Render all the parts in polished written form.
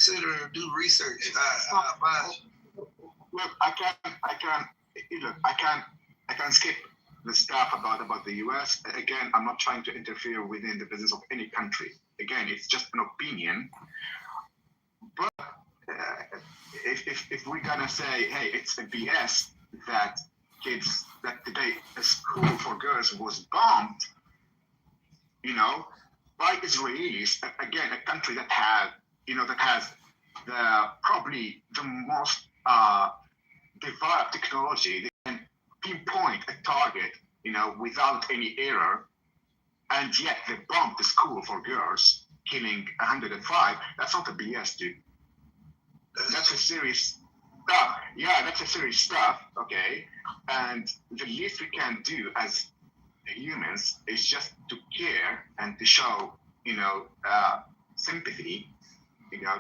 consider and do research. Look, I can't skip the stuff about the U.S. Again, I'm not trying to interfere within the business of any country. Again, it's just an opinion. But if we're gonna say, hey, it's a BS that today a school for girls was bombed, by Israelis, again, a country that has probably the most developed technology. They can pinpoint a target, without any error, and yet they bombed the school for girls, killing 105. That's not a BS, dude. That's a serious stuff. Yeah, that's a serious stuff. Okay, and the least we can do as humans is just to care and to show, sympathy,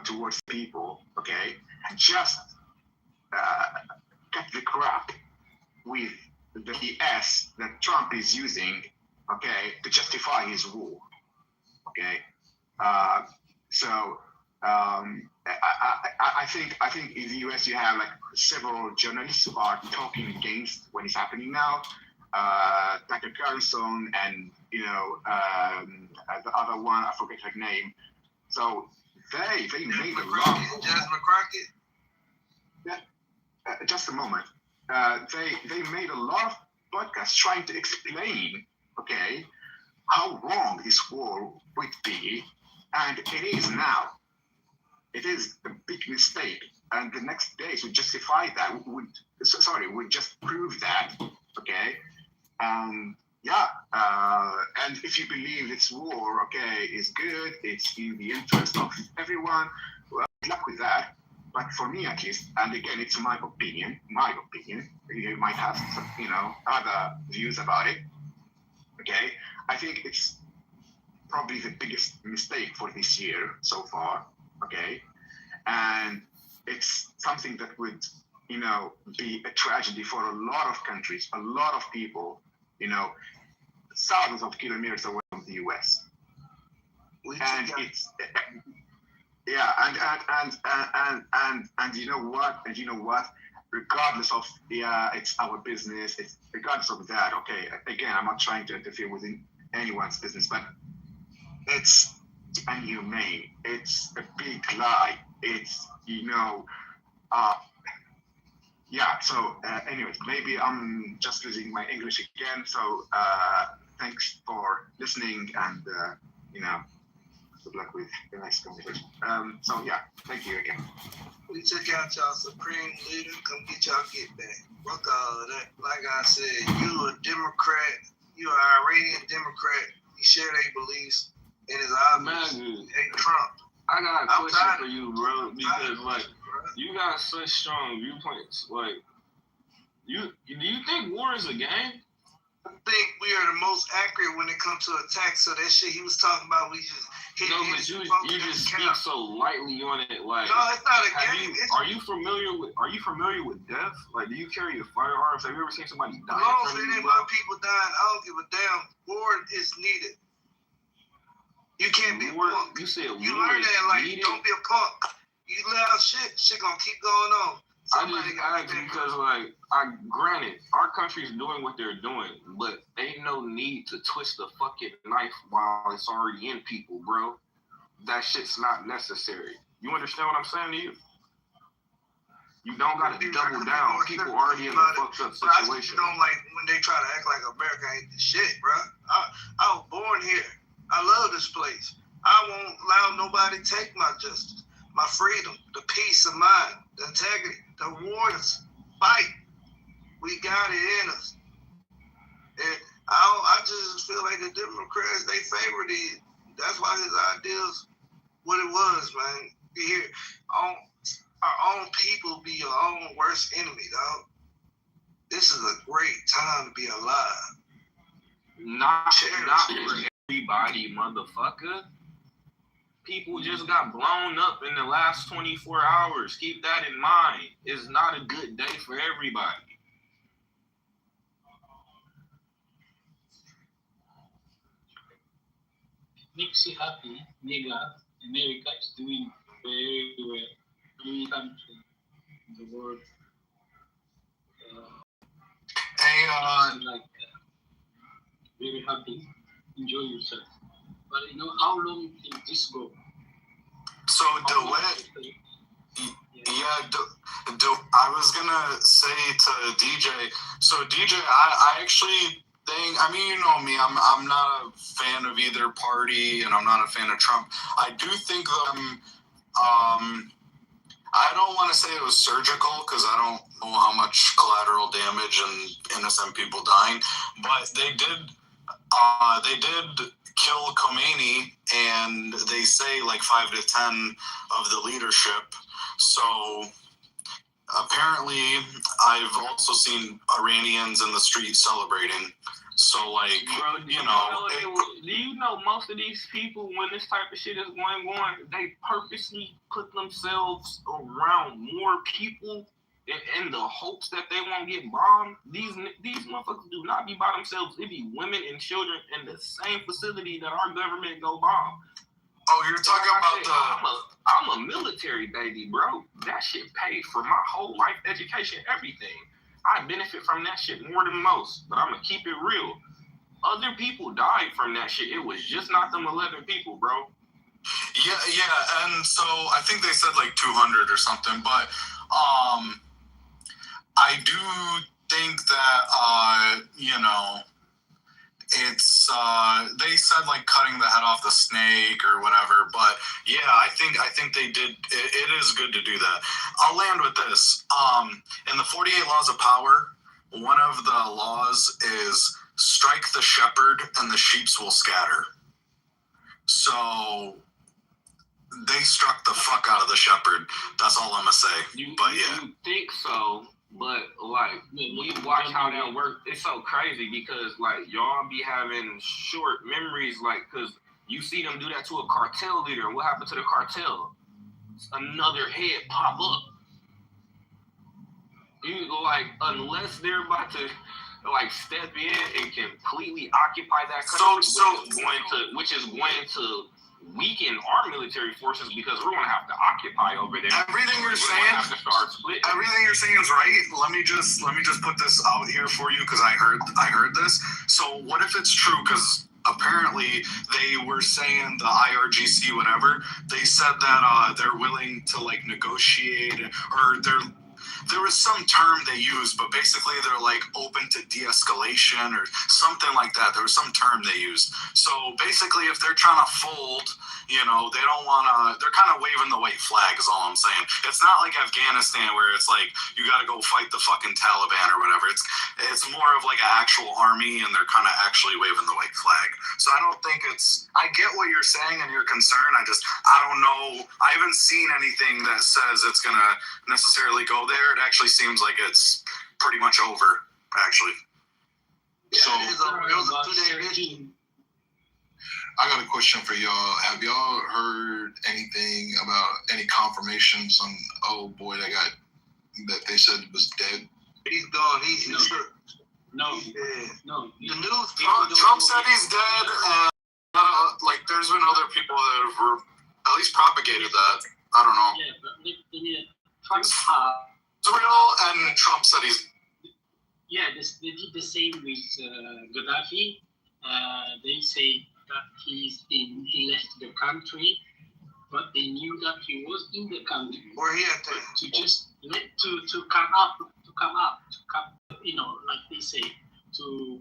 towards people. Okay, and just cut the crap with the BS that Trump is using, okay, to justify his war. Okay, I think in the US you have like several journalists who are talking against what is happening now. Tucker Carlson and the other one, I forget her name. So they made a lot. Jasmine Crockett. Yeah, just a moment. They made a lot of podcasts trying to explain, okay, how wrong this war would be, and it is now. It is a big mistake, and the next days would justify that. Would just prove that, okay? And if you believe this war, okay, is good, it's in the interest of everyone, well, good luck with that. But for me, at least, and again, it's my opinion. You might have some, other views about it. Okay, I think it's probably the biggest mistake for this year so far. Okay, and it's something that would, be a tragedy for a lot of countries, a lot of people, thousands of kilometers away from the U.S. And it's. Yeah, and you know what? Regardless of it's our business. It's regardless of that. Okay, again, I'm not trying to interfere within anyone's business, but it's inhumane. It's a big lie. It's So, anyways, maybe I'm just losing my English again. So, thanks for listening, and good luck with the next conversation. Thank you again. We took out y'all supreme leader. Come get y'all get back. Fuck all of that. Like I said, you a Democrat. You an Iranian Democrat. You share their beliefs, and it's obvious. Hey, Trump. I got a question for you, bro. Because you got such strong viewpoints. Like, do you think war is a game? I think we are the most accurate when it comes to attacks. So that shit he was talking about, we just hit. No, but you just speak so lightly on it. Like, no, it's not a game. Are you familiar with death? Like, do you carry a firearm? Have you ever seen somebody die? As long as there ain't more people dying, I don't give a damn. War is needed. You can't be a punk. You said you learn that, like, needed? Don't be a punk. You let out shit gonna keep going on. I just asked because, like, granted, our country's doing what they're doing, but ain't no need to twist the fucking knife while it's already in people, bro. That shit's not necessary. You understand what I'm saying to you? You don't gotta double down. People already in a fucked up situation. But I don't like when they try to act like America ain't the shit, bro. I was born here. I love this place. I won't allow nobody to take my justice, my freedom, the peace of mind, the integrity, the warriors. Fight. We got it in us. And I just feel like the Democrats, they favor these. That's why his ideas, what it was, man. You hear, our own people be your own worst enemy, dog. This is a great time to be alive. Not for everybody, motherfucker. People just got blown up in the last 24 hours. Keep that in mind. It's not a good day for everybody. Makes you happy, nigga. America is doing everywhere, any country in the world. Like very happy, enjoy yourself. But how long can this go? So the way, I was gonna say to DJ. So DJ, I actually think. I mean, you know me. I'm not a fan of either party, and I'm not a fan of Trump. I do think I don't want to say it was surgical because I don't know how much collateral damage and innocent people dying, but they did kill Khomeini, and they say like 5 to 10 of the leadership. So apparently, I've also seen Iranians in the street celebrating. So, like, bro, do you know most of these people, when this type of shit is going on, they purposely put themselves around more people in the hopes that they won't get bombed. These motherfuckers do not be by themselves. It be women and children in the same facility that our government go bomb. Oh, you're talking about I'm a military baby, bro. That shit paid for my whole life education, everything. I benefit from that shit more than most, but I'm gonna keep it real. Other people died from that shit. It was just not them 11 people, bro. Yeah, and so I think they said like 200 or something, but I do think that it's they said like cutting the head off the snake or whatever, but yeah, I think they did. It is good to do that. I'll land with this. In the 48 laws of power, one of the laws is strike the shepherd and the sheeps will scatter. So they struck the fuck out of the shepherd. That's all I'm gonna say. You think so? But like when you watch how that works, it's so crazy because like y'all be having short memories, like because you see them do that to a cartel leader, and what happened to the cartel? Another head pop up. You like unless they're about to like step in and completely occupy that country, which is going to weaken our military forces because we're going to have to occupy over there. Everything you're saying is right. Let me just put this out here for you because I heard this. So what if it's true? Because apparently they were saying the IRGC, whatever, they said that they're willing to like negotiate, or there was some term they used, but basically they're like open to de-escalation or something like that. There was some term they used. So basically if they're trying to fold, they don't want to, they're kind of waving the white flag is all I'm saying. It's not like Afghanistan where it's like, you got to go fight the fucking Taliban or whatever. It's more of like an actual army and they're kind of actually waving the white flag. So I don't think I get what you're saying and your concern. I don't know. I haven't seen anything that says it's going to necessarily go there. It actually seems like it's pretty much over, actually. Yeah, so it was a 2-day mission. I got a question for y'all. Have y'all heard anything about any confirmations on that they said was dead? He's gone. He's No. The news. Trump said he's dead. Like there's been other people that have at least propagated that. I don't know. Yeah, but Trump's Israel and Trump said he's. Yeah, they did the same with Gaddafi. They say that he left the country, but they knew that he was in the country. Where he at? To just to come up, like they say, to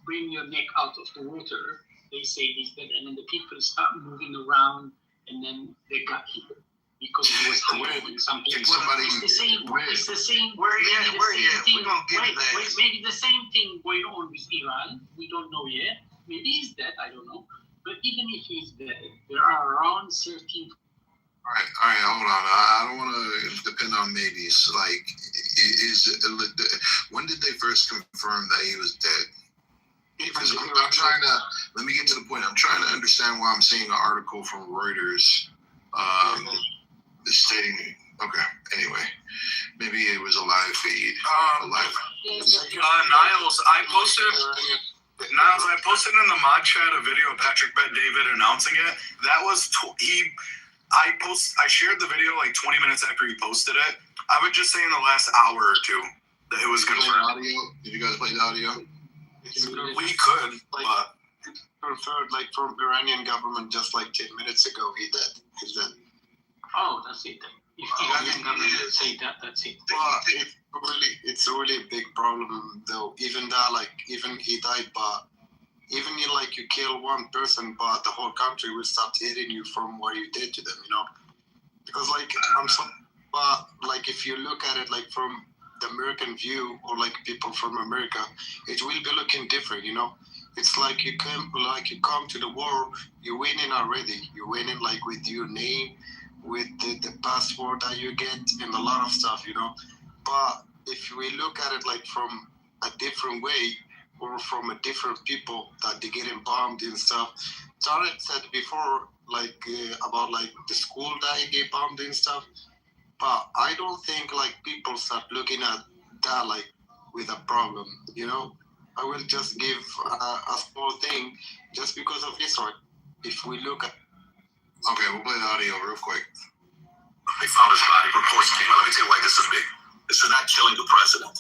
bring your neck out of the water. They say he's dead, and then the people start moving around, and then they got him because he was hiding something. It's the same. It's the same. Where he at? We're gonna get that. Maybe the same thing going on with Iran. We don't know yet. Maybe he's dead. I don't know. But even if he's dead, there are around 13. All right, hold on. I don't want to depend on maybes. Like, when did they first confirm that he was dead? Because I'm trying to, let me get to the point. I'm trying to understand why I'm seeing an article from Reuters stating, okay, anyway, maybe it was a live feed. Niles, I posted in the mod chat a video of Patrick Bet David announcing it. That was, I shared the video like 20 minutes after you posted it. I would just say in the last hour or two that it was confirmed. Did you guys play the audio? We could, but confirmed like from Iranian government just like 10 minutes ago. He's dead. Oh, that's it then. If Iranian government say that, that's it. But it's really a big problem though. Even he died, but even like you kill one person, but the whole country will start hating you from what you did to them, Because like but like if you look at it like from the American view or like people from America, it will be looking different, It's like you come to the war, you're winning already. You're winning like with your name, with the passport that you get, and a lot of stuff, But if we look at it like from a different way, or from a different people that they getting bombed and stuff. Tarek said before, about like the school that he get bombed and stuff. But I don't think like people start looking at that like with a problem, I will just give a small thing just because of this one. If we look at. Okay, we'll play the audio real quick. They found his body. Reports came out. Let me tell you why this is big. This is not killing the president.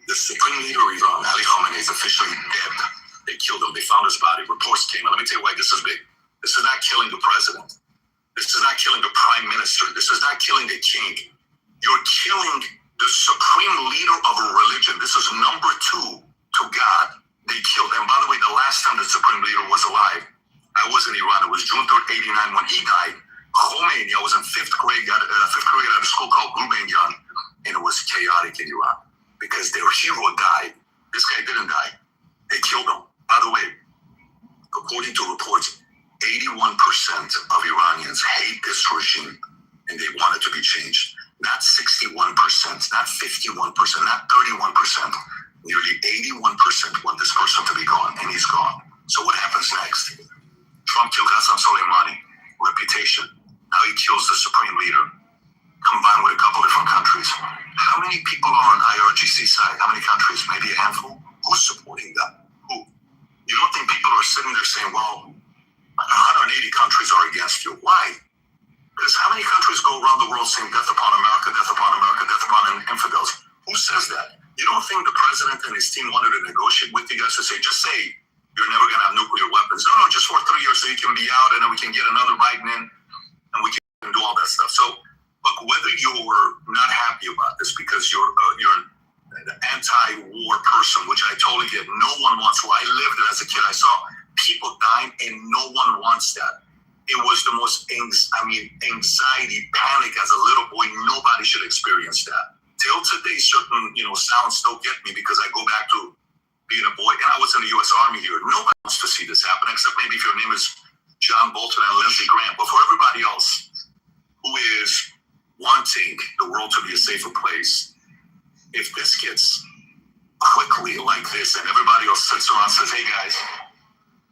The supreme leader of Iran, Ali Khamenei, is officially dead. They killed him. They found his body. Reports came out. Let me tell you why this is big. This is not killing the president. This is not killing the prime minister. This is not killing the king. You're killing the supreme leader of a religion. This is number 2 to God. They killed him. By the way, the last time the supreme leader was alive, I was in Iran. It was June 3rd, 89 when he died. Khomeini, I was in fifth grade at a school called Gulbenkian, and it was chaotic in Iran. Because their hero died. This guy didn't die. They killed him. By the way, according to reports, 81% of Iranians hate this regime and they want it to be changed. Not 61%, not 51%, not 31%. Nearly 81% want this person to be gone, and he's gone. So what happens next? Trump killed Qasem Soleimani. Reputation. Now he kills the supreme leader. Combined with a couple different countries. How many people are on IRGC side? How many countries? Maybe a handful? Who's supporting that? Who? You don't think people are sitting there saying, well, 180 countries are against you. Why? Because how many countries go around the world saying death upon America, death upon America, death upon infidels? Who says that? You don't think the president and his team wanted to negotiate with you guys to say, just say you're never going to have nuclear weapons. No, just for 3 years so you can be out and then we can get another Biden in and we can do all that stuff. So, look, whether you're not happy about this because you're an anti-war person, which I totally get. No one wants war. I lived it as a kid. I saw people dying, and no one wants that. It was the most anxiety, panic as a little boy. Nobody should experience that. Till today, certain sounds still get me because I go back to being a boy, and I was in the U.S. Army here. Nobody wants to see this happen, except maybe if your name is John Bolton and Lindsey Graham. But for everybody else who is wanting the world to be a safer place, if this gets quickly like this and everybody else sits around and says, hey guys,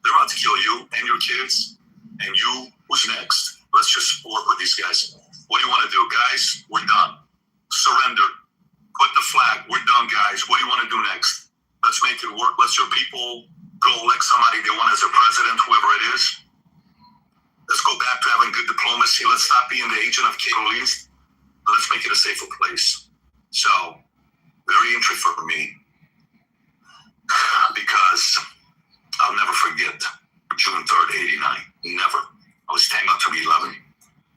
they're about to kill you and your kids and you, who's next? Let's just work with these guys. What do you want to do? Guys, we're done. Surrender. Put the flag. We're done, guys. What do you want to do next? Let's make it work. Let your people go elect somebody they want as a president, whoever it is. Let's go back to having good diplomacy. Let's stop being the agent of Middle East. Let's make it a safer place. So, very interesting for me because I'll never forget June 3rd, 89. Never. I was 10 up to be 11.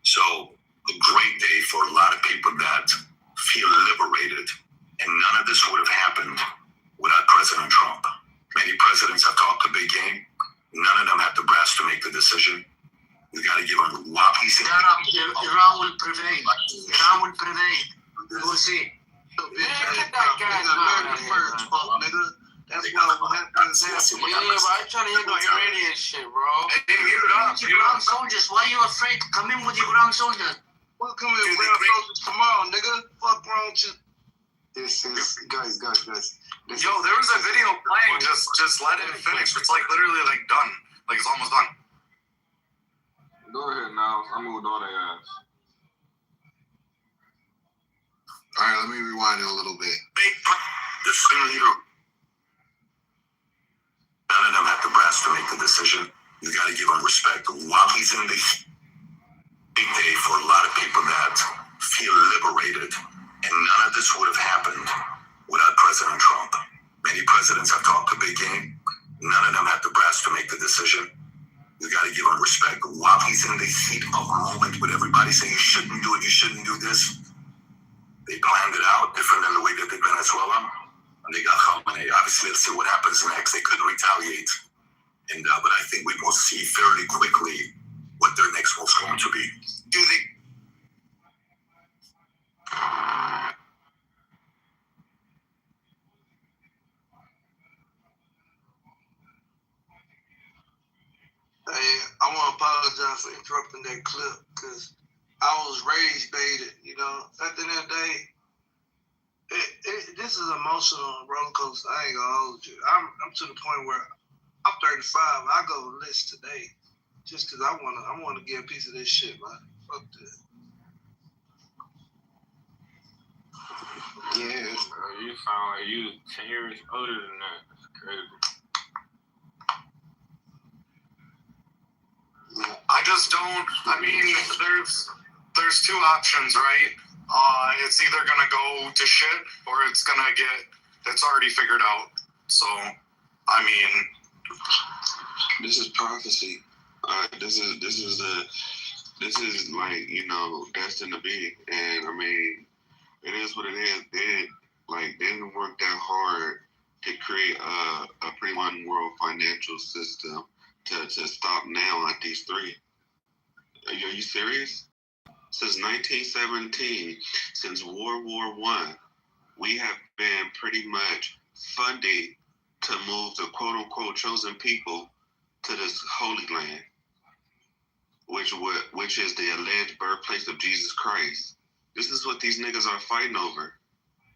So, a great day for a lot of people that feel liberated. And none of this would have happened without President Trump. Many presidents have talked a big game. None of them have the brass to make the decision. We got to give them lobbies. Iran will prevail. Iran will prevail. We'll see. Get that guy America first, nigga. That's what happens. Yeah, but I trying to hear no Iranian shit, bro. Hey, Iran soldiers, why are you afraid? Come in with your Iran soldiers. We'll come in with Iran soldiers tomorrow, nigga. Fuck wrong with you. This is guys. Yo, there was a video playing. Just let it finish. It's like literally like done. Like it's almost done. Go ahead now. I moved all their ass. All right, let me rewind it a little bit. The supreme leader. None of them have the brass to make the decision. You got to give him respect. While he's in the big day for a lot of people that feel liberated. And none of this would have happened without President Trump. Many presidents have talked a big game. None of them had the brass to make the decision. You got to give him respect. While he's in the heat of the moment with everybody saying you shouldn't do it, you shouldn't do this, they planned it out different than the way they did Venezuela. And they got Khamenei. Obviously, let's see what happens next. They could retaliate. But I think we will see fairly quickly what their next move's going to be. Do they? Hey, I want to apologize for interrupting that clip because I was rage baited. You know, at the end of the day, this is emotional roller coaster. I ain't gonna hold you. I'm to the point where I'm 35. I go list today just because I wanna get a piece of this shit, man. Fuck this. Yeah, you sound like you 10 years older than that. That's crazy. I just don't. I mean, there's two options, right? It's either gonna go to shit or it's gonna get. It's already figured out. So, I mean, this is prophecy. This is like, you know, destined to be. And I mean, it is what it is. They didn't work that hard to create a pretty one world financial system to stop now at these three. Are you serious? Since 1917, since World War I, we have been pretty much funding to move the quote-unquote chosen people to this holy land, which is the alleged birthplace of Jesus Christ. This is what these niggas are fighting over.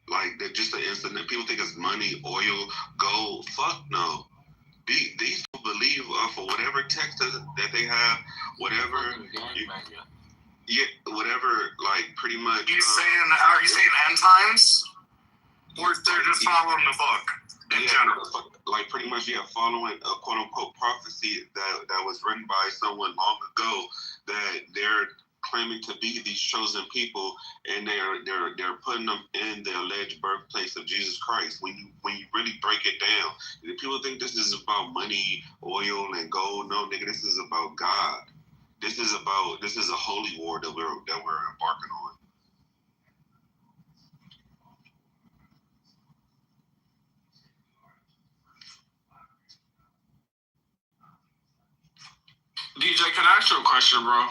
Like, they're just an instant. People think it's money, oil, gold. Fuck no. These people believe for whatever text that they have, whatever. Whatever, like, pretty much. are you saying end times? Or they're just following the book in general? Like, pretty much, following a quote-unquote prophecy that was written by someone long ago, that they're claiming to be these chosen people, and they're putting them in the alleged birthplace of Jesus Christ. When you really break it down, people think this is about money, oil, and gold. No, nigga, this is about God. This is a holy war that we're embarking on. DJ, can I ask you a question, bro?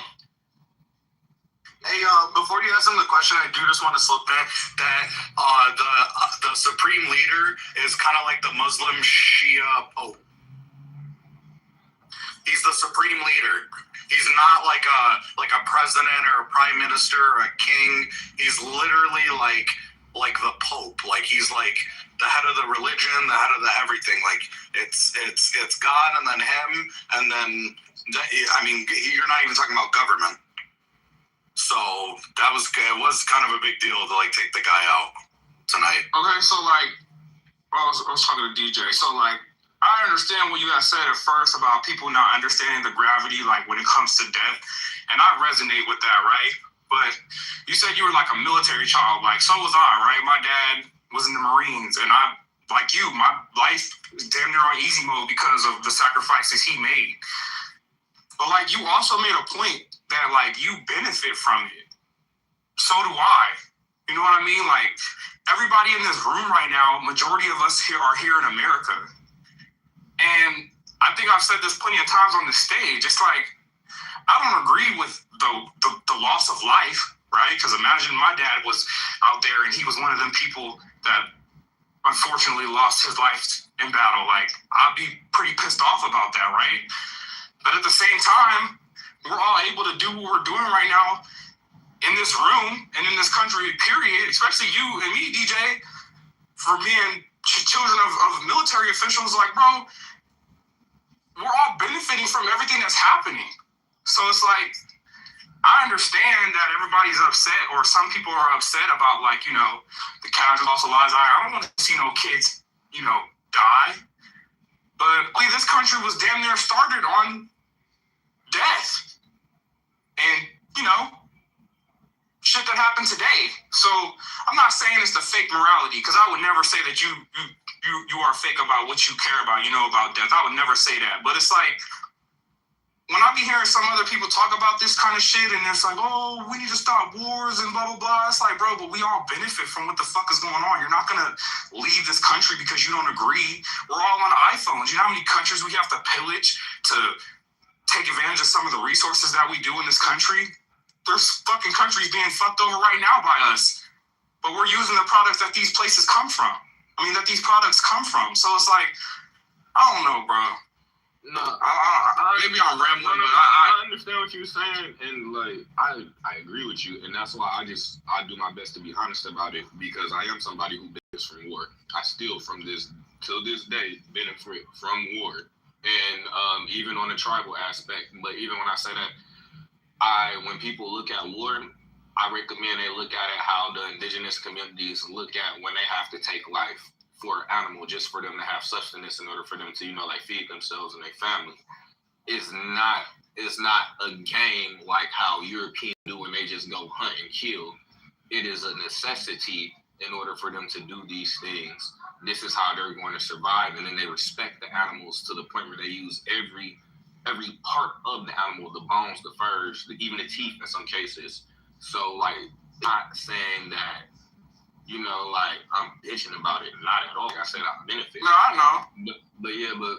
Hey, before you ask him the question, I do just want to slip in that the supreme leader is kind of like the Muslim Shia Pope. He's the supreme leader. He's not like a president or a prime minister or a king. He's literally like the Pope. Like, he's like the head of the religion, the head of the everything. Like, it's God and then him, and then I mean, you're not even talking about government. So it was kind of a big deal to like take the guy out tonight. Okay, so like I was talking to DJ. So like, I understand what you guys said at first about people not understanding the gravity, like when it comes to death, and I resonate with that, right? But you said you were like a military child, like so was I, right? My dad was in the Marines, and I, like you, my life is damn near on easy mode because of the sacrifices he made. But like, you also made a point that like you benefit from it. So do I. You know what I mean? Like, everybody in this room right now, majority of us here are here in America. And I think I've said this plenty of times on the stage. It's like, I don't agree with the loss of life, right? Because imagine my dad was out there and he was one of them people that unfortunately lost his life in battle. Like, I'd be pretty pissed off about that, right? But at the same time, we're all able to do what we're doing right now in this room and in this country, period, especially you and me, DJ, for being children of military officials. Like, bro, we're all benefiting from everything that's happening. So it's like, I understand that everybody's upset, or some people are upset about, like, you know, the casual loss of lives. I don't want to see no kids, you know, die. But this country was damn near started on death. And shit that happened today. So I'm not saying it's the fake morality, because I would never say that you are fake about what you care about, about death. I would never say that. But it's like, when I be hearing some other people talk about this kind of shit, and it's like, oh, we need to stop wars and blah, blah, blah. It's like, bro, but we all benefit from what the fuck is going on. You're not going to leave this country because you don't agree. We're all on iPhones. You know how many countries we have to pillage to take advantage of some of the resources that we do in this country? There's fucking countries being fucked over right now by us. But we're using the products that these places come from. That these products come from. So it's like, I don't know, bro. No, maybe I'm rambling, but I understand what you're saying, and like I agree with you, and that's why I do my best to be honest about it, because I am somebody who benefits from war. I still till this day benefit from war, and even on the tribal aspect. But even when I say that, when people look at war, I recommend they look at it how the indigenous communities look at when they have to take life for an animal, just for them to have sustenance in order for them to, feed themselves and their family. It's not a game like how Europeans do when they just go hunt and kill. It is a necessity in order for them to do these things. This is how they're going to survive, and then they respect the animals to the point where they use every part of the animal, the bones, the furs, even the teeth in some cases. So, not saying that, I'm bitching about it. Not at all. Like I said, I benefit. No, I know. But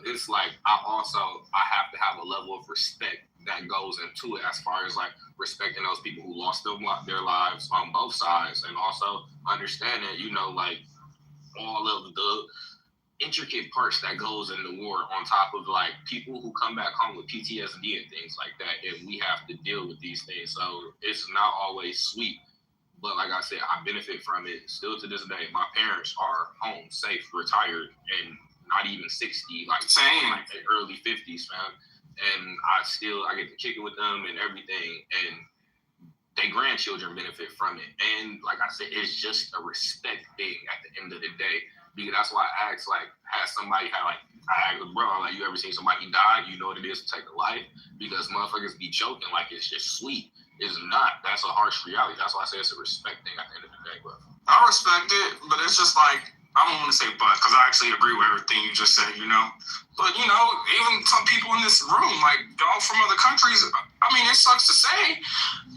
it's like, I have to have a level of respect that goes into it, as far as respecting those people who lost their lives on both sides, and also understanding, all of the intricate parts that goes in the war, on top of people who come back home with PTSD and things like that, and we have to deal with these things. So it's not always sweet. But like I said, I benefit from it still to this day. My parents are home, safe, retired, and not even 60, same, their early 50s, man. And I get to kick it with them and everything, and their grandchildren benefit from it. And like I said, it's just a respect thing at the end of the day. Because that's why I asked, has somebody I asked, bro, you ever seen somebody die? You know what it is to take a life? Because motherfuckers be joking like it's just sweet. It's not. That's a harsh reality. That's why I say it's a respect thing at the end of the day, bro. I respect it, but it's just I don't want to say but, because I actually agree with everything you just said, But, even some people in this room, y'all from other countries, it sucks to say,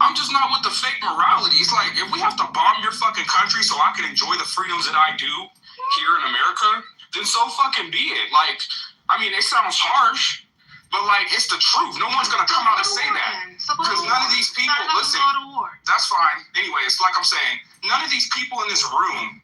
I'm just not with the fake morality. It's if we have to bomb your fucking country so I can enjoy the freedoms that I do here in America, then so fucking be it. It sounds harsh, but it's the truth. No one's gonna come out and say that, because none of these people listen. That's fine. Anyways, like I'm saying, none of these people in this room,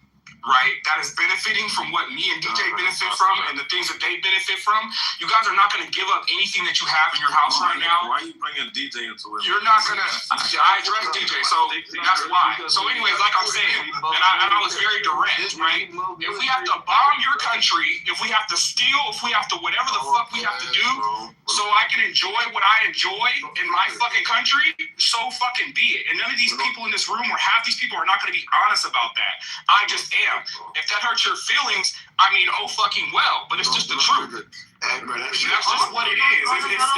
right, that is benefiting from what me and DJ benefit from and the things that they benefit from. You guys are not gonna give up anything that you have in your house right now. Why are you bringing DJ into it? You're not gonna. I addressed DJ, so that's why. So anyways, like I'm saying, and I was very direct, right? If we have to bomb your country, if we have to steal, if we have to whatever the fuck we have to do, so I can enjoy what I enjoy in my fucking country, so fucking be it. And none of these people in this room, or half these people, are not gonna be honest about that. I just am. If that hurts your feelings, oh fucking well. But it's just the truth. That's just what it is.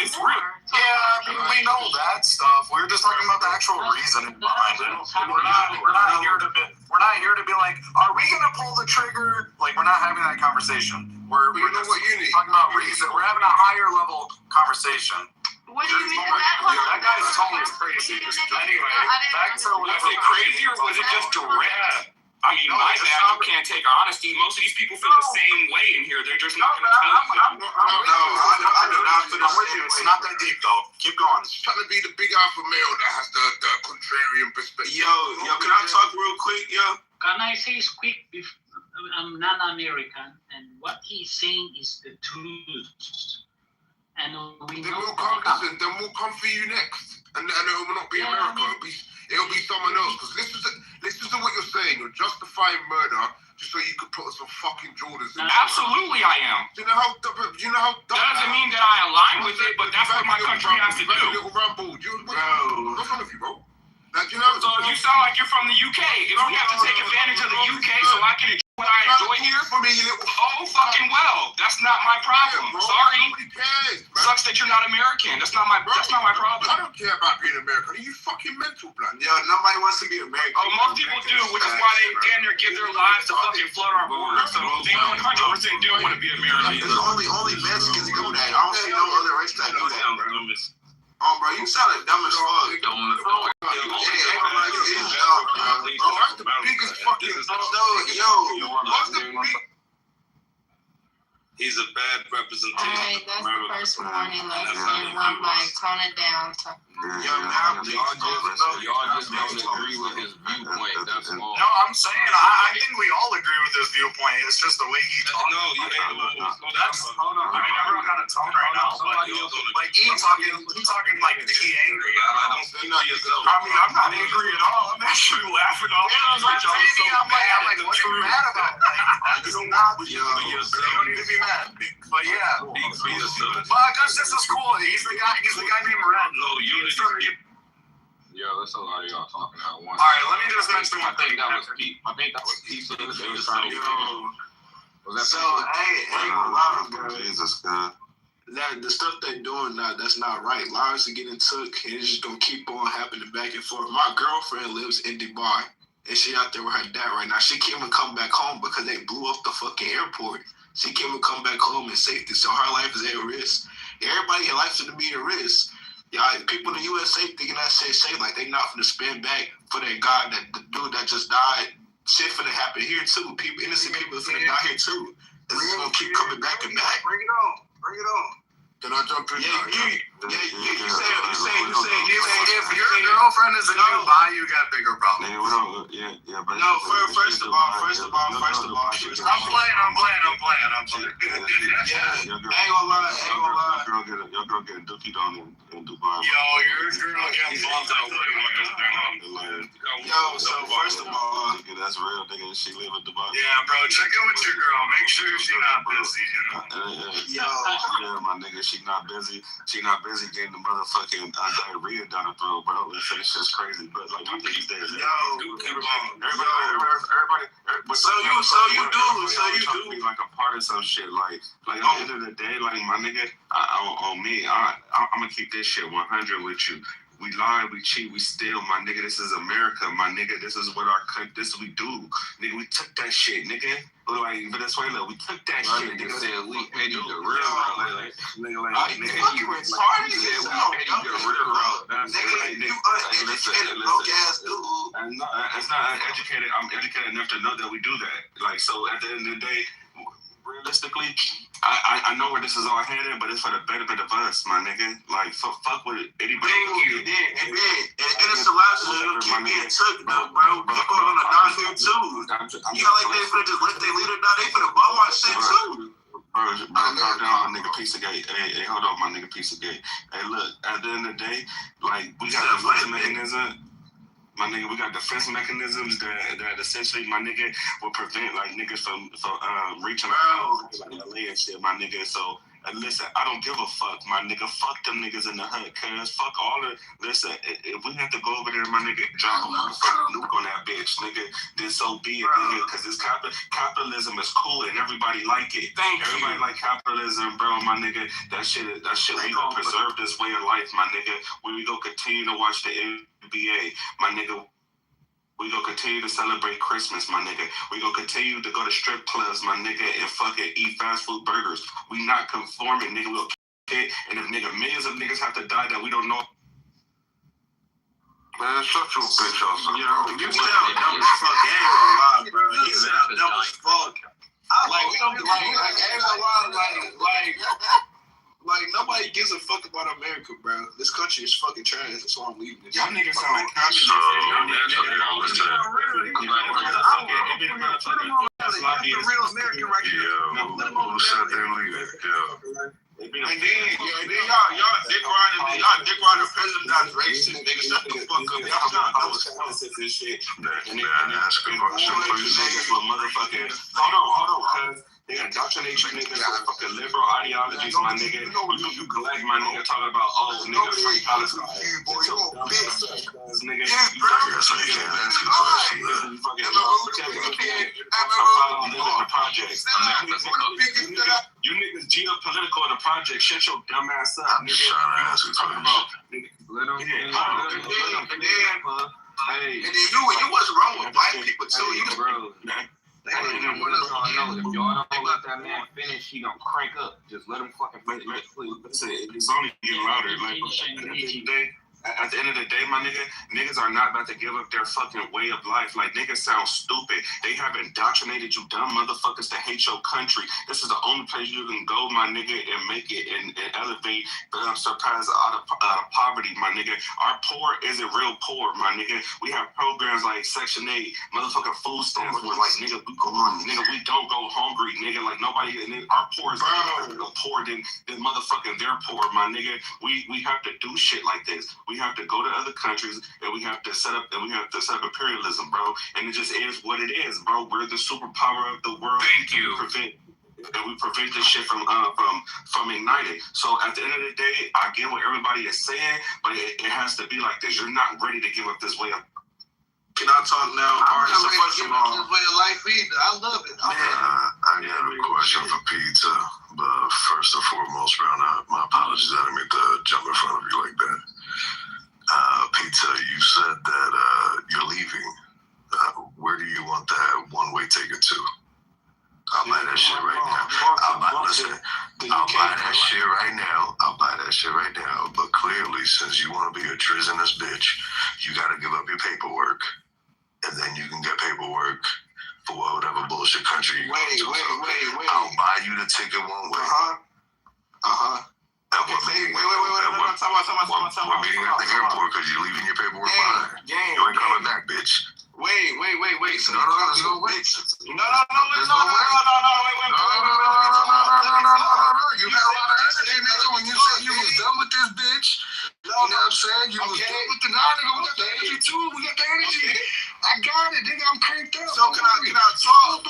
It's real. Yeah, we know that stuff. We're just talking about the actual reasoning behind it. We're not here to be like, are we gonna pull the trigger? We're not having that conversation. We're just talking about reason. We're having a higher level conversation. What do you mean that guy's tone is crazy. Anyway, back to was it crazy or was it just direct? My bad, you can't take honesty. Most of these people feel the same way in here. They're just not going to tell you. I do not. I'm with you. It's not that deep, though. Keep going. It's trying to be the big alpha male that has the contrarian perspective. Yo, can I talk real quick, yo? Can I say quick? I'm non-American, and what he's saying is the truth. And we then we'll come for you next. And it will not be America. It'll be someone else. Because listen to what you're saying. You're justifying murder just so you could put some fucking Jordans in. Absolutely, I am. Do you know how that doesn't mean that I align with it, but that's what my country has to do. Little Rambo. What's wrong with you, bro? So you sound like you're from the UK. If we have to take advantage of the UK so I can enjoy what I enjoy here? Oh, fucking well. That's not my problem. Sorry. Sucks that you're not American. That's not my problem. I don't care about being American. Are you fucking mental, blood? Yo, nobody wants to be American. Oh, most people do, which is why they damn near give their lives to fucking flood our borders. So they 100% do want to be American. It's only Mexicans do that. I don't see no other race that do that, bro. Oh, bro, you sound dumb as fuck. That's the biggest fucking. What's the big? He's a bad representation. Alright, that's the first warning. Let's get one mic. Tone it down. Y'all just don't agree with his viewpoint. That's all. No, I'm saying I think we all agree with his viewpoint. It's just the way he talks. No, That's hold on. I mean, everyone got a tone right now, but like he's talking like he angry. I mean, I'm not angry at all. I'm actually laughing off. I'm like, what are you mad about? You don't need to be mad. But yeah, well, I guess this is cool. He's the guy named Red. Yo, that's a lot of y'all talking at once. All right, let me just mention one thing. I think that was pizza. So, hey, Jesus, God. the stuff they're doing now, that's not right. Lives are getting took, and it's just gonna keep on happening back and forth. My girlfriend lives in Dubai, and she out there with her dad right now. She can't even come back home because they blew up the fucking airport. She can't even come back home in safety, so her life is at risk. Everybody in life is to be at risk. Yeah, people in the USA thinking that shit safe, like they not gonna spend back for that guy, the dude that just died. Shit finna happen here too. People, innocent people finna die here too. And it's gonna keep coming back and back. Bring it on. Can I jump in? You say if your girlfriend is in Dubai, you got bigger problems. But no, first of all, I'm playing. Yeah, ain't gonna lie. Your girl get a dookie down in Dubai. Yo, your girl getting bumped out. Yo, so first of all, that's real, nigga. She live in Dubai. Yeah, bro, check in with your girl. Make sure she not busy, you know. Yeah, my nigga, she not busy. She not busy getting the motherfucking diarrhea down the throat, bro. It's just crazy. But like, my thing is there. Everybody. So you do. Be like a part of some shit. Like at the end of the day, like my nigga, on me, I'm gonna keep this shit 100 with you. We lie, we cheat, we steal, my nigga. This is America, my nigga. This is what this we do, nigga. We took that shit, nigga. Like Venezuela, we took that shit, nigga. Said we Eddie the real, you retarded. It's not uneducated. I'm educated enough to know that we do that. Like, so at the end of the day, realistically, I know where this is all headed, but it's for the benefit of us, my nigga. Like, fuck with anybody. It did. And it's a lot of keep being took, though, bro. People gonna die here, too. You know, like they finna just let their leader die. They finna bomb our shit, too. Bro, calm down, my nigga, piece of gate. Hey, hold on, my nigga, piece of gate. Hey, look, at the end of the day, like, we got a defense mechanism. My nigga, we got defense mechanisms that essentially, my nigga, will prevent, like, niggas from reaching out like LA and shit, my nigga. So, listen, I don't give a fuck, my nigga. Fuck them niggas in the hood, cuz. Fuck all the... Listen, if we have to go over there, my nigga, drop a motherfucking nuke on that bitch, nigga, then so be it, nigga. Because this capitalism is cool and everybody like it. Everybody like capitalism, bro, my nigga. That shit, we gonna preserve this way of life, my nigga. We gonna continue to watch the NBA, my nigga. We gonna continue to celebrate Christmas, my nigga. We gonna continue to go to strip clubs, my nigga, and fucking eat fast food burgers. We not conforming, nigga. We'll kick it, and if nigga millions of niggas have to die that we don't know. Man, shut your bitch ass up. You sound dumb as fuck. I ain't gonna lie, bro. You sound dumb as fuck. Like, we don't like nobody gives a fuck about America, bro. This country is fucking trash. That's why I'm leaving this. Y'all niggas sound like communists. That's the real American right here. Who said they leave it? And then y'all dick riding the president that's racist. Nigga, shut the fuck up. Y'all not nonsense and shit. And ask a question, please. Hold on, cuz. They indoctrinate you niggas with fucking liberal ideologies, my nigga. You collect my nigga talking about, nigga, free Palestine. Nigga, project. Shut your dumb ass up. I'm just trying to ask you talking about. Let them. Hey. And then you wasn't wrong with black people too. You was bro. If y'all don't let that man finish, he gonna crank up. Just let him fucking finish. It's only getting louder. Like, at the end of the day, my nigga, niggas are not about to give up their fucking way of life. Like, niggas sound stupid. They have indoctrinated you dumb motherfuckers to hate your country. This is the only place you can go, my nigga, and make it and elevate, surpass out of poverty, my nigga. Our poor isn't real poor, my nigga. We have programs like Section 8, motherfucking food stamps where, like, nigga, we don't go hungry, nigga. Like, nobody, our poor is poor than motherfucking their poor, my nigga. We have to do shit like this. We have to go to other countries and we have to set up imperialism, bro. And it just is what it is, bro. We're the superpower of the world. Thank you. We prevent this shit from igniting. So at the end of the day, I get what everybody is saying, but it has to be like this. You're not ready to give up this way of. Can I talk now? All right, so first of all, this way of life either. I love it. I got a question for Pizza, but first and foremost, Brown, my apologies. I didn't mean to jump in front of you like that. Pizza, you said that you're leaving. Where do you want that one-way ticket to? I'll buy that shit right now. I'll buy that shit right now. I'll buy that shit right now. But clearly, since you want to be a treasonous bitch, you got to give up your paperwork. And then you can get paperwork for whatever bullshit country you go to. Wait. I'll buy you the ticket one way. We're meeting at the airport because you're leaving your paperwork behind. You ain't coming back, bitch. Wait. So no, there's no way. No. You had a lot of energy, nigga, when you said you was done with this bitch. You know what I'm saying? You was done with the nigga. We got the energy too. We got the energy. I got it, nigga. I'm cranked up. So can I talk?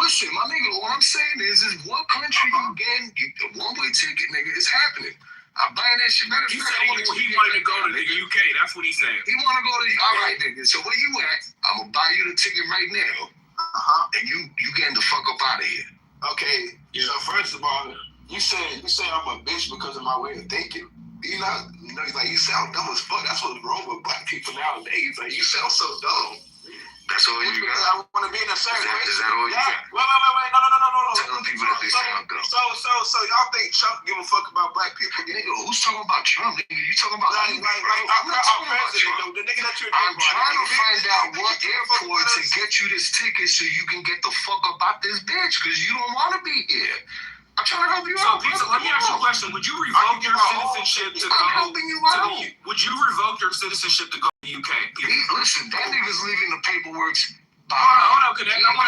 Listen, my nigga, what I'm saying is what country you getting a one-way ticket, nigga, is happening. I'm buying that shit. He said he wanted to go to the UK. That's what he said. He want to go to all right, nigga. So where you at? I'm gonna buy you the ticket right now. And you getting the fuck up out of here. Okay. Yeah. So first of all, you say I'm a bitch because of my way of thinking. You know, like you sound dumb as fuck. That's what's wrong with black people nowadays. Like you sound so dumb. That's all you got? I want to be in a certain way. Is that all you got? Wait. No. Telling people that they sound dumb. So y'all think Trump give a fuck about black people? Nigga, who's talking about Trump? Nigga, you talking about like our president, the nigga that you're I'm trying to find out what airport to get you this ticket so you can get the fuck up out this bitch because you don't want to be here. I'm trying to help you out. So, Pizza, let me ask you a question. Would you revoke your citizenship to go? I'm helping you out. Would you revoke your citizenship to go to the UK? Listen, that nigga's leaving the paperwork. Hold on, I want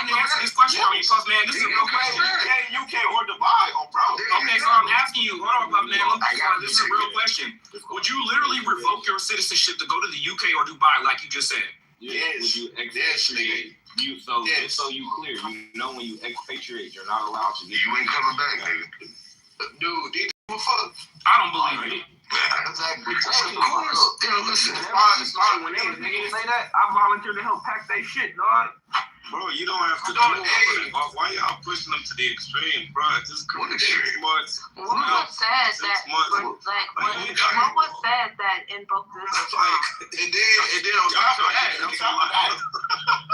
to answer this question. Plus, man, this is a real question. UK or Dubai, bro. Okay, so I'm asking you. Hold on, Puff, man. This is a real question. Would you literally revoke your citizenship to go to the UK or Dubai, like you just said? Yes. Would you expatriate? Just so you clear, you know when you expatriate, you're not allowed to. You ain't coming back, nigga. Dude, these people fuck. I don't believe it. Exactly. Of course. Listen. When they say that, I volunteer to help pack that shit, dog. Bro, you don't have to do it. Why y'all pushing them to the extreme, bro? Just what extreme? What was said that in both this? And then on top of that,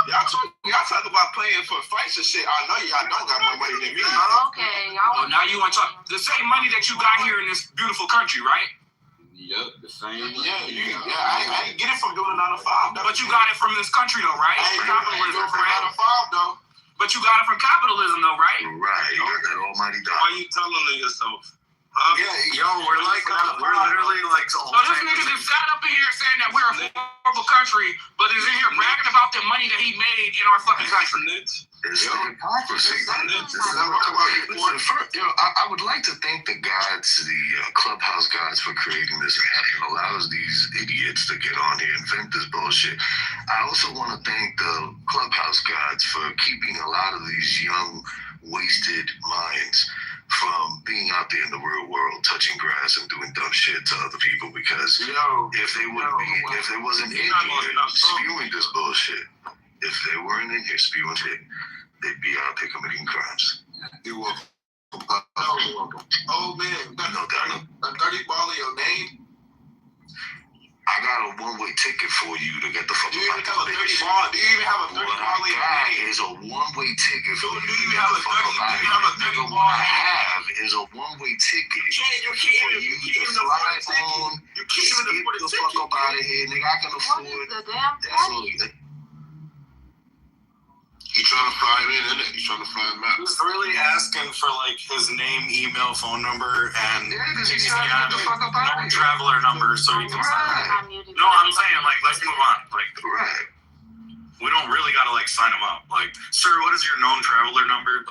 y'all talk about playing for fights and shit. I know y'all don't got more money than me. Okay, y'all. Now you want to talk the same money that you got here in this beautiful country, right? Yep, the same. I ain't get it from doing a 9 to 5. But you got it from this country, though, right? I ain't get it from 9 to 5, though. But you got it from capitalism, though, right? Right. You got that almighty dollar. Why you telling on yourself? We're literally like. So this nigga just sat up in here saying that we're a horrible country, but is in here bragging about the money that he made in our fucking country. It's hypocrisy. I would like to thank the gods, the Clubhouse gods, for creating this app and allows these idiots to get on here and vent this bullshit. I also want to thank the Clubhouse gods for keeping a lot of these young, wasted minds from being out there in the real world, touching grass and doing dumb shit to other people. Because if they wasn't in here spewing this bullshit, if they weren't in here spewing shit, they'd be out there committing crimes. Oh man, a 30 ball of your name. I got a one-way ticket for you to get the fuck Do you even have a 30 ball? Do you even have a 30 ball of your name? Is a one-way ticket for you. Do you have a 30 ball? What I have is a one-way ticket You for you to fly on. You can't even afford a Get the fuck up out of here, nigga. I can What afford. is the damn That's thing? all. You trying to fly him in, isn't it? You trying to fly him out? He's really asking for like his name, email, phone number, and traveler number so he can sign up. No, I'm saying like let's move on. Like we don't really gotta like sign him up. Like, sir, what is your known traveler number?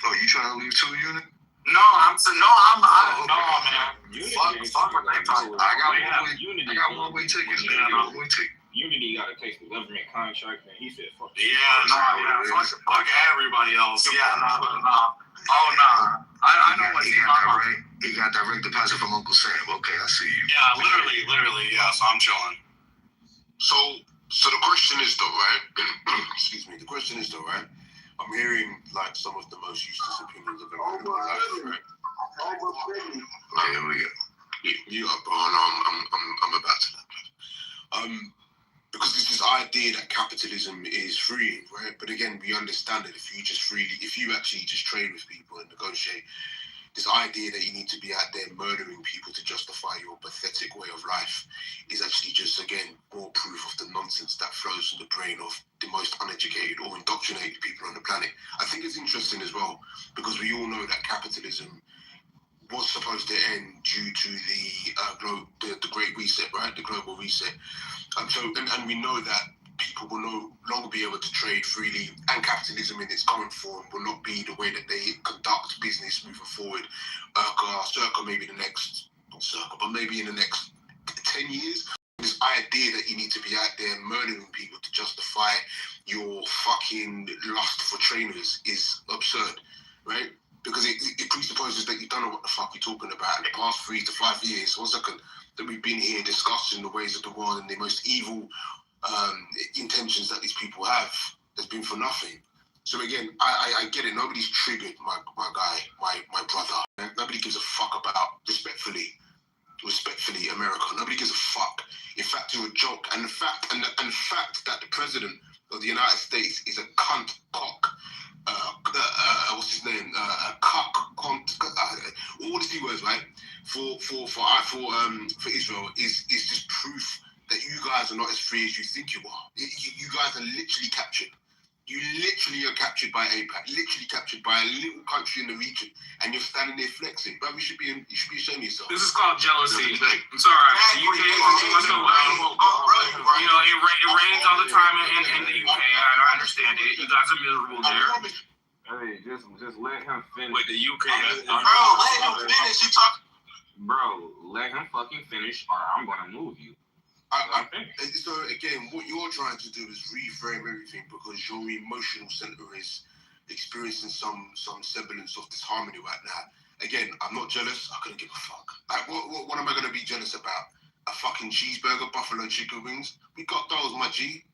Oh, you trying to leave too, unit? No, I'm saying no, man. Fuck what they talk about. I got one-way tickets, man. One-way ticket. Unity got to take the government contract, and he said, "Fuck." Fuck everybody else. Yeah, no. Oh no, I know what he got direct deposit from Uncle Sam. Okay, I see you. Yeah, literally. Yeah, so I'm chilling. So the question is though, right? Excuse me. The question is though, right? I'm hearing like some of the most useless opinions I've ever heard in my life, right? Here we go. You up, bro? No, I'm about to. Because there's this idea that capitalism is free, right? But again, we understand that if you actually just trade with people and negotiate, this idea that you need to be out there murdering people to justify your pathetic way of life is actually just, again, more proof of the nonsense that flows from the brain of the most uneducated or indoctrinated people on the planet. I think it's interesting as well, because we all know that capitalism was supposed to end due to the Great Reset, right? The global reset. And we know that people will no longer be able to trade freely, and capitalism in its current form will not be the way that they conduct business moving forward. Circa maybe maybe in the next 10 years. This idea that you need to be out there murdering people to justify your fucking lust for trainers is absurd, right? Because it presupposes that you don't know what the fuck you're talking about. In the past 3 to 5 years, that we've been here discussing the ways of the world and the most evil intentions that these people have, has been for nothing. So again, I get it. Nobody's triggered my guy, my brother. Nobody gives a fuck about, respectfully, America. Nobody gives a fuck. In fact, you're a joke. And the fact that the president of the United States is a cunt, cock, what's his name? All these words, right? For Israel is just proof that you guys are not as free as you think you are. You guys are literally captured. You literally are captured by AIPAC, literally captured by a little country in the region, and you're standing there flexing. But you should be ashamed of yourself. This is called jealousy. It's alright. The UK wants to you know, it rains all the time in the UK. I understand it. You guys are miserable there. Hey, just let him finish. Wait, the UK. Bro, let him finish. You talk. Bro, let him fucking finish, or I'm gonna move you. So again, what you're trying to do is reframe everything because your emotional center is experiencing some semblance of disharmony right now. Again, I'm not jealous. I couldn't give a fuck. Like, what am I gonna be jealous about? A fucking cheeseburger, buffalo chicken wings? We got those, my G.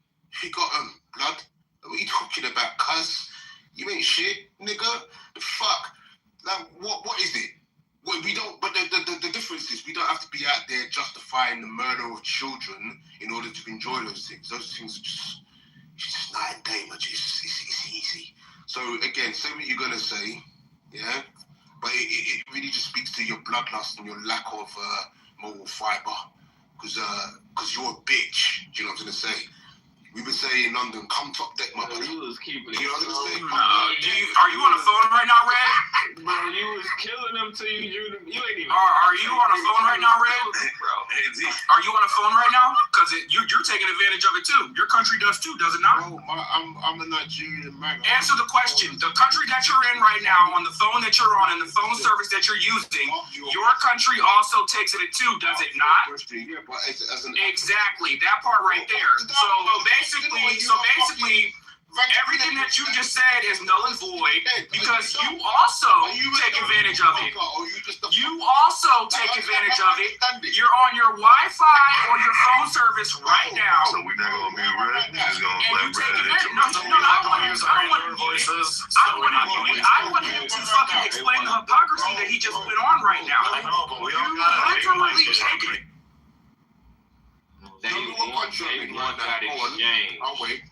We got blood. What are you talking about, cuz? You ain't shit, nigga. The fuck? Like, what is it? Well, we don't. But the difference is we don't have to be out there justifying the murder of children in order to enjoy those things. Those things are just night and day, my G. It's easy. So again, say what you're gonna say, yeah. But it really just speaks to your bloodlust and your lack of moral fiber, because you're a bitch. Do you know what I'm gonna say? We would say in London, come top deck, my brother. You was keeping it. You know what I'm saying? Are you on the phone right now, Red? Bro, you was killing them till you ain't even. Are you on the phone right now, Red? Bro, are you on the phone right now? Because you're taking advantage of it too. Your country does too, does it not? Bro, I'm a Nigerian man. Answer the question. The country that you're in right now, on the phone that you're on, and the phone service that you're using, your country also takes it too, does it not? Yeah, but exactly, that part right there. So basically, everything that you just said is null and void because you also take advantage of it. You also take advantage of it. You're on your Wi-Fi or your phone service right now. So we're not gonna be ready. We're just gonna and you take advantage. No, I don't want to voices. I want him to fucking explain the hypocrisy that he just went on right now. I know, but we all You gotta literally take it. They want that exchange. I'll wait.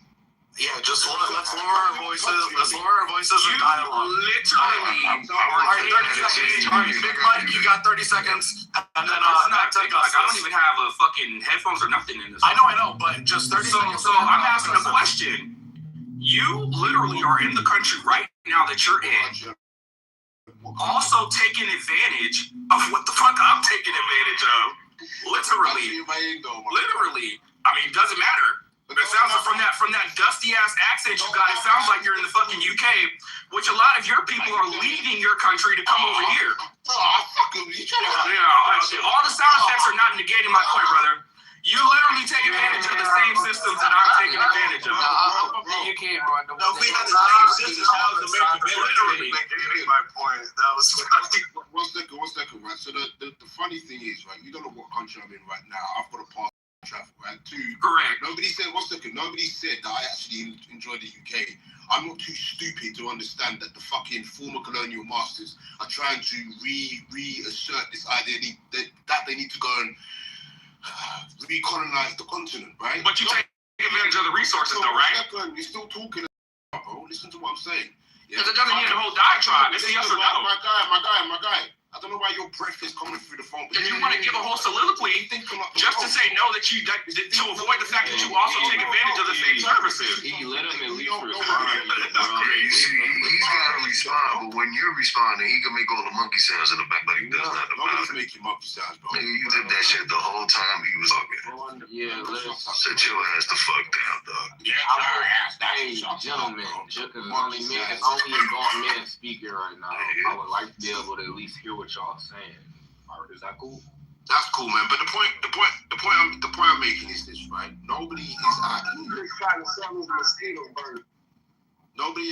Yeah, just let's lower our voices. Let's lower our voices and dialogue. Literally. All right, 30 seconds. All right, Big Mike, you got 30 seconds. And then It's not like I don't even have a fucking headphones or nothing in this. I know, but just 30 seconds. So I'm asking a question. You literally are in the country right now that you're in, also taking advantage of what the fuck I'm taking advantage of. Literally. I mean, it doesn't matter. It sounds like from that dusty ass accent you got, it sounds like you're in the fucking UK, which a lot of your people are leaving your country to come over here. Yeah, all the sound effects are not negating my point, brother. You literally take advantage of the same systems that I'm taking advantage of. You can't, bro. No, we had the same systems. How is America literally Making my point. That was One second, right? So the funny thing is, right, you don't know what country I'm in right now. I've got a pass traffic, right? Correct. Nobody said that I actually enjoy the UK. I'm not too stupid to understand that the fucking former colonial masters are trying to reassert this idea that they need to go and recolonize the continent, right? But you take advantage of the resources, though, right? You're still talking, bro. Listen to what I'm saying. Because it doesn't need a whole diatribe. It's a yes or no. My guy. I don't know why your breath is coming through the phone. If you want to give a whole soliloquy, just to say no, to avoid the fact that you also take advantage of the same services. He let him at least respond. He's got to respond, but when you're responding, he can make all the monkey sounds in the back, but he does not. Nobody's making monkey sounds, bro. He did that shit the whole time he was talking. Yeah, Sit your ass the fuck down, dog. Hey, gentlemen, because it's only adult men speaking right now. I would like to be able to at least hear what y'all saying. All right, is that cool? That's cool, man. But the point I'm making is this, right? Nobody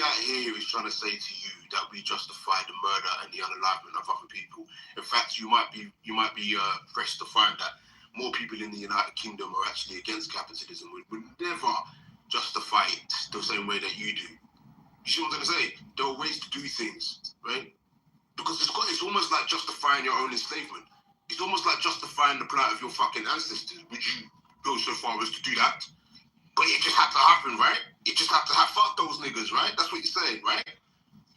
out here is trying to say to you that we justify the murder and the unalivement of other people. In fact, you might be pressed to find that more people in the United Kingdom are actually against capitalism. We would never justify it the same way that you do. You see what I'm gonna say? There are ways to do things, right? Because it's almost like justifying your own enslavement. It's almost like justifying the plight of your fucking ancestors. Would you go so far as to do that? But it just had to happen, right? It just had to have fuck those niggas, right? That's what you're saying, right?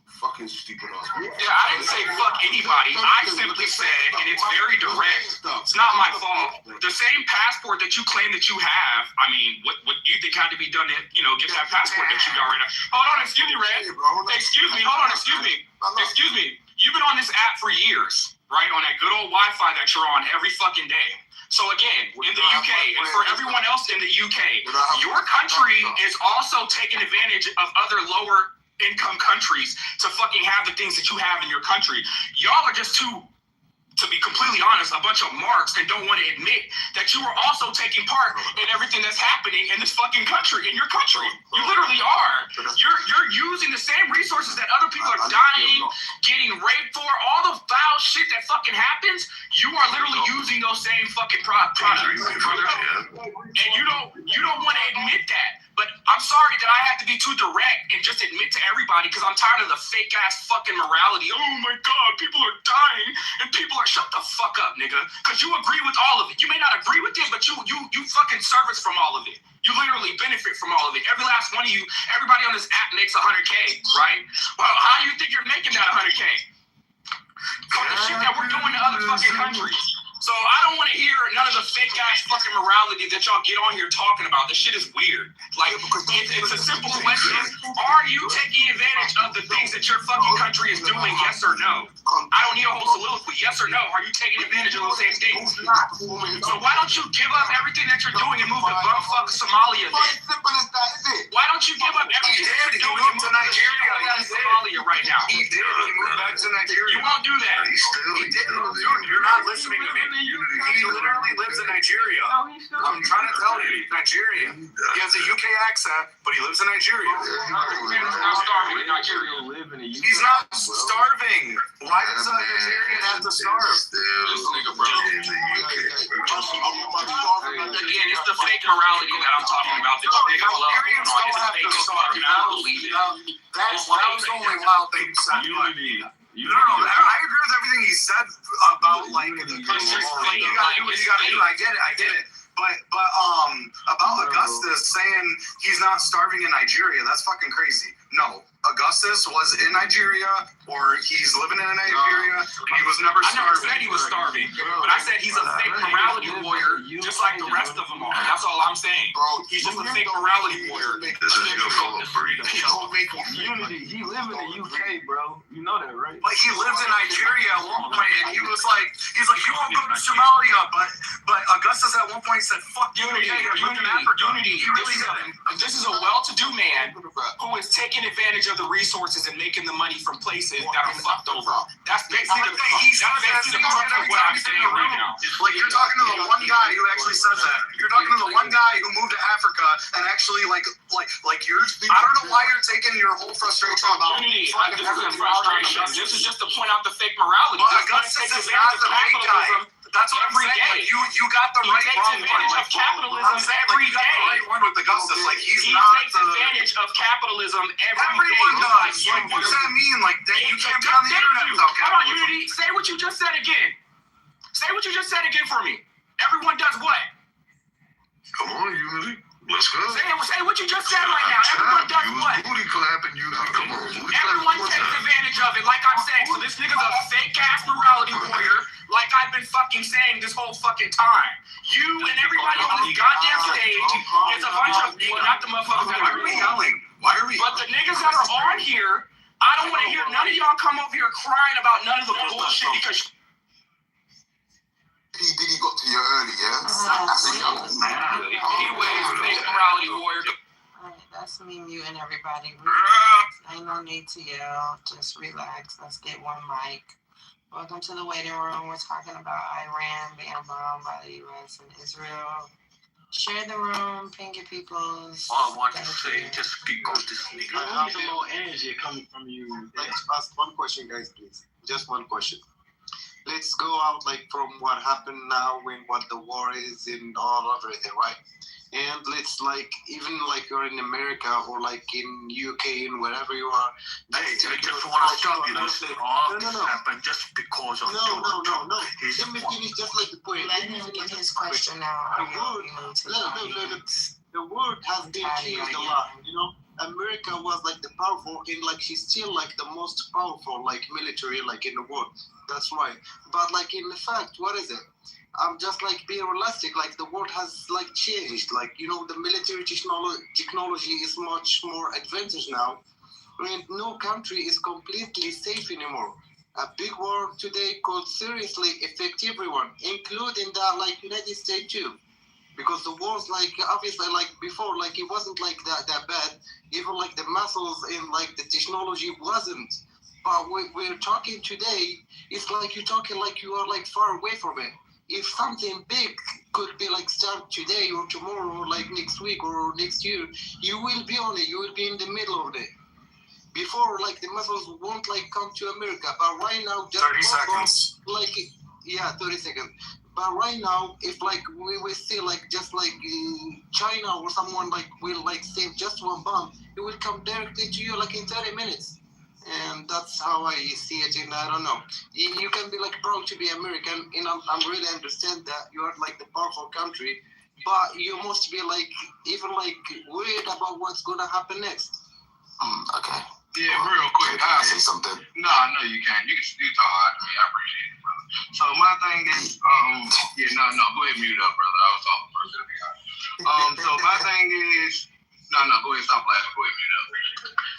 Fucking stupid ass. Yeah, I didn't say fuck anybody. I simply said, and it's very direct, it's not my fault. The same passport that you claim that you have, I mean, what you think had to be done to, get that passport that you got right now? Hold on, excuse me, Red. Excuse me. You've been on this app for years, right? On that good old Wi-Fi that you're on every fucking day. So again, in the UK, and for everyone else in the UK, your country is also taking advantage of other lower income countries to fucking have the things that you have in your country. Y'all are just too, to be completely honest, a bunch of marks and don't want to admit that you are also taking part in everything that's happening in this fucking country, in your country. You literally are. You're using the same resources that other people are dying, getting raped for, all the foul shit that fucking happens. You are literally using those same fucking products, brother. And you don't want to admit that. But I'm sorry that I had to be too direct and just admit to everybody because I'm tired of the fake ass fucking morality. Oh my God, people are dying and people are shut the fuck up, nigga. Because you agree with all of it. You may not agree with it, but you fucking service from all of it. You literally benefit from all of it. Every last one of you, everybody on this app makes 100K, right? Well, how do you think you're making that 100K? From the shit that we're doing to other fucking countries. So I don't want to hear none of the fake ass fucking morality that y'all get on here talking about. This shit is weird. Like, it's a simple question. Are you taking advantage of the things that your fucking country is doing, yes or no? I don't need a whole soliloquy. Yes or no? Are you taking advantage of those same things? So why don't you give up everything that you're doing and move to bumfuck Somalia then? Why don't you give up everything that you're doing and move to Nigeria and Somalia right now? He did. He moved back to Nigeria. You won't do that. He did. Dude, you're not listening to me. He literally lives in Nigeria. No, he's still. I'm trying to tell you. Nigeria. He has a UK accent, but he lives in Nigeria. He's not starving in Nigeria. He's not starving. Why does a Nigerian have to starve? This nigga, bro. Again, it's the fake morality that I'm talking about. That you niggas love. Nigerians don't have to starve. I don't believe it. That was the only wild thing you said. Unity. No, I agree with everything he said about like the country. Like, you gotta do what you gotta do. I get it. But about Augustus saying he's not starving in Nigeria, that's fucking crazy. No, Augustus was in Nigeria, or he's living in Nigeria, and he was never I never starving. said he was starving, but I said he's a fake morality warrior, just like the rest of them are. That's all I'm saying. Bro, He's just a fake morality warrior. This is your fault, Bree. Unity, he live in the UK, bro. You know that, right? But he lived in Nigeria at one point, and he's like, you won't go to Somalia, but Augustus at one point said, "Fuck Unity, Unity." He really didn't. This is a well-to-do man who is taking advantage of the resources and making the money from places that are fucked over. That's basically the crux of what I'm saying right now. Like, you're talking to the one guy who actually says that. You're talking to the one guy who moved to Africa and actually like you're. I don't know why you're taking your whole frustration about. Unity, this is frustration. This is just to point out the fake morality. But Augustus is not the fake guy. That's what I'm saying. Like, you got the right wrong one. Like, capitalism I'm saying, like, you got the right one with Augustus. Like, he takes advantage of capitalism everyone does. Like, what does that mean? Like, you can't be on the internet without capitalism. Come on, capitalism. Unity. Say what you just said again. Say what you just said again for me. Everyone does what? Come on, Unity. Let's go. Say what you just said right now. Everyone does what? Booty clapping, Unity. Come on, booty clapping. Everyone takes advantage of it, like I'm saying. So this nigga's a fake ass morality warrior, like I've been fucking saying this whole fucking time. You and everybody on this goddamn stage is a bunch of, well, not the motherfuckers that are yelling. Why are we? But the niggas that are on here, I don't want to hear none of y'all come over here crying about none of the bullshit because. P. Diddy got to you early, yeah? That's a young man. Anyways, fake morality warrior. Alright, that's me muting everybody. Ain't no need to yell. Just relax. Let's get one mic. Welcome to the waiting room. We're talking about Iran being bombed by the U.S. and Israel. Share the room, ping your peoples. All I want to say, just because this nigga. I need more energy coming from you. Let's ask one question, guys, please. Just one question. Let's go out like from what happened now when what the war is in all over it, right? And let's like even like you're in America or like in UK and wherever you are. Hey, I just want to stop you. This happened just because of No. Let me finish just like the point. Let him get his question out. The world has been changed a lot, you know. America was like the powerful and like she's still like the most powerful like military like in the world. That's right. But like in the fact, what is it? I'm just like being realistic, like the world has like changed. Like, you know, the military technology is much more advanced now. And no country is completely safe anymore. A big war today could seriously affect everyone, including the like United States too. Because the wars, like obviously, like before, like it wasn't like that bad. Even like the muscles and like the technology wasn't. But we're talking today. It's like you're talking like you are like far away from it. If something big could be like start today or tomorrow or like next week or next year, you will be on it. You will be in the middle of it. Before, like the muscles won't like come to America, but right now, just 30 seconds. Like 30 seconds. But right now, if like we see like just like China or someone like will like save just one bomb, it will come directly to you like in 30 minutes. And that's how I see it. And I don't know. You can be like proud to be American, and I'm really understand that you are like the powerful country, but you must be like even like worried about what's gonna happen next. Okay. Yeah, real quick. Can I say something? No, you can't. You talk hard to me. I appreciate it, brother. So my thing is, go ahead, mute up, brother. I was talking first. It'll be hard. So my thing is, go ahead, stop laughing. Go ahead, mute up.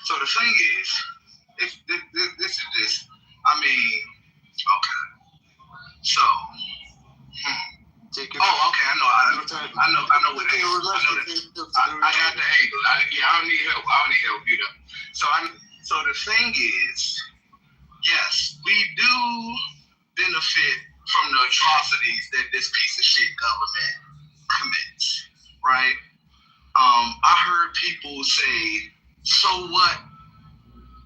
So the thing is, this is this. I mean, okay. So, okay. I know what it is. I know that. I got the angle. I don't need help. Mute up. So the thing is, yes, we do benefit from the atrocities that this piece of shit government commits, right? people say, so what?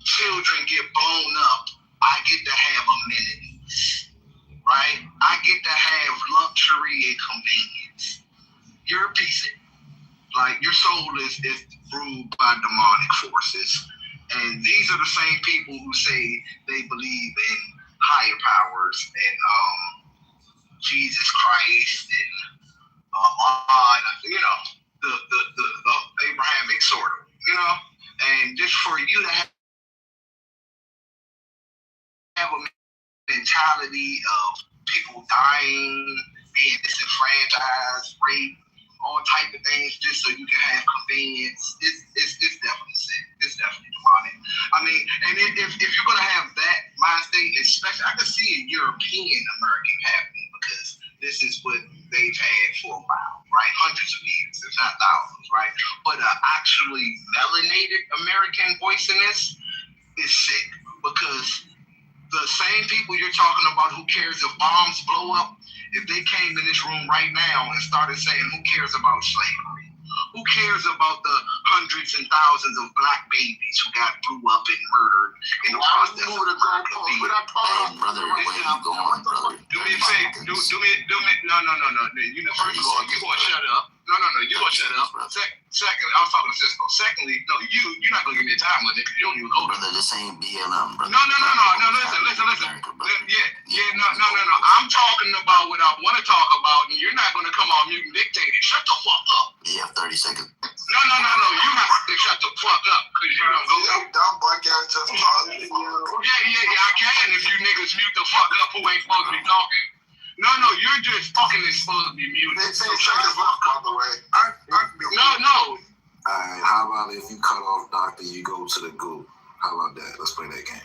Children get blown up. I get to have amenities, right? I get to have luxury and convenience. You're a piece of it. Like, your soul is ruled by demonic forces. And these are the same people who say they believe in higher powers and Jesus Christ and you know, the Abrahamic sort of, you know, and just for you to have a mentality of people dying, being disenfranchised, rape, all type of things, just so you can have convenience. It's definitely sick. It's definitely demonic. I mean, and if you're gonna have that mind state, especially, I can see a European American happening because this is what they've had for a while, right? Hundreds of years, if not thousands, right? But actually melanated American voicing this is sick because the same people you're talking about who cares if bombs blow up, if they came in this room right now and started saying, who cares about slavery? Who cares about the hundreds and thousands of black babies who got blew up and murdered in the process of America? Brother, where you going, brother? Do me a favor. No. You know, first of all, you gonna shut up. No, you gonna shut up. Second, I was talking to Cisco. Secondly, no, you're not gonna give me a time limit because you don't even go. Brother, this ain't BLM, brother. No. Listen. No. I'm talking about what I want to talk about, and you're not gonna come on mute and dictate it. Shut the fuck up. You have 30 seconds. No. You have to shut the fuck up because you don't go. Dumb black guys just talking. Yeah, I can if you niggas mute the fuck up who ain't supposed to be talking. No, you're just fucking supposed to be muted. They say shut the fuck up, by the way. No. Alright, how about if you cut off Doctor, you go to the goo? How about that? Let's play that game.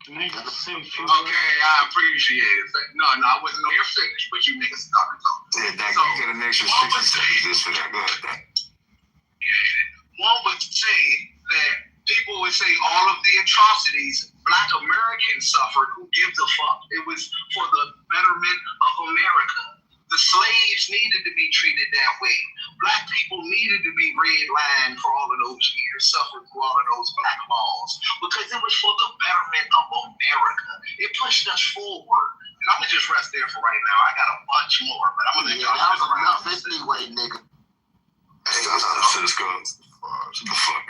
Okay, I appreciate it. No, I wasn't on your finish, but you niggas started talking. Yeah, Dak, you get an extra 60 seconds for that. Go ahead, Dak. One would say that people would say all of the atrocities Black Americans suffered, who gives a fuck? It was for the betterment of America. The slaves needed to be treated that way. Black people needed to be redlined for all of those years, suffered through all of those black laws, because it was for the betterment of America. It pushed us forward. And I'm going to just rest there for right now. I got a bunch more, but I'm going to let y'all that was enough anyway, nigga. Hey, Cisco. What the fuck?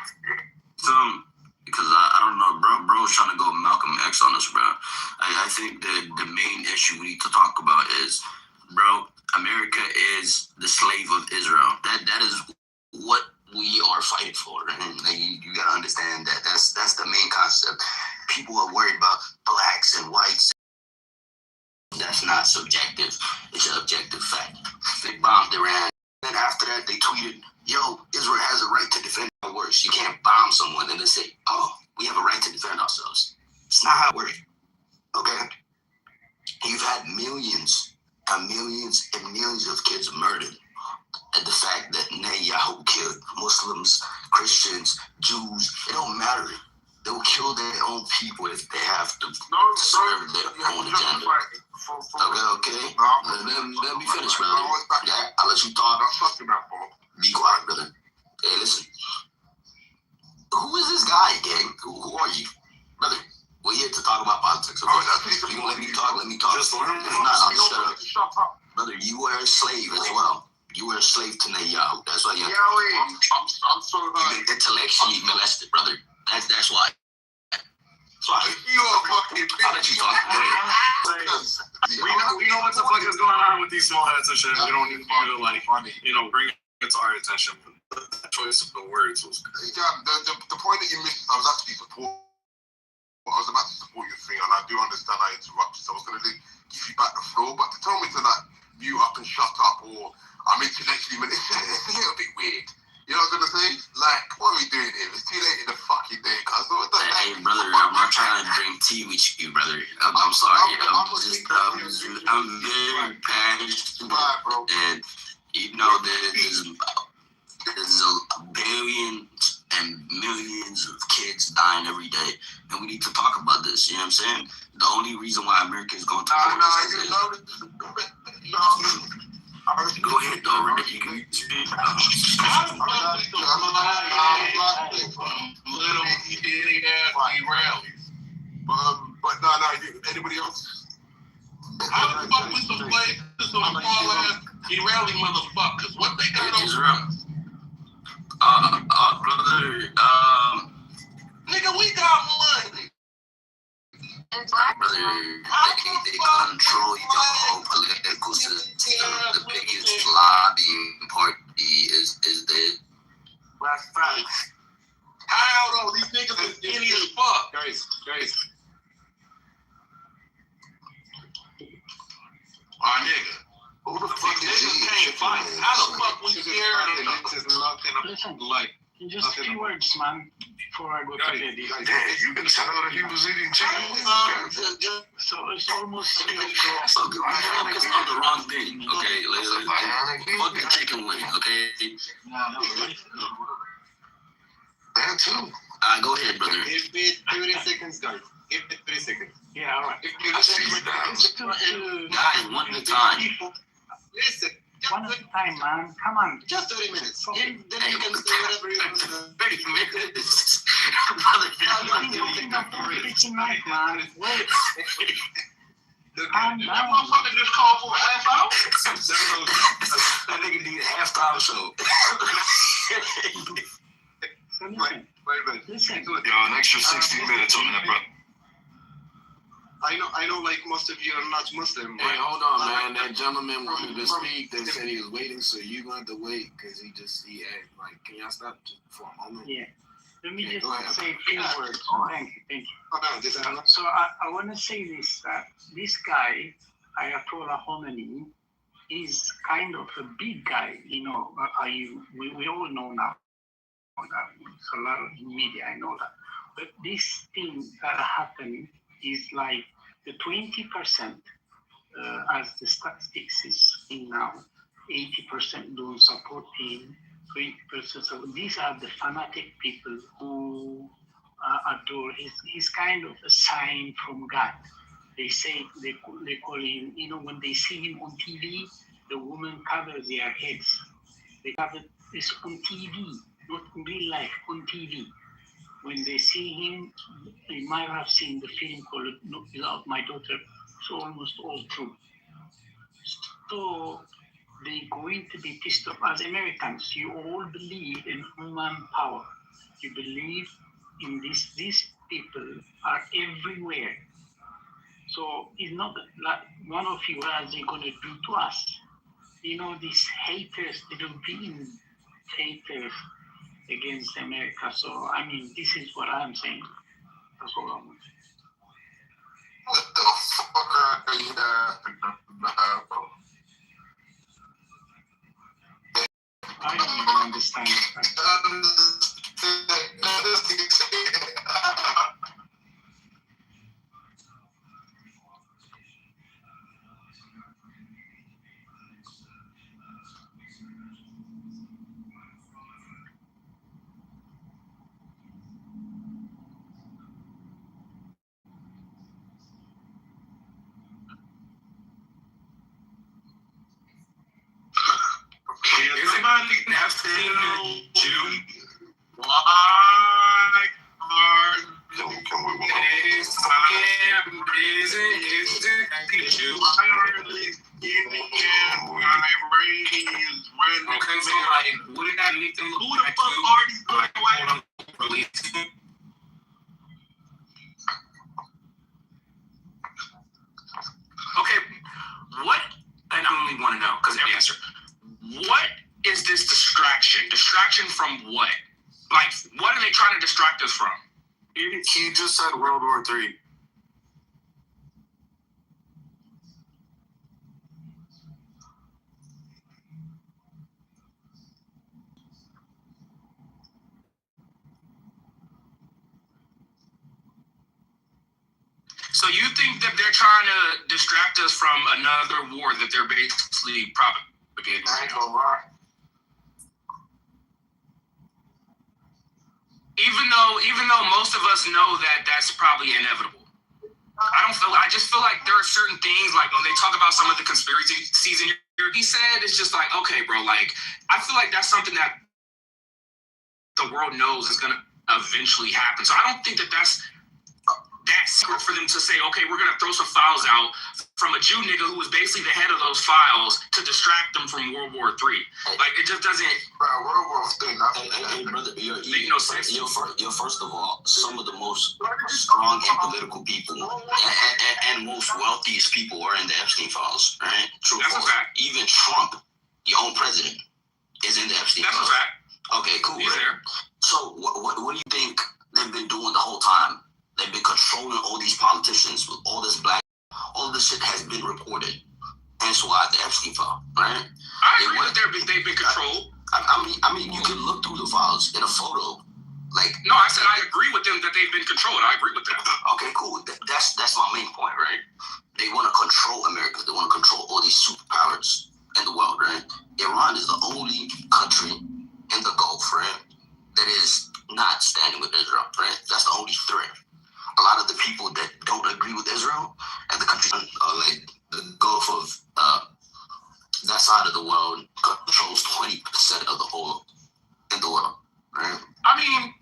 Because I don't know, bro's trying to go Malcolm X on us, bro. I think that the main issue we need to talk about is, bro, America is the slave of Israel. That is what we are fighting for. Right? You gotta understand that. That's the main concept. People are worried about blacks and whites. That's not subjective. It's an objective fact. They bombed Iran. Then after that, they tweeted, yo, Israel has a right to defend our words. You can't bomb someone and then say, oh, we have a right to defend ourselves. It's not how it works. Okay? You've had millions and millions and millions of kids murdered. And the fact that Netanyahu killed Muslims, Christians, Jews, it don't matter. They'll kill their own people if they have to serve their own agenda. Okay. Let me finish, brother. Yeah, I'll let you talk. Be quiet, brother. Hey, listen. Who is this guy, gang? Who are you? Brother, we're here to talk about politics. Okay? You let me talk, let me talk. If not, I'll shut up. Brother, you were a slave as well. You were a slave to Netanyahu. That's why you have I'm so intellectually molested, brother. That's why. You are fucking I'll let you talk. We know what the fuck is going on with these small heads and shit. We don't need to like, bring it to our attention. The choice of the words was crazy. Yeah, the point that you missed, I was actually I was about to support your thing, and I do understand I interrupted, so I was going to give you back the floor, but to tell me to like mute up and shut up, or I'm intellectually, but it's a little bit weird. You know what I'm going to say? Like, what are we doing here? It's too late in the fucking day, cuz. Hey, brother, I'm not trying to drink tea with you, brother. I'm sorry. I'm very passionate, bro. And you know, there's a billion and millions of kids dying every day, and we need to talk about this. You know what I'm saying? The only reason why America is going to war is Go ahead, though, Renee. You can speak. Little idiot ass rallies. But no, anybody else? How the fuck was the place to some small ass Israeli motherfuckers? What they got on? Israel. Brother, Nigga, we got money. brother, they control the whole political system. The biggest lobbying party is the. That's facts. How though? These niggas is skinny as fuck. Guys. Our nigga. Who the fuck is this? Can't fight. How the fuck we scared of them? Listen, in just a few words, man, before I go to bed. Damn, you can tell that he was eating chicken. So it's almost 3 o'clock. That's okay. Focus on the wrong thing. Okay, fuck the chicken wing. Okay. That too. Go ahead, brother. Give me 30 seconds, guys. Give me 30 seconds. Yeah, all right. Guys, one at a time. Listen. One at a time, man. Come on. Just 30 minutes. Then you can say whatever you want to say. 30 minutes. It's night, man. Wait. That motherfucker just called for a half hour? That nigga need a halftime show. So listen. Yo, an extra 60 minutes on that, bro. I know, like most of you are not Muslim. Hey, hold on, man. That gentleman wanted to speak. They said he was waiting, so you're going to have to wait because he had, like, can y'all stop just for a moment? Yeah. Let me just go ahead. say a few words. Thank you. So I want to say this, that this guy, Ayatollah Khomeini, is kind of a big guy, you know. We all know now that it's a lot in media, I know that. But this thing that happened is like the 20%, as the statistics is in now, 80% don't support him, 20%. So these are the fanatic people who adore. He's kind of a sign from God. They say, they call him, you know, when they see him on TV, the women cover their heads. They cover this on TV, not in real life, on TV. When they see him, they might have seen the film called Not Without My Daughter. It's almost all true. So they're going to be pissed off. As Americans, you all believe in human power. You believe in this. These people are everywhere. So it's not like one of you as they're going to do to us. You know, these haters, they don't be haters against America. So, I mean, this is what I'm saying. That's all I'm saying. What the fuck are you laughing about? I don't even understand it. Everybody asking you why are you Okay, what? And I only want to know because every answer. What is this distraction? Distraction from what? Like, what are they trying to distract us from? He just said World War III. So you think that they're trying to distract us from another war that they're basically propagating? I ain't gonna lie. Even though most of us know that that's probably inevitable. I just feel like there are certain things, like when they talk about some of the conspiracies in he said, it's just like, okay, bro, like, I feel like that's something that the world knows is going to eventually happen. So I don't think that that's that secret for them to say, okay, we're going to throw some files out from a Jew nigga who was basically the head of those files to distract them from World War III. Like, it just doesn't... Bro, World War III, Hey, brother, make no sense. First of all, some of the most strong and political people and most wealthiest people are in the Epstein files, right? True. That's a fact. Even Trump, your own president, is in the Epstein files. That's a fact. Okay, cool. He's there. So what do you think they've been doing the whole time? They've been controlling all these politicians with all this black. All this shit has been reported. Hence why the Epstein file, right? I agree that they've been controlled. I mean, you can look through the files in a photo. Like, no, I said I agree with them that they've been controlled. I agree with that. Okay, cool. That's my main point, right? They want to control America. They want to control all these superpowers in the world, right? Iran is the only country in the Gulf, right, that is not standing with Israel, right? That's the only threat. A lot of the people that don't agree with Israel and the countries like the Gulf of that side of the world controls 20% of the oil in the world, right? I mean,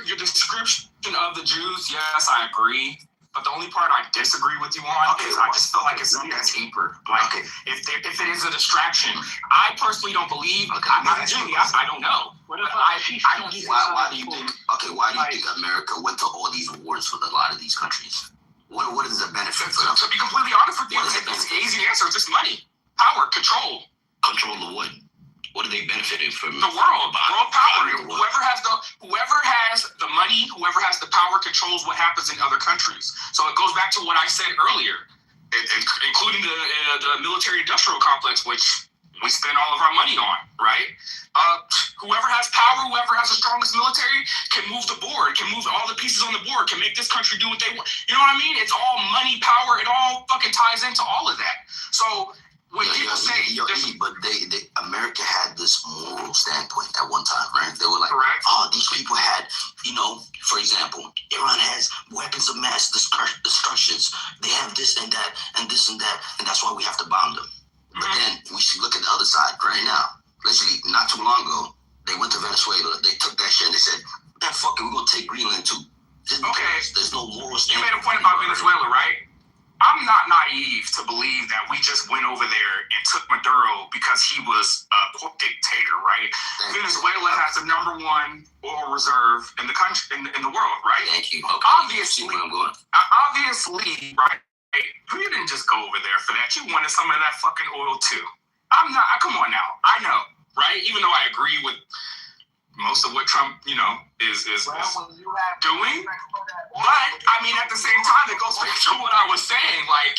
your description of the Jews, yes, I agree. But the only part I disagree with you on is I just feel like it's something that's deeper. Like, if it is a distraction, I personally don't believe. I don't know. Why do you think? Okay, why do you think America went to all these wars with a lot of these countries? What is the benefit for them? To be completely honest with you, it's the easy answer. It's just money, power, control. Control of what? What are they benefiting from? The world power. Whoever has the money, whoever has the power, controls what happens in other countries. So it goes back to what I said earlier, including the military-industrial complex, which we spend all of our money on, right? Whoever has power, whoever has the strongest military, can move the board, can move all the pieces on the board, can make this country do what they want. You know what I mean? It's all money, power. It all fucking ties into all of that. So when people say, but America had this moral standpoint at one time, right? They were like, correct. Oh, these people had, for example, Iran has weapons of mass destructions. They have this and that, and this and that, and that's why we have to bomb them. Mm-hmm. But then we should look at the other side right now. Literally, not too long ago, they went to Venezuela. They took that shit and they said, man, fuck it, we're going to take Greenland too. There's no moral standpoint. You made a point about Venezuela, right? I'm not naive to believe that we just went over there and took Maduro because he was a dictator, right? Venezuela has the #1 oil reserve in the country, in the world, right? Thank you. Okay. Obviously, right? You didn't just go over there for that. You wanted some of that fucking oil too. Come on now. I know, right? Even though I agree with most of what Trump, is doing. But I mean, at the same time, it goes back to what I was saying. Like,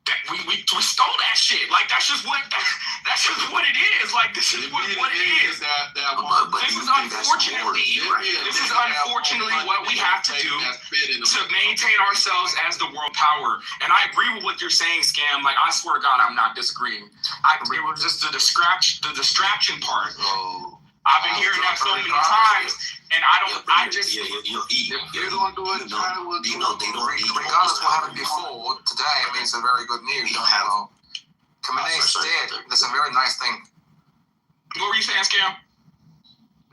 that we stole that shit. Like, that's just what it is. Like, this is what it is. This is unfortunately what we have to do to maintain ourselves as the world power. And I agree with what you're saying, Scam. Like, I swear to God, I'm not disagreeing. I agree with just the distraction part. I've been hearing that so many times, and You're going to do it. Regardless of what happened before, today, I mean, it's a very good news. You don't have... Khamenei's dead. That's a very nice thing. What were you saying, Scam?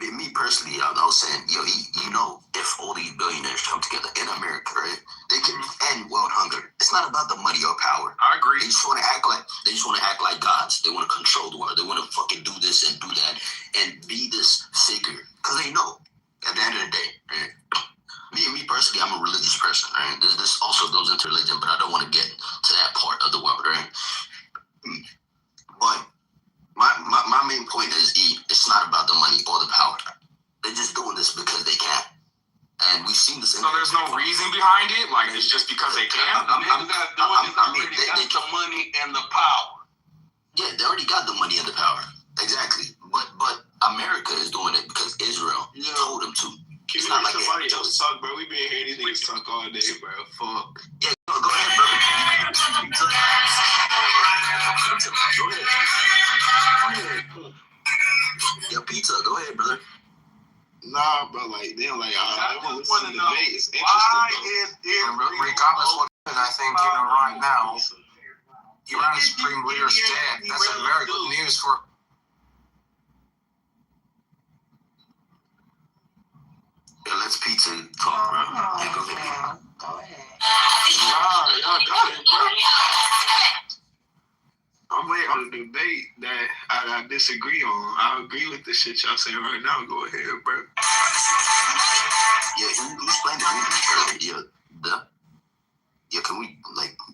Me personally, I was saying, if all these billionaires come together in America, right, they can end world hunger. It's not about the money or power. I agree. They just want to act like gods. They want to control the world. They want to fucking do this and do that and be this figure because they know at the end of the day, right? Me personally, I'm a religious person, right? This also goes into religion, but I don't want to get to that part of the world, right? But my main point is it's not about the money or the power. They're just doing this because they can. And we've seen this. So there's no reason behind it? Like, it's just because they can? They got the money and the power. Yeah, they already got the money and the power. Exactly. But America is doing it because Israel told them to. Can you let somebody else talk, bro? We been hearing these niggas talk all day, bro. Fuck. Yeah, go ahead, brother. Yo, pizza, go ahead, brother. Nah, bro, like, they don't like, I want to listen to the debate. It's interesting, Regardless what, I think, right now, Iran Supreme Leader's dead. That's a very good news for. Yeah, let's pizza talk, bro. Go ahead. Nah, y'all got it, bro. I'm waiting on a debate that I disagree on. I agree with the shit y'all saying right now. Go ahead, bro. Yeah, can you explain the movie? Yeah, can we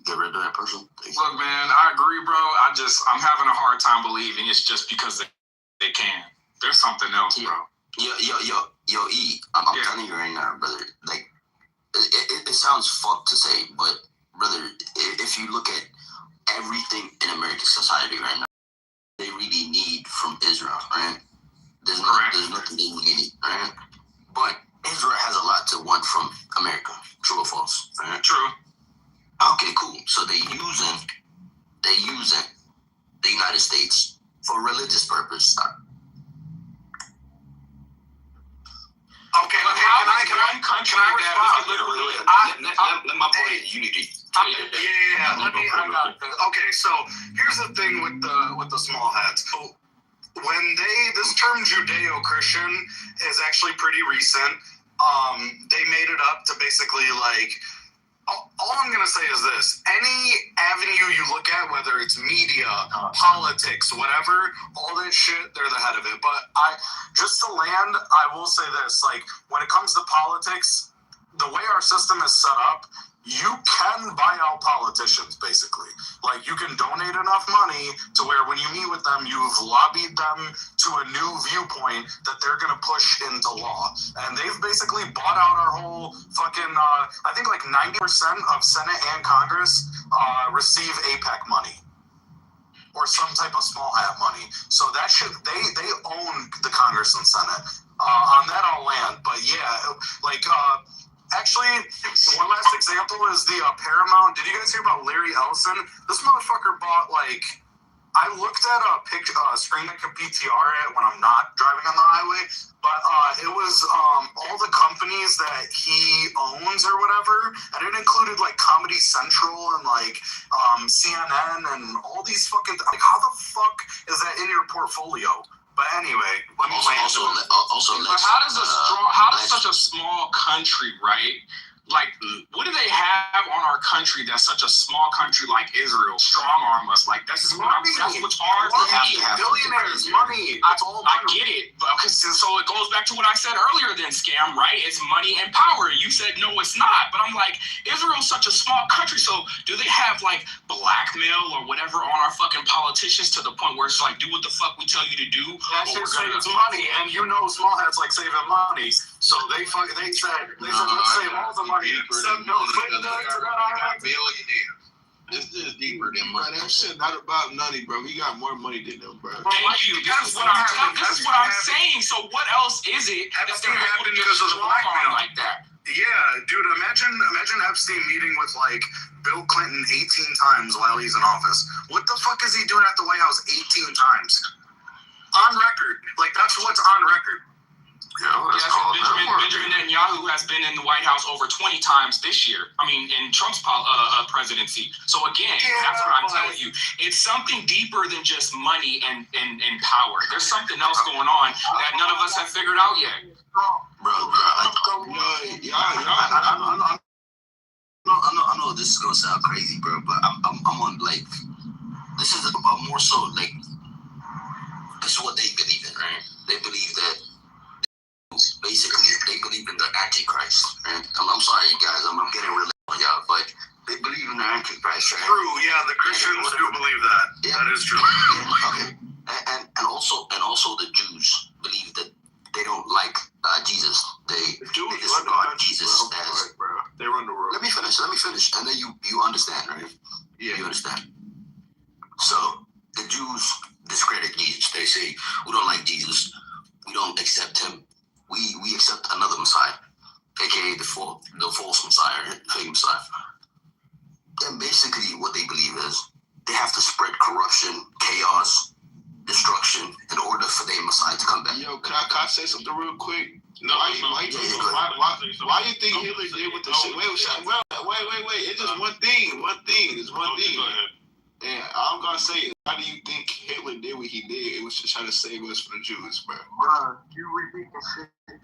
get rid of that person? Look, man, I agree, bro. I'm having a hard time believing it's just because they can. There's something else, bro. Yo, E, I'm telling you right now, brother. Like, it sounds fucked to say, but brother, if you look at everything in American society right now, they really need from Israel, right? There's nothing they really need, right? But Israel has a lot to want from America. True or false? Right? True. Okay, cool. So they using the United States for religious purpose. Okay, can I respond? Let my boy Unity. Yeah. I got this. Okay, so here's the thing with the small hats. So when this term Judeo-Christian is actually pretty recent. They made it up to basically all I'm going to say is this. Any avenue you look at, whether it's media, politics, whatever, all that shit, they're the head of it. But just to land, I will say this. When it comes to politics, the way our system is set up, you can buy out politicians, basically. You can donate enough money to where when you meet with them, you've lobbied them to a new viewpoint that they're going to push into law. And they've basically bought out our whole fucking, I think 90% of Senate and Congress receive APEC money or some type of small hat money. So that shit, they own the Congress and Senate. On that I'll land. But yeah, actually, one last example is the Paramount. Did you guys hear about Larry Ellison? This motherfucker bought I looked at a picture, screen that could PTR it when I'm not driving on the highway, but it was all the companies that he owns or whatever, and it included Comedy Central and CNN and all these fucking. How the fuck is that in your portfolio? But anyway, let me also but how does such a small country, right? What do they have on our country that's such a small country like Israel strong arm us? That's what's hard for me. Billionaires, money. I get it, but so it goes back to what I said earlier. Then scam, right? It's money and power. You said no, it's not. But I'm Israel's such a small country. So do they have blackmail or whatever on our fucking politicians to the point where it's do what the fuck we tell you to do? That shit saves money, and small hats saving money. So they said let's save all the money. Billionaires. This is deeper than money. That shit not about money, bro. We got more money than them, bro. Thank you. This is what I'm saying. So what else is it that they're able to because of the blackmail like that? Yeah, dude. Imagine Epstein meeting with Bill Clinton 18 times while he's in office. What the fuck is he doing at the White House 18 times? On record. That's what's on record. Benjamin Netanyahu has been in the White House over 20 times this year. I mean, in Trump's presidency. So again, that's what I'm telling you. It's something deeper than just money and power. There's something else going on that none of us have figured out yet. I know this is gonna sound crazy, bro, but I'm on this is more so this is what they believe in, right? They believe that. Basically, they believe in the Antichrist. Right? I'm sorry, you guys. I'm getting really on y'all, but they believe in the Antichrist. Right? True. Yeah, the Christians do believe that. Yeah. That is true. Okay. And also the Jews believe that they don't like Jesus. They disregard Jesus as. Bro. They run the world. Let me finish, and then you understand, right? Yeah. You understand. So the Jews discredit Jesus. They say we don't like Jesus. We don't accept him. We accept another Messiah, aka the false Messiah, fake Messiah. And basically what they believe is they have to spread corruption, chaos, destruction in order for their Messiah to come back. Yo, can I say something real quick? Why you think Hitler did with the shit? Wait. It's just one thing. It's one thing. And I'm gonna say, how do you think Hitler did what he did? It was to try to save us from the Jews, bro. Bro, you repeat the shit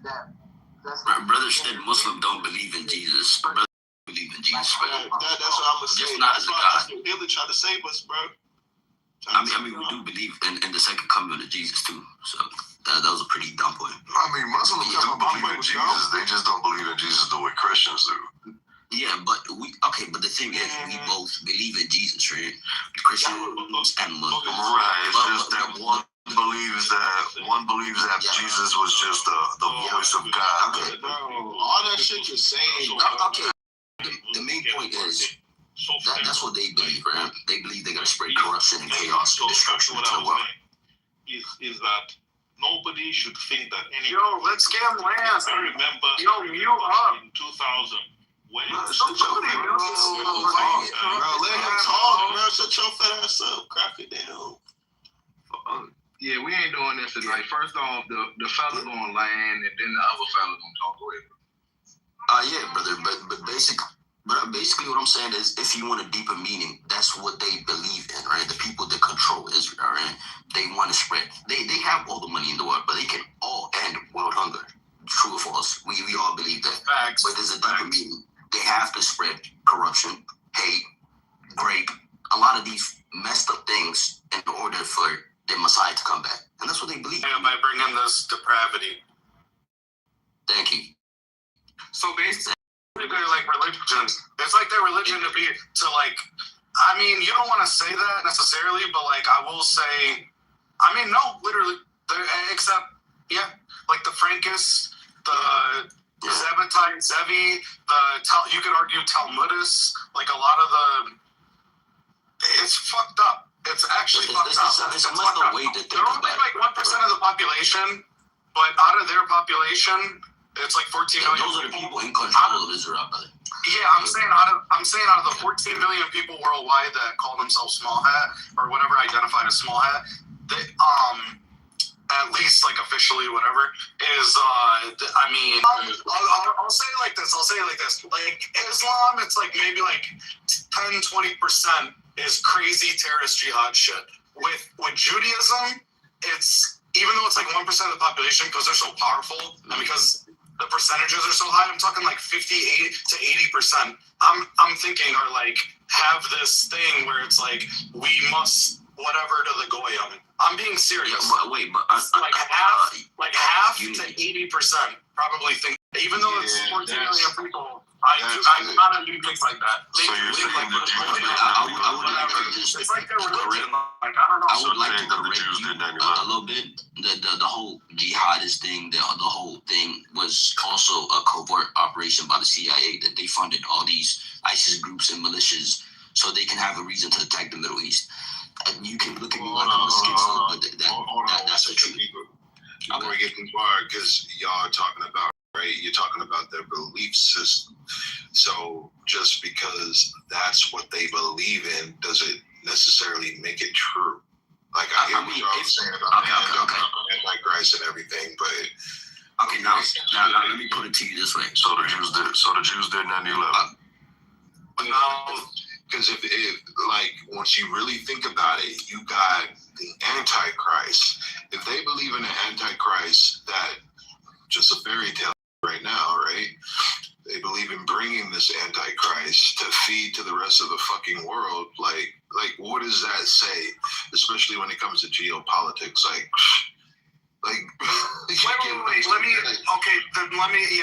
that's My brother said Muslim don't believe in Jesus. My brother believe in Jesus, bro. That's what I'm gonna say. Just not as a God. That's what Hitler tried to save us, bro. I mean, we do believe in the second coming of Jesus too. So that was a pretty dumb point. I mean, Muslims don't believe in Jesus. They just don't believe in Jesus the way Christians do. Yeah, but but the thing is, we both believe in Jesus, right? Christians and Muslims. Right. It's just that one believes that Jesus was just the voice of God. Okay, bro. All that shit you're saying. Okay. The main point is that's what they believe, right? They believe they're gonna spread corruption and chaos and destruction into the world. Is that nobody should think that any. Yo, let's get him last. I remember. You up in 2000 when. Bro, let him talk, bro. Shut your fat ass up. Crack it down. Yeah, we ain't doing this tonight. First off, the fella gonna land, and then the other fella gonna talk. Go ahead. Yeah, brother. But basically, what I'm saying is, if you want a deeper meaning, that's what they believe in, right? The people that control Israel, right? They want to spread. They have all the money in the world, but they can all end world hunger. True or false? We all believe that. Facts. But there's a deeper meaning. They have to spread corruption, hate, rape, a lot of these messed up things in order for the Messiah to come back. And that's what they believe. Yeah, by bringing this depravity. Thank you. So basically, like religions, it's like their religion to be to like. I mean, you don't want to say that necessarily, but like I will say, I mean, no, literally, except like the Frankists, the Zebbatai, Zevi, you could argue Talmudists, like a lot of it's fucked up. It's actually fucked up. It's a fucked up. They're only like 1% of the population, but out of their population, it's like 14 million. Those are the people in control of Israel, brother. Yeah, I'm saying out of the 14 million people worldwide that call themselves small hat or whatever identified as small hat, they at least like officially whatever is I mean I'll say it like this. Like Islam, it's like maybe like 10-20% is crazy terrorist jihad shit. With Judaism, it's even though it's like 1% of the population because they're so powerful and because the percentages are so high, I'm talking like 50, 80 to 80%. I'm thinking are like have this thing where it's like we must whatever to the goyim. I'm being serious. Yeah, Like half to 80% probably think, even though it's 14 million people. I kind of do things like that. So you're saying it's like their religion. Like I don't know. I would like to correct you a little bit. The whole jihadist thing, the whole thing was also a covert operation by the CIA that they funded all these ISIS groups and militias so they can have a reason to attack the Middle East. And you can look at me like I'm a schizo, but that's the truth. I'm going to get too far because y'all are talking about, right? You're talking about their belief system. So just because that's what they believe in, does it necessarily make it true? Like I hear what y'all saying about Antichrist and everything, but okay, now let me put it to you this way. So the Jews did 9/11. No. Because if like once you really think about it, you got the Antichrist. If they believe in an Antichrist that just a fairy tale right now, right? They believe in bringing this Antichrist to feed to the rest of the fucking world. Like what does that say? Especially when it comes to geopolitics, wait,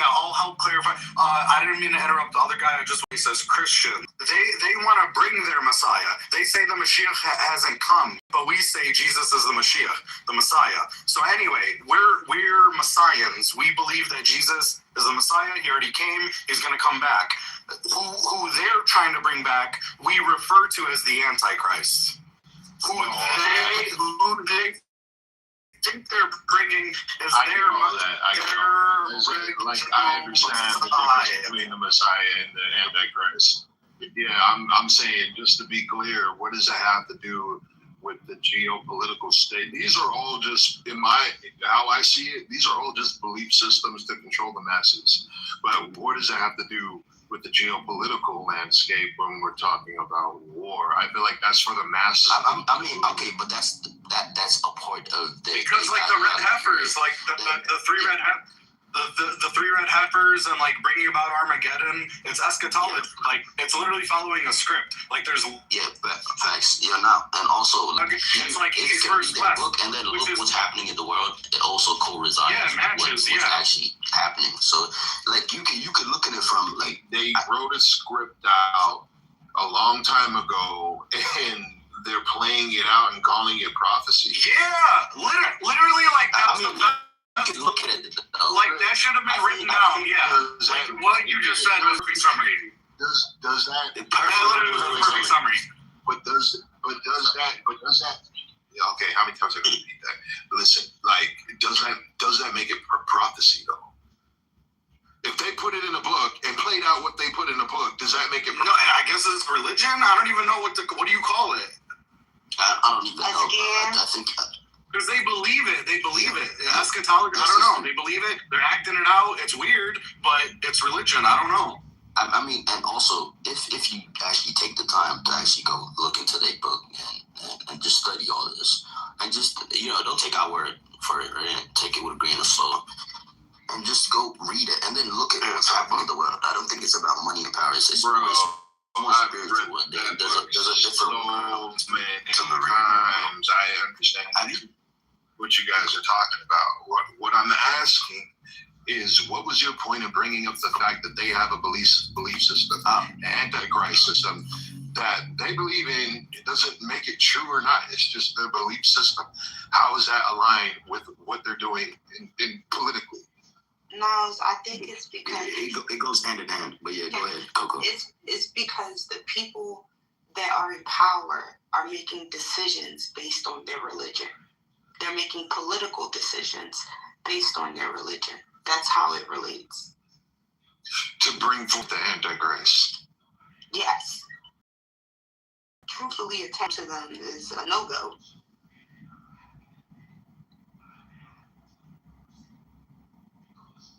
I'll help clarify. I didn't mean to interrupt the other guy. He says Christian. They want to bring their Messiah. They say the Mashiach hasn't come, but we say Jesus is the Mashiach, the Messiah. So anyway, we're Messians. We believe that Jesus is the Messiah. He already came. He's going to come back. Who they're trying to bring back, we refer to as the Antichrist. Who they think they're bringing is I understand the difference between the Messiah and the Antichrist. Yeah, I'm saying, just to be clear, what does it have to do with the geopolitical state? These are all just, how I see it, these are all just belief systems to control the masses. But what does it have to do with the geopolitical landscape when we're talking about war. I feel like that's for the masses. I mean, okay, but that's a part of the because like the red heifers, like the three red heifers. The three red heifers and like bringing about Armageddon, it's eschatology. Yeah. Like it's literally following a script. Like there's facts. Yeah, now and also it's like if East you versus read that West, book and then look what's happening in the world, it also co-resides what's actually happening. So like you can look at it from like they wrote a script out a long time ago and they're playing it out and calling it prophecy. Yeah, literally like that's you can look at it. Like that should have been written down. Yeah, like what you just said was a perfect summary. Does that? That literally was a perfect summary. But does that? Yeah, okay, how many times have I repeat that? Listen, like does that make it prophecy though? If they put it in a book and played out what they put in a book, does that make it? No, I guess it's religion. I don't even know what do you call it? I don't even know. I think. Because they believe it. Eschatology. I don't know. They believe it. They're acting it out. It's weird, but it's religion. I don't know. I mean, and also, if you actually take the time to actually go look into their book and just study all of this, and just, don't take our word for it, right? Take it with a grain of salt, and just go read it, and then look at what's happening in the world. I don't think it's about money and power. It's more spiritual. There's a different times. I understand what you guys are talking about. What I'm asking is, what was your point of bringing up the fact that they have a belief system, an antichrist system that they believe in? It doesn't make it true or not. It's just their belief system. How is that aligned with what they're doing in politically? No, I think it's because it goes hand in hand. But yeah, go ahead, Coco. It's because the people that are in power are making decisions based on their religion. They're making political decisions based on their religion. That's how it relates. To bring forth the Antichrist. Yes. Truthfully, attach to them is a no-go.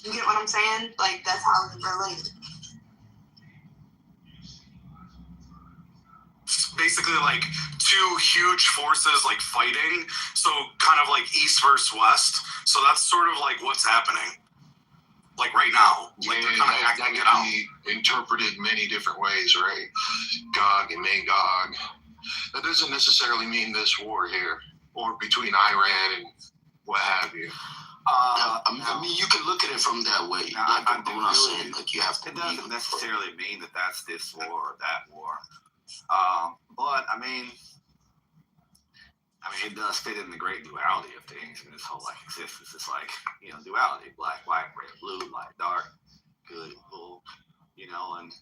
You get what I'm saying? Like, that's how it relates. Basically, like two huge forces like fighting, so kind of like East versus West. So that's sort of like what's happening, like right now. Like they're kind of acting it out. Be interpreted many different ways, right? Gog and Magog. That doesn't necessarily mean this war here, or between Iran and what have you. I mean, you can look at it from that way. I'm not saying like you have to. It doesn't necessarily mean that that's this war or that war. But I mean, it does fit in the great duality of things in this whole like existence. It's like, duality: black, white, red, blue, light, dark, good, evil. And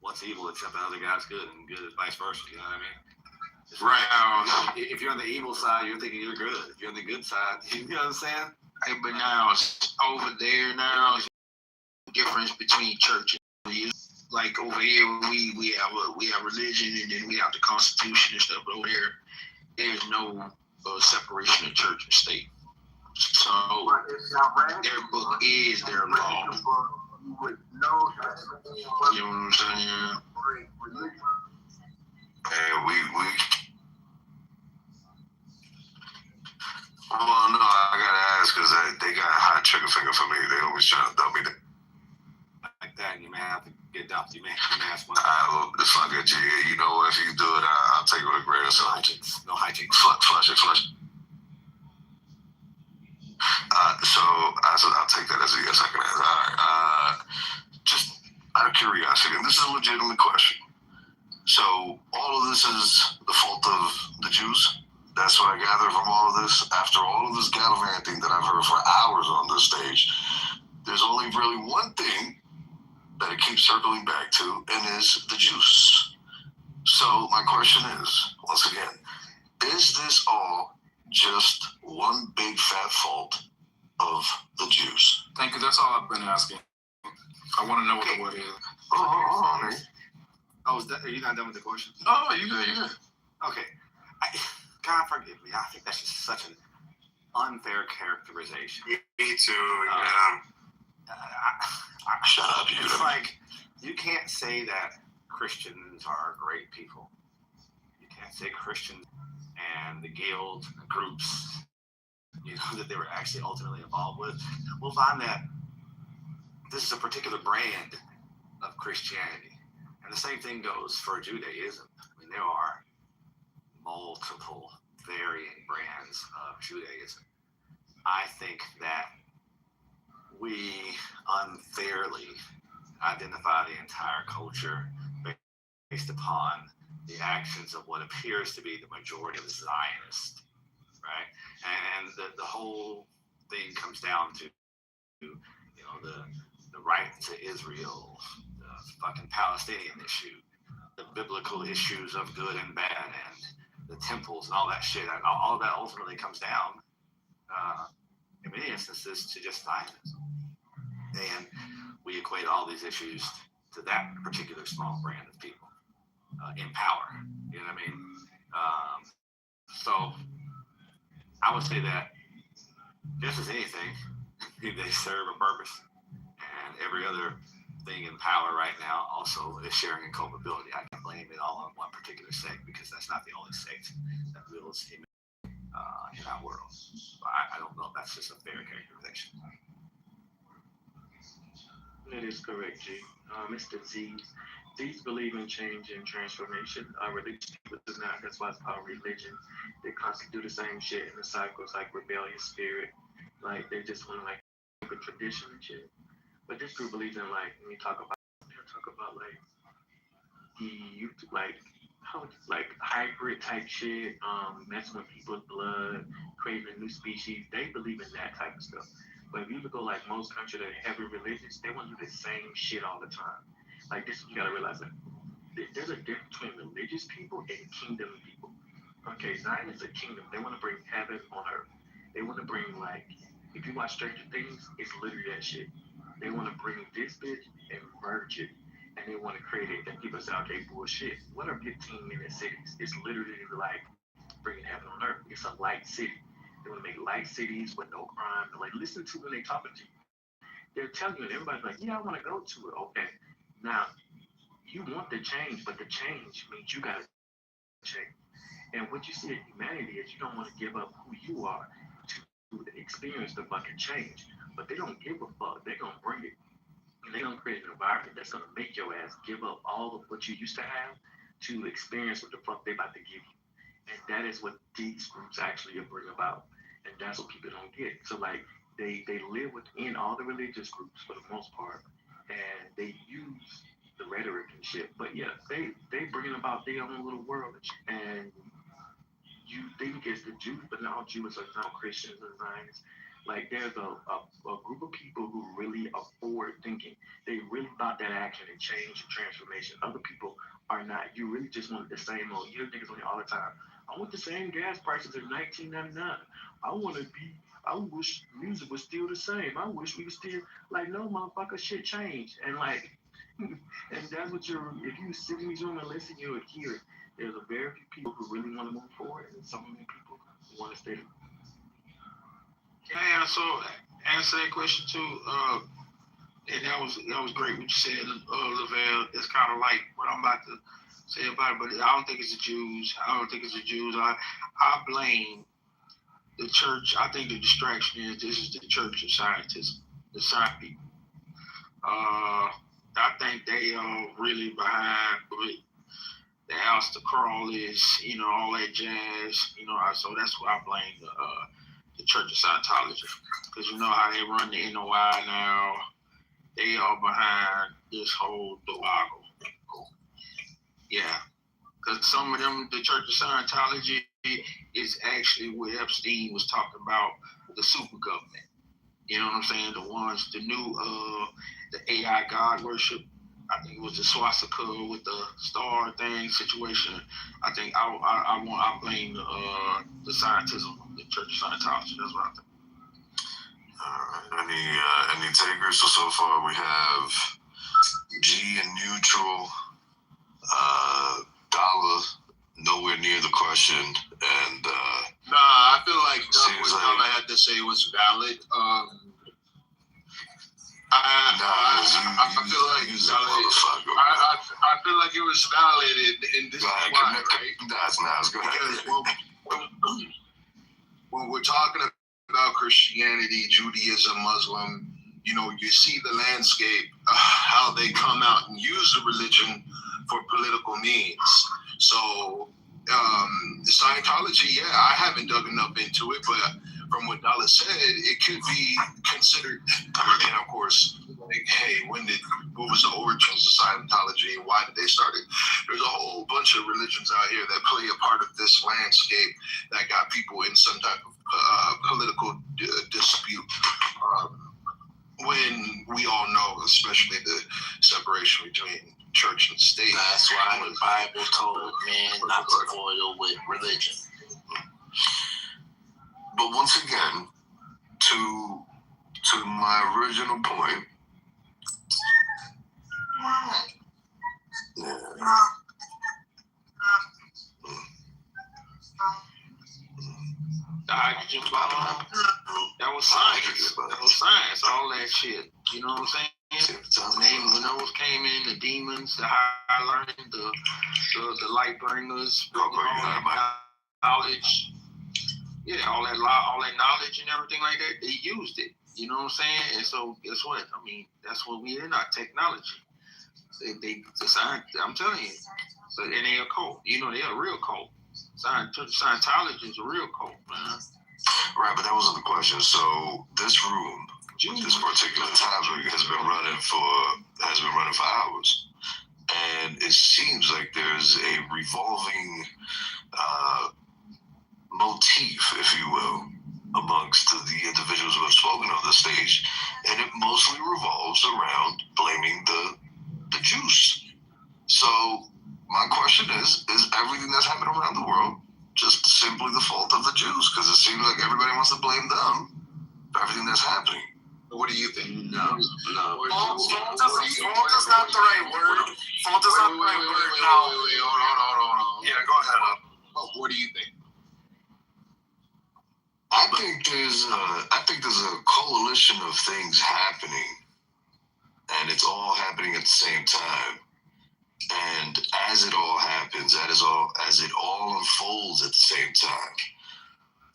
what's evil except the other guy's good, and good is vice versa. You know what I mean? Right. If you're on the evil side, you're thinking you're good. If you're on the good side, you know what I'm saying? Hey, but now over there now, the difference between churches. Like over here, we have religion, and then we have the Constitution and stuff. But over there, there's no separation of church and state. So their book is their law. You know what I'm saying? And we well, no, I gotta ask because they got a hot trigger finger for me. They always trying to dump me like that, and you may have to get dumped. You may ask one. Well, fuck it, G. You know, if you do it, I'll take it with a grain of salt. No hijinks. Flush it. So I'll take that as a yes. I can answer. All right. Just out of curiosity, and this is a legitimate question. So all of this is the fault of the Jews? That's what I gather from all of this. After all of this gallivanting that I've heard for hours on this stage, there's only really one thing that it keeps circling back to, and is the Jews. So my question is, once again, is this all just one big fat fault of the Jews? Thank you. That's all I've been asking. I want to know what the word is. Are you not done with the question? Oh, you good. Okay. God forgive me. I think that's just such an unfair characterization. Me too. Yeah. Shut up, you. It's like you can't say that Christians are great people. You can't say Christians and the guild groups, that they were actually ultimately involved with. We'll find that this is a particular brand of Christianity. And the same thing goes for Judaism. I mean, there are multiple varying brands of Judaism. I think that we unfairly identify the entire culture based upon the actions of what appears to be the majority of Zionists, right? And the whole thing comes down to, the right to Israel, the fucking Palestinian issue, the biblical issues of good and bad, and the temples and all that shit. All of that ultimately comes down, in many instances, to just Zionism. And we equate all these issues to that particular small brand of people in power. You know what I mean? So I would say that just as anything, they serve a purpose. And every other thing in power right now also is sharing a culpability. I can blame it all on one particular sect because that's not the only sect that wields in our world. So I don't know if that's just a fair characterization. That is correct, G. Mr. Z's believe in change and transformation. Religious people do not. That's why it's called religion. They constantly do the same shit in the cycles, like rebellious spirit. Like they just want to like keep a tradition and shit. But this group believes in like when you talk about like like hybrid type shit, messing with people's blood, creating a new species. They believe in that type of stuff. But if you look at like most countries that are heavy religious, they want to do the same shit all the time. Like this, you gotta realize that there's a difference between religious people and kingdom people. Okay, Zion is a kingdom. They want to bring heaven on earth. They want to bring like, if you watch Stranger Things, it's literally that shit. They want to bring this bitch and merge it. And they want to create it. And people say, okay, bullshit. What are 15-minute cities? It's literally like bringing heaven on earth. It's a light city. They want to make light cities with no crime. Like, listen to when they talking to you. They're telling you, and everybody's like, yeah, I want to go to it. Okay. Now, you want the change, but the change means you got to change. And what you see in humanity is you don't want to give up who you are to experience the fucking change. But they don't give a fuck. They're going to bring it. And they're going to create an environment that's going to make your ass give up all of what you used to have to experience what the fuck they about to give you. And that is what these groups actually bring about. And that's what people don't get. So, like, they live within all the religious groups for the most part. And they use the rhetoric and shit. But, yeah, they bringing about their own little world. And you think it's the Jews, but now Jews are not Christians or Zionists. Like, there's a group of people who really are forward thinking. They really about that action and change and transformation. Other people are not. You really just want the same old. You hear niggas on it all the time. I want the same gas prices in 1999. I wish music was still the same. I wish we were still, like, no, motherfucker, shit changed. And, like, and that's what if you sit in these rooms and listen, you would hear it. There's a very few people who really want to move forward, and so many people who want to stay. Can I also answer that question too? And that was great what you said, Lavelle. It's kind of like what I'm about to say about it, but I don't think it's the Jews. I blame the church. I think the distraction is this is the church of scientism, the science people. I think they are really behind the house to crawl is, all that jazz, so that's why I blame the Church of Scientology. Because you know how they run the NOI now. They are behind this whole debacle. Yeah. Because some of them, the Church of Scientology is actually what Epstein was talking about, the super government. You know what I'm saying? The ones, the new, the AI God worship. I think it was the swastika with the star thing situation. I think I blame the scientism, the Church of Scientology. That's what I think. Any takers? So far we have G and neutral, Dollar nowhere near the question, and I feel like what Dollar had to say was valid. I feel like I feel like it was validated, and this is why, right? Go ahead. Because when we're talking about Christianity, Judaism, Muslim, you see the landscape, how they come out and use the religion for political means. So Scientology, I haven't dug enough into it, but from what Dalla said, it could be considered. And of course, like, hey, what was the origins of Scientology and why did they start it? There's a whole bunch of religions out here that play a part of this landscape that got people in some type of political dispute. When we all know, especially the separation between church and state. That's why the Bible told men not to toil with religion. But once again, to my original point, The hydrogen bomb, that was science. That was science, all that shit. You know what I'm saying? When those came in, the demons, the high learning, the light bringers, knowledge, all that knowledge and everything like that, they used it. You know what I'm saying? And so guess what? I mean, that's what we in our technology. The science, I'm telling you. So and they're a cult. They're a real cult. Scientology is a real cult, man. Right, but that wasn't the question. So this room, this particular topic has been running for hours, and it seems like there's a revolving motif, if you will, amongst the individuals who have spoken on the stage, and it mostly revolves around blaming the Jews. So my question is everything that's happening around the world just simply the fault of the Jews? Because it seems like everybody wants to blame them for everything that's happening. What do you think? No. Fault is not the right word. Fault is not the right word. Wait, hold on. Yeah, go ahead. What do you think? I think there's a coalition of things happening, and it's all happening at the same time. And as it all happens, as it all unfolds at the same time,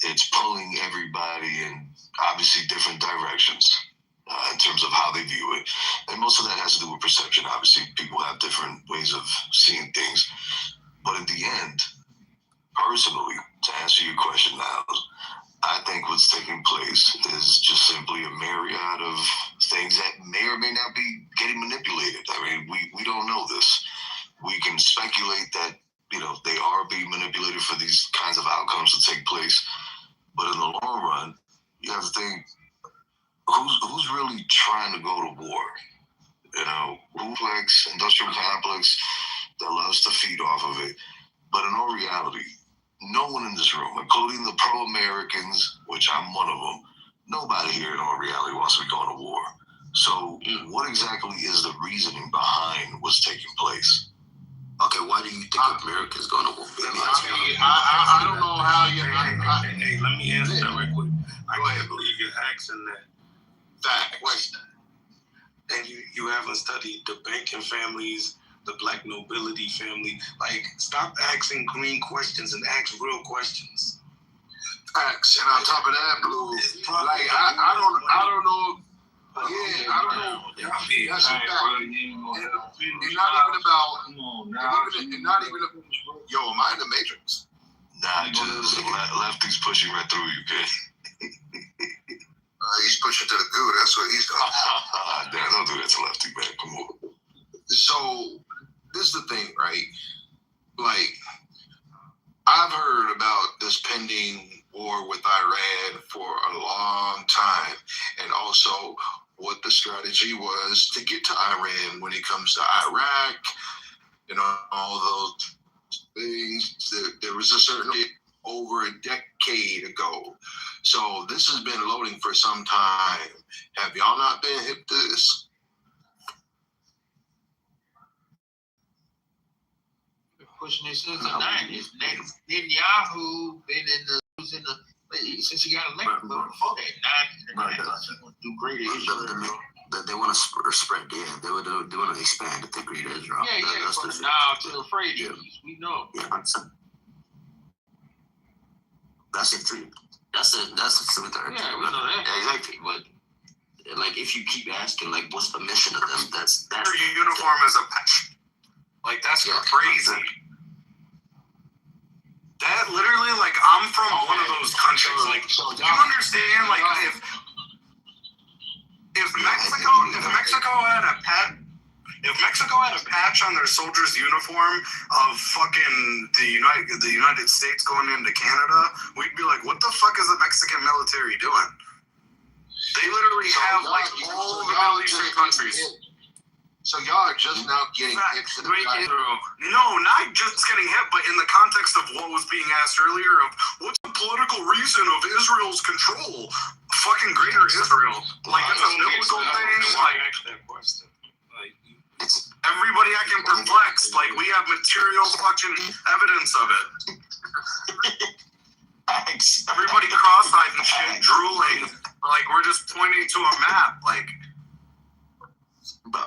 it's pulling everybody in obviously different directions in terms of how they view it. And most of that has to do with perception. Obviously, people have different ways of seeing things. But in the end, personally, to answer your question now, I think what's taking place is just simply a myriad of things that may or may not be getting manipulated. I mean, we don't know this. We can speculate that, they are being manipulated for these kinds of outcomes to take place. But in the long run, you have to think, who's really trying to go to war? Complex, industrial complex that loves to feed off of it. But in all reality, no one in this room, including the pro-Americans, which I'm one of them, nobody here in all reality wants to be going to war. So what exactly is the reasoning behind what's taking place? Okay, why do you think America's going to war? I don't know how you... Hey, let me answer that real quick. I can't believe you're asking that question. And you haven't studied the banking families, the black nobility family. Like, stop asking green questions and ask real questions. Facts. And on top of that, Blue, like, I don't know. Yeah, I don't know. That's a fact. It's not even about. Yo, am I in the Matrix? Nah, just lefty's pushing right through you, kid. He's pushing to the goo. That's what he's doing. Damn, don't do that to lefty, man. Come on. So, this is the thing, right? Like, I've heard about this pending war with Iran for a long time, and also what the strategy was to get to Iran when it comes to Iraq, all those things. There was a certain over a decade ago. So this has been loading for some time. Have y'all not been hip to this? Pushing this since the 90s. Netanyahu been in the since he got elected, before that, do greater Israel. They want to spread, they want to expand if they greater Israel. From now to the Euphrates, we know. Yeah, that's a cemetery. Yeah, we know that. Exactly, but like if you keep asking, like, what's the mission of them? That's their uniform is a patch. Like that's crazy. That literally, like, I'm from one of those countries. Like, you understand? Like, if Mexico had a patch on their soldiers' uniform of fucking the United States going into Canada, we'd be like, what the fuck is the Mexican military doing? They literally have like all the Middle Eastern countries. So y'all are just now getting hit to the No, not just getting hit, but in the context of what was being asked earlier of what's the political reason of Israel's control? Fucking greater Israel. Like, it's a biblical thing. Like, it's everybody acting perplexed. Like, we have material fucking evidence of it. Everybody cross-eyed and shit, drooling. Like, we're just pointing to a map. Like, bro,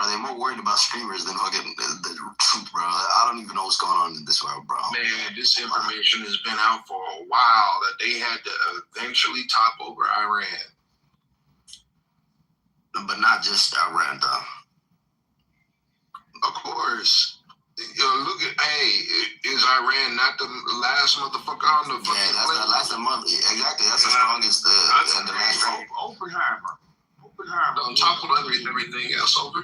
they're more worried about streamers than fucking the truth, bro. I don't even know what's going on in this world, bro. Man, this information has been out for a while that they had to eventually top over Iran. But not just Iran, though. Of course. Look at, is Iran not the last motherfucker on the fucking Yeah, that's the month. Exactly, that's the strongest and the last one. Oppenheimer. On top of everything else, over.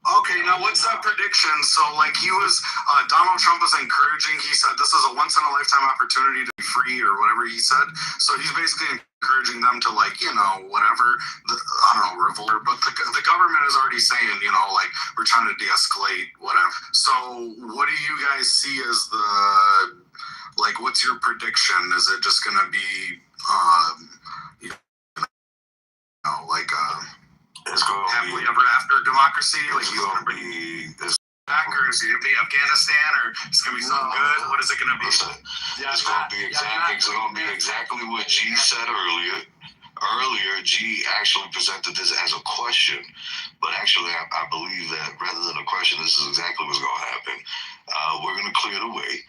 okay, now what's that prediction? So, like, he was, Donald Trump was encouraging, he said this is a once-in-a-lifetime opportunity to be free, or whatever he said. So he's basically encouraging them to, like, you know, whatever, I don't know, revolt. But the government is already saying, you know, like, we're trying to de-escalate, whatever. So what do you guys see as the, like, what's your prediction? Is it just going to be, like, it's going to happily ever after democracy? Like, he's going to be back, or is it going to be Afghanistan, or it's going to be something good? What is it going to be? It's going to be exactly what G said earlier. Earlier, G actually presented this as a question, but actually, I believe that rather than a question, this is exactly what's going to happen. We're going to clear the way.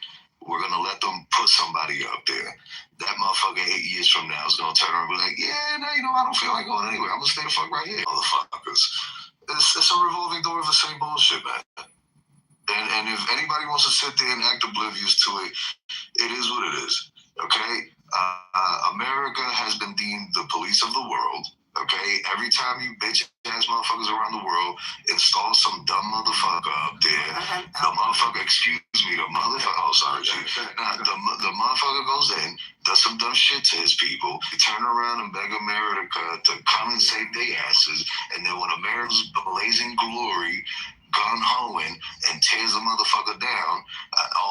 We're going to let them put somebody up there. That motherfucker 8 years from now is going to turn around and be like, yeah, no, you know, I don't feel like going anywhere. I'm going to stay the fuck right here, motherfuckers. It's a revolving door of the same bullshit, man. And if anybody wants to sit there and act oblivious to it, it is what it is, okay? America has been deemed the police of the world, okay? Every time you bitch-ass motherfuckers around the world install some dumb motherfucker up there, the motherfucker, the motherfucker goes in, does some dumb shit to his people, they turn around and beg America to come and save their asses, and then when America's blazing glory gun-hoeing and tears the motherfucker down,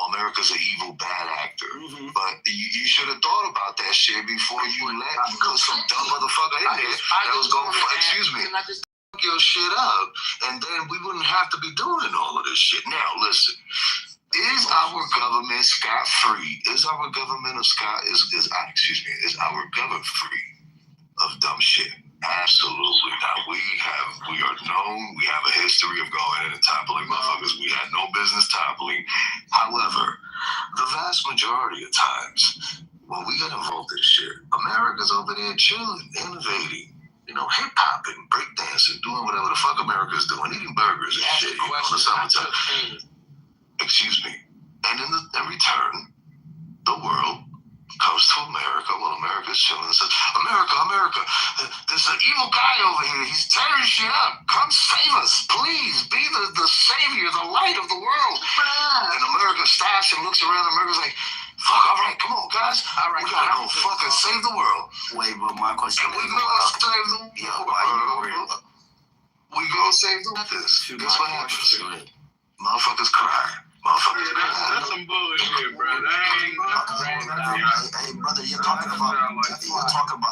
America's an evil, bad actor. Mm-hmm. But you should have thought about that shit before you put some dumb motherfucker in there that was going to, fuck your shit up, and then we wouldn't have to be doing all of this shit. Now, listen. Is our government scot-free? Is our government is our government free of dumb shit? Absolutely not. We are known. We have a history of going in and toppling motherfuckers we had no business toppling. However, the vast majority of times when we get involved in shit, America's over there chilling, innovating, you know, hip hopping, breakdancing, doing whatever the fuck America's doing, eating burgers and shit. You know, in the summertime. Excuse me. And in return, the world comes to America while America's chilling and says, America, there's an evil guy over here. He's tearing shit up. Come save us. Please be the savior, the light of the world. And America stops and looks around. America's like, fuck, all right, come on, guys. All right, we gotta go fucking save the world. Wait, but my question is, we gonna save the world. Yeah, why are you worried? We gonna save the world. Guess what happens? Motherfuckers cry. That's some bullshit, bro. Hey, brother, you're talking about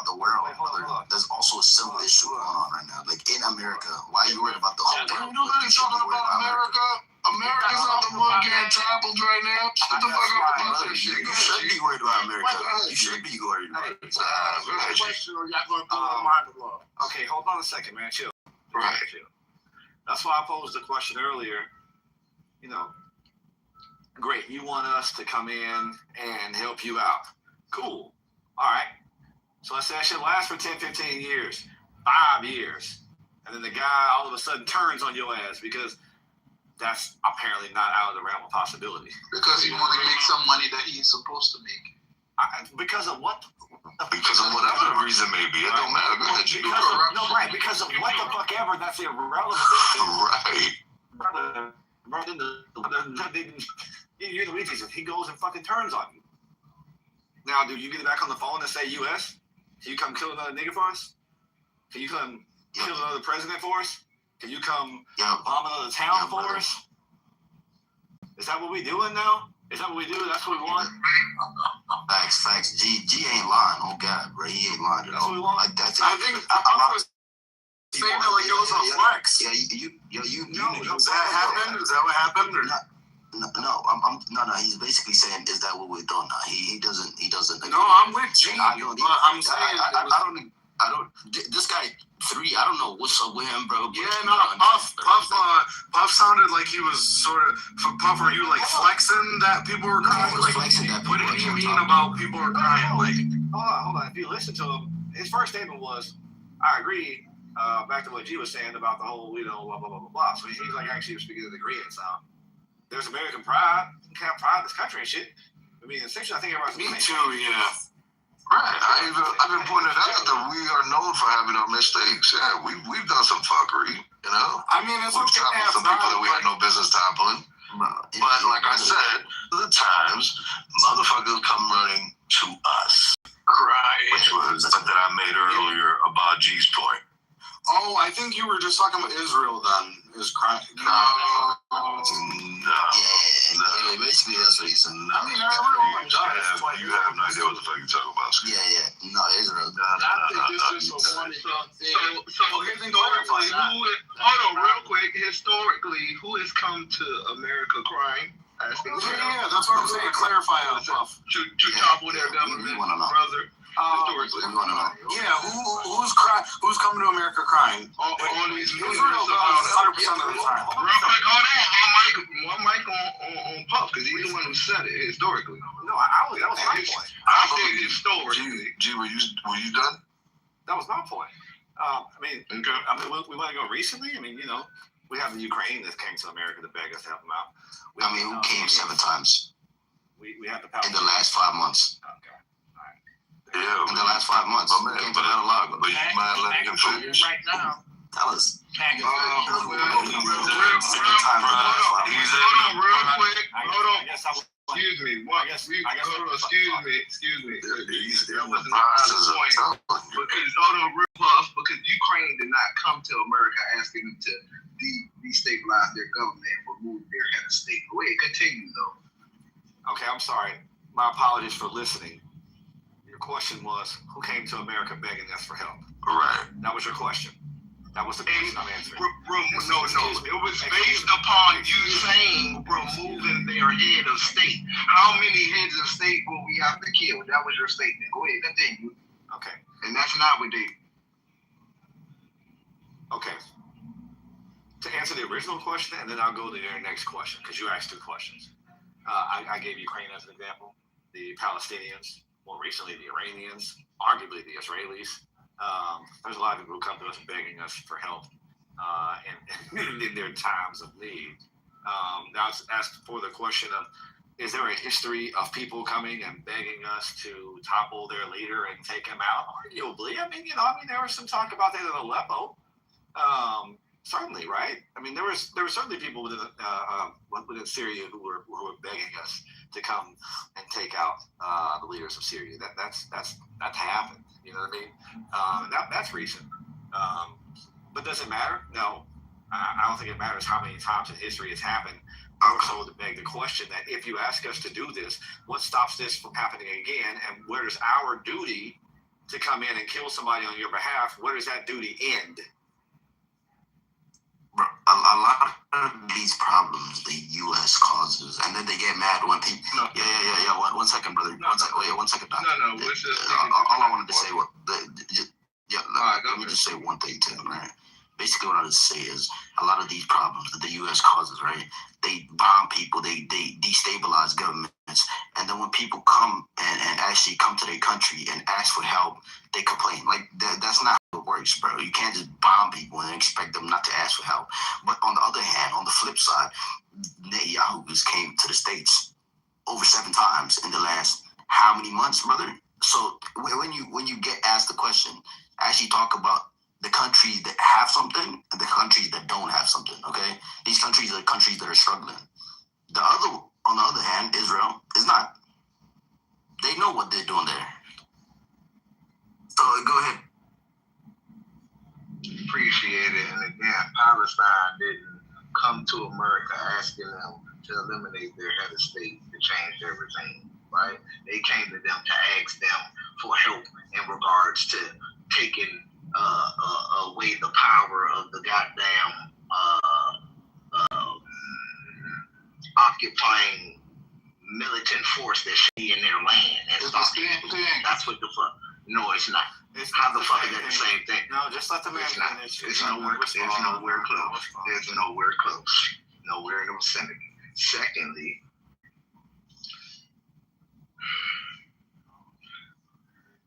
the world, brother. There's also a civil issue going on right now, like in America. Why are you worried about the whole world? Nobody talking about America. America's not the one getting toppled right now. Shut the fuck up about that shit. You should be worried about America. You should be worried right. Go ahead, G. Question, or y'all gonna throw a monologue? Okay, hold on a second, man. Chill. Right. Chill. That's why I posed the question earlier. You know, great. You want us to come in and help you out. Cool. All right. So let's say that shit lasts for 10, 15 years, 5 years. And then the guy all of a sudden turns on your ass because that's apparently not out of the realm of possibility. Because he wants to make some money that he's supposed to make. Because of what? Because of whatever reason may be. It don't matter. Go ahead, G. Because of what the fuck ever, that's irrelevant. Right. You're the weakest. He goes and fucking turns on you. Now, do you get back on the phone and say U.S.? Can you come kill another nigga for us? Can you come kill another president for us? Can you come bomb another town for us? Is that what we doing now? Is that what we do? That's what we want? Facts. G ain't lying. Oh God, bro, he ain't lying at all. That's what we want. Like that's. I think saying that like it was a flex. Yeah, you. Does that happen? Is that what happened? Or not? No. He's basically saying, is that what we're doing now? He doesn't. No, I'm with G. I'm saying I don't. This guy 3. I don't know what's up with him, bro. Yeah, no. Puff sounded like he was sort of. Puff, were you like flexing that people were crying? Like, what did he mean about people were crying? Like, hold on. If you listen to him, his first statement was, "I agree." Back to what G was saying about the whole, blah blah blah blah blah. So he's like actually speaking of the Korean sound. There's American pride. You can't pride this country and shit. I mean, essentially, I think everybody's. Me too. Yeah. Right. I've been pointing out that we are known for having our mistakes. Yeah, we've done some fuckery, you know. I mean, it's we've tackled some people that we had no business tackling. But like I said, the times motherfuckers come running to us. Crying. Which was the point that I made earlier about G's point. Oh, I think you were just talking about Israel then. Is crying. No. Basically, that's what he said. I mean, you have no idea what the fuck you're talking about. Yeah. No, Israel. So historically, hold on real quick. Historically, who has come to America crying? Yeah, that's what I'm saying. Clarify on stuff. To topple their government, brother. Historically. Yeah, who's coming to America crying? All these Israel does 100% of the time. Real quick, hold on. One mic on Puff, because he's the one who said it historically. No, that was my point. I said historically. G, were you done? That was my point. We want to go recently. I mean, we have the Ukraine that came to America to beg us to help them out. Who came 7 times? We have the in the last 5 months. Okay. Yeah, in the last 5 months. But you mind letting him finish? Right now. That was. Hold on, real quick. Excuse me. Excuse me. That wasn't the point. Because Ukraine did not come to America asking them to destabilize their government and remove their head of state. Go ahead, continue though. Okay, I'm sorry. My apologies for listening. Your question was, who came to America begging us for help? Right. That was your question. That was the question I'm answering. No. It was based upon you saying removing their head of state. How many heads of state will we have to kill? That was your statement. Go ahead, continue. Okay. And that's not what they. Okay. To answer the original question, and then I'll go to your next question, because you asked 2 questions. I gave Ukraine as an example, the Palestinians, more recently the Iranians, arguably the Israelis. There's a lot of people who come to us begging us for help in their times of need. Now, as for the question of, is there a history of people coming and begging us to topple their leader and take him out? Arguably. I mean, there was some talk about that in Aleppo. Certainly, right? I mean, there was certainly people within Syria who were begging us to come and take out the leaders of Syria. That's happened. You know what I mean? That's recent. But does it matter? No. I don't think it matters how many times in history it's happened. Also, to beg the question that if you ask us to do this, what stops this from happening again? And where does our duty to come in and kill somebody on your behalf, where does that duty end? a lot of these problems the U.S. causes, and then they get mad when people. No. Yeah. One second, brother. No, one second, Doc. No. Let's just all I wanted to say was, let me ahead. just say one thing to him, right? Basically, what I was to say is a lot of these problems that the U.S. causes, right? They bomb people, they destabilize governments, and then when people come and actually come to their country and ask for help, they complain. Like that's not how it works, bro. You can't just bomb people and expect them not to ask for help. But on the other hand, on the flip side, Netanyahu just came to the States over 7 times in the last how many months, brother? So when you get asked the question, actually talk about the countries that have something and the countries that don't have something, okay? These countries are countries that are struggling. On the other hand, Israel is not. They know what they're doing there. So go ahead. Appreciate it. And again, Palestine didn't come to America asking them to eliminate their head of state to change everything, right? They came to them to ask them for help in regards to taking away the power of the goddamn occupying militant force that should be in their land. That's what the fuck. No, it's not. How the fuck is that the same thing? No, just let the man finish. It's nowhere close. There's nowhere close. Nowhere in the vicinity. Secondly,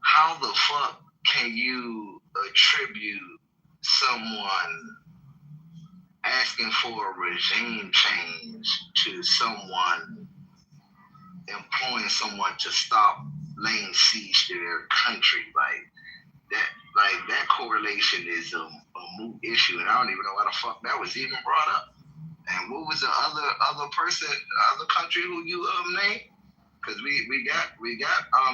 how the fuck can you attribute someone asking for a regime change to someone employing someone to stop laying siege to their country? Like that correlation is a moot issue, and I don't even know why the fuck that was even brought up. And what was the other country who you named? Because we got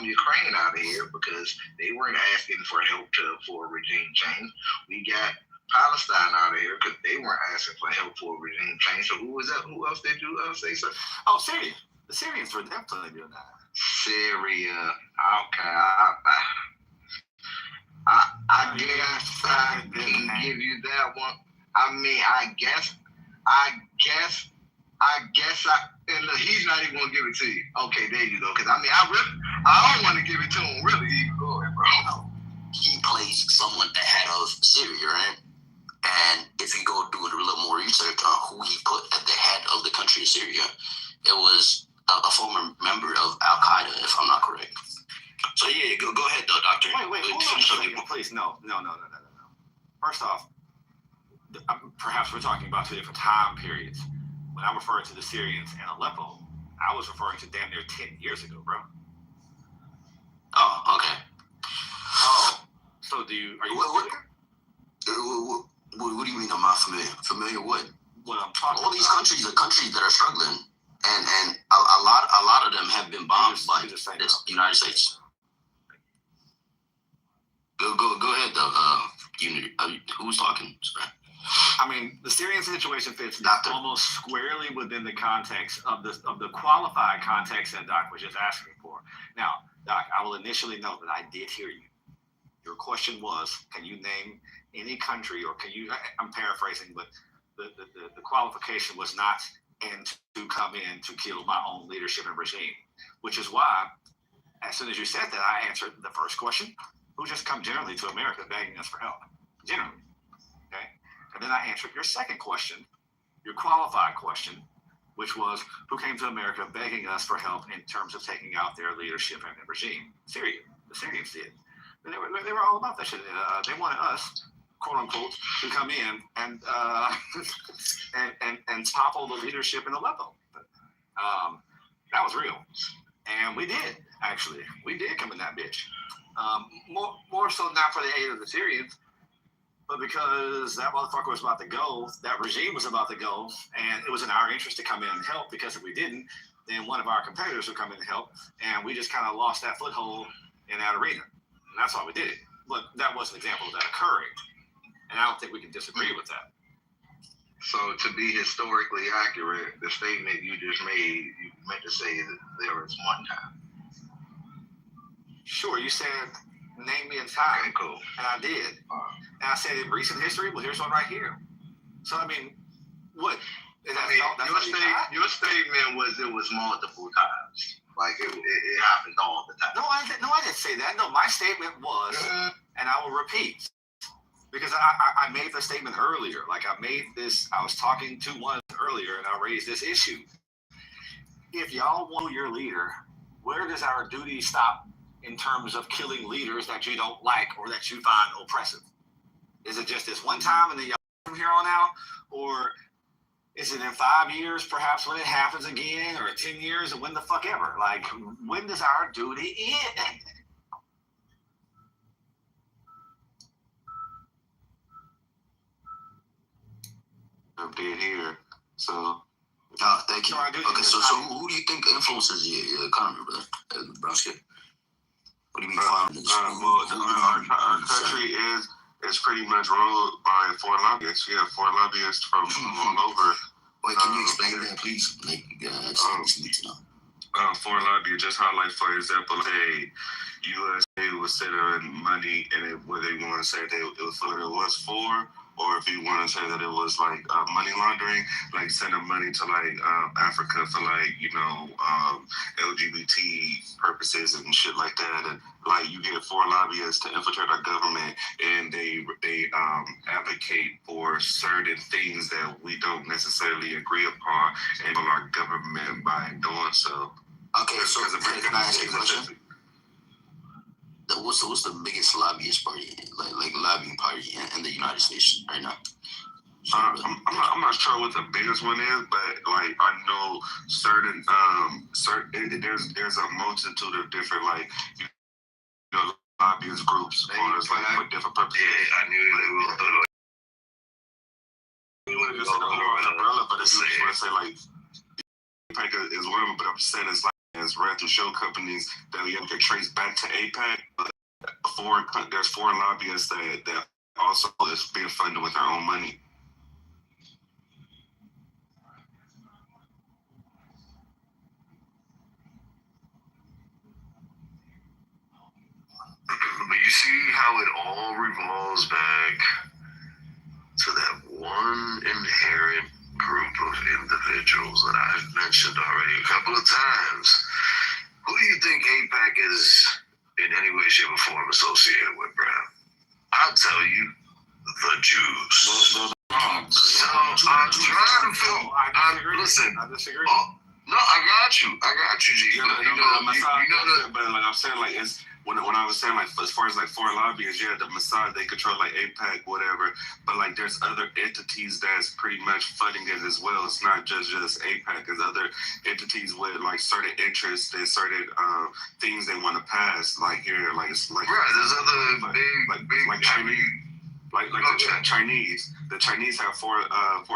Ukraine out of here because they weren't asking for help for a regime change. We got Palestine out of here because they weren't asking for help for a regime change. So who was that? Who else did you say so? Oh, Syria. The Syrians were definitely doing that. Syria. Okay. I guess I can give you that one. I mean, I guess. And look, he's not even gonna give it to you. Okay, there you go. Because I don't want to give it to him. Really, go ahead, bro. He plays someone ahead of Syria, right? And if you go do a little more research on who he put at the head of the country of Syria, it was a former member of Al Qaeda, if I'm not correct. So yeah, go ahead, though, Doctor. Wait, hold on a second, please. No. First off, perhaps we're talking about 2 different time periods. When I referred to the Syrians and Aleppo, I was referring to damn near 10 years ago, bro. Oh, okay. Oh, so are you what do you mean I'm not familiar? Familiar what? What I'm talking all these countries are countries that are struggling, and a lot of them have been bombed by the United States. Go ahead, though. Who's talking? Sorry. I mean, the Syrian situation fits almost squarely within the context of the qualified context that Doc was just asking for. Now, Doc, I will initially note that I did hear you. Your question was, can you name any country, or can you? I'm paraphrasing, but the qualification was not and to come in to kill my own leadership and regime, which is why, as soon as you said that, I answered the first question: who just come generally to America begging us for help, generally. Okay. And then I answered your second question, your qualified question, which was who came to America begging us for help in terms of taking out their leadership and their regime. Syria. The Syrians did. And they were all about that shit. They wanted us, quote unquote, to come in and and topple the leadership in Aleppo. That was real. And we did, actually. We did come in that bitch. More so not for the aid of the Syrians, but because that motherfucker was about to go, that regime was about to go, and it was in our interest to come in and help, because if we didn't, then one of our competitors would come in and help, and we just kind of lost that foothold in that arena. And that's why we did it. But that was an example of that occurring. And I don't think we can disagree with that. So to be historically accurate, the statement you just made, you meant to say that there was one time. Sure, you said, name me a time. Okay, cool. And I did. And I said, in recent history, well, here's one right here. So, I mean, What? Your statement was it was multiple times. Like it happened all the time. No, I didn't say that. No, my statement was, and I will repeat, because I made the statement earlier. Like I was talking to one earlier, and I raised this issue. If y'all want your leader, where does our duty stop in terms of killing leaders that you don't like or that you find oppressive? Is it just this one time and then y'all from here on out? Or is it in 5 years, perhaps, when it happens again, or 10 years, and when the fuck ever? Like, when does our duty end? I'm dead here. So, thank you. Okay, so who do you think influences your economy, brother? Nebraska? What do you mean? Our country is pretty much ruled by foreign lobbyists. Yeah, foreign lobbyists from all over. Wait, can you explain that, please? Like, I just need to know. Foreign lobbyists, just how, like, for example, say USA was sending money, and whether they want to say that it was what it was for, or if you want to say that it was like money laundering, like sending money to like Africa for like LGBT purposes and shit like that, and like you get foreign lobbyists to infiltrate our government, and they advocate for certain things that we don't necessarily agree upon, and our government by doing so. Okay, so can I ask you a question? What's the biggest lobbyist party, like lobbying party in the United States right now? I'm not sure what the biggest one is, but like I know certain there's a multitude of different lobbyist groups for different purposes. Yeah, I knew they were. You want to just say umbrella, but if you want to say like APAC is one, but I'm just saying it's like as rental show companies that we have to trace back to APAC. There's foreign lobbyists that also is being funded with their own money. But you see how it all revolves back to that one inherent group of individuals that I've mentioned already a couple of times. Who do you think AIPAC is in any way, shape, or form associated with, bro? I'll tell you, the Jews. So I'm trying to feel. Listen. I disagree. No, I got you, G. But like I'm saying, like it's when I was saying like as far as like foreign lobbyists, yeah, the Mossad, they control like AIPAC, whatever. But like there's other entities that's pretty much funding it as well. It's not just AIPAC. There's other entities with like certain interests and certain things they want to pass. Like here, like it's like right. There's other big Chinese. Like the Chinese. The Chinese have foreign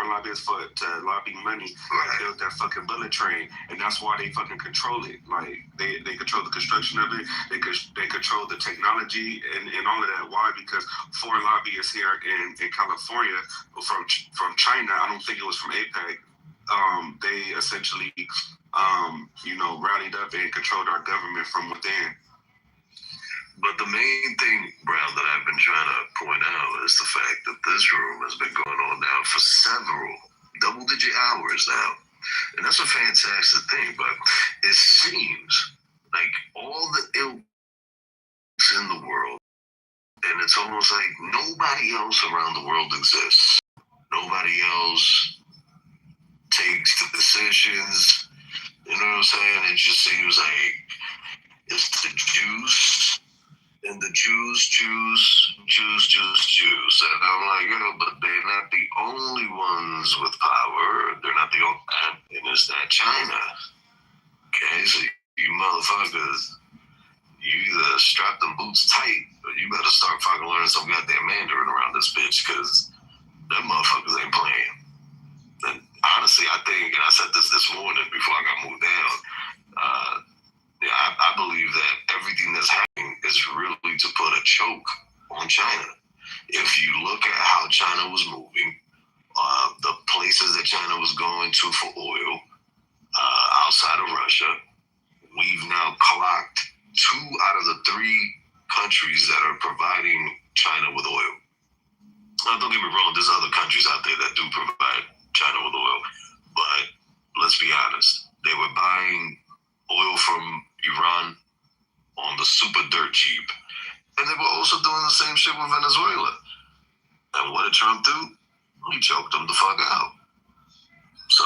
lobbyists to lobby money to build that fucking bullet train, and that's why they fucking control it. Like they control the construction of it. They control the technology and all of that. Why? Because foreign lobbyists here in California from China. I don't think it was from AIPAC. They essentially rallied up and controlled our government from within. But the main thing, Brown, that I've been trying to point out is the fact that this room has been going on now for several double-digit hours now. And that's a fantastic thing, but it seems like all the ilks in the world, and it's almost like nobody else around the world exists. Nobody else takes the decisions. You know what I'm saying? It just seems like it's the Jews. And the Jews choose. And I'm like, but they're not the only ones with power. They're not the only, and it's that China. Okay, so you motherfuckers, you either strap them boots tight, or you better start fucking learning some goddamn Mandarin around this bitch, because them motherfuckers ain't playing. And honestly, I think, and I said this morning before I got moved down, I believe that everything that's happening is really to put a choke on China. If you look at how China was moving, the places that China was going to for oil outside of Russia, we've now clocked 2 out of the 3 countries that are providing China with oil. Now, don't get me wrong, there's other countries out there that do provide China with super dirt cheap. And they were also doing the same shit with Venezuela. And what did Trump do? He choked them the fuck out. So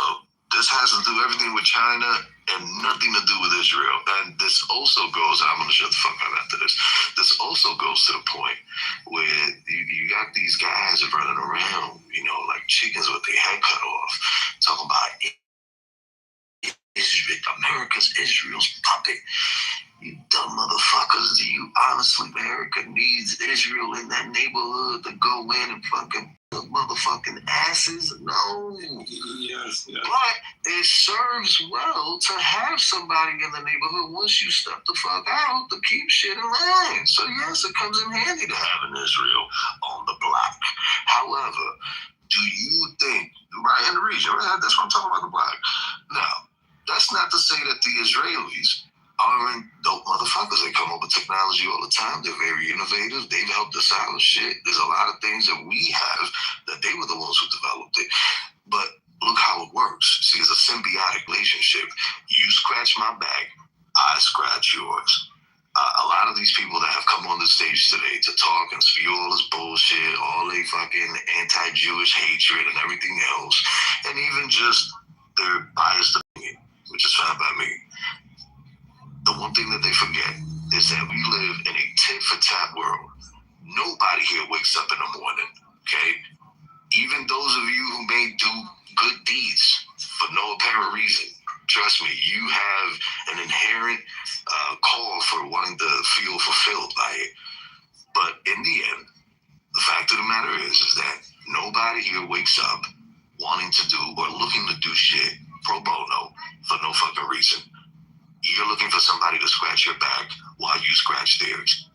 this has to do everything with China and nothing to do with Israel. And this also goes, I'm going to shut the fuck up after this. This also goes to the point where you got these guys running around, you know, like chickens with their head cut off, talking about Israel, America's Israel's puppet. You dumb motherfuckers. Do you honestly, America needs Israel in that neighborhood to go in and fucking motherfucking asses? No. Yes. But it serves well to have somebody in the neighborhood once you step the fuck out to keep shit in line. So yes, it comes in handy to have an Israel on the block. However, do you think, right in the region, right? That's what I'm talking about, the block. Now, that's not to say that the Israelis aren't dope motherfuckers. They come up with technology all the time. They're very innovative. They've helped us out with shit. There's a lot of things that we have that they were the ones who developed it. But look how it works. See, it's a symbiotic relationship. You scratch my back, I scratch yours. A lot of these people that have come on the stage today to talk and spew all this bullshit, all they fucking anti-Jewish hatred and everything else, and even just their biased opinion, which is fine by me. The one thing that they forget is that we live in a tit-for-tat world. Nobody here wakes up in the morning, okay? Even those of you who may do good deeds for no apparent reason, trust me, you have an inherent call for wanting to feel fulfilled by it. But in the end, the fact of the matter is that nobody here wakes up wanting to do or looking to do shit pro bono for no fucking reason. You're looking for somebody to scratch your back while you scratch theirs.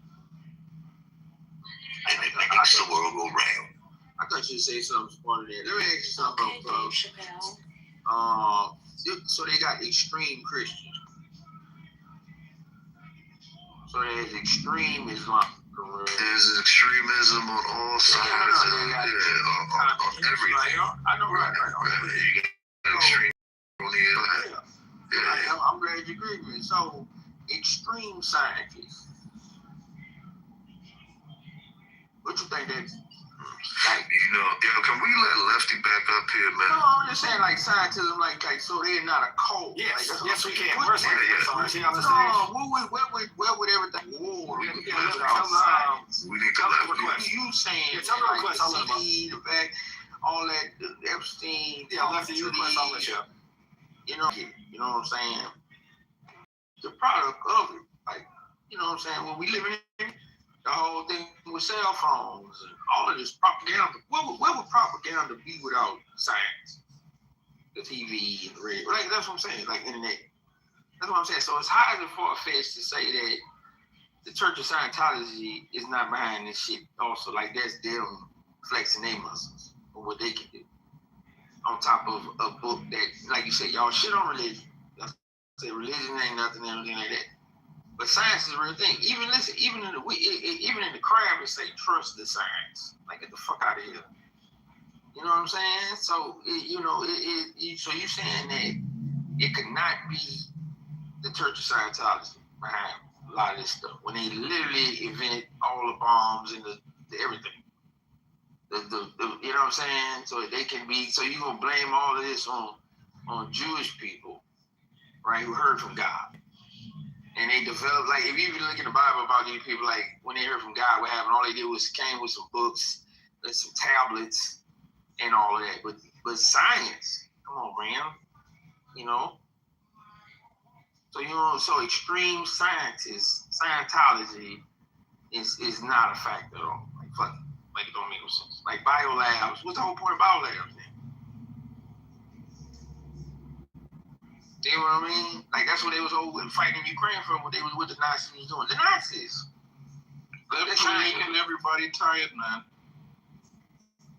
And it makes the world go round. I thought you'd say something funny there. Let me ask you something, bro. So they got extreme Christians. So there's extreme Islam. There's extremism on all sides. On everything. I know, right. You got extreme on the other. I'm glad you agree with me. So, extreme scientists. What you think that? Like, you know, can we let Lefty back up here, man? No, I'm just saying, like, scientism, like so they're not a cult. Yes, like, yes, we can. Where would everything war? We need to let What you saying? Tell me request. I'll let the fact, all that, Epstein. Yeah, Lefty, you request. I'll let you. You know what I'm saying? The product of it, like, you know what I'm saying? When we live in the whole thing with cell phones and all of this propaganda, where would propaganda be without science? The TV and the radio, like that's what I'm saying, like internet. That's what I'm saying. So it's highly far-fetched to say that the Church of Scientology is not behind this shit. Also, like that's them flexing their muscles or what they can do. On top of a book that, like you said, y'all shit on religion. Y'all say religion ain't nothing, everything like that. But science is a real thing. Even in the crowd, it say trust the science. Like get the fuck out of here. You know what I'm saying? So so you saying that it could not be the Church of Scientology behind a lot of this stuff when they literally invented all the bombs and the everything. The you know what I'm saying? So they can be. So you gonna blame all of this on Jewish people, right? Who heard from God. And they developed, like, if you even look in the Bible about these people, like, when they heard from God, what happened? All they did was came with some books and some tablets and all of that. But science, come on, man. You know? So extreme scientists, Scientology is not a factor at all. Like, fuck it. Like, it don't make no sense. Like, biolabs. What's the whole point of biolabs, then? You know what I mean? Like, that's what they was over fighting in Ukraine for, what the Nazis was doing. The Nazis. They're making everybody tired, man.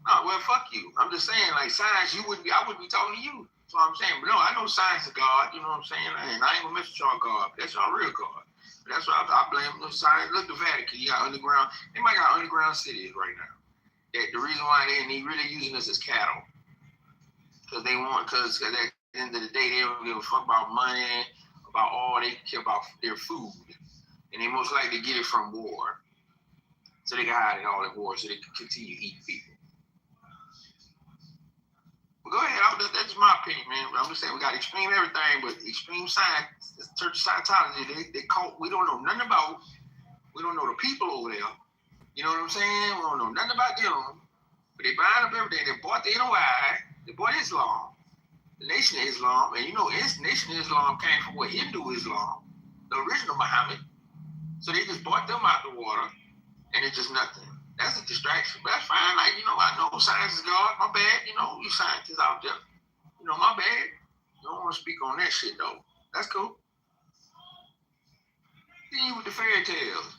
No, well, fuck you. I'm just saying, like, science, I wouldn't be talking to you. That's what I'm saying. But no, I know science is God, you know what I'm saying? And I ain't gonna mess with y'all God. That's y'all real God. But that's why I blame the science. Look, the Vatican, you got underground. They might got underground cities right now. That the reason why they really using us as cattle. Because at the end of the day, they don't give a fuck about money, about all. They care about their food. and they most likely get it from war. So they can hide it all in war, so they can continue eating people. But go ahead, that's my opinion, man. I'm just saying we got extreme everything, but extreme science, this Church of Scientology, they call, we don't know nothing about. We don't know the people over there. You know what I'm saying? We don't know nothing about them. But they buying up everything. They bought the NOI. They bought Islam, the Nation of Islam. And you know, Nation of Islam came from what? Hindu Islam, the original Muhammad. So they just bought them out the water, and it's just nothing. That's a distraction. But that's fine. Like, you know, I know science is God. My bad. You know, you scientists out there. You know, my bad. You don't want to speak on that shit, though. That's cool. Continue with the fairy tales.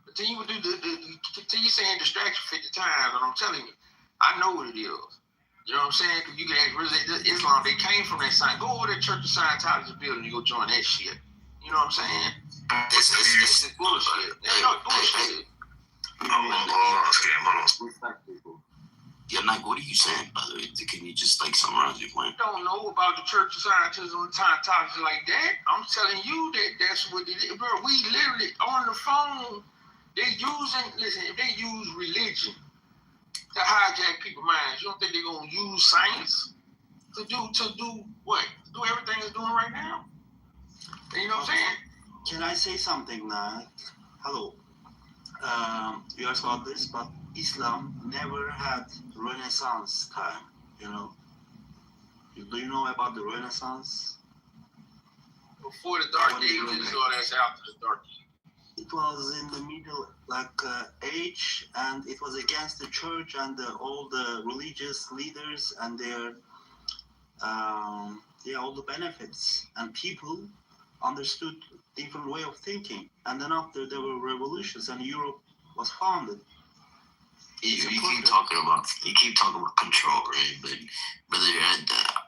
Continue with continue saying distraction 50 times, and I'm telling you, I know what it is. You know what I'm saying? Because you can ask Islam, they came from that sign. Go over to the Church of Scientology building and go join that shit. You know what I'm saying? It's bullshit. It's bullshit. Yeah, Mike, what are you saying, by the way? Can you just summarize your point? I don't know about the Church of Scientism and Scientology like that. I'm telling you that's what it is. Bro, we literally on the phone. If they use religion to hijack people's minds, you don't think they're gonna use science to do what? To do everything it's doing right now? You know what I'm saying? Can I say something now? Hello. You asked about this, but Islam never had Renaissance time, you know. Do you know about the Renaissance? Before the Dark Ages, or that's after the Dark Ages? It was in the middle, age, and it was against the church and all the religious leaders and their, all the benefits. And people understood different way of thinking. And then after there were revolutions and Europe was founded. You keep talking about control, right? But brother,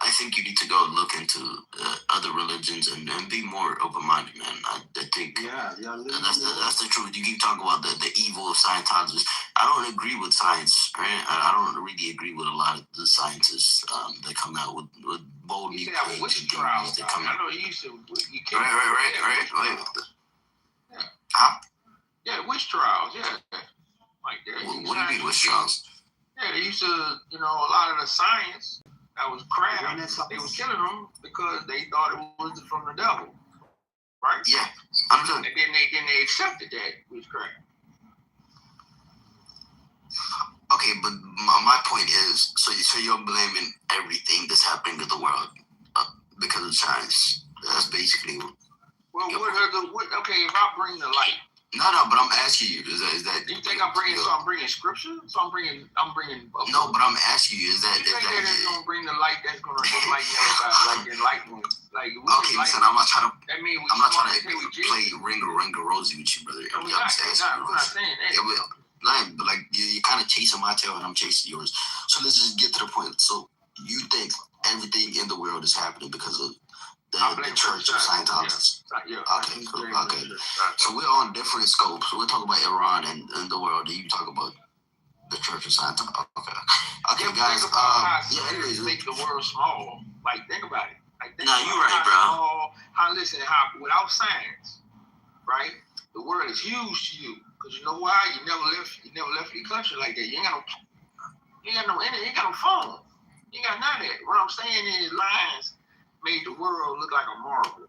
I think you need to go look into other religions and be more open-minded, man. I think that's the truth. You keep talking about the evil of Scientologists. I don't agree with science, right? I don't really agree with a lot of the scientists that come out with bold new claims and theories that come out. I know you used to. Right. Yeah. Huh? Yeah, witch trials. Yeah. Like that. What do you mean witch trials? Yeah, they used to, a lot of the science that was crap, they was killing them because they thought it was from the devil, right? Yeah, I'm done. And then they accepted that witchcraft. Okay, but my point is, so you're blaming everything that's happening in the world because of science. That's basically. Well, okay, if I bring the light. No, but I'm asking you, is that you think I'm bringing scripture? So I'm bringing. No, but I'm asking you, is that you think that it's gonna bring the light that's gonna enlighten everybody, enlightenment? Okay, listen, I'm not trying to play Ringa Rosie with you, brother. I'm just asking. I'm not saying that. But you're kind of chasing my tail and I'm chasing yours. So let's just get to the point. So you think everything in the world is happening because of the Church of Scientologists? Yeah. Okay, cool. Okay. So we're on different scopes. So we're talking about Iran and the world, and you talk about the Church of Scientology. Okay, guys. Anyways, make the world small. Think about it. You're right, bro. How without science, right? The world is huge to you. Because you know why? You never left your country like that. You ain't got no internet, you ain't got no phone. You ain't got none of that. What I'm saying is lines made the world look like a marble.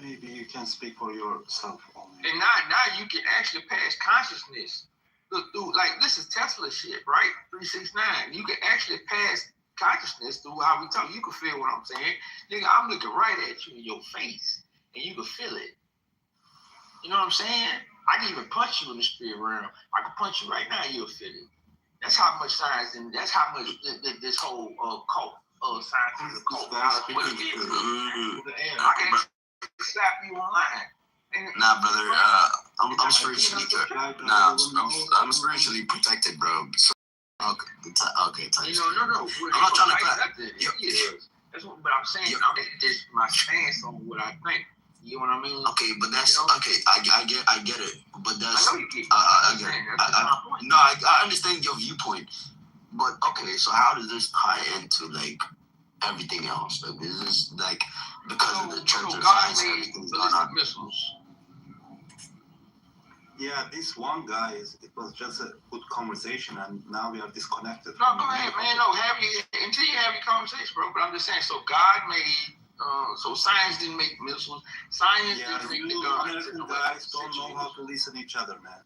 Maybe you can speak for yourself only. And now you can actually pass consciousness through this is Tesla shit, right? 369. You can actually pass consciousness through how we talk. You can feel what I'm saying. Nigga, I'm looking right at you in your face, and you can feel it. You know what I'm saying? I can even punch you in the spirit realm. I can punch you right now, you'll feel it. That's how much science, and that's how much this whole cult science is a cult. I can slap you online. Nah, brother. I'm spiritually I'm spiritually protected, bro. So, okay. No. I'm not trying to clap. That's what I'm saying. That's my stance on what I think. You know what I mean? Okay, but that's okay. I get it, but that's I know you get it. I get it. I understand your viewpoint, but okay. So how does this tie into everything else? Is this because of the Church of Science? Everything's going on. Missiles. Yeah, this one guy it was just a good conversation, and now we are disconnected. No, go ahead, man. No, until you have your conversation, bro. But I'm just saying. So God made. So science didn't make missiles. Science didn't make the guns. American guys don't know how to listen to each other, man.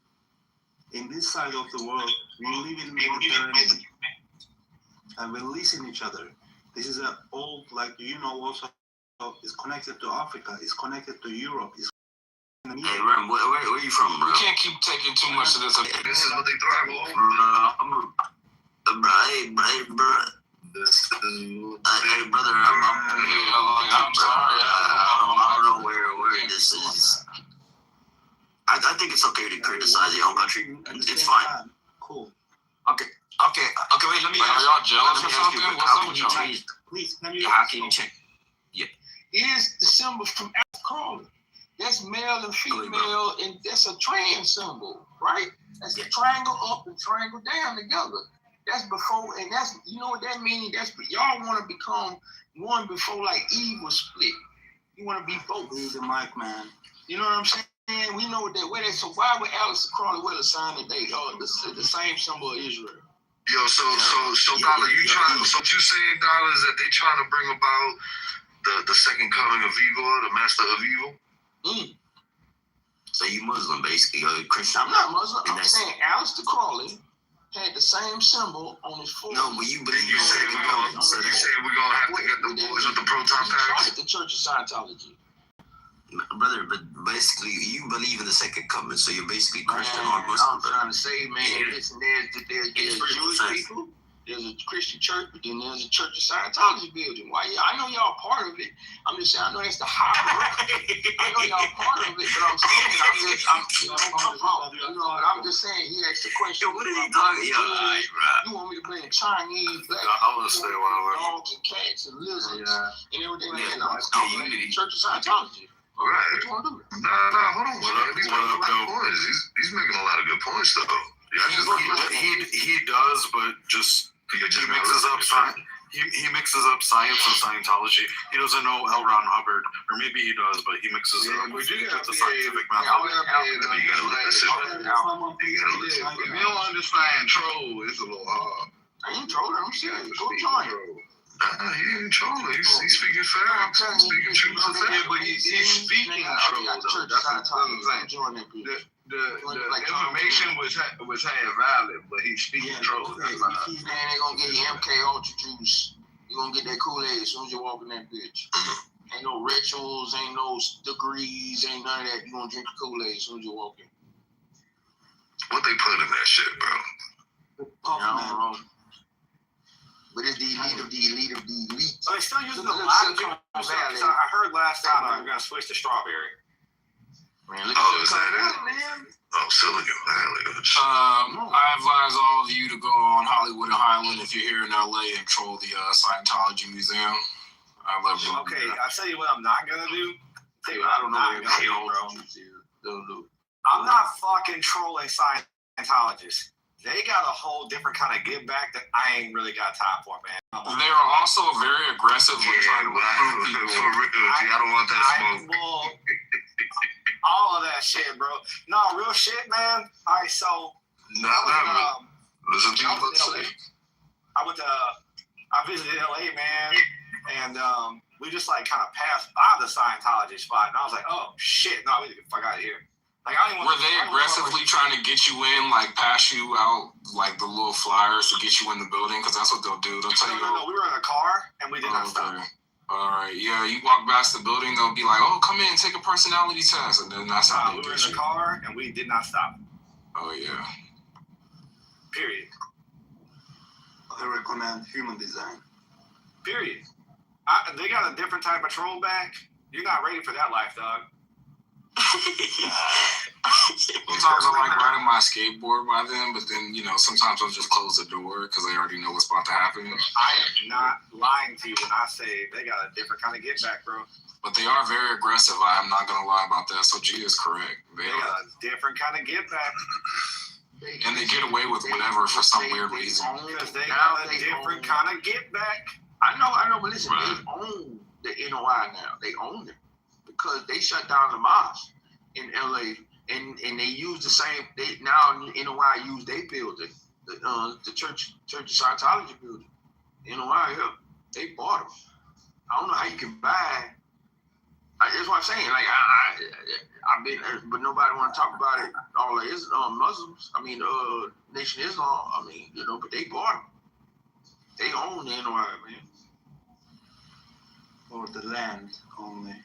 In this side of the world, we live in Mediterranean, and we listen to each other. This is an old, also is connected to Africa, is connected to Europe. Hey, Rem, where are you from, bro? We can't keep taking too much of this. This is what they thrive off. Hey, bro. Hey, brother, I'm sorry. I don't know where this is. I think it's okay to criticize your own country. It's fine. Cool. Okay, wait, let me ask. Are y'all jealous or something? What's up with y'all? Please, how can you change? Yeah. Is the symbol from Crawley. That's male and female, and that's a trans symbol, right? That's a triangle up and triangle down together. That's before, and that's, you know what that means? That's, y'all want to become one before like Eve was split. You want to be both. He's a mic, man. You know what I'm saying? We know that way. So why would Alistair Crawley wear the sign today? The same symbol of Israel. Yo, so Dollar, what you saying, Dollar, is that they trying to bring about the second coming of evil, the master of evil? So you Muslim, basically, or Christian? I'm not Muslim. I'm saying Alistair Crawley had the same symbol on his forehead. No, but you believe you saying we're gonna have to get the boys with the proton packs? The Church of Scientology. Brother, but basically, you believe in the second coming, so you're basically Christian or Muslim. I'm trying to say, man, listen, there's Jewish people, there's a Christian church, but then there's a Church of Scientology building. Why? Yeah, I know y'all part of it. I'm just saying, I know that's the hierarchy. I know y'all part of it, but I'm saying, I'm just saying, he asked the question. What is he talking about? You want me to bring Chinese, black dogs and cats and lizards and everything like that? I'm saying, Church of Scientology. All right. What you want to do? Nah, hold on. He's making a lot of points. He's making a lot of good points, though. Yeah, he does, but he mixes up science. He mixes up science and Scientology. He doesn't know L. Ron Hubbard, or maybe he does, but he mixes it up with the scientific method. You gotta listen. If you don't understand troll, it's a little hard. I ain't trolling. I'm serious. Go try it. He ain't trolling. He's speaking facts. He's speaking truth to facts. But he's speaking troll, though. That's what I'm saying. The information was had valid, but he's speaking troll. Man, they gonna get you MK Ultra juice. You gonna get that Kool-Aid as soon as you walk in that bitch. Ain't no rituals, ain't no degrees, ain't none of that. You gonna drink the Kool-Aid as soon as you walk in. What they put in that shit, bro? I don't know. But it's the elite of the elite of the elite. So they're still using the lime juice. I heard last time I'm going to switch to strawberry. Man, is that it? Man. Oh, Silicon Valley. I advise all of you to go on Hollywood and Highland if you're here in LA and troll the Scientology Museum. I love you. Okay, I'll tell you what I'm not going to do. I don't know where I'm not fucking trolling Scientologists. They got a whole different kind of give back that I ain't really got time for, man. They are also very aggressive when trying to recruit people. I don't want that smoke. All of that shit, bro. No, real shit, man. All right, so listen to you. I visited LA, man, and we just like kind of passed by the Scientology spot, and I was like, oh shit, no, we need to get the fuck out of here. Like, were they aggressively trying to get you in, like pass you out, like the little flyers to get you in the building? Because that's what they'll do. They'll tell you. No, we were in a car and we did not stop. All right, yeah, you walk past the building, they'll be like, "Oh, come in, take a personality test," and then that's how we were in the car and we did not stop. Oh yeah. Period. I recommend human design. Period. They got a different type of troll back. You're not ready for that life, dog. Sometimes I like riding my skateboard by them, but then, sometimes I'll just close the door because they already know what's about to happen. I am not lying to you when I say they got a different kind of get back, bro. But they are very aggressive. I am not going to lie about that. So G is correct. They got a different kind of get back. And they get away with whatever for some weird reason. Because they got a different kind of get back. I know, but listen, they own the NOI now. They own it. Because they shut down the mosque in LA and they use the same. They now NOI use their building, the church of Scientology building. NOI, yeah, they bought them. I don't know how you can buy. That's what I'm saying. Like I've been, but nobody want to talk about it. All the Muslims. I mean, Nation Islam. I mean, but they bought them. They own the NOI, man. Or the land only.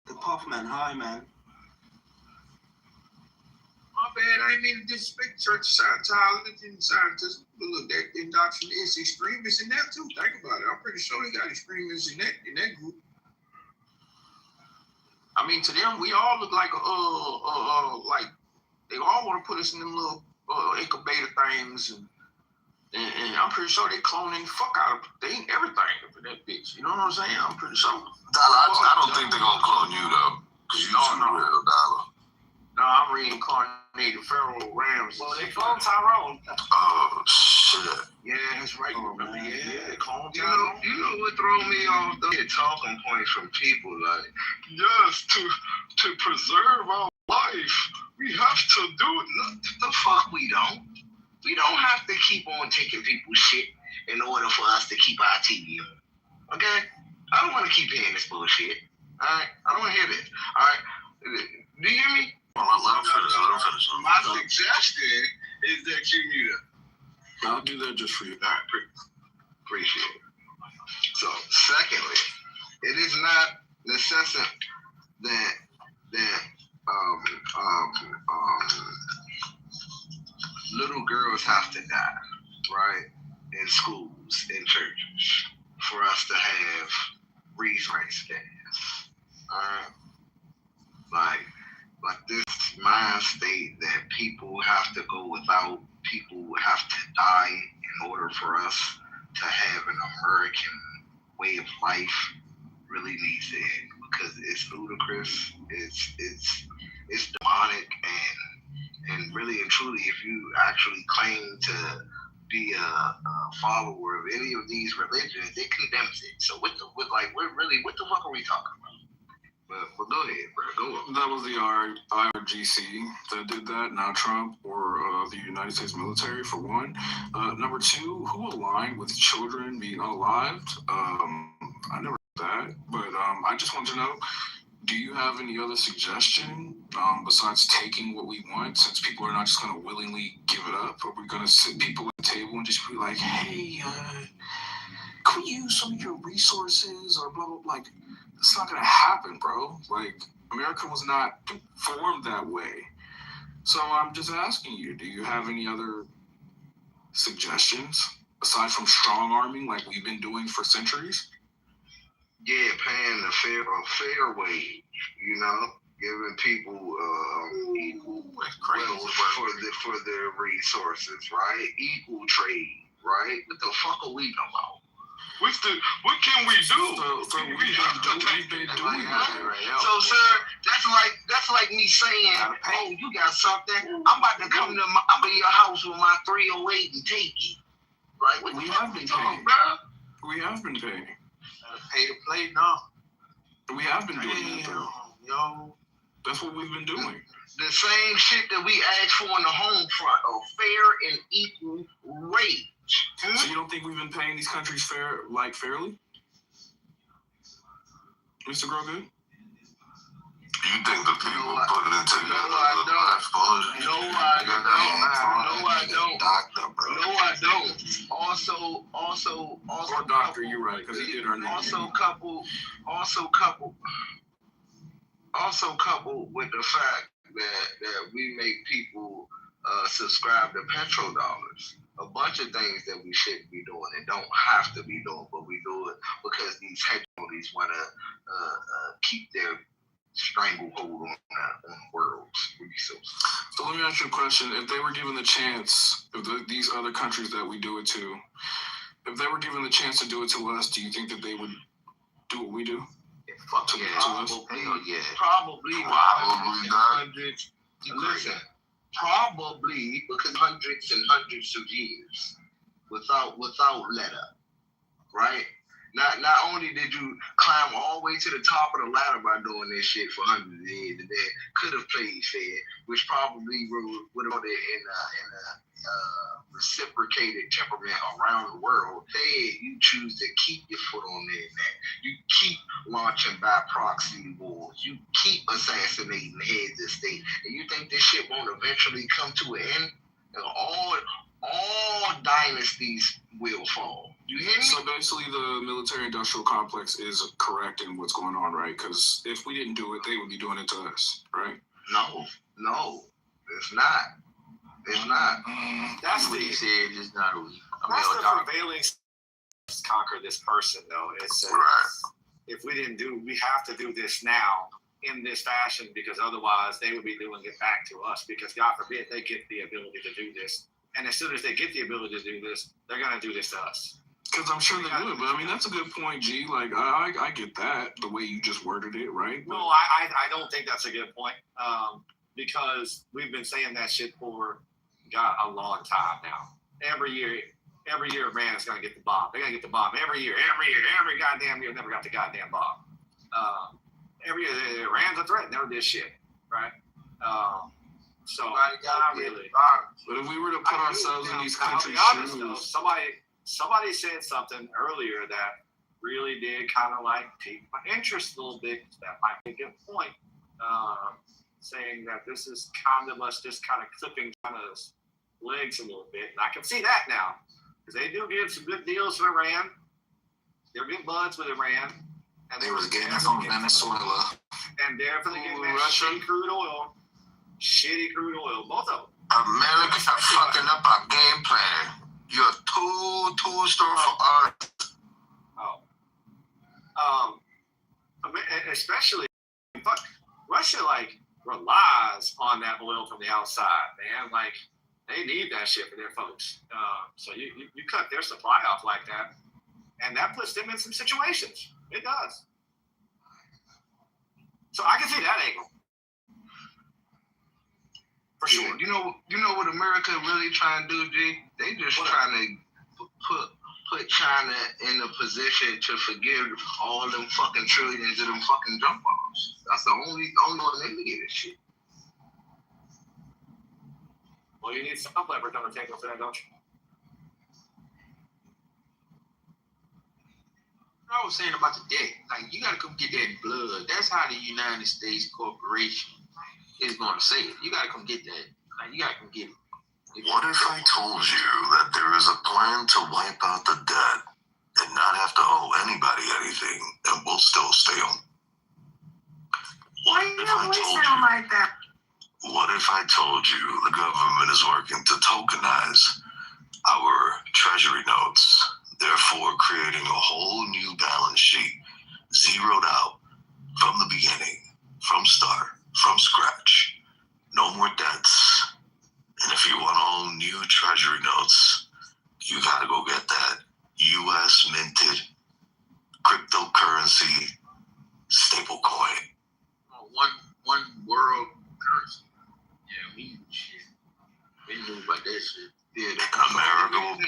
The Puffman, hi man. My bad, I ain't mean to disrespect Church of Scientology and scientists, but look, that indoctrination is extremists in that too. Think about it. I'm pretty sure they got extremists in that group. I mean, to them, we all look like like they all want to put us in them little incubator things, and I'm pretty sure they cloning the fuck out of everything for that bitch. You know what I'm saying? I'm pretty sure. I don't think they're gonna clone you though, because you too real, Dollar. No, I'm reincarnated Pharaoh Rams. Well, they cloned Tyrone. Oh shit. Yeah, that's right. Remember? Yeah, they cloned You Tyrone. know what throw me off? Though? Talking points from people like, yes, to preserve our life, we have to do it. No, the fuck we don't. We don't have to keep on taking people's shit in order for us to keep our TV on. Okay? I don't want to keep hearing this bullshit. All right? I don't want to hear this. All right? Do you hear me? Let him finish. My suggestion is that you mute it. I'll do that just for you. All right, appreciate it. So, secondly, it is not necessary that little girls have to die, right? In schools, in churches, for us to have restraint gas. All right? Like this mind state that people have to go without, people have to die in order for us to have an American way of life really needs to end, because it's ludicrous, it's demonic, and really and truly, if you actually claim to be a follower of any of these religions, it condemns it. So what the fuck are we talking about? But go ahead, bro. Go on. That was the IRGC that did that, not Trump or the United States military, for one. Number two, who aligned with children being unalived? I never did that, but I just want to know, do you have any other suggestion besides taking what we want, since people are not just going to willingly give it up? Are we going to sit people at the table and just be like, hey, could we use some of your resources or blah, blah, blah? Like, it's not gonna happen, bro. Like, America was not formed that way. So I'm just asking you, do you have any other suggestions aside from strong arming like we've been doing for centuries? Yeah, paying a fair wage, giving people equal for their resources, right? Equal trade, right? What the fuck are we about? What can we do? We've been doing that. So, sir, that's like me saying, oh, you got something. I'm about to come to your house with my 308 and take it. Right? What We the have fuck been we talking, paying. bro? We have been paying. Pay to play, no. We have been doing that, though. Yo. That's what we've been doing. The same shit that we asked for on the home front, a fair and equal rate. So you don't think we've been paying these countries fairly? Mr. Grogu? You think the people put it into No, I don't. Also. Or doctor, you're right, because he did our name. Also coupled with the fact that we make people subscribe to petrodollars. A bunch of things that we shouldn't be doing and don't have to be doing, but we do it because these hegemonies want to keep their stranglehold on worlds. So let me ask you a question. If they were given the chance, these other countries that we do it to, if they were given the chance to do it to us, do you think that they would do what we do? Fuck yeah. Probably. Hundreds. Listen. Probably because hundreds and hundreds of years without let up, right? Not only did you climb all the way to the top of the ladder by doing this shit for hundreds of years, and then could have played fair, which probably would have in a reciprocated temperament around the world. Instead, you choose to keep your foot on there, man. You keep launching by proxy wars. You keep assassinating heads of state, and you think this shit won't eventually come to an end? All dynasties will fall. You hear me? So basically, the military-industrial complex is correct in what's going on, right? Because if we didn't do it, they would be doing it to us, right? No, it's not. It's not. That's what he said. It's not. That's the prevailing conquer this person, though. It's if we didn't do, we have to do this now in this fashion because otherwise they would be doing it back to us. Because God forbid they get the ability to do this, and as soon as they get the ability to do this, they're gonna do this to us. Because I'm sure they would, but I mean that's a good point, G. Like I get that the way you just worded it, right? No, I don't think that's a good point. Because we've been saying that shit for a long time now. Every year, Iran's gonna get the bomb. They're gonna get the bomb every year. Every goddamn year, never got the goddamn bomb. Every year, Iran's a threat. Never did shit, right? So not really. But if we were to put ourselves in these countries' shoes, somebody said something earlier that really did kind of like pique my interest a little bit. That might be a good point. Saying that this is kind of us just kind of clipping China's legs a little bit. And I can see that now. Because they do give some good deals to Iran. They're good buds with Iran. And they was getting it from Venezuela. And definitely getting that shitty crude oil. Both of them. America fucking up our game plan. You're too strong for us. Especially, Russia, like, relies on that oil from the outside, man. Like, they need that shit for their folks. So you cut their supply off like that, and that puts them in some situations. It does. So I can see that angle. For sure. You know what America really trying to do, G? They just trying to put China in a position to forgive all them fucking trillions of them fucking jump bombs. That's the only one they need this shit. Well, you need some leverage on the table for that, don't you? I was saying about the debt. Like, you gotta come get that blood. That's how the United States corporation is gonna say it. You gotta come get that. Like, you gotta come get it. What if I told you that there is a plan to wipe out the debt and not have to owe anybody anything, and we'll still stay on? What if I told you the government is working to tokenize our treasury notes, therefore creating a whole new balance sheet, zeroed out from the beginning, from start, from scratch, no more debts. And if you want to own new treasury notes, you gotta go get that U.S. minted cryptocurrency stable coin. One world currency. Yeah, we knew about that shit. Yeah, America will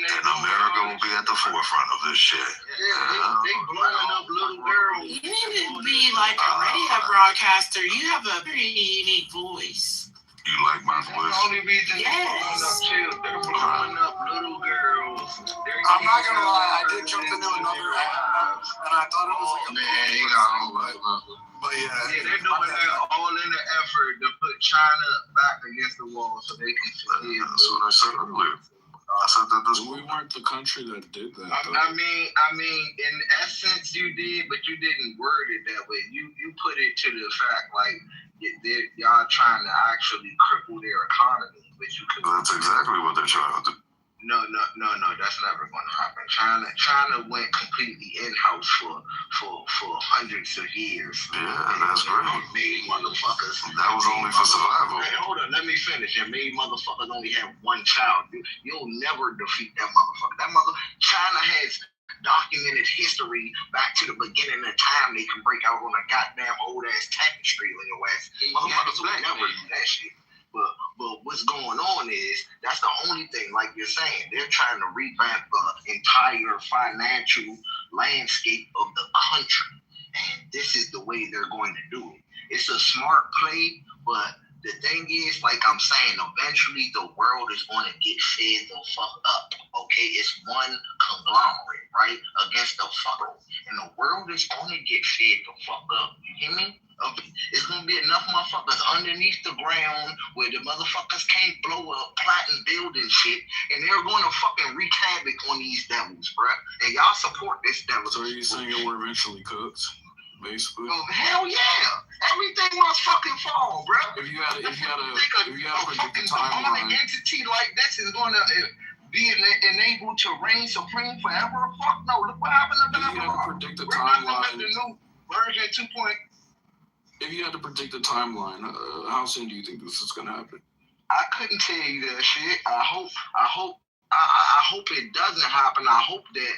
be at the forefront of this shit. They blowing up little girls. You need to be like a radio broadcaster. You have a pretty unique voice. You like my voice? That's the only reason they're blowing up little girls. I'm not gonna lie, I did jump into another app, and I thought it was like but yeah, they're doing that all in the effort to put China back against the wall so they can succeed. That's what I said earlier. I said that we weren't the country that did that. I mean, in essence, you did, but you didn't word it that way. You put it to the fact like y'all trying to actually cripple their economy, which you could. That's exactly what they're trying to do. No, that's never going to happen. China went completely in-house for hundreds of years. Yeah, that's great. Made motherfuckers. That was only for survival. Hey, hold on, let me finish. And made motherfuckers only have one child. You'll never defeat that motherfucker. China has documented history back to the beginning of time. They can break out on a goddamn old-ass tapestry in the West. Motherfuckers will never do that shit. But what's going on is that's the only thing, like you're saying, they're trying to revamp the entire financial landscape of the country. And this is the way they're going to do it. It's a smart play, but the thing is, like I'm saying, eventually the world is going to get fed the fuck up, okay? It's one conglomerate, right, against the fuck. And the world is going to get fed the fuck up. You hear me? Okay. It's going to be enough motherfuckers underneath the ground where the motherfuckers can't blow up, plotting, building shit, and they're going to fucking wreak havoc on these devils, bruh. And y'all support this devil. So you're saying it will eventually cooked? Basically. Hell yeah! Everything must fucking fall, bro. If you had a fucking demonic entity like this is gonna be enabled to reign supreme forever. Fuck no! Look what happened to If you had to predict the timeline, the new version 2. If you had to predict the timeline, how soon do you think this is gonna happen? I couldn't tell you that shit. I hope it doesn't happen. I hope that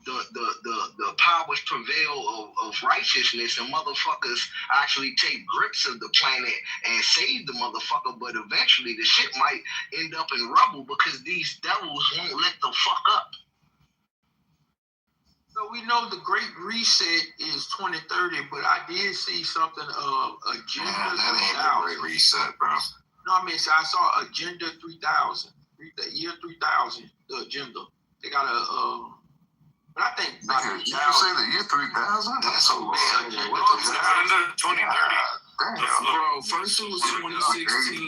the powers prevail of righteousness and motherfuckers actually take grips of the planet and save the motherfucker, but eventually the shit might end up in rubble because these devils won't let the fuck up. So we know the Great Reset is 2030, but I did see something of Agenda 3000. That ain't the Great Reset, bro. No, I mean, so I saw Agenda 3000, the year 3000, the agenda. They got a but I think you say the year 3000? That's so bad. Agenda 2030. Bro, first it was 2016,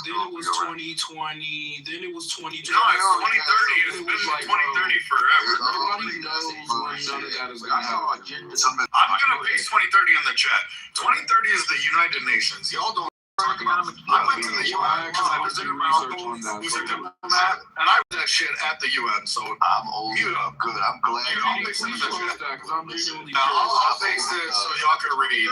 then it was 2020, then it was 2020. No, it's 2030. It's been like 2030 forever. Nobody knows when none of that is going to happen. I'm going to paste 2030 in the chat. 2030 is the United Nations. Y'all don't talk about it. I went to the UN because I visited Morocco, who's a diplomat, and I read that shit at the UN. So I'm old. I'm good. I'm glad. I'll paste it so y'all can read.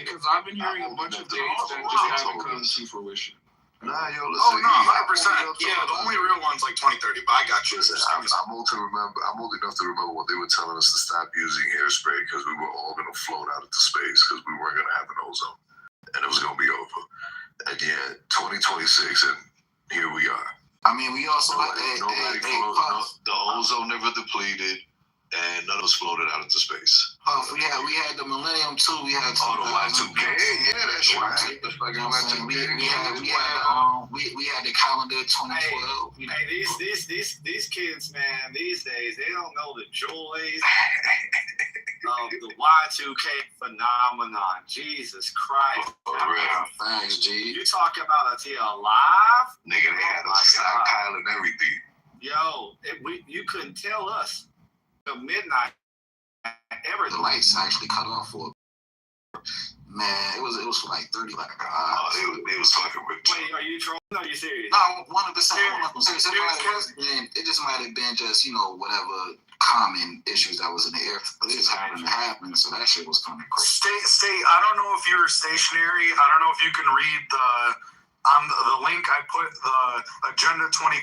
Because I've been hearing a bunch of dates that just haven't come to fruition. Nah, yo, listen. Oh, no, 100%. Yeah, the only real one's like 2030, but I got you. I'm old enough to remember when they were telling us to stop using hairspray because we were all going to float out into space because we weren't going to have an ozone. And it was going to be over. And yeah, 2026, and here we are. I mean, we also the ozone never depleted, and none of us floated out into space. We had the Millennium too. We had the Y2K. Yeah, that's right. We had the calendar 2012. Hey, these kids, man, these days they don't know the joys of the Y2K phenomenon. Jesus Christ! Thanks, G. You talk about a T alive? Nigga, they had a stockpile and everything. Yo, you couldn't tell us till midnight. The lights actually cut off for man. It was for like 30. Like they was fucking with. Wait, are you trolling? Or are you serious? No, 100%. It just might have been just whatever common issues that was in the air, but it just happened to happen. So that shit was kind of crazy. I don't know if you're stationary. I don't know if you can read the link I put, the Agenda 2030.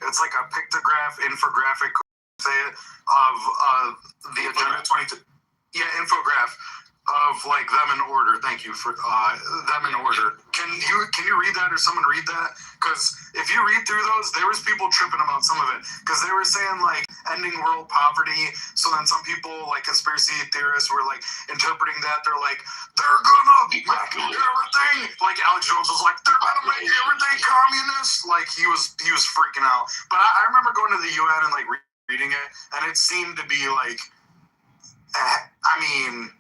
It's like a pictograph infographic. Say it of the Agenda 2030. Yeah, infograph of like them in order. Thank you for them in order. Can you read that or someone read that? Because if you read through those, there was people tripping about some of it because they were saying like ending world poverty. So then some people like conspiracy theorists were like interpreting that they're like they're gonna make everything. Like Alex Jones was like they're gonna make everything communist. Like he was freaking out. But I remember going to the UN and like reading it, and it seemed to be like, I mean,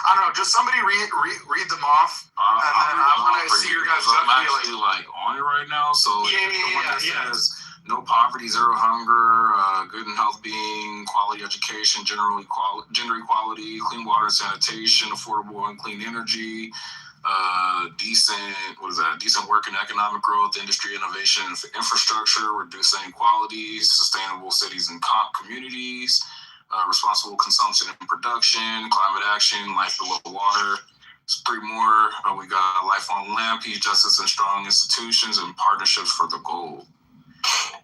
I don't know, just somebody read them off, and then I want to see your guys' I'm actually like on it right now, so yeah. Says, no poverty, zero hunger, good and health being, quality education, gender equality, clean water and sanitation, affordable and clean energy, decent work and economic growth, industry innovation, infrastructure, reducing inequalities, sustainable cities and communities, responsible consumption and production, climate action, life below water. It's 3 more. We got life on land, peace, justice, and strong institutions, and partnerships for the goal.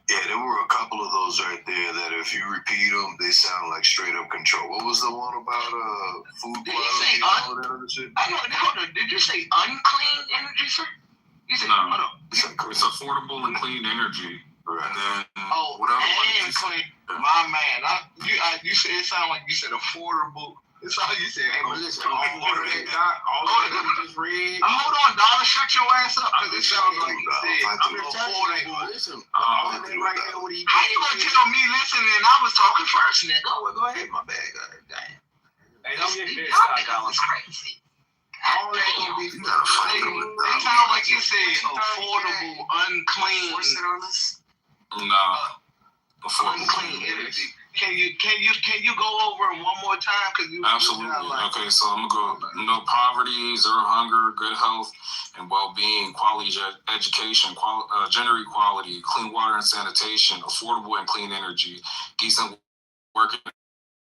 Yeah, there were a couple of those right there that if you repeat them, they sound like straight up control. What was the one about food quality and all that other shit? Hold on. Did you say unclean energy, sir? You said, no. It's affordable and clean energy. And then whatever. And clean, my man. You said it sounded like you said affordable. It's all you said. Hey, but listen, all that just read. Hold on, Dollar, shut your ass up. Because it sounds like you said affordable. Listen, all that right there. What are you? How you gonna tell me? Listen, and I was talking first, nigga. Oh, well, go ahead, my bad. Damn. Hey, don't get pissed off, Dollar. Crazy. All that gonna be. They sound like you said affordable, unclean. Nah. Unclean energy. Can you go over it one more time? Cause you absolutely. Okay, so I'm gonna go. No poverty, zero hunger, good health and well-being, quality education, gender equality, clean water and sanitation, affordable and clean energy, decent work and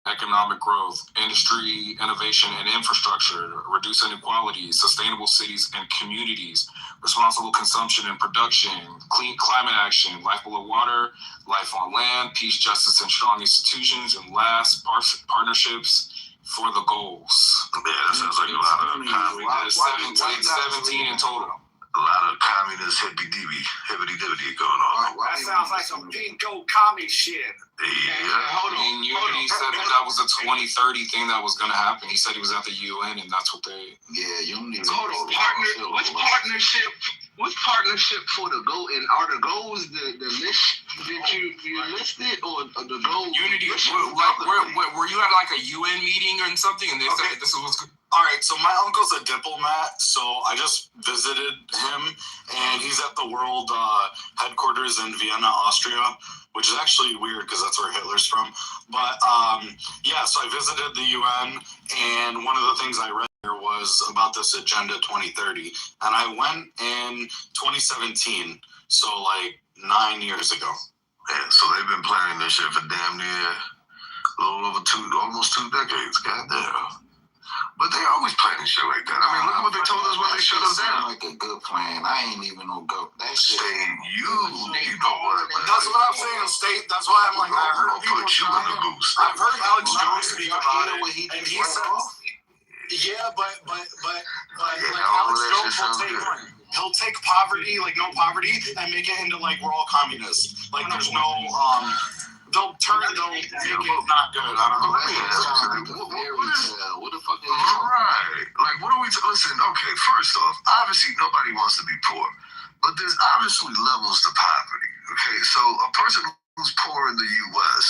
economic growth, industry, innovation, and infrastructure, reduce inequalities, sustainable cities and communities, responsible consumption and production, clean climate action, life below water, life on land, peace, justice, and strong institutions, and last, partnerships for the goals. Yeah, that sounds like a lot of communist. 17 in total. A lot of communist hibbity-dibbity going on. That sounds like some pinko commie shit. Hold on. He said that was a 2030 thing that was going to happen. He said he was at the UN, and that's what they. Yeah, you don't need to. Hold on, What's partnership for the goal? And are the goals the list that you listed, or the goals? Unity. Were you at like a UN meeting or something, and they said this was. All right, so my uncle's a diplomat, so I just visited him, and he's at the world headquarters in Vienna, Austria, which is actually weird because that's where Hitler's from. But yeah, so I visited the UN, and one of the things I read here was about this Agenda 2030, and I went in 2017, so like 9 years ago. Yeah, so they've been planning this shit for damn near a little over almost 2 decades. Goddamn. But they always planning shit like that. I mean, look at what they told us when they shut us down. Like a good plan. I ain't even no go. That shit. You know what? That's what I'm saying. State. That's why I'm like, I heard people. Put you in the goose. I've heard Alex Jones speak about it, and he says, yeah, but like Alex Jones will he'll take poverty, like no poverty, and make it into like we're all communists. Like there's no they'll make it not good. I don't know. What the fuck is right? Like, what are we? Listen, okay, first off, obviously nobody wants to be poor, but there's obviously levels to poverty. Okay, so a person who's poor in the U.S.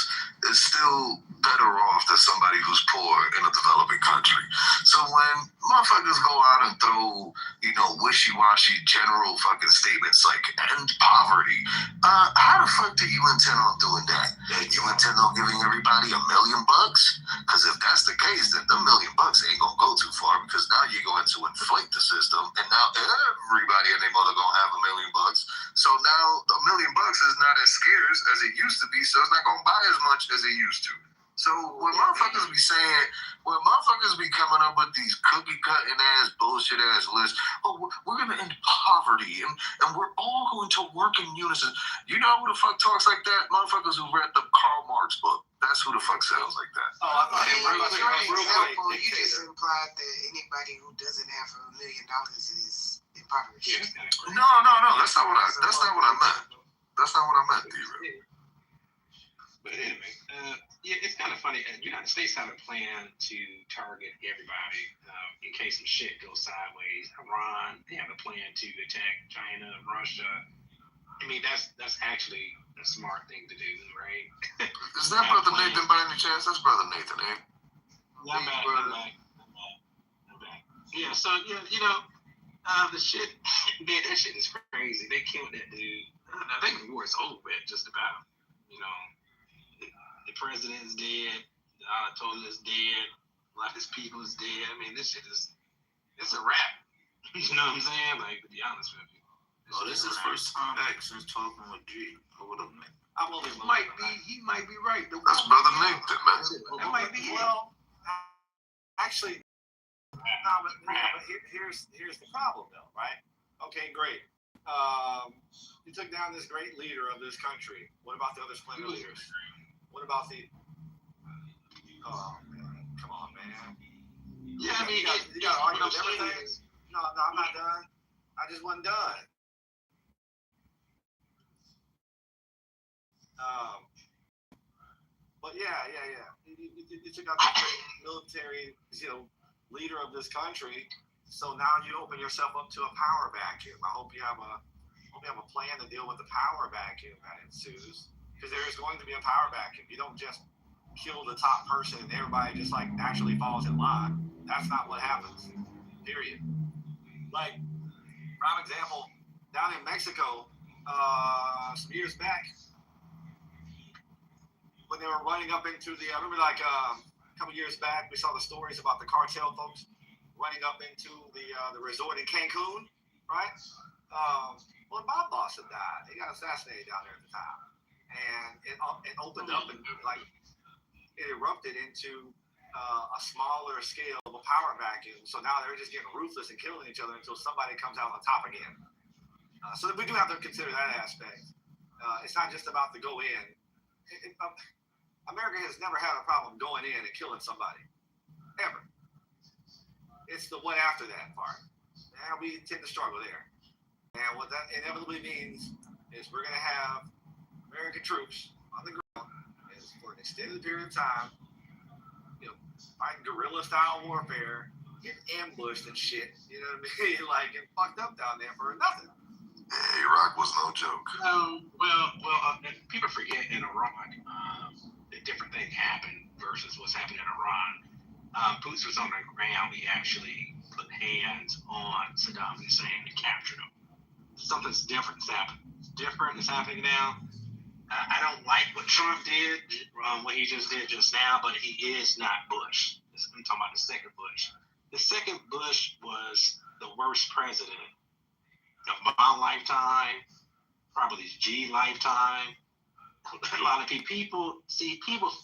is still better off than somebody who's poor in a developing country. So when motherfuckers go out and throw, wishy-washy general fucking statements like end poverty, how the fuck do you intend on doing that? You intend on giving everybody $1 million? Because if that's the case, then the $1 million ain't gonna go too far, because now you're going to inflate the system, and now everybody and their mother gonna have $1 million. So now the $1 million is not as scarce as it used to be, so it's not gonna buy as much as it used to. So when motherfuckers be coming up with these cookie cutting ass bullshit ass lists, we're gonna end poverty and we're all going to work in unison. You know who the fuck talks like that? Motherfuckers who read the Karl Marx book. That's who the fuck sounds like that. You just implied that anybody who doesn't have $1 million is impoverished. No. That's not what I meant. That's not what I meant, D-Rip. But anyway, it's kind of funny. The United States have a plan to target everybody in case some shit goes sideways. Iran, they have a plan to attack China, Russia. I mean, that's actually a smart thing to do, right? Is that Brother Nathan by any chance? That's Brother Nathan, eh? I'm back. Yeah, so, the shit, man, that shit is crazy. They killed that dude. I think the war is over with, just about. The president's dead. The Ayatollah is dead. A lot of his people is dead. I mean, this shit it's a wrap. You know what I'm saying? Like, to be honest with you. This is first time back since talking with G. What up, man? He might be right. That's Brother Nathan, man. That might be well. Actually, here's the problem, though, right? Okay, great. You took down this great leader of this country. What about the other splendid leaders? What about the? Oh man, come on, man. Yeah, I mean, you got to argue with everything. No, I'm not done. I just wasn't done. But yeah. You took out the military, leader of this country. So now you open yourself up to a power vacuum. I hope you have a plan to deal with the power vacuum that ensues, because there is going to be a power vacuum. You don't just kill the top person and everybody just like naturally falls in line. That's not what happens. Period. Like, prime example, down in Mexico, some years back, when they were running up into the, I remember like a couple years back, we saw the stories about the cartel folks running up into the resort in Cancun, right? Well, my boss had died. He got assassinated down there at the time, and it opened up and like it erupted into a smaller scale of a power vacuum. So now they're just getting ruthless and killing each other until somebody comes out on top again. So we do have to consider that aspect. It's not just about the go in. America has never had a problem going in and killing somebody, ever. It's the what after that part. And we tend to struggle there. And what that inevitably means is we're going to have American troops on the ground for an extended period of time, fighting guerrilla-style warfare, getting ambushed and shit. You know what I mean? Like, getting fucked up down there for nothing. Iraq was no joke. People forget in Iraq, a different thing happened versus what's happening in Iran. Boots was on the ground. He actually put hands on Saddam Hussein and captured him. Something's different is happening now. I don't like what Trump did, what he just did just now, but he is not Bush. I'm talking about the second Bush. The second Bush was the worst president of my lifetime, probably G lifetime. A lot of people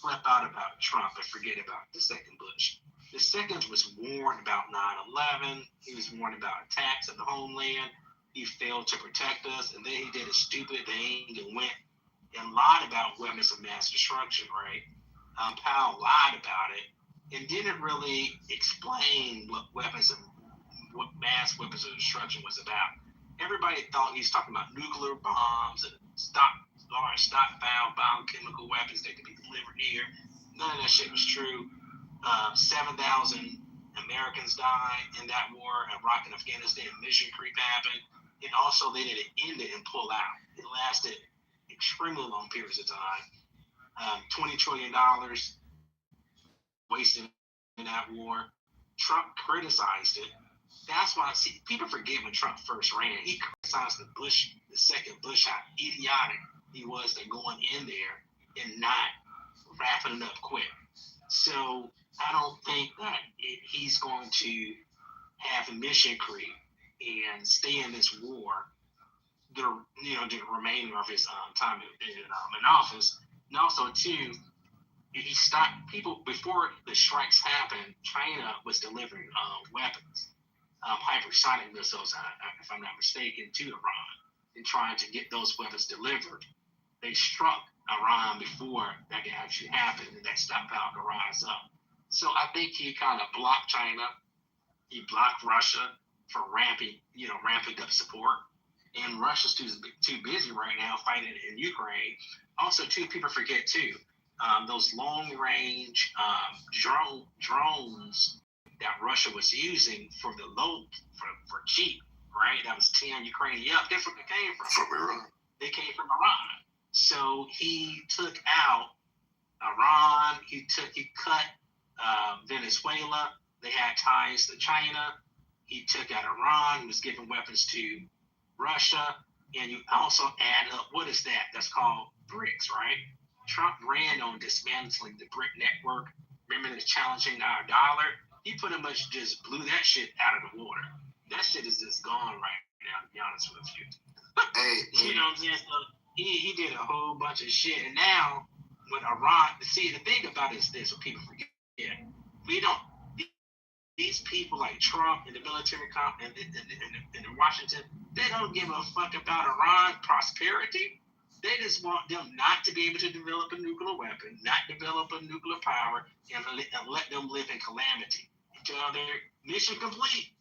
flip out about Trump and forget about the second Bush. The second was warned about 9/11. He was warned about attacks on the homeland. He failed to protect us, and then he did a stupid thing and went and lied about weapons of mass destruction, right? Powell lied about it and didn't really explain what mass weapons of destruction was about. Everybody thought he was talking about nuclear bombs and stockpile biochemical weapons that could be delivered here. None of that shit was true. 7,000 Americans died in that war. Iraq and Afghanistan mission creep happened. And also they didn't end it and pull out. It lasted extremely long periods of time. $20 trillion wasted in that war. Trump criticized it. That's why people forget when Trump first ran. He criticized the second Bush, how idiotic he was to going in there and not wrapping it up quick. So I don't think that he's going to have a mission creep and stay in this war the remainder of his time in office. And also too, he stopped people before the strikes happened. China was delivering weapons, hypersonic missiles, if I'm not mistaken, to Iran, and trying to get those weapons delivered. They struck Iran before that could actually happen, and that stockpile could rise up. So I think he kind of blocked China. He blocked Russia for ramping up support. And Russia's too busy right now fighting in Ukraine. Also, too, people forget too, those long-range drones that Russia was using for cheap, right? That was 10 Ukraine. Yeah, guess where they came from? From Iran. They came from Iran. So he took out Iran. He cut Venezuela. They had ties to China. He took out Iran. He was giving weapons to Russia. And you also add up, what is that? That's called BRICS, right? Trump ran on dismantling the BRIC network. Remember the challenging our dollar? He pretty much just blew that shit out of the water. That shit is just gone right now, to be honest with you. You know what I'm saying? So he did a whole bunch of shit. And now, with Iran, see, the thing about it is this, what people forget. These people like Trump and the military and Washington, they don't give a fuck about Iran prosperity. They just want them not to be able to develop a nuclear weapon, not develop a nuclear power, and let them live in calamity until their mission complete.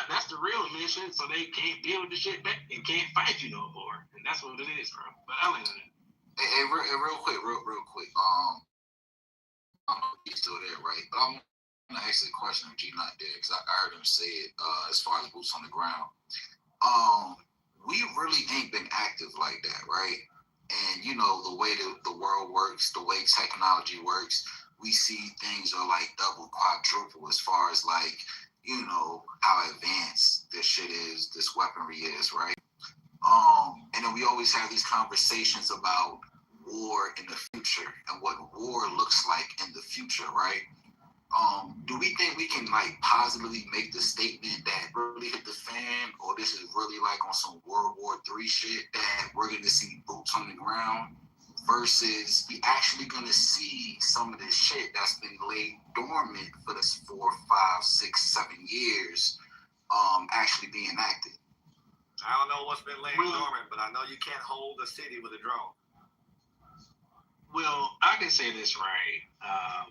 That's the real mission, so they can't build the shit back and can't fight you no more. And that's what it is, bro. But I like that. Hey, real quick. He's still there, right? But I want to ask the question if G not there because I heard him say it. As far as boots on the ground, we really ain't been active like that, right? And the way the world works, the way technology works, we see things are like double, quadruple as far as like how advanced this shit is, this weaponry is, right? And then we always have these conversations about war in the future and what war looks like in the future, right? Do we think we can like positively make the statement that really hit the fan, or this is really like on some World War III shit that we're gonna see boots on the ground, versus we actually gonna see some of this shit that's been laid dormant for this 4, 5, 6, 7 years actually being enacted? I don't know what's been laying dormant, but I know you can't hold a city with a drone. Well, I can say this, right?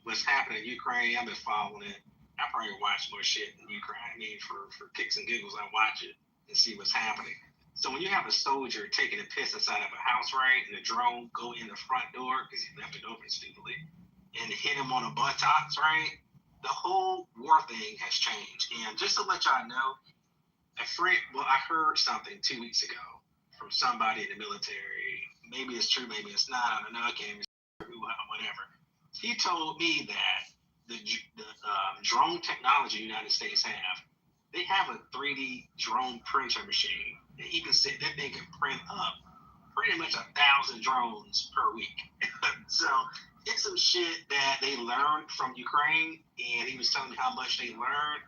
What's happening in Ukraine, I've been following it. I probably watch more shit in Ukraine. I mean, for kicks and giggles, I watch it and see what's happening. So when you have a soldier taking a piss inside of a house, right, and the drone go in the front door because he left it open stupidly, and hit him on the buttocks, right, the whole war thing has changed. And just to let y'all know, I heard something 2 weeks ago from somebody in the military. Maybe it's true, maybe it's not. I don't know. I can't even whatever. He told me that the drone technology the United States they have a 3D drone printer machine that that they can print up pretty much 1,000 drones per week. So it's some shit that they learned from Ukraine, and he was telling me how much they learned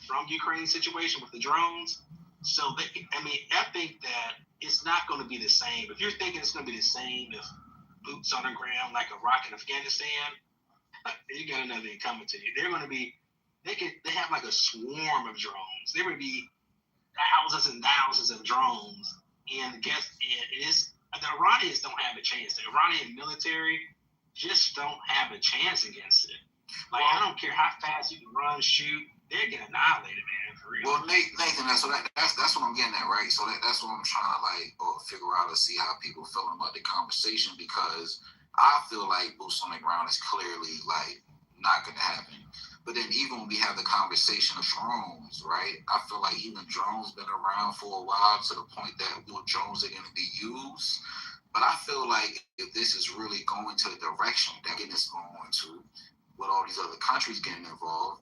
from Ukraine's situation with the drones. So I think that it's not going to be the same. If you're thinking it's going to be the same if boots on the ground like Iraq and Afghanistan, you got another thing coming to you. They're going to be, they have like a swarm of drones. There would be thousands and thousands of drones. And the Iranians don't have a chance. The Iranian military just don't have a chance against it. Like, I don't care how fast you can run, shoot, they're getting annihilated, man, for real. Well, Nathan, that's what I'm getting at, right? So that's what I'm trying to figure out to see how people feeling about the conversation, because I feel like boots on the ground is clearly like not going to happen. But then even when we have the conversation of drones, right? I feel like even drones been around for a while to the point that drones are going to be used. But I feel like if this is really going to the direction that it's going to, with all these other countries getting involved,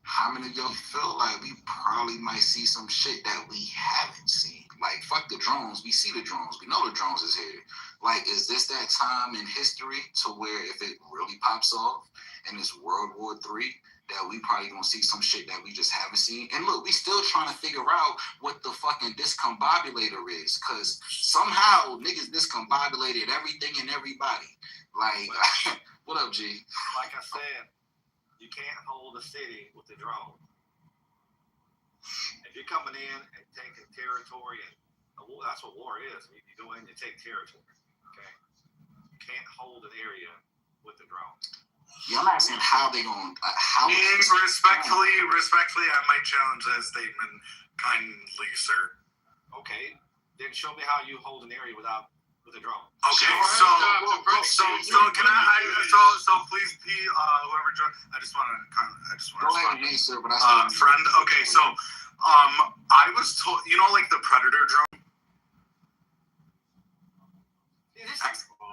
how many of y'all feel like we probably might see some shit that we haven't seen? Like, fuck the drones. We see the drones. We know the drones is here. Like, is this that time in history to where if it really pops off and it's World War III, that we probably gonna see some shit that we just haven't seen? And look, we still trying to figure out what the fucking discombobulator is, because somehow niggas discombobulated everything and everybody. Like, what up, G? Like I said, you can't hold a city with a drone. If you're coming in and taking territory, and that's what war is. You go in and take territory. Okay, you can't hold an area with a drone. Yeah, I'm asking how they going. Respectfully, I might challenge that statement kindly, sir. Okay, then show me how you hold an area with a drone. Okay, so can so please, whoever joined, I just want to go ahead, sir, but friend. Okay, so I was told, like the Predator drone.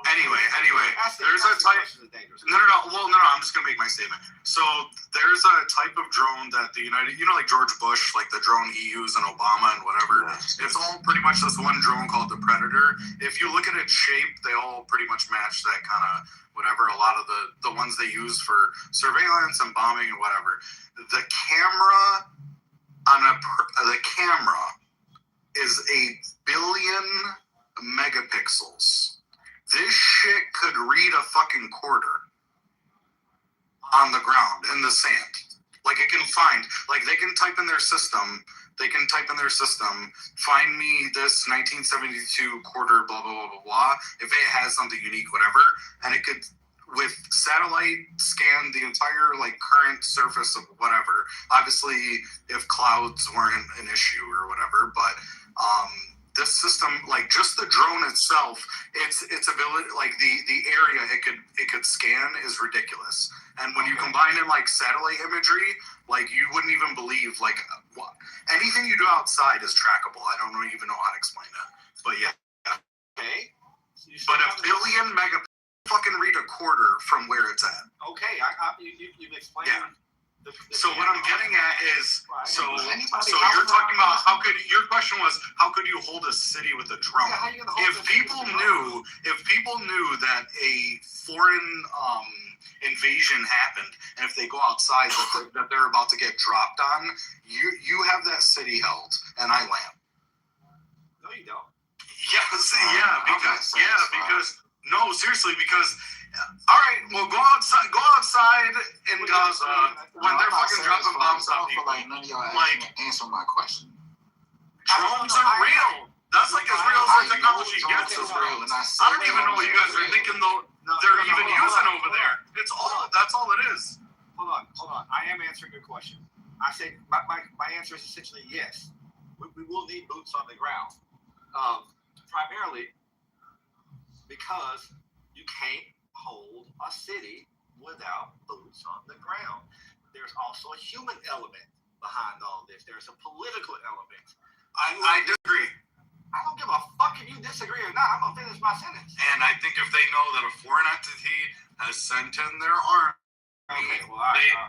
Anyway, there's a type. No. Well, no. I'm just gonna make my statement. So there's a type of drone that the United, like George Bush, like the drone he used and Obama and whatever. It's all pretty much this one drone called the Predator. If you look at its shape, they all pretty much match that kind of whatever. A lot of the ones they use for surveillance and bombing and whatever. The camera is 1 billion megapixels. This shit could read a fucking quarter on the ground in the sand. Like, it can find, like, they can type in their system, find me this 1972 quarter, blah, blah, blah, blah, blah, if it has something unique, whatever, and it could, with satellite, scan the entire, like, current surface of whatever. Obviously, if clouds weren't an issue or whatever, but this system, like just the drone itself, its ability, like the area it could scan is ridiculous. And when you combine in like satellite imagery, like you wouldn't even believe like what anything you do outside is trackable. I don't even know how to explain that, but yeah. Okay. But a billion mega fucking read a quarter from where it's at. Okay, you've explained. Yeah. So what I'm getting at is, so you're talking about your question was how could you hold a city with a drone? If people knew that a foreign invasion happened, and if they go outside that they're about to get dropped on, you have that city held, and I land. No, you don't. Because no, seriously, because. All right, well, go outside in Gaza when they're fucking dropping bombs on people. Like none of y'all answer my question. Drones are real. That's like as real as the technology gets. I don't even know what you guys are thinking though. They're even using over there. That's all it is. Hold on. I am answering your question. I say my answer is essentially yes. We will need boots on the ground, primarily because you can't hold a city without boots on the ground. There's also a human element behind all this. There's a political element. I disagree. I don't give a fuck if you disagree or not. I'm gonna finish my sentence. And I think if they know that a foreign entity has sent in their army,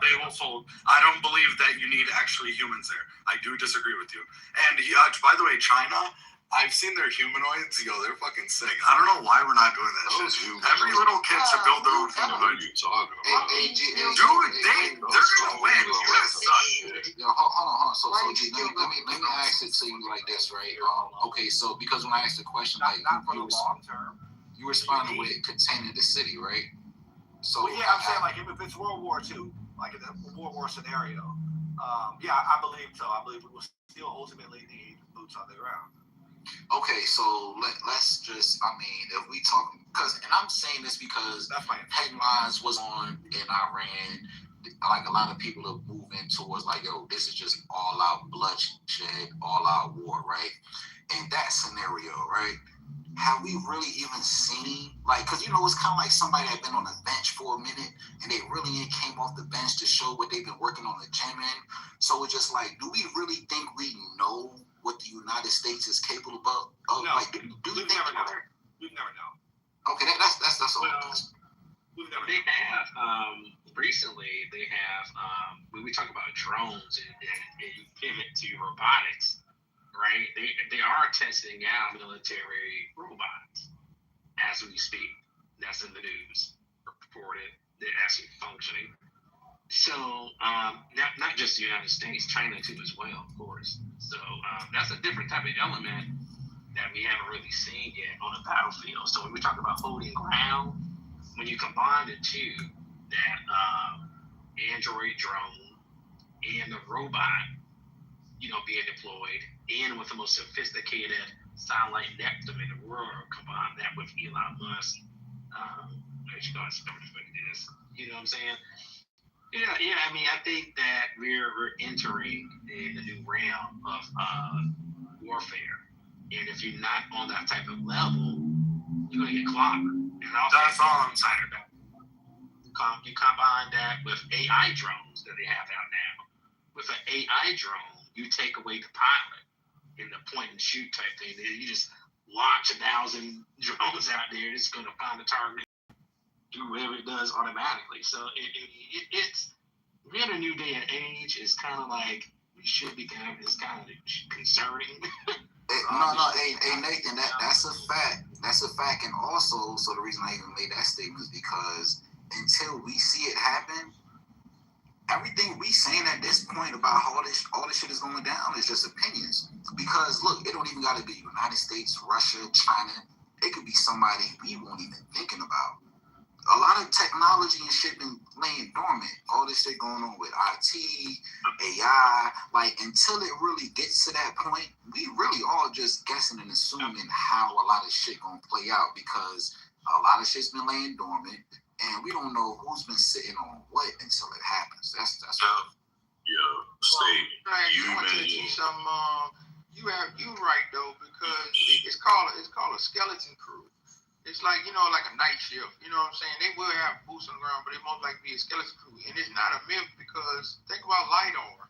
they will fold. I don't believe that you need actually humans there. I do disagree with you. And by the way, China, I've seen their humanoids. They're fucking sick. I don't know why we're not doing that shit. Every little kid should build their own humanoid. Dude, they're gonna win. You guys suck. Hold on. So G, let me ask it to you like this, right? Okay, so because when I asked the question, like you responded with containing the city, right? So well, yeah, I'm saying like if it's World War II, like in a World War scenario, I believe so. I believe we will still ultimately need boots on the ground. Okay, so let's just, if we talk, and I'm saying this because headlines was on in Iran, like a lot of people are moving towards like, yo, this is just all out bloodshed, all out war, right? In that scenario, right? Have we really even seen, like, because, it's kind of like somebody had been on the bench for a minute and they really came off the bench to show what they've been working on the gym in. So it's just like, do we really think we know what the United States is capable of? No, like, do we never know? We've never known. Okay, that's all. They have recently. They have when we talk about drones and you pivot to robotics, right? They are testing out military robots as we speak. That's in the news. Reported. They're actually functioning. So not just the United States, China too as well, of course. So that's a different type of element that we haven't really seen yet on the battlefield. So when we talk about holding ground, when you combine the two, that Android drone and the robot, being deployed, and with the most sophisticated satellite network in the world, combine that with Elon Musk, you know what I'm saying? Yeah. I think that we're entering in the new realm of warfare, and if you're not on that type of level, you're gonna get clobbered. And that's all I'm saying. You combine that with AI drones that they have out now. With an AI drone, you take away the pilot in the point and shoot type thing. You just launch 1,000 drones out there. It's gonna find the target. Do whatever it does automatically. So it's we're in a new day and age. It's kind of like we should be kind of concerning. Hey Nathan, that's a fact. That's a fact, and also, so the reason I even made that statement is because until we see it happen, everything we saying at this point about how all this shit is going down is just opinions. Because look, it don't even got to be United States, Russia, China. It could be somebody we won't even thinking about. A lot of technology and shit been laying dormant. All this shit going on with IT, AI, like until it really gets to that point, we really all just guessing and assuming how a lot of shit gonna play out because a lot of shit's been laying dormant and we don't know who's been sitting on what until it happens. That's State, you mentioned you right though, because it's called a skeleton crew. It's like, like a night shift. You know what I'm saying? They will have boots on the ground, but it most likely be a skeleton crew. And it's not a myth, because think about LiDAR.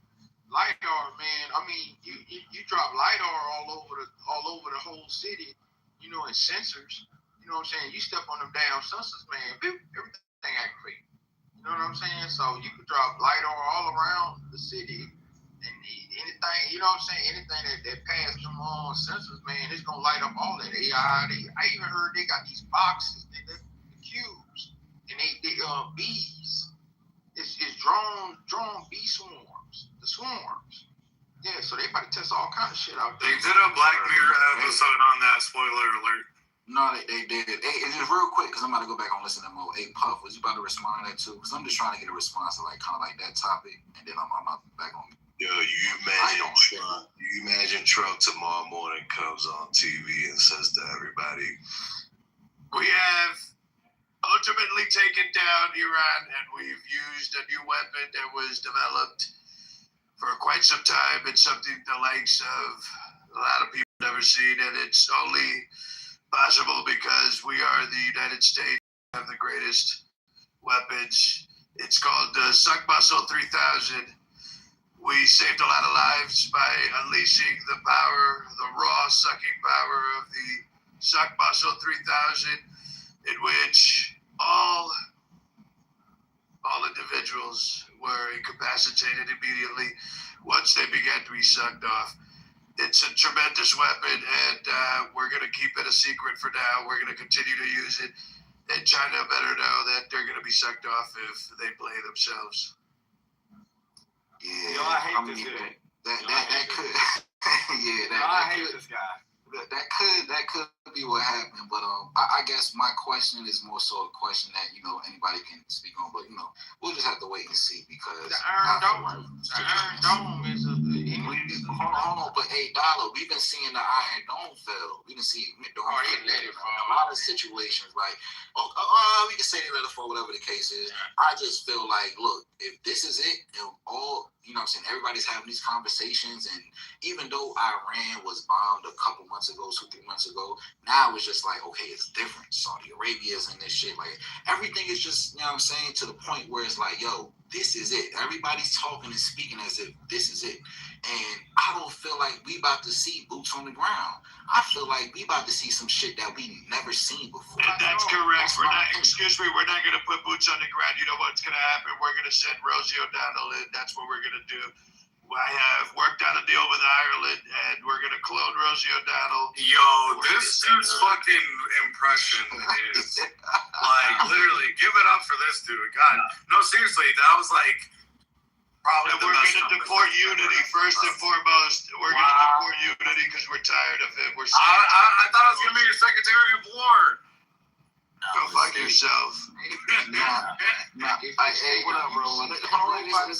LiDAR, man. I mean, you drop LiDAR all over the whole city, and sensors. You know what I'm saying? You step on them damn sensors, man. Everything activate. You know what I'm saying? So you could drop LiDAR all around the city, and anything, you know what I'm saying? Anything that passed them on sensors, man, it's gonna light up all that AI. I even heard they got these boxes, the cubes, and they bees. It's drone bee swarms, the swarms. Yeah, so they about to test all kind of shit out there. They did a Black Mirror episode on that. Spoiler alert. No, they did. Hey, it's just real quick, because I'm about to go back and listen to more. Hey, Puff, was you about to respond to that too? Because I'm just trying to get a response to kind of like that topic, and then I'm back on. Yo, you imagine Trump tomorrow morning comes on TV and says to everybody, "We have ultimately taken down Iran, and we've used a new weapon that was developed for quite some time. It's something the likes of a lot of people never seen, and it's only possible because we are the United States, have the greatest weapons. It's called the Suck Muscle 3000. We saved a lot of lives by unleashing the power, the raw sucking power of the Suck Muscle 3000, in which all individuals were incapacitated immediately once they began to be sucked off. It's a tremendous weapon, and we're going to keep it a secret for now. We're going to continue to use it, and China better know that they're going to be sucked off if they play themselves." Yeah, I hate this dude. That could, I hate this guy. That could be what happened, but I guess my question is more so a question that anybody can speak on, but we'll just have to wait and see, because the Iron Dome is hold on, but $8, we've been seeing the Iron Dome fail. We can see it in a lot of situations, like we can say they let it fall, whatever the case is. I just feel like, look, if this is it, and all I'm saying, everybody's having these conversations, and even though Iran was bombed a couple months ago, 2-3 months ago, now it's just like, okay, it's different. Saudi Arabia's in this shit. Like, everything is just, to the point where it's like, yo, this is it. Everybody's talking and speaking as if this is it. And I don't feel like we about to see boots on the ground. I feel like we about to see some shit that we never seen before. And that's correct. We're not going to put boots on the ground. You know what's going to happen? We're going to send Rosie O'Donnell in. That's what we're going to do. I have worked out a deal with Ireland, and we're going to clone Rosie O'Donnell. Yo, this dude's fucking impression is like, literally, give it up for this dude. God, no, seriously, that was like probably and we're going to deport Unity first and foremost. We're going to deport Unity because we're tired of him. I thought I was going to be your Secretary of War. Go fuck yourself. Hey, what up, bro? This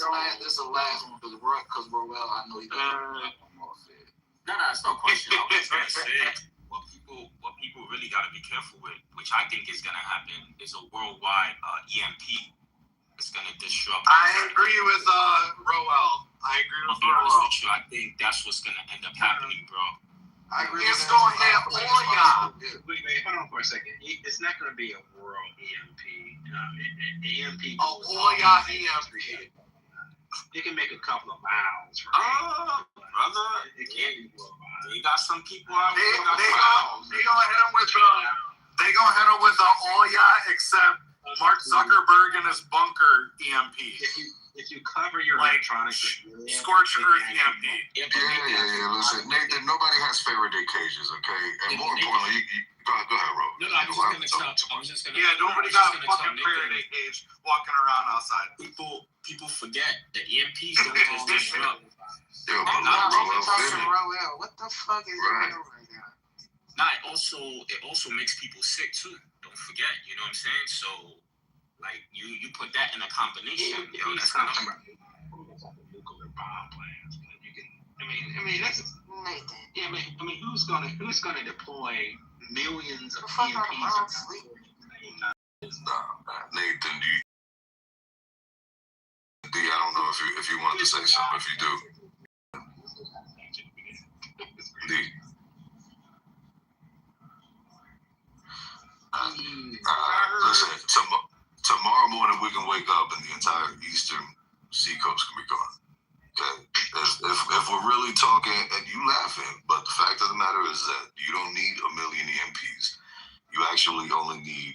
is the last one because Roel, I know he doesn't. No, it's no question. I was gonna say what people really got to be careful with, which I think is gonna happen, is a worldwide EMP. It's gonna disrupt. I agree with Roel. I agree with Roel. I think that's what's gonna end up happening, bro. I agree. It's going to hit all y'all. Wait, hold on for a second. It's not going to be a world EMP. EMP. All y'all EMP. It can make a couple of miles. Brother, it can't be worldwide. They got some people out there. They gonna hit them with all y'all except Mark Zuckerberg in his bunker EMP. If you cover your electronics, scorched earth EMP. Yeah. Listen, Nathan, nobody has Faraday cages, okay? And more importantly, go ahead, Ro. No, I was just gonna. Yeah, nobody got a fucking Faraday cage walking around outside. People forget that EMPs don't just disrupt. What the fuck is going on right now? Nah, it also makes people sick too. Don't forget, you know what I'm saying? So, like, you put that in a combination, that's not nuclear bomb plants. You can, I mean that's yeah. I mean, who's gonna deploy millions of EMPs? Nathan, I don't know if you wanted to say something. If you do. seacoast can be gone. Okay, if we're really talking, and you laughing, but the fact of the matter is that you don't need 1 million EMPs. You actually only need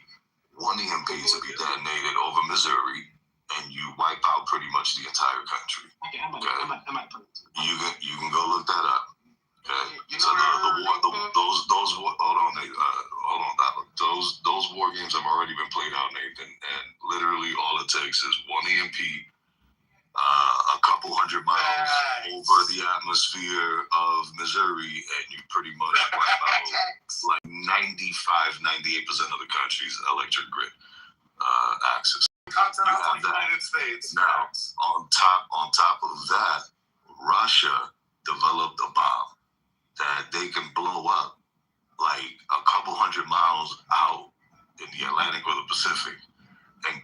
1 EMP to be detonated over Missouri, and you wipe out pretty much the entire country. Okay, you can go look that up. Okay, so those war games have already been played out, Nathan, and literally all it takes is 1 EMP. A couple hundred miles over the atmosphere of Missouri, and you pretty much wipe out like 98% of the country's electric grid access. Continental United States. Now, on top of that, Russia developed a bomb that they can blow up like a couple hundred miles out in the Atlantic or the Pacific, and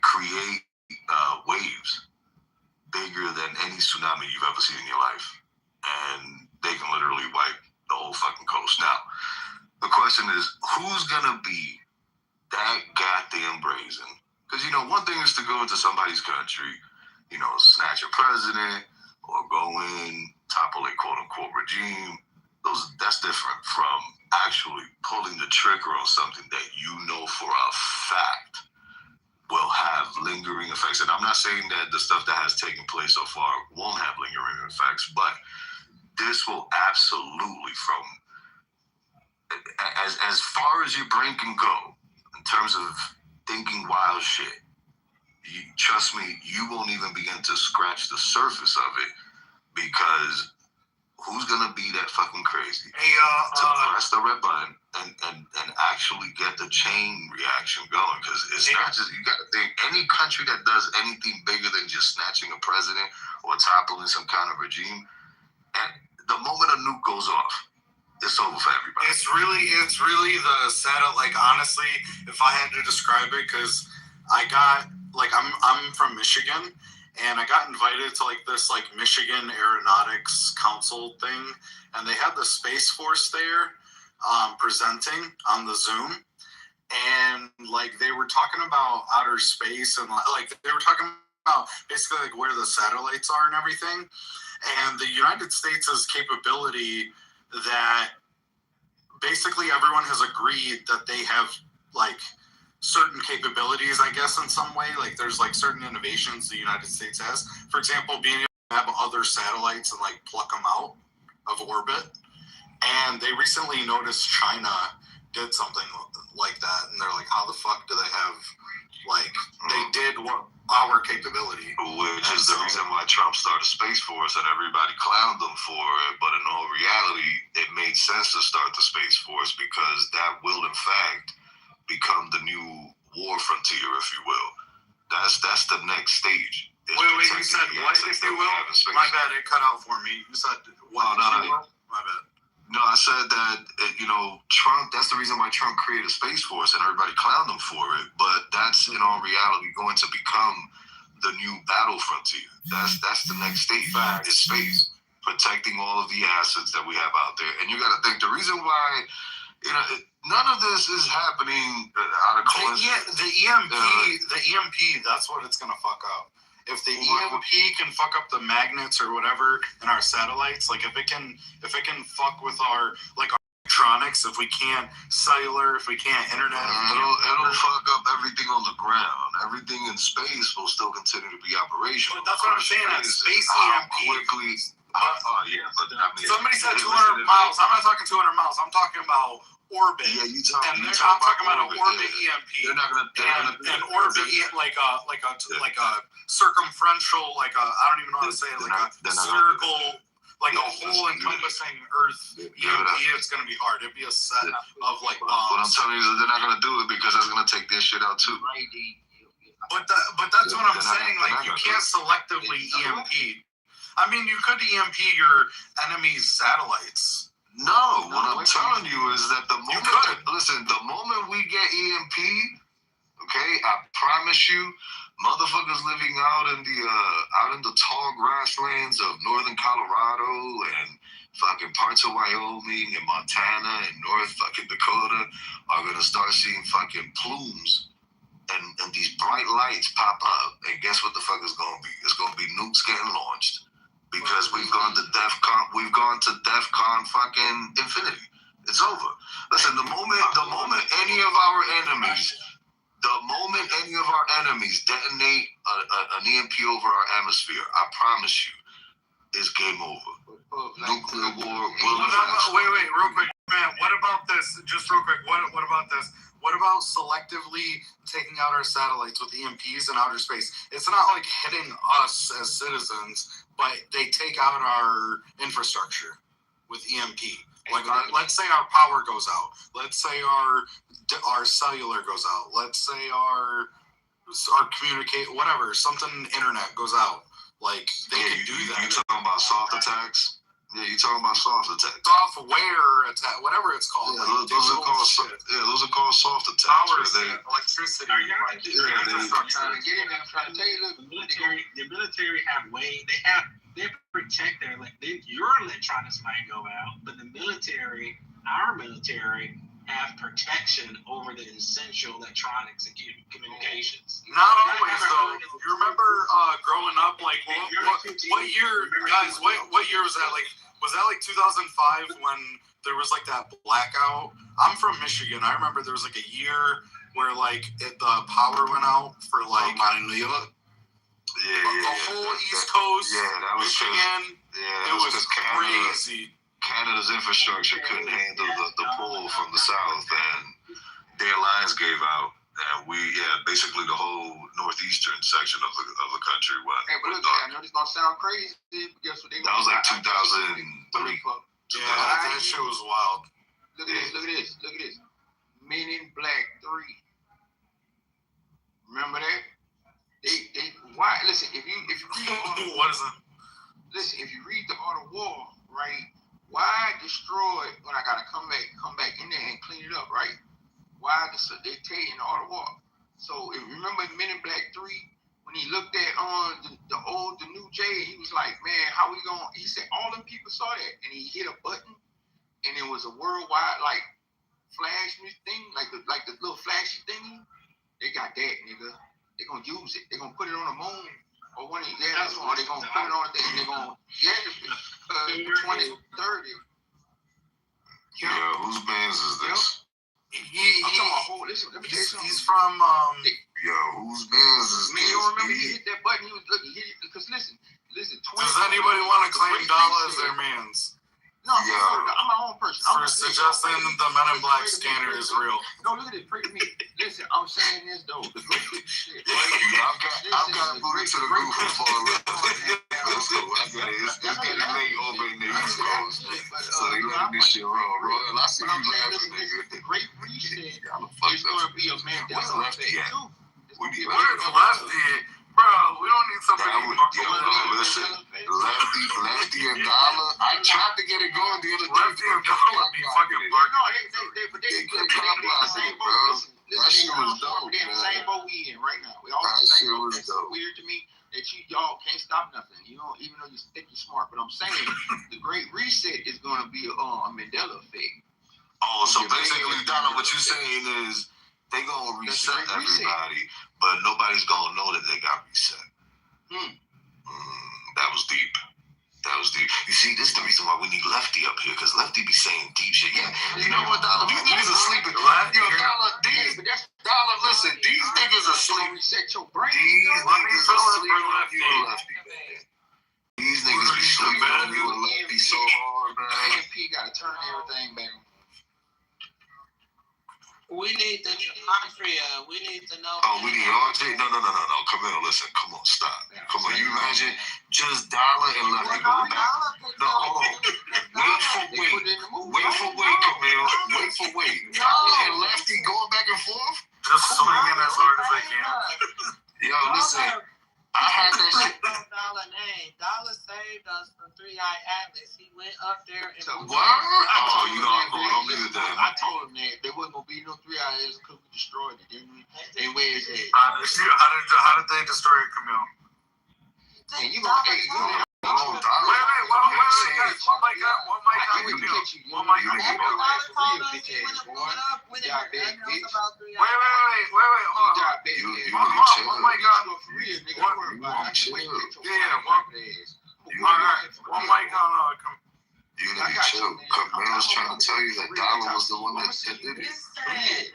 create waves bigger than any tsunami you've ever seen in your life, and they can literally wipe the whole fucking coast. Now, the question is, who's gonna be that goddamn brazen? Because one thing is to go into somebody's country, snatch a president or go in, topple a quote unquote regime. That's different from actually pulling the trigger on something that for a fact will have lingering effects. And I'm not saying that the stuff that has taken place so far won't have lingering effects, but this will absolutely, from as far as your brain can go in terms of thinking wild shit, trust me, you won't even begin to scratch the surface of it, because who's gonna be that fucking crazy to press the red button and actually get the chain reaction going? Because it's not just, you gotta think, any country that does anything bigger than just snatching a president or toppling some kind of regime, and the moment a nuke goes off, it's over for everybody. It's really the setup. Like, honestly, if I had to describe it, because I'm from Michigan, and I got invited to this Michigan Aeronautics Council thing, and they had the Space Force there presenting on the Zoom, and they were talking about outer space, and they were talking about basically where the satellites are and everything, and the United States' capability that basically everyone has agreed that they have certain capabilities, I guess, in some way. There's certain innovations the United States has. For example, being able to have other satellites and pluck them out of orbit. And they recently noticed China did something like that, and they're like, how the fuck do they have they did our capability? Which is the reason why Trump started Space Force, and everybody clowned them for it. But in all reality, it made sense to start the Space Force, because that will, in fact, become the new war frontier, if you will. That's the next stage. Wait, you said what, if you will? My bad, it cut out for me. You said what, if you will? My bad. No, I said that, Trump, that's the reason why Trump created Space Force, and everybody clowned him for it. But that's, in all reality, going to become the new battle frontier. That's the next stage. Is space. Protecting all of the assets that we have out there. And you got to think, the reason why, none of this is happening out of coincidence. The EMP, that's what it's going to fuck up. If the EMP can fuck up the magnets or whatever in our satellites, if it can fuck with our electronics, if we can't cellular, if we can't internet, it'll fuck up everything on the ground. Everything in space will still continue to be operational. But that's what I'm saying. That space EMP. Somebody said 200 miles. I'm not talking 200 miles. I'm talking about orbit. Yeah, I'm talking about an orbit EMP. They're not gonna. An orbit, like a circumferential, I don't even know how to say it, a circle, a whole encompassing Earth EMP. It's gonna be hard. It'd be a set of bombs. What I'm telling you is they're not gonna do it, because it's gonna take their shit out too. But that's what I'm saying. You can't selectively EMP. I mean, you could EMP your enemy's satellites. No, what I'm telling you is that the moment we get EMP, okay, I promise you, motherfuckers living out in the tall grasslands of northern Colorado and fucking parts of Wyoming and Montana and North fucking Dakota are gonna start seeing fucking plumes and these bright lights pop up, and guess what the fuck is gonna be? It's gonna be nukes getting launched because we've gone to DEFCON fucking infinity. It's over. Listen, the moment any of our enemies detonate an EMP over our atmosphere, I promise you, it's game over. Nuclear war. Wait, real quick, man. What about this? Just real quick. What about this? What about selectively taking out our satellites with EMPs in outer space? It's not like hitting us as citizens, but they take out our infrastructure with EMP. Like, let's say our power goes out. Let's say our cellular goes out. Let's say our internet goes out. Like, they can do that. You talking about soft attacks? Yeah, you talking about soft attacks. Software attack, whatever it's called. Yeah, those are called soft attacks. Power, electricity. I'm trying to get in there. I'm trying to tell you, look, The military have they protect your electronics might go out, but our military have protection over the essential electronics and communications. Not always, though. You remember growing up, like, what year, guys, what year was that? Like, was that like 2005 when there was like that blackout? I'm from Michigan. I remember there was like a year where like the power went out for like New York. The whole East Coast, that was Michigan. It was crazy. Canada's infrastructure couldn't handle the pull from the south, and their lines gave out, and basically the whole northeastern section of the country went. Hey, but look, I know this gonna sound crazy, but guess what? That was like 2003. Yeah, that shit was wild. Look at this. Men in Black 3. Remember that? Why? Listen, if you read what is it? Listen, if you read the Art of War, right? Why destroy it when I gotta come back in there and clean it up, right? Why they tell you in the Art of War? So if you remember Men in Black 3, when he looked at the new Jay, he was like, man, how we gonna? He said all them people saw that, and he hit a button, and it was a worldwide like flash thing, like the little flashy thingy. They got that, nigga. They gonna use it. They gonna put it on the moon. Or one of they gonna put it on there and they're gonna 2030. Yeah, whose man's is this? I'm talking about listen, let me tell you something. He's from whose man's is man, this? you don't remember he hit that button, he hit it because listen. Does anybody want to claim Dala as their man's? No, I'm my own person. For suggesting the Men in Black scanner is real. No, look at this. Pray to me. Listen, I'm saying this though. The great shit. I've got to move into the group before it's getting late over in the East Coast. So they letting this shit roll. And I see you laughing, nigga. The Great Reset is going to be a Mandela effect too. Where's Lefty? Bro, we don't need somebody. Listen, Lefty and Dollar. I tried to get it going the other day. Lefty and Dollar be fucking no, they bro. That shit was dope, They're in the same boat we in right now. We all that shit was It's dope. weird to me that y'all can't stop nothing. You know, even though you think you're smart. But I'm saying the Great Reset is going to be a Mandela effect. Oh, so basically, Dollar, what you're saying is they gonna reset everybody, but nobody's gonna know that they got reset. That was deep. You see, this is the reason why we need Lefty up here, because Lefty be saying deep shit. Yeah, you know what, Dollar? These niggas are sleeping. Dollar, listen, these niggas are sleeping. Reset your brain. These niggas are sleeping on you and Lefty, man. These niggas be sleeping on you and Lefty so hard, man. AMP got to turn everything back on. We need the gematria. We need to know. Oh, we need RJ? No. Come here, listen. Come on, stop. Come on, you imagine just Dollar and Lefty going back. No, hold on. Wait for weight, Camille. Wait for weight. Dollar and Lefty going back and forth? Just swinging as hard as they can. Yo, listen. I had that shit. Dollar name. Dollar saved us from 3-Eye Atlas. He went up there and. What? Oh, you don't need that. I told him that there wasn't gonna be no 3-Eye Atlas because we destroyed it, didn't we? And where is it? How did they destroy it, Camille? And you gonna Wait, what mic got wait to catch you. One mic. You Wait, your ass for real, bitch ass boy. Diabetic bitch. Wait. Hold on. Diabetic ass. Oh my God. For real, nigga. Don't worry about it. Chill. Yeah. One mic on. Unity, chill. Camille's trying to tell you that Dollar was the one that did it.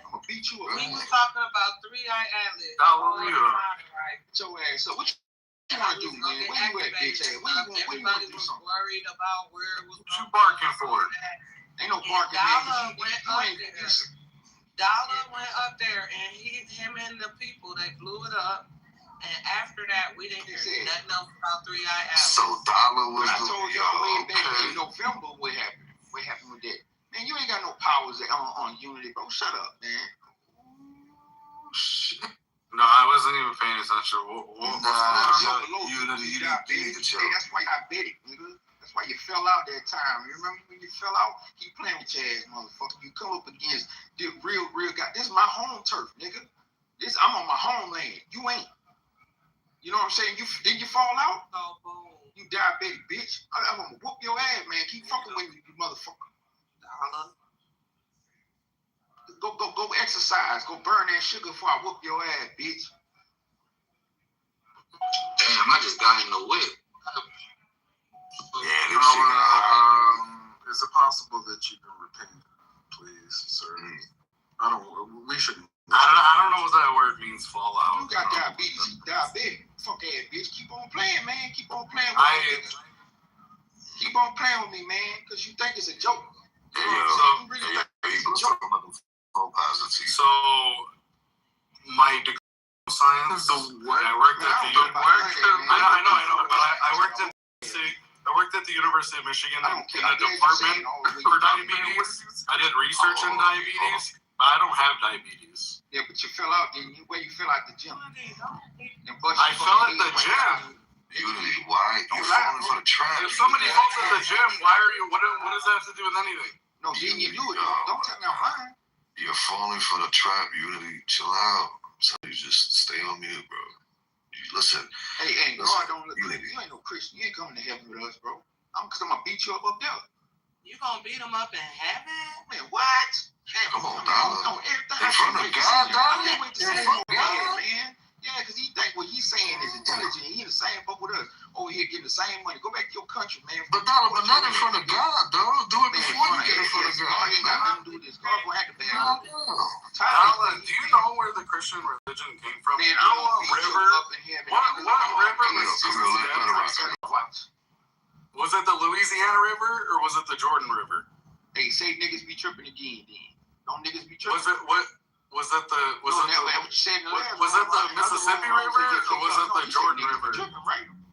I'm gonna beat you up. We was talking about 3-eye atlas. Dollar, Get your ass up. What you want to do, man? Where you at, bitch ass? Where you want to do something? Worried about where it was. What you barking for? Ain't no barking, man. Dollar went up there, and him and the people, they blew it up. And after that, we didn't hear nothing else about 3-eye atlas. So Dollar was I told y'all way back in November what happened. What happened with that? Man, you ain't got no powers on Unity, bro. Shut up, man. Shit. No, I wasn't even paying attention. Unity, you need to chill. Hey, that's why I bet it, nigga. That's why you fell out that time. You remember when you fell out? Keep playing with your ass, motherfucker. You come up against the real guy. This is my home turf, nigga. I'm on my homeland. You ain't. You know what I'm saying? Did you fall out? Oh, boom. You diabetic bitch. I'm gonna whoop your ass, man. Keep fucking with me, you motherfucker. Dollar. Go exercise. Go burn that sugar before I whoop your ass, bitch. Damn, I just got in the whip. Yeah, this shit. Is it possible that you can repent, please, sir? We shouldn't. I don't know what that word means, fall out. You got diabetes. You diabetic. Fuck ass bitch. Keep on playing, man. Keep on playing with me. Keep on playing with me, man. Because you think it's a joke. So my degree of science. I worked at the I worked at the University of Michigan in the department for diabetes. I did research in diabetes, but I don't have diabetes. Yeah, but you fell out, didn't you? Where you fell out the gym? I fell at the gym. Unity, why? You're falling for the trap. If somebody falls at the gym, why are you? What does that have to do with anything? No, didn't you do it? Don't tell me I'm lying. You're falling for the trap, Unity. Chill out. So you just stay on mute, bro. Listen. Hey, God don't look good. You ain't no Christian. You ain't coming to heaven with us, bro. Because I'm going to beat you up there. You going to beat him up in heaven? Man, what? Come on, Dollar. In front of God, Dollar? Man. Yeah, because he think what he's saying is intelligent. He in the same boat with us. Over here getting the same money. Go back to your country, man. But Dollar, but not in front of God, dog. Do it before you get in front of God. You ain't got nothing to do with this. God will have to back up. Dollar, do you know where the Christian religion came from? Man, you know what river? What river was it? The Louisiana River or was it the Jordan River? Hey, say niggas be tripping again, then. Don't niggas be tripping. Was it the Mississippi River or was it the Jordan River?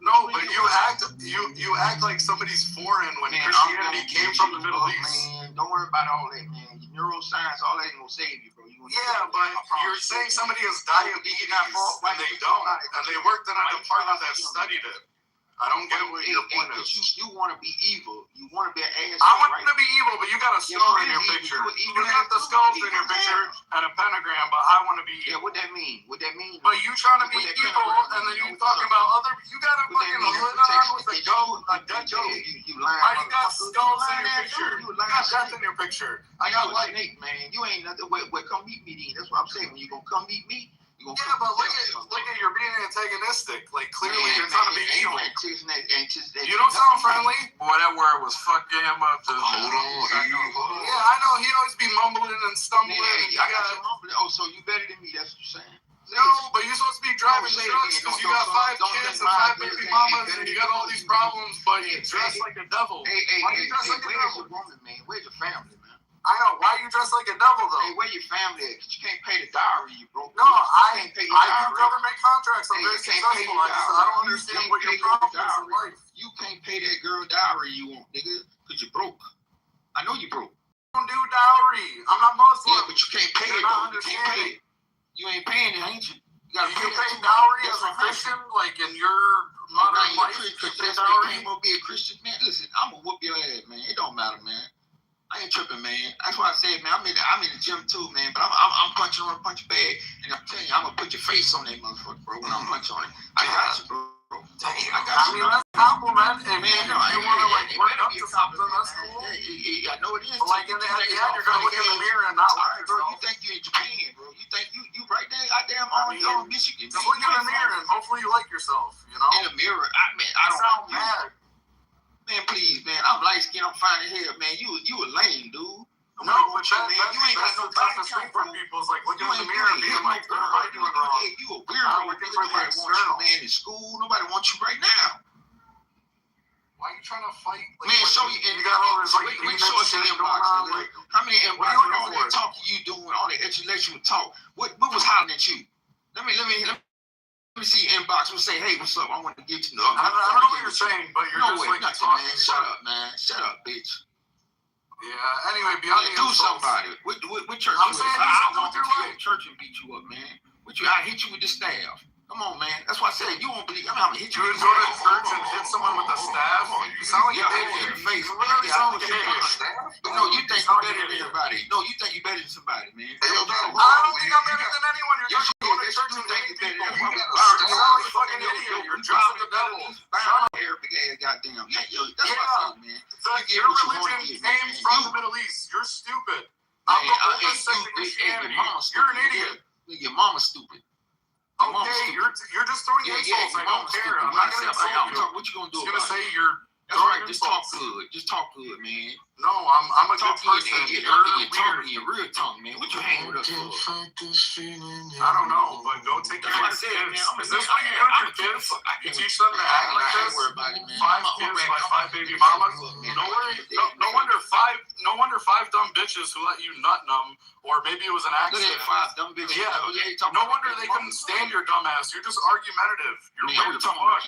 No, but you act like somebody's foreign when Christianity came from the Middle East. Man, don't worry about all that, man. Neuroscience, all that ain't gonna save you, bro. Yeah, but you're saying somebody has diabetes and they don't, and they worked in a department that studied it. I don't get what your point is. You want to be evil. You want to be an asshole. I want to be evil, but you got a skull in your picture. You got the skulls in your picture and a pentagram, but I want to be evil. Yeah, what that mean? What that mean? But you trying to be evil, and then you talking about other. You got a fucking hood on with a goat, a dead goat. You lying? Why you got skulls in your picture? You got death in your picture. I got like Nate, man. You ain't nothing. Wait, come meet me then. That's what I'm saying. When you gonna come meet me. Yeah, but look at you're being antagonistic. Like clearly you're trying to be evil. You don't sound friendly. Boy, that word was fucking him up. Hold on. Yeah, I know. He'd always be mumbling and stumbling. Oh, so you better than me? That's what you're saying. No, but you're supposed to be driving trucks because you got 5 kids and 5 baby mamas and you got all these problems, but you dress like a devil. Why you dress like a devil? Where's your family, man? I know. Why you dress like a devil, though? Hey, where your family at? Because you can't pay the dowry, you broke. No, I do government contracts. I'm very successful. I don't understand what your problem is in life. You can't pay that girl dowry you want, nigga, because you're broke. I know you broke. I don't do dowry. I'm not Muslim. Yeah, but you can't pay it, though. You can't pay it. You ain't paying it, ain't you? You pay dowry as a Christian, like in your modern life? Because that's why you can't be a Christian, man. Listen, I'm going to whoop your ass, man. It don't matter, man. I ain't tripping, man. That's why I said, man, I'm in the gym too, man. But I'm punching on a punch bag, and I'm telling you, I'm gonna put your face on that motherfucker, bro. When I'm punching on it, I got you, bro. Damn, I mean, that's a compliment. If you want to like work up to something, that's cool. I know it is. But like at the end, you're gonna look in the mirror and not like Bro, yourself. you think you in Japan, bro? You think you right there? Goddamn, on Michigan. Just look in the mirror and hopefully you like yourself. You know. In the mirror, I don't sound mad. Man, please, man. I'm light skinned. I'm fine as hell, man. You a lame dude. No, but you ain't got no time to speak for people. It's like looking in the mirror and being like, what am I doing wrong? You a weirdo. Nobody wants you, man, in school. Nobody wants you right now. Why are you trying to fight? Like, Man, show you. You got all this like show us your inbox. Like, how many inbox? All that talking you doing, all that intellectual talk. What was hollering at you? Let me see your inbox and say, hey, what's up? I want to get to know. I don't know what you're saying, but you're just like talking. Man. Shut up, man. Shut up, bitch. Yeah. Anyway, beyond the do insults, somebody. What church? I'm saying I want to kill church and beat you up, man. I hit you with the staff. Come on, man. That's why I said you won't believe. I'm gonna hit you. You would go to church and hit someone with a staff? You sound like an idiot. In the face. You literally sound like an idiot. No, you think you're better than everybody. No, you think you're better than somebody, man. I don't think I'm better than anyone. You're just going to church and hitting people. You sound like a fucking idiot. You're dressing the devil. Arabic ass goddamn. Yeah, that's what I said, man. Your religion came from the Middle East. You're stupid. I'm the oldest sect of Christianity. You're an idiot. Your mama's stupid. Okay, you're just throwing insults. I don't care. I'm not gonna insult you. What you gonna do? I'm just gonna say you're. That's right. Just talk good. Just talk good, man. No, I'm a good person. You're real tongue, man. What you hang with us for? I don't know, but go take care of your kids. Is this what you do with your kids? You teach them to act like this? 5 kids by 5 baby mamas? No wonder 5 dumb bitches who let you nut them, or maybe it was an accident. 5 dumb bitches. Yeah. No wonder they couldn't stand your dumb ass. You're just argumentative. You're weird as fuck.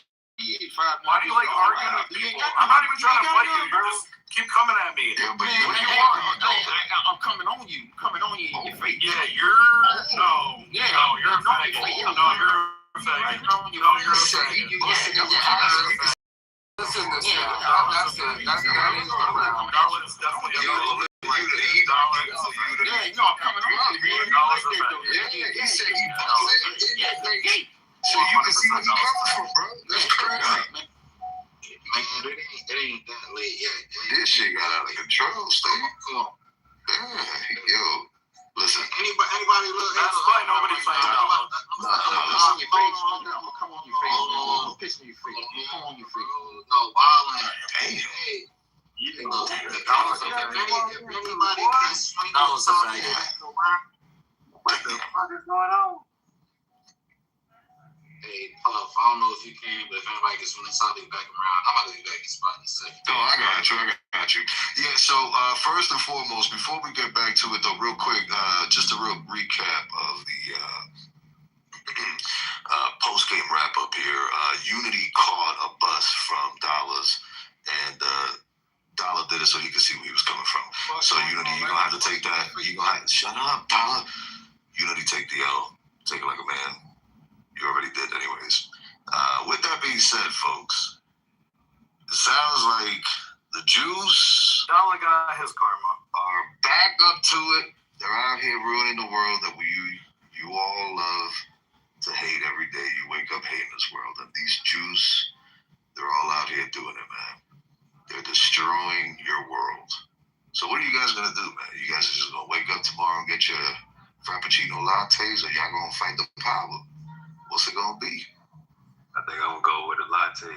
Why do you like arguing with people? I'm not even trying to fight you. You just keep coming at me. Yeah, what do you want? I'm coming on you. Coming on you in your face. Yeah, you're a faggot. No, you're a faggot. No, you're a faggot. Listen, this guy. That's it. That's definitely a Yeah, no, I'm coming on you. He said he so you can see where he coming from, bro. That's crazy. Man, it ain't that late yet. This shit got out of control, Steve. Yo, listen. Anybody look? That's why nobody found out. I'm gonna come on your face. I'm gonna piss in your face. I'm gonna come on your face. No, wildin'. Damn. That was a faggot. What the fuck is going on? Hey, Puff, I don't know if you can, but if anybody gets from the side, leave back around. I'm about to be back in spot in a second. Oh, I got you. Yeah, so first and foremost, before we get back to it, though, real quick, just a real recap of the post-game wrap-up here. Unity caught a bus from Dollars, and Dollar did it so he could see where he was coming from. So, Unity, you're going to have to take that. You're going to have to shut up, Dollar. Unity, take the L. Take it like a man. You already did anyways. With that being said, folks, it sounds like the Jews Dollar got his karma. Are back up to it. They're out here ruining the world that you all love to hate every day. You wake up hating this world. And these Jews, they're all out here doing it, man. They're destroying your world. So what are you guys going to do, man? You guys are just going to wake up tomorrow and get your Frappuccino lattes, or y'all going to fight the power? What's it gonna be? I think I'm gonna go with a latte.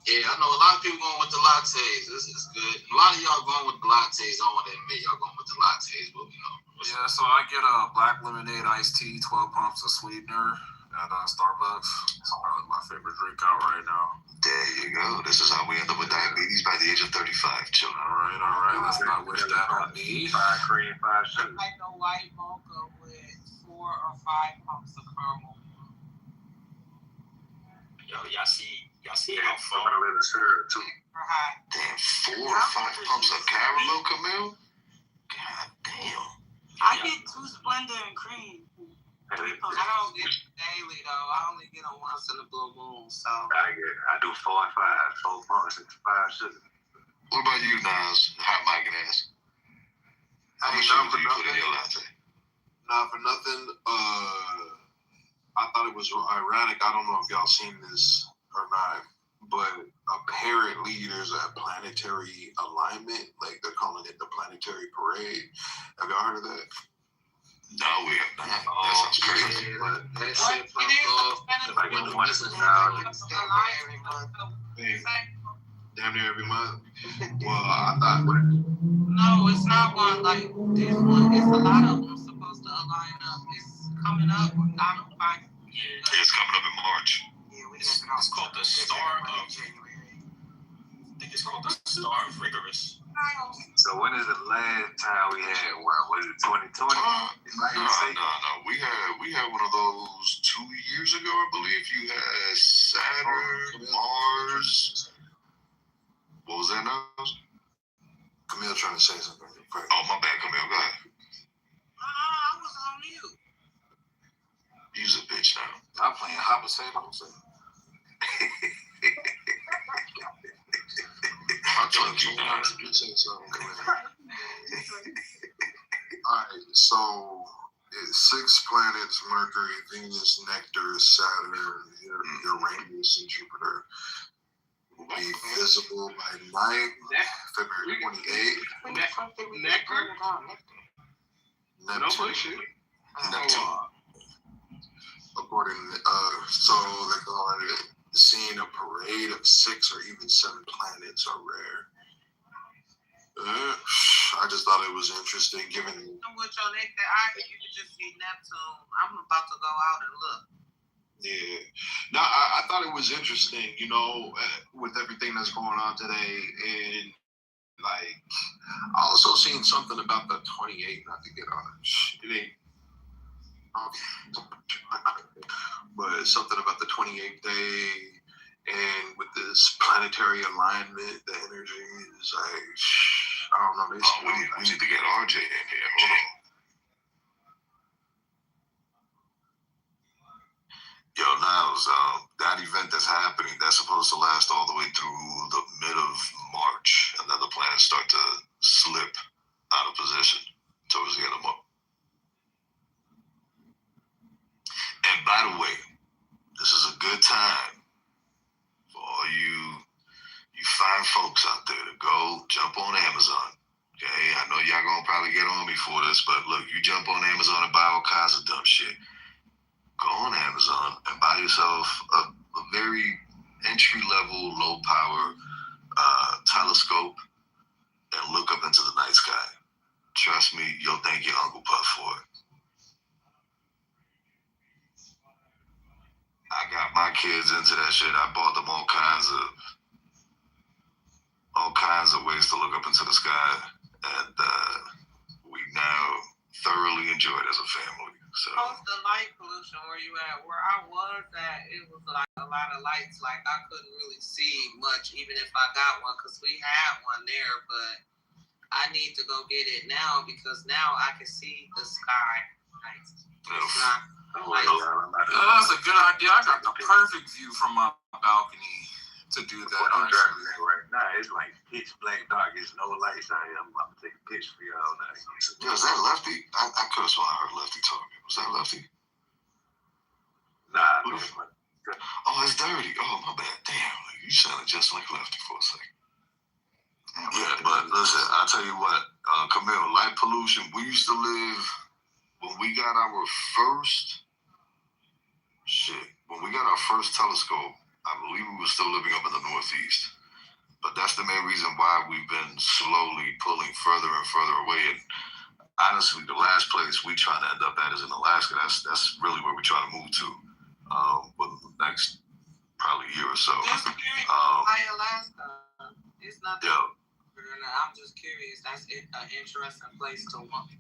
Yeah, I know a lot of people going with the lattes. This is good. A lot of y'all going with the lattes. I don't want to admit y'all going with the lattes, but you know. Yeah, so I get a black lemonade iced tea, 12 pumps of sweetener at Starbucks. It's probably my favorite drink out right now. There you go. This is how we end up with diabetes by the age of 35, children. All right. Let's not wish that on me. 5 cream, 5 sugar. Like a white mocha with 4 or 5 pumps of caramel. Yo, y'all see how far I'm gonna syrup too. Damn, 4 or 5 pumps of caramel, Camille? God damn. I get 2 Splenda and cream. I don't get it daily though. I only get them once in a blue moon. So I do 4 and 5, 4 pumps and 5 sugar. What about you, Nas? Hot mic and ass. How much sugar do you put in your latte? Not for nothing. I thought it was ironic. I don't know if y'all seen this or not, but apparently there's a planetary alignment. Like they're calling it the planetary parade. Have y'all heard of that? No, we have not. That sounds crazy. That's it from like when the one is out. Damn near every month. Well, I thought. No, it's not one like this one. It's a lot of them supposed to align up. It's coming up. I don't find. It's coming up in March. It's called the Star of. I think it's called the Star of Rigorous. So when is the last time we had one? Was it 2020? No. We had one of those 2 years ago, I believe. You had Saturn, Mars. What was that now? Camille trying to say something. Oh, my bad, Camille. Go ahead. I was on mute. You's a bitch now. I'm playing Hopper Say. I'll talk to you now. Alright, so it's 6 planets: Mercury, Venus, Nectar, Saturn, Uranus, and Jupiter will be visible by February 28th. Neptune. According so they're calling it seeing a parade of 6 or even 7 planets are rare. I just thought it was interesting, given. With your naked eye, you can just see Neptune. I'm about to go out and look. Yeah. No, I thought it was interesting, you know, with everything that's going on today. And, like, I also seen something about the 28th, not to get on it ain't. But something about the 28th day, and with this planetary alignment, the energy is like, I don't know. We need to get RJ in here. Hold on. Yo, Niles, that event that's happening, that's supposed to last all the way through the mid of March, and then the planets start to slip out of position towards the end of March. And by the way, this is a good time for all you fine folks out there to go jump on Amazon. Okay, I know y'all gonna probably get on me for this, but look, you jump on Amazon and buy all kinds of dumb shit. Go on Amazon and buy yourself a very entry-level, low-power telescope and look up into the night sky. Trust me, you'll thank your Uncle Puff for it. I got my kids into that shit. I bought them all kinds of ways to look up into the sky, and we now thoroughly enjoy it as a family. So Post the light pollution where you at. Where I was at, it was like a lot of lights. Like I couldn't really see much, even if I got one, because we had one there. But I need to go get it now because now I can see the sky. That's a good idea. I got the perfect view from my balcony to do that. I'm driving right now. It's like pitch black dark. There's no lights out here. I'm about to take a picture for y'all now. Yo, is that Lefty? I could have sworn I heard Lefty talking. Was that Lefty? Nah. Oh, it's Dirty. Oh, my bad. Damn, you sounded just like Lefty for a second. Yeah, but listen, I'll tell you what, Camille, light pollution, we used to live, when we got our first telescope, I believe we were still living up in the Northeast. But that's the main reason why we've been slowly pulling further and further away. And honestly, the last place we trying to end up at is in Alaska. That's really where we're trying to move to for the next probably year or so. Alaska. It's nothing. Yeah. I'm just curious. That's an interesting place to walk.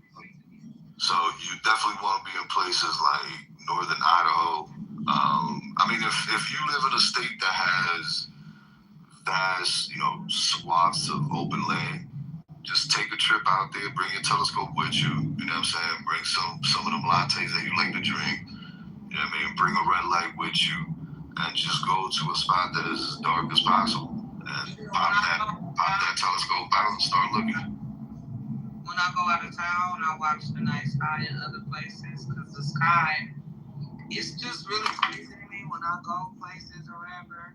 So you definitely want to be in places like northern Idaho. I mean, if you live in a state that has vast, swaths of open land, just take a trip out there, bring your telescope with you. You know what I'm saying? Bring some of them lattes that you like to drink. You know what I mean? Bring a red light with you, and just go to a spot that is as dark as possible, and pop that telescope out and start looking. When I go out of town, I watch the night sky in other places because the sky it's just really crazy to me when I go places or whatever,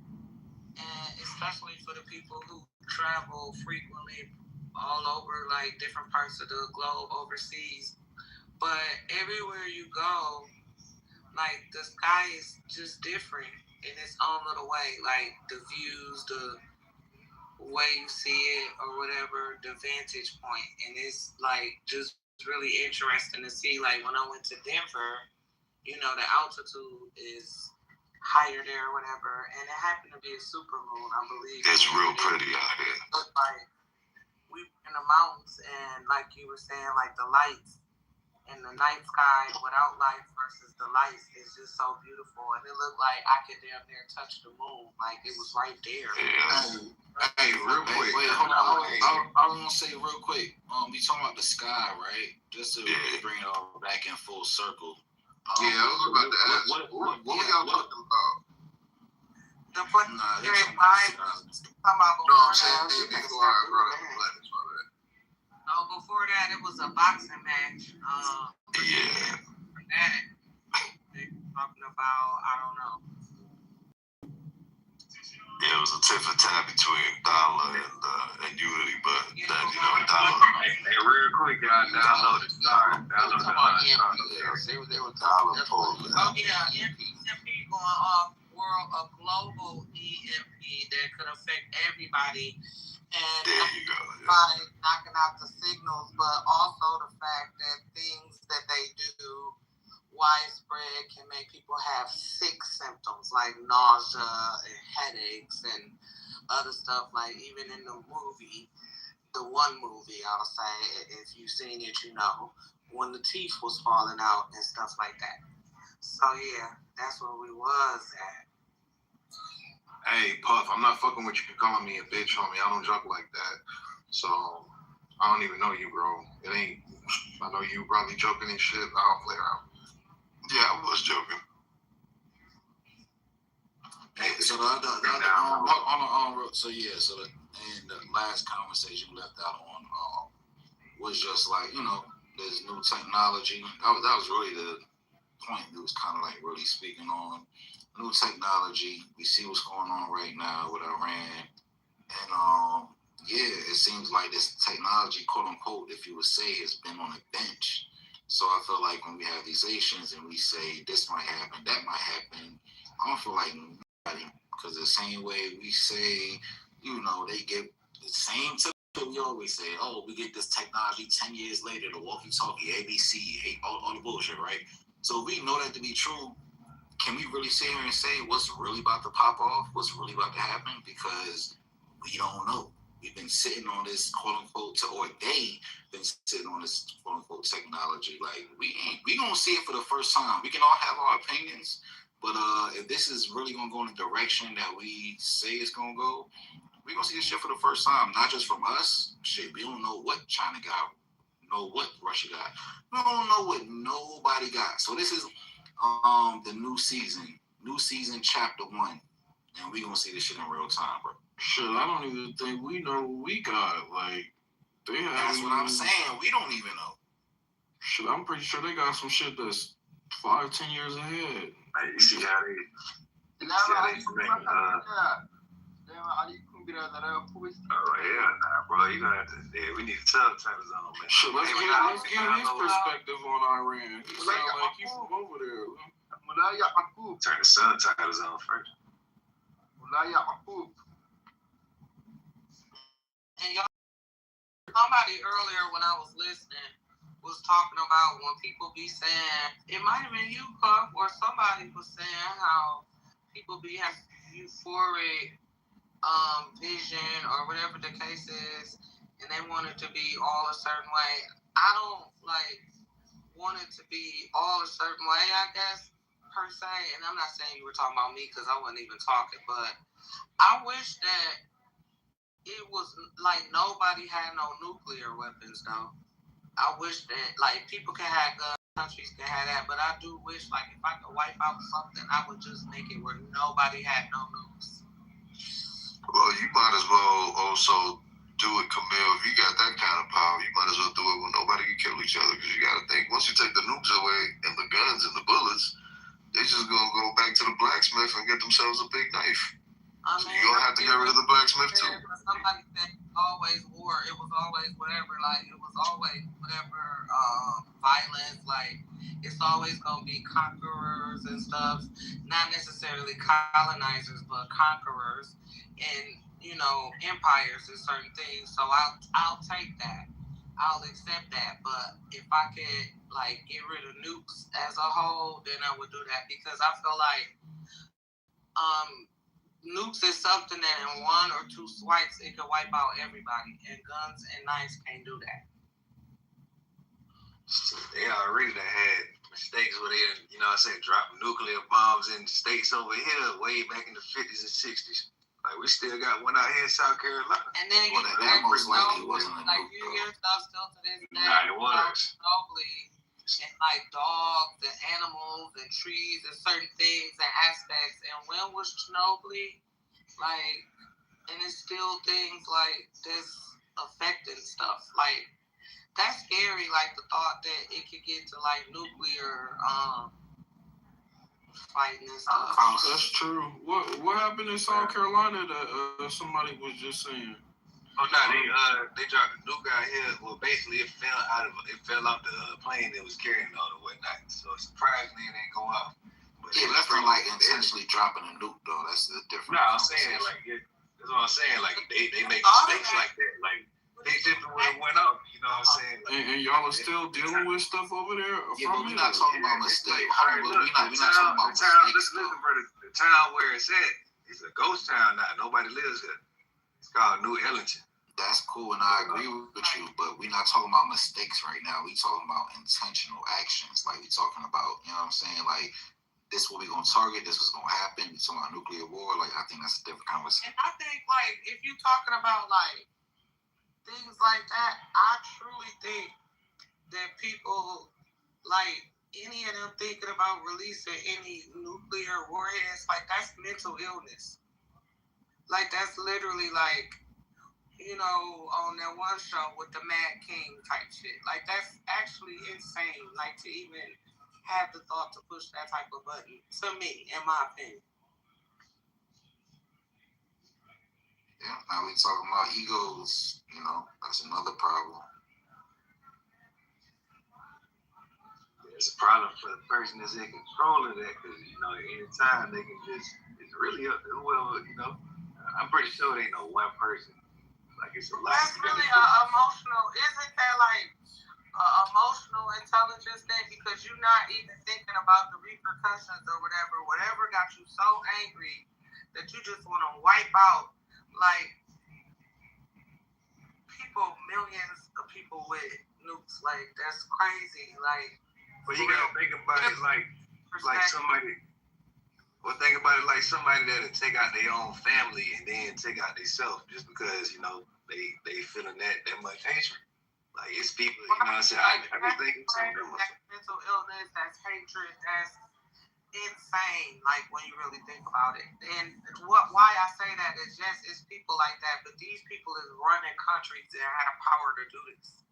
and especially for the people who travel frequently all over, like, different parts of the globe, overseas. But everywhere you go, like, the sky is just different in its own little way. Like, the views, the way you see it or whatever, the vantage point. And it's, like, just really interesting to see. Like, when I went to Denver, you know, the altitude is higher there or whatever, and it happened to be a supermoon, I believe. It's real pretty out here. It looked like we were in the mountains, and like you were saying, like the lights in the night sky without lights versus the lights is just so beautiful, and it looked like I could damn near touch the moon, like it was right there. Hey, real quick. Wait, hold on. I want to say real quick. We talking about the sky, right? Just to really bring it all back in full circle. I was about to ask. What were y'all talking about? The planetary flight. No, I'm saying before I brought up the planets, my bad. Oh, before that, it was a boxing match. Yeah. That they talking about, I don't know. Yeah, it was a tit for tat between Dollar and Unity, but that, you know, Dollar. Hey, real quick, y'all download the star. Download the star. They were Dollar pulled. Oh yeah, EMP going off a global EMP that could affect everybody, and there you go. By knocking out the signals, but also the fact that things that they do widespread can make people have sick symptoms like nausea and headaches and other stuff. Like even in the movie, the one movie I'll say, if you've seen it, you know, when the teeth was falling out and stuff like that. So yeah, that's where we was at. Hey, Puff, I'm not fucking with you calling me a bitch, homie. I don't joke like that. So, I don't even know you, bro. It ain't, I know you probably joking and shit. I don't play around. Yeah, I was joking. Hey, so the last conversation we left out on was just like, you know, there's new technology. That was really the point that was kind of like really speaking on. New technology. We see what's going on right now with Iran, and it seems like this technology, quote unquote, if you would say, has been on a bench. So I feel like when we have these Asians and we say this might happen, that might happen, I don't feel like nobody, because the same way we say, you know, they get the same we always say, oh, we get this technology 10 years later, the walkie-talkie, ABC, all the bullshit, right? So we know that to be true. Can we really sit here and say what's really about to pop off, what's really about to happen? Because we don't know. We've been sitting on this quote-unquote, or they've been sitting on this quote-unquote technology. Like, we gonna see it for the first time. We can all have our opinions, but if this is really gonna go in the direction that we say it's gonna go, we gonna see this shit for the first time. Not just from us. Shit, we don't know what China got, know what Russia got. We don't know what nobody got. So this is the new season chapter 1, and we gonna see this shit in real time, bro. Shit, I don't even think we know what we got. Like, they have. That's what I'm saying. We don't even know. Shit, I'm pretty sure they got some shit that's 5-10 years ahead. Hey, you see how they bro, you gonna have to. Yeah, we need to tell China's on, man. Shit, let's get his perspective on Iran. He sound like he's from over there. Turn the subtitles on first. And y'all, somebody earlier when I was listening was talking about when people be saying, it might have been you, Puff, or somebody was saying how people be having euphoric vision or whatever the case is, and they want it to be all a certain way. I don't want it to be all a certain way, I guess, per se. And I'm not saying you were talking about me because I wasn't even talking, but I wish that it was like nobody had no nuclear weapons, though. I wish that people can have guns, countries can have that, but I do wish if I could wipe out something, I would just make it where nobody had no nukes. Well, you might as well also do it, Camille. If you got that kind of power, you might as well do it when nobody can kill each other. Because you got to think, once you take the nukes away and the guns and the bullets, they whatever, like, it was always whatever, violence, like, it's always gonna be conquerors and stuff, not necessarily colonizers, but conquerors, and, you know, empires and certain things, so I'll take that. I'll accept that, but if I could, like, get rid of nukes as a whole, then I would do that, because I feel like, nukes is something that in one or two swipes it can wipe out everybody, and guns and knives can't do that. They already done had mistakes where they, you know what I'm saying, dropping nuclear bombs in states over here way back in the 50s and 60s. Like, we still got one out here in South Carolina. And then Well, that most likely wasn't a like, nuke, you hear stuff still to this day. Nah, it was. Chernobyl, and like dogs and animals and trees and certain things and aspects. And when was Chernobyl? Like, and it's still things like this affecting stuff. Like, that's scary. Like, the thought that it could get to like nuclear fighting and stuff. That's true. What happened in South Carolina that somebody was just saying? Oh no, they dropped a nuke out here. Well, basically it fell off the plane that was carrying it all and whatnot. So surprisingly it ain't go off. But yeah, that's not like intentionally dropping a nuke though. That's the difference. No, I'm saying like that's what I'm saying. Like they make mistakes like that. Like they just would have went up. You know what I'm saying? Like, And y'all are still dealing with stuff over there? Yeah, but we're not talking about mistakes. We're not talking about mistakes. Listen, brother. The town where it's at, it's a ghost town now. Nobody lives there. It's called New Ellington. That's cool, and I agree with you, but we're not talking about mistakes right now. We're talking about intentional actions. Like, we're talking about, you know what I'm saying? Like, this what we're going to target, this was going to happen. We're talking about nuclear war. Like, I think that's a different conversation. And I think, like, if you're talking about, like, things like that, I truly think that people, like, any of them thinking about releasing any nuclear warheads, like, that's mental illness. Like, that's literally, like, you know, on that one show with the Mad King type shit. Like, that's actually insane, like, to even have the thought to push that type of button, to me, in my opinion. Yeah, now we talking about egos, you know, that's another problem. It's a problem for the person that's in control of that, because, you know, anytime they can just, it's really up to whoever, you know. I'm pretty sure they know one person. Like, it's a lot. That's really emotional. Isn't that like emotional intelligence thing? Because you're not even thinking about the repercussions or whatever got you so angry that you just want to wipe out, like, people, millions of people with nukes. Like, that's crazy. Like, but you gotta think about it like somebody. Well, think about it like somebody that'll take out their own family and then take out themselves just because, you know, they feeling that much hatred. Like, it's people, you know what I'm saying? I be thinking something. That's mental illness, that's hatred, that's insane, like, when you really think about it. And why I say that is just, it's people like that, but these people is running countries that had a power to do this.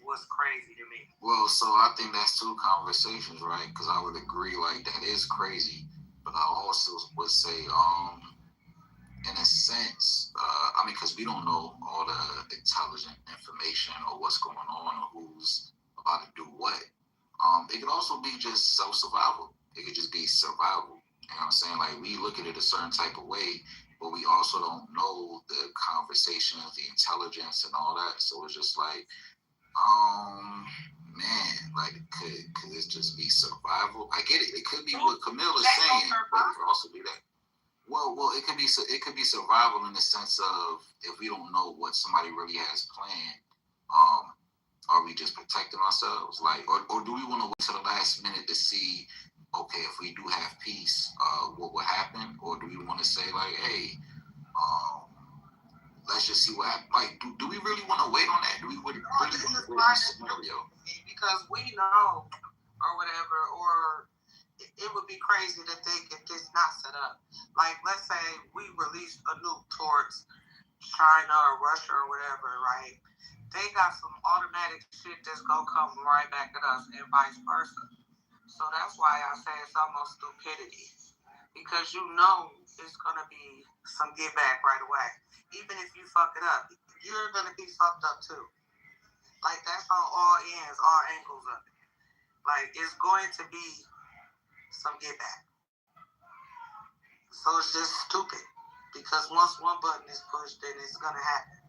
Was crazy to me. Well, so I think that's two conversations, right? Because I would agree, like, that is crazy. But I also would say, in a sense, I mean, because we don't know all the intelligent information or what's going on or who's about to do what. It could also be just self-survival. It could just be survival. You know what I'm saying? Like, we look at it a certain type of way, but we also don't know the conversations, the intelligence and all that. So it's just like, man, like, could this just be survival? I get it. It could be what Camille is saying, but it could also be that. Well, it could be survival in the sense of, if we don't know what somebody really has planned, are we just protecting ourselves? Like, or do we want to wait till the last minute to see, okay, if we do have peace, what will happen? Or do we want to say, like, hey, let's just see what happens? Like, do we really want to wait on that? Do we really want to wait on this scenario? Because we know, or whatever, or it would be crazy to think if this not set up. Like, let's say we released a nuke towards China or Russia or whatever, right? They got some automatic shit that's gonna come right back at us, and vice versa. So that's why I say it's almost stupidity, because you know it's gonna be some get back right away. Even if you fuck it up, you're gonna be fucked up too. Like, that's on all ends, all angles of it. Like, it's going to be some get back. So it's just stupid. Because once one button is pushed, then it's going to happen.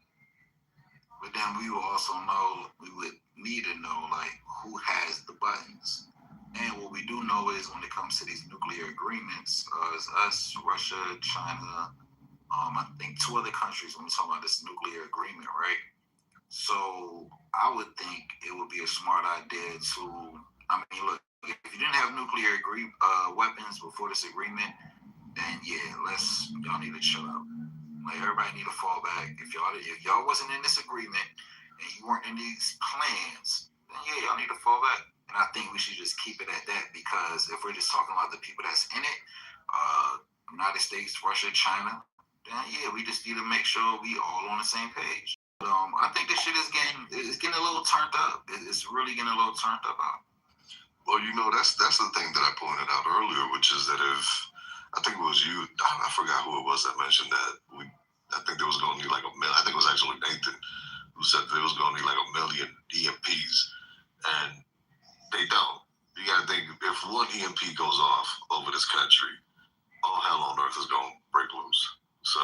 But then we will also know, we would need to know, like, who has the buttons. And what we do know is when it comes to these nuclear agreements, it's us, Russia, China, I think 2 other countries when we talk about this nuclear agreement, right? So I would think it would be a smart idea to, I mean, look, if you didn't have nuclear weapons before this agreement, then yeah, y'all need to chill out. Like, everybody need to fall back. If y'all wasn't in this agreement and you weren't in these plans, then yeah, y'all need to fall back. And I think we should just keep it at that, because if we're just talking about the people that's in it, United States, Russia, China, then yeah, we just need to make sure we all on the same page. But, I think this shit is getting a little turned up. It's really getting a little turned up out. Well, you know, that's the thing that I pointed out earlier, which is that if, I think it was you, I forgot who it was that mentioned that I think there was going to need like I think it was actually Nathan who said there was going to need like 1 million EMPs, and they don't. You got to think, if one EMP goes off over this country, all hell on earth is going to break loose. So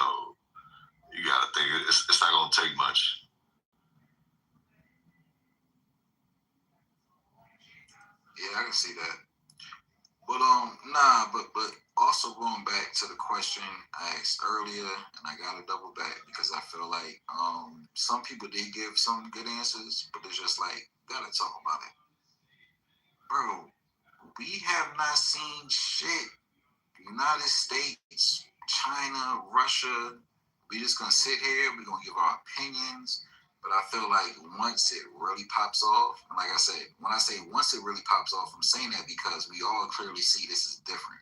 you got to think it's not going to take much. Yeah, I can see that. But but also going back to the question I asked earlier, and I gotta double back because I feel like some people did give some good answers, but it's just like, gotta talk about it. Bro, we have not seen shit. United States, China, Russia, we just gonna sit here, we're gonna give our opinions. But I feel like once it really pops off, and like I said, when I say once it really pops off, I'm saying that because we all clearly see this is different.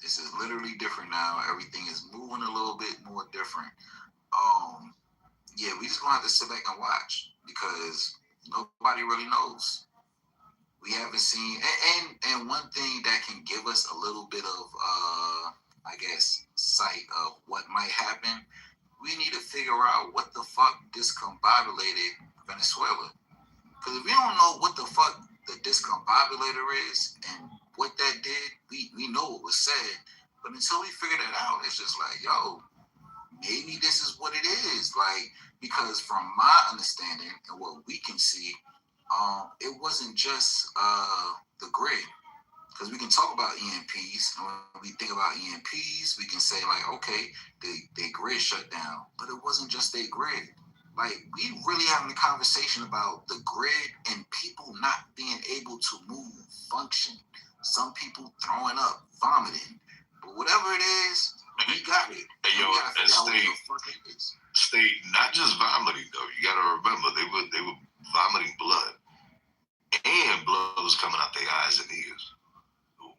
This is literally different now. Everything is moving a little bit more different. Yeah, we just gonna have to sit back and watch because nobody really knows. We haven't seen, and one thing that can give us a little bit of, I guess, sight of what might happen. We need to figure out what the fuck discombobulated Venezuela. Because if we don't know what the fuck the discombobulator is and what that did, we know what was said. But until we figure that out, it's just like, yo, maybe this is what it is. Like, because from my understanding and what we can see, it wasn't just the grid. Because we can talk about EMPs, and when we think about EMPs, we can say like, okay, they grid shut down, but it wasn't just their grid. Like, we really having a conversation about the grid and people not being able to move, function. Some people throwing up, vomiting, but whatever it is, we got it. Hey, yo, and state not just vomiting though. You got to remember they were vomiting blood, and blood was coming out their eyes and ears.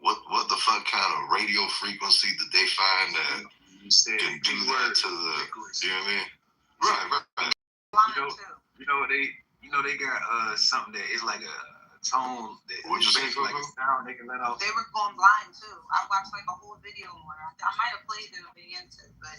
What the fuck kind of radio frequency did they find that can do that to the? You know what I mean? Right. You know they got something that is like a tone that what you say, like a sound they can let off. They were going blind too. I watched like a whole video on it. I might have played it at the end, but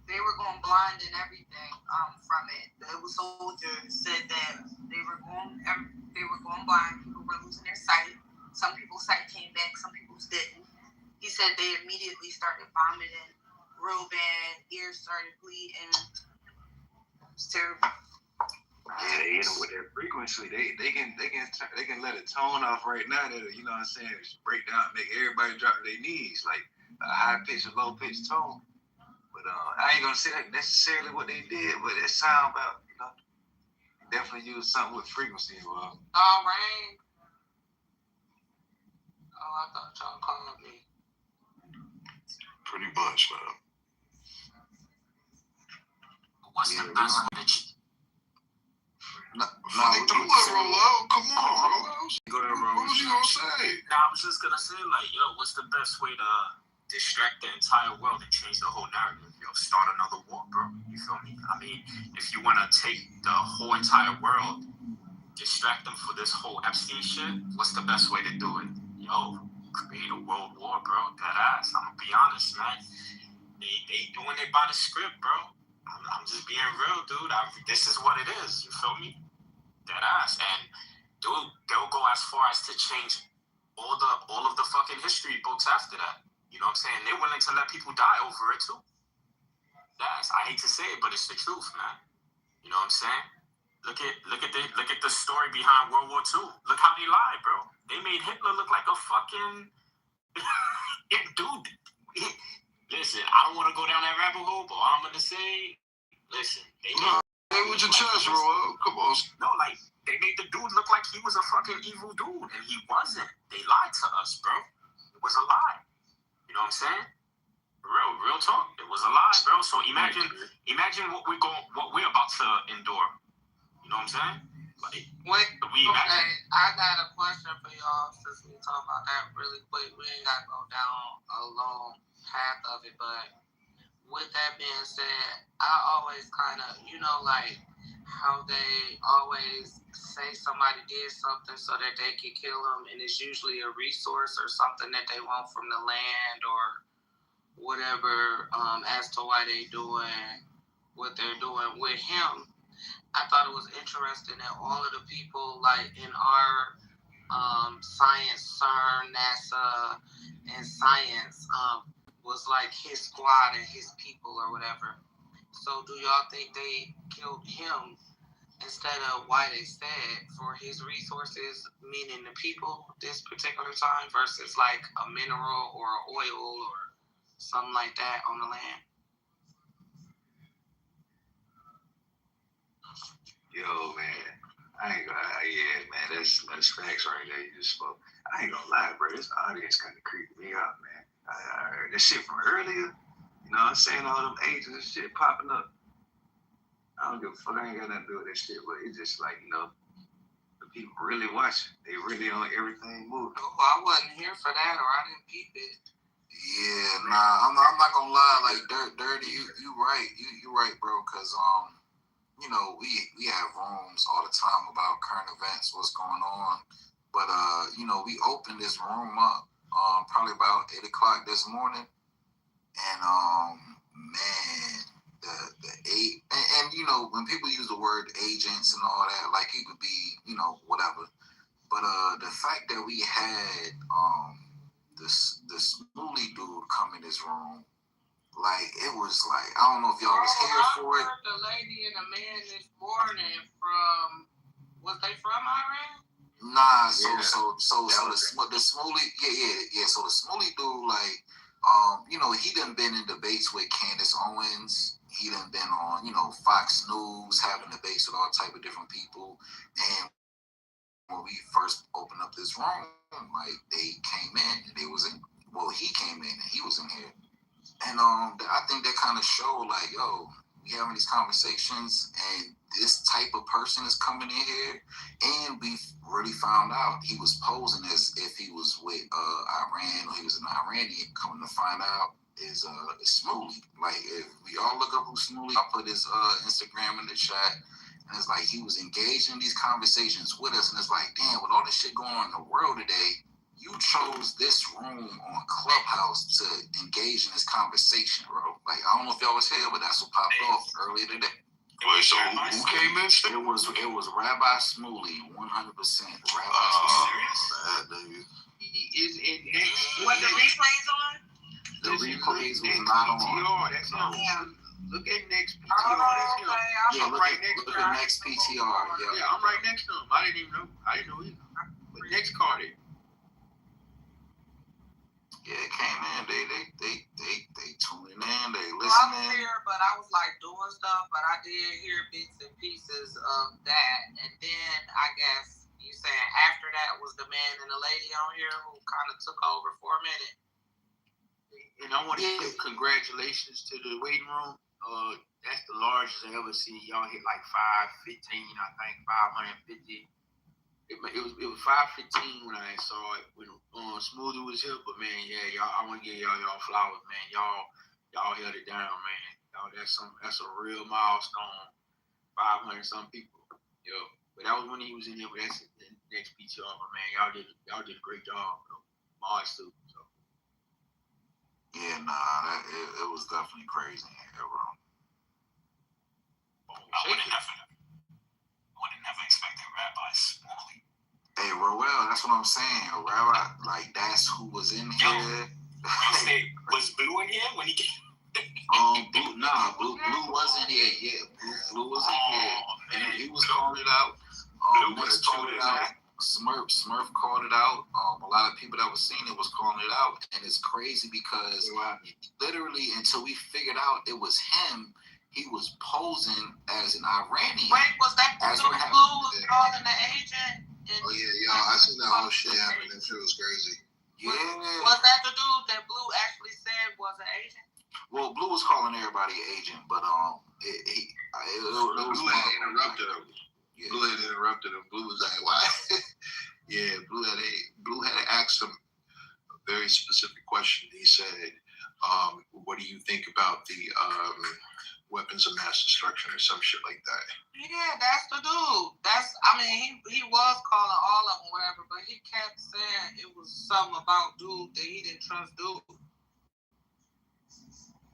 they were going blind and everything from it. The soldiers said that they were going blind. People were losing their sight. Some people's sight came back. Some people's didn't. He said they immediately started vomiting real bad. Ears started bleeding. It's terrible. Yeah, they hit them with their frequency. They can let it tone off right now. That, you know what I'm saying? Just break down, make everybody drop to their knees, like a high pitch or low pitch tone. But I ain't gonna say that necessarily what they did, but it sound about, you know, definitely use something with frequency involved. All right. Oh, I thought y'all called me. Pretty much, man. What's the best way that you? Don't let roll out. Come on, Rose. What was you gonna say? I was just gonna say, like, yo, what's the best way to distract the entire world and change the whole narrative? Yo, start another war, bro. You feel me? I mean, if you wanna take the whole entire world, distract them for this whole Epstein shit, what's the best way to do it? Yo, create a world war, bro. That ass. I'm gonna be honest, man. They doing it by the script, bro. I'm just being real, dude. This is what it is. You feel me? Dead ass. And they'll go as far as to change all of the fucking history books after that. You know what I'm saying? They're willing to let people die over it too. I hate to say it, but it's the truth, man. You know what I'm saying? Look at the story behind World War II. Look how they lied, bro. They made Hitler look like a fucking dude. Listen, I don't want to go down that rabbit hole, but all I'm gonna say, listen, they made Hey, with your chest, bro. Come on. no, like they made the dude look like he was a fucking evil dude, and he wasn't. They lied to us, bro. It was a lie. You know what I'm saying? Real talk. It was a lie, bro. So imagine what we're about to endure. You know what I'm saying? Like, Okay, I got a question for y'all since we talk about that really quick. We ain't gotta go down a long path of it, but with that being said, I always kind of, like how they always say somebody did something so that they can kill them, and it's usually a resource or something that they want from the land or whatever, as to why they doing what they're doing with him. I thought it was interesting that all of the people like in our science, CERN, NASA, and science was like his squad and his people or whatever. So do y'all think they killed him instead of why they said for his resources, meaning the people this particular time versus like a mineral or oil or something like that on the land? Yo, man, I ain't gonna. Yeah, man, that's facts right there. You just spoke. I ain't gonna lie, bro. This audience kind of creeped me out, man. I heard this shit from earlier. You know what I'm saying? All them agents and shit popping up. I don't give a fuck. I ain't got nothing to do with that shit, but it's just like, the people really watching. They really on everything moving. Oh, I wasn't here for that, or I didn't peep it. Yeah, nah, I'm not gonna lie. Like, Dirty, you right. You right, bro. Cause we have rooms all the time about current events, what's going on. But we opened this room up probably about 8 o'clock this morning, and man, the eight and when people use the word agents and all that, like it could be whatever. But the fact that we had this Smoothie dude come in this room. Like, it was like, I don't know if y'all was here for it. I heard the lady and the man this morning from, was they from Iran? Nah, so the Smoothie, yeah. So the Smoothie dude, like, he done been in debates with Candace Owens. He done been on, Fox News, having debates with all type of different people. And when we first opened up this room, like, they came in and he came in and he was in here. And I think that kind of showed, like, yo, we having these conversations, and this type of person is coming in here, and we really found out he was posing as if he was with Iran, or he was an Iranian. Coming to find out is Smoothie. Like, if we all look up who Smoothie, I put his Instagram in the chat, and it's like he was engaged in these conversations with us, and it's like, damn, with all this shit going on in the world today, you chose this room on Clubhouse to engage in this conversation, bro. Like, I don't know if y'all was here, but that's what popped off earlier today. Wait, so who came in? It was Rabbi Smoothie, 100%. Rabbi Smoothie. He is in next. What, the replays on? The replays was not on. That's on. Look at next PTR. That's him. Yeah, look at next PTR. Yeah, I'm right next to him. I didn't even know. I didn't know either. But next card. Yeah, it came in. They tuning in. They listening. Well, I was here, but I was like doing stuff. But I did hear bits and pieces of that. And then I guess you saying after that was the man and the lady on here who kind of took over for a minute. And I want to give congratulations to the waiting room. That's the largest I ever seen. Y'all hit like 515, I think 550. It was 515 when I saw it when Smoothie was here, but man, yeah, y'all, I want to give y'all flowers, man. Y'all held it down, man. Y'all, that's a real milestone. 500 some people, yo. But that was when he was in here. But that's the next PTR, but man, y'all did a great job, bro. Mars too. So. Yeah, nah, it was definitely crazy in here, bro. I would have never expected that's what I'm saying, Rabbi. Like, that's who was in here. Was Blue in here when he came? Blue wasn't here. Yeah, Blue wasn't here. He was calling it out. Blue called it out. Smurf called it out. A lot of people that was seeing it was calling it out, and it's crazy because literally until we figured out it was him, he was posing as an Iranian. Wait, was that the dude Blue was calling the agent? Oh yeah, I seen that whole shit happen. That shit was crazy. Yeah. Was that the dude that Blue actually said was an agent? Well, Blue was calling everybody an agent, but Blue had interrupted him. Yeah. Blue had interrupted him. Blue was like, "Why?" Yeah, Blue had asked him a very specific question. He said, "What do you think about the weapons of mass destruction or some shit like that?" Yeah, that's the dude. He was calling all of them, whatever, but he kept saying it was something about dude that he didn't trust dude.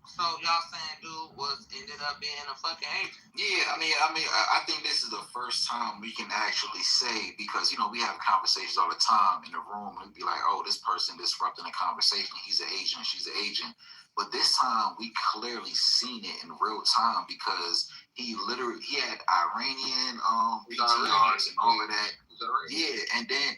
So y'all saying dude ended up being a fucking agent? Yeah, I think this is the first time we can actually say, because we have conversations all the time in the room, and we'd be like, oh, this person disrupting the conversation, he's an agent, she's an agent. But this time we clearly seen it in real time because he had Iranian PTRs and all of that. Yeah, and then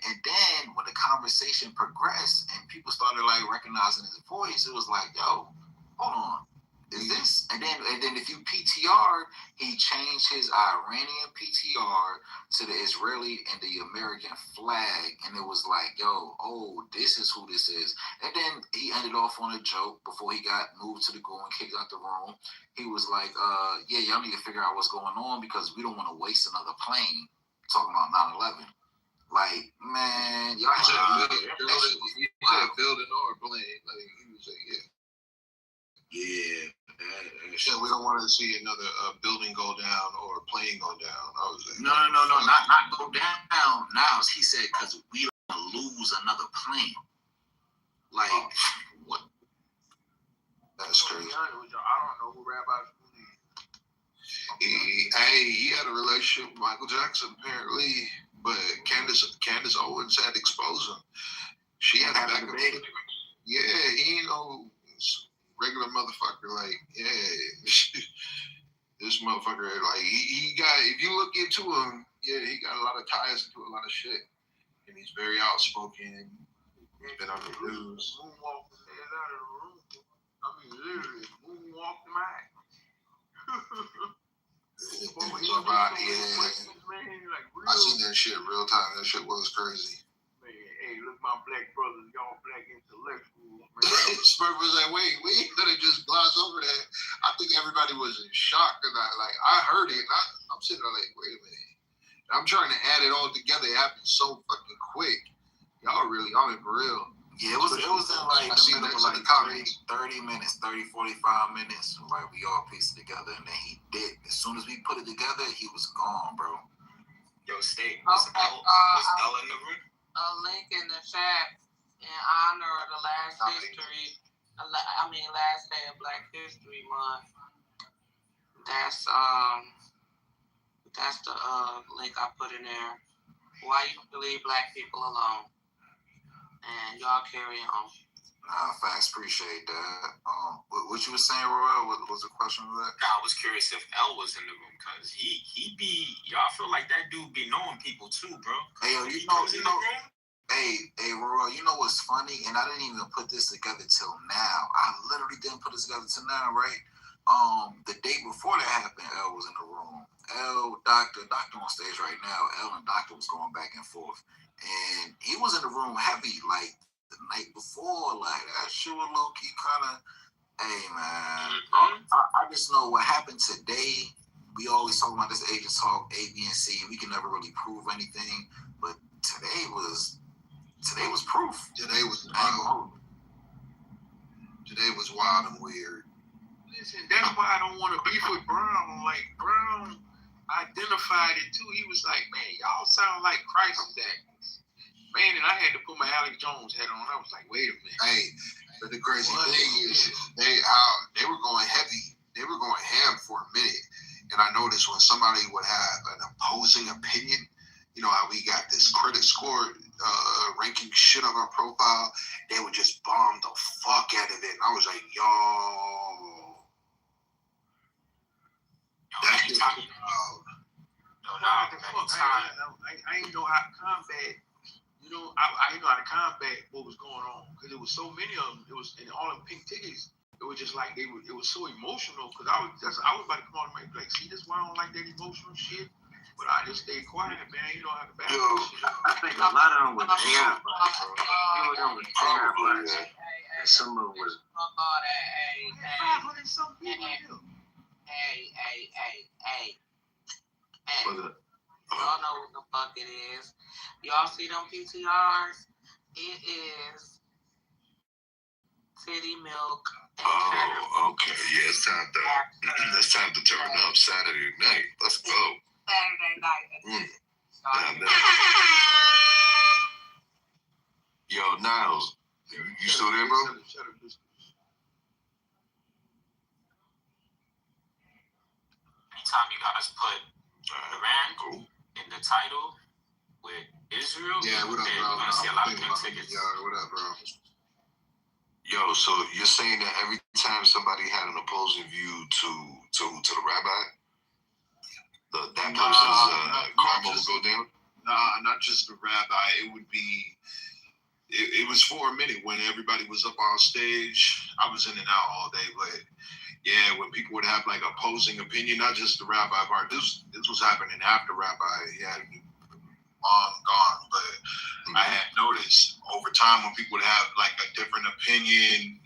when the conversation progressed and people started like recognizing his voice, it was like, yo, hold on. Is this? And then if you PTR, he changed his Iranian PTR to the Israeli and the American flag, and it was like, yo, oh, this is who this is. And then he ended off on a joke before he got moved to the goo and kicked out the room. He was like, yeah, y'all need to figure out what's going on because we don't want to waste another plane. Talking about 9/11. Like, man, y'all should building or plane. Like, he was like, yeah. Yeah. We don't want to see another building go down or a plane go down. I was like, no, not go down. Now he said because we don't want to lose another plane. Like, what? That's crazy. I don't know who Rabbi he had a relationship with Michael Jackson apparently, but Candace Owens had exposed him. She had a back and forth. Yeah, he ain't no regular motherfucker. Like, yeah, this motherfucker, like, he got, if you look into him, yeah, he got a lot of ties into a lot of shit. And he's very outspoken. He's been on the news. Moonwalked his head out of the room. I mean, literally, moonwalked him out. I seen that shit real time. That shit was crazy. Man, hey, look, my black brothers, y'all black intellectuals, man. Smurf was like, wait, we ain't gonna just gloss over that. I think everybody was in shock, and I heard it, and I'm sitting there like, wait a minute. And I'm trying to add it all together. It happened so fucking quick. Y'all really on it for real. Yeah, it was in like the middle of like 30 minutes, 30, 45 minutes. Like, we all pieced it together, and then he did. As soon as we put it together, he was gone, bro. Yo, State, was L in the room? A link in the chat in honor of the last day of Black History Month. That's the link I put in there. Why you leave black people alone? And y'all carry on. Facts, appreciate that. What you were saying, Royal? What was the question of that? I was curious if L was in the room because he be, y'all feel like that dude be knowing people too, bro. Hey, yo, you know, hey, Royal, you know what's funny? And I didn't even put this together till now. I literally didn't put this together till now, right? The day before that happened, L was in the room. Doctor on stage right now. L and Doctor was going back and forth. And he was in the room heavy, like, the night before. Like, that shit was low-key kind of, hey, man. I just know what happened today. We always talk about this agent talk, A, B, and C. We can never really prove anything. But today was proof. Today was wild. Today was wild and weird. Listen, that's why I don't want to beef with Brown. Like, Brown identified it too. He was like, man, y'all sound like crisis actors. Man, and I had to put my Alex Jones hat on. I was like, wait a minute. Hey, but the crazy thing is, they were going heavy. They were going ham for a minute. And I noticed when somebody would have an opposing opinion, you know how we got this credit score liking shit on our profile, they would just bomb the fuck out of it. And I was like, yo. That's just wild. I ain't know how to combat. You know, I didn't know how to combat what was going on because there was so many of them. It was and all them pink tickets. It was just like it was so emotional because I was about to come on and like, see, this why I don't like that emotional shit. But I just stayed quiet, man. You know how to battle shit. I think a lot of them was terrified, bro. You know, them was terrified. And some of them was. Hey. Y'all know what the fuck it is. Y'all see them PTRs? It is Titty Milk. Oh, okay. Yeah, it's time to turn up Saturday night. Let's go. Saturday night. Yo, Niles, you still there, bro? Anytime you guys put Iran in the title with Israel, yeah, what up, then bro? you're gonna see a lot of pink tickets. Yeah, what up, bro? Yo, so you're saying that every time somebody had an opposing view to the rabbi, that person's karma would go down? Nah, not just the rabbi. It would be. It was for a minute when everybody was up on stage. I was in and out all day, but yeah, when people would have like opposing opinion, not just the rabbi part. This was happening after rabbi. He had long gone, but I had noticed over time when people would have like a different opinion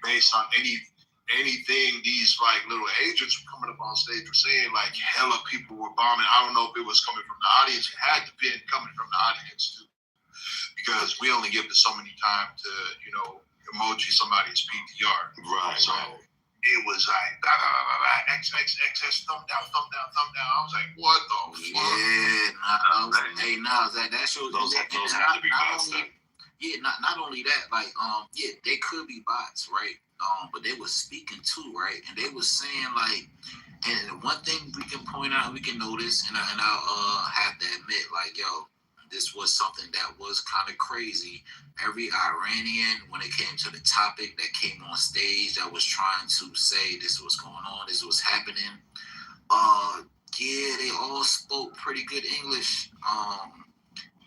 based on anything, these like little agents were coming up on stage were saying like hella people were bombing. I don't know if it was coming from the audience. It had to be coming from the audience too, because we only give it so many time to emoji somebody's PTR. Right. So it was like blah, blah, blah, blah, XXXS, thumb down. I was like, what the fuck? Yeah, nah, that shows those have to be bots. Not only that, like they could be bots, right? But they were speaking too, right? And they was saying like, and one thing we can point out, we can notice, and I'll have to admit, like, yo, this was something that was kind of crazy. Every Iranian, when it came to the topic that came on stage that was trying to say this was going on, this was happening, they all spoke pretty good English.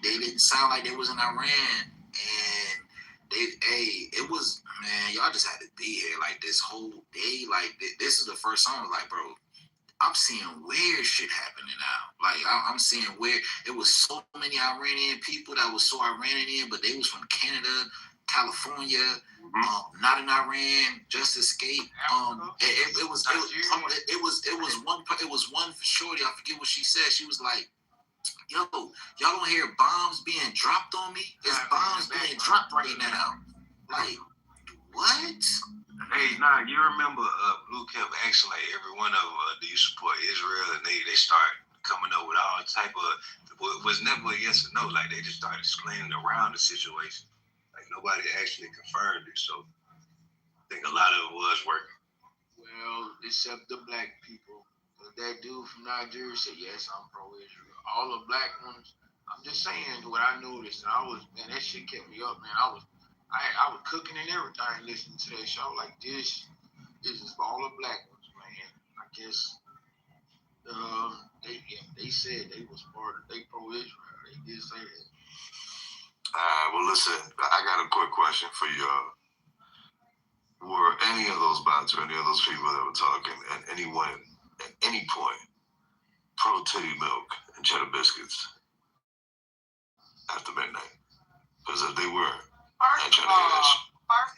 They didn't sound like they was in Iran, and it was, man, y'all just had to be here like this whole day. Like this is the first time I was like, bro, I'm seeing weird shit happening now. Like I'm seeing weird. It was so many Iranian people that was so Iranian, but they was from Canada, California, not in Iran, just escaped. It was one shorty. I forget what she said. She was like, yo, y'all don't hear bombs being dropped on me? It's bombs being dropped right now. Like, what? Hey, nah, you remember Blue kept asking like every one of do you support Israel? And they start coming up with all type of, it was never a yes or no. Like they just started explaining around the situation. Like nobody actually confirmed it. So I think a lot of it was working. Well, except the black people. That dude from Nigeria said, yes, I'm pro-Israel. All the black ones, I'm just saying what I noticed. And that shit kept me up, man. I was cooking and everything listening to that show. Like this is for all the black ones, man. I guess they said they was they pro-Israel. They did say that. Well, listen, I got a quick question for you. Were any of those bots or any of those people that were talking at any point pro titty milk and cheddar biscuits after midnight? Because if they were, First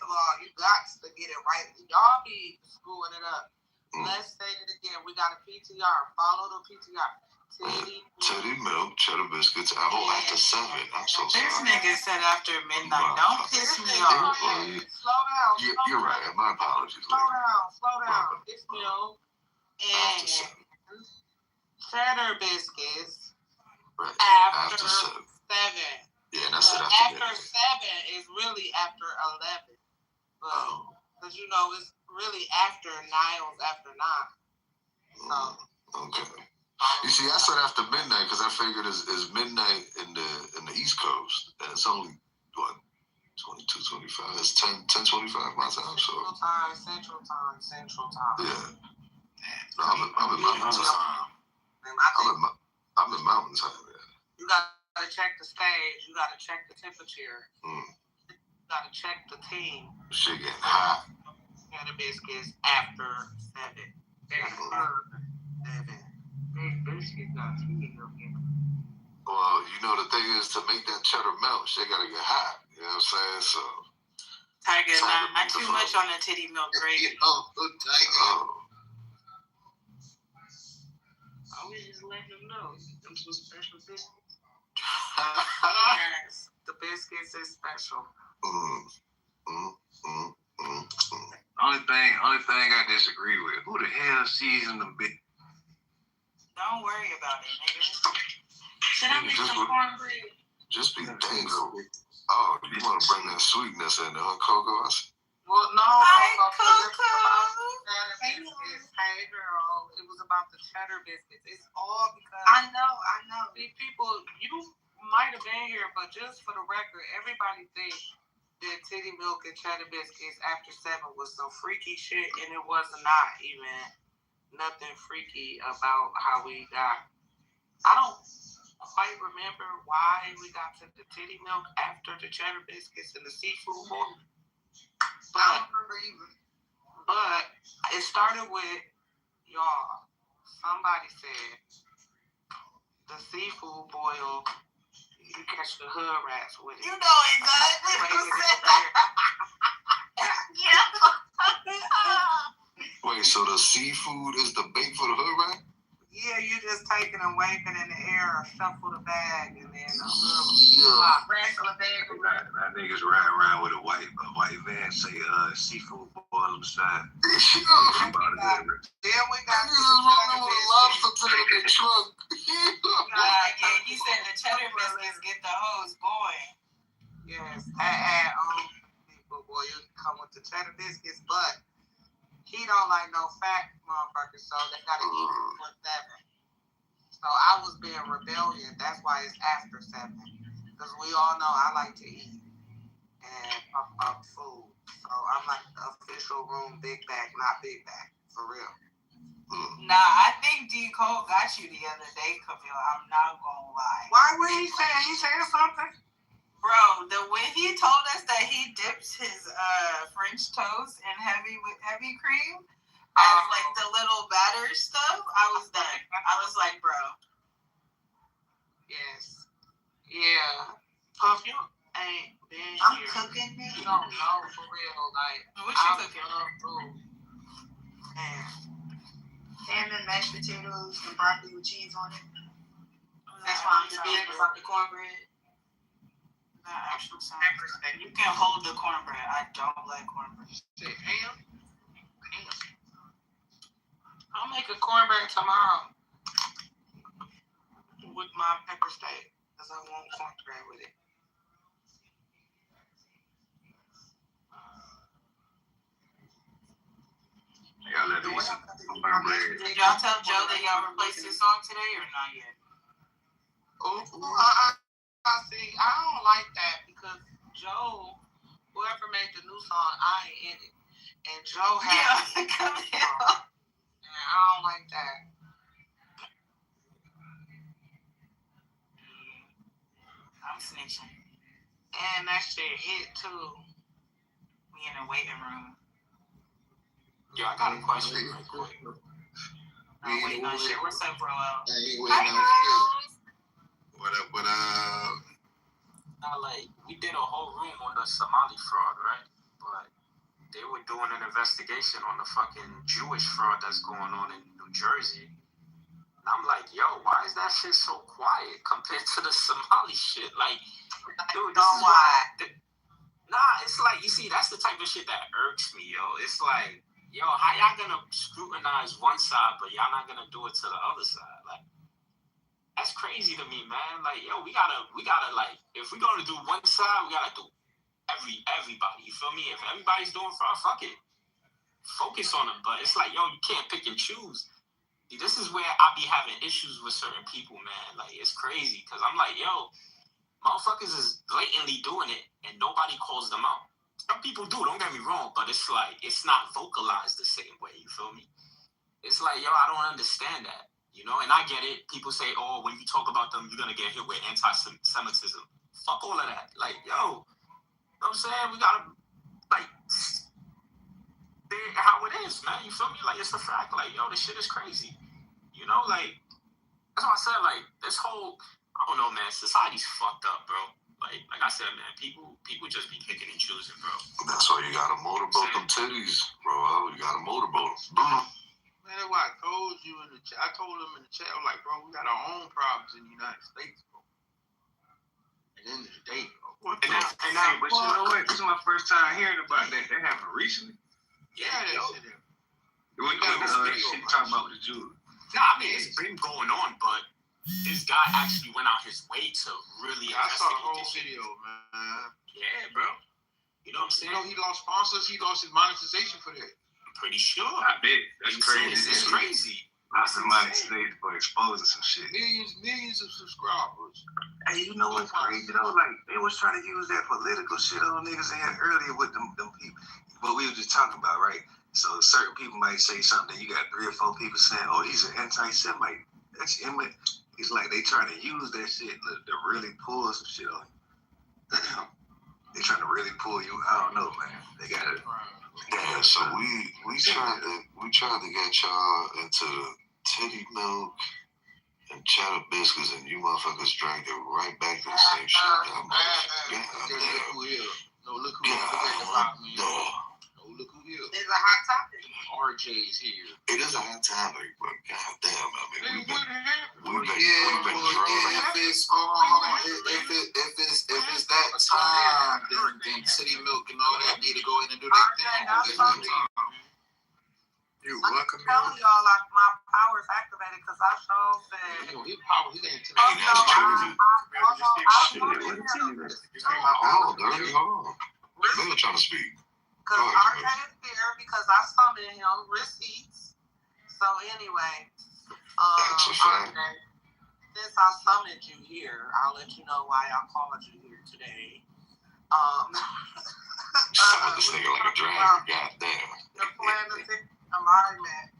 of all, you got to get it right. Y'all be screwing it up. Let's say it again. We got a PTR. Follow the PTR. Titty milk, cheddar biscuits. After 7. I'm so sorry. This nigga said after midnight. Don't piss me off. Slow down. You're right. My apologies. Slow down. It's milk and cheddar biscuits after 7. Yeah, and I said after 7 is really after 11. Because it's really after Niles after 9. So okay. You see, I said after midnight because I figured it's midnight in the the East Coast, and it's only, what, 22, 25. It's 10, 25 my time. So Central time. Yeah. No, I'm in mountain time. I'm in mountain time. Man. You gotta check the stage. You gotta check the temperature. You gotta check the team. Shit getting hot. Cheddar biscuits after 7. Big biscuit got tea. Well, you know the thing is, to make that cheddar melt, shit gotta get hot. You know what I'm saying? So. Tiger, not too much on the titty milk gravy. Tiger. I was just letting them know. Them some special biscuits. Yes, the biscuits is special. Only thing I disagree with. Who the hell seasoned the biscuits? Don't worry about it, nigga. Should I make some cornbread? Just be dango. Oh, you want to bring that sweetness in there, huh, Coco? Well, no, Hi, Coco. Hey, girl. It was about the cheddar biscuits. It's all because I know. These people, you might have been here, but just for the record, everybody thinks that titty milk and cheddar biscuits after 7 was some freaky shit, and it was not even nothing freaky about how we got. I don't quite remember why we got to the titty milk after the cheddar biscuits and the seafood boil. But I don't remember either. But it started with, y'all, somebody said the seafood boil, you catch the hood rats with it. You know exactly who said that. Wait, so the seafood is the bait for the hood rat? Yeah, you just take it and wave it in the air or shuffle the bag and then a little wrestle a bag around. That niggas ride around with a white van say seafood boil them side. Then we got niggas rolling with a lobster tail in the trunk. yeah, he said the cheddar biscuits get the hose going. Yes, people boy, you come with the cheddar biscuits, but he don't like no fat motherfuckers, so they gotta eat before 7. So I was being rebellious. That's why it's after 7. Because we all know I like to eat and talk about food. So I'm like the official room big bag, not big bag, for real. Nah, I think D. Cole got you the other day, Camille. I'm not gonna lie. Why would he say? He said something? Bro, the way he told us that he dips his French toast in heavy cream as like the little batter stuff, I was done. I was like, bro. Yes. Yeah. Puff, you ain't been I'm here. cooking it. You don't know for real. Like, What you cooking? Food. Man. Salmon, mashed potatoes, and broccoli with cheese on it. That's why I'm debating about the cornbread. Actual peppers. You can hold the cornbread. I don't like cornbread. Damn. I'll make a cornbread tomorrow with my pepper steak because I want cornbread with it. Did y'all tell Joe that y'all replaced his song today or not yet? See, I don't like that because Joe, whoever made the new song, I ain't in it. And Joe has and I don't like that. I'm snitching. And that shit hit too. We in the waiting room. Yo, I got a question real quick. I'm waiting on shit. What's up, bro? What up? Now, like, we did a whole room on the Somali fraud, right? But they were doing an investigation on the fucking Jewish fraud that's going on in New Jersey. And I'm like, yo, why is that shit so quiet compared to the Somali shit? Like, dude, this is why. Nah, it's like, you see, that's the type of shit that irks me, yo. It's like, yo, how y'all gonna scrutinize one side, but y'all not gonna do it to the other side? Like, that's crazy to me, man. Like, yo, we gotta like, if we're gonna do one side, we gotta do everybody. You feel me? If everybody's doing fraud, fuck it. Focus on them. But it's like, yo, you can't pick and choose. See, this is where I be having issues with certain people, man. Like, it's crazy. Because I'm like, yo, Motherfuckers is blatantly doing it, and nobody calls them out. Some people do, don't get me wrong, but it's like, it's not vocalized the same way, you feel me? It's like, yo, I don't understand that, you know? And I get it. People say, oh, when you talk about them, you're going to get hit with anti-Semitism. Fuck all of that. Like, yo, you know what I'm saying? We got to, like, say it how it is, man. You feel me? Like, it's a fact. Like, yo, this shit is crazy. You know, like, that's what I said. Like, this whole, I don't know, man. Society's fucked up, bro. Like I said, man, people just be picking and choosing, bro. That's why you gotta motorboat them titties, bro. You gotta motorboat them. Man, that's why I told you in the chat. I told them in the chat, I was like, bro, we got our own problems in the United States, bro. At the end of the day, bro. But you know what? This is my first time hearing about that. That happened recently. Yeah, that shit. We got shit talking about the Jews. Nah, I mean, it's been going on, but this guy actually went out his way to really I saw the whole this video, man. Yeah, bro. You know what I'm saying? You know, he lost sponsors. He lost his monetization for that. I'm pretty sure. I bet. That's crazy. It's crazy. Lost the monetization for exposing some shit. Millions of subscribers. Hey, you know what's crazy though? Like, they was trying to use that political shit on niggas in here earlier with them people. What we were just talking about, right? So certain people might say something, you got 3 or 4 people saying, oh, he's an anti-Semite. That's him. It's like they trying to use that shit to really pull some shit on you. They trying to really pull you. I don't know, man. They got it. Yeah, so we tried to get y'all into titty milk and cheddar biscuits, and you motherfuckers drank it right back to the same shit. Look who here. It's a hot topic. RJ's here. It is a hot topic, but goddamn, I mean, we've been if it's that time, then City Milk and all that need to go in and do their thing. You're welcome. I'm telling y'all, like, my power is activated because I showed that. His power, he ain't They were trying to speak. Because RJ is here because I summoned him, receipts. So anyway, RJ, since I summoned you here, I'll let you know why I called you here today. Summon this nigga like a dragon, goddamn. The planetic alignment,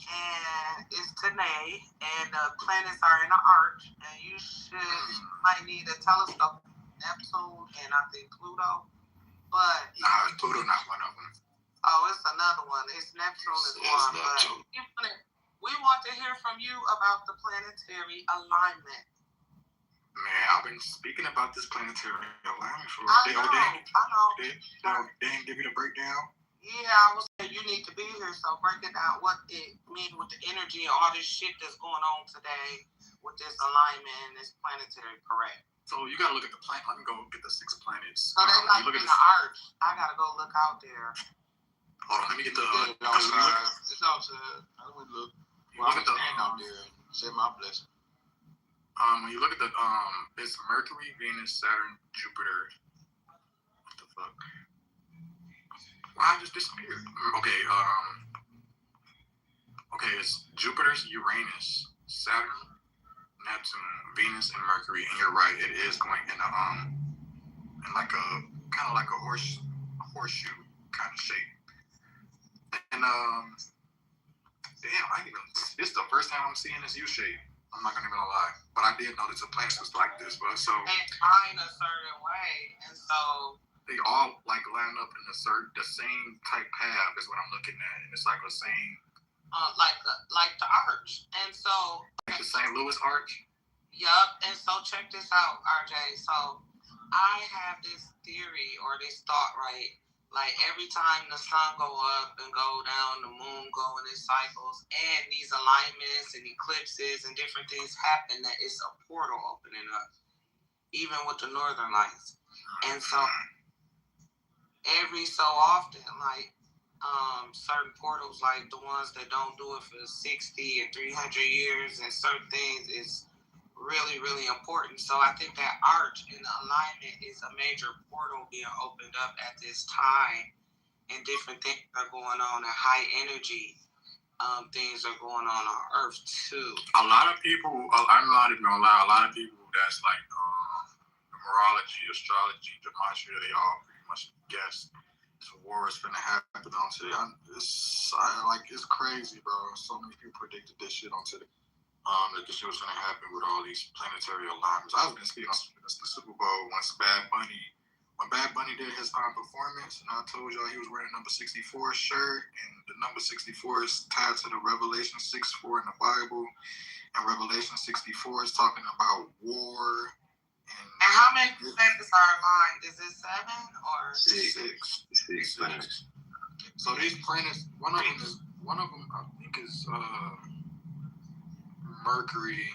and it's today, and the planets are in an arch, and you might need a telescope, Neptune, and I think Pluto. But nah, Pluto not one of them. Oh, it's another one. It's Neptune is one. Neptune. But we want to hear from you about the planetary alignment. Man, I've been speaking about this planetary alignment for I know. They didn't give you the breakdown. Yeah, I was saying you need to be here, so break it down what it means with the energy and all this shit that's going on today with this alignment and this planetary correct. So you gotta look at the planet. Let me go get the 6 planets. So they like in the arch. I gotta go look out there. Hold on, let me get the. It's outside. I went look. Well, I'm gonna stand out there and say my blessing. When you look at the it's Mercury, Venus, Saturn, Jupiter. What the fuck? Why I just disappeared? Okay, it's Jupiter's Uranus, Saturn, Neptune, Venus, and Mercury, and you're right, it is going in like a kind of like a horseshoe kind of shape. And damn, this is the first time I'm seeing this U shape. I'm not gonna even lie, but I did notice the planets was like this, bro. So they are in a certain way, and so they all like line up in the same type path is what I'm looking at, and it's like the same. Like the arch, and so like the St. Louis arch. Yup, and so check this out, RJ. So I have this theory or this thought, right? Like every time the sun go up and go down, the moon go in its cycles, and these alignments and eclipses and different things happen, that it's a portal opening up, even with the northern lights. And so every so often, like certain portals, like the ones that don't do it for 60 and 300 years and certain things, is really, really important. So I think that arch in the alignment is a major portal being opened up at this time, and different things are going on, and high energy things are going on Earth too. A lot of people, I'm not even gonna lie, a lot of people that's like numerology, astrology, gematria, they all pretty much guess this war is gonna happen on today. It's crazy, bro. So many people predicted this shit on today. That this shit was gonna happen with all these planetary alignments. I was gonna speak on the Super Bowl when Bad Bunny did his performance, and I told y'all he was wearing a number 64 shirt, and the number 64 is tied to the Revelation 6:4 in the Bible, and Revelation 64 is talking about war. And how many planets are aligned? Is it 7 or 6? So these planets, one of them I think is Mercury.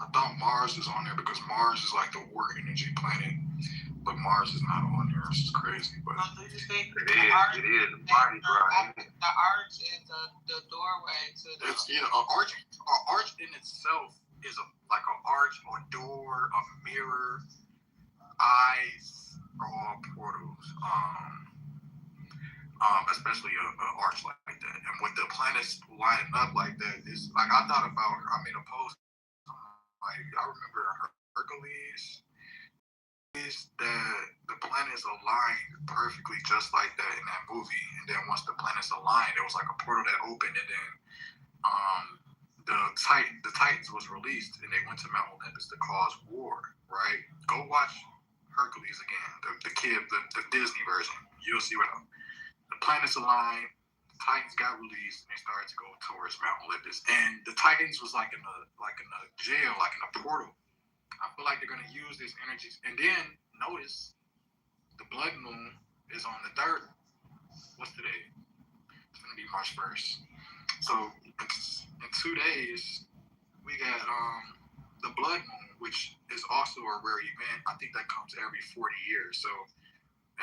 I thought Mars is on there because Mars is like the war energy planet, but Mars is not on there. It's crazy, but do you think it is the body, bro. The arch is the doorway to the... It's an arch in itself is like an arch or door, a mirror, eyes, are all portals. Especially an arch like that. And with the planets lining up like that, it's like I made a post. Like I remember Hercules. Is that the planets aligned perfectly just like that in that movie, and then once the planets aligned, there was like a portal that opened, and then the Titans was released, and they went to Mount Olympus to cause war. Right? Go watch Hercules again, the Disney version. You'll see what the planets aligned. The Titans got released, and they started to go towards Mount Olympus, and the Titans was like in a jail, like in a portal. I feel like they're going to use these energies. And then, notice, the blood moon is on the 3rd. What's today? It's going to be March 1st. So, in 2 days, we got the blood moon, which is also a rare event. I think that comes every 40 years. So,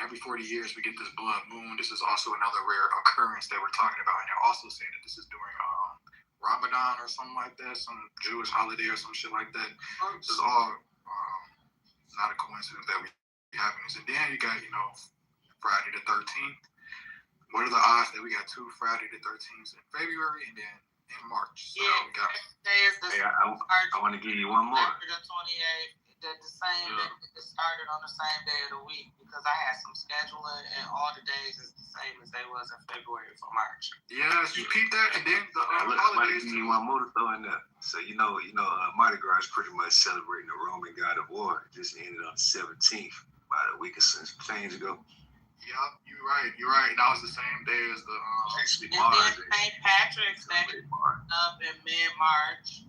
every 40 years, we get this blood moon. This is also another rare occurrence that we're talking about. And they're also saying that this is during Ramadan or something like that, some Jewish holiday or some shit like that. This is all not a coincidence that we having this. And then you got, Friday the 13th. What are the odds that we got 2 Friday the 13th in February and then in March? So we got. I want to give you one more. The 28th, the same day, it started on the same day of the week because I had some scheduling and all the days is the same as they was in February for March. Yes, you peep that, and then the holidays. I want to give you one more to throw in there. So Mardi Gras is pretty much celebrating the Roman god of war. It just ended on the 17th, about a week or some change ago. Yep, you're right. That was the same day as the and then St. Patrick's Day up in mid-March.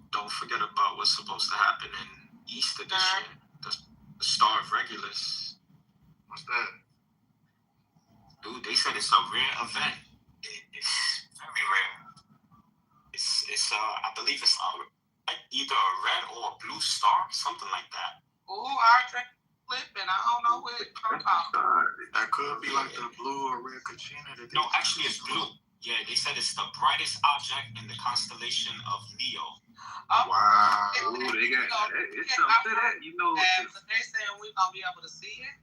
Don't forget about what's supposed to happen in Easter this year. The Star of Regulus. What's that? Dude, they said it's a rare event. It's very rare. It's I believe it's either a red or a blue star, something like that. Ooh, our drink flipping. I don't know what it's from. That could be like the blue or red Kachina. No, actually it's blue. Yeah, they said it's the brightest object in the constellation of Leo. Wow. Ooh, they got it's something that but they saying we're gonna be able to see it.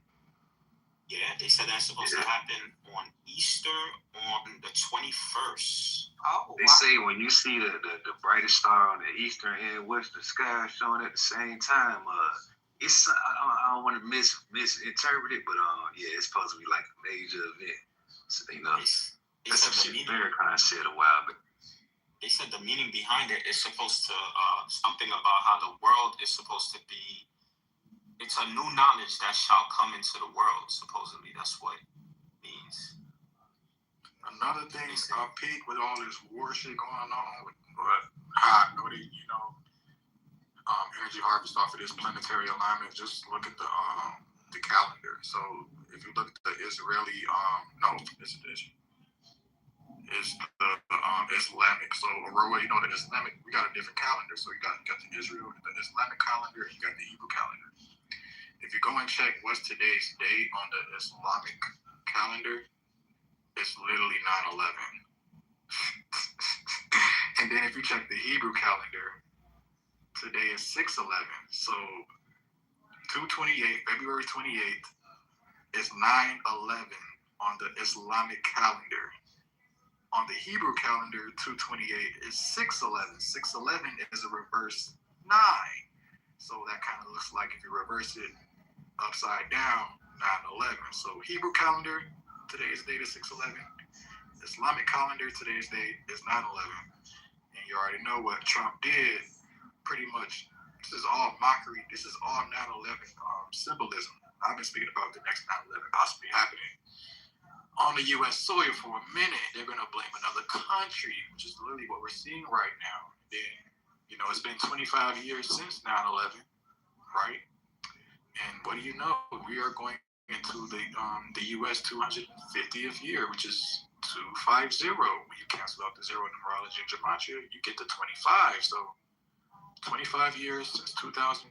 Yeah, they said that's supposed to happen on Easter on the 21st. Oh, they say when you see the brightest star on the eastern and western sky showing at the same time, it's I don't want to misinterpret it, but it's supposed to be like a major event. So that's some shit Farrakhan said a while back. They said the meaning behind it is supposed to something about how the world is supposed to be. It's a new knowledge that shall come into the world. Supposedly, that's what it means. Another thing I peak with all this war shit going on, but how I know that energy harvest off of this planetary alignment. Just look at the calendar. So if you look at the Israeli, it's the Islamic. So Aurora, the Islamic, we got a different calendar. So you got the Israel, the Islamic calendar, and you got the Hebrew calendar. If you go and check what's today's date on the Islamic calendar, it's literally 9/11. And then if you check the Hebrew calendar, today is 6/11. So 2/28, February 28th, is 9/11 on the Islamic calendar. On the Hebrew calendar, 2/28 is 6/11. 6/11 is a reverse 9. So that kind of looks like if you reverse it upside down, 9/11. So Hebrew calendar, today's date is 6/11. Islamic calendar, today's date is 9/11. And you already know what Trump did. Pretty much, this is all mockery. This is all 9/11 symbolism. I've been speaking about the next 9/11 possibly happening on the U.S. soil for a minute. They're going to blame another country, which is literally what we're seeing right now. Then, you know, it's been 25 years since 9/11, right? And what do you know? We are going into the U.S. 250th year, which is 250. When you cancel out the zero in numerology and gematria, you get to 25. So 25 years since 2001,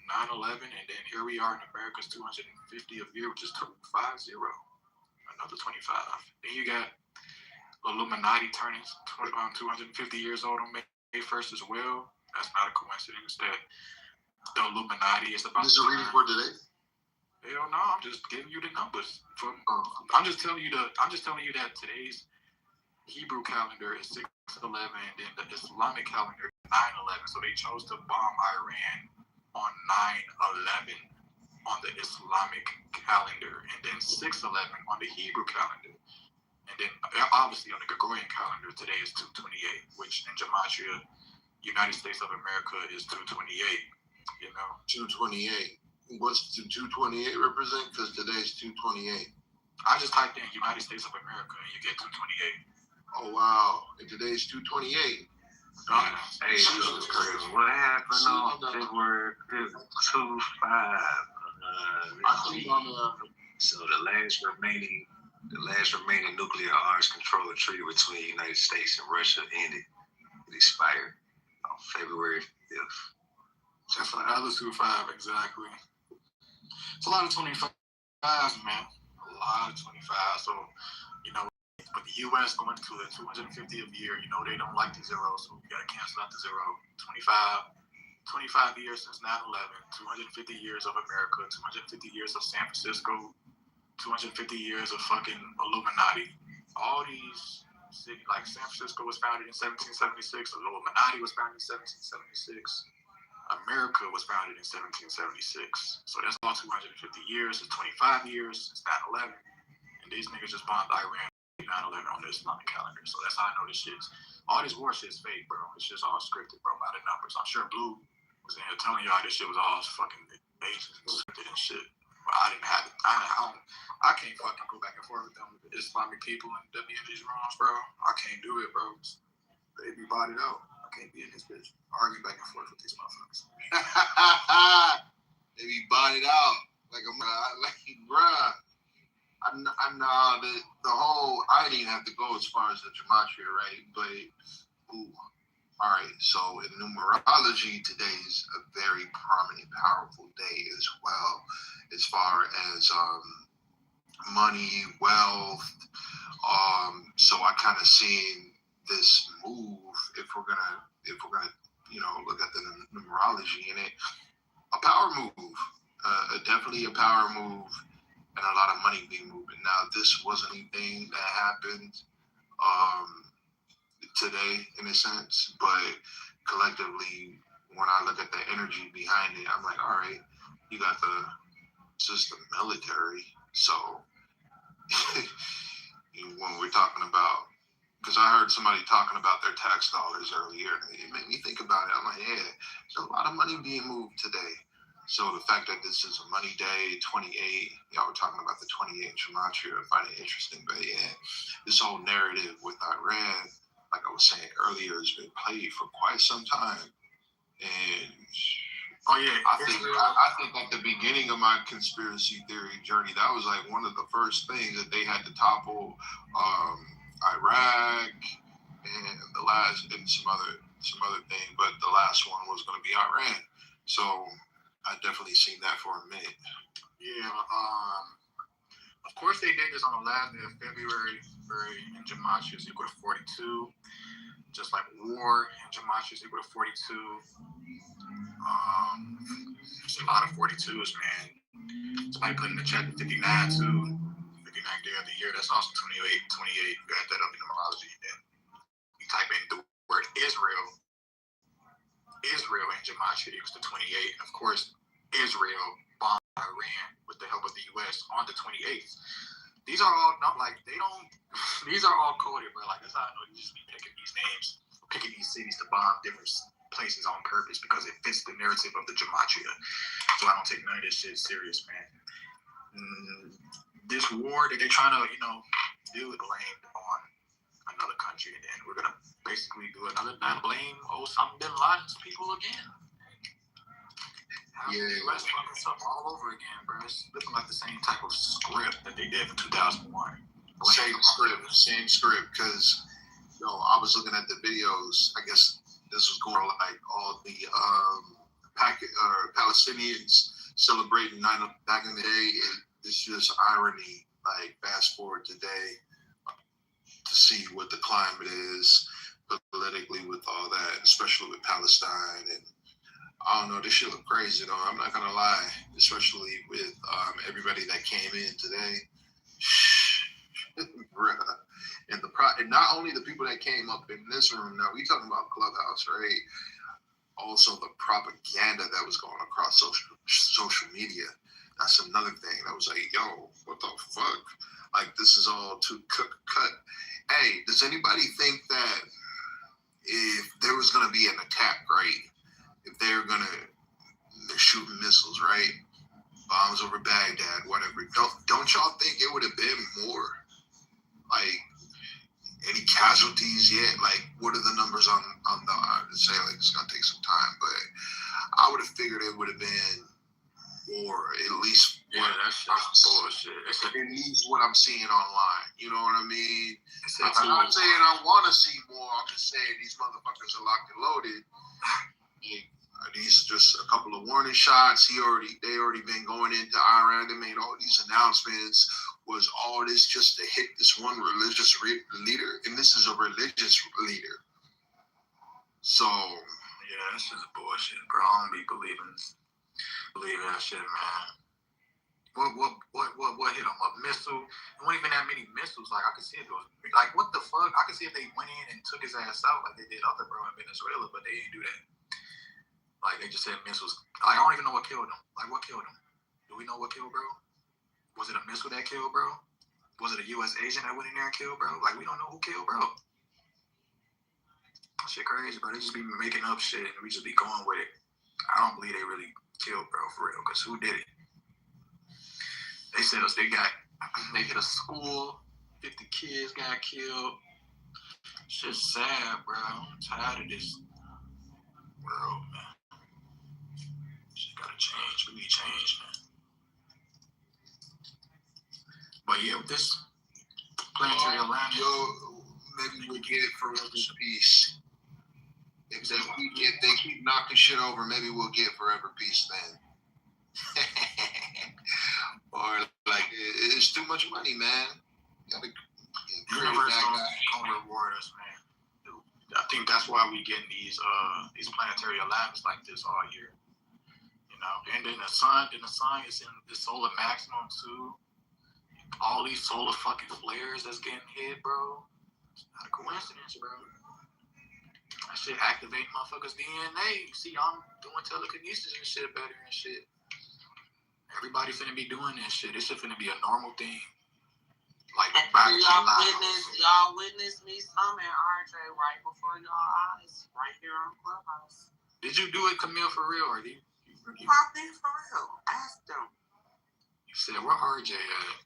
9/11, and then here we are in America's 250th year, which is 250. Another 25. Then you got Illuminati turning 250 years old on May 1st as well. That's not a coincidence that the Illuminati is about. This is a reading for today. Hell no, I'm just giving you the numbers. I'm just telling you that today's Hebrew calendar is 6/11, and then the Islamic calendar is 9/11. So they chose to bomb Iran on 9/11 on the Islamic calendar, and then 6/11 on the Hebrew calendar, and then obviously on the Gregorian calendar today is 228, which in gematria, United States of America is 228. You know, 228. What's the 228 represent? Because today's 228. I just typed in United States of America and you get 228. Oh wow! And today's 228. Hey, so what happened on February 25? So the last remaining nuclear arms control treaty between the United States and Russia ended. It expired on February 5th. That's another 25, exactly. It's a lot of 25s, man. A lot of 25. So, you know, but the U.S. going to the 250th year, you know, they don't like the zero, so we got to cancel out the zero. 25 years since 9/11, 250 years of America, 250 years of San Francisco, 250 years of fucking Illuminati. All these cities, like San Francisco was founded in 1776, Illuminati was founded in 1776, America was founded in 1776. So that's all 250 years. It's 25 years since 9/11, and these niggas just bombed Iran 9/11 on the Islamic calendar. So that's how I know this shit's, all this war shit's fake, bro. It's just all scripted, bro, by the numbers. I'm sure Blue was in here telling y'all this shit was all fucking Asians and scripted and shit. But I didn't have it. I can't fucking go back and forth with them Islamic people and be in these rooms, bro. I can't do it, bro. They be bodied out. I can't be in this bitch. Argue back and forth with these motherfuckers. They be bodied out like a bruh. I know the whole. I didn't have to go as far as the gematria, right? But all right. So in numerology, today is a very prominent, powerful day as well, as far as money, wealth. So I kind of seen this move. If we're gonna, you know, look at the numerology in it, a power move, definitely a power move, and a lot of money being moved. Now, this wasn't anything that happened today, in a sense, but collectively, when I look at the energy behind it, I'm like, all right, you got just the military. So when we're talking about, because I heard somebody talking about their tax dollars earlier, and it made me think about it. I'm like, yeah, there's a lot of money being moved today. So the fact that this is a money day, 28, y'all were talking about the 28 gematria, I find it interesting. But yeah, this whole narrative with Iran, like I was saying earlier, has been played for quite some time. And I think at the beginning of my conspiracy theory journey, that was like one of the first things that they had to topple Iraq and some other thing, but the last one was going to be Iran. So I definitely seen that for a minute. Yeah, of course they did this on the last day of February, in gematria is equal to 42. Just like war in gematria is equal to 42. There's a lot of 42s, man. Somebody put in the chat 59 too. 59th day of the year. That's also 28. You got that up in numerology. And you type in the word Israel in gematria equals to 28. And of course, Israel bombed Iran with the help of the U.S. on the 28th. These are all not like they don't. These are all coded, bro. Like that's how I know you just be picking these names, picking these cities to bomb different places on purpose because it fits the narrative of the gematria. So I don't take none of this shit serious, man. This war that they're trying to, do is blamed on another country, and then we're gonna basically do another blame Osama bin Laden's people again. Have the U.S. fucking stuff all over again, bro. It's looking like the same type of script that they did for 2001. Same script. Because I was looking at the videos. I guess this was going like all the Palestinians celebrating 9/11 back in the day. It's just irony. Like fast forward today to see what the climate is politically with all that, especially with Palestine and. I don't know, this shit look crazy though. I'm not gonna lie, especially with everybody that came in today. And not only the people that came up in this room. Now we talking about Clubhouse, right? Also the propaganda that was going across social media. That's another thing. That was like, yo, what the fuck? Like this is all too cut. Hey, does anybody think that if there was gonna be an attack, right? If they're shooting missiles, right? Bombs over Baghdad, whatever. Don't y'all think it would have been more? Like any casualties yet? Like what are the numbers on the say like it's gonna take some time, but I would have figured it would have been more, at least that's bullshit. At least what I'm seeing online. You know what I mean? I'm not saying I wanna see more, I'm just saying these motherfuckers are locked and loaded. These are just a couple of warning shots. They already been going into Iran. They made all these announcements. Was all this just to hit this one religious leader? And this is a religious leader. So yeah, that's just bullshit, bro. I don't be believing that shit, man. What hit them? A missile? There weren't even that many missiles. Like I could see it was like what the fuck? I could see if they went in and took his ass out like they did other bro in Venezuela, but they didn't do that. Like they just said missiles. I don't even know what killed them. Like what killed them? Do we know what killed bro? Was it a missile that killed bro? Was it a U.S. agent that went in there and killed bro? Like we don't know who killed bro. Shit crazy, bro. They just be making up shit and we just be going with it. I don't believe they really killed bro for real. Cause who did it? They said they hit a school. 50 kids got killed. Shit's sad, bro. I'm tired of this world, man. Shit gotta change. We need change, man. But yeah, with this planetary alignment, maybe we'll get it forever peace. If they keep knocking shit over, maybe we'll get forever peace then. Or like it's too much money, man. Universe gonna reward us, man. I think that's why we getting these planetary alignments like this all year. And then the sun is in the solar maximum too. All these solar fucking flares that's getting hit, bro. It's not a coincidence, bro. That shit activate motherfuckers' DNA. See, I'm doing telekinesis and shit better and shit. Everybody finna be doing this shit. This shit finna be a normal thing. Like y'all witnessed me summon RJ right before y'all eyes, right here on Clubhouse. Did you do it, Camille, for real, or did you popped in for real? Ask them. You said where RJ at?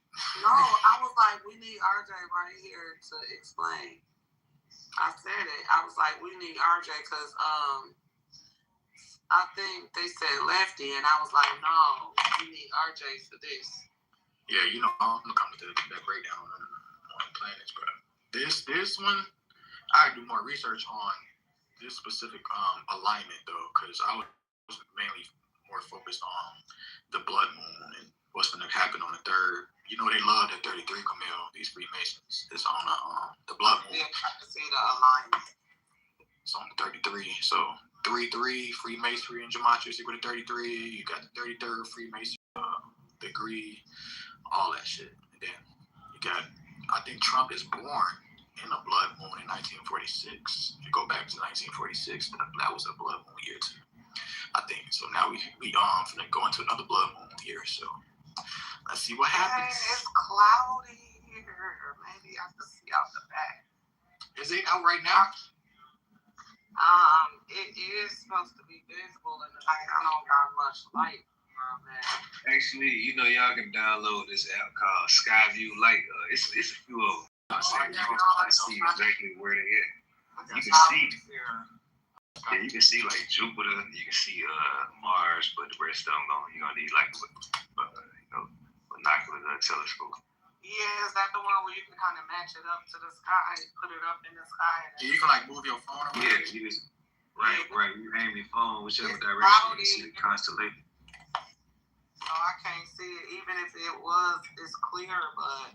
No, I was like, we need RJ right here to explain. I said it. I was like, we need RJ because I think they said Lefty, and I was like, no, we need RJ for this. Yeah, I'm gonna come to that breakdown on planets, bro. This one, I do more research on this specific alignment though, because I was mainly more focused on the blood moon and what's gonna happen on the 3rd. They love the 33, Camille. These Freemasons. It's on the blood moon. Yeah, I can see the alignment. It's on the 33. So 3-3 Freemasonry and gematria equal to 33. You got the 33rd Freemason degree. All that shit. And then you got, I think Trump is born in a blood moon in 1946. If you go back to 1946, that was a blood moon year too. I think so. Now we finna go into another blood moon here. So let's see what happens. It's cloudy here. Maybe I can see out the back. Is it out right now? It is supposed to be visible in the night. I don't got much light from that. Actually, y'all can download this app called Skyview Light. It's a few of them. So you can see exactly where they at. You can see. Yeah, you can see like Jupiter, you can see Mars, but the rest of them you're gonna need like binocular telescope. Yeah, is that the one where you can kind of match it up to the sky, put it up in the sky? Yeah, you can like move your phone around. Yeah, you just right. You aim your phone whichever direction you see the constellation. So I can't see it, even if it's clear, but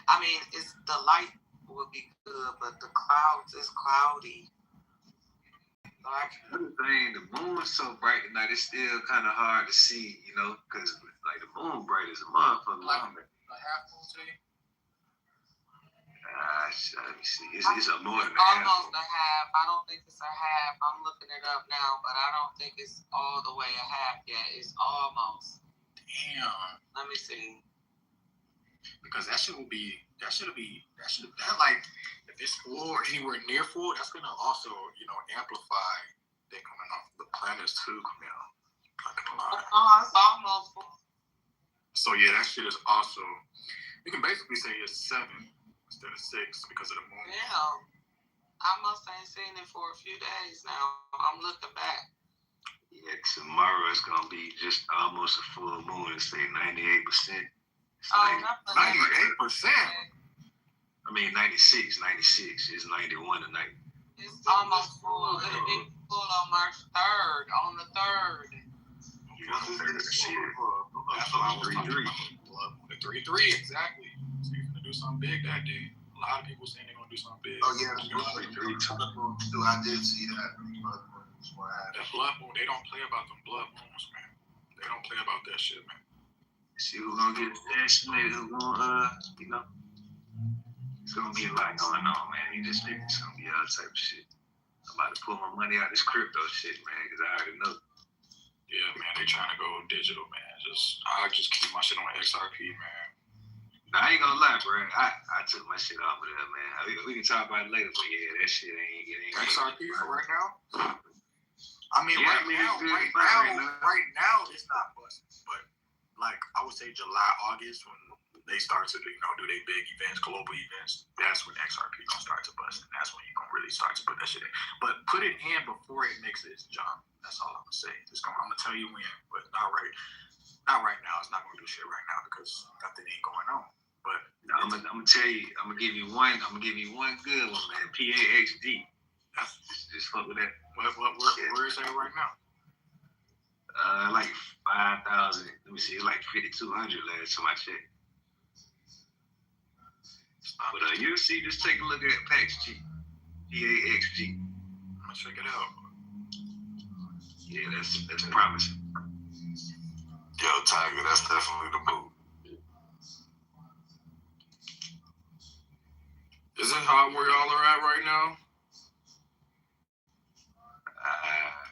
I mean, the light would be good, but the clouds is cloudy. Another thing, the moon's so bright tonight, it's still kind of hard to see, because like the moon bright as a motherfucker. Like a half moon today? Let me see. It's a more than a almost a half. I don't think it's a half. I'm looking it up now, but I don't think it's all the way a half yet. It's almost. Damn. Let me see. Because that like if it's full or anywhere near full, that's gonna also amplify they coming off the planets too. It's almost full. So yeah, that shit is also. You can basically say it's 7 instead of 6 because of the moon. Yeah, I must ain't seen it for a few days now. I'm looking back. Yeah, tomorrow it's gonna be just almost a full moon. It's say 98%. 98%. I mean 96. 96 is 91 tonight. It's almost full. It'll be full on March 3rd. On the 3rd. That's what I was talking about. The 3-3 exactly. So you're gonna do something big that day. A lot of people saying they're gonna do something big. Oh yeah, I did see that. That blood moon, they don't play about them blood moons, man. They don't play about that shit, man. See who's gonna get assassinated, who's gonna, it's gonna be a lot going on, man. It's gonna be all type of shit. I'm about to pull my money out of this crypto shit, man, because I already know. Yeah, man, they trying to go digital, man. I just keep my shit on XRP, man. Now, I ain't gonna lie, bro. I took my shit off of there, man. We can talk about it later, but yeah, that shit ain't XRP for right now? I mean, yeah, right now, it's not busting. But, like, I would say July, August, when they start to, do their big events, global events, that's when XRP gonna start to bust. And that's when you're gonna really start to put that shit in. But put it in before it makes its jump. That's all I'm gonna say. I'm gonna tell you when, but not right now. It's not gonna do shit right now because nothing ain't going on. But I'm gonna tell you, I'm gonna give you one good one, man. PAXD. Just fuck with that. Where is that right now? Like 5,000. Let me see. It's like 5,200 last time I checked. But you'll see. Just take a look at PAXG. PAXG. I'm gonna check it out. Yeah, that's promising. Yo, Tiger, that's definitely the move. Is it hot where y'all are at right now?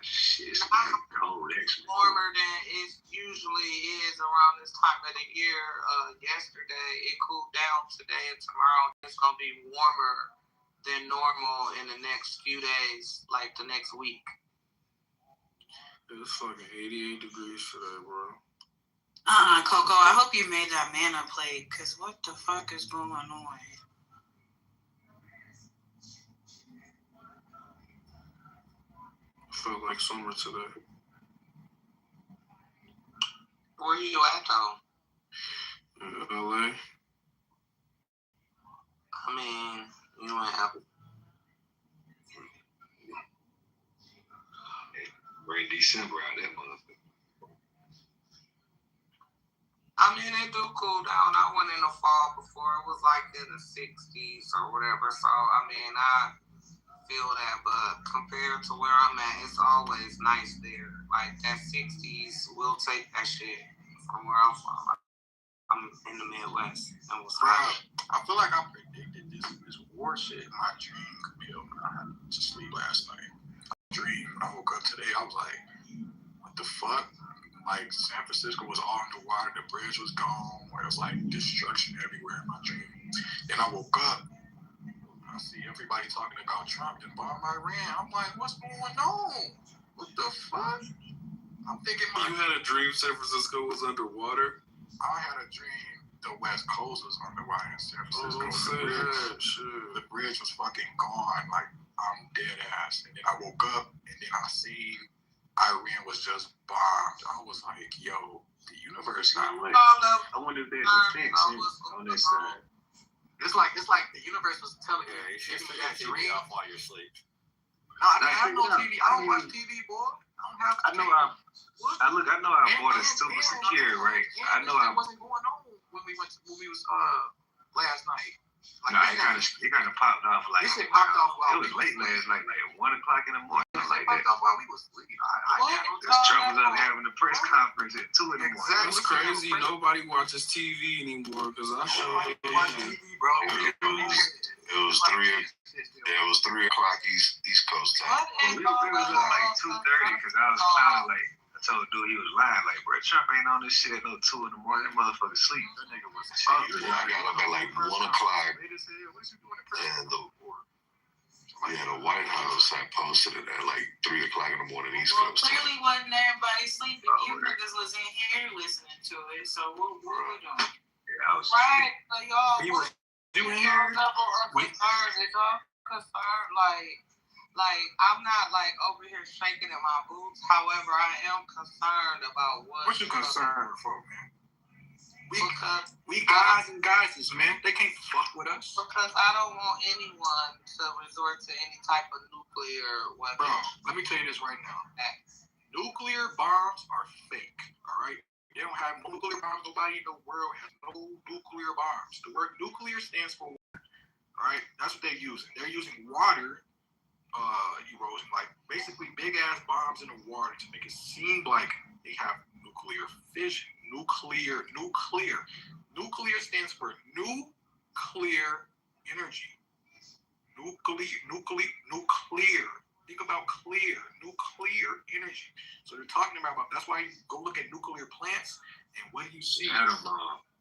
Shit, it's cold actually. Warmer than it usually is around this time of the year. Yesterday it cooled down. Today and tomorrow it's gonna be warmer than normal in the next few days, like the next week. It's fucking 88 degrees today, bro. Coco, I hope you made that mana plate, because what the fuck is going on? Felt like summer today. Where you at though? In LA. I mean, you ain't have Right, December out that motherfucker. I mean, it do cool down. I went in the fall before. It was like in the 60s or whatever. So, I mean, I feel that. But compared to where I'm at, it's always nice there. Like, that 60s, we'll take that shit from where I'm from. I'm in the Midwest. And I feel like I predicted this war shit in my dream, Camille. I had to sleep last night. Dream. When I woke up today, I was like, what the fuck? Like San Francisco was all underwater, the bridge was gone, it was like destruction everywhere in my dream. Then I woke up, I see everybody talking about Trump and bomb Iran. I'm like, what's going on? What the fuck? I'm thinking You had a dream San Francisco was underwater? I had a dream the West Coast was underwater in San Francisco. The bridge was fucking gone. Like, I'm dead ass. And then I woke up and then I seen Iran was just bombed. I was like, yo, the universe not lit. I wonder if there's a fix on this side. It's like the universe was telling me. You should give me take that your TV dream. off while you're asleep. No, I don't have no TV. I don't watch TV, boy. I don't have I know our border's super secure, right? I know that wasn't going on when we was last night. Like, it kind of popped off like this shit popped off while it was late last night, like 1 o'clock in the morning, like popped that. off while we was asleep. Trump was up having a press conference at 2 in the morning. That's crazy. Nobody watches TV anymore because I showed watch TV, bro. It was 3 o'clock East Coast time. Well, we was up like 2:30 because I was kind of like, I told the dude he was lying, like, bro, Trump ain't on this shit at no 2 in the morning. That motherfucker sleep. That nigga was I got up at like 1 o'clock, and the White House had posted it at like 3 o'clock in the morning East Well, Coast time. clearly wasn't everybody sleeping. You niggas was in here listening to it. So what we doing? Yeah, I was Right? So y'all, He was doing here. Level of concern. Is y'all concerned? Like I'm not like over here shaking in my boots. However, I am concerned about What you concerned for, man? Because we guys and guys, man. They can't fuck with us. Because I don't want anyone to resort to any type of nuclear weapon. Bro, let me tell you this right now. Nuclear bombs are fake, all right? They don't have nuclear bombs. Nobody in the world has no nuclear bombs. The word nuclear stands for water, all right? That's what they're using. They're using water erosion, like basically big-ass bombs in the water to make it seem like they have nuclear fission. Nuclear stands for nuclear energy. Nuclear. Think about clear. Nuclear energy. So they're talking about, that's why you go look at nuclear plants, and what do you see?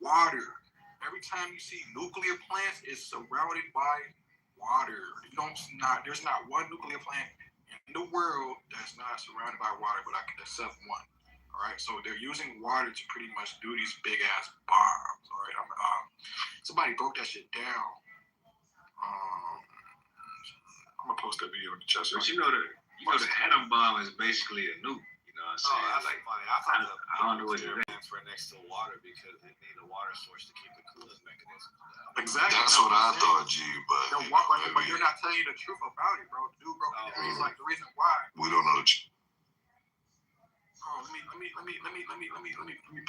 Water. Every time you see nuclear plants, it's surrounded by water. There's not one nuclear plant in the world that's not surrounded by water, but I can accept one. All right, so they're using water to pretty much do these big ass bombs. All right, somebody broke that shit down. I'm gonna post that video in the chat. But you know the atom bomb is basically a nuke. You know what I'm saying? That's like funny. I thought I don't know what it is. Right next to water because they need a water source to keep the cooling mechanism down. Exactly. That's what I thought, G. But but you're not telling you the truth about it, bro. Dude broke it down. He's like the reason why. We don't know the truth. Oh, let me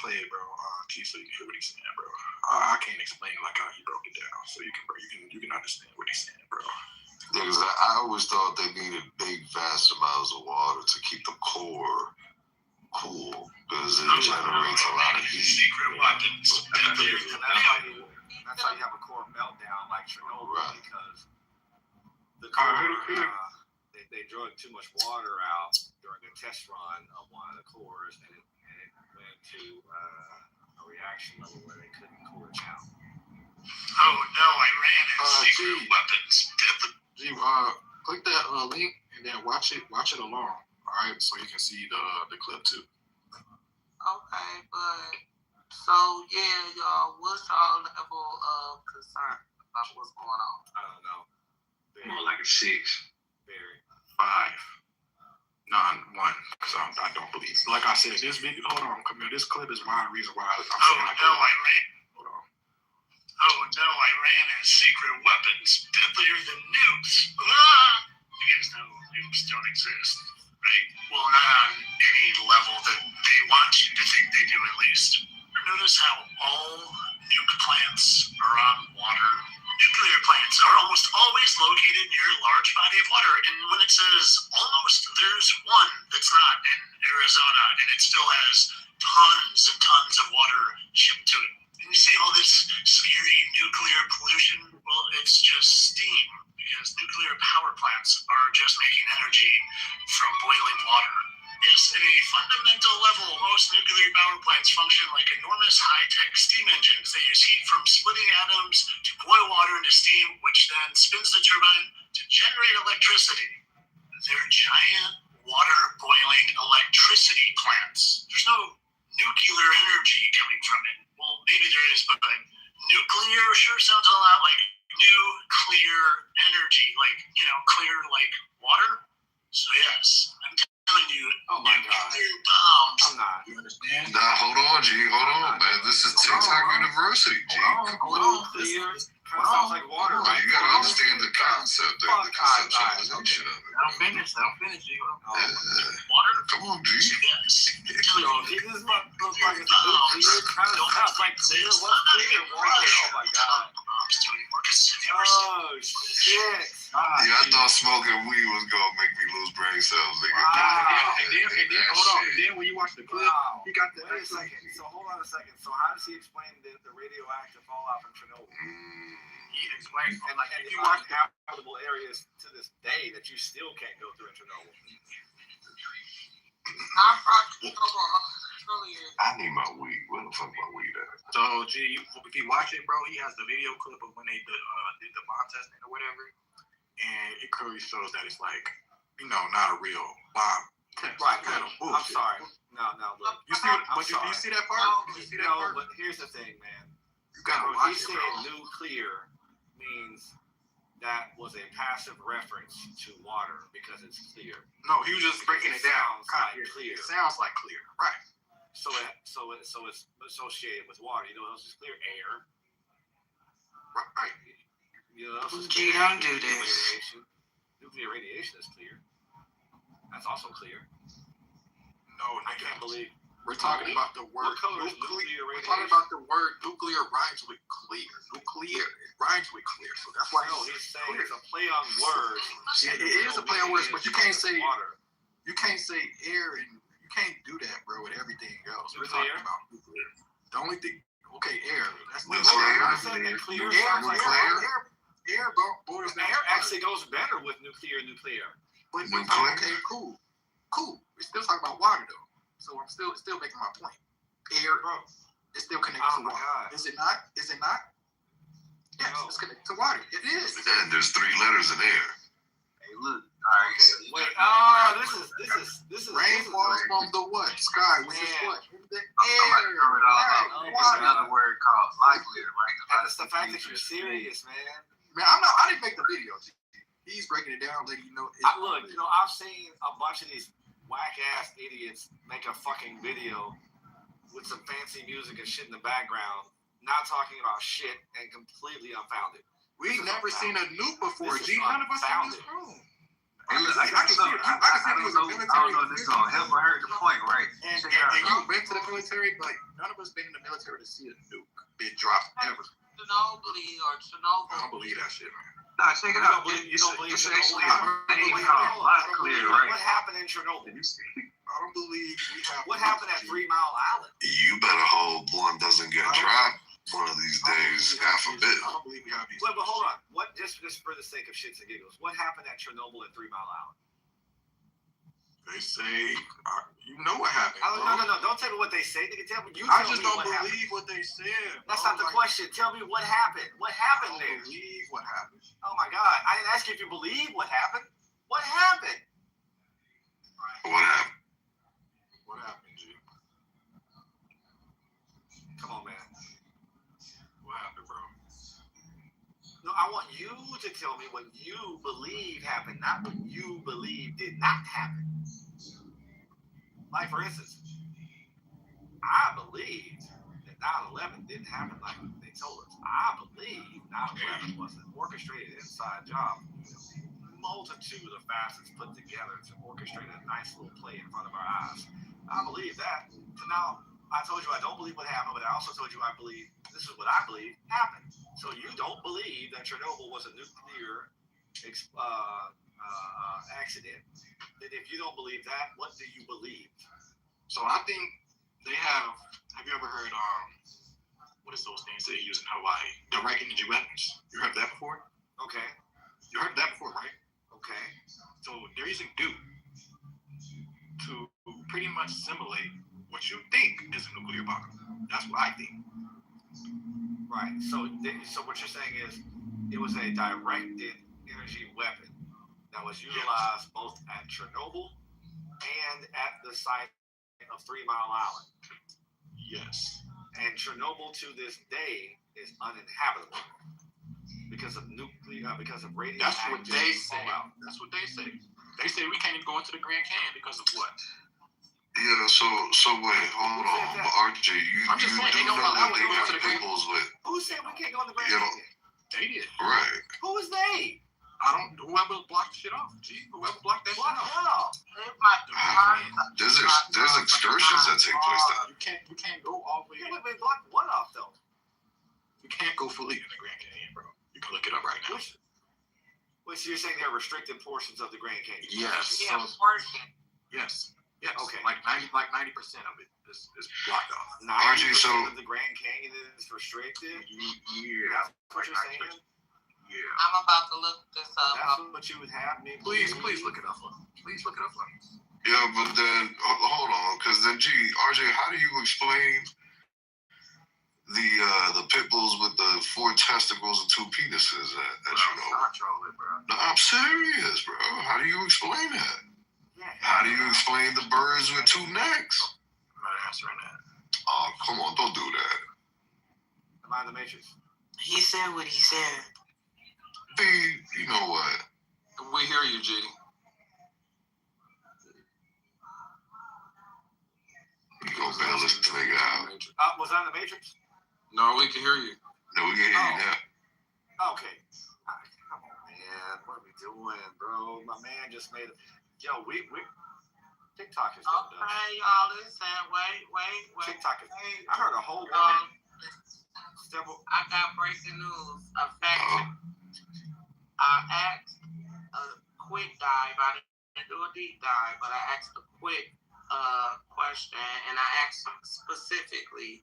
play it, bro. G, so you can hear what he's saying, bro. I can't explain like how he broke it down, so you can understand what he's saying, bro. Yeah, because I always thought they needed big, vast amounts of water to keep the core cool, because it generates a lot of heat. Secret weapons. That's how you have a core meltdown like Chernobyl, Right. because the core, they drug too much water out during a test run of one of the cores, and it went to a reaction level where they couldn't cool it down. Oh no, Iran has secret weapons. G, click that link and then watch it along. All right, so you can see the clip too. Okay, but so yeah, y'all, what's y'all level of concern about what's going on? I don't know. More like a 6. Very. 5. 9, 1. Because I don't believe. Like I said, this video. Hold on, come here. This clip is my reason why I'm saying I don't. Iran. Hold on. Oh no, Iran has secret weapons deadlier than nukes. You guys know nukes don't exist, right? Well, not on any level that they want you to think they do, at least. Notice how all nuke plants are on water. Nuclear plants are almost always located near a large body of water, and when it says almost, there's one that's not in Arizona, and it still has tons and tons of water shipped to it. And you see all this scary nuclear pollution? Well, it's just steam, because nuclear power plants are just making energy from boiling water. Yes, at a fundamental level, most nuclear power plants function like enormous high-tech steam engines. They use heat from splitting atoms to boil water into steam, which then spins the turbine to generate electricity. They're giant water-boiling electricity plants. There's no nuclear energy coming from it. Well, maybe there is, but nuclear sure sounds a lot like new, clear energy, like, clear like water. So yes, I'm telling you, nuclear bombs. I'm not. You understand? Nah, hold on, G. Hold on, man. This is TikTok University, G. Hold on. Clear. Kind of sounds like water. Right, you gotta understand the concept, the conceptualization of it. Let him finish. Water? Come on, G. Yes. Yo, G, this is what looks like it's a nuclear. Kind of sounds like clear. What's clear? Water. Oh my god. Oh shit. Yeah, I thought smoking weed was gonna make me lose brain cells, nigga. And then, hold on. And then when you watch the clip, he got the. Wait a second. So hold on a second. So how does he explain the radioactive fallout from Chernobyl? He explained, and like, And if you you watch watch habitable areas to this day that you still can't go through in Chernobyl. I need my weed. Where the fuck my weed at? So, G, if you watch it, bro, he has the video clip of when they did the bomb testing or whatever, and it clearly shows that it's like, not a real bomb test. Right. Kind of I'm bullshit. sorry. No, look. You see? Do you see that part? Did you see that part? But here's the thing, man. You gotta He watch it, said bro. nuclear means that was a passive reference to water because it's clear. No, he was just breaking it down. Sounds like clear. It sounds like clear, right? So it's associated with water. You know what else is clear? Air. Right. You know what else is Gee, clear? don't do Nuclear this. radiation. Nuclear radiation is clear. That's also clear. No, I can't believe. We're talking about the word What color is nuclear. nuclear We're radiation? talking about the word nuclear rhymes with clear. Nuclear, it rhymes with clear. So that's why No, he's saying it's a play on words. It is a play on words, but you can't say water. You can't say air, and you can't do that, bro, with everything else. We're Nuclear? talking about nuclear. The only thing, okay, air. That's Nuclear. Clear. Air, bro. Borders down Air to actually goes better with nuclear. But Nuclear. okay, cool. We're still talking about water though, so I'm still making my point. Air, bro, it's still connected Oh to my water. God. Is it not? Yes, No. it's connected to water. It is. And there's 3 letters in there. Hey, look. All right. Okay, wait. This is Rain falls from the what? Sky, which is Yeah. what? The I'm air. about to throw it all out. Oh, There's my another word called likelihood, right? And it's the fact that you're serious, man. Man, I didn't make the video. G. He's breaking it down, letting you know. Look, I've seen a bunch of these whack ass idiots make a fucking video with some fancy music and shit in the background, not talking about shit and completely unfounded. We've never seen a nuke before. This G, is none of us in unfounded. this room. Hey, look, I can see it. I can see if he was a military. I don't know if this is gonna help or hurt the point, right? And Check it out. you've been to the military, like none of us been in the military to see a nuke been dropped ever. I don't believe that shit, man. Nah, check it out. You don't believe It's Chernobyl? actually a thing called likelihood, right? What happened in Chernobyl? I don't believe we have. What happened at 3 Mile Island? You better hope one doesn't get dropped one of these days, half a bit. I don't believe we have these. Wait, but hold on. What? Just for the sake of shits and giggles, what happened at Chernobyl at 3 Mile Island? They say, you know what happened. No. Don't tell me what they say. Nigga, tell me. I just me don't what happened. believe what they said. That's not the question. Tell me what happened. What happened I there? don't believe what happened. Oh my God! I didn't ask you if you believe what happened. What happened? What happened? What happened, G? Come on, man. What happened, bro? No, I want you to tell me what you believe happened, not what you believe did not happen. Like, for instance, I believed that 9/11 didn't happen like they told us. I believe 9/11 was an orchestrated inside job. Multitude of facets put together to orchestrate a nice little play in front of our eyes. I believe that. So now, I told you I don't believe what happened, but I also told you I believe this is what I believe happened. So you don't believe that Chernobyl was a nuclear accident. And if you don't believe that, what do you believe? So I think they have you ever heard, what is those things they use in Hawaii? Direct energy weapons. You heard of that before? Okay. You heard of that before, right? Okay. So they're using Duke to pretty much simulate what you think is a nuclear bomb. That's what I think. Right. So what you're saying is it was a directed energy weapon that was utilized both at Chernobyl and at the site of 3 Mile Island. Yes. And Chernobyl to this day is uninhabitable because of radioactive That's what they say. fallout. That's what they say. They say we can't even go into the Grand Canyon because of what? Yeah, so wait, hold on. But RJ, I'm just saying, they don't allow us to go to the Grand Canyon with. Who said we can't go in the Grand Canyon? They did. Right. Who is they? Whoever blocked shit off. Whoever blocked that shit off. There's excursions that take place there. You can't go all the way. They blocked one off though. You can't go fully in the Grand Canyon, bro. You can look it up right now. Which you're saying there are restricted portions of the Grand Canyon? Yes. Yeah, portion. Yes. Yes. Okay. Like 90% of it is blocked off. 90% of the Grand Canyon is restricted? Yeah. That's what you're saying? Yeah. I'm about to look this up. That's what you would have me. Please look it up for me. Please look it up for me. Yeah, but then hold on, because then RJ, how do you explain the pit bulls with the 4 testicles and 2 penises that you know? No, I'm serious, bro. How do you explain that? How do you explain the birds with 2 necks? I'm not answering that. Oh, come on, don't do that. Am I in the Matrix? He said what he said. B, you know what? We hear you, G. You gonna bail this nigga out. Was I in the Matrix? No, we can hear you. No, we can hear you now. Okay. Come on, man. What are we doing, bro? My man just made a... Yo, we TikTok is doing this. Okay, y'all listen. Wait. TikTok is... I heard a whole woman... I got breaking news. I asked a quick dive. I didn't do a deep dive, but I asked a quick question, and I asked specifically,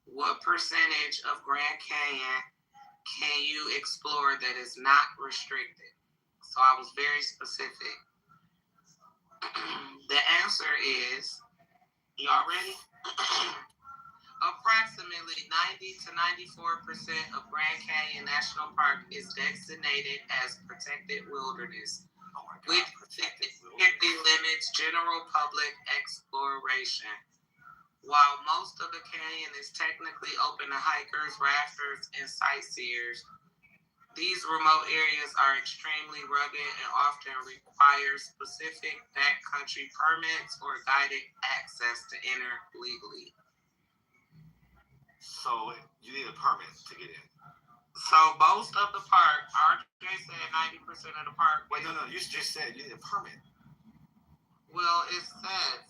what percentage of Grand Canyon can you explore that is not restricted? So I was very specific. The answer is, y'all ready? Approximately 90 to 94% of Grand Canyon National Park is designated as protected wilderness, which significantly limits general public exploration. While most of the canyon is technically open to hikers, rafters, and sightseers, these remote areas are extremely rugged and often require specific backcountry permits or guided access to enter legally. So you need a permit to get in. So most of the park, RJ said 90% of the park. Wait, no, you just said you need a permit. Well, it says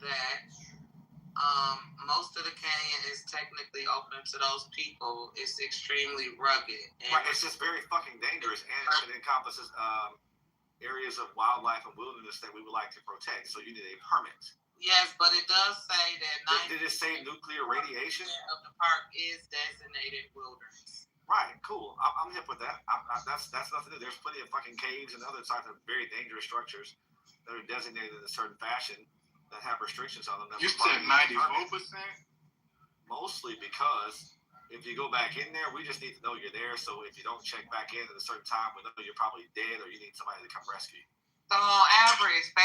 that most of the canyon is technically open to those people. It's extremely rugged. And right, it's just very fucking dangerous, and it encompasses areas of wildlife and wilderness that we would like to protect. So you need a permit. Yes, but it does say that 90% Did it say nuclear radiation? of the park is designated wilderness. Right, cool. I'm hip with that. That's nothing new. There's plenty of fucking caves and other types of very dangerous structures that are designated in a certain fashion that have restrictions on them. You said 94%? Mostly because if you go back in there, we just need to know you're there. So if you don't check back in at a certain time, we know you're probably dead or you need somebody to come rescue you. So on average, the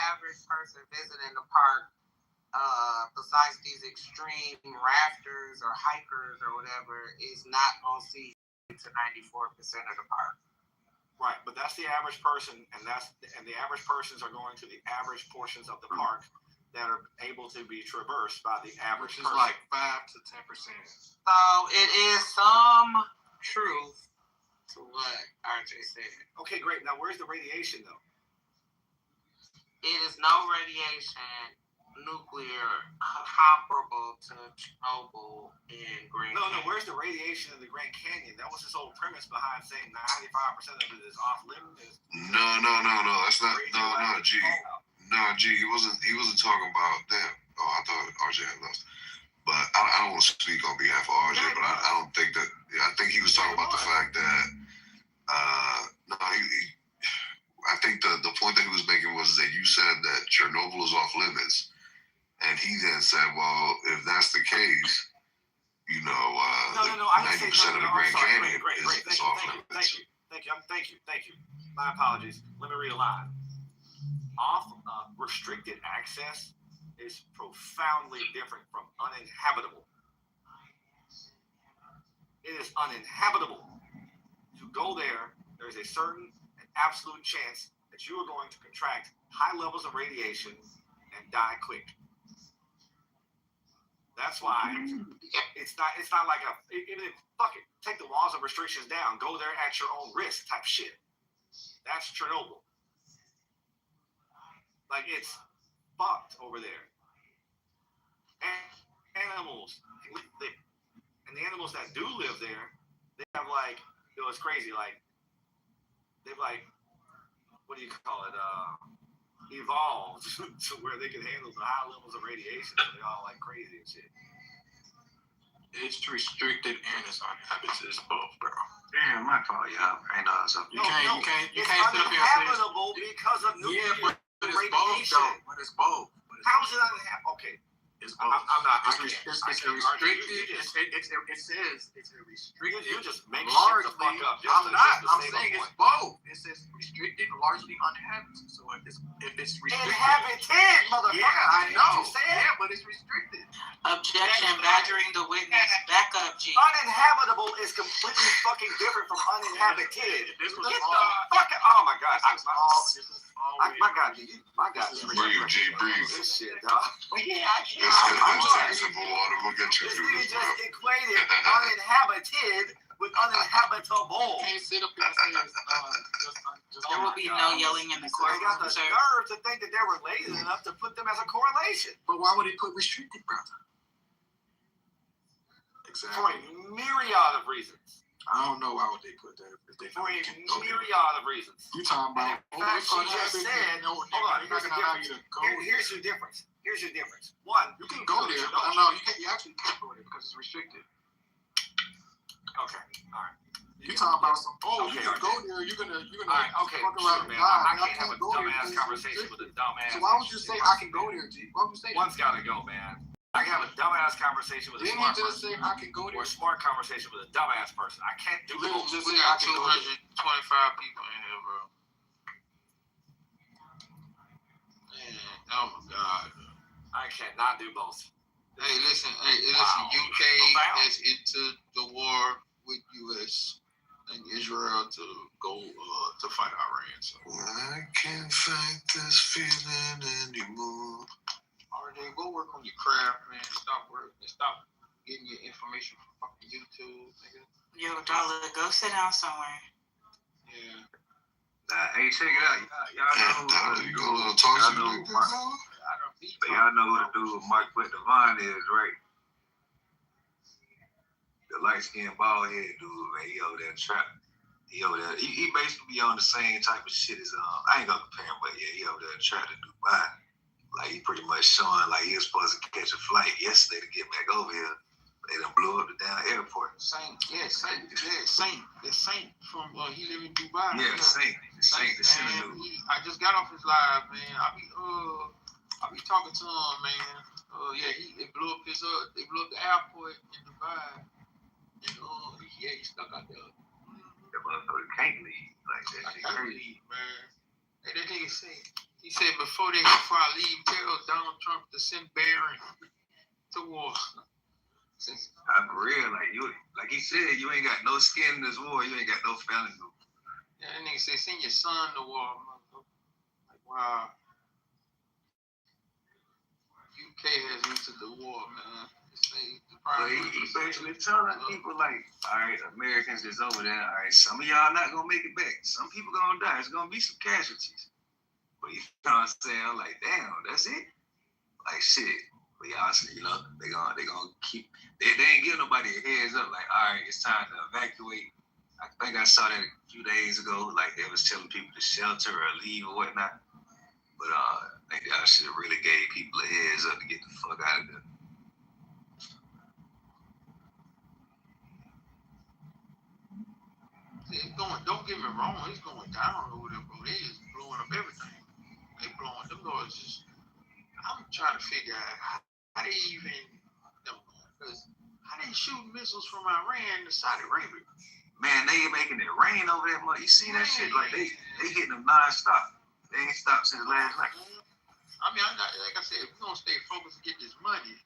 average person visiting the park, besides these extreme rafters or hikers or whatever, is not going to see to 94% of the park. Right, but that's the average person, and the average persons are going to the average portions of the park that are able to be traversed by the average person. Which is like 5 to 10%. So it is some truth to what RJ said. Okay, great. Now, where's the radiation, though? It is no radiation nuclear comparable to Chernobyl and Grand No, Canyon. where's the radiation in the Grand Canyon? That was his whole premise behind saying 95% of it is off limits. No. That's not. No, G. No, G. He wasn't talking about that. Oh, I thought RJ had lost. But I don't want to speak on behalf of RJ, but I don't think that. I think he was talking about the fact that. I think the point that he was making was that you said that then said, well, if that's the case, you know, No. I didn't 90% say of the no. Grand I'm sorry. Canyon Great. is off limits. Thank you. My apologies. Let me realign. Restricted access is profoundly different from uninhabitable. It is uninhabitable. To go there, there's a certain and absolute chance that you are going to contract high levels of radiation and die quick. That's why it's not like fuck it, take the laws of restrictions down, go there at your own risk type shit. That's Chernobyl. Like, it's fucked over there. And animals, and the animals that do live there, they have like, it's crazy, like, they've like, what do you call it, evolved to where they can handle the high levels of radiation. So they're all like crazy and shit. It's restricted and it's uninhabited. It's both, bro. Damn, my fault, y'all. I know something. You can't It's sit up here and say uninhabitable because of nuclear but it's radiation. both, though. But it's both. How is it uninhabitable? Okay. It's both. I'm not. It's restricted. It says it's a restricted. You just make largely. shit the fuck up. I'm not. I'm say saying it's both. It says restricted, largely uninhabited. So if it's restricted, inhabited, motherfucker. Yeah, I know. Yeah, Yeah, but it's restricted. Objection, badgering the witness. Back up, G. Uninhabitable is completely fucking different from uninhabited. This was Get all. the fuck out. Oh my god. My god, Breathe, G, breathe. This shit, dog. Yeah, I can't. Let's take some more water. We'll get you This through nigga this, bro. just equated uninhabited with uninhabitable. Can't sit up here and say There will be no yelling in the They got courtroom, the sir. nerve to think that they were lazy enough to put them as a correlation. But why would he put restricted, brother? For Exactly. a myriad of reasons. I don't know why would they put that if they For know a you can go there. myriad of reasons. You talking about? In fact, she just said, hold on, here's the difference. Here's your difference. Here's your difference. One, You can go there, but no, you can't. You actually can't go there because it's restricted. okay, all right. You talking about some? Oh, Okay, you can okay. go there. You're gonna All right, okay, fuck sure, around and man. die. I Man, can't have a go there dumbass because it's conversation restricted. with a dumbass. So why would you say I can go there, G? Why would you say that? One's gotta go, man. I can have a dumbass conversation with a Didn't smart you just person, say I can go or there? a smart conversation with a dumbass person. I can't do You literally both. just We said got I can go there. 225 people in here, bro. Man, oh my God. I cannot do both. Hey, listen. Wow. UK Profound. has entered the war with US and Israel to go to fight Iran. So, I can't fight this feeling anymore. RJ, go work on your craft, man. Stop getting your information from fucking YouTube, nigga. Yo, Dollar, go sit down somewhere. Yeah. Hey, check it out. Y'all know You go a little talk to y'all you know like who that, y'all know who the dude with Mike Quick Devine is, right? The light skinned bald head dude, man. He over there trapping. He over there. He basically be on the same type of shit as I ain't gonna compare him, but yeah, he over there trapping to Dubai. Like he pretty much showing like he was supposed to catch a flight yesterday to get back over here. They done blew up the damn airport. Saint from he live in Dubai. Yeah, the Saint, the sinner man. dude. I just got off his live, man. I be talking to him, man. They blew up the airport in Dubai. And he stuck out there. That motherfucker can't leave like that. I Shit can't crazy. leave, man. And that nigga he said before I leave, tell Donald Trump to send Barron to war. I'm for real, like he said, you ain't got no skin in this war. You ain't got no family. Yeah, that nigga said send your son to war, motherfucker. Like, wow. UK has entered the war, man. But he basically telling people like, all right, Americans is over there. All right, some of y'all not gonna make it back. Some people gonna die. It's gonna be some casualties. But you know what I'm saying? I'm like, damn, that's it. Like shit. But y'all, they gonna keep. They ain't give nobody a heads up. Like, all right, it's time to evacuate. I think I saw that a few days ago. Like they was telling people to shelter or leave or whatnot. But I think y'all should have really gave people a heads up to get the fuck out of there. It's going. Don't get me wrong. It's going down over there, bro. They is blowing up everything. They blowing them guys. I'm trying to figure out they even, because how they shooting missiles from Iran to Saudi Arabia? Man, they making it rain over there. You see that shit? Like they hitting them non-stop. They ain't stopped since last night. I mean, like I said, we're gonna stay focused and get this money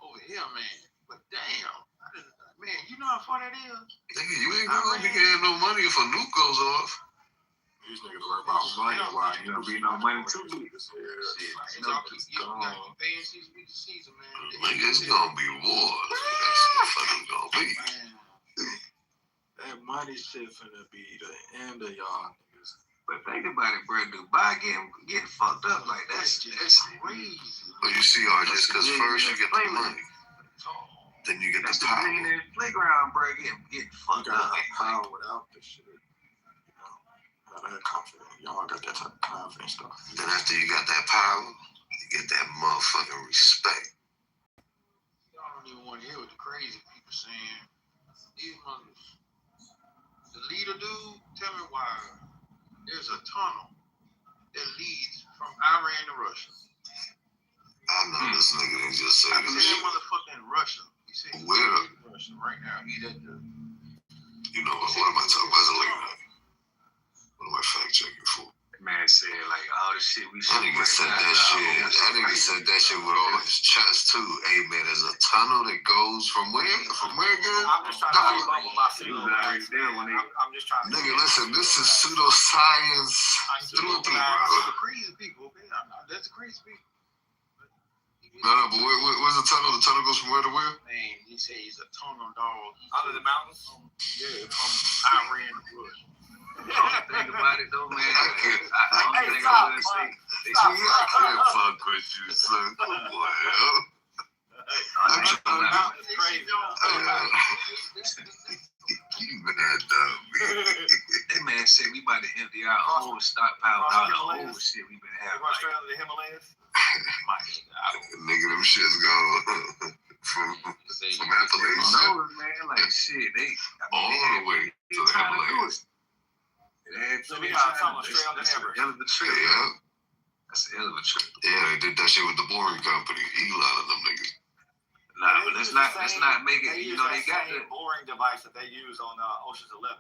over here, man. But damn, man, you know how far that is? Nigga, you ain't gonna be getting no money if a nuke goes off. These niggas worry about money while you know be no money too. You gotta keep paying season, man. Nigga, it's gonna be war. That's what fucking gonna be. That money shit finna be the end of y'all niggas. But think about it, bro. Dubai getting fucked up like that's crazy. But you see, just because first you get the money, then you get the power. The playground, bro, getting fucked up. Power without this shit. That confidence. Y'all got that type of confidence stuff. Then after you got that power, you get that motherfucking respect. Y'all don't even want to hear what the crazy people saying. These mothers. The leader dude, tell me why there's a tunnel that leads from Iran to Russia. I know this nigga didn't just say this shit. That motherfucker in Russia. He said he's in Russia right now. He's at the. You know what am I talking about? What am I fact checking for? That man said like all the shit we That nigga said that shit. That nigga said that shit with all his chest too. Hey man, there's a tunnel that goes from where? From where again? I'm just trying to keep up with my feelings. I'm just trying to. Nigga, listen, this is pseudoscience through and through, bro. The crazy people, okay? That's the crazy people. No, but where's the tunnel? The tunnel goes from where to where? Man, he said he's a tunnel dog. Under the mountains? Yeah, from Iran to Russia. Think about it though, man. I can't fuck with you, son. Well, I'm trying you mad though, man. That man said we about to empty our whole stockpile of all the old shit we been having. Run straight under the Himalayas? Nigga, them shit's gone from Appalachia. No, man, like shit, all the way to the Himalayas. So we got something straight on the hammer. Hell of a trip. Yeah. That's a hell of a trip. Yeah, they did that shit with the Boring Company. Elon and them niggas. Nah, but let's not make it. You know, they got the boring device that they use on Ocean's 11.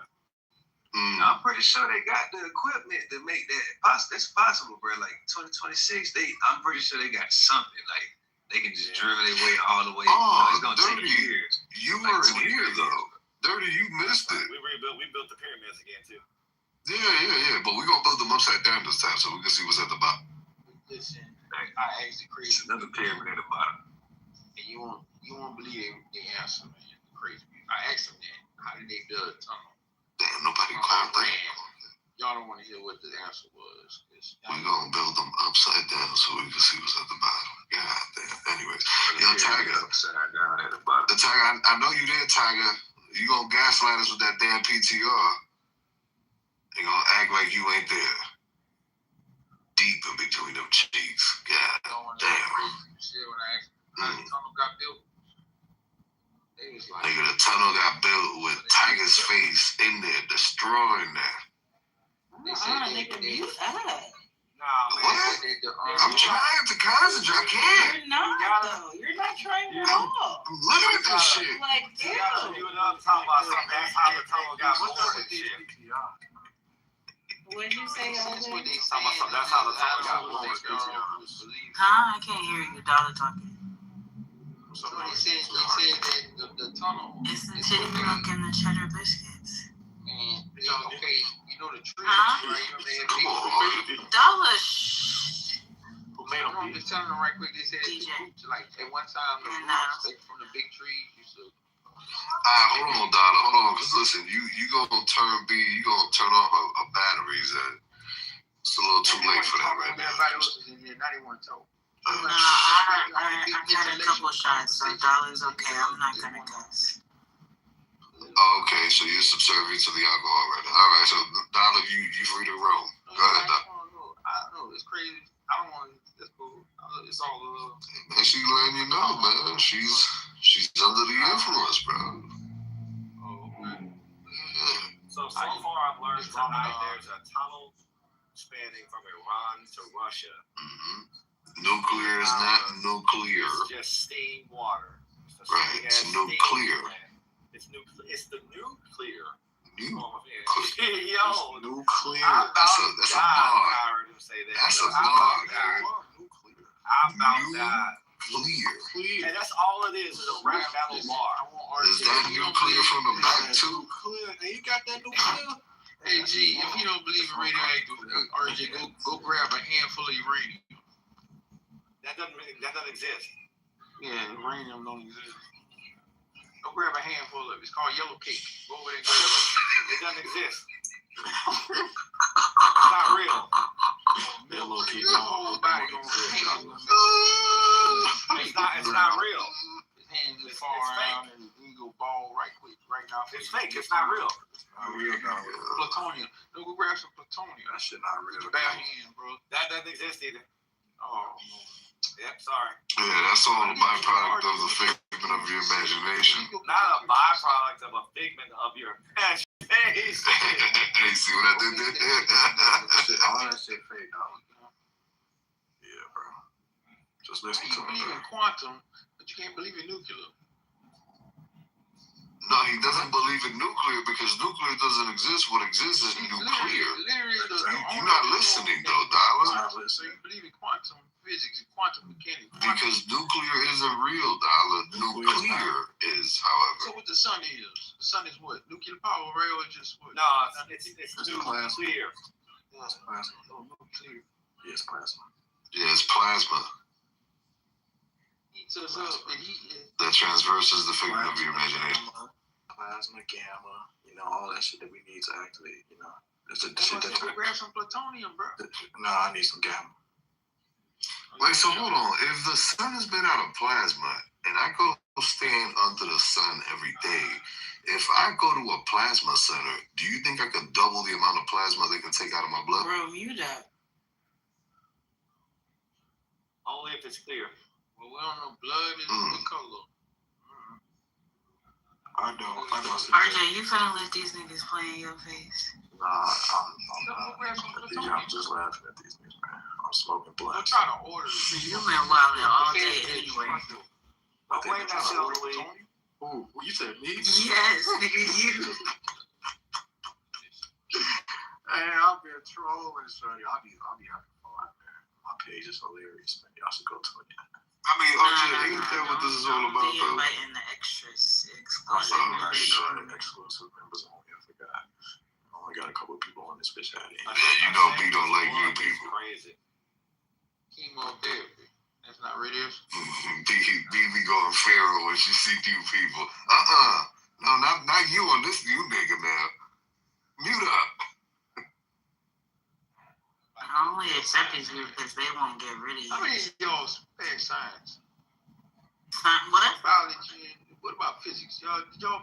I'm pretty sure they got the equipment to make that. That's possible, bro. Like 2026, I'm pretty sure they got something. Like they can just drill their way all the way. Oh, it's gonna take years. You weren't here though. Dirty, you missed it. We built the pyramids again too. Yeah. But we're gonna build them upside down this time so we can see what's at the bottom. Listen, I asked the crazy another pyramid at the bottom. And you won't believe the answer, man. Crazy people. I asked them that. How did they build a tunnel? Damn, nobody climbed that. Y'all don't want to hear what the answer was. We're gonna build them upside down so we can see what's at the bottom. God damn. Anyways, yo, Tiger. Upside down at the bottom. Tiger, I know you there, Tiger. You gonna gaslight us with that damn PTR. They gonna act like you ain't there. Deep in between them cheeks. God damn. When I asked how the tunnel got built, they was like, nigga, the tunnel got built with Tiger's face in there, destroying that. They said nigga, mute up. What? I'm trying to concentrate. I can't. You're not, though. You're not trying at all. I'm looking at this shit. Like, You talking about something. That's how the tunnel got built. What did you say, That's what they say. That's how the tunnel got built. Huh? I can't hear you. Dollar talking. So they said that the tunnel. It's the titty milk and the cheddar biscuits. And okay, you know the tree, huh? right? Come on. Dollar I'm just telling them right quick. They said like at one time the roots like from the big trees used to. Hold on, Donna. Hold on, cause listen, you gonna turn off our batteries, and it's a little too late for that right now. Everybody else is in here. Not even told. No, I had a couple shots, so Dollar's okay. I'm not gonna cuss. Oh, okay, so you're subservient to the alcohol right now. All right, so Dollar, you free to roam. Go ahead, Dollar. I know it's crazy. I don't want to. That's cool. It's all love. Man, she's letting you know, man. She's under the influence, bro. Oh, okay. Yeah. So far I've learned tonight there's a tunnel spanning from Iran to Russia. Mm-hmm. Nuclear is not nuclear. It's just steam water. Right. It's nuclear. It's the nuclear. Nuclear. Yo, nuclear. That's a bar. I heard him say that. That's a bar, dude. I'm about that. Nuclear. And that's all it is a rap battle bar. Is that nuclear from the back too? Hey, you got that nuclear? Hey G, if you don't believe in radioactive, RJ, go grab a handful of uranium. That doesn't exist. Yeah, uranium don't exist. Go grab a handful of it. It's called yellow cake. Go over there and grab it. It doesn't exist. It's not real. Yellow cake. Your whole body gonna hang on. It's not real. His hands just fall around and you go ball right quick, right now. It's fake. It's not real. Not real, dog. Plutonium. Go grab some plutonium. That shit not real. Bare hand, bro. That doesn't exist either. Oh. Yep, sorry. Yeah, that's all a byproduct of the figment of your imagination. Not a byproduct of a figment of your imagination. Hey, see what I did there? All that shit fake, dog. Yeah, bro. Just listen You to me, believe bro. in quantum, but you can't believe in nuclear. No, he doesn't believe in nuclear because nuclear doesn't exist. What exists is nuclear. You're not listening, though, Dollar. So you believe in quantum physics and quantum mechanics. Because nuclear isn't real, Dollar. Nuclear is, however. So what the sun is? The sun is what? Nuclear power, right? Or just what? No, it's nuclear. Yeah, it's plasma. Oh, nuclear. Yeah, it's plasma. Yeah, it's plasma Heats us up and heat. that transverses the figment of your imagination. Plasma, gamma, all that shit that we need to activate, It's the Shit shit that. grab some plutonium, bro. Nah, I need some gamma. Wait, so hold on. If the sun is made out of plasma and I go stand under the sun every day, if I go to a plasma center, do you think I could double the amount of plasma they can take out of my blood? Bro, mute up. Only if it's clear. Well, we don't know blood is the color. I don't. RJ, you finna let these niggas play in your face? Nah, I'm just laughing at these niggas, man. I'm smoking I'm blunts. trying to order. You been wilding all day anyway. I think they're trying to order plutonium. Ooh, you said me? Yes, nigga, you. Hey, I've been trolling, Shorty. I'll be having fun, man. My page is hilarious, man. Y'all should go to it. I mean, RJ, ain't that what this is all about, Be though? inviting the extras, I'm exclusive sorry, members. exclusive members only. I forgot. I only got a couple of people on this bitch. Yeah, you know B don't like new people. Crazy. Chemotherapy. That's not radiation. B be going feral when she see new people. No, not you on this new nigga now. Mute up. I only accept these people because they won't get rid of you. I mean, y'all spare science. What? Biology. What about physics? Y'all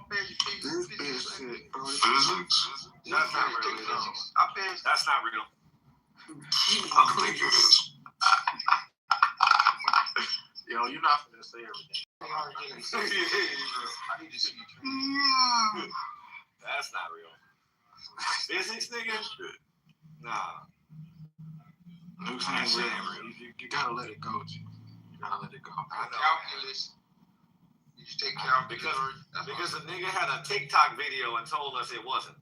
pass your This physics? bitch shit, bro. Physics? That's not real. Physics. I passed. That's not real. I don't think it is. Yo, you're not gonna say everything. I need to see you. That's not real. Physics, nigga? Nah. Luke's ain't real. You gotta let it go, G. You gotta let it go. I know. Calculus. You just take calculus. Because the nigga had a TikTok video and told us it wasn't.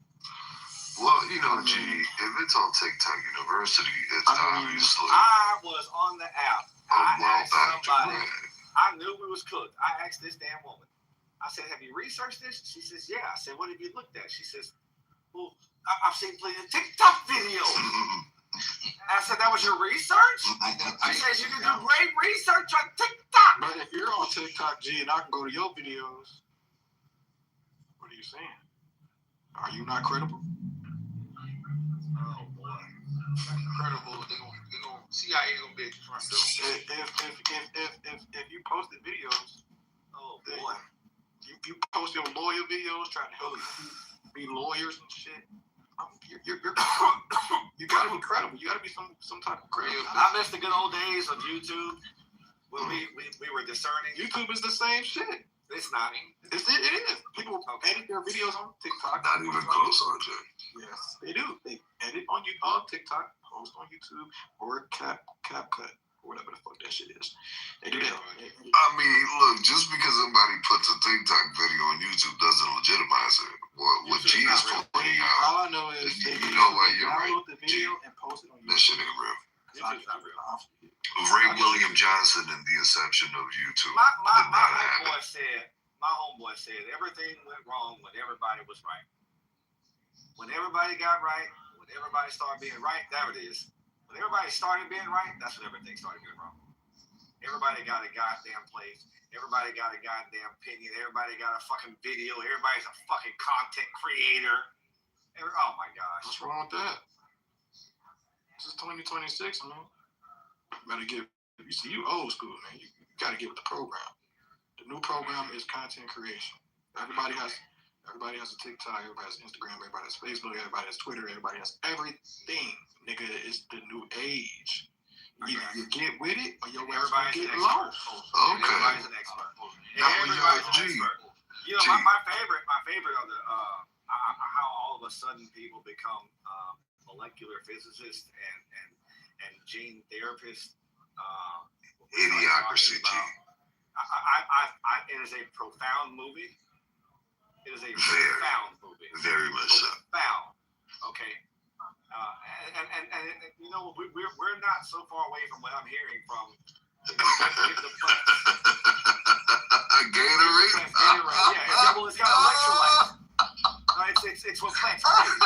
Well, G, if it's on TikTok University, it's obviously. I was on the app. I asked somebody. Way. I knew we was cooked. I asked this damn woman. I said, "Have you researched this?" She says, "Yeah." I said, "What have you looked at?" She says, "Well, I've seen plenty of TikTok videos." I said, "That was your research?" She says, "You can do great research on TikTok." But if you're on TikTok, G, and I can go to your videos, what are you saying? Are you not credible? Oh boy. Incredible. They gonna CIA gonna be at the front door. If you posted videos, Oh boy. you post your lawyer videos trying to help be lawyers and shit. You're you gotta be credible. You gotta be some type of credible. I miss the good old days of YouTube when we were discerning. YouTube is the same shit. It's not. It is. People edit their videos on TikTok. Not even close, RJ. Yes, they do. They edit on TikTok, post on YouTube, or CapCut. or whatever the fuck that shit is. They do that. I mean, look, just because somebody puts a TikTok video on YouTube doesn't legitimize it. What G is pointing out, all I know is you know what, you're right. download the video and post it on That shit ain't real. YouTube's not real. Ray William Johnson and the inception of YouTube My did not happen. homeboy said everything went wrong when everybody was right. When everybody got right, when everybody started being right, there it is. When everybody started being right, that's when everything started being wrong. Everybody got a goddamn place. Everybody got a goddamn opinion. Everybody got a fucking video. Everybody's a fucking content creator. Oh my gosh. What's wrong with that? This is 2026, man. You better get, you see, you old school, man. You gotta get with the program. The new program is content creation. Everybody has a TikTok, everybody has Instagram, everybody has Facebook, everybody has Twitter, everybody has everything. Nigga, it's the new age. Either you get with it or your ass will get lost. Okay. Everybody's an expert. Everybody's an expert. You know, my favorite of the how all of a sudden people become molecular physicists and gene therapists. Idiocracy, G. It is a profound movie. It is a profound movie. Very much so. Profound. Okay. And you know, we're not so far away from what I'm hearing from the plants. Gatorade? Yeah, well, it's got electrolytes. No, it's what plants crave.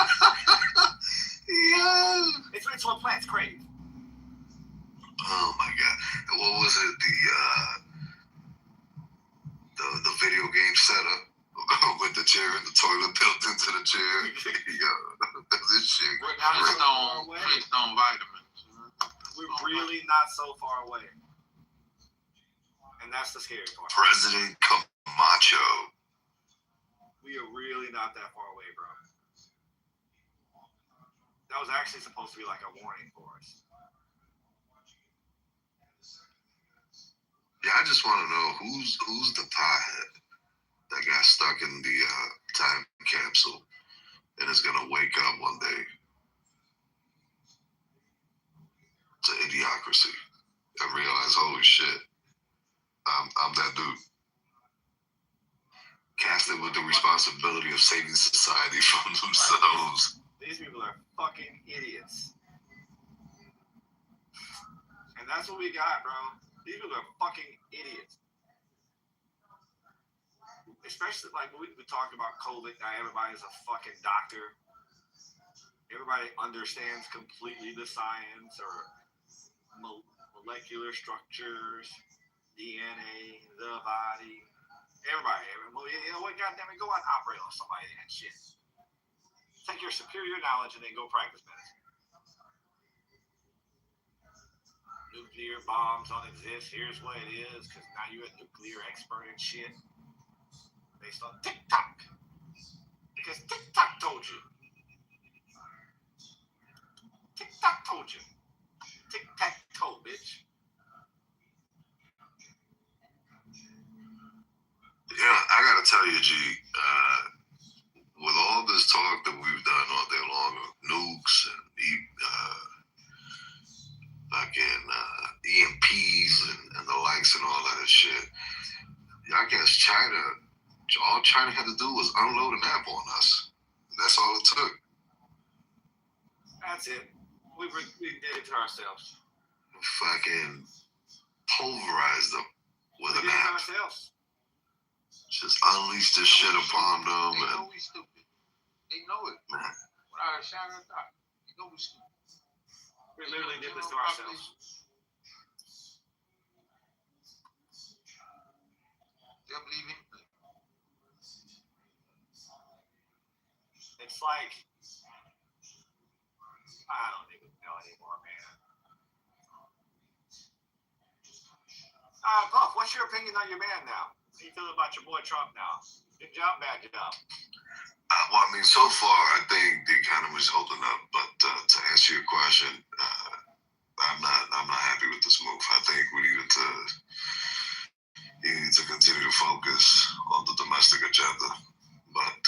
Yeah. It's what plants crave. Oh my god. What was it? The video game setup with the chair and the toilet built into the chair. Yo, that's this shit. Flintstone vitamins. We're really not so far away. And that's the scary part. President Camacho. We are really not that far away, bro. That was actually supposed to be like a warning for us. Yeah, I just want to know who's the pothead that got stuck in the time capsule and is gonna wake up one day to idiocracy and realize, holy shit, I'm that dude. Casted with the responsibility of saving society from themselves. These people are fucking idiots. And that's what we got, bro. These people are fucking idiots. Especially like we talked about COVID. Now everybody's a fucking doctor. Everybody understands completely the science or molecular structures, DNA, the body. Everybody, you know what? Goddamn it, go out and operate on somebody and shit. Take your superior knowledge and then go practice medicine. Nuclear bombs don't exist. Here's what it is, because now you're a nuclear expert and shit. Based on TikTok. Because TikTok told you. TikTok told you. Tic-tac-toe, bitch. Yeah, I gotta tell you, G, with all this talk that we've done all day long of nukes and EMPs and the likes and all that shit, I guess all China had to do was unload an app on us. That's all it took. That's it. We did it to ourselves. Fucking pulverized them with an app. Ourselves. Just unleash this shit upon them. They know we stupid. They know it. Without a shadow of a doubt. They know we stupid. We literally did this to ourselves. They'll believe anything. It's like, I don't even know anymore, man. Puff, what's your opinion on your man now? How you feel about your boy Trump now? Good job, bad job. Well, I mean, so far, I think the economy's holding up. But to answer your question, I'm not happy with this move. I think we need to continue to focus on the domestic agenda. But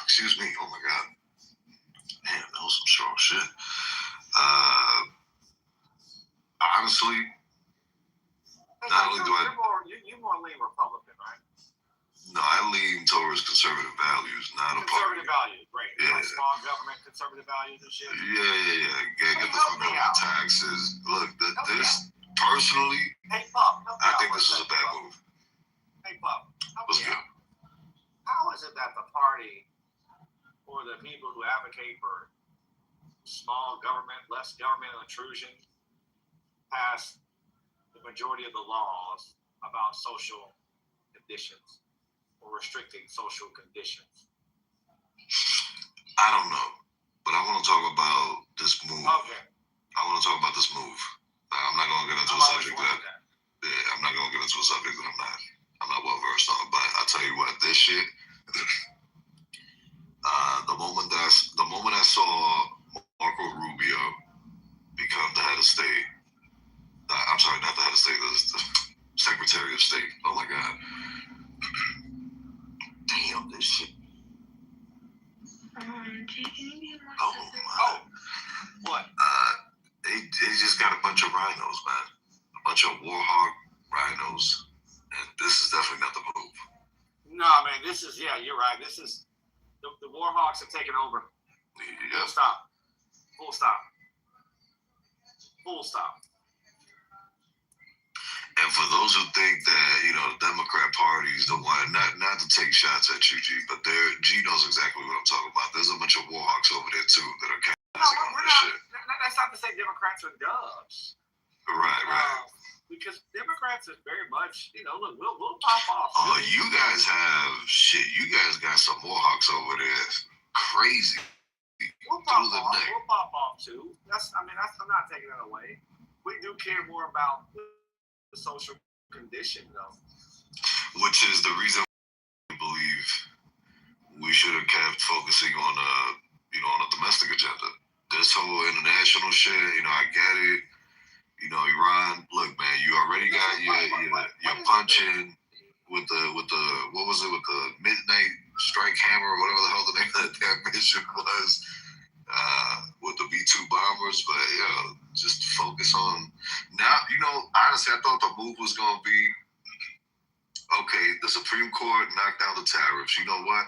excuse me. Oh my God, man, that was some strong shit. Honestly, not only do I... You're more lean Republican, right? No, I lean towards conservative values, not a party. Conservative values, right. Yeah. Like small government, conservative values and shit. Yeah. Get the fuck over the taxes. Look, personally, I think this is a bad move. Hey, Pup, What's good? how is it that the party or the people who advocate for small government, less government intrusion, pass the majority of the laws about social conditions or restricting social conditions? I don't know, but I want to talk about this move. Okay. I want to talk about this move. I'm not going to get into a subject that. Yeah, I'm not going to get into a subject that I'm not well versed on. But I tell you what, this shit. The moment I saw Marco Rubio become the head of state. I'm sorry, not the head of state. The Secretary of State. Oh my God. Damn, this shit. What? They just got a bunch of rhinos, man. A bunch of warhawk rhinos. And this is definitely not the move. No, man, you're right. This is, the Warhawks have taken over. Yeah. Full stop. And for those who think that, the Democrat Party is the one, not to take shots at you, G, but G knows exactly what I'm talking about. There's a bunch of warhawks over there, too, that are capitalizing on this shit. That's not to say Democrats are dubs. Right. Because Democrats are very much, look, we'll pop off. Oh, you guys have shit. You guys got some warhawks over there. Crazy. We'll pop off too. I'm not taking that away. We do care more about the social condition, though. Which is the reason I believe we should have kept focusing on on a domestic agenda. This whole international shit, I get it. Iran, look, man, you already got your punching with the what was it, with the midnight strike hammer or whatever the hell the name of that mission was, with the B-2 bombers, but just focus on now. Honestly, I thought the move was gonna be okay. The Supreme Court knocked down the tariffs. You know what?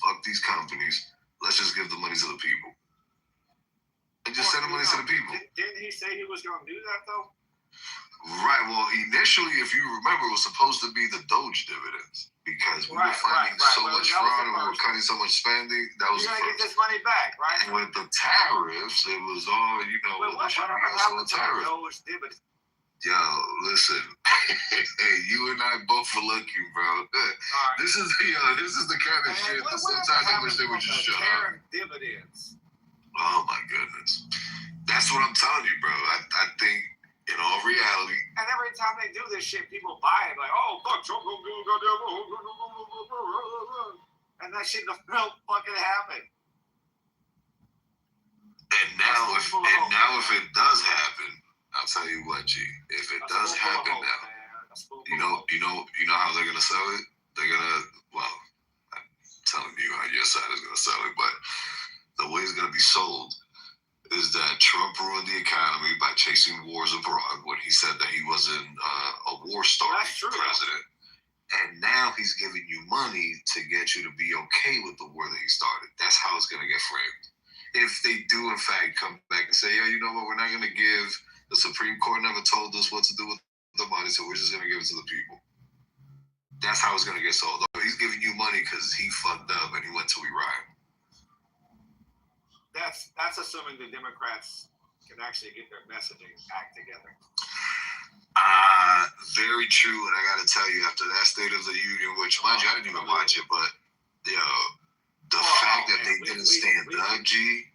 Fuck these companies. Let's just give the money to the people. And just send the money to the people. Didn't he say he was going to do that, though? Right. Well, initially, if you remember, it was supposed to be the Doge dividends because we were finding so much fraud and we were cutting so much spending. That was you're going to get this money back, right? With the tariffs, it was all, what happened to the Doge dividends? Yo, listen, you and I both are lucky, bro. Right. This is the kind of shit that sometimes I wish they would just shut up. Dividends. Oh my goodness, that's what I'm telling you, bro. I think in all reality. And every time they do this shit, people buy it like, oh fuck, Trump gonna do and that shit don't fucking happen. And now if it does happen, I'll tell you what, G. If it does happen now, you know how they're gonna sell it. They're gonna, I'm telling you how your side is gonna sell it, but the way it's gonna be sold is that Trump ruined the economy by chasing wars abroad when he said that he wasn't a war-starting president. And now he's giving you money to get you to be okay with the war that he started. That's how it's gonna get framed. If they do, in fact, come back and say, yeah, you know what, we're not gonna give. The Supreme Court never told us what to do with the money, so we're just going to give it to the people. That's how it's going to get sold. He's giving you money because he fucked up and he went to Iran. That's assuming the Democrats can actually get their messaging act together. Very true, and I got to tell you, after that State of the Union, which, mind you, I didn't even watch it, but the fact that they didn't stand up, G.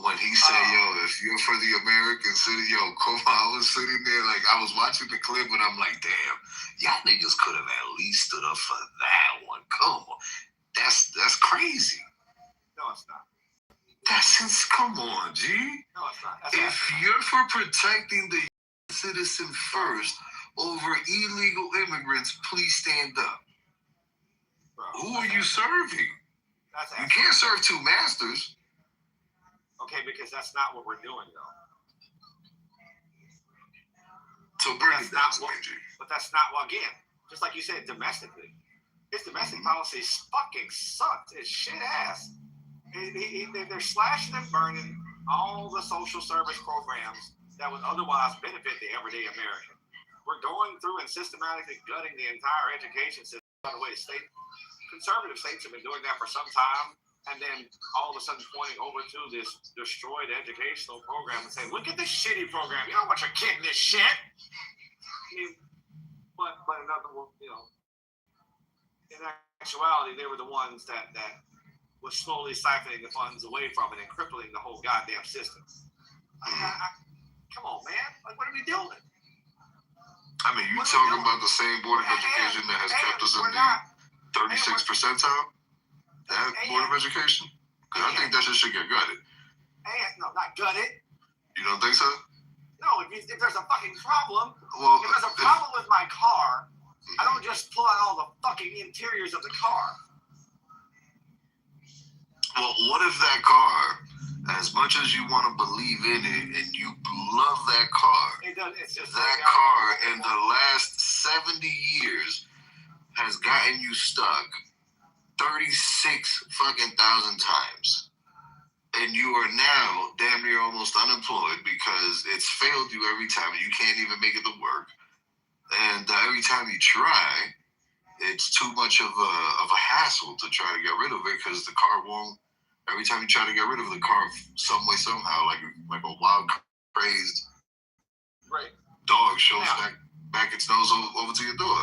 When he said, yo, if you're for the American city, yo, come on, I was sitting there, like, I was watching the clip, and I'm like, damn, y'all niggas could have at least stood up for that one. Come on. That's crazy. No, it's not. Come on, G. No, it's not. If you're for protecting the citizen first over illegal immigrants, please stand up. Bro, who are you serving? You can't serve two masters. Okay, because that's not what we're doing, though. So bring it down, but that's not what, again, just like you said, domestically. His domestic policy fucking sucked his shit ass. They're slashing and burning all the social service programs that would otherwise benefit the everyday American. We're going through and systematically gutting the entire education system. By the way, conservative states have been doing that for some time, and then all of a sudden pointing over to this destroyed educational program and saying, look at this shitty program. You don't want your kid in this shit. I mean, but in other words, in actuality, they were the ones that was slowly siphoning the funds away from it and crippling the whole goddamn system. Come on, man. Like, what are we doing? I mean, you talking about the same board of education that has kept us in the 36th percentile? That board of education? Because I think that shit should get gutted. No, not gutted. You don't think so? No, if there's a fucking problem, if there's a problem with my car, I don't just pull out all the fucking interiors of the car. Well, what if that car, as much as you want to believe in it and you love that car, that car in the last 70 years has gotten you stuck 36 fucking thousand times. And you are now damn near almost unemployed because it's failed you every time and you can't even make it to work. And every time you try, it's too much of a hassle to try to get rid of it because the car won't. Every time you try to get rid of the car, some way, somehow, like a wild, crazed dog shows back its nose over to your door.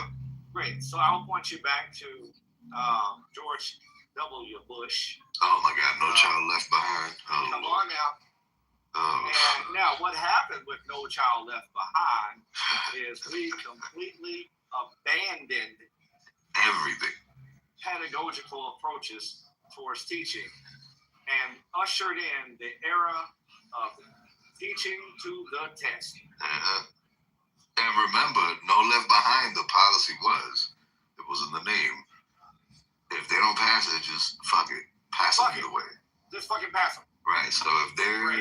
Great. So I'll point you back to George W. Bush. Oh my God! No Child Left Behind. Oh, come on now. And now, what happened with No Child Left Behind is we completely abandoned everything, pedagogical approaches towards teaching, and ushered in the era of teaching to the test. And remember, No Left Behind, the policy it was in the name. If they don't pass it, just fuck it. Pass them either way. Just fucking pass them. Right, so if they're,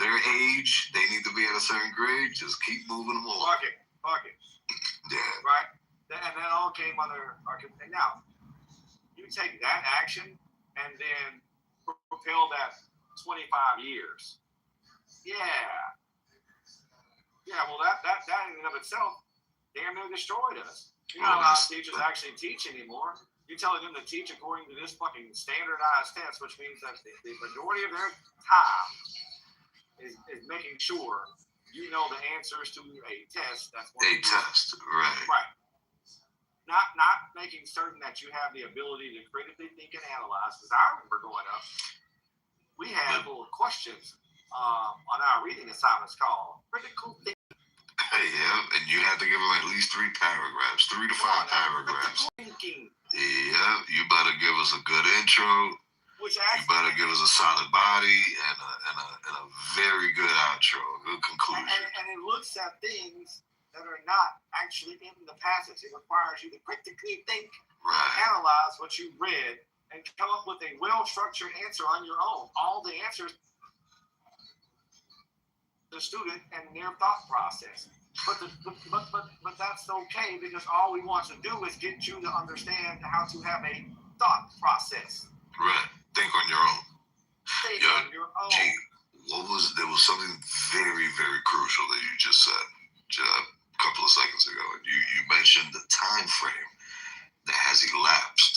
their age, they need to be at a certain grade, just keep moving them along. Fuck it. Yeah. Right? And that all came under our, and now, you take that action and then propel that 25 years. Yeah, well, that in and of itself damn near destroyed us. You're not allowed teachers to actually teach anymore. You're telling them to teach according to this fucking standardized test, which means that the majority of their time is making sure you know the answers to a test. That's a test, right? Right. Not making certain that you have the ability to critically think and analyze. Because I remember growing up, we had little questions on our reading assignments called critical thinking. Yeah, and you had to give them at least 3 paragraphs, 3 to 5 paragraphs. Yeah, you better give us a good intro. You better give us a solid body and a very good outro, a good conclusion. And it looks at things that are not actually in the passage. It requires you to critically think, analyze what you read, and come up with a well-structured answer on your own. All the answers the student and their thought process. But that's okay because all we want to do is get you to understand how to have a thought process. Right. Think on your own. Think on your own. Gee, there was something very, very crucial that you just said a couple of seconds ago. You mentioned the time frame that has elapsed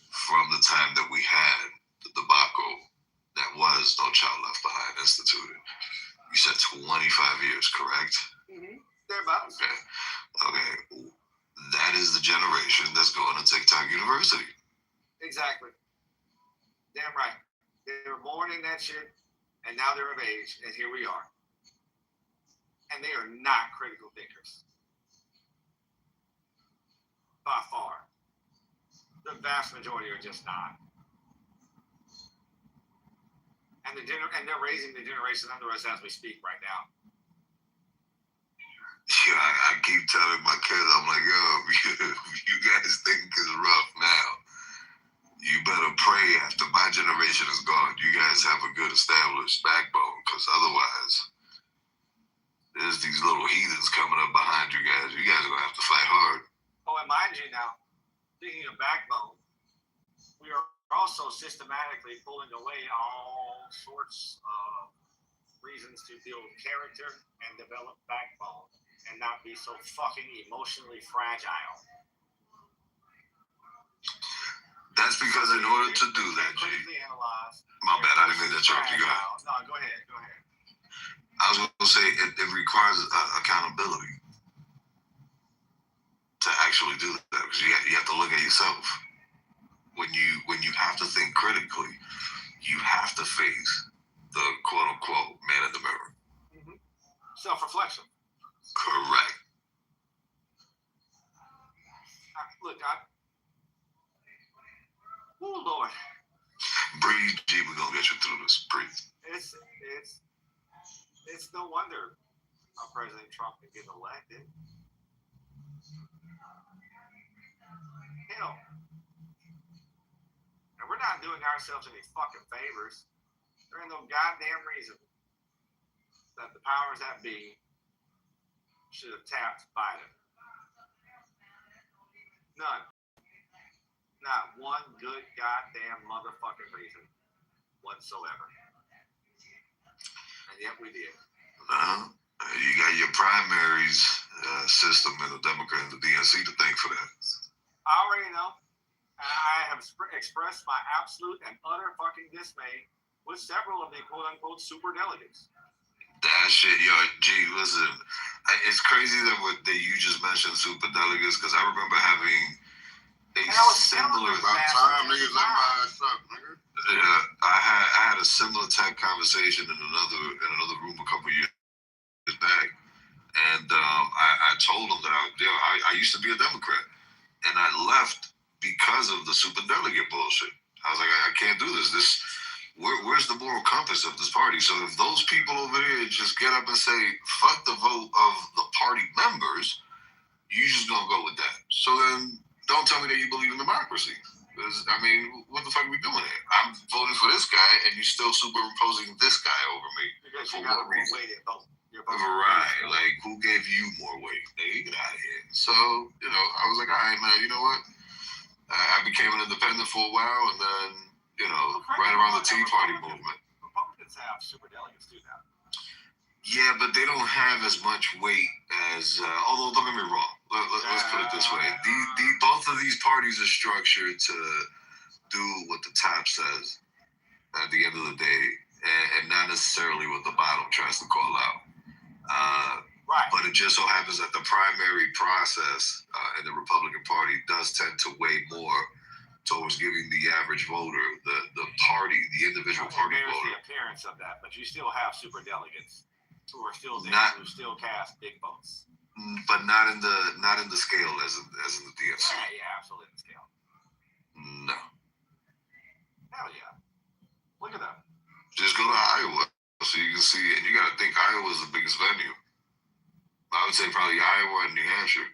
from the time that we had the debacle that was No Child Left Behind instituted. You said 25 years, correct? Mm-hmm. Thereabouts. Okay. That is the generation that's going to TikTok University. Exactly. Damn right. They were born in that shit, and now they're of age, and here we are. And they are not critical thinkers. By far. The vast majority are just not. And they're raising the generation under us as we speak right now. Yeah, I keep telling my kids, I'm like, yo, you guys think it's rough now. You better pray pray after my generation is gone, you guys have a good established backbone, because otherwise, there's these little heathens coming up behind you guys. You guys are going to have to fight hard. Oh, and mind you now, speaking of backbone, we are also systematically pulling away all sorts of reasons to build character and develop backbone and not be so fucking emotionally fragile. That's because in order to do that, G, my bad, I didn't mean to interrupt you. Go ahead. No, go ahead. I was going to say it requires accountability to actually do that, because you have to look at yourself. When you have to think critically, you have to face the quote unquote man in the mirror. Mm-hmm. Self-reflection. Correct. Oh Lord. Breathe, G. We're gonna get you through this. Breathe. It's no wonder President Trump can get elected. Hell. And we're not doing ourselves any fucking favors. There ain't no goddamn reason that the powers that be should have tapped Biden. None. Not one good goddamn motherfucking reason whatsoever. And yet we did. You got your primaries system in the Democrat and the DNC to thank for that. I already know. And I have expressed my absolute and utter fucking dismay with several of the quote-unquote super delegates. That shit, yo, G, listen, it's crazy that you just mentioned super delegates, because I remember having a similar... About time niggas let my ass up, nigga. Yeah, I had a similar type conversation in another room a couple years back, and I told them that I used to be a Democrat, and I left because of the super delegate bullshit. I was like, I can't do this. Where's the moral compass of this party? So if those people over there just get up and say, fuck the vote of the party members, you just gonna go with that. So then don't tell me that you believe in democracy. Because, I mean, what the fuck are we doing here? I'm voting for this guy, and you're still superimposing this guy over me. Because for you got what more reason? weight at both. Right. Like, who gave you more weight? Hey, get out of here. So, I was like, all right, man, you know what? I became an independent for a while, and then, right around the Tea Party movement. Republicans have super delegates too now. Yeah, but they don't have as much weight as, although don't get me wrong, let's put it this way. Both of these parties are structured to do what the top says at the end of the day, and not necessarily what the bottom tries to call out. Right. But it just so happens that the primary process in the Republican Party does tend to weigh more towards giving the average voter, the party, the individual party There's voter. the appearance of that, but you still have super delegates who are still there, who still cast big votes. But not in the scale as in the DNC. Yeah, absolutely in the scale. No. Hell yeah. Look at that. Just go to Iowa so you can see, and you got to think Iowa is the biggest venue. I would say probably Iowa and New Hampshire.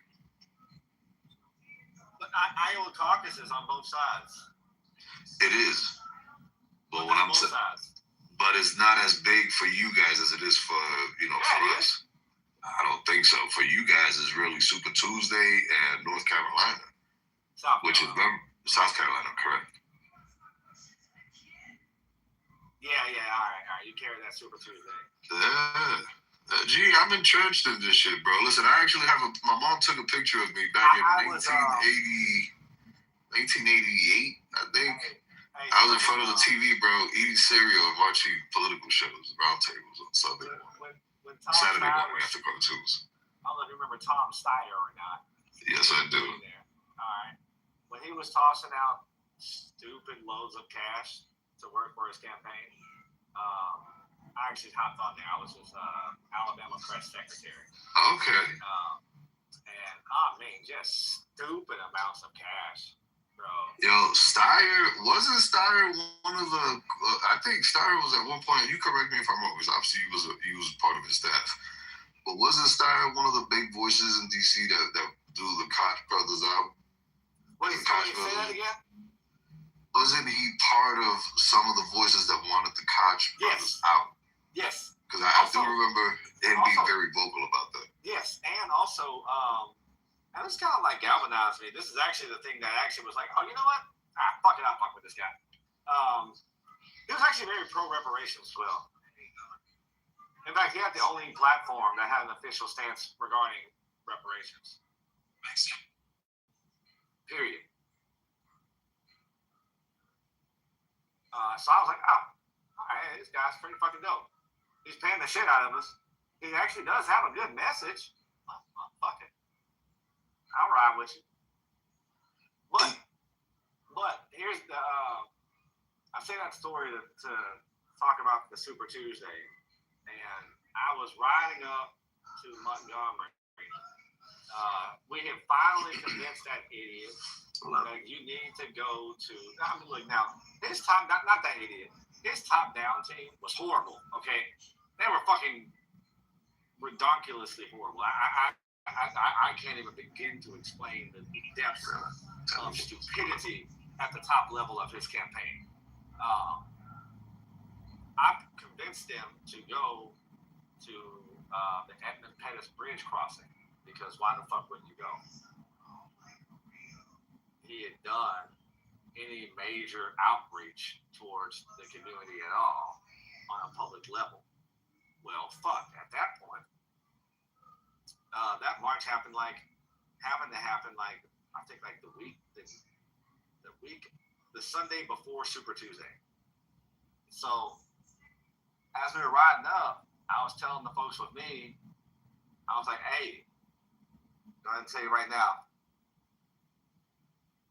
But Iowa caucus is on both sides. It is. But what I'm saying, but it's not as big for you guys as it is for for us. I don't think so. For you guys, it's really Super Tuesday and North Carolina, which is South Carolina, correct? Yeah. All right. You carry that Super Tuesday. Yeah. Gee, I'm entrenched in this shit, bro. Listen, I actually have my mom took a picture of me back in 1988, I think. I was in front of the TV, bro, eating cereal and watching political shows, roundtables on Sunday morning. Saturday morning after cartoons. I don't know if you remember Tom Steyer or not. Yes, I do. All right. When he was tossing out stupid loads of cash to work for his campaign, I actually hopped on there. I was his Alabama press secretary. Okay. And just stupid amounts of cash, bro. Yo, wasn't Steyer one of the? I think Steyer was at one point. You correct me if I'm wrong, because obviously he was part of his staff. But wasn't Steyer one of the big voices in DC that do the Koch brothers album? What did you say that again? Wasn't he part some of the voices that wanted the Koch brothers out. Yes. Because I do remember him being very vocal about that. Yes, and also, and this kind of like galvanized me. This is actually the thing that actually was like, oh, you know what? Fuck it, I'll fuck with this guy. He was actually very pro reparations as well. In fact, he had the only platform that had an official stance regarding reparations. Period. So I was like, oh, all right, this guy's pretty fucking dope. He's paying the shit out of us. He actually does have a good message. Well, fuck it. I'll ride with you. But here's the, I say that story to talk about the Super Tuesday. And I was riding up to Montgomery. We have finally convinced that idiot that you need to go to. I mean, look, now his top, not that idiot. His top down team was horrible. Okay, they were fucking redonkulously horrible. I can't even begin to explain the depths of stupidity at the top level of his campaign. I convinced them to go to the Edmund Pettus Bridge crossing because why the fuck wouldn't you go? He had done any major outreach towards the community at all on a public level. Well, fuck, at that point, that march happened I think like the Sunday before Super Tuesday. So as we were riding up, I was telling the folks with me, I was like, hey, go ahead and tell you right now,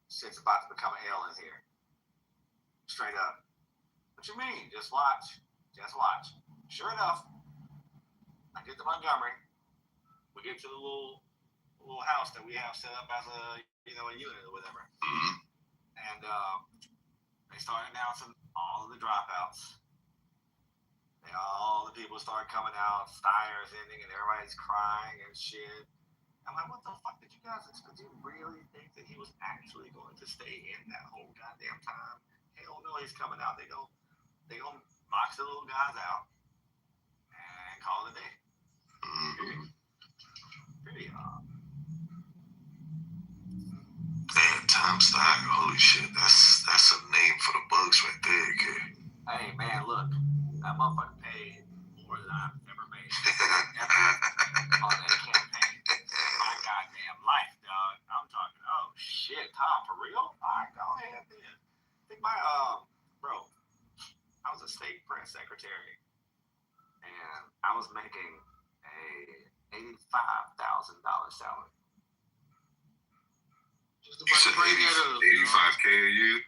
shit's about to become a hell in here. Straight up. What you mean? Just watch. Just watch. Sure enough, I get to Montgomery. We get to the little house that we have set up as a unit or whatever. And they start announcing all of the dropouts. And all the people start coming out, Steyer's ending, and everybody's crying and shit. I'm like, what the fuck did you guys expect? Did you really think that he was actually going to stay in that whole goddamn time? Hell no, he's coming out. They gonna box the little guys out and call it a day. Pretty Man, Tom Steyer, holy shit, that's a name for the bugs right there, kid. Hey man, look, that motherfucker paid more than I've ever made on that campaign. My goddamn life, dog. I'm talking, oh shit, Tom, for real? All right, go ahead then. I think my bro, I was a state press secretary, and I was making a $85,000 salary. Just about to bring that up. $85K a year.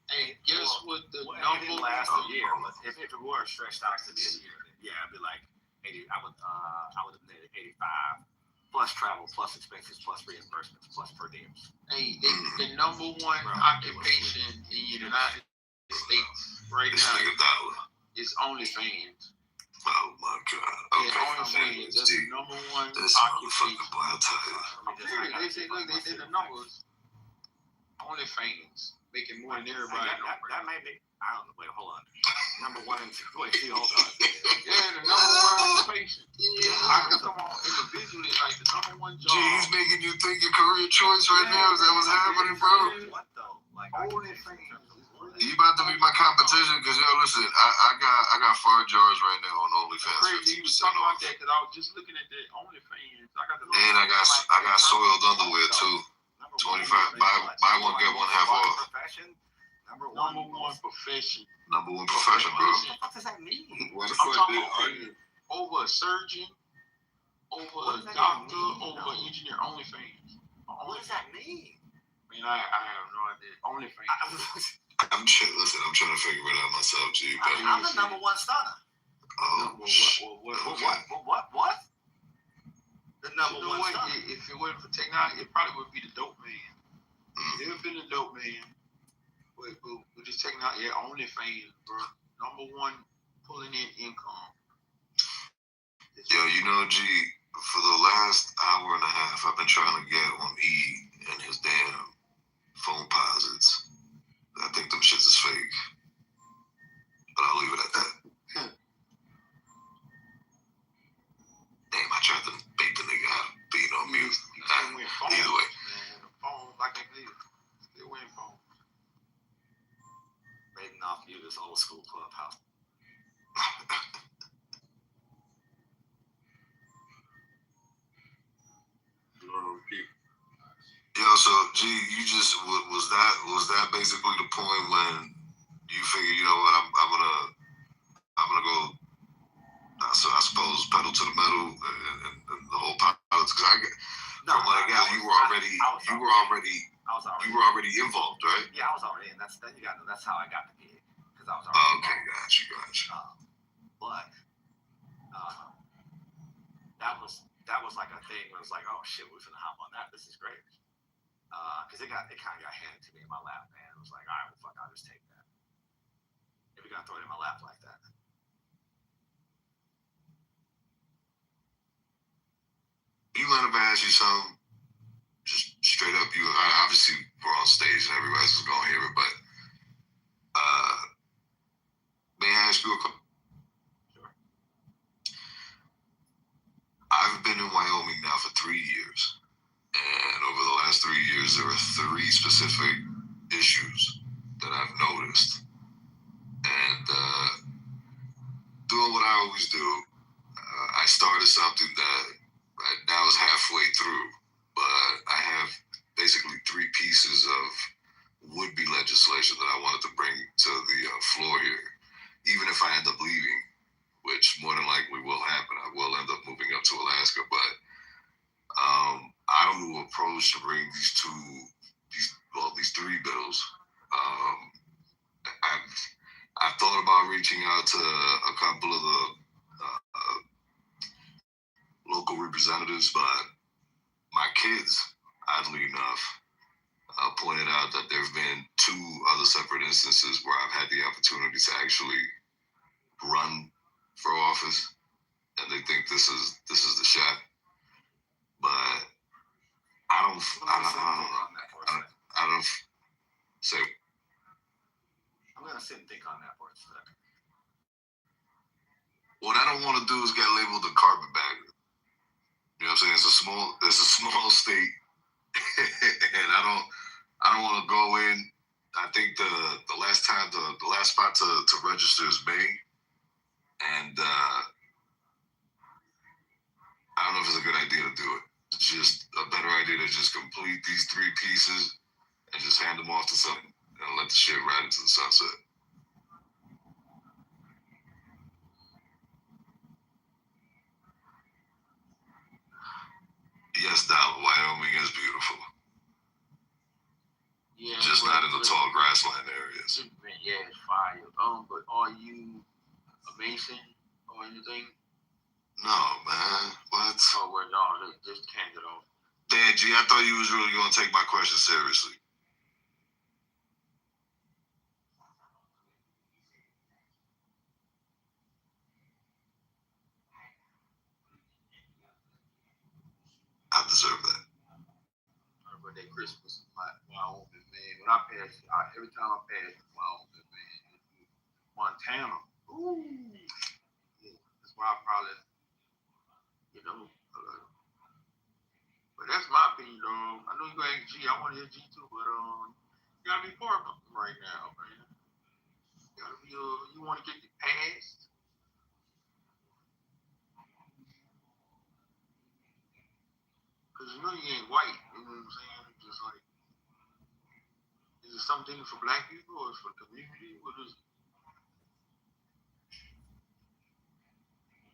Hey, guess what the It number didn't last a year. If it were stretched out to be a year, then yeah, I'd be like 80. I would have made it 85 plus travel, plus expenses, plus reimbursements, plus per diems. Hey, the number one occupation in the United States right now is OnlyFans. Oh my God. Okay. Yeah, OnlyFans. That's the number one occupation. Boy, I'll tell you. They did the numbers. OnlyFans. Making more than everybody. That may be. I don't know. Wait, hold on. Number one and two. Wait, hold on. Yeah, the number one occupation. Yeah, I can come on individually, like the number one job. Gee, he's making you think your career choice right now. Is that what's happening, bro? What though? Like OnlyFans. You about to be my competition? Cause yo, listen, I got far jars right now on OnlyFans. Crazy, you was talking about that because I was just looking at the OnlyFans. And I got soiled underwear too. 25. Buy one get one half off. Number one profession. Number one profession, bro. What does that mean? What the fuck are you? Over a surgeon, over a doctor, over an engineer. OnlyFans. What does that mean? I mean, I have no idea. OnlyFans. I'm trying to figure it out myself, G. I'm the number one stunner. Oh, what? The number one stunner. If it wasn't for technology, it probably would be the dope man. It would have been the dope man. With this technology, yeah, OnlyFans, bro. Number one, pulling in income. Yo, you know, G, for the last hour and a half, I've been trying to get on E and his damn phone posits. I think them shits is fake. this old school clubhouse. Yo, so G, you just was that basically the point when you figured, you know what, I'm gonna go, so I suppose pedal to the metal and the whole politics, because from what I gather, you were already involved, right? Yeah, I was already in. That's how I got the gig, because I was already. Okay, gotcha. But that was like a thing where it was like, oh shit, we're gonna hop on that. This is great. Because it kind of got handed to me in my lap, man. It was like, all right, well, fuck, I'll just take that. If you're gonna throw it in my lap like that. You let him ask you something, just straight up. Obviously we're on stage and everybody's just gonna hear it, but may I ask you a question? Sure. I've been in Wyoming now for 3 years, and over the last 3 years, there are 3 specific issues that I've noticed, and doing what I always do, I started something that now is halfway through, but I have basically 3 pieces of would-be legislation that I wanted to bring to the floor here. Even if I end up leaving, which more than likely will happen, I will end up moving up to Alaska, but I don't know who approach to bring these 3 bills. I've thought about reaching out to a couple of the local representatives, but my kids, oddly enough, pointed out that there have been 2 other separate instances where I've had the opportunity to actually run for office, and they think this is the shot. But I don't say. I'm gonna sit and think on that for a second. What I don't want to do is get labeled a carpetbagger. You know what I'm saying? It's a small state, and I don't want to go in. I think the last spot to register is May, and I don't know if it's a good idea to do it. It's just a better idea to just complete these 3 pieces and just hand them off to something and let the shit ride into the sunset. Yes, Dollar, Wyoming is beautiful. Yeah, just not in the tall grassland areas. Yeah, it's fire. But are you a Mason or anything? No, man. What? Oh, well, no, just canned it off. Dan G, I thought you was really gonna take my question seriously. I deserve that. But that Christmas, Wyoming, man. When I pass, every time I pass Wyoming, man, Montana. Ooh. Yeah, that's why I probably, but that's my opinion, though. I know you gonna ask G. I want to hear G too, but you gotta be part of it right now, man. You gotta be, you want to get it passed. Because you know you ain't white, you know what I'm saying? Just like, is it something for black people or is it for the community? What is it?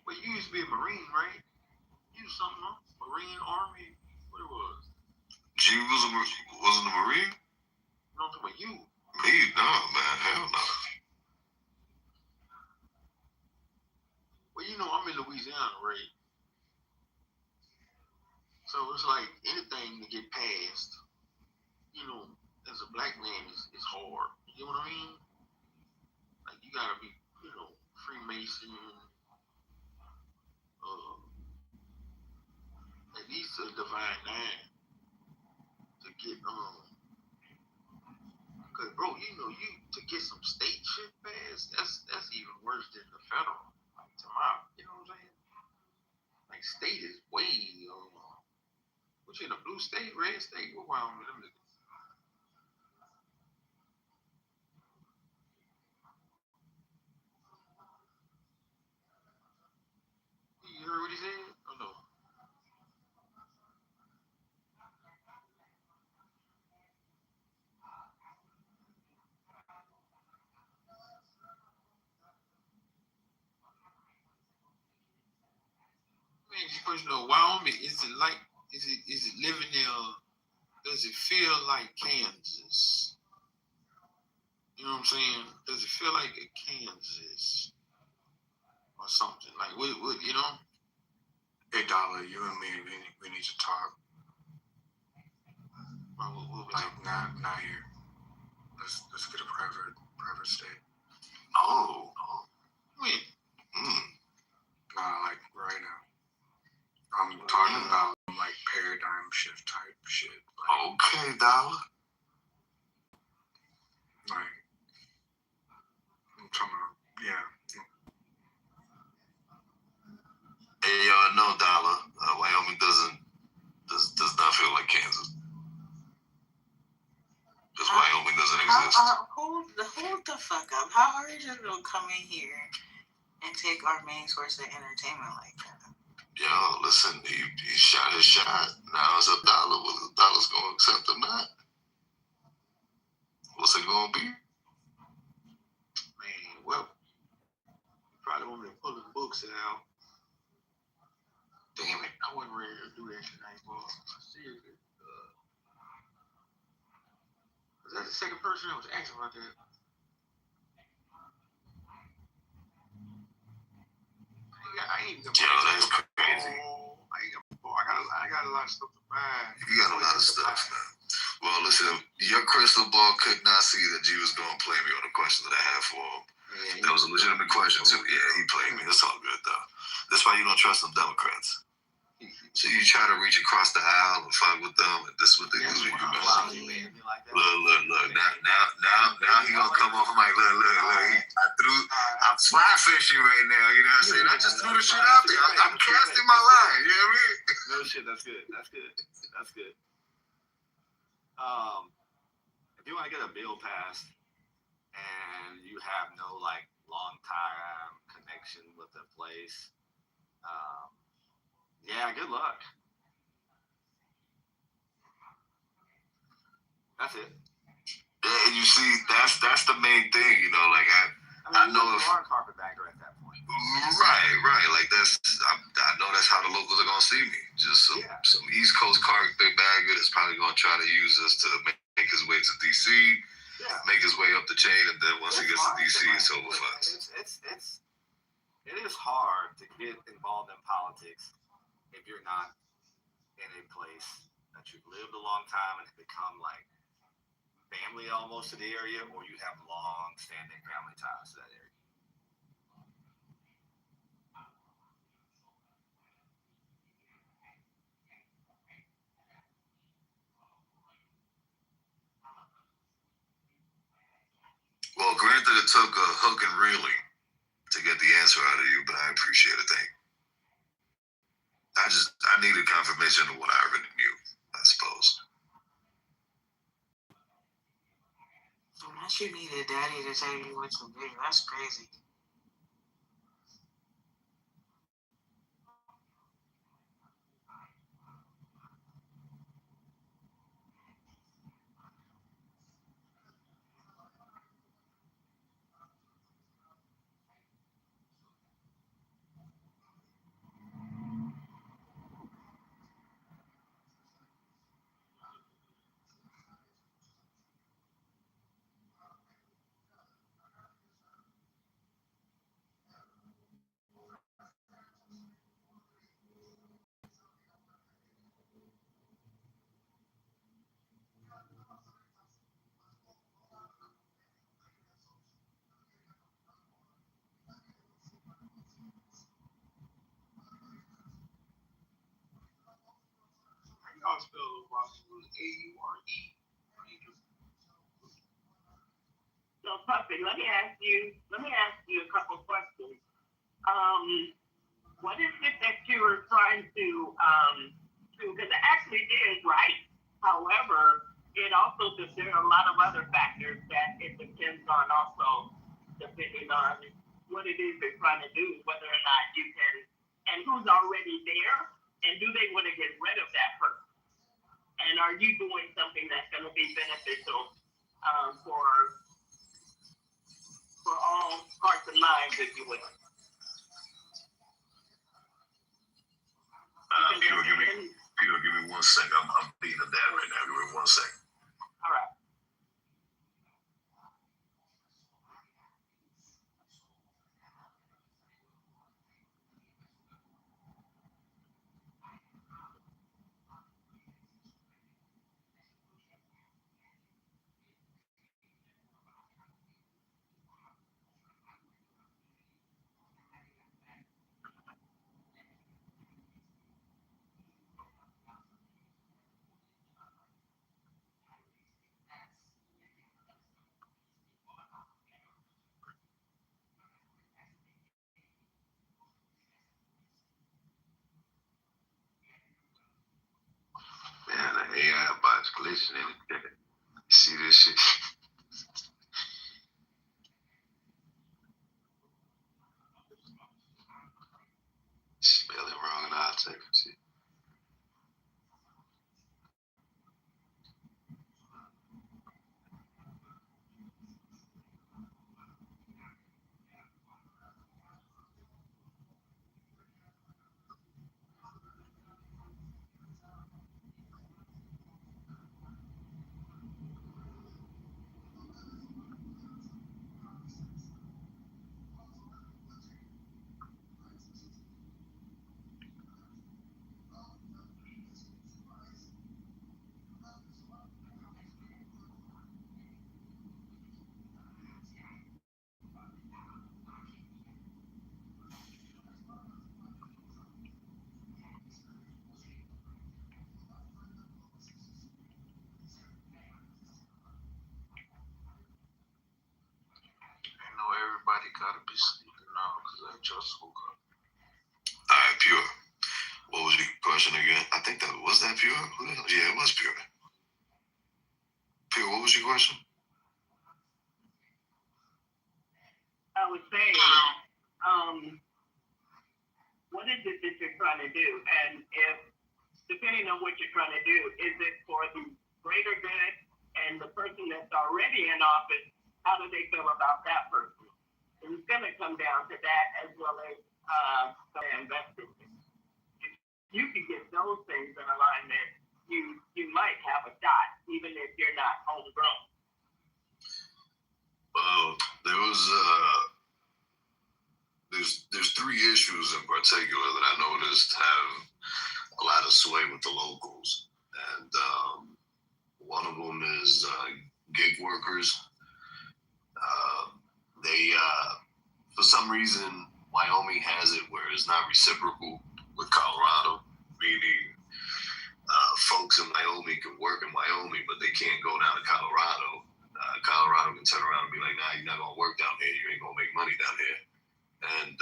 Well, you used to be a Marine, right? You was something else? Marine, Army, what it was? G wasn't a Marine? No, I'm talking about you. Me? No, man. Hell no. Well, you know, I'm in Louisiana, right? So it's like anything to get past, as a black man is hard. You know what I mean? Like you gotta be, Freemason, at least a Divine 9 to get cause bro, you to get some state shit passed, that's even worse than the federal. To my, you know what I'm saying? Like state is way what you in a blue state, red state? What Wyoming? heard what he said? Oh no. Man, this person know Wyoming. Is it living there? Does it feel like Kansas? You know what I'm saying? Does it feel like a Kansas or something? Like what you know? Hey, Dollar, you and me, we need to talk. Like not here. Let's get a private state. Oh. When? Nah, like right now. I'm talking about like paradigm shift type shit. Okay, Dollar. Like I'm talking about, yeah. Hey, y'all know, Dollar. Wyoming does not feel like Kansas. Because Wyoming doesn't exist. Hold the fuck up. How are you just gonna come in here and take our main source of entertainment like that? Yo, listen, he shot his shot. Now it's a Dollar. Whether the Dollar's going to accept or not. What's it going to be? Man, well, you probably want me to pull his books out. Damn it, I wasn't ready to do that tonight, boy. Seriously. Was that the second person that was asking about that? I ain't got that's crazy. I got a lot of stuff to buy. You got a lot of stuff, man. Well, listen, your crystal ball could not see that you was going to play me on the question that I had for him. Yeah, that was a legitimate question, too. Yeah, he played me. That's all good, though. That's why you don't trust them Democrats. So you try to reach across the aisle and fuck with them, and this is what they do when you mess with them. Look. Now he gonna come off. I'm like, look. I'm fly fishing right now. You know what I'm saying? I just threw the shit out there. I'm casting my line. You know what I mean? No shit. That's good. If you want to get a bill passed and you have no like long time connection with the place, yeah, good luck. That's it. Yeah, and you see, that's the main thing, you know. Like I know if you are a carpetbagger at that point. Right. Like I know that's how the locals are gonna see me. Just some East Coast carpetbagger that's probably gonna try to use us to make his way to DC, make his way up the chain, and then once he gets to DC, it's over for us. It is hard to get involved in politics if you're not in a place that you've lived a long time and have become like family almost to the area, or you have long-standing family ties to that area. Well, granted, it took a hook and reeling to get the answer out of you, but I appreciate it. Thank you. I needed confirmation of what I already knew, I suppose. Unless you need a daddy to tell you what to do, that's crazy. Y'all spell A-U-R-E. So, Puppy, let me ask you a couple questions. What is it that you were trying to do? Because it actually did, right? However, it also, there are a lot of other factors that it depends on also, depending on what it is they're trying to do, whether or not you can and who's already there, and do they want to get rid of that person? And are you doing something that's going to be beneficial for all hearts and minds, if you will? Peter, give me 1 second. I'm being a dad right now. Give me 1 second. All right. Man, the AI bot's glitching in it. You see this shit? Spell it wrong and I'll take it. See? I know everybody gotta be sleeping now because I just woke up. All right, Pure. What was your question again? I think was that Pure? Who the hell? Yeah, it was Pure. Pure, what was your question? I would say, what is it that you're trying to do? And if, depending on what you're trying to do, is it for the greater good and the person that's already in office, how do they feel about that person? And it's going to come down to that as well as the investors. If you can get those things in alignment, you might have a shot, even if you're not homegrown. Well, there's three issues in particular that I noticed have a lot of sway with the locals, and one of them is gig workers. They for some reason Wyoming has it where it's not reciprocal with Colorado, meaning folks in Wyoming can work in Wyoming, but they can't go down to Colorado. Colorado can turn around and be like, nah, you're not gonna work down here. You ain't gonna make money down here. And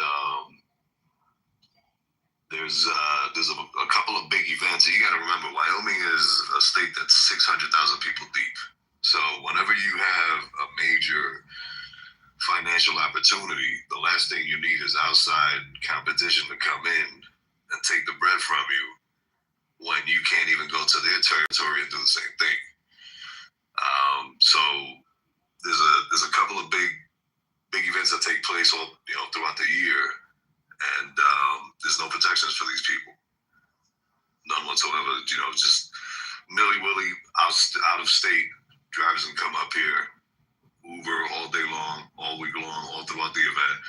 there's a couple of big events. You got to remember, Wyoming is a state that's 600,000 people deep. So whenever you have a major financial opportunity, the last thing you need is outside competition to come in and take the bread from you when you can't even go to their territory and do the same thing. So there's a couple of big events that take place all throughout the year, and there's no protections for these people, none whatsoever. Just nilly-willy out of state drivers can come up here, Uber all day long, all week long, all throughout the event,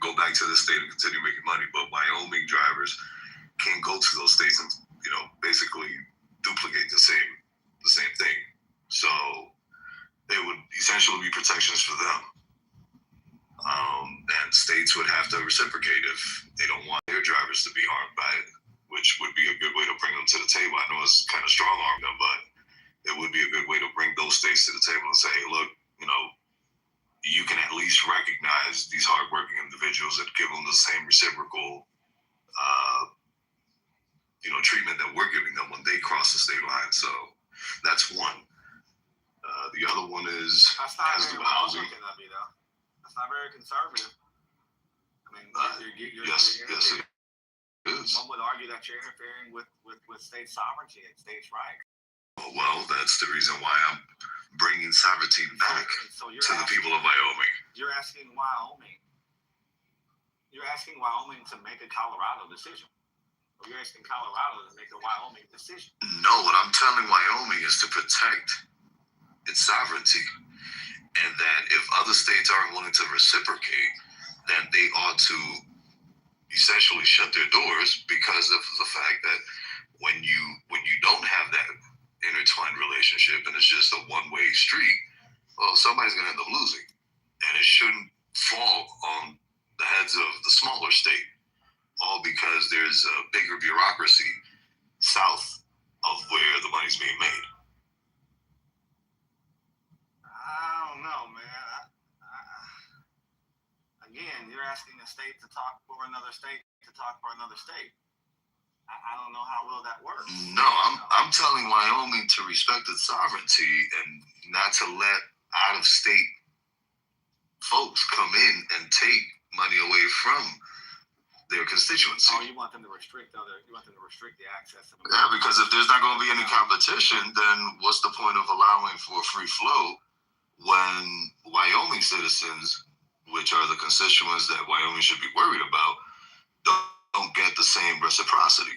go back to the state and continue making money. But Wyoming drivers can't go to those states and basically duplicate the same thing. So they would essentially be protections for them. And states would have to reciprocate if they don't want their drivers to be harmed by it, which would be a good way to bring them to the table. I know it's kind of strong-arm them, but it would be a good way to bring those states to the table and say, hey, look, you can at least recognize these hardworking individuals and give them the same reciprocal treatment that we're giving them when they cross the state line. So that's one. The other one is that's not has to do very with housing. That's not very conservative. I mean, Yes. One would argue that you're interfering with state sovereignty and states' rights. Well, that's the reason why I'm bringing sovereignty back to the people of Wyoming. You're asking Wyoming to make a Colorado decision. Or you're asking Colorado to make a Wyoming decision. No, what I'm telling Wyoming is to protect its sovereignty. And that if other states aren't willing to reciprocate, then they ought to essentially shut their doors because of the fact that when you don't have that intertwined relationship and it's just a one-way street, well, somebody's going to end up losing. And it shouldn't fall on the heads of the smaller state, all because there's a bigger bureaucracy south of where the money's being made. I don't know, man. Again, you're asking a state to talk for another state to talk for another state. I don't know how well that works. No, I'm telling Wyoming to respect its sovereignty and not to let out-of-state folks come in and take money away from their constituency. Oh, you want them to restrict the access. Yeah, because if there's not going to be any competition, then what's the point of allowing for free flow when Wyoming citizens, which are the constituents that Wyoming should be worried about, don't get the same reciprocity?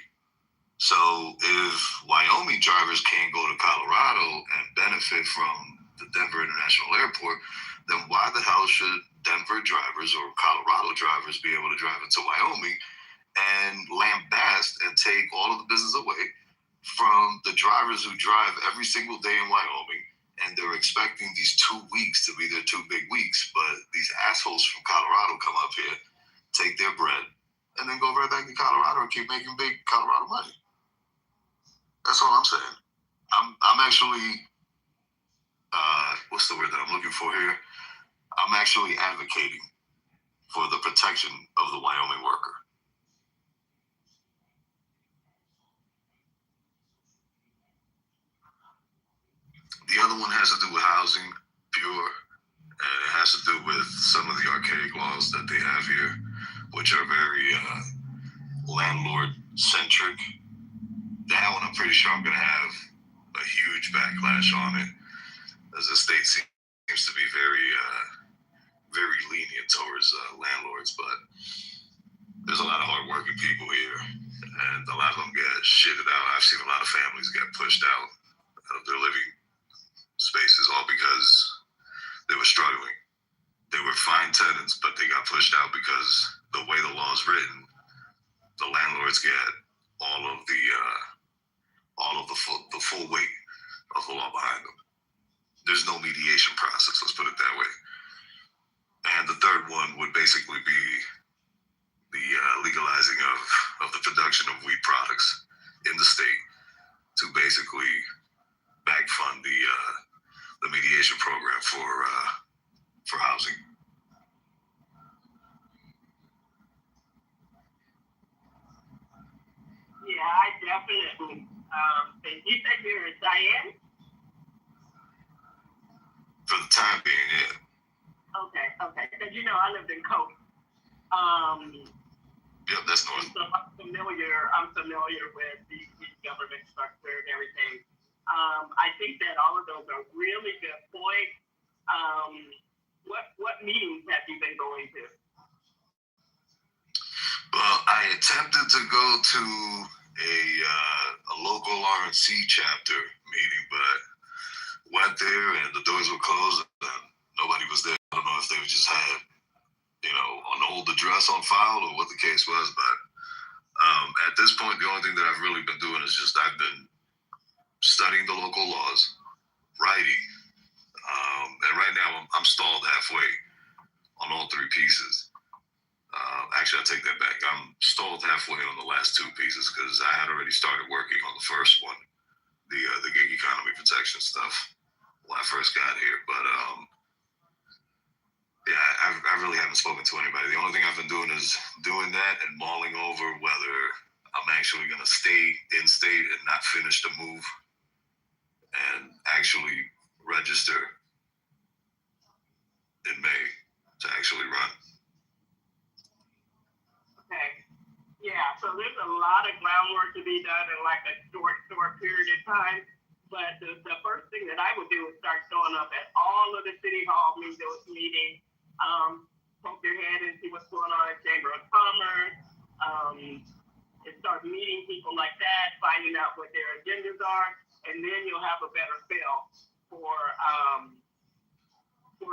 So if Wyoming drivers can't go to Colorado and benefit from the Denver International Airport, then why the hell should Denver drivers or Colorado drivers be able to drive into Wyoming and lambast and take all of the business away from the drivers who drive every single day in Wyoming? And they're expecting these 2 weeks to be their 2 big weeks, but these assholes from Colorado come up here, take their bread, and then go right back to Colorado and keep making big Colorado money. That's all I'm saying. I'm actually, what's the word that I'm looking for here? I'm actually advocating for the protection of the Wyoming worker. The other one has to do with housing, pure, and it has to do with some of the archaic laws that they have here, which are very landlord-centric. That one, I'm pretty sure I'm going to have a huge backlash on it, as the state seems to be very lenient towards landlords, but there's a lot of hardworking people here, and a lot of them get shitted out. I've seen a lot of families get pushed out of their living spaces all because they were struggling. They were fine tenants, but they got pushed out because the way the law is written, the landlords get all of the full weight of the law behind them. There's no mediation process, let's put it that way. And the third one would basically be the legalizing of the production of weed products in the state to basically back fund the mediation program for housing. Yeah, I definitely. And you said you're in Cheyenne? For the time being, yeah. Okay. Because I lived in Coke. Yep, that's north. So I'm familiar with the government structure and everything. I think that all of those are really good points. What meetings have you been going to? Well, I attempted to go to a local RNC chapter meeting, but went there and the doors were closed and nobody was there. I don't know if they just had, an old address on file or what the case was, but at this point, the only thing that I've really been doing is just I've been studying the local laws, writing, and right now I'm stalled halfway on all 3 pieces. Actually, I take that back. I'm stalled halfway on the last 2 pieces because I had already started working on the first one, the gig economy protection stuff when I first got here. But yeah, I really haven't spoken to anybody. The only thing I've been doing is doing that and mulling over whether I'm actually going to stay in state and not finish the move and actually register in May to actually run. Okay. Yeah, so there's a lot of groundwork to be done in like a short period of time. But the first thing that I would do is start showing up at all of the city hall meetings, poke your head and see what's going on in Chamber of Commerce, and start meeting people like that, finding out what their agendas are, and then you'll have a better feel for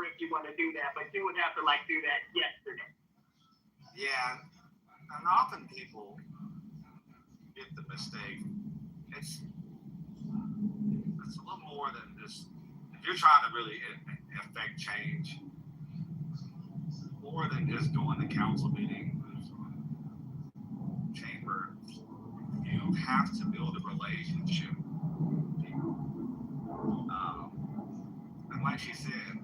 if you want to do that. But you would have to like do that yesterday. Yeah, and often people get the mistake. It's a little more than just, if you're trying to really affect change, more than just going to council meetings, chamber, you have to build a relationship with people. And like she said,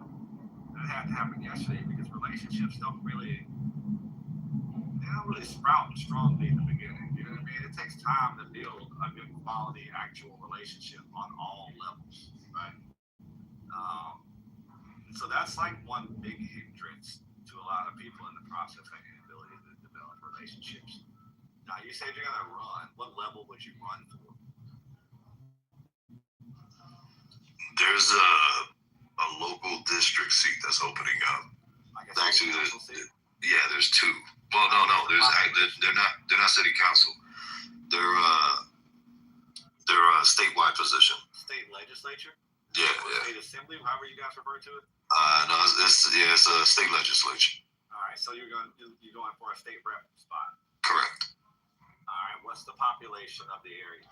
that had to happen yesterday because relationships don't really sprout strongly in the beginning. You know what I mean? It takes time to build a good quality actual relationship on all levels, right? So that's like one big hindrance to a lot of people in the process, like the ability to develop relationships. Now, you said you're gonna run. What level would you run for? There's a local district seat that's opening up. Actually, there's two. Well, no, they're not city council. They're a statewide position. State legislature? Yeah. State assembly, however you guys refer to it. No, it's a state legislature. All right, so you're going for a state rep spot. Correct. All right, what's the population of the area?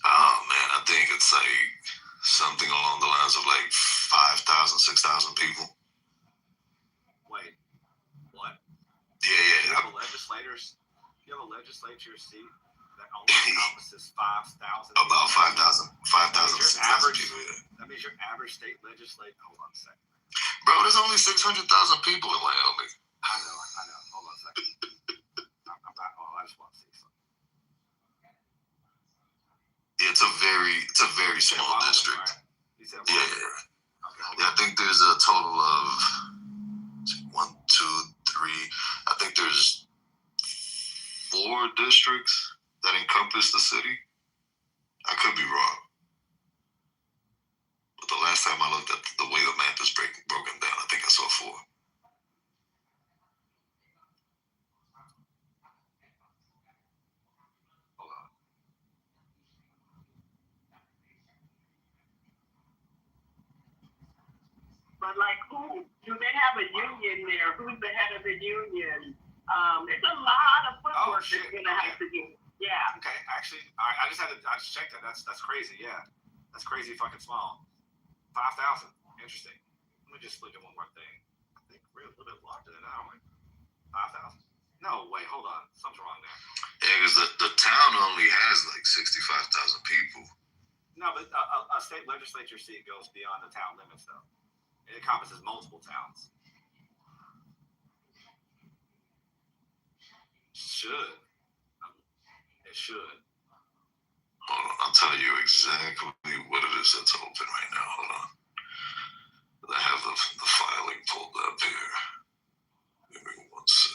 Oh man, I think it's like something along the lines of like 5,000, 6,000 people. Wait, what? Yeah. You have a legislature seat that only encompasses 5,000. About 5,000, 6,000 people. Yeah. That means your average state legislature. Hold on a second. Bro, there's only 600,000 people in Wyoming. I know. Hold on a second. I'm not. Oh, I just want to see something. Yeah, it's a very small district. Right? Yeah. Okay, I think there's a total of 1, 2, 3. I think there's 4 districts that encompass the city. I could be wrong. But the last time I looked at the way the map is broken down, I think I saw 4. Hold on. But like who? Do they have a union there? Who's the head of the union? It's a lot of footwork that's gonna have to do. Yeah. Okay, actually, I just checked that. That's crazy. Yeah, that's crazy fucking small. 5,000. Interesting. Let me just look at one more thing. I think we're a little bit larger than that, aren't we? 5,000. No, wait, hold on. Something's wrong there. Yeah, because the town only has like 65,000 people. No, but a state legislature seat goes beyond the town limits, though. It encompasses multiple towns. It should. Hold on, I'll tell you exactly what it is that's open right now. Hold on. I have the filing pulled up here. Give me 1 sec.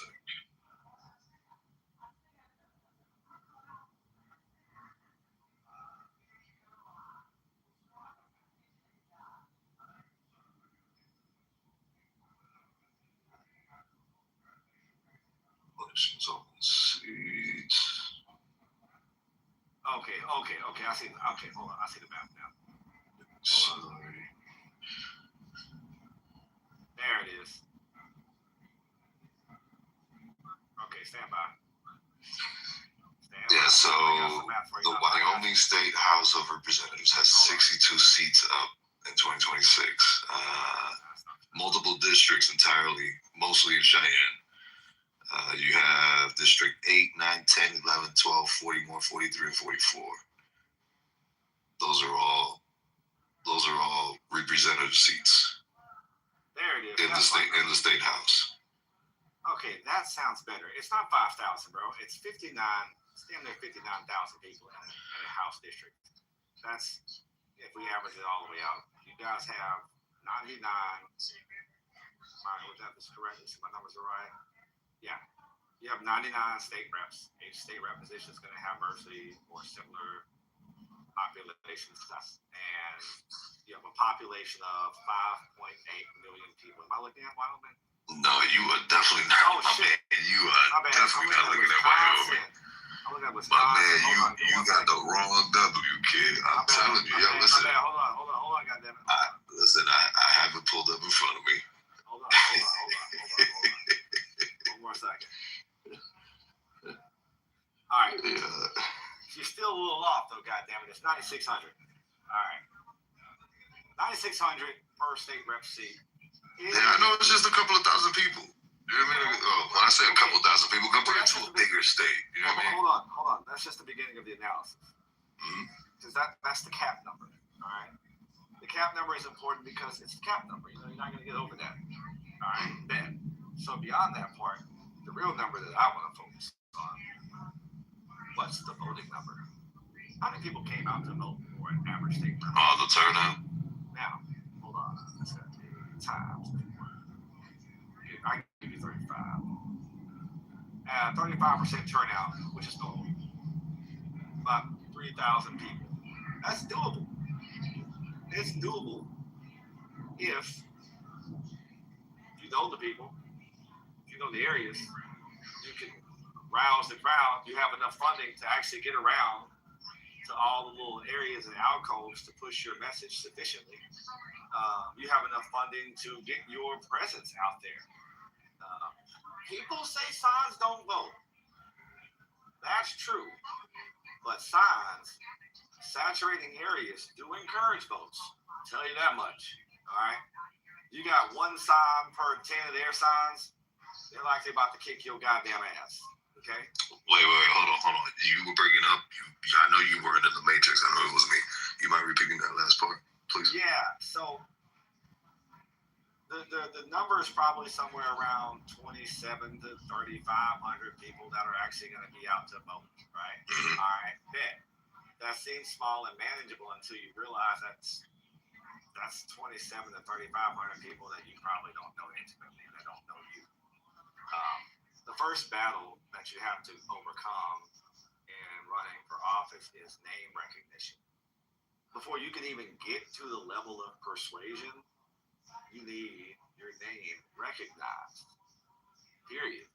Elections open seats. Okay. I see. Okay, hold on. I see the map now. Sorry. There it is. Okay, stand by. Yeah, so the Wyoming State House of Representatives has 62 seats up in 2026. Multiple districts entirely, mostly in Cheyenne. You have District 8, 9, 10, 11, 12, 41, 43, and 44. Those are all representative seats. There it is. In the state house. Okay, that sounds better. It's not 5,000, bro. It's 59. It's damn near 59,000 people in a house district. That's if we average it all the way out. You guys have 99. Hope that is correct. My numbers are right. Yeah, You have 99 state reps. Each state rep position is going to have virtually or similar population size. And you have a population of 5.8 million people. Am I looking at Wyoming? No, you are definitely not. My man, you are definitely not looking at Wyoming. I'm looking at My Wisconsin. man, you got the wrong W, kid. I'm telling you. Yo, listen. Hold on, goddammit. Listen, I have it pulled up in front of me. Hold on. One more second. All right. Yeah. You're still a little off, though, goddammit. It's 9,600. All right. 9,600 per state rep seat. Yeah, I know it's just a couple of thousand people. You know what I mean? When I say a couple thousand people, compare it to a bigger state. You know what I mean? Hold on. That's just the beginning of the analysis. Because that's the cap number. All right. The cap number is important because it's the cap number. You know, you're not going to get over that. All right. Then, so beyond that part, the real number that I want to focus on, what's the voting number? How many people came out to vote for an average state rep? Oh, the turnout. Now, hold on. Let's say times. I can give you 35. 35% turnout, which is normal. About 3,000 people. That's doable. It's doable if you know the people, if you know the areas, you can rouse the crowd. You have enough funding to actually get around to all the little areas and alcoves to push your message sufficiently. You have enough funding to get your presence out there. People say signs don't vote. That's true. But signs, saturating areas do encourage votes. I'll tell you that much. All right? You got one sign per 10 of their signs, they're likely about to kick your goddamn ass. Okay? Wait, hold on. You were breaking up. I know you weren't in the Matrix. I know it was me. You mind repeating that last part, please? Yeah, so the number is probably somewhere around 27 to 3,500 people that are actually going to be out to vote, right? Mm-hmm. All right, bet. That seems small and manageable until you realize that's 27 to 3,500 people that you probably don't know intimately, that don't know you. The first battle that you have to overcome in running for office is name recognition. Before you can even get to the level of persuasion, you need your name recognized, period.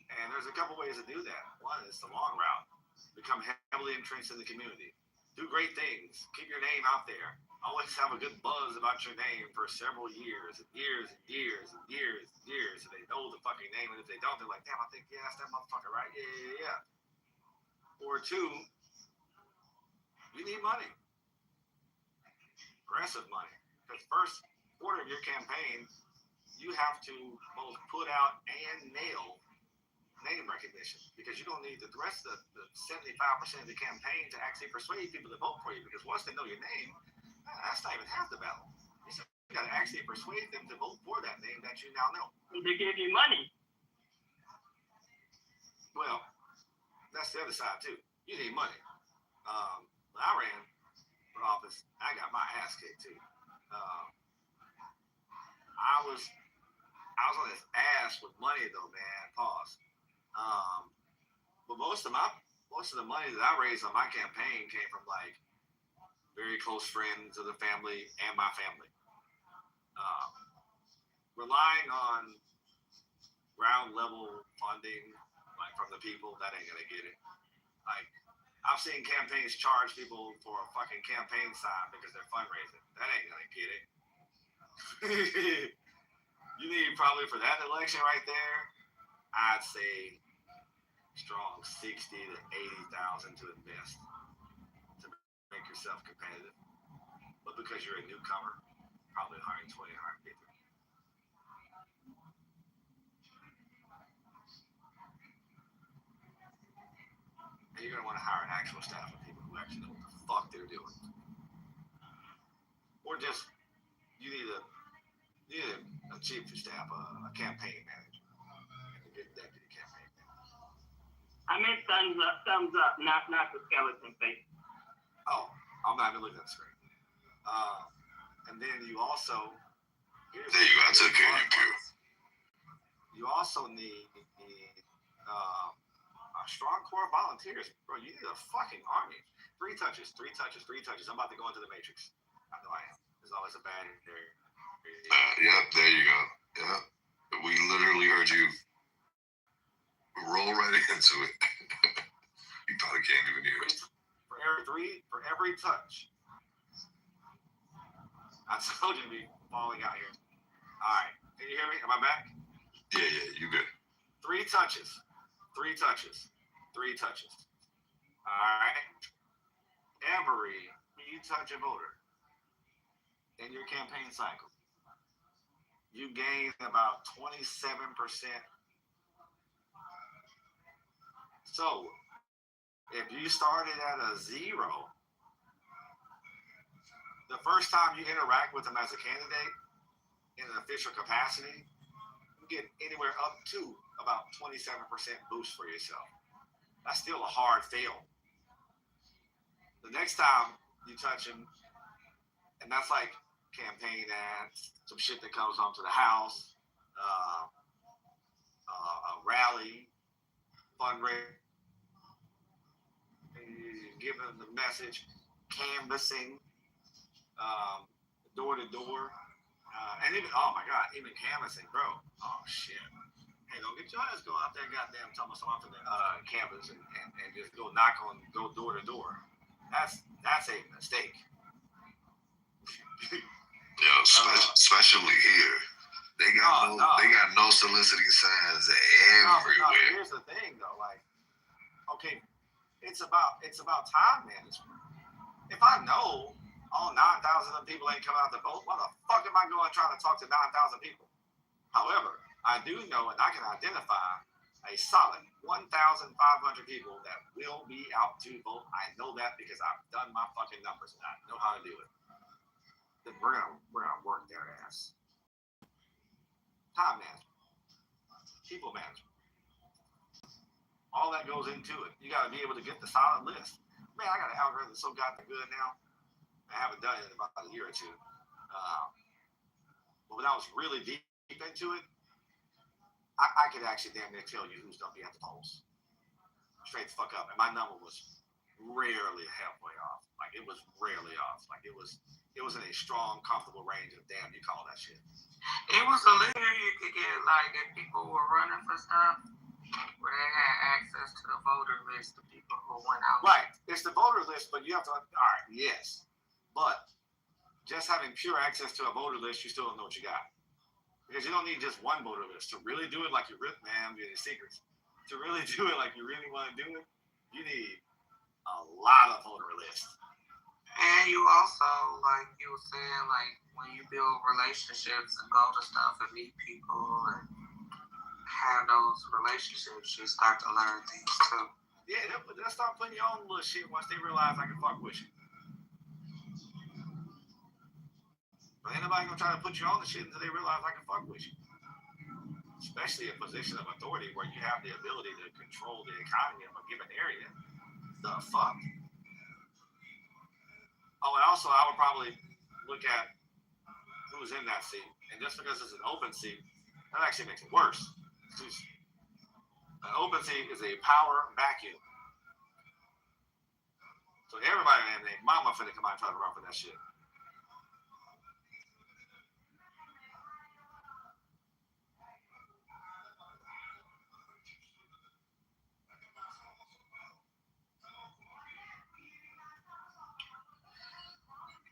And there's a couple ways to do that. One is the long route. Become heavily entrenched in the community. Do great things. Keep your name out there. Always have a good buzz about your name for several years and years and years and years and years, so they know the fucking name. And if they don't, they're like, damn, I think, yeah, that's that motherfucker, right? Yeah. Or two, you need money. Aggressive money. Because first quarter of your campaign, you have to both put out and nail name recognition, because you don't need the rest of the 75% of the campaign to actually persuade people to vote for you, because once they know your name, that's not even half the battle. You got to actually persuade them to vote for that name that you now know. They give you money. Well, that's the other side too. You need money. When I ran for office, I got my ass kicked too. I was on his ass with money though, man. Pause. But most of the money that I raised on my campaign came from like very close friends of the family and my family. Relying on ground level funding, like from the people, that ain't gonna get it. Like, I've seen campaigns charge people for a fucking campaign sign because they're fundraising. That ain't gonna get it. You need probably for that election right there, I'd say strong 60 to 80,000 to invest to make yourself competitive. But because you're a newcomer, probably 120, 150. And you're gonna want to hire an actual staff of people who actually know what the fuck they're doing. Or just you need a chief of staff, a campaign manager, and a good deputy campaign manager. I meant thumbs up, not the skeleton face. Oh, I'm not even looking at the screen. And then you also there you go. I took care of you, Pew. You also need a strong core of volunteers, bro. You need a fucking army. 3 touches. I'm about to go into the Matrix. I know I am. There's always a bad area. Yep, there you go. Yep. We literally heard you roll right into it. You probably can't even hear it. For every touch. I told you to be falling out here. All right. Can you hear me? Am I back? Yeah, you good. 3 touches. 3 touches. All right. Every you touch a voter in your campaign cycle, you gain about 27%. So if you started at a 0, the first time you interact with them as a candidate in an official capacity, you get anywhere up to about 27% boost for yourself. That's still a hard fail. The next time you touch them, and that's like campaign ads, some shit that comes onto the house, a rally, fundraiser, giving them the message, canvassing, door to door, and even, oh my God, even canvassing, bro. Oh shit. Hey, don't get your ass go out there, goddamn, tell me something to canvas and just go door to door. That's a mistake. Yo, especially here, they got no soliciting signs everywhere. Here's the thing, though. Like, okay, it's about time management. If I know all 9,000 people ain't coming out to vote, why the fuck am I going trying to talk to 9,000 people? However, I do know and I can identify a solid 1,500 people that will be out to vote. I know that because I've done my fucking numbers and I know how to do it. Then we're gonna work their ass. Time management, people management, all that goes into it. You got to be able to get the solid list. Man, I got an algorithm so goddamn good now. I haven't done it in about a year or two. But when I was really deep into it, I could actually damn near tell you who's gonna be at the polls. Straight the fuck up. And my number was rarely halfway off. Like it was rarely off. Like it was in a strong, comfortable range of damn, you call that shit. It was a later you could get like if people were running for stuff where they had access to the voter list of people who went out. Right. It's the voter list, but you have to yes. But just having pure access to a voter list, you still don't know what you got. Because you don't need just one voter list. To really do it like you're man, getting secrets. To really do it like you really want to do it, you need a lot of voter lists. And you also, like you were saying, like when you build relationships and go to stuff and meet people and have those relationships, you start to learn things too. Yeah, they'll start putting your own little shit once they realize I can fuck with you. But ain't nobody gonna try to put you on the shit until they realize I can fuck with you. Especially a position of authority where you have the ability to control the economy of a given area. The fuck? Oh, and also I would probably look at who's in that seat. And just because it's an open seat, that actually makes it worse. An open seat is a power vacuum. So everybody and their mama finna come out and try to run for that shit.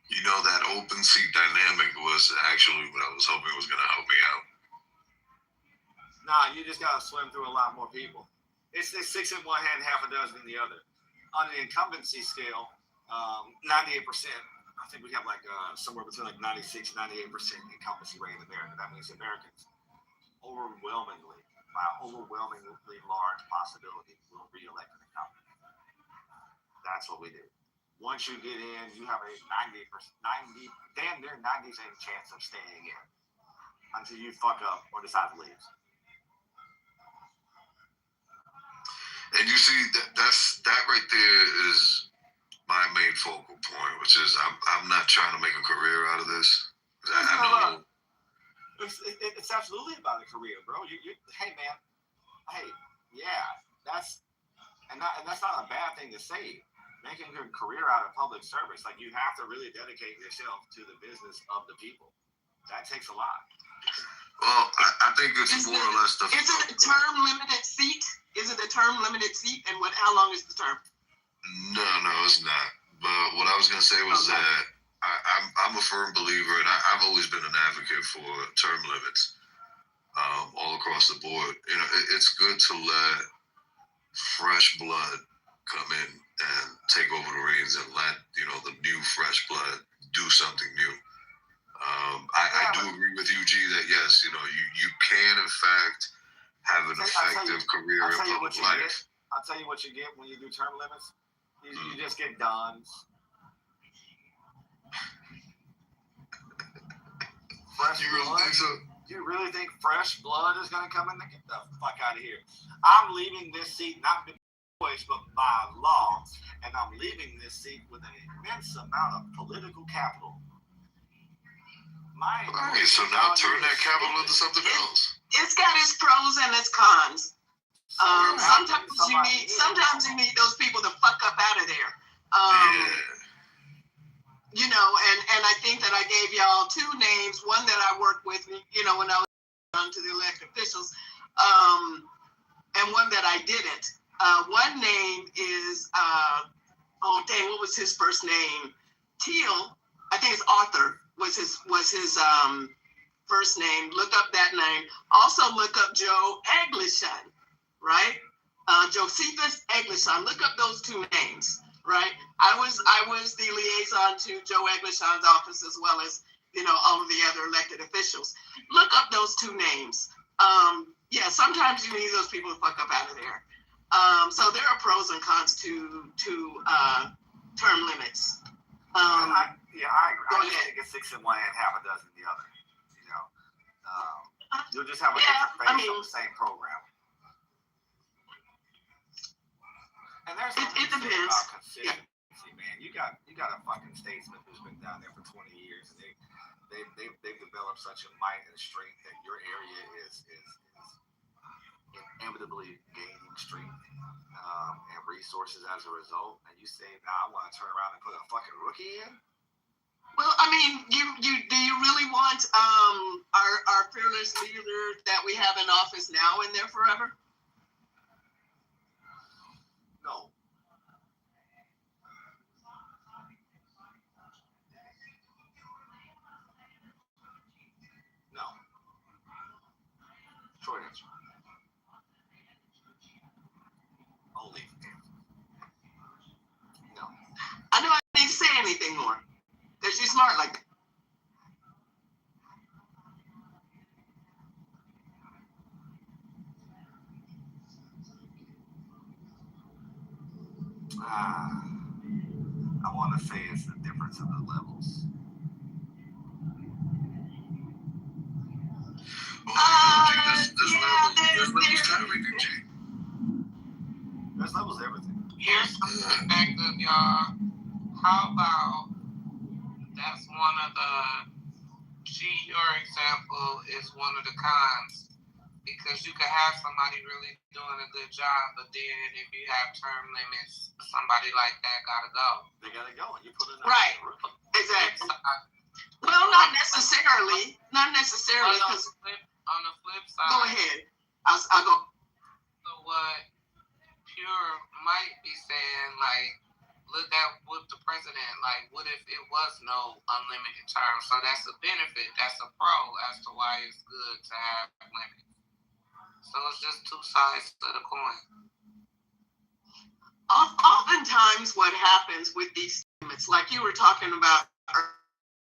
You know, that open seat dynamic was actually what I was hoping was going to help me out. Nah, you just got to swim through a lot more people. It's 6 in one hand, half a dozen in the other. On the incumbency scale, 98%, I think we have like somewhere between like 96, 98% incumbency rate in America. That means Americans overwhelmingly, by overwhelmingly large possibility, will re-elect an incumbent. That's what we do. Once you get in, you have a 90, damn near 90% chance of staying in until you fuck up or decide to leave. And you see that right there is my main focal point, which is I'm not trying to make a career out of this. I know It's absolutely about a career, bro. Hey man, that's not a bad thing to say. Making a career out of public service, like you have to really dedicate yourself to the business of the people. That takes a lot. Well, I think it's more or less the. Is it a term limited seat? Is it a term limited seat? And how long is the term? No, it's not. But what I was gonna say was that I'm a firm believer, and I've always been an advocate for term limits all across the board. You know, it's good to let fresh blood come in and take over the reins and let the new fresh blood do something new. I do agree with you, G, that yes, you can in fact have an effective career in public life. I'll tell you what you get when you do term limits. You just get dons. Fresh blood. You really think fresh blood is going to come in? Get the fuck out of here. I'm leaving this seat not by choice but by law, and I'm leaving this seat with an immense amount of political capital. So now turn that capital into something else. It's got its pros and its cons. Sometimes you need those people to fuck up out of there. And I think that I gave y'all two names. One that I worked with, when I was on to the elected officials, and one that I didn't. One name is what was his first name? Teal. I think it's Arthur was his first name. Look up that name. Also look up Joe Eglishon, right? Josephus Eglishon. Look up those two names, right? I was the liaison to Joe Eglishon's office as well as all of the other elected officials. Look up those two names. Sometimes you need those people to fuck up out of there. So there are pros and cons to term limits. I agree. I think it's 6 in one and half a dozen in the other. You'll just have a different face on the same program. And there's it depends. About consistency, man. You got a fucking statesman who's been down there for 20 years, and they've developed such a might and strength that your area is inevitably gaining strength and resources as a result. And you say, I want to turn around and put a fucking rookie in? Well, I mean, do you really want our fearless leader that we have in office now in there forever? No. No. Short answer. Only. No. I know I didn't say anything more. Because you're smart like that. I want to say it's the difference of the levels. There's levels to everything, G. There's levels to everything. Here's some perspective, y'all. How about that's one of the your example is one of the cons, because you could have somebody really doing a good job, but then if you have term limits, somebody like that gotta go. They gotta go, and you put it right. Exactly. Well, not necessarily. Not necessarily. On the flip side. Go ahead. I'll go. So what Pure might be saying, like, look at with the president, like, what if it was no unlimited term? So that's a benefit, that's a pro as to why it's good to have limits. So it's just two sides to the coin. Oftentimes what happens with these limits, like you were talking about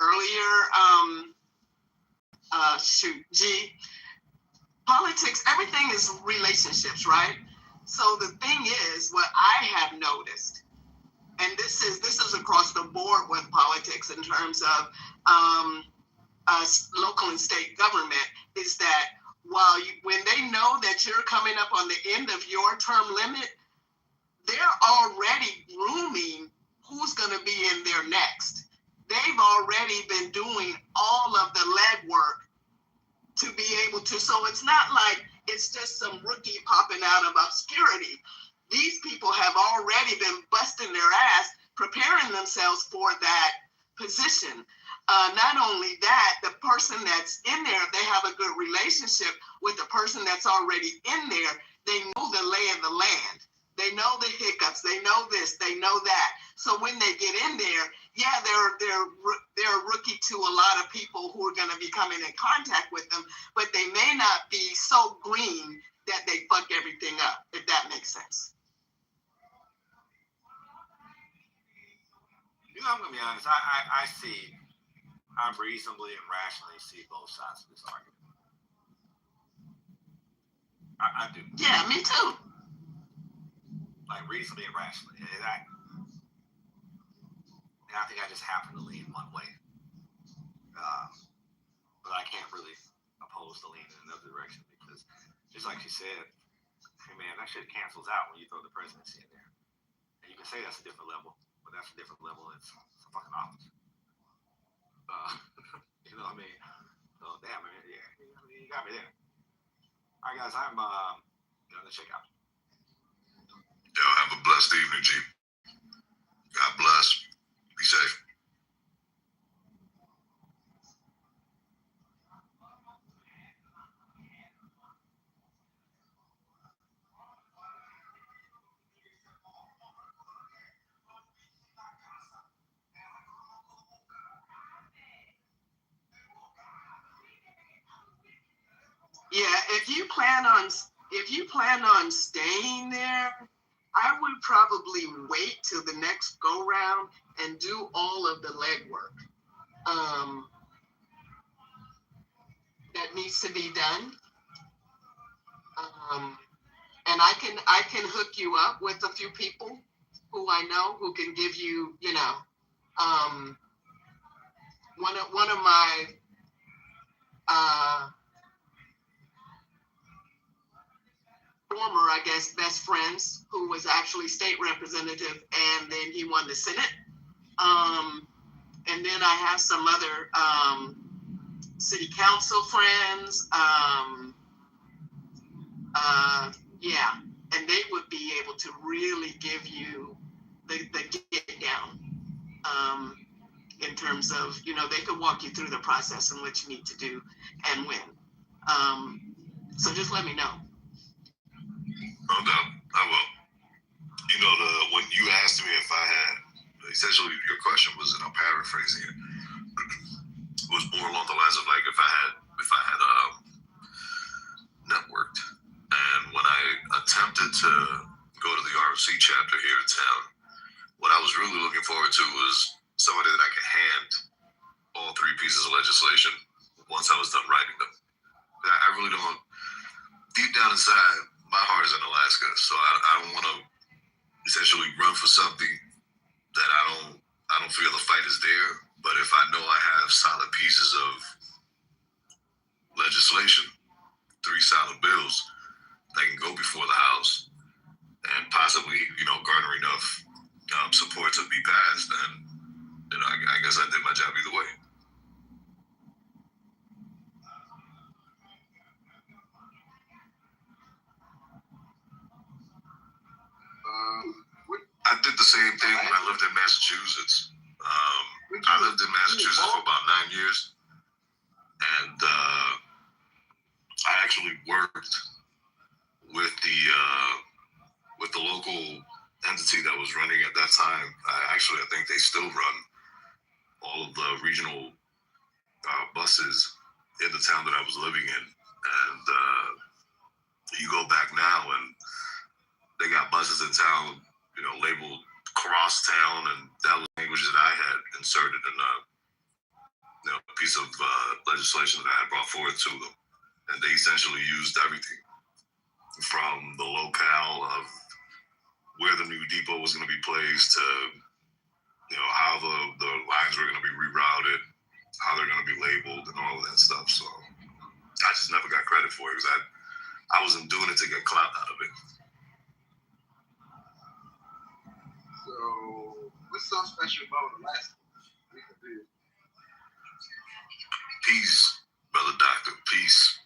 earlier, G, politics, everything is relationships, right? So the thing is, what I have noticed, and this is across the board with politics in terms of local and state government, is that when they know that you're coming up on the end of your term limit, they're already grooming who's going to be in there next. They've already been doing all of the legwork to be able to. So it's not like it's just some rookie popping out of obscurity. These people have already been busting their ass, preparing themselves for that position. Not only that, the person that's in there, if they have a good relationship with the person that's already in there, they know the lay of the land. They know the hiccups. They know this. They know that. So when they get in there, yeah, they're a rookie to a lot of people who are going to be coming in contact with them, but they may not be so green that they fuck everything up, if that makes sense. You know, I'm gonna be honest. I reasonably and rationally see both sides of this argument. I do. Yeah, me too. Like reasonably and rationally. And I think I just happen to lean one way. But I can't really oppose the lean in another direction because, just like you said, hey man, that shit cancels out when you throw the presidency in there. And you can say that's a different level, but that's a different level. It's a fucking office. You know what I mean? So damn, man, yeah, you got me there. All right, guys, I'm gonna check out. Yo, have a blessed evening, G. God bless. Be safe. Yeah, if you plan on staying there, I would probably wait till the next go round and do all of the legwork that needs to be done. And I can hook you up with a few people who I know who can give you, one of my former, I guess, best friends who was actually state representative, and then he won the Senate. And then I have some other city council friends. Yeah, and they would be able to really give you the get down in terms of, they could walk you through the process and what you need to do and when. So just let me know. No doubt, I will. When you asked me if I had, essentially your question was, and I'm paraphrasing it, was more along the lines of like if I had networked. And when I attempted to go to the ROC chapter here in town, what I was really looking forward to was somebody that I could hand all three pieces of legislation once I was done writing them. I really don't, deep down inside, my heart is in Alaska, so I don't want to essentially run for something that I don't feel the fight is there. But if I know I have solid pieces of legislation, 3 solid bills that can go before the House and possibly, garner enough support to be passed, then I guess I did my job either way. I did the same thing when I lived in Massachusetts. I lived in Massachusetts for about 9 years, and I actually worked with the local entity that was running at that time. I think they still run all of the regional buses in the town that I was living in, and you go back now and they got buses in town, labeled cross town, and that was language that I had inserted in a piece of legislation that I had brought forward to them. And they essentially used everything from the locale of where the new depot was going to be placed to, how the lines were going to be rerouted, how they're going to be labeled, and all of that stuff. So I just never got credit for it because I wasn't doing it to get clout out of it. So, what's so special about Alaska? Peace, brother doctor, peace.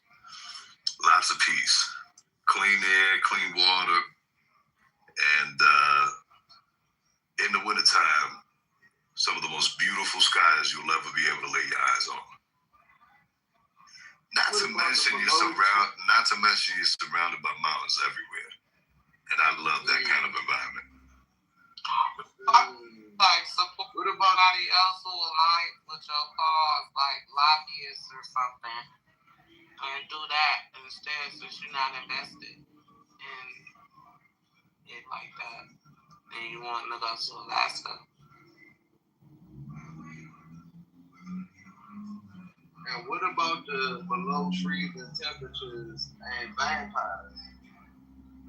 lots of peace, clean air, clean water, and in the wintertime, some of the most beautiful skies you'll ever be able to lay your eyes on. Not to mention you're surrounded by mountains everywhere, and I love that kind of environment. Like support somebody else who aligns with your cause, like lobbyists or something, and do that instead since you're not invested in it like that, and you want to go to Alaska. And what about the below freezing temperatures and vampires?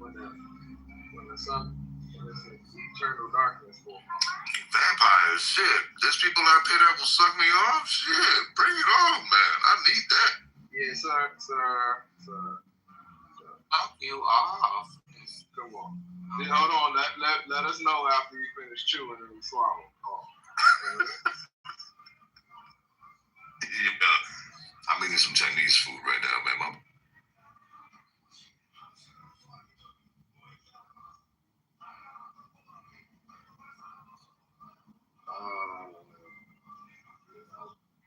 When it's eternal darkness for Vampires, shit. There's people out there that will suck me off. Shit, bring it on, man. I need that. Yeah, sir. Fuck you off. Come on. Yeah, hold on. Let us know after you finish chewing and swallow. Yeah, I'm eating some Chinese food right now, man.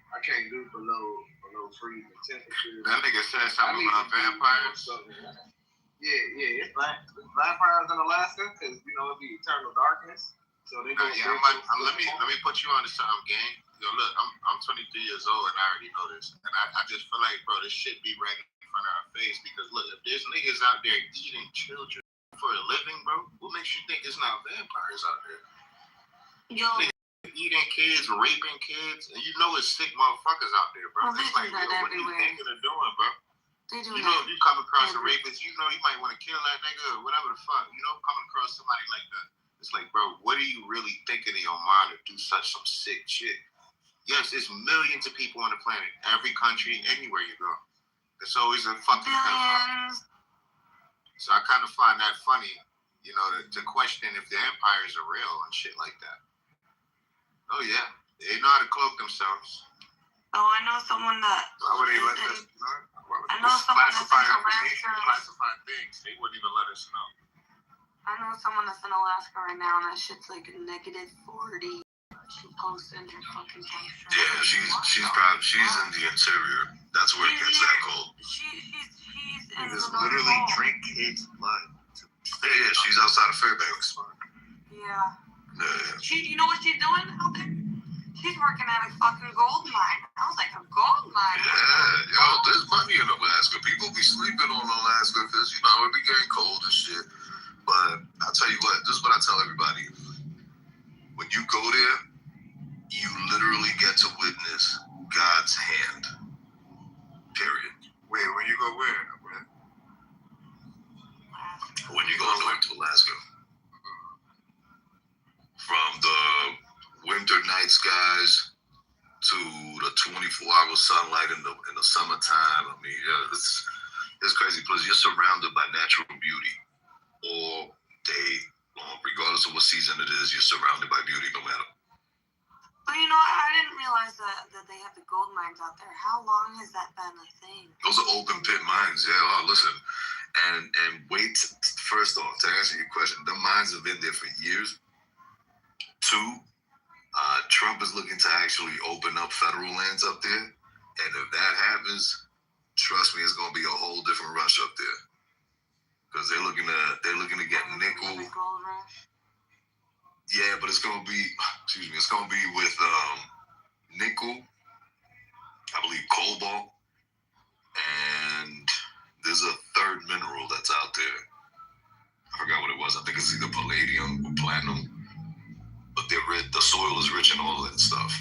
I can't do below freezing temperatures. That nigga said something about vampires. Yeah, it's vampires in Alaska because it'd be eternal darkness. So they go. Let me put you on to something, gang. Yo, look, I'm 23 years old and I already know this, and I just feel like, bro, this shit be right in front of our face because look, if there's niggas out there eating children for a living, bro, what makes you think it's not vampires out there? Yo. Eating kids, raping kids, and it's sick motherfuckers out there, bro. Well, it's like, yo, what are you thinking of doing, bro? They do if you come across a rapist, you might want to kill that nigga or whatever the fuck. Coming across somebody like that. It's like, bro, what are you really thinking in your mind to do some sick shit? Yes, there's millions of people on the planet, every country, anywhere you go. It's always a fucking pedophile. So I kind of find that funny, to question if the empires are real and shit like that. Oh yeah, they know how to cloak themselves. Oh, I know someone that. Why would they let us know? I know someone that's in Alaska. Classified things. They wouldn't even let us know. I know someone that's in Alaska right now, and that shit's like -40. She posts in her fucking picture. Yeah, she's in the interior. That's where it gets that cold. She's in just the literally North Pole. drink kids' blood. Yeah, she's outside of Fairbanks. Yeah. Yeah. You know what she's doing out there? She's working at a fucking gold mine. I was like, a gold mine? Yeah, yo, there's money in Alaska. People be sleeping on Alaska because, it be getting cold and shit. But I'll tell you what, this is what I tell everybody. When you go there, you literally get to witness God's hand. Period. Wait, when you go where? When you go north to Alaska. From the winter night skies to the 24-hour sunlight in the summertime. I mean, yeah, it's crazy because you're surrounded by natural beauty all day long. Regardless of what season it is, you're surrounded by beauty no matter. But I didn't realize that they have the gold mines out there. How long has that been a thing? Those are open pit mines, yeah. Oh, listen, and wait. First off, to answer your question, the mines have been there for years. 2, Trump is looking to actually open up federal lands up there, and if that happens, trust me, it's gonna be a whole different rush up there because they're looking to get nickel. Yeah, but it's gonna be with nickel, I believe cobalt, and there's a third mineral that's out there. I forgot what it was. I think it's either palladium or platinum. But the soil is rich in all of that stuff.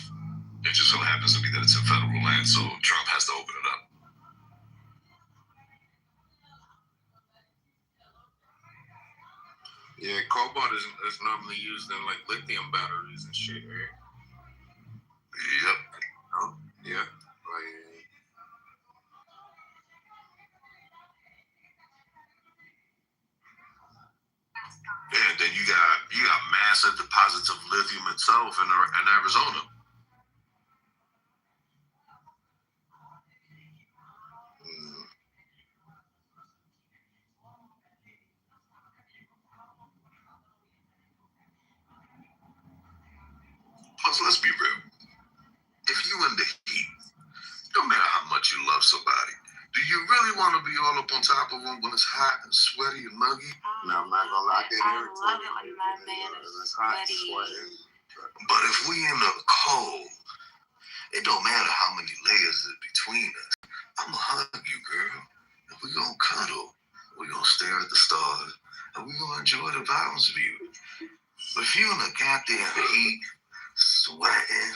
It just so happens to be that it's in federal land, so Trump has to open it up. Yeah, cobalt is normally used in like lithium batteries and shit, right? Yep. Oh, yeah. Yeah, then you got massive deposits of lithium itself in Arizona. on top of them when it's hot and sweaty and muggy. No, I'm not gonna lie. I love it when my man is sweaty. But if we in the cold, it don't matter how many layers is between us. I'ma hug you, girl, and we gonna cuddle. We gonna stare at the stars, and we gonna enjoy the mountains view. But if you in the goddamn heat, sweating,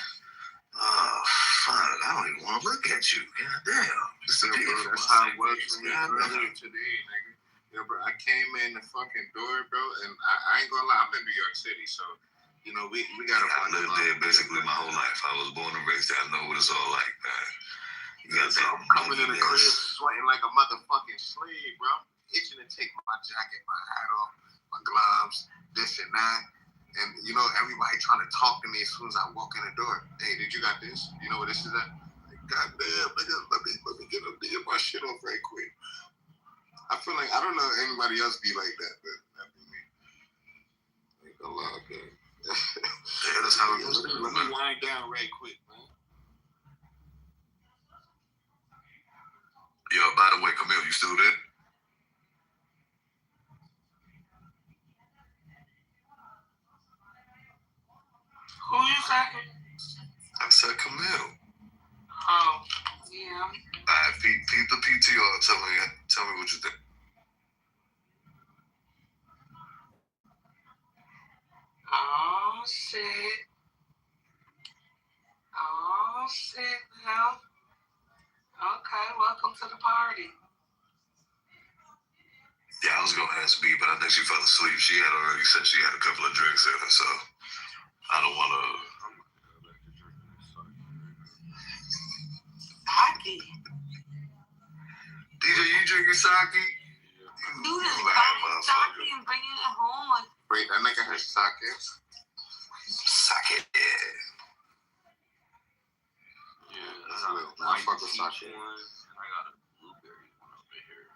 oh fuck, I don't even want to look at you. Goddamn, it's a beautiful. That's how it was for me earlier today, nigga. Yo, bro, I came in the fucking door, bro, and I ain't gonna lie, I'm in New York City, so you know we got. I lived there basically my whole life. I was born and raised there. I know what it's all like, man. You got I'm coming in the crib sweating like a motherfucking slave, bro. I'm itching to take my jacket, my hat off, my gloves, this and that. And you know, everybody trying to talk to me as soon as I walk in the door. Hey, did you got this? You know what this is at? Like, goddamn, nigga, let me get my shit off right quick. I feel like I don't know if anybody else be like that, but that be me. Ain't gonna lie, man. Yeah, that's how it goes. Let me wind down right quick, man. Yo, by the way, Camille, you still there? Who you said? I said Camille. Oh, yeah. Peep the PTR. Tell me what you think. Oh shit. Oh shit now. Okay, welcome to the party. Yeah, I was gonna ask B, but I think she fell asleep. She had already said she had a couple of drinks in her, so I don't want to. Sake. DJ, you drinking sake? You just buy sake and bring it home like. Wait, that nigga has sake. Sake, yeah. Yeah, That's a little. I fuck with sake. I got a blueberry one over here.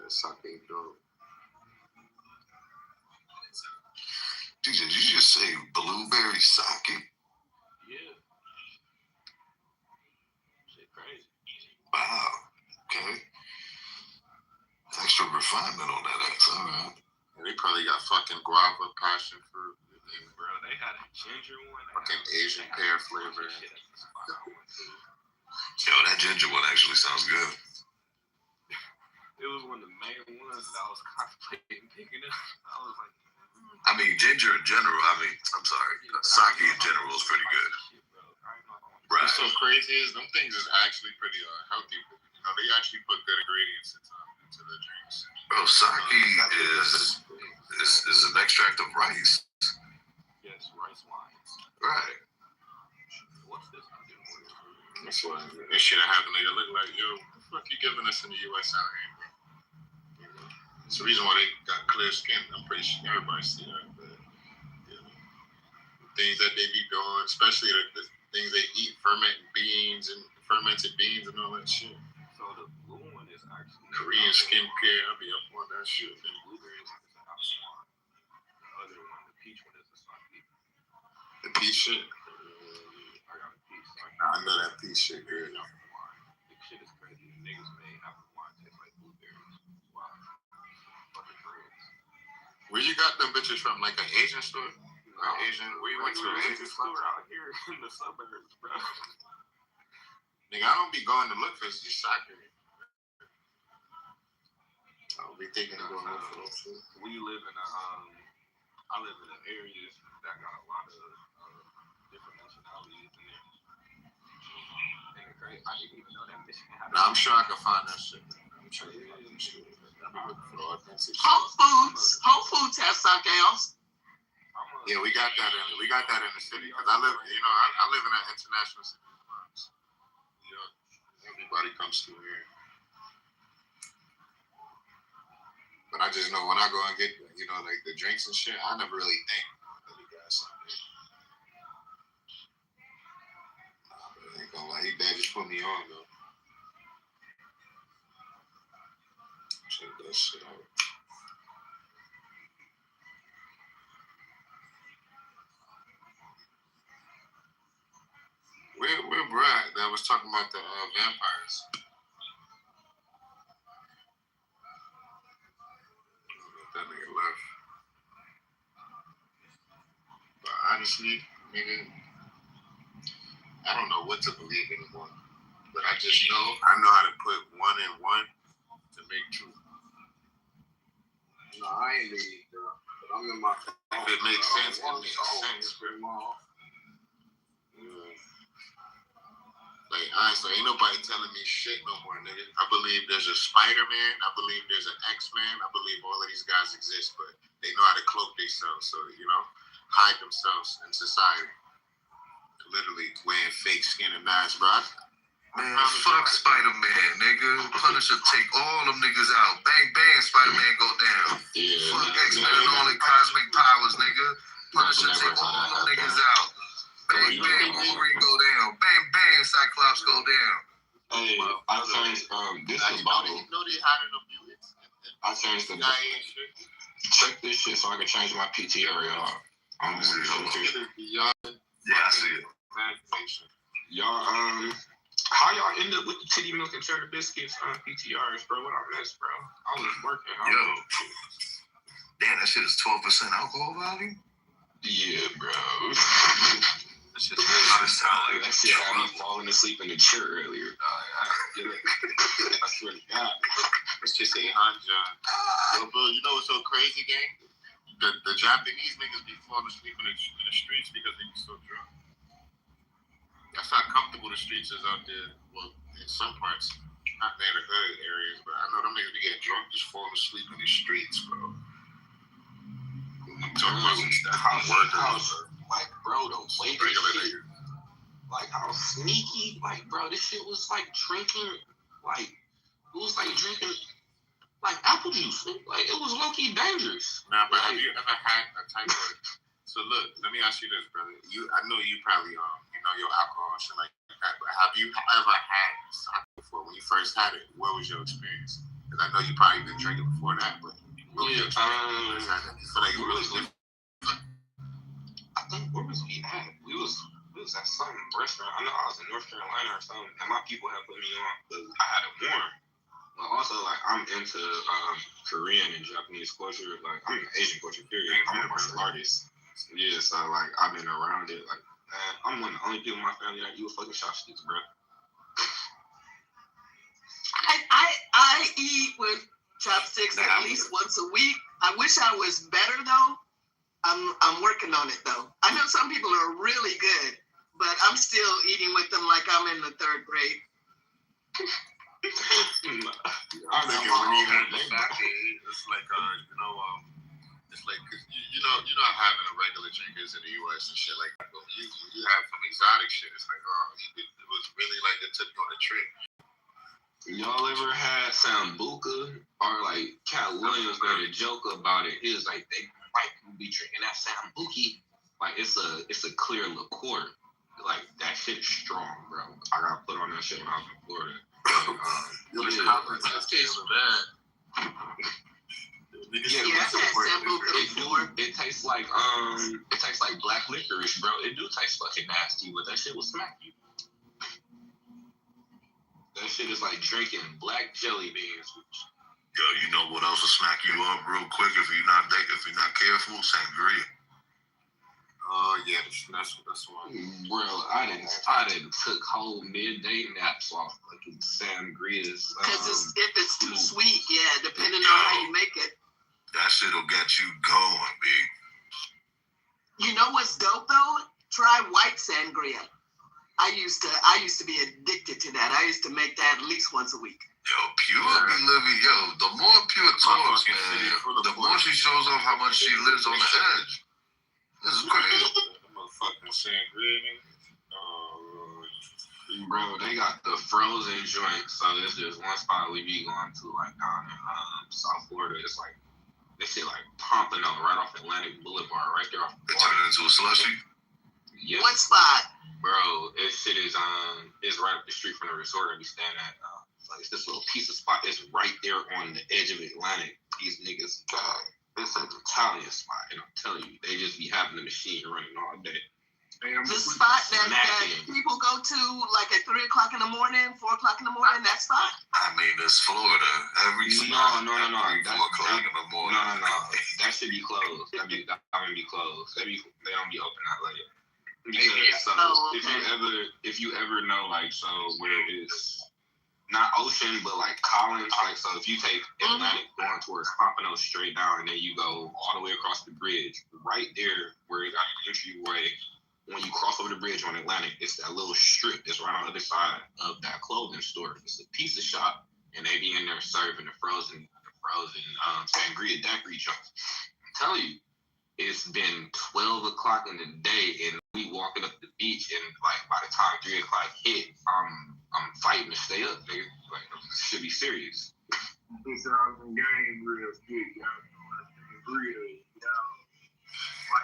Sake dope. DJ, did you just say blueberry sake? Yeah. Shit crazy. Wow. Okay. Extra refinement on that ass. All right. And they probably got fucking guava, passion fruit. Bro, they had a ginger one. Fucking Asian pear flavor. Yo, that ginger one actually sounds good. It was one of the main ones that I was contemplating picking up. I was like, I mean, ginger in general. I'm sorry. Sake in general is pretty good. Right. What's so crazy is them things is actually pretty healthy. You know, they actually put good ingredients into the drinks. Bro, sake is an extract of rice. yes, rice wine. Right. What's this? That's why it should have a nigga look like, yo, what the fuck you giving us in the US out here, bro? You know, it's the reason why they got clear skin. I'm pretty sure everybody see that. But, you know, the things that they be doing, especially the things they eat, fermented beans and all that shit. So the blue one is actually Korean skincare, I'll be up on that shit. The blueberry one is an apple wine. The other one, the peach one, is a sake. The peach shit. I got a peach. I know that peach shit good. The shit is crazy. The niggas made apple wine taste like blueberries. Wow. Fucking crazy. Where you got them bitches from? Like an Asian store? Where you went to an Asian store? Out here in the suburbs, bro. Nigga, I don't be going to look for just sake. I don't be thinking of going to look for those shit. We live in I live in an area that got a lot of different nationalities in there. Great. I didn't even know that Michigan had. Nah, I'm sure I can find that shit. I'm sure I can find that shit. I'll be looking for authentic shit. Whole Foods has sake house. Yeah, we got that in the city. Cause I live in an international city. You know, everybody comes through here. But I just know when I go and get, like the drinks and shit, I never really think that we got something. Nah, but I ain't gonna lie, that just put me on though. Check that shit out. Where Brad that was talking about the vampires? left. But honestly, nigga, I don't know what to believe anymore. But I just know I know how to put one and one to make two. No, I ain't really, bro. But I'm in my. If it makes sense, it makes sense, bro. Like, honestly, ain't nobody telling me shit no more, nigga. I believe there's a Spider-Man. I believe there's an X-Man. I believe all of these guys exist, but they know how to cloak themselves, so, hide themselves in society. Literally wearing fake skin and masks, bro. Man, fuck Spider-Man, nigga. Punisher take all them niggas out. Bang, bang, Spider-Man go down. Yeah, fuck X-Men and all their cosmic powers, nigga. Punisher take all them niggas out. Bang, bang, Wolverine go down. Bang, bang, Cyclops go down. Hey, I changed, this is about it. You know they hiding the mutants? I changed the check this shit so I can change my PTR, y'all. I'm gonna Yeah, I see it. Y'all, how y'all end up with the titty milk and cheddar biscuits on PTRs, bro? What I missed, bro? I was working. Damn, that shit is 12% alcohol value? Yeah, bro. That shit sound like that shit had me falling asleep in the chair earlier. I swear to God. Let's just say Hanja. Yo, bro, you know what's so crazy, gang? The Japanese niggas be falling asleep in the streets because they be so drunk. That's how comfortable the streets is out there. Well, in some parts, not near the hood areas, but I know them niggas be getting drunk, just falling asleep in the streets, bro. I'm talking about some stuff. Like, bro, the way this shit, like, how sneaky, like, bro, this shit was like drinking, like, it was like drinking, like, apple juice. Like, it was low-key dangerous. Nah, but have you ever had a type of, so look, let me ask you this, brother. I know you probably, your alcohol and shit like that, but have you ever had sake before? When you first had it, what was your experience? Because I know you probably been drinking before that, but what was your experience? So like, I think, where was we at? We was at some restaurant. I know I was in North Carolina or something, and my people had put me on because I had it warm. But also, like, I'm into Korean and Japanese culture. Like, I'm an Asian culture, period. I'm a martial artist. Yeah, so, like, I've been around it. Like, man, I'm one of the only people in my family that eat with fucking chopsticks, bro. I eat with chopsticks at least once a week. I wish I was better, though. I'm working on it, though. I know some people are really good, but I'm still eating with them like I'm in the third grade. I'm thinking when you have the sake, it's like it's like you know having a regular drinkers in the U.S. and shit like that. But when you have some exotic shit, it's like it was really like it took you on a trip. Y'all ever had Sambuca or like Cat Williams made a joke about it? It was like they white people be drinking that Sambuca like it's a clear liqueur. Like that shit is strong, bro. I got put on that shit when I was in Florida. That tastes bad. It tastes like black licorice, bro. It do taste fucking nasty, but that shit will smack you. That shit is like drinking black jelly beans. Yo, you know what else will smack you up real quick if you're not careful? Sangria. Oh yeah, that's one. Bro, I didn't took whole midday naps off fucking sangrias. Because if it's too sweet, yeah, depending on how you make it. That shit'll get you going, big. You know what's dope though? Try white sangria. I used to be addicted to that. I used to make that at least once a week. Yo, Pure be living. Yo, the more Pure talks, man, the more she shows off how much she lives on the edge. This is crazy. Motherfucking sangria. Bro, they got the frozen joint. So there's just one spot we be going to, like down in South Florida. It's like they say like Pompano right off Atlantic Boulevard, right there off the water. Turn it into a slushy. Yes. What spot? Bro, this shit is right up the street from the resort I be staying at. Like it's this little piece of spot. It's right there on the edge of Atlantic. These niggas, it's an Italian spot, and I'm telling you, they just be having the machine running all day. The spot that people go to like at 3 o'clock in the morning, 4 o'clock in the morning, that spot? I mean, it's Florida. Every spot. No. 4 o'clock in the morning. No. That should be closed. That would be closed. They don't be open that late. Because if you ever know, like, so where it's not Ocean, but like Collins, like, so if you take Atlantic going towards Pompano straight down, and then you go all the way across the bridge, right there where it got the entryway, when you cross over the bridge on Atlantic, it's that little strip that's right on the other side of that clothing store. It's a pizza shop, and they be in there serving the frozen sangria daiquiri joints. I'm telling you, it's been 12 o'clock in the day, and we walking up the beach, and like by the time 3 o'clock hit, I'm fighting to stay up, nigga. Like, this should be serious. This game real quick,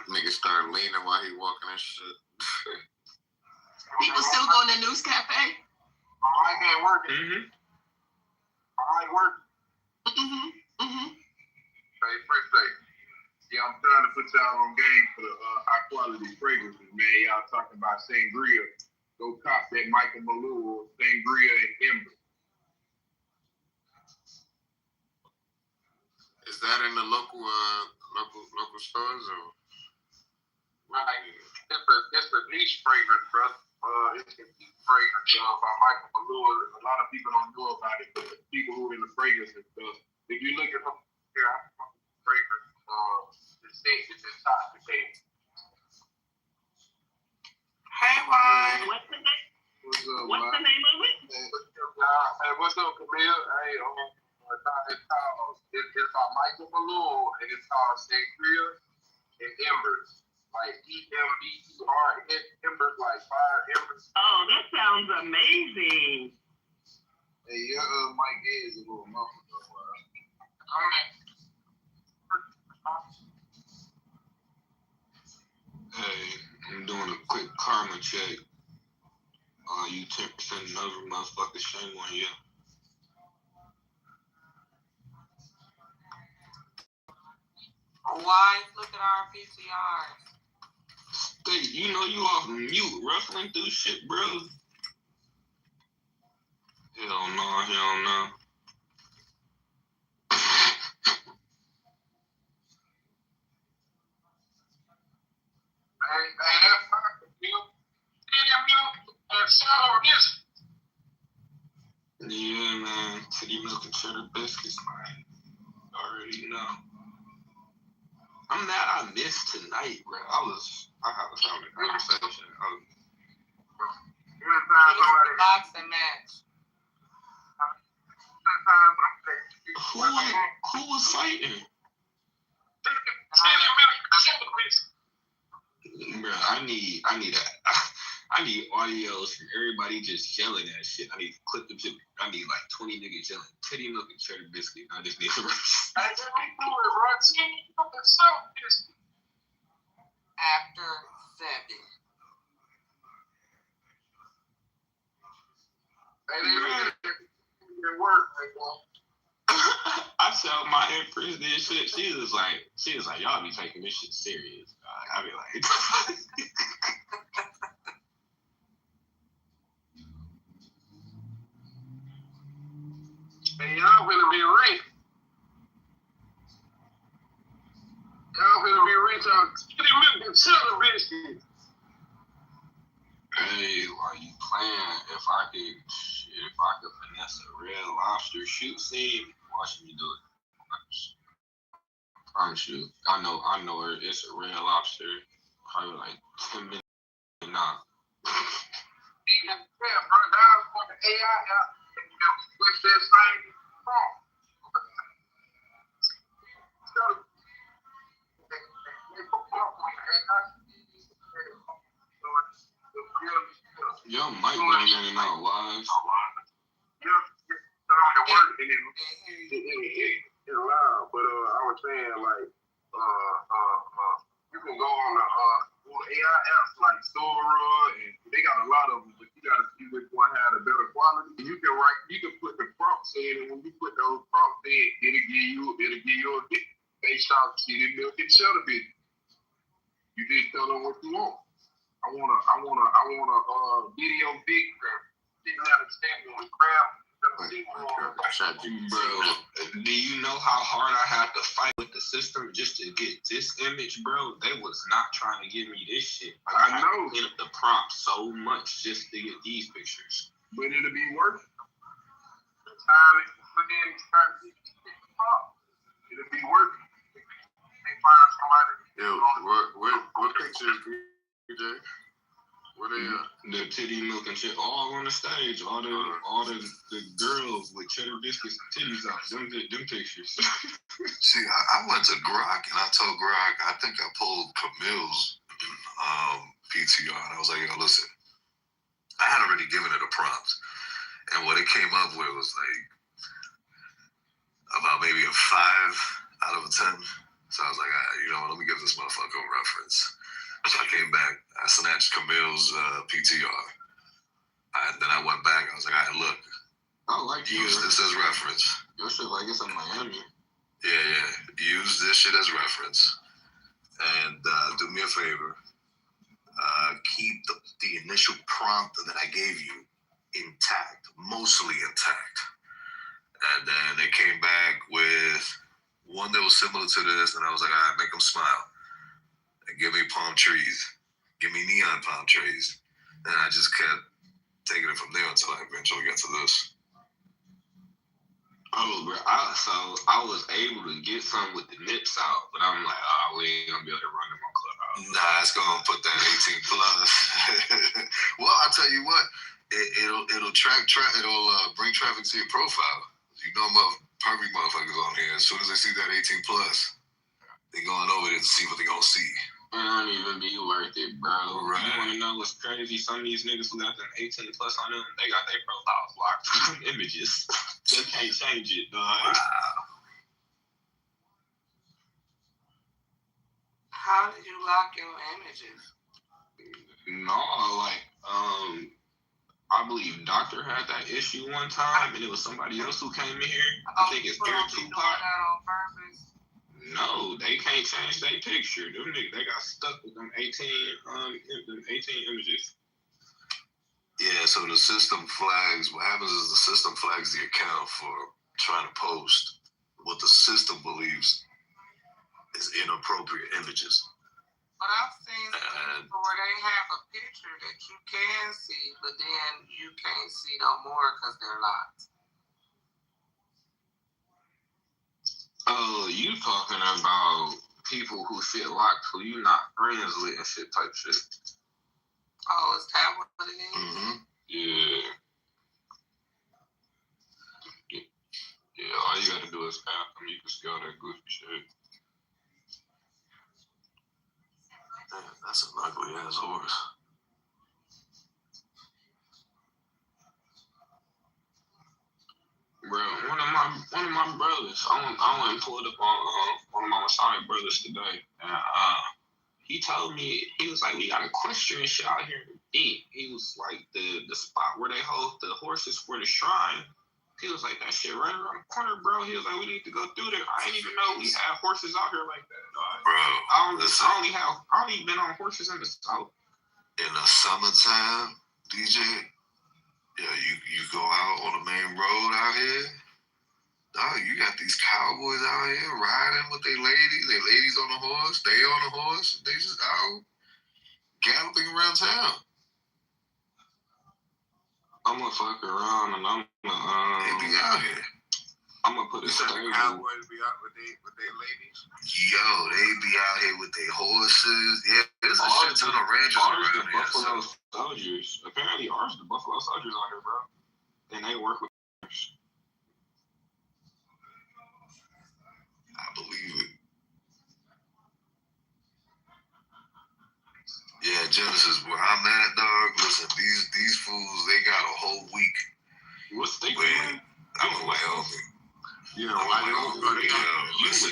Nigga started leaning while he walking and shit. People still going to News Cafe? I ain't working. I ain't working. Hey, appreciate it. Yeah, I'm trying to put y'all on game for the high quality fragrances, man. Y'all talking about sangria. Go cop that Michael Malou sangria and Ember. Is that in the local stores or? Right. It's a niche fragrance, brother. It's a niche fragrance by Michael Malou. A lot of people don't know about it, but the people who are in the fragrance and stuff. If you look at them here, fragrance, the scent is inside the cake. Hey, Juan. What's the name? What's the name of it? Hey, what's up, Camille? Hey, it's by Michael Malou, and it's called Sangria and Embers. Like EMBER, embers, like fire embers. Oh, that sounds amazing. Hey, your Mike is a little muffled though. Hey, I'm doing a quick karma check. You 10% over, motherfucker. Shame on you. Why? Look at our PTRs. Hey, you know you off mute, ruffling through shit, bro. Hell no. Hey, that's fine, Camille. Yeah, man. Titty milk and cheddar biscuits, man. Already know. I'm mad I missed tonight, bro. I was having a conversation. Boxing match. Who was fighting? Bro, I need audios from everybody just yelling at shit. I need to clip them. I need like 20 niggas yelling titty milk and cheddar biscuit. I just need to After 7. I saw my Empress did shit. She was like, y'all be taking this shit serious. I be like, hey, y'all finna be rich. Y'all finna be rich on titty milk and cheddar biscuits. hey, are you playing? If I could finesse a real lobster shoot scene, watch me do it. I promise you. I know her. It's a real lobster. Probably like 10 minutes. Nah. Yeah, bro, down for the AI out. Push that same phone. Yo, Mike going in and out live. It's loud, but I was saying like you can go on the AI apps like Sora, and they got a lot of them, but you got to see which one had a better quality. You can put the prompts in, and when you put those prompts in, it'll give you a hit based off titty milk and cheddar biscuits. You just tell them what you want. I want a video big didn't understand what crap. Bro, do you know how hard I had to fight with the system just to get this image, bro? They was not trying to give me this shit. Like, I know. Clean up the prompt so much just to get these pictures. But it'll be worth it. The time they put in trying to get this prompt, it'll be worth it. They find somebody. Yo, what pictures, DJ? Where they at? The titty milk and shit, all on the stage. All the girls with cheddar biscuits and titties out. Them pictures. See, I went to Grok and I told Grok, I think I pulled Camille's PTR, and I was like, yo, listen, I had already given it a prompt, and what it came up with was like about maybe a 5 out of a 10. So I was like, you know what, let me give this motherfucker a reference. So I came back, I snatched Camille's PTR. Then I went back, I was like, all right, look, I like use this as reference. Your shit like it's in Miami. Yeah. Use this shit as reference. And do me a favor. Keep the initial prompt that I gave you intact, mostly intact. And then they came back with one that was similar to this, and I was like, all right, make them smile. And give me palm trees. Give me neon palm trees. And I just kept taking it from there until I eventually got to this. So I was able to get some with the nips out, but I'm like, we ain't gonna be able to run them on Clubhouse. Nah, it's gonna put that 18 plus. Well, I'll tell you what, it'll bring traffic to your profile. You know about perfect motherfuckers on here. As soon as they see that 18 plus, they going over there to see what they gonna see. It don't even be worth it, bro. Right. You wanna know what's crazy? Some of these niggas who got them 18 plus on them, they got their profiles locked from images. They can't change it, dog. Wow. How did you lock your images? No, like, I believe Doctor had that issue one time, and it was somebody else who came in here. I think it's Air Tupac. On purpose? No, they can't change their picture. Them niggas, they got stuck with them 18 images. Yeah, so the system flags, what happens is the system flags the account for trying to post what the system believes is inappropriate images. But I've seen people where they have a picture that you can see, but then you can't see no more because they're locked. Oh, you talking about people who shit locked who you not friends with and shit type shit. Oh, is that what it is? Mm-hmm. Yeah. Yeah, all you gotta do is ask them. You can see all that goofy shit. Damn, that's an ugly ass horse. Bro, one of my brothers, I went and pulled up on one of my Masonic brothers today, and he told me, he was like, we got equestrian shit out here deep. He was like, the spot where they hold the horses for the shrine. He was like, that shit right around the corner, bro. He was like, we need to go through there. I didn't even know we had horses out here like that, dog. Bro, I only been on horses in the south. In the summertime, DJ, yeah, you go out on the main road out here. Dog, you got these cowboys out here riding with their ladies on the horse. They on the horse. They just out galloping around town. I'm gonna fuck around and I'm gonna they be out here. I'm gonna put a stable. Cowboys be out with their ladies. Yo, they be out here with their horses. Yeah, there's a shit ton of ranches around here. Buffalo Soldiers. Apparently, ours the Buffalo Soldiers out here, bro. And they work with. I believe it. Yeah, Genesis, where I'm at, dog. Listen, these fools, they got a whole week. What state? I'm in Wyoming. Yeah, Wyoming. Listen.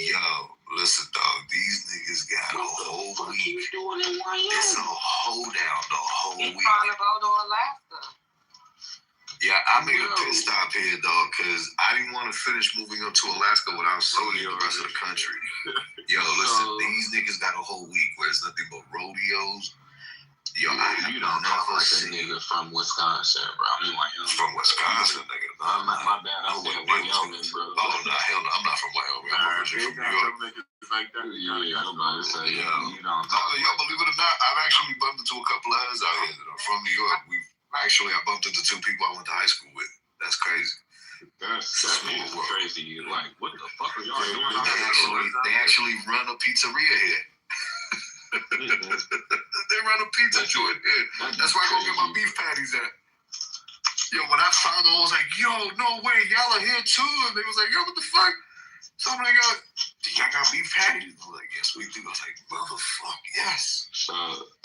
Yo, listen, dog. These niggas got a whole week. It's a hoedown the whole week. He's trying to go to Alaska. Yeah, I made a pit stop here, dog, because I didn't want to finish moving up to Alaska without seeing the rest of the country. Yo, listen, these niggas got a whole week where it's nothing but rodeos. Yo, you don't talk like a nigga from Wisconsin, bro. I mean, like, from Wisconsin, nigga. My bad, I said Wyoming, bro. Oh, no, hell no, I'm not from Wyoming. I'm originally from New York. Like that. Yeah, nobody say, you don't talk. Yo, believe it or not, I've actually bumped into a couple of heads out here that are from New York. I bumped into 2 people I went to high school with. That's crazy. That is crazy. Like, what the fuck are y'all doing? They actually run a pizzeria here. They run a pizza joint. Yeah. That's where I go get my beef patties at. Yo, when I found them, I was like, yo, no way, y'all are here too. And they was like, yo, what the fuck? So I'm like, y'all got beef patties? I was like, yes, we do. I was like, motherfuck, yes. So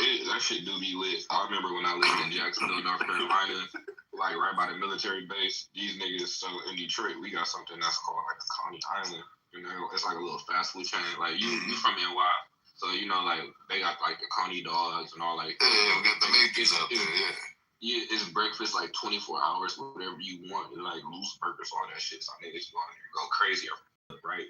that shit do be lit. I remember when I lived in Jacksonville, North Carolina, like right by the military base. These niggas, so in Detroit, we got something that's called like the Coney Island. You know, it's like a little fast food chain. Like you from NY. So, you know, like, they got, like, the Coney dogs and all, like... Yeah, we got the Macy's out there, yeah. Yeah, it's breakfast, like, 24 hours, whatever you want. Like, loose burgers, all that shit. So niggas go in there and go crazy, right?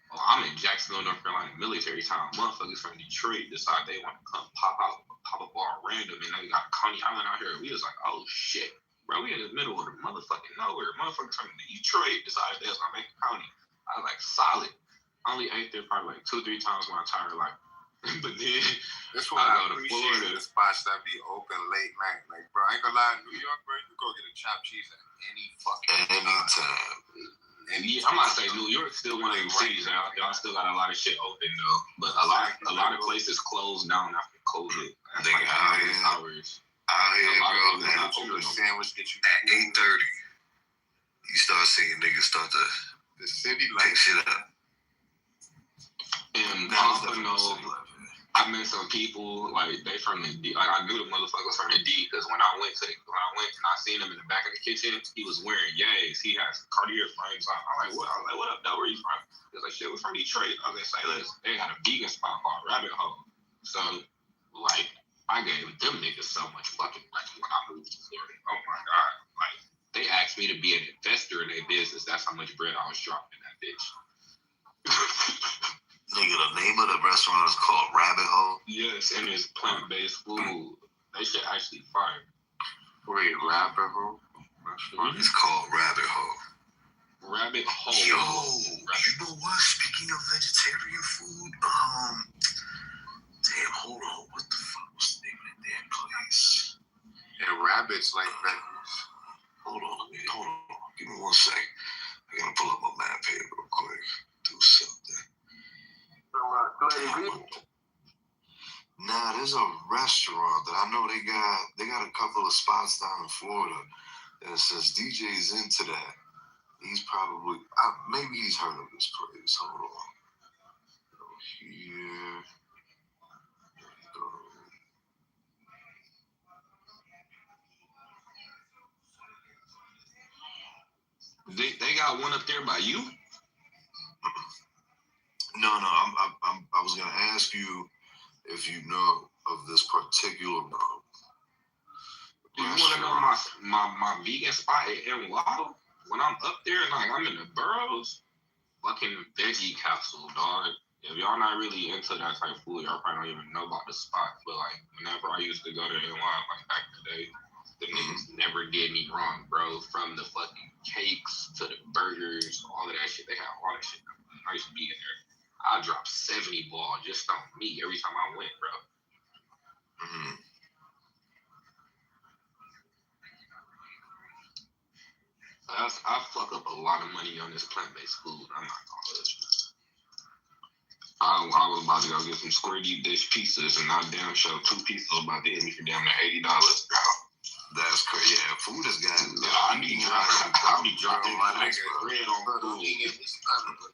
Well, I'm in Jacksonville, North Carolina, military time. Motherfuckers from Detroit decide they want to come pop up all random, and they got Coney Island out here. We was like, oh, shit. Bro, we in the middle of the motherfucking nowhere. Motherfuckers from Detroit decided they was going to make a county. I was like, solid. I only ate there probably, like, 2-3 times my entire life. But then that's what I appreciate the spots that be open late night. Like, bro, I ain't gonna lie, New York, bro, you go get a chopped cheese at any fucking time. And I'm not saying New York still one of them cities. Y'all still got a lot of shit open though, but a lot of places closed down after COVID. They got hours. Out here, bro. Get you a sandwich, get you at 8:30. You start seeing niggas start to the city take shit up. And I met some people like they from the D. Like I knew the motherfuckers from the D because when I went and I seen him in the back of the kitchen, he was wearing Yays. He has Cartier frames on. I'm like, what? I was like, what up, though? Where you from? He was like, shit, we're from Detroit. I was like, say this. They got a vegan spot called Rabbit Hole. So like, I gave them niggas so much fucking money when I moved to Florida. Oh my god! Like they asked me to be an investor in their business. That's how much bread I was dropping in that bitch. Nigga, the name of the restaurant is called Rabbit Hole. Yes, and it's plant-based food. They should actually fire. Wait, Rabbit Hole? It's called Rabbit Hole. Rabbit Hole. Yo, you know what? Speaking of vegetarian food, damn, hold on. What the fuck was the name of that damn place? And rabbits like veggies. Hold on. Give me 1 sec. I gotta pull up my map here real quick. Do something. Nah, there's a restaurant that I know they got a couple of spots down in Florida, and since DJ's into that, he's probably maybe he's heard of this place. Hold on. Here. They got one up there by you? No. I was gonna ask you if you know of this particular. Do you want to know my vegan spot in Waddle? When I'm up there and like I'm in the boroughs, fucking veggie capsule, dog. If y'all not really into that type of food, y'all probably don't even know about the spot. But like whenever I used to go to NY, like back in the day, the niggas never did me wrong, bro. From the fucking cakes to the burgers, all of that shit. They had all that shit. I used to be in there. I dropped 70 ball just on me every time I went, bro. I fuck up a lot of money on this plant-based food. I'm not gonna let you. I was about to go get some square deep dish pizzas, and I damn sure 2 pizzas about to hit me for damn near $80, bro. That's crazy. Yeah, food has got. I be dropping my bread on food.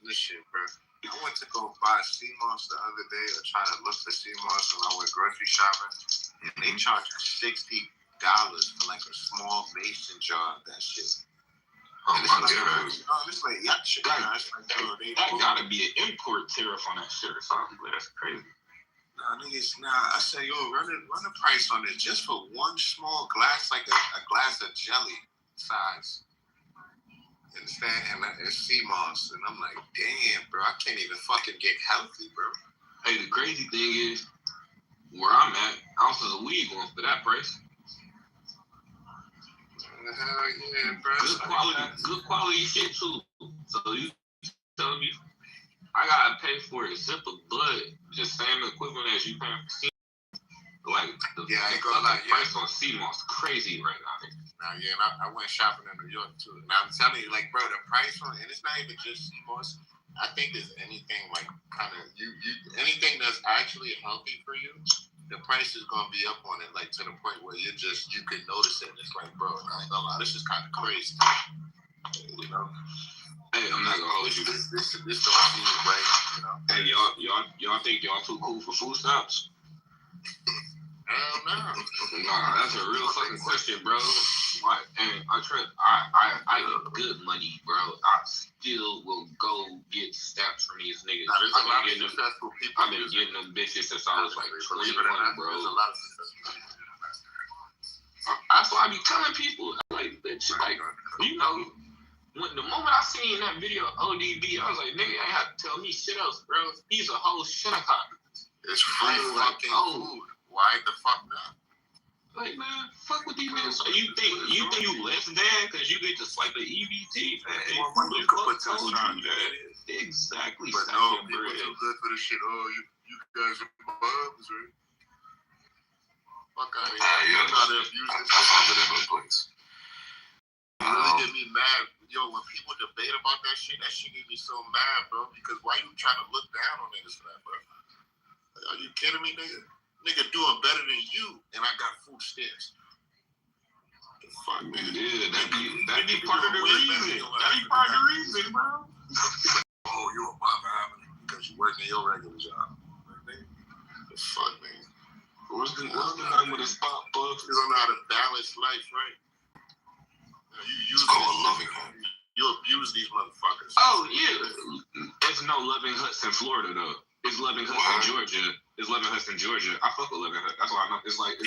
This shit, bro. I went to go buy sea moss the other day, or try to look for sea moss when I went grocery shopping, and they charge $60 for like a small mason jar of that shit. Oh my god! It's like yeah, shit. That gotta be an import tariff on that shit or something. That's crazy. I said, yo, run the price on it just for one small glass, like a glass of jelly. sides. Understand? And it's sea moss, and I'm like, damn, bro, I can't even fucking get healthy, bro. Hey, the crazy thing is, where I'm at, ounces of weed going for that price. Hell yeah, bro. Good quality shit too. So you tell me, I gotta pay for a zip of bud, just same equivalent as you paying for sea. Like the price on sea moss crazy right now. Nah, yeah, and I went shopping in New York too. And I'm telling you, like, bro, the price on, and it's not even just sea moss. I think there's anything like kind of you anything that's actually healthy for you, the price is gonna be up on it, like to the point where you can notice it. It's like, bro, I ain't gonna lie, this is kind of crazy. You know? Hey, I'm not gonna hold you. This don't seem right. You know? Hey, y'all think y'all too cool for food stamps? Hell no. Nah, that's a real fucking question, bro. Why? And I get good money, bro. I still will go get stamps from these niggas. Nah, there's a lot of successful people. I've been getting them bitches since I was like 21, bro. There's a lot of successful people. That's why I be telling people, like, bitch, like, you know, when the moment I seen that video of ODB, I was like, nigga, ain't have to tell me shit else, bro. He's a whole Shinnecock. It's free fucking food. Why the fuck not? Like, man, fuck with these niggas. So you think you less than because you get to swipe an EBT? Hey, more money you could put to told the you that. Exactly. But no, people are too good for this shit. Oh, you guys are bums, right? Fuck out of here. Yeah, I found it in my place. It really get me mad. Yo, when people debate about that shit get me so mad, bro. Because why you trying to look down on niggas for that, bro? Are you kidding me, nigga? Nigga doing better than you, and I got food stamps. The fuck, nigga? Yeah, that be part of the reason. That be part of the reason, bro. Oh, you a Bob Island because you working your regular job. The fuck, man. What's the name of the spot, bud? You don't know how to balance life, right? It's called Loving Hut. You abuse these motherfuckers. Oh, yeah. There's no Loving Huts in Florida, though. It's Loving Huts in Georgia. It's Loving Huts in Georgia. I fuck with Loving Hut. That's why I know. It's like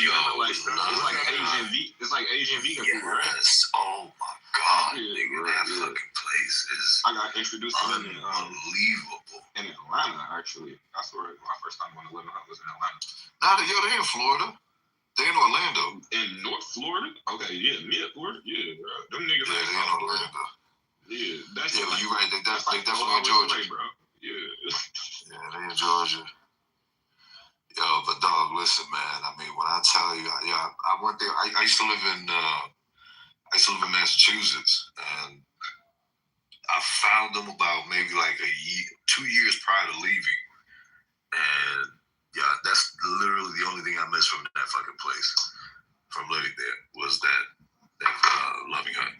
Asian vegan food, right? Yes. Oh my god, nigga, that fucking place is. I got introduced to them unbelievable. In Atlanta, actually. That's where my first time going to Loving Hut was in Atlanta. Nah, they're in Florida. They're in Orlando. In North Florida? Okay, yeah, mid Florida, yeah, bro. Them niggas in Orlando. Yeah, that's but you're right. They definitely in Georgia, bro. Yeah, they in Georgia. Yo, but dog, listen, man. I mean, when I tell you, I went there. I used to live in Massachusetts, and I found them about maybe like 2 years prior to leaving, and yeah, that's literally the only thing I missed from that fucking place, from living there, was that Loving Hut.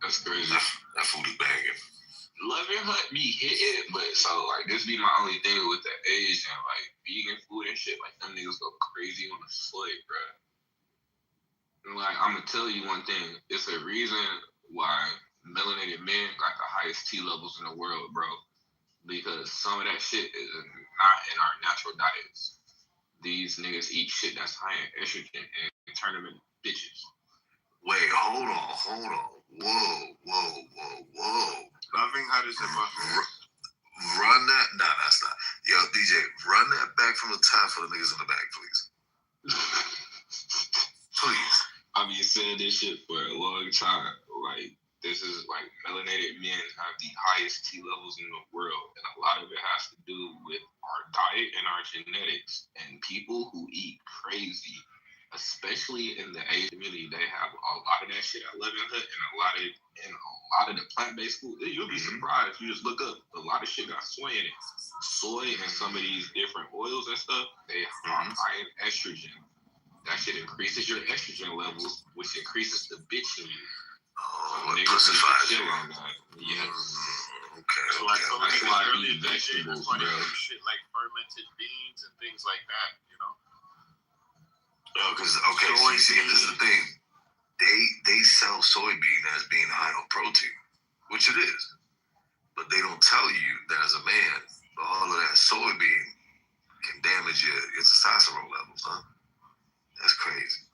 That's crazy. That food is banging. Loving Hut be hitting, but so like this be my only thing with the Asian like vegan food and shit. Like them niggas go crazy on the soy, bro. And like I'm gonna tell you one thing, it's a reason why melanated men got the highest T levels in the world, bro. Because some of that shit is not in our natural diets. These niggas eat shit that's high in estrogen and turn them into bitches. Wait, hold on. Whoa. Loving Hut is a Run that. Nah, that's not. Yo, DJ, run that back from the top for the niggas in the back, please. Please. I've been saying this shit for a long time. Like, this is like melanated men have the highest T levels in the world. And a lot of it has to do with our diet and our genetics. And people who eat crazy, especially in the Asian community, they have a lot of that shit at Loving Hut and a lot of the plant-based food. You'll be surprised. You just look up, a lot of shit got soy in it. Soy and some of these different oils and stuff, they are high in estrogen. That shit increases your estrogen levels, which increases the bitch in you. Oh, niggas need to chill on that. Yes. Okay. So like some that's niggas why I really eat vegetables, bro. bro. Shit like fermented beans and things like that, you know. Because see, this is the thing. They sell soybean as being high on protein, which it is, but they don't tell you that as a man, all of that soybean can damage your testosterone levels, huh? That's crazy.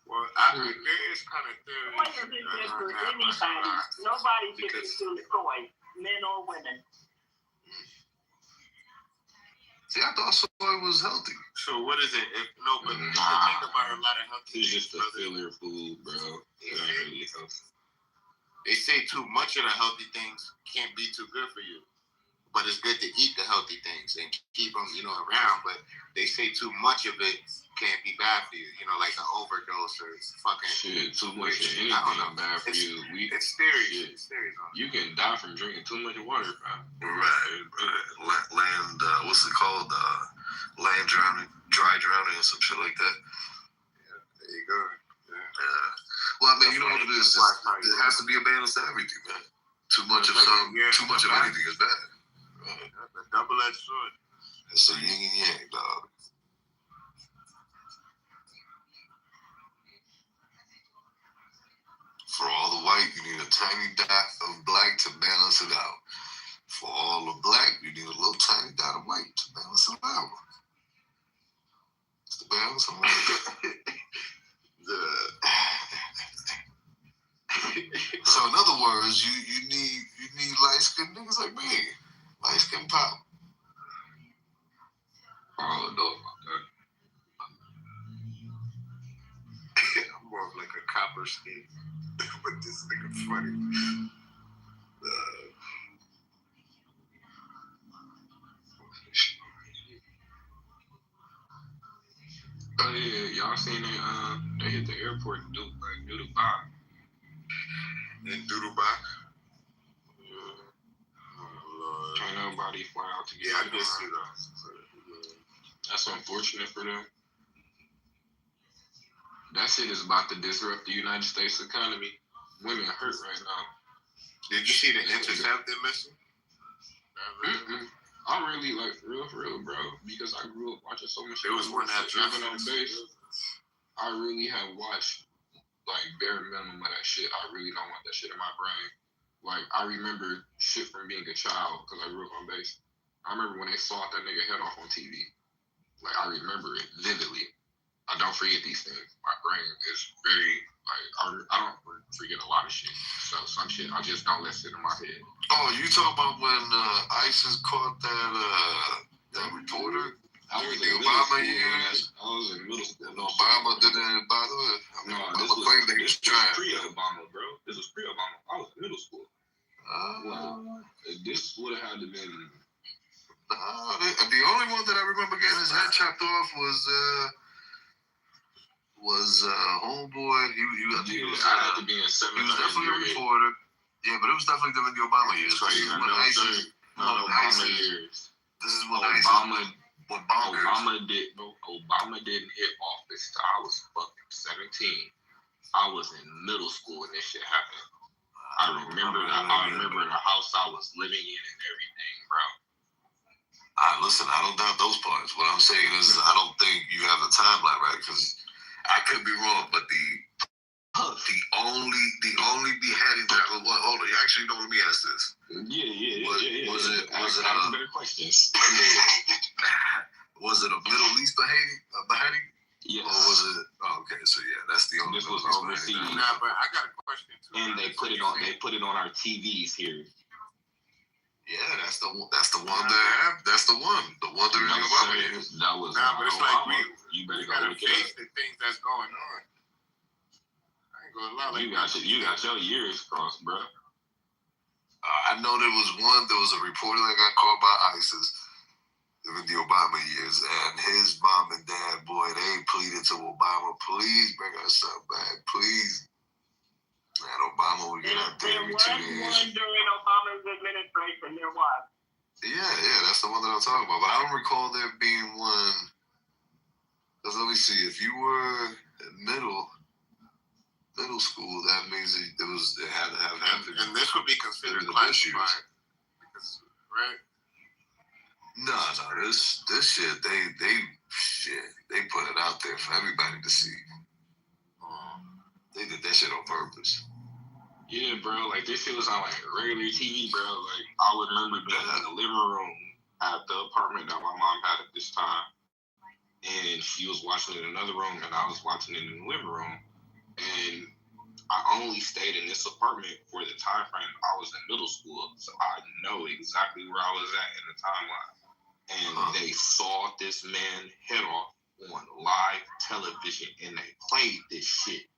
Well, there is this kind of theory. Soy isn't good for anybody. Nobody should consume soy, men or women. See, I thought soy was healthy. So what is it? But think about a lot of healthy It's things, just a brother. filler food, bro. It's not really healthy. They say too much of the healthy things can't be too good for you. But it's good to eat the healthy things and keep them, around. But they say too much of it can't be bad for you. Like an overdose or fucking shit. Too much of anything is bad for you. It's theory. It's theory. You can die from drinking too much water, bro. Right. Land, what's it called? Land drowning, dry drowning, or some shit like that. Yeah, there you go. Yeah. Well, I mean, you know what it is. It has to be a balance to everything, man. Too much of too much of anything is bad. A double-edged sword. It's a yin and yang, dog. For all the white, you need a tiny dot of black to balance it out. For all the black, you need a little tiny dot of white to balance it out. It's the balance of life. So in other words, you need light-skinned niggas like me. Light-skinned pop. Oh, no. I'm more of like a copper skin. But this nigga funny. Oh yeah, y'all seen they hit the airport in Dubai. In Dubai? Can't nobody fly out to get I did see that. That's unfortunate for them. That shit is about to disrupt the United States economy. Women hurt right now. Did you see the intercepted missile? I'm really for real, bro. Because I grew up watching so much. There was one that even on base. I really have watched bare minimum of that shit. I really don't want that shit in my brain. I remember shit from being a child because I grew up on base. I remember when they sawed that nigga head off on TV. I remember it vividly. I don't forget these things. My brain is very I don't forget a lot of shit. So some shit I just don't let sit in my head. Oh, you talking about when ISIS caught that reporter? I was in the middle Obama school. years. I was in middle school. And Obama didn't bother it. This was pre-Obama, bro. This was pre-Obama. I was in middle school. This would have had to been. The only one that I remember getting his head chopped off was homeboy. He was I had to be in seventh. He was definitely a reporter. Yeah, but it was definitely during the Obama years. This is when ISIS. Obama years. This is when Obama. ISIS. Obama didn't hit office till I was fucking 17. I was in middle school when this shit happened. I remember the house I was living in and everything, bro. Listen, I don't doubt those parts. What I'm saying is, I don't think you have the timeline right, because I could be wrong, but the only beheading that hold on, you actually don't let me ask this. Was it better questions. Was it a Middle East beheading? Yes. Or was it? Oh, okay, so yeah, that's the only. This was overseas. Nah, but I got a question too. And they put it on our TVs here. Yeah, that's the one. That's the one that's the one. The one during the Obama years. That was. Nah, but it's like you better gotta go look it face up. the things that's going on. I ain't gonna lie. You got your years crossed, bro. I know there was a reporter that got caught by ISIS during the Obama years, and his mom and dad, boy, they pleaded to Obama, please bring us something back, please. And Obama would get out there every 2 years. There was one during Obama's administration. There was. Yeah, that's the one that I'm talking about. But I don't recall there being one. Because let me see, if you were in middle school, that means it had to have happened. And this would be considered the classified, right? No, this shit, they put it out there for everybody to see. They did that shit on purpose. Yeah, bro, this shit was on regular TV, bro. I would remember being in the living room at the apartment that my mom had at this time, and she was watching it in another room, and I was watching it in the living room, and I only stayed in this apartment for the time frame I was in middle school, so I know exactly where I was at in the timeline. And they sawed this man head off on live television, and they played this shit.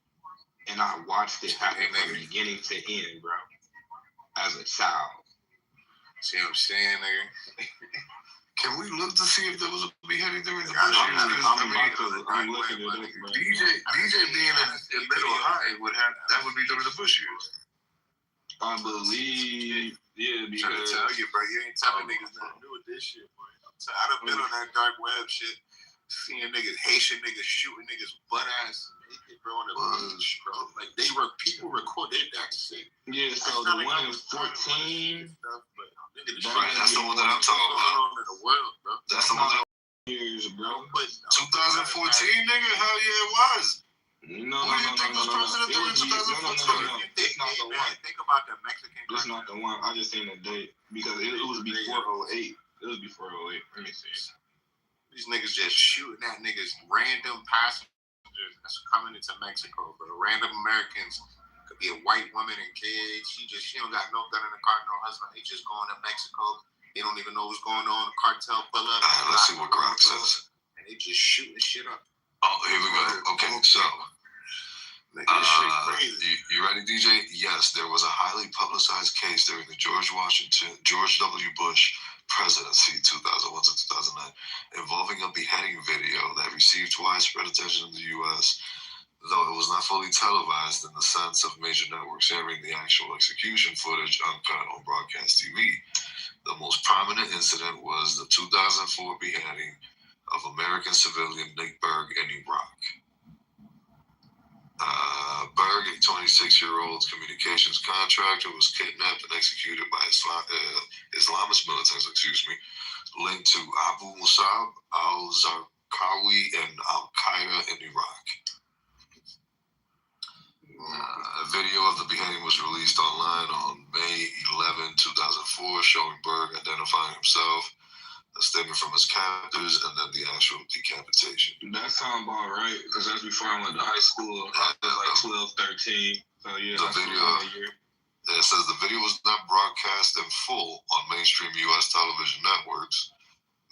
And I watched it happen from beginning to end, bro, as a child. See what I'm saying, nigga? Can we look to see if there was a beheading during the I'm Bush years? DJ being in middle high would be during the Bush years. I believe, yeah, because I'm trying to tell you, bro, you ain't telling niggas nothing new with this shit, boy. I done been on that dark web shit, seeing niggas, Haitian niggas shooting niggas butt ass naked, bro, on the beach, bro. Like people recorded that shit. Yeah, so the one in 14. Right, that's the one that I'm talking about. In the world, bro. That's the one that years, bro. 2014, nigga, hell yeah, it was. No. It was 2014. It's not the one. Think about the Mexican. It's not the one. I just seen the date because it was before 08. It was before 08. Let me see. These niggas just shooting at niggas, random passengers that's coming into Mexico, but random Americans. Could be a white woman and kids. She don't got no gun in the car, no husband. They just going to Mexico. They don't even know what's going on. The cartel pull up. Let's see what Grok says. And they just shooting shit up. Oh, here we go. Okay, so you ready, DJ? Yes, there was a highly publicized case during the George W. Bush presidency, 2001 to 2009, involving a beheading video that received widespread attention in the U.S., though it was not fully televised in the sense of major networks airing the actual execution footage uncut on broadcast TV. The most prominent incident was the 2004 beheading of American civilian Nick Berg in Iraq. Berg, a 26-year-old communications contractor, was kidnapped and executed by Islamist militants, linked to Abu Musab, al-Zarqawi, and Al-Qaeda in Iraq. A video of the beheading was released online on May 11, 2004, showing Berg identifying himself, a statement from his captors, and then the actual decapitation. That sounds about right, because that's before I went to high school. I was like 12, 13. So yeah, the video. It says the video was not broadcast in full on mainstream U.S. television networks.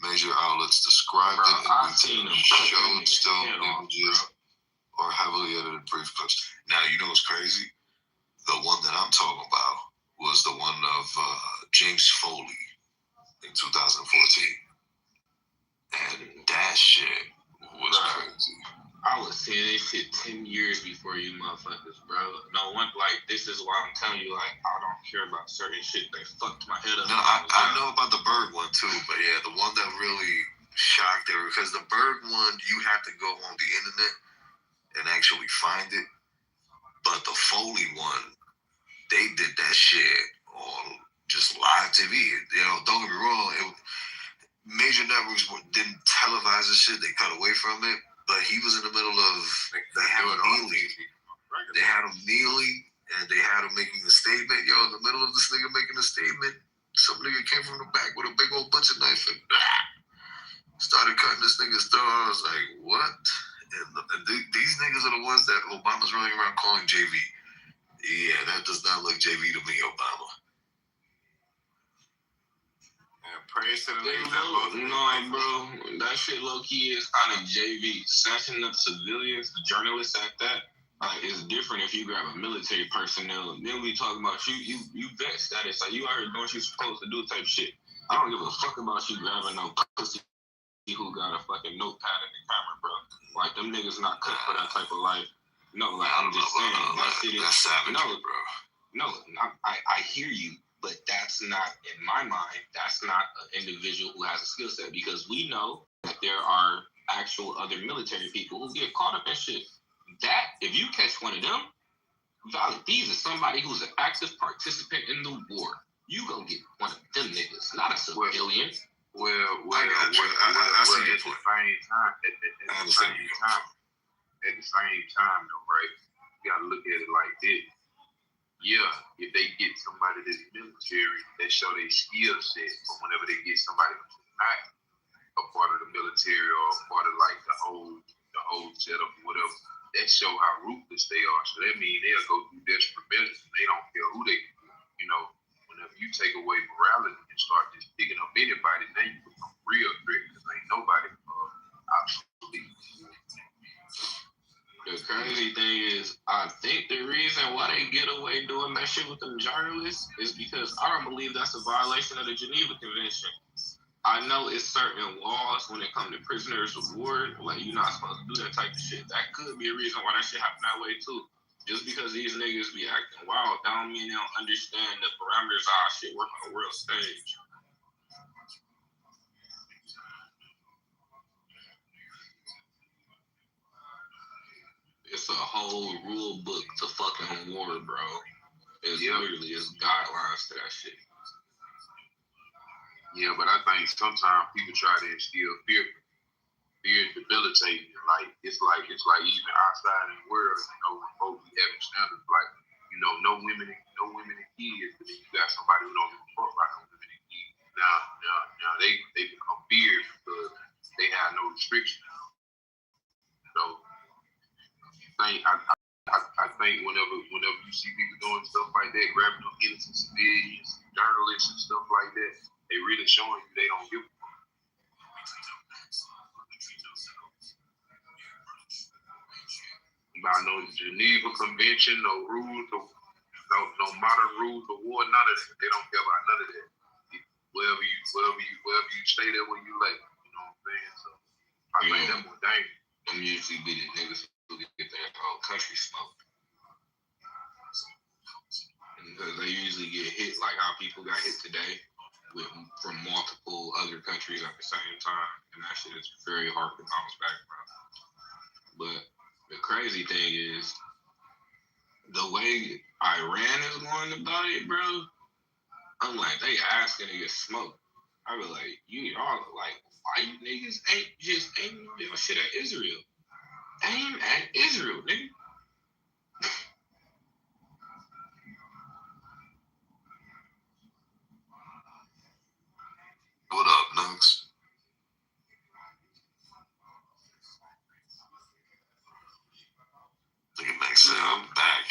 Major outlets described it in detail, showed still images or heavily edited brief clips. Now, you know what's crazy? The one that I'm talking about was the one of James Foley in 2014. And that shit was crazy. I was seeing this shit 10 years before you motherfuckers, bro. No one, like, this is why I'm telling you, like, I don't care about certain shit that fucked my head up. No, I know about the Berg one too, but yeah, the one that really shocked everyone, because the Berg one, you have to go on the internet and actually find it. But the Foley one, they did that shit on just live TV. You know, don't get me wrong, major networks didn't televise the shit. They cut away from it. But he was in the middle of, they had him kneeling, and they had him making a statement. Yo, in the middle of this nigga making a statement, some nigga came from the back with a big old butcher knife and started cutting this nigga's throat. I was like, what? And these niggas are the ones that Obama's running around calling JV. Yeah, that does not look JV to me, Obama. Praise to the niggas that No, bro. That shit low-key is kind of JV. Snatching up civilians, the journalists at that, it's different if you grab a military personnel. Then we talk about you vet status. Like, you out here doing what you're supposed to do type shit. I don't give a fuck about you grabbing no pussy who got a fucking notepad in the camera, bro. Like, them niggas not cut for that type of life. No, like, I'm just saying. That shit is... That's savage, bro. No, I hear you. But that's not, in my mind, that's not an individual who has a skill set, because we know that there are actual other military people who get caught up in shit. That, if you catch one of them, these is somebody who's an active participant in the war. You gonna get one of them niggas, not a civilian. Well, I see your point. At the same time, though, right? You gotta look at it like this. Yeah, if they get somebody that's military, they show their skill set. But whenever they get somebody who's not a part of the military or a part of like the old setup or whatever, that show how ruthless they are. So that means they'll go through desperate measures and they don't care who they, whenever you take away morality and start just picking up anybody, then you become real threat because ain't nobody obsolete. The crazy thing is, I think the reason why they get away doing that shit with them journalists is because I don't believe that's a violation of the Geneva Convention. I know it's certain laws when it comes to prisoners of war, like you're not supposed to do that type of shit. That could be a reason why that shit happened that way too. Just because these niggas be acting wild, that don't mean they don't understand the parameters of how shit work on the world stage. It's a whole rule book to fucking war, bro. It's literally, it's guidelines to that shit. Yeah, but I think sometimes people try to instill fear debilitating. Like it's like even outside in the world, when folks be having standards like, no women and kids, but then you got somebody who don't give a fuck about no women and kids. Now they become feared because they have no restrictions. So I think whenever you see people doing stuff like that, grabbing up innocent civilians, journalists and stuff like that, they really showing you they don't give a fuck. About no Geneva Convention, no rules, no modern rules of war, none of that. They don't care about none of that. Wherever you stay there when you lay. You know what I'm saying? So I think that's more dangerous. Them usually be the niggas who get their whole country smoked. Because they usually get hit like how people got hit today from multiple other countries at the same time. And that shit is very hard to bounce back from. But the crazy thing is, the way Iran is going about it, bro, I'm like, they asking to get smoked. I be like, you all like, why you niggas ain't just aiming your shit at Israel? Aim at Israel, nigga. What up, Nux? Look at Max say I'm back.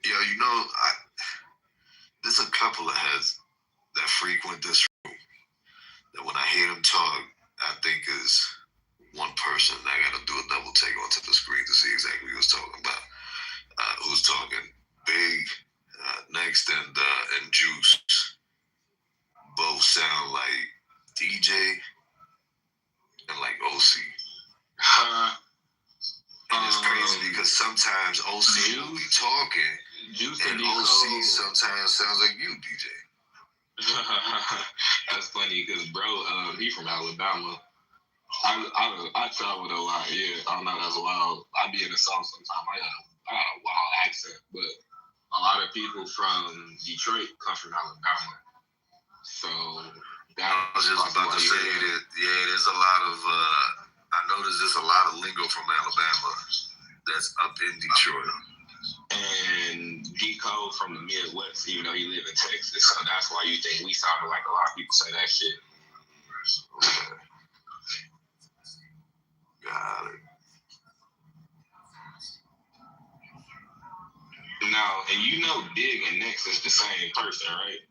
Yo, there's a couple of heads that frequent this room that when I hear them talk, I think is one person. I gotta do a double take onto the screen to see exactly who's talking about. Who's talking? Big, Next, and Juice. Both sound like DJ and like OC. And it's crazy because sometimes OC will be talking, and OC sometimes sounds like you, DJ. That's funny because bro, he from Alabama. I traveled a lot. Yeah, I'm not as loud. I be in the South sometimes. I got a wild accent, but a lot of people from Detroit come from Alabama. So that I was just about to say that. Yeah, there's a lot of. I noticed there's a lot of lingo from Alabama that's up in Detroit. And D-Code from the Midwest, even though he live in Texas, so that's why you think we sounded like a lot of people say that shit. Okay. Got it. Now, and Dig and Next is the same person, right?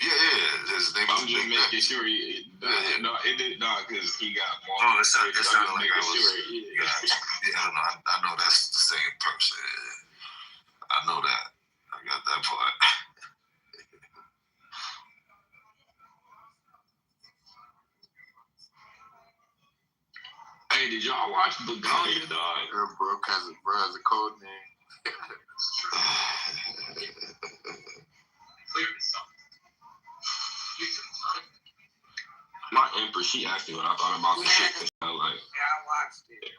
Yeah. His name I'm just making sure because he got more. Oh, it sounded like I was. Sure. Yeah, I know that's the same person. I know that. I got that part. Hey, did y'all watch Begonia, dog? Her bro has a code name. My Empress, she asked me what I thought about the shit. Yeah, I watched it.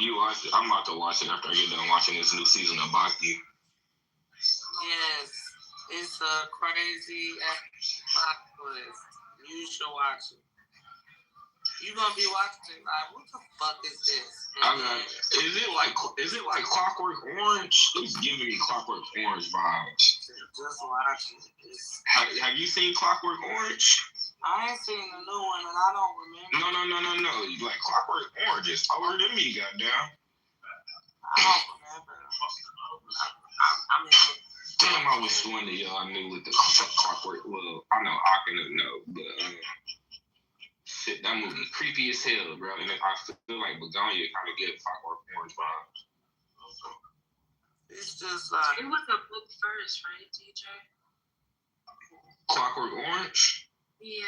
You watched it? I'm about to watch it after I get done watching this new season of Baki. Yes, it's a crazy plot twist. You should watch it. You're gonna be watching it like, what the fuck is this? Is it like Clockwork Orange? It's giving me Clockwork Orange vibes. Just watch it. Have you seen Clockwork Orange? I ain't seen the new one, and I don't remember. No. Like Clockwork Orange is older than me, goddamn. I don't remember. I mean, Damn, I wish one of y'all knew what the Clockwork. Well, I know I can know, but shit, that movie creepy as hell, bro. And I feel like Begonia kind of get Clockwork Orange vibes. it's just like It was a book first, right, DJ? Clockwork Orange? Yeah.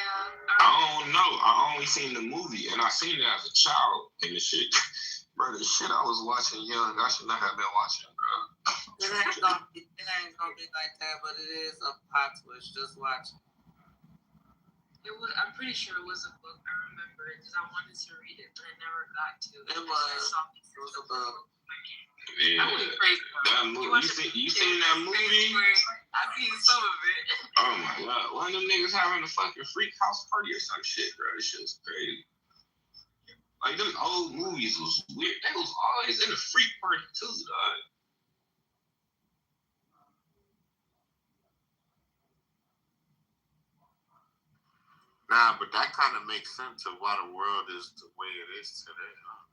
I don't know. I only seen the movie, and I seen it as a child. And the shit, bro, the shit I was watching young, I should not have been watching, bro. it ain't gonna be like that, but it is a plot twist. Just watch it. I'm pretty sure it was a book. I remember it because I wanted to read it, but I never got to. It was a book. Yeah, that movie. You seen that movie? I seen some of it. Oh my god, one of them niggas having a fucking freak house party or some shit, bro. This shit's crazy. Like them old movies was weird. They was always in a freak party too, dog. Nah, but that kind of makes sense of why the world is the way it is today. Huh?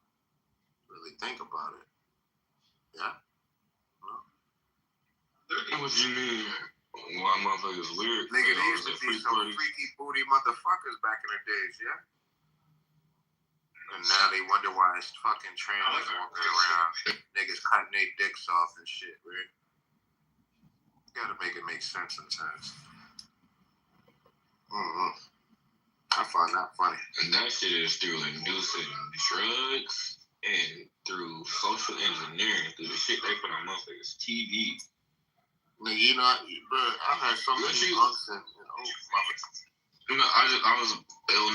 Really think about it. Yeah. What you mean? Why motherfuckers weird? Nigga, they used to be some freaky booty motherfuckers back in the days, yeah? And now they wonder why it's fucking trans walking around. Niggas cutting their dicks off and shit, right? You gotta make it make sense sometimes. I find that funny. And that shit is through inducing drugs and through social engineering, through the shit they put on motherfuckers' TV. Like, you know, bro, I had so many unks and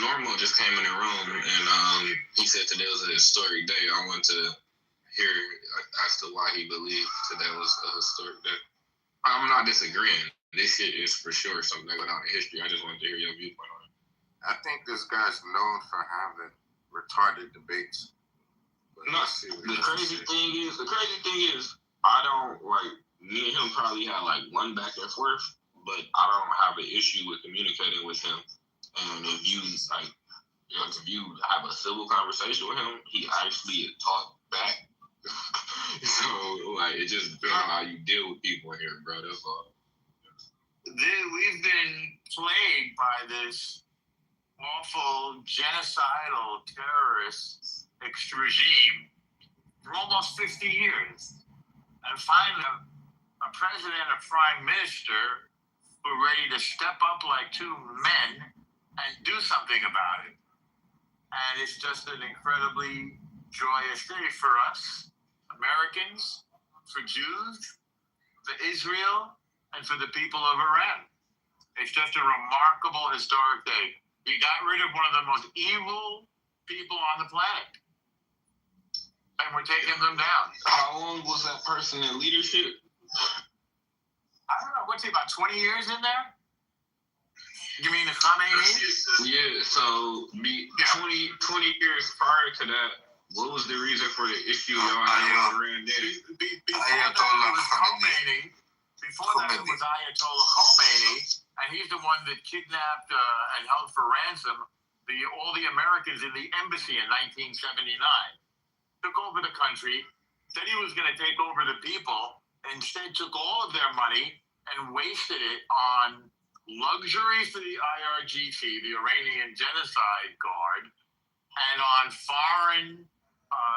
Normal just came in the room and he said today was a historic day. I want to hear as to why he believed today was a historic day. I'm not disagreeing. This shit is for sure something that went out in history. I just wanted to hear your viewpoint on it. I think this guy's known for having retarded debates. No, the crazy thing is, I don't me and him probably had like one back and forth, but I don't have an issue with communicating with him. And if you if you have a civil conversation with him, he actually talked back. So it just depends on how you deal with people in here, bro. That's all. We've been plagued by this awful genocidal terrorist regime for almost 50 years. And finally, a president and a prime minister who are ready to step up like two men and do something about it. And it's just an incredibly joyous day for us, Americans, for Jews, for Israel, and for the people of Iran. It's just a remarkable historic day. We got rid of one of the most evil people on the planet. And we're taking them down. How long was that person in leadership? I don't know. What's he, about 20 years in there? You mean the Khamenei? Yeah, so 20 years prior to that, what was the reason for the issue y'all had with Iran then? Before that, it was Ayatollah Khomeini, and he's the one that kidnapped and held for ransom all the Americans in the embassy in 1979. Took over the country, said he was going to take over the people, and instead took all of their money and wasted it on luxury for the IRGC, the Iranian Genocide Guard, and on foreign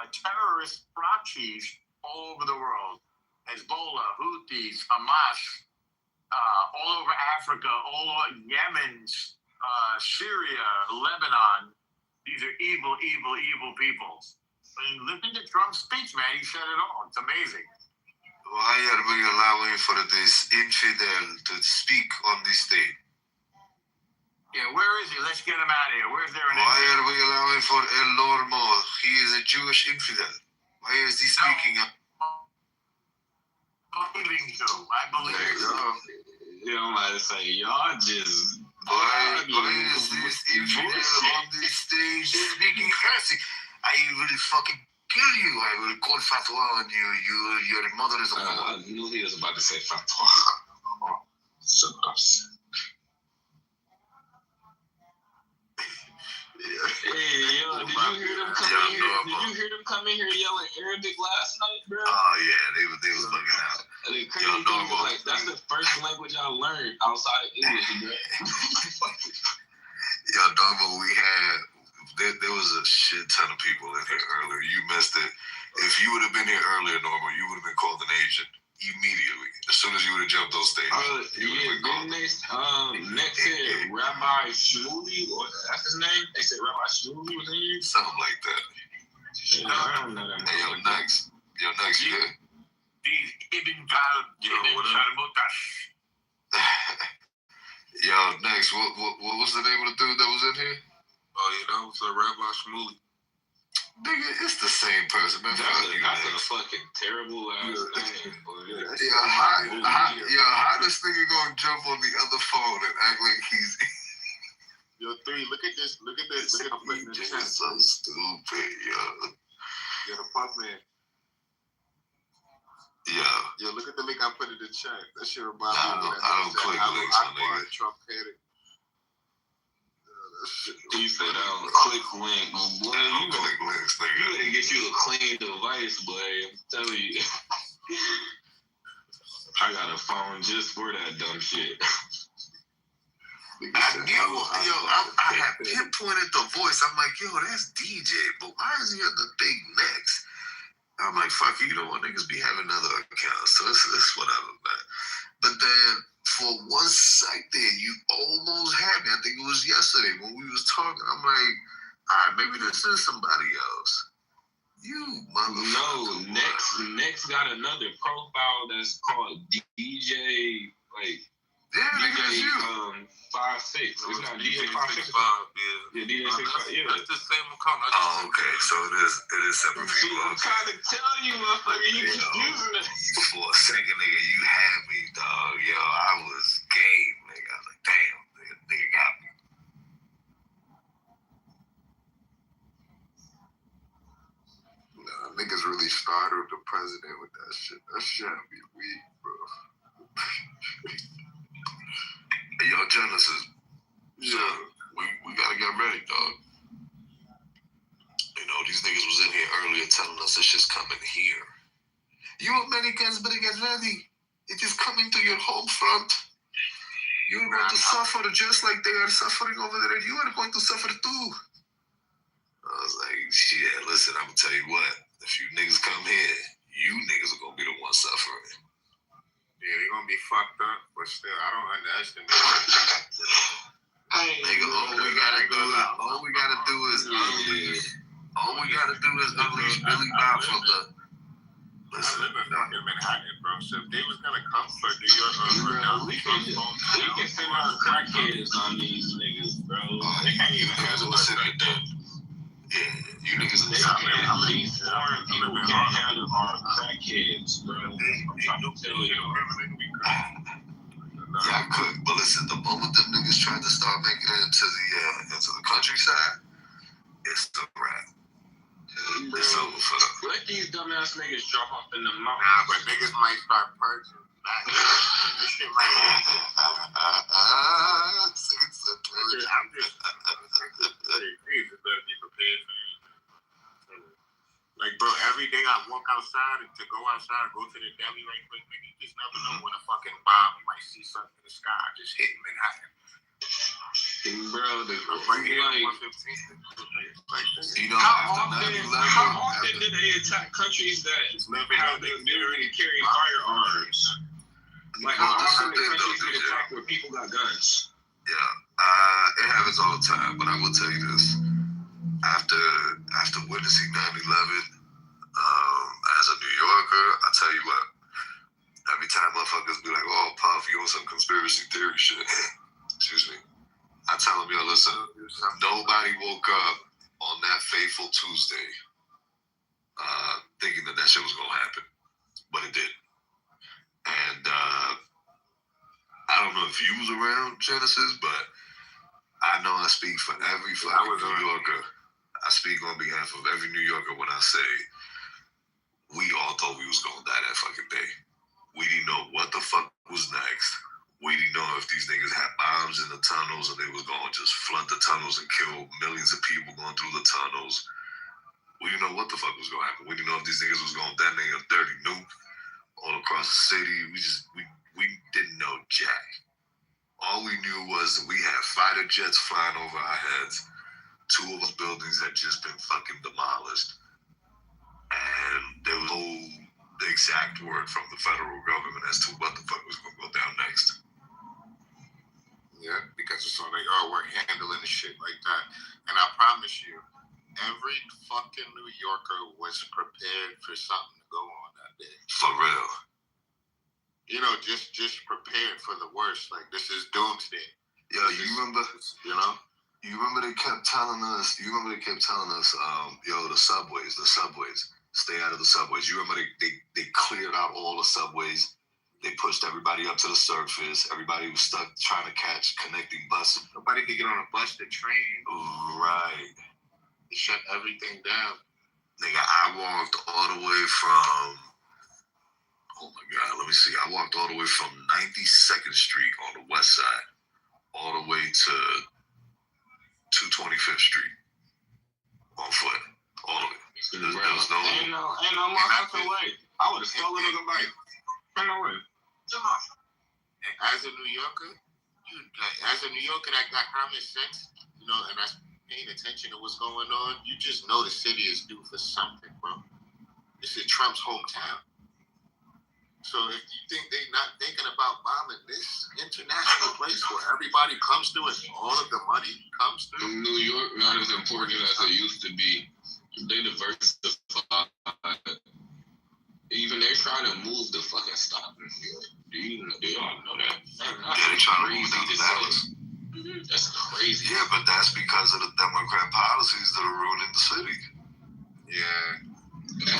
terrorist proxies all over the world. Hezbollah, Houthis, Hamas, all over Africa, all over Yemen, Syria, Lebanon. These are evil, evil, evil people. And listen to Trump's speech, man. He said it all. It's amazing. Why are we allowing for this infidel to speak on this day? Yeah, where is he? Let's get him out of here. Where's there an Why infidel? are we allowing for El Normo? He is a Jewish infidel. Why is he speaking up? I believe so. You know, I say, y'all just... Why is this infidel on this stage speaking heresy? I will fucking kill you. I will call fatwa on you. Your mother is a woman. I knew he was about to say fatwa. did you hear them come in here? Did you hear them come in here yelling Arabic last night, bro? Oh yeah, they was bugging out. And the crazy thing is, like, that's the first language I learned outside of English, bro. Yo, Normal, we had there was a shit ton of people in here earlier. You missed it. If you would have been here earlier, Normal, you would have been called an agent immediately. As soon as you would have jumped on stage, you would have been called. Next said Rabbi Shmuley, or that's his name. They said Rabbi Shmuley was in here. Something like that. I don't know that. Hey, yo, next, you there? These Ibn Val, Yo, next, what was the name of the dude that was in here? Oh yeah, that was Rabbi Shmuley. Nigga, it's the same person, man. That's a fucking terrible ass name, boy. How this nigga gonna jump on the other phone and act like he's... Yo, 3, look at this. Look at this. Look at the chat. So stupid, yo. Yo, the Puff Man. Yo, look at the link I put in the chat. That shit reminds me of that. I don't click links, my nigga. Trump headed. He said, I don't click links. Boy, I don't click links, nigga. You gotta get you a clean device, boy. I'm telling you. I got a phone just for that dumb shit. I had pinpointed the voice. I'm like, yo, that's DJ, but why is he at the big next? I'm like, fuck you know what, niggas be having other accounts, so it's whatever, man. But then, for one second, you almost had me. I think it was yesterday when we was talking. I'm like, all right, maybe this is somebody else. You motherfucker. No, next got another profile that's called DJ, like, DJ 5'6". It's not DJ 5'6". Yeah, DJ 6'5". Yeah, that's the same account. Oh, okay. So it is separate people. I'm trying to tell you, motherfucker, you confusing it. For a second, nigga, you had me, dog. Yo, I was game, nigga. I was like, damn, nigga got me. Nah, niggas really startled the president with that shit. That shit be weak, bro. Hey, yo, Genesis. Yeah. So we gotta get ready, dog. You know, these niggas was in here earlier telling us it's just coming here. You Americans better get ready. It is coming to your home front. You're going to suffer just like they are suffering over there. You are going to suffer too. I was like, shit, listen, I'm gonna tell you what. If you niggas come here, you niggas are gonna be the ones suffering. Yeah, they're gonna be fucked up, but still, I don't underestimate. Hey, nigga, all we gotta do is unleash Billy Bob from the. Listen, I live in fucking Manhattan, bro. So if they was gonna come for New York we can send our crackheads on these niggas, bro. They can't even handle us like that. Yeah, you niggas are these foreign people can't handle our crackheads, bro. I'm trying to tell you. Yeah, I could, but listen, the moment them niggas tried to start making it into the countryside, it's the wrap. It's over for them. Let these dumbass niggas drop off in the mountains. Nah, but niggas might start purging. This shit might I'm just crazy. Better be prepared for anything. Like, bro, every day I walk outside and to go outside, go to the deli right quick, nigga, you just never know when a fucking bomb, you might see something in the sky just hit Manhattan. Bro, right here, like, 115. You know, how often did they attack countries that have the ability to carry firearms? Like, how often do countries get attacked where people got guns? Yeah, it happens all the time, but I will tell you this. After witnessing 9/11, as a New Yorker, I tell you what, every time motherfuckers be like, oh, Puff, you on some conspiracy theory shit. Excuse me. I tell them, yo, listen, nobody woke up on that fateful Tuesday thinking that shit was going to happen. But it did. And I don't know if you was around, Genesis, but I know I speak for every fucking New Yorker. I speak on behalf of every New Yorker when I say we all thought we was going to die that fucking day. We didn't know what the fuck was next. We didn't know if these niggas had bombs in the tunnels and they was going to just flood the tunnels and kill millions of people going through the tunnels. We didn't know what the fuck was going to happen. We didn't know if these niggas was going to detonate a dirty nuke all across the city. We didn't know jack. All we knew was we had fighter jets flying over our heads. 2 of us buildings had just been fucking demolished. And there was no exact word from the federal government as to what the fuck was going to go down next. Yeah, because it's all like, oh, we're handling the shit like that. And I promise you, every fucking New Yorker was prepared for something to go on that day. For real. You know, just prepared for the worst. Like, this is doomsday. Yo, you remember? You know? You remember they kept telling us? Yo, the subways. Stay out of the subways. You remember they cleared out all the subways. They pushed everybody up to the surface. Everybody was stuck trying to catch connecting buses. Nobody could get on a bus, the train. Right. They shut everything down. Nigga, I walked all the way from, oh my God, let me see. I walked all the way from 92nd Street on the west side, all the way to 225th Street on foot. All of it. There was no... Ain't no motherfucking way. I would have stolen on the bike. Ain't no way. As a New Yorker, that got common sense, you know, and that's paying attention to what's going on, you just know the city is due for something, bro. This is Trump's hometown. So if you think they're not thinking about bombing this international place where everybody comes through and all of the money comes through. New York not as important as it used to be. They diversified. Even they're trying to move the fucking stock in New York. Do y'all know that? They're trying to move down to Dallas. That's crazy. Yeah, but that's because of the Democrat policies that are ruining the city. Yeah.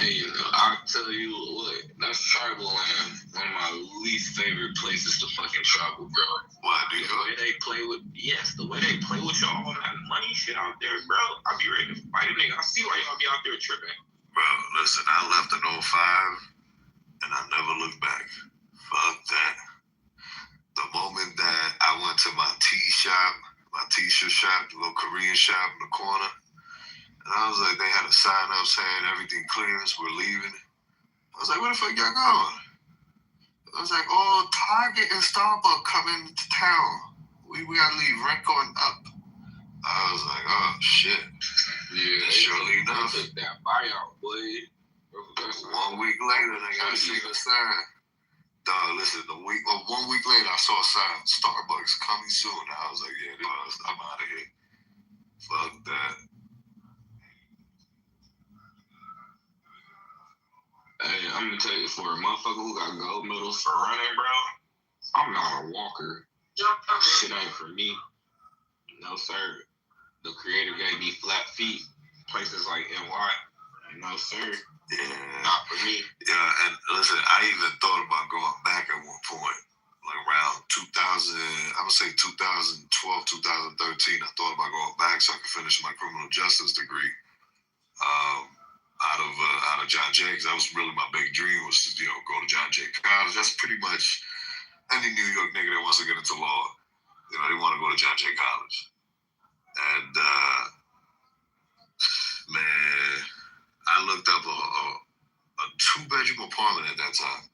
Hey, I'll tell you what, that's tribal land. One of my least favorite places to fucking travel, bro. Why, do you? The way they play with y'all on that money shit out there, bro. I'll be ready to fight a nigga. I see why y'all be out there tripping. Bro, listen, I left in 05 and I never looked back. Fuck that. The moment that I went to my t-shirt shop, the little Korean shop in the corner, and I was like, they had a sign up saying everything clears, we're leaving. I was like, where the fuck y'all going? I was like, oh, Target and Starbucks coming to town. We gotta leave, rent going up. I was like, oh shit. Yeah, surely enough. They took that buyout, boy. 1 week later, they gotta see the sign. Dog, listen, 1 week later, I saw a sign, Starbucks coming soon. I was like, yeah, I'm out of here. Fuck that. Hey, I'm gonna tell you, for a motherfucker who got gold medals for running, bro, I'm not a walker. Shit ain't for me. No, sir. The creator gave me flat feet. Places like NY. No, sir. Yeah. Not for me. Yeah, and listen, I even thought about going back at one point. Like around 2000, I would say 2012, 2013, I thought about going back so I could finish my criminal justice degree. Out of John Jay, because that was really my big dream, was to go to John Jay College. That's pretty much any New York nigga that wants to get into law. They want to go to John Jay College. And man, I looked up a 2-bedroom apartment at that time.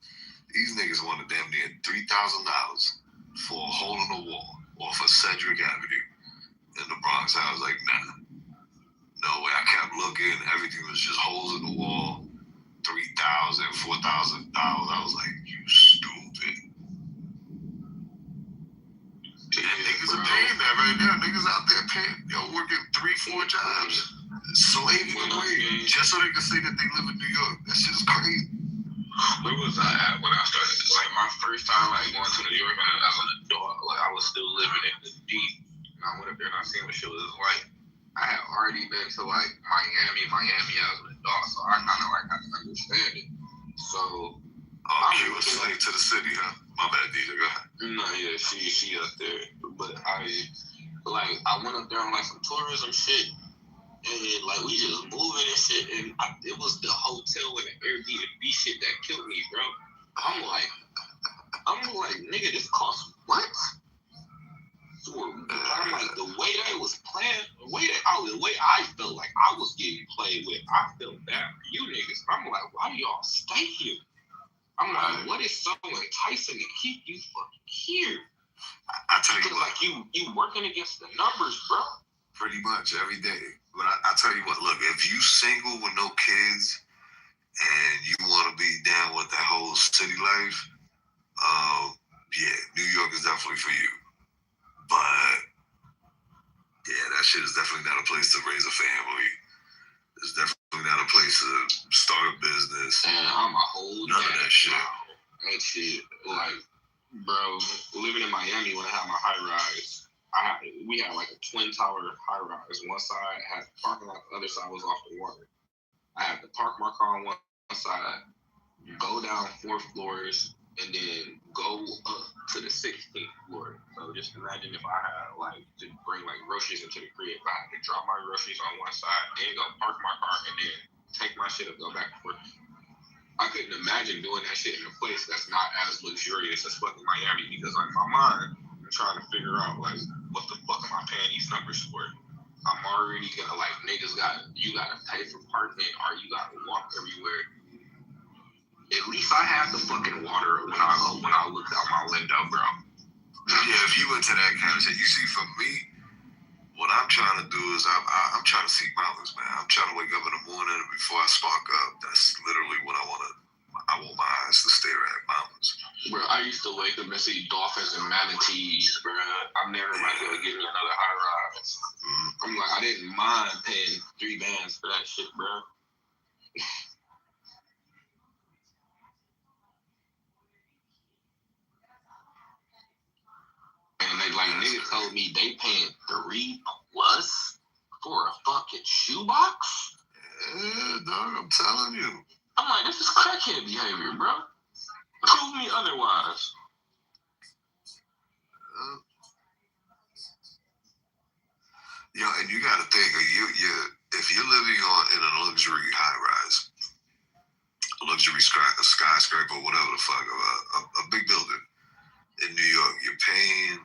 These niggas wanted damn near $3,000 for a hole in the wall off of Cedric Avenue in the Bronx. I was like, nah. No way. I kept looking. Everything was just holes in the wall. $3,000, $4,000. I was like, you stupid. And niggas are paying that right now. Niggas out there paying, working 3-4 jobs, slaving away just so they can say that they live in New York. That shit is crazy. Where was I at when I started? Like my first time going to New York, I was an adult. Like I was still living in the D. And I went up there and I seen what shit was like. I had already been to like Miami as an adult, so I kind of like had to understand it. So, you a slave to the city, huh? My bad, DJ. Go ahead. No, yeah, she up there, but I went up there on like some tourism shit, and like we just moving and shit, and it was the hotel and the Airbnb shit that killed me, bro. I'm like, nigga, this costs what? So I'm like, the way that it was planned, the way I felt like I was getting played with, I felt bad for you niggas. I'm like, why do y'all stay here? I'm like, what is so enticing to keep you fucking here? I tell you what, like you working against the numbers, bro. Pretty much every day. But I tell you what, look, if you single with no kids and you want to be down with that whole city life, yeah, New York is definitely for you. But yeah, that shit is definitely not a place to raise a family. It's definitely not a place to start a business. And I'm a whole none of that shit. That shit, like, bro, living in Miami when I had my high rise, we had like a twin tower high rise. One side had parking lot, the other side was off the water. I had to park my car on one side, go down 4 floors, and then go up to the 16th floor. So just imagine if I had like to bring like groceries into the crib, I had to drop my groceries on one side, then go park my car, and then take my shit and go back and forth. I couldn't imagine doing that shit in a place that's not as luxurious as fucking Miami, because like my mind, I'm trying to figure out like what the fuck am I paying these numbers for? I'm already gonna like niggas you gotta pay for parking or you gotta walk everywhere. At least I had the fucking water when I looked out my window, bro. Yeah, if you into that kind of shit, you see, for me, what I'm trying to do is I'm trying to seek mountains, man. I'm trying to wake up in the morning and before I spark up, that's literally what I want my eyes to stare at, mountains. Bro, I used to wake up and see dolphins and manatees, bro. I'm never about to give me another high rise. I'm like, I didn't mind paying $3 for that shit, bro. And they like niggas told me they paying $3+ for a fucking shoebox. Yeah, dog, I'm telling you. I'm like, this is crackhead behavior, bro. Prove me otherwise. Yo, and you gotta think, if you're living in a luxury high rise, a luxury skyscraper, whatever the fuck, a big building in New York, you're paying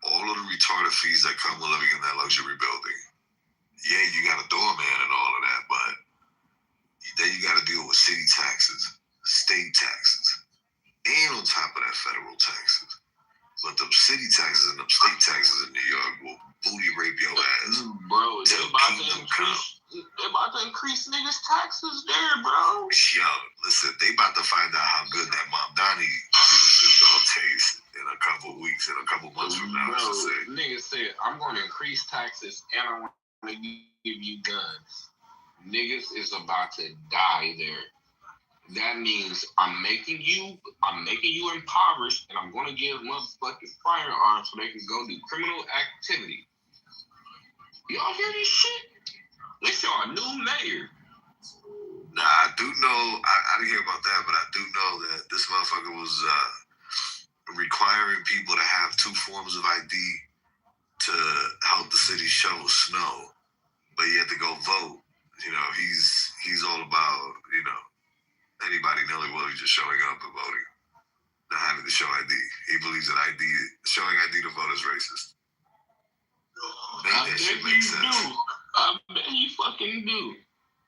all of the retarded fees that come with living in that luxury building. Yeah, you got a doorman and all of that, but then you got to deal with city taxes, state taxes, and on top of that, federal taxes. But them city taxes and them state taxes in New York will booty rape your ass. Bro, they about to increase niggas' taxes there, bro. Yo, listen, they about to find out how good that Mom Donnie juice is gonna taste in a couple weeks, in a couple months from now. Bro, niggas said, I'm going to increase taxes and I want to give you guns. Niggas is about to die there. That means I'm making you impoverished, and I'm going to give motherfuckers firearms so they can go do criminal activity. Y'all hear this shit? This y'all new mayor. Nah, I do know, I didn't hear about that, but I do know that this motherfucker was requiring people to have 2 forms of ID to help the city shovel snow, but you had to go vote. You know, he's all about, you know, anybody nilly-willy just showing up and voting, not having to show ID. He believes that showing ID to vote is racist. I bet you do. I bet you fucking do.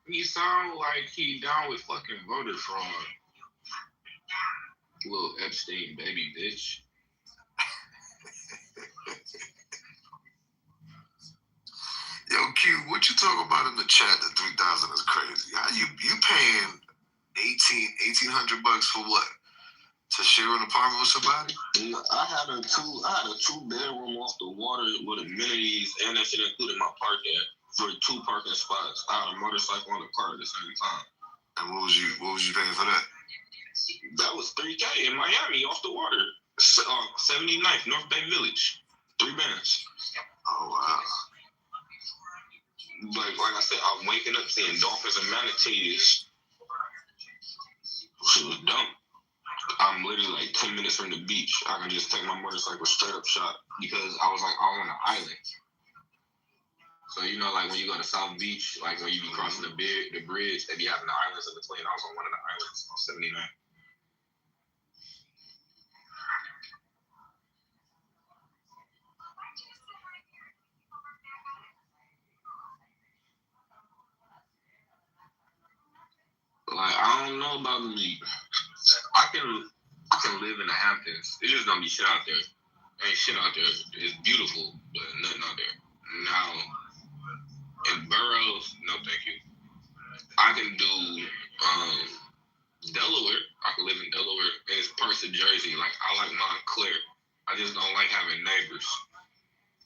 He sound like he down with fucking voter fraud. Little Epstein baby bitch. Yo, Q, what you talking about in the chat? The 3,000 is crazy. How you paying $1,800 for what? To share an apartment with somebody? I had a 2-bedroom off the water with amenities, and that shit included my parking for 2 parking spots. I had a motorcycle and a car at the same time. And what was you paying for that? That was $3K in Miami off the water. 79th North Bay Village. $3 bands. Oh wow. Like I said, I'm waking up seeing dolphins and manatees. Shit was dumb. I'm literally like 10 minutes from the beach. I can just take my motorcycle straight up shot because I was on an island. So you know, like when you go to South Beach, like when you be crossing the bridge, they be having the islands in between. I was on one of the islands on 79. don't bother me. I can live in the Hamptons. It's just gonna be shit out there. Ain't shit out there. It's beautiful, but nothing out there. Now, in boroughs, no thank you. I can do Delaware. I can live in Delaware, and it's parts of Jersey. Like, I like Montclair. I just don't like having neighbors.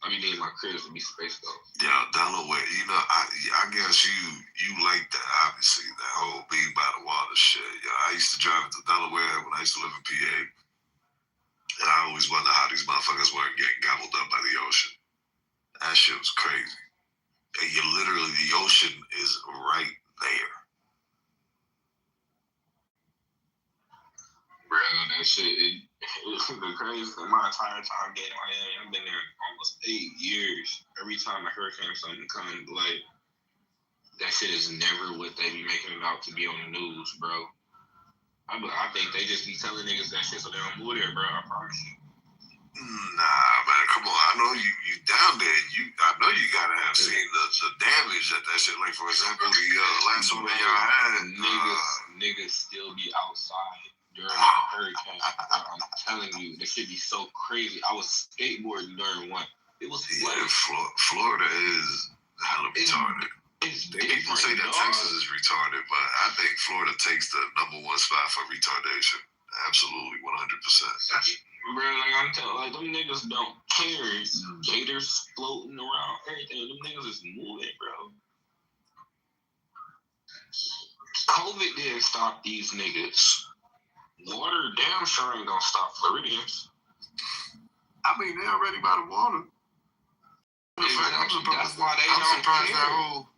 I be needing my cribs to be spaced though. Yeah, Delaware. You know, I guess you like that. Obviously, that whole being by the water shit. Yeah, I used to drive to Delaware when I used to live in PA, and I always wonder how these motherfuckers weren't getting gobbled up by the ocean. That shit was crazy. And you literally, the ocean is right there. Bro, that shit, it was the craziest of my entire time being in Miami. I've been there almost 8 years. Every time a hurricane or something comes, like, that shit is never what they be making it out to be on the news, bro. I think they just be telling niggas that shit so they don't move there, bro. I promise you. Nah, man, come on. I know you down there. I know you gotta have seen the damage that shit. Like, for example, the last one that y'all had. Niggas still be outside during the hurricane. I'm telling you, this shit be so crazy. I was skateboarding during one. It was Florida is hella retarded. People say that Texas is retarded, but I think Florida takes the #1 spot for retardation. Absolutely, 100%. Bro, like I'm telling, like them niggas don't care. Gators floating around, everything. Them niggas is moving, bro. COVID didn't stop these niggas. Water damn sure ain't gonna stop Floridians. I mean, they're already by the water. Exactly. That's why they I'm don't surprised care. that whole.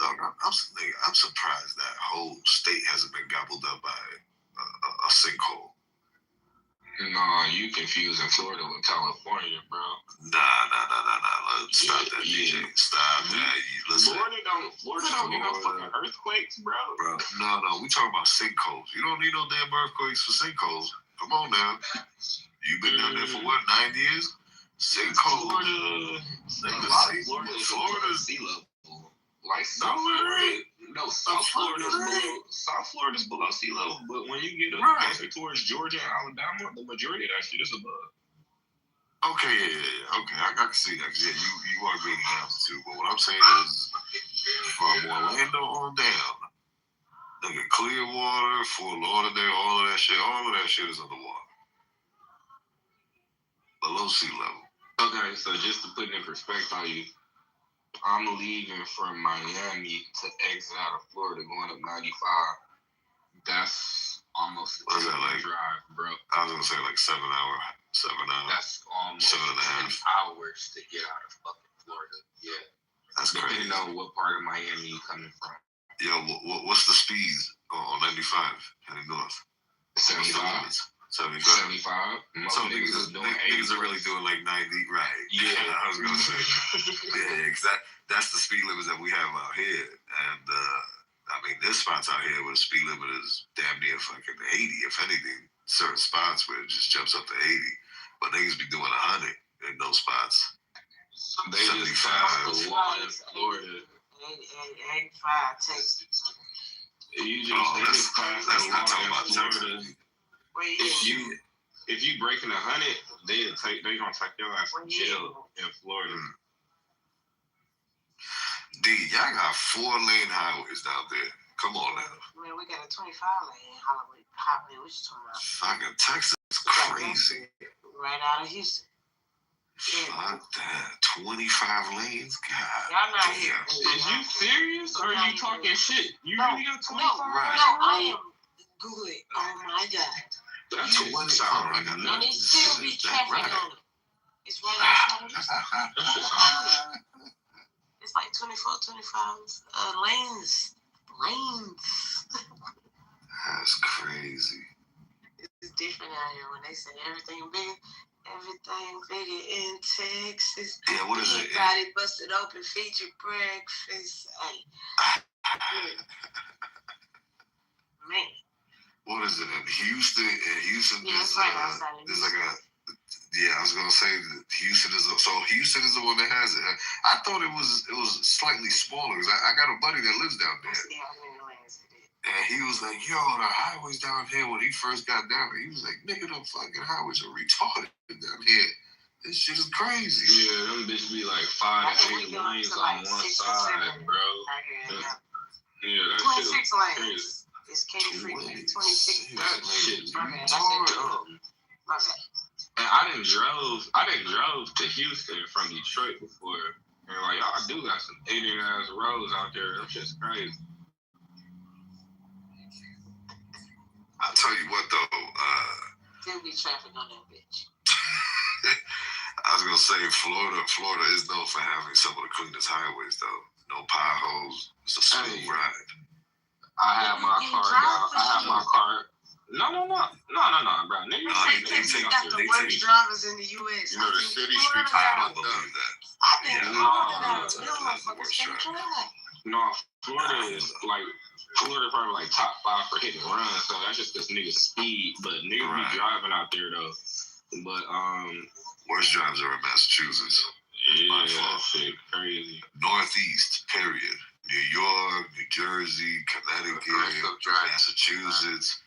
Dog, I'm surprised that whole state hasn't been gobbled up by a sinkhole. Nah, you confusing Florida with California, bro. Nah. Stop that, DJ. Stop that. Listen. Florida don't get no fucking earthquakes, bro. No. We talking about sinkholes. You don't need no damn earthquakes for sinkholes. Come on now. You been down there for what, 9 years? Sinkholes. Florida's sea level. Like South Florida's below sea level, but when you get up closer towards Georgia and Alabama, the majority of that shit is above. Okay, yeah. Okay, I can see that. Yeah, you are being altitude, but what I'm saying is, from Orlando on down, nigga, Clearwater, Fort Lauderdale, all of that shit is underwater, below sea level. Okay, so just to put it in perspective, I'm leaving from Miami to exit out of Florida, going up 95. That's almost a 2-hour drive, bro. I was gonna say like 7 hours. That's almost 7.5 hours to get out of fucking Florida. Yeah, that's crazy. Depending on what part of Miami you coming from. Yo, what's the speeds on 95 heading north? 75. 75. Some niggas are really doing like 90, right? Yeah, I was gonna say. Yeah, because that's the speed limits that we have out here, and I mean, there's spots out here where the speed limit is damn near fucking 80. If anything, certain spots where it just jumps up to 80, but niggas be doing 100 in those spots. They 75. Just passed the law in Florida. 85 Texas. You just passed the law in Florida. If you breaking 100, they gonna take your ass to jail in Florida. D, y'all got 4-lane highways down there. Come on now. Man, we got a 25-lane highway. What you talking about? Fucking Texas is crazy. Right out of Houston. Fuck that. 25 lanes? God y'all not damn. here. Is you serious or are you talking shit? You really got 25? No, I am Googling. Oh my God. That's 25. And it still be traffic on it. It's right on It's like 24, 25 lanes. That's crazy. It's different out here when they say everything bigger in Texas. Yeah, what is it? Everybody busted open, feed you breakfast. Hey. Man. What is it in Houston? Yeah, it's right outside of there's like a. Yeah, I was gonna say that Houston is the one that has it. I thought it was slightly smaller. Cause I got a buddy that lives down there. See how many lanes it is. And he was like, yo, the highways down here, when he first got down there, he was like, nigga, them fucking highways are retarded down here. This shit is crazy. Yeah, them bitches be like 5 to 8 lanes on one side, bro. Yeah, that 26 shit lanes. crazy. It's Katy free. 26. That shit My bad. And I done drove to Houston from Detroit before. And like, y'all do got some ignorant ass roads out there. Them shit's crazy. I'll tell you what though, There'll be traffic on that bitch. I was gonna say Florida is known for having some of the cleanest highways though. No potholes. It's a smooth ride. I have my car down. I have my car. No, bro. They got the worst drivers in the U.S. You know the city streets. I don't believe that. I think No, Florida is like probably like top 5 for hit and run. So that's just because niggas speed, but niggas be driving out there though. But worst drives are in Massachusetts. Yeah, that shit crazy. Northeast, period. New York, New Jersey, Connecticut, Massachusetts.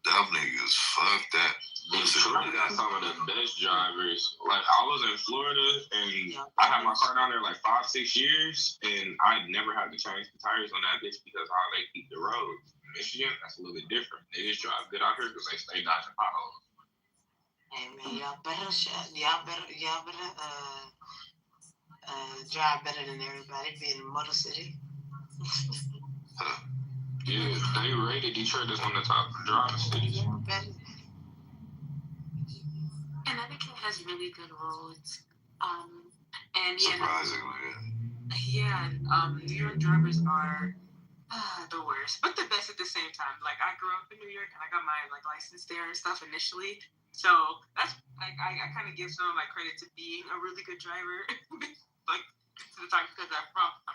Them niggas, fuck that. Detroit got some of the best drivers. Like, I was in Florida, and I had my car down there like 5-6 years, and I never had to change the tires on that bitch because how they keep the roads. Michigan, that's a little bit different. They just drive good out here because they stay dodging potholes. Hey man, y'all better drive better than everybody. Being in Motor City. Yeah, they rated Detroit as one of the top driving cities. Connecticut has really good roads. And surprisingly, New York drivers are the worst, but the best at the same time. Like, I grew up in New York and I got my license there and stuff initially. So that's I kind of give some of my credit to being a really good driver, like to the time because I'm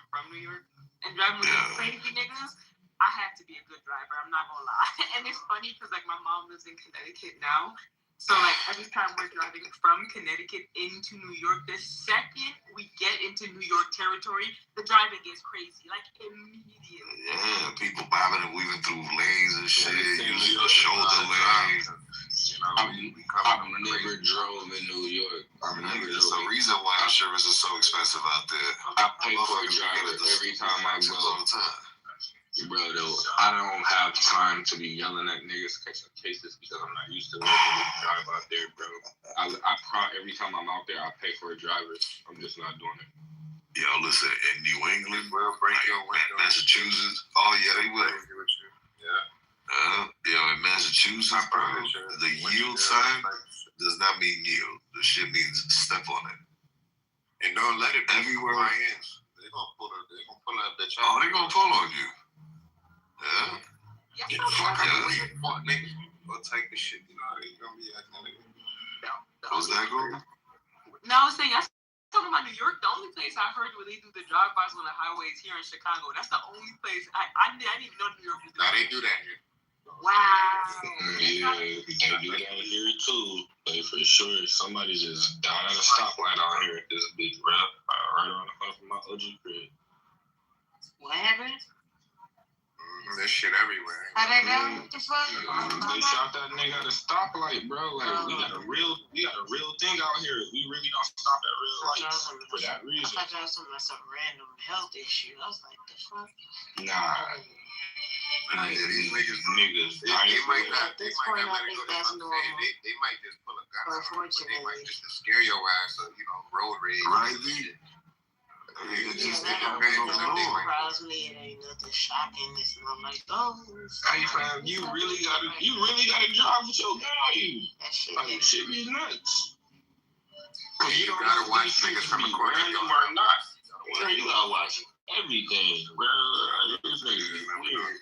from New York and driving with those crazy niggas. I have to be a good driver. I'm not gonna lie. And it's funny because my mom lives in Connecticut now. So every time we're driving from Connecticut into New York, the second we get into New York territory, the driving gets crazy, immediately. Yeah, people bobbing and weaving through lanes and shit. Usually a shoulder lane. I've never drove in New York. There's a reason why insurance is so expensive out there. I pay for a driver every time I go. All the time. Bro, though, I don't have time to be yelling at niggas catching cases because I'm not used to letting niggas drive out there, bro. Every time I'm out there, I pay for a driver. I'm just not doing it. Yo, listen, in New England, Massachusetts, oh yeah, they will. In Massachusetts, bro, the yield sign does not mean yield. The shit means step on it. And don't let it everywhere. They're gonna pull up the child. Oh, they're gonna pull on you. Yeah. Fuck niggas. Go take the shit. You know, they gonna be acting like how's that going? No, I was saying, I was talking about New York. The only place I heard where they do the drive-bys on the highways here in Chicago. That's the only place I didn't even know New York was doing. They do that here. Wow. Yeah, they do that here too. But for sure, somebody's just down at a stoplight out here at this big rap right on the front of my OG crib. What happened? There's shit everywhere. How they know? What the fuck? They shot that nigga at a stoplight, bro. We got a real thing out here. We really don't stop at real lights for that reason. I thought y'all was talking about some random health issue. I was like, the fuck? Nah. These niggas, they might not let it go to my face. They might just pull a gun out. They might just scare your ass or, road rage. Right, surprised me. It ain't nothing shocking. It's not like, hey fam, you really gotta drive with your gun on you. That shit, shit be nuts. You gotta watch niggas from the corner. Random or not, you gotta watch everything, bro. This nigga is weird.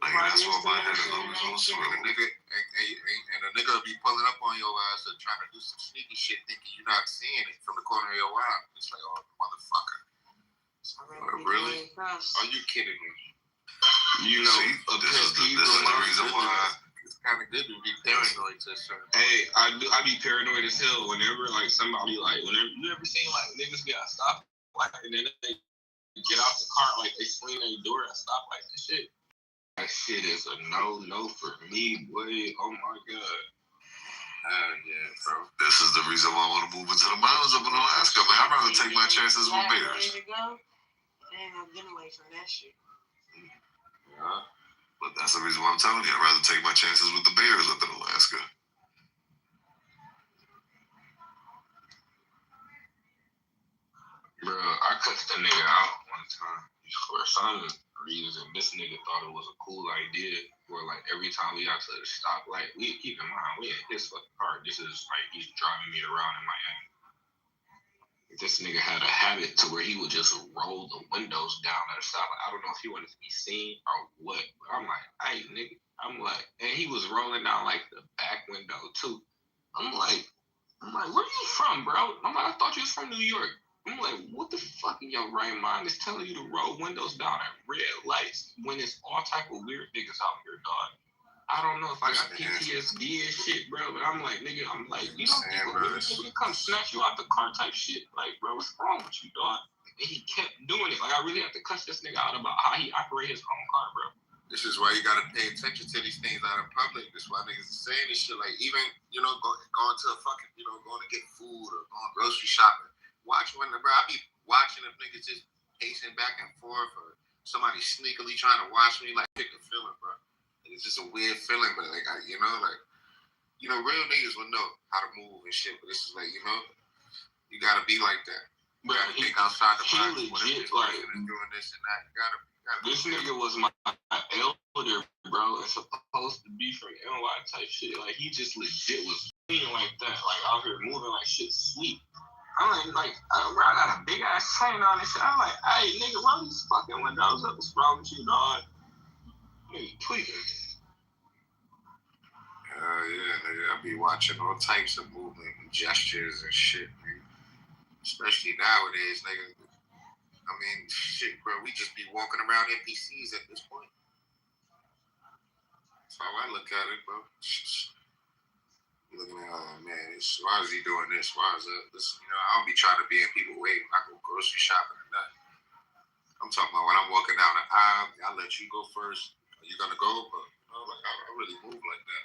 That's what my head is always on swing. And a nigga will be pulling up on your ass and trying to do some sneaky shit, thinking you're not seeing it from the corner of your eye. It's like, oh, motherfucker. Really? Are you kidding me? You know, this is the reason why it's kind of good to be paranoid to a certain point. Hey, I be paranoid as hell whenever somebody whenever you ever seen niggas get a stop and then they get out the car they swing their door at stoplights and shit. That shit is a no for me, boy. Oh my god. Yeah, bro. This is the reason why I want to move into the mountains up in Alaska, man. I'd rather take my chances with bears. There you go. Ain't no getting away from that shit. Yeah. But that's the reason why I'm telling you, I'd rather take my chances with the bears up in Alaska. Bro, I cussed that nigga out one time for some reason. This nigga thought it was a cool idea where, like, every time we got to the stoplight, we keep in mind, we in his fucking car. This is like he's driving me around in Miami. This nigga had a habit to where he would just roll the windows down at a stoplight. I don't know if he wanted to be seen or what, but I'm like, hey, nigga. I'm like, and he was rolling down, like, the back window, too. I'm like, where you from, bro? I'm like, I thought you was from New York. I'm like, what the fuck in your right mind is telling you to roll windows down at red lights when it's all type of weird niggas out here, dog? I don't know if I got PTSD and shit, bro, but I'm like, nigga, you don't think a weird nigga come snatch you out the car type shit? Like, bro, what's wrong with you, dog? And he kept doing it. Like, I really have to cuss this nigga out about how he operate his own car, bro. This is why you gotta pay attention to these things out in public. This is why niggas are saying this shit. Like, even, going to a fucking, going to get food or going grocery shopping. Watch when, bro, I be watching if niggas just pacing back and forth or somebody sneakily trying to watch me, like, pick a feeling, bro. It's just a weird feeling, but, like, real niggas will know how to move and shit, but this is like, you gotta be like that. You gotta think outside the box. Legit, like, doing this and that. You gotta this nigga was my elder, bro, and supposed to be from NY type shit. Like, he just legit was being like that, like, out here moving like shit sweet. I'm like, bro, I got a big ass chain on and shit. I'm like, hey, nigga, roll these fucking windows up. What's wrong with you, dog? Nigga, tweaking. Yeah, nigga, I be watching all types of movement and gestures and shit, man. Especially nowadays, nigga. I mean, shit, bro, we just be walking around NPCs at this point. That's how I look at it, bro. Looking at, oh man, why is he doing this? Why is that? This, I don't be trying to be in people's way when I go grocery shopping or nothing. I'm talking about when I'm walking down the aisle, I let you go first. Are you gonna go? But I really move like that.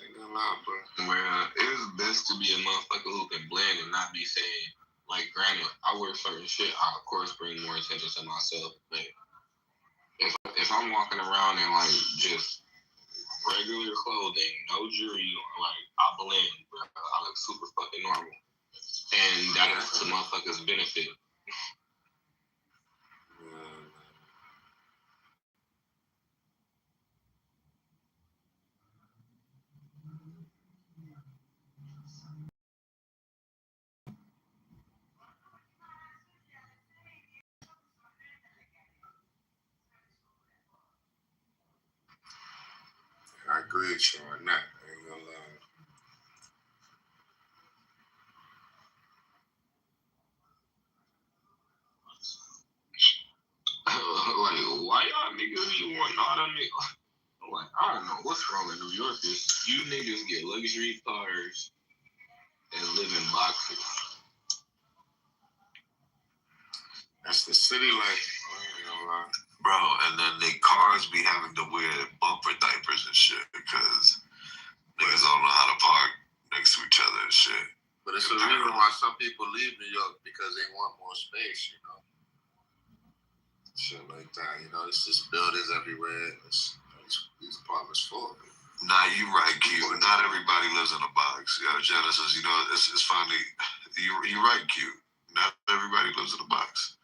Ain't gonna lie, bro. Well, it's best to be a motherfucker who can blend and not be saying, like, granted, I wear certain shit. I of course bring more attention to myself, but if I'm walking around in like just regular clothing, no jewelry, like, I blend, bro. I look super fucking normal. And that is to motherfuckers' benefit. I agree with you on that. I ain't gonna lie. Like, why y'all niggas be wanting all them niggas? Like, I don't know what's wrong with New Yorkers. You niggas get luxury cars and live in boxes. That's the city life. Bro, and then the cars be having to wear bumper diapers and shit because niggas don't know how to park next to each other and shit. But it's a reason why some people leave New York because they want more space, Shit like that, it's just buildings everywhere. These apartments full of it. Nah, you right, Q. Not everybody lives in a box. Genesis, it's funny. You're right, Q. Not everybody lives in a box.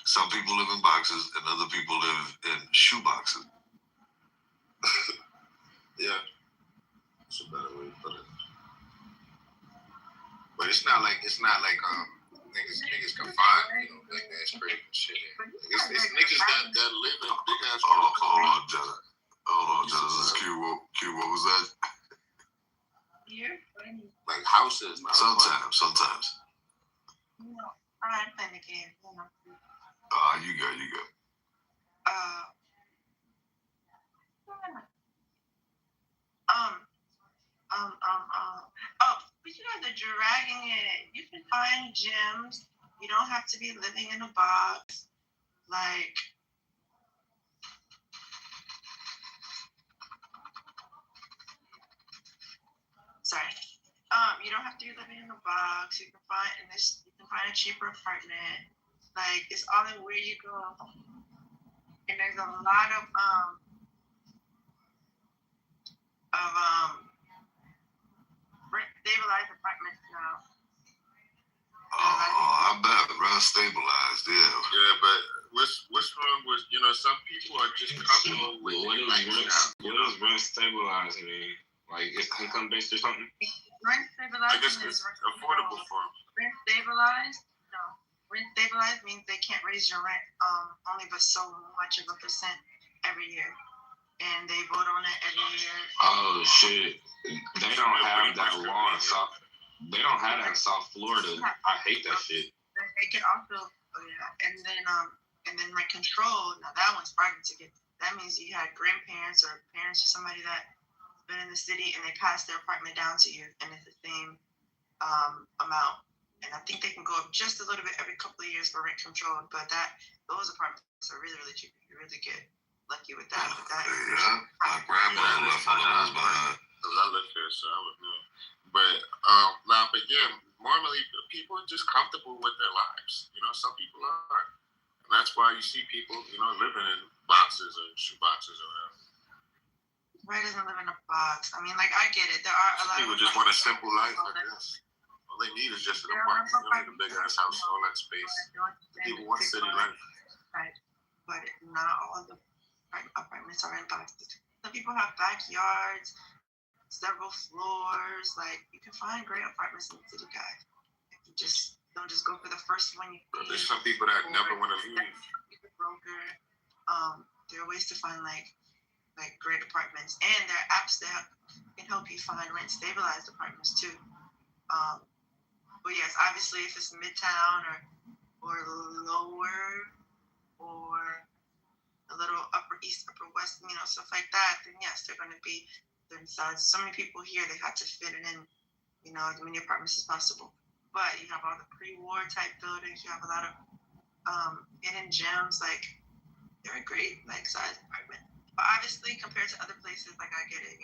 Some people live in boxes and other people live in shoe boxes. Yeah. That's a better way to put it. But it's not like niggas can find, big ass crib and shit. It's niggas that live in big ass crib. Hold on, Genesis. Q, what was that? You're funny. Like houses. Sometimes. No, I'm playing the game. You go. But you guys are dragging it. You can find gyms. You don't have to be living in a box. Like, you're living in a box, you can find a cheaper apartment. Like it's all in where you go. And there's a lot of rent stabilized apartments now. Oh, I bet real stabilized, yeah. Yeah, but what's wrong with some people are just comfortable with What does rent stabilized mean? Like it's income based or something? Rent stabilized it's affordable for them. Rent stabilized? No. Rent stabilized means they can't raise your rent only but so much of a percent every year. And they vote on it every year. Oh shit. They don't have that law in South. They don't have that in South Florida. I hate that shit. They can also and then rent control. Now that one's harder to get. That means you had grandparents or parents or somebody that's been in the city and they passed their apartment down to you and it's the same amount. And I think they can go up just a little bit every couple of years for rent control. But those apartments are really, really cheap. You really get lucky with that. But that my grandma left one of those behind. Because I live here, so I would know. But but yeah, normally people are just comfortable with their lives. Some people are, and that's why you see people, living in boxes or shoe boxes or whatever. Ray doesn't live in a box. I mean, like I get it. There are a lot people of just want a simple life, I guess. All they need is just an apartment. They don't need a big ass house, all that space. People want city life. Right, but not all the apartments are in boxes. Some people have backyards, several floors. Like you can find great apartments in the city, guys. You just don't just go for the first one you see. There's some people that never want to leave. Broker. There are ways to find like great apartments, and there are apps that can help you find rent stabilized apartments too. But yes, obviously if it's midtown or lower or a little upper east, upper west, stuff like that, then yes, they're going to be certain sizes. So many people here, they have to fit it in, as many apartments as possible. But you have all the pre-war type buildings. You have a lot of hidden gems. Like they're a great size apartment. But obviously, compared to other places, I get it.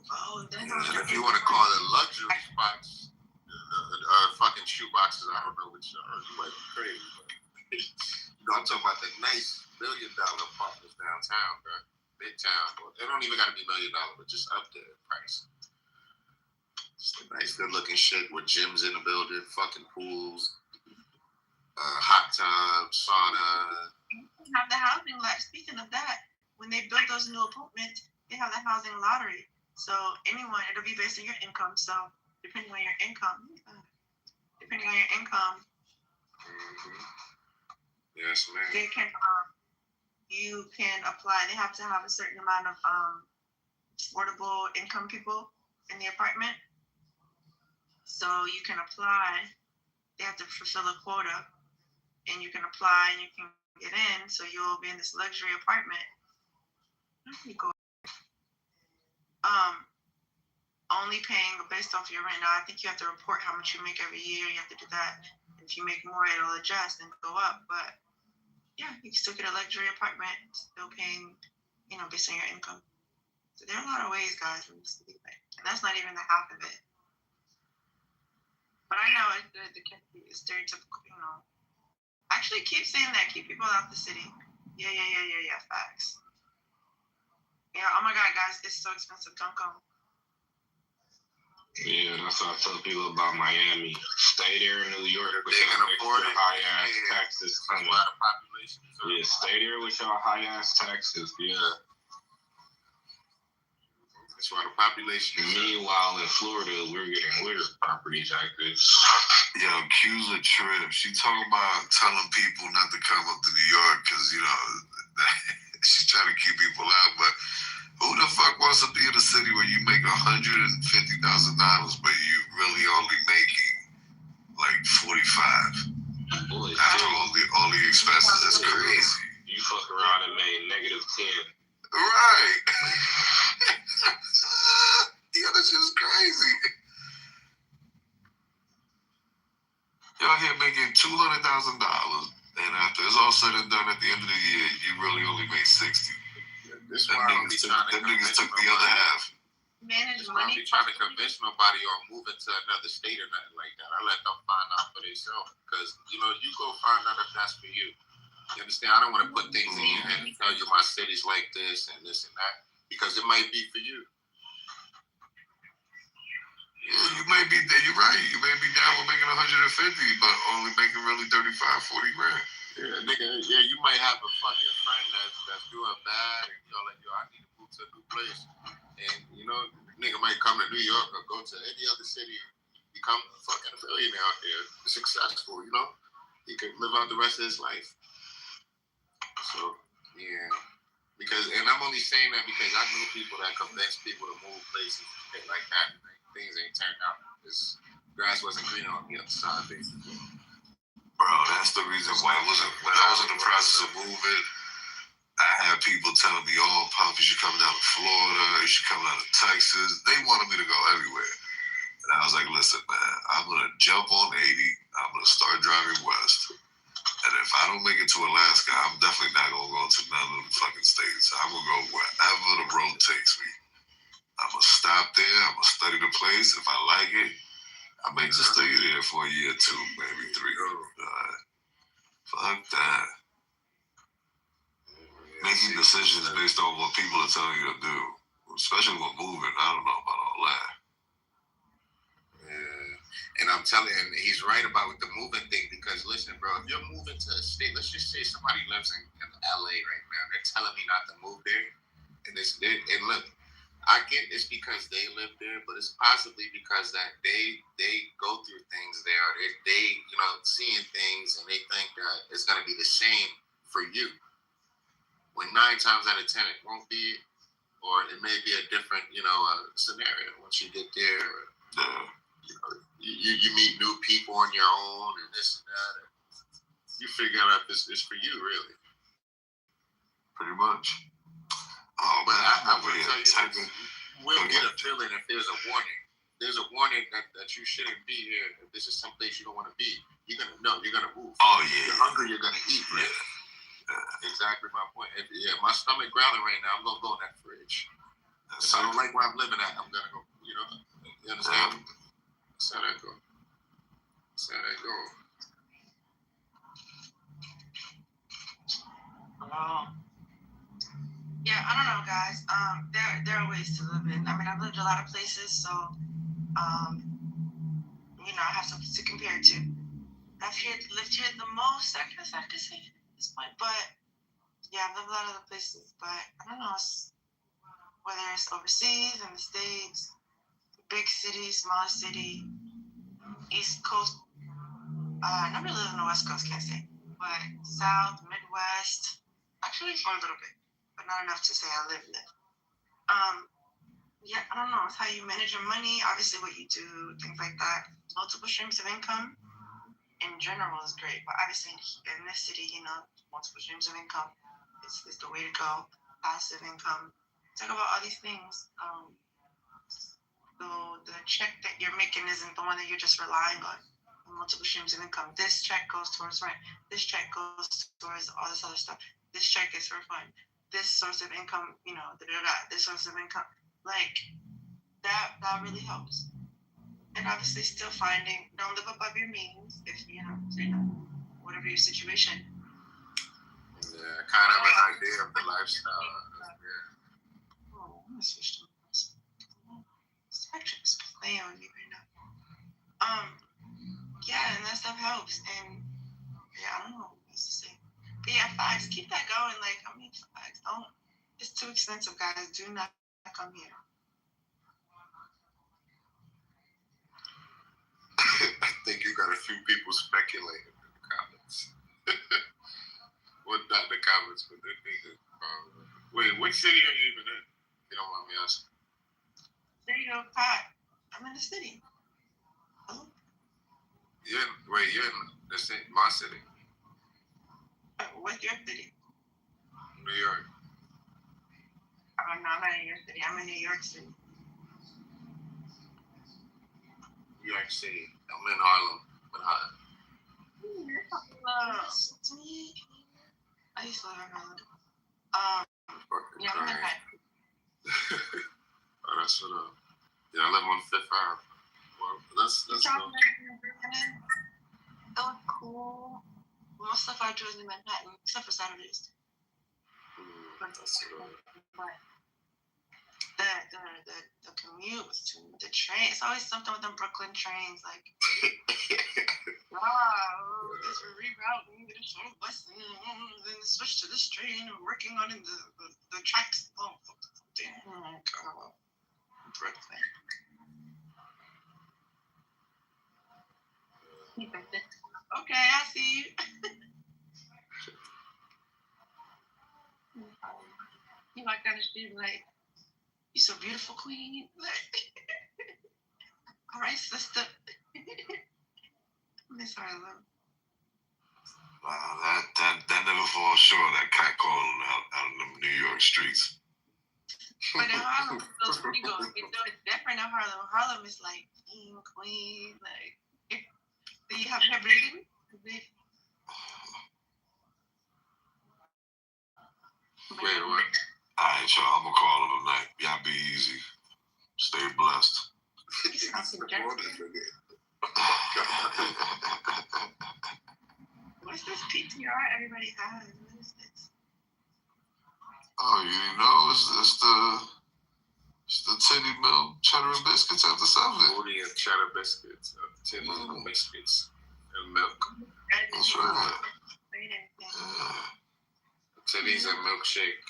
Oh, then if you want to call it luxury spots, fucking shoe boxes, I don't know which are. You might be crazy. But, I'm talking about the nice $1 million apartments downtown, bro. Midtown. Well, they don't even got to be $1 million, but just up there in price. Just a nice, good-looking shit with gyms in the building, fucking pools, hot tub, sauna. Have the housing lot. Speaking of that, when they build those new apartments, they have the housing lottery. So it'll be based on your income. So depending on your income, yes, ma'am. they can you can apply. They have to have a certain amount of affordable income people in the apartment. So you can apply. They have to fulfill a quota, and you can apply and you can get in. So you'll be in this luxury apartment. Only paying based off your rent. Now I think you have to report how much you make every year. You have to do that. If you make more, it'll adjust and go up. But yeah, you can still get a luxury apartment, still paying, based on your income. So there are a lot of ways, guys, in the city, and that's not even the half of it. But I know it's stereotypical, Actually, keep saying that. Keep people out the city. Yeah. Facts. Yeah. Oh my God, guys, it's so expensive. Don't go. Yeah, that's what I tell people about Miami. Stay there in New York with They your can afford it. high-ass taxes coming. A lot of population. Yeah, stay there with your high-ass taxes. Yeah. That's why the population is. Meanwhile, in Florida, we're getting weird property taxes. Yo, Q's a trip. She talking about telling people not to come up to New York because, she's trying to keep people out, but who the fuck wants to be in a city where you make $150,000, but you really only making like 45? Boy, after all the expenses, that's crazy. You fuck around and made -10. Right. Yeah, that's just crazy. Y'all here making $200,000, and after it's all said and done at the end of the year, you really only made 60. This why I don't be trying to them niggas took the other half. manage I money. don't be trying to convince nobody on moving to another state or nothing like that. I let them find out for themselves because you go find out if that's for you. You understand? I don't want to put things in your head and tell you my city's like this and this and that because it might be for you. Yeah, you may be there. You're right. You may be down with making 150, but only making really 35, 40 grand. Yeah, nigga. Yeah, you might have a fucking friend that's doing bad, and you're like, yo, I need to move to a new place, and nigga might come to New York or go to any other city, become a fucking millionaire out there, successful. He could live out the rest of his life. So yeah, and I'm only saying that because I know people that convince people to move places and shit like that. Like, things ain't turned out. This grass wasn't greener on the other side, basically. Bro, that's the reason why when I was in the process of moving, I had people telling me, oh, Pop, you should come down to Florida, you should come down to Texas. They wanted me to go everywhere. And I was like, listen, man, I'm going to jump on 80. I'm going to start driving west. And if I don't make it to Alaska, I'm definitely not going to go to none of the fucking states. I'm going to go wherever the road takes me. I'm going to stop there. I'm going to study the place. If I like it, I may just stay there for a year, 2, maybe 3. Fuck that. Making decisions based on what people are telling you to do, especially with moving, I don't know about all that. Yeah. And I'm telling you, and he's right about with the moving thing because listen, bro, if you're moving to a state, let's just say somebody lives in LA right now, they're telling me not to move there. And look, I get it's because they live there, but it's possibly because that they go through things there. They seeing things and they think that it's gonna be the same for you. When 9 times out of 10 it won't be, or it may be a different scenario once you get there. You meet new people on your own and this and that. And you figure out if it's for you really. Pretty much. Oh man, I'm gonna tell you, we'll get a feeling if there's a warning. There's a warning that you shouldn't be here. If this is someplace you don't want to be, you're gonna know. You're gonna move. Oh yeah. If you're hungry, you're gonna eat. Right? Yeah. Exactly my point. My stomach growling right now. I'm gonna go in that fridge. If I don't like where I'm living at, I'm gonna go. You understand? That's how that go. Yeah, I don't know, guys. There are ways to live in. I mean, I've lived a lot of places, so I have something to compare to. I've lived here the most, I guess I could say at this point. But yeah, I've lived a lot of other places. But I don't know whether it's overseas, in the States, big city, small city, East Coast. I never lived on the West Coast, can't say. But South, Midwest, actually for a little bit, but not enough to say I lived there. Yeah, I don't know. It's how you manage your money, obviously what you do, things like that. Multiple streams of income in general is great, but obviously in this city, multiple streams of income is the way to go. Passive income. Talk about all these things. So the check that you're making isn't the one that you're just relying on. Multiple streams of income. This check goes towards rent. This check goes towards all this other stuff. This check is for fun. This source of income, this source of income. Like, that really helps. And obviously still don't live above your means if, whatever your situation. Yeah, kind of an idea of the lifestyle. Yeah. Oh, I'm gonna switch to this. Spectrum is playing with me right now. Yeah, and that stuff helps. And yeah, I don't know what else to say. But yeah, facts, keep that going. Like, facts. It's too expensive, guys. Do not come here. I think you got a few people speculating in the comments. Well, not the comments, but they think wait, what city are you even in? You don't mind me asking. There you go, Pat. I'm in the city. Hello? You're in the city, my city. What's your city? New York. I'm not in your city. I'm in New York City. New York City. I'm in Harlem. I used to live in Harlem. Yeah, I'm in Manhattan. that's what. Yeah, I live on Fifth Ave. Well, that's It was cool. Most stuff I do is in Manhattan, except for Saturdays. That's what. The commute was too the train. It's always something with them Brooklyn trains, like this rerouting, then it's on a bus, then switch to this train. I'm working on the tracks. Oh, damn, God. Brooklyn. Okay, I see you. You like that? Be like, you so beautiful, queen. All right, sister. Miss Harlem. Wow, that never falls short. That cat calling out in them New York streets. But in Harlem, it's different in Harlem. Harlem is like queen. Like, do you have her breathing? Wait, what? Alright, y'all, I'm gonna call him tonight. Y'all be easy. Stay blessed. What's this PTR everybody has? What is this? Oh, you didn't know? It's the titty milk cheddar and biscuits after 7. Booty and cheddar biscuits, titty and biscuits and milk. That's right. Yeah. Titties and milkshake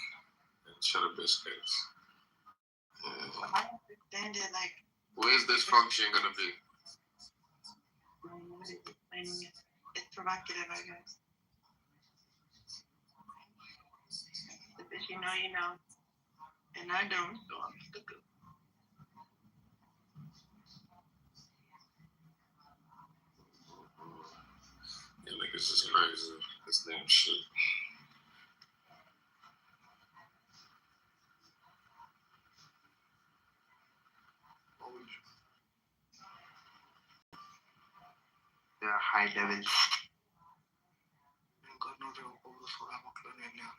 and cheddar biscuits. I understand it. Like, where's this function gonna be? It's provocative, I guess. But if you know, you know. And I don't, so I'm still good. Yeah, niggas is crazy. This damn shit. Yeah, high levels. God knows they're over the fuck I'm cleaning now.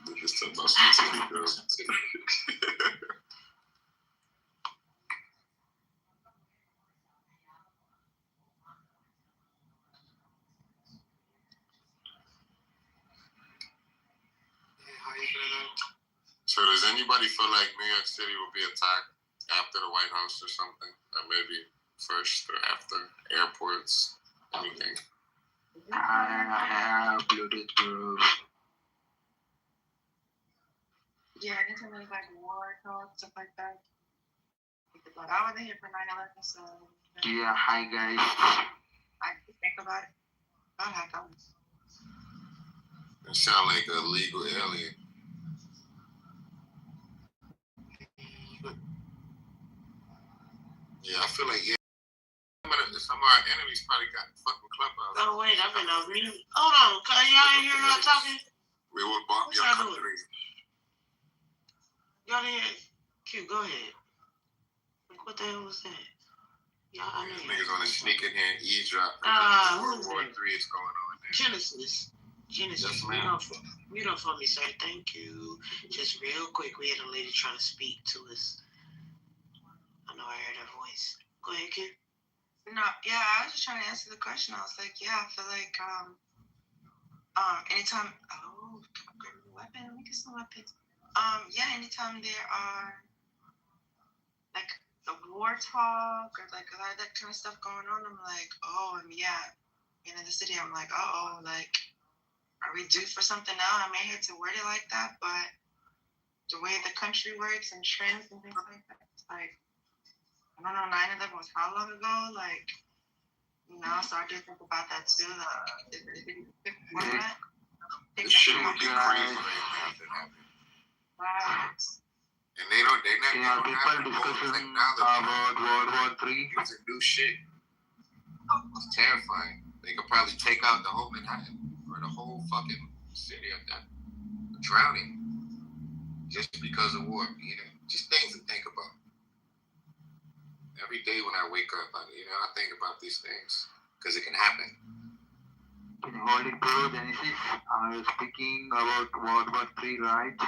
They just talk about some titty girls. So does anybody feel like New York City will be attacked after the White House or something? Or maybe first or after airports? Anything? Bluetooth group. Yeah, anything like war talk, stuff like that. But I wasn't here for 9/11, so. Yeah, hi guys. I can think about it. God had guns. It sound like a legal alien. Yeah, I feel like some of our enemies probably got fucking clubhouse. Oh wait, I've been over here. Hold on, cause y'all ain't hear y'all talking. We will bomb your country. Y'all didn't hear? Q, go ahead. Like, what the hell was that? Y'all, I know niggas on the sneak in here and eavesdrop. World War III is going on there. Genesis, Yes, mute up for me, sir. Thank you. Just real quick, we had a lady trying to speak to us. I know I heard her voice. Go ahead, Q. No, yeah, I was just trying to answer the question. I was like, yeah, I feel like anytime weapon, let me get some weapons. Yeah, anytime there are like the war talk or like a lot of that kind of stuff going on, I'm like, in the city, I'm like, like, are we due for something now? I may hate to word it like that, but the way the country works and trends and things like that, it's like, I don't know, 9/11 was how long ago? Like, so I do think about that too. This shit would be crazy. Right. And they not people discussing about World War III. It's a new shit. It's terrifying. They could probably take out the whole Manhattan or the whole fucking city of that. Drowning. Just because of war. Just things to think about. Every day when I wake up, I think about these things. Because it can happen. Can you hold it, bro, Genesis? I was speaking about World War III, right?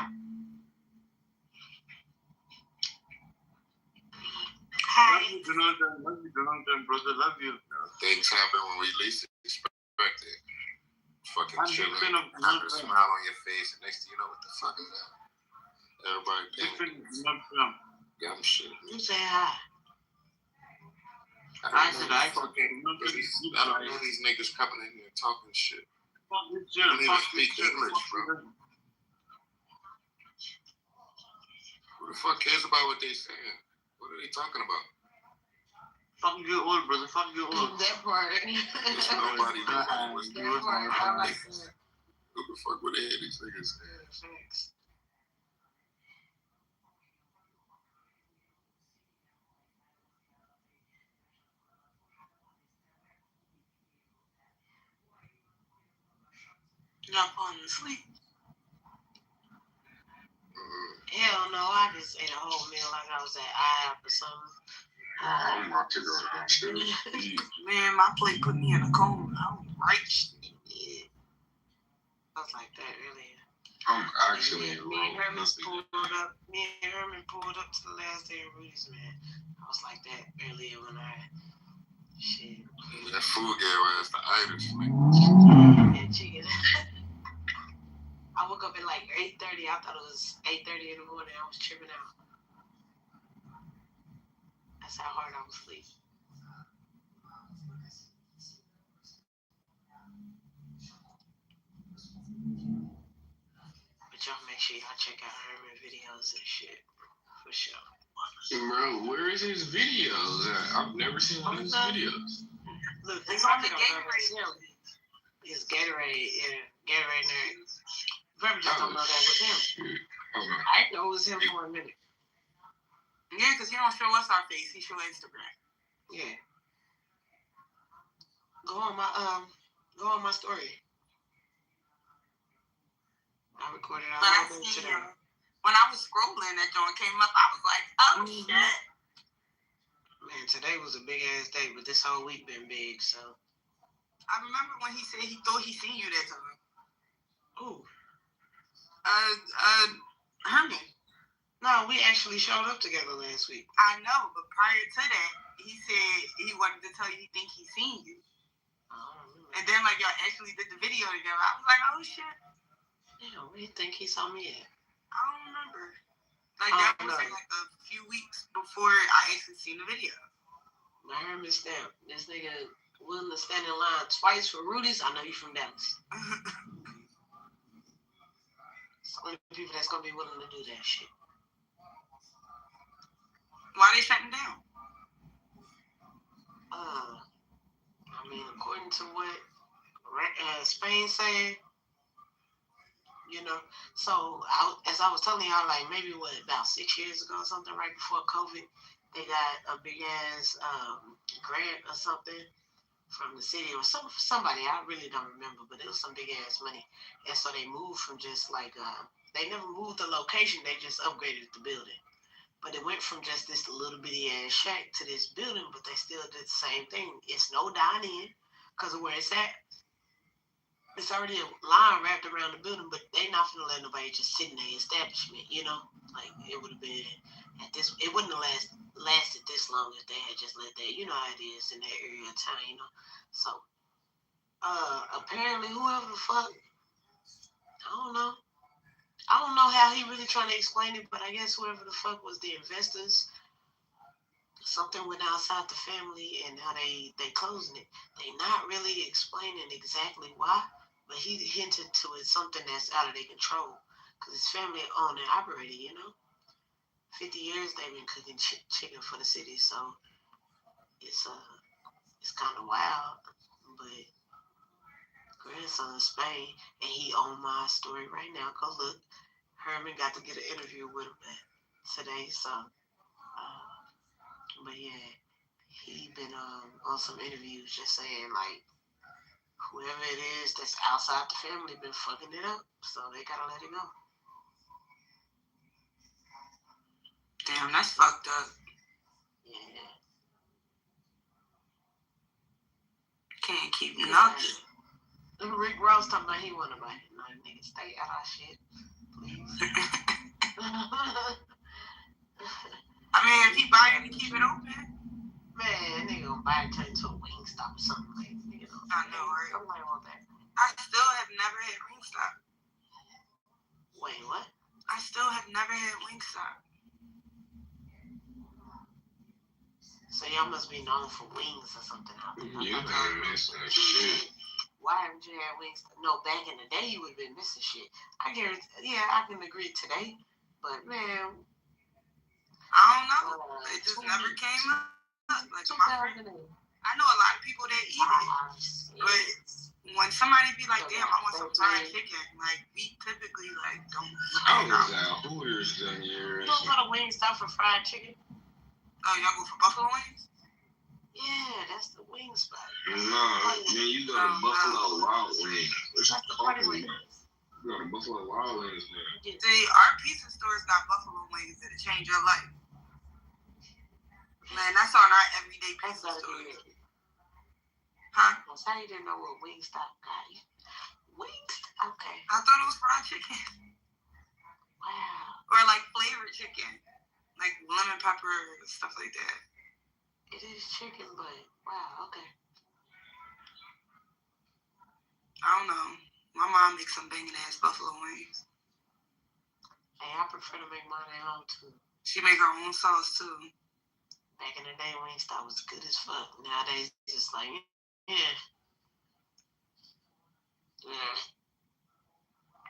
Hi. Love you, Jonathan. Love you, Jonathan, brother. Love you. Things happen when we least expect it. Fucking I'm chilling, been a- have a smile on your face, and next thing you know, what the fuck is that? Everybody panicking. I'm shit. You say hi. I said I fucking I don't know these niggas coming in here talking shit. You don't even speak English, bro. Who the fuck cares about what they saying? What are they talking about? Fucking get old, brother. Fucking get old. That part. There's nobody doing what's That part. I like that. Who the fuck would they hear these niggas saying? Thanks. Not falling asleep. Hell no, I just ate a whole meal like I was at IHOP or something. I'm about to go downstairs. Man, my plate put me in a coma. I was right. Yeah. I was like that earlier. I'm actually Me and Herman pulled up to the last day of Rudy's, man. I was like that earlier when shit. That food gave us the itis. And chicken. I woke up at like 8:30. I thought it was 8:30 in the morning. I was tripping out. That's how hard I was asleep. But y'all make sure y'all check out Herman videos and shit. For sure. Bro, where is his videos at? I've never seen one of his videos. Look, It's on the Gatorade. It's Gatorade, yeah. Gatorade nerd. Probably just don't know that was him. Shit. I know it was him for a minute. Yeah, because he don't show us our face. He show Instagram. Yeah. Go on my story. I recorded But I all day seen today. when I was scrolling, that joint came up. I was like, oh shit. Man, today was a big ass day, but this whole week been big, so. I remember when he said he thought he seen you that time. Ooh. Herman. No, we actually showed up together last week. I know, but prior to that, he said he wanted to tell you he think he seen you. And then like y'all actually did the video together. I was like, oh shit. Yeah, where do you think he saw me at? I don't remember. Like that was like a few weeks before I actually seen the video. My Herman stamp. This nigga willing to stand in line twice for Rudy's. I know you from Dallas. It's only people that's gonna be willing to do that shit. Why they shutting down? I mean, according to what Spain said, you know. So as I was telling y'all, like maybe about 6 years ago or something, right before COVID, they got a big ass grant or something from the city or somebody. I really don't remember, but it was some big ass money. And so they moved from just like they never moved the location. They just upgraded the building. But it went from just this little bitty ass shack to this building, but they still did the same thing. It's no dine-in because of where it's at. It's already a line wrapped around the building, but they not gonna let nobody just sit in their establishment, you know? Like it would have been it wouldn't have lasted this long if they had just let that, you know how it is in that area of town, you know? So apparently whoever the fuck, I don't know how he really trying to explain it, but I guess whoever the fuck was the investors, something went outside the family and how they closing it. They not really explaining exactly why, but he hinted to it something that's out of their control because his family owned and operated, you know. 50 years they've been cooking chicken for the city, so it's kind of wild, but grandson in Spain, and he on my story right now. Go look. Herman got to get an interview with him today, so. But yeah, he been on some interviews just saying like whoever it is that's outside the family been fucking it up, so they gotta let it go. Damn, that's fucked up. Yeah. Can't keep nothing. Rick Ross talking about he wanna buy it. No, nigga, stay out of shit, please. I I mean, if he buy it to keep it open. Man, nigga gonna buy it, turn into a Wingstop or something like that. You know, I know, right? Somebody want that. I still have never had Wingstop. Wait, what? I still have never had Wingstop. So y'all must be known for wings or something out there. You ain't missing shit. Why haven't you had Wingstop? No, back in the day you would have been missing shit. I guarantee. Yeah, I can agree today, but man, I don't know. It just never came up. Like my friend, I know a lot of people that eat it, but when somebody be like, "Damn, I want some fried chicken," like we typically like don't. I was at Hooters them years. You don't go to Wingstop for fried chicken? Oh, y'all go for buffalo wings? Yeah, that's the wing spot. No, man, you go to Buffalo Wild Wings. Which that's the party wings. You go to Buffalo Wild Wings, man. See, our pizza stores got buffalo wings that'll change your life. Man, that's on our everyday pizza store. Huh? How you didn't know what Wingstop got you? Wingstop? Okay. I thought it was fried chicken. Wow. Or like flavored chicken. Like lemon pepper, stuff like that. It is chicken, but wow, okay. I don't know. My mom makes some banging ass buffalo wings. Hey, I prefer to make mine at home too. She make her own sauce too. Back in the day, Wingstop was good as fuck. Nowadays, it's just like, yeah.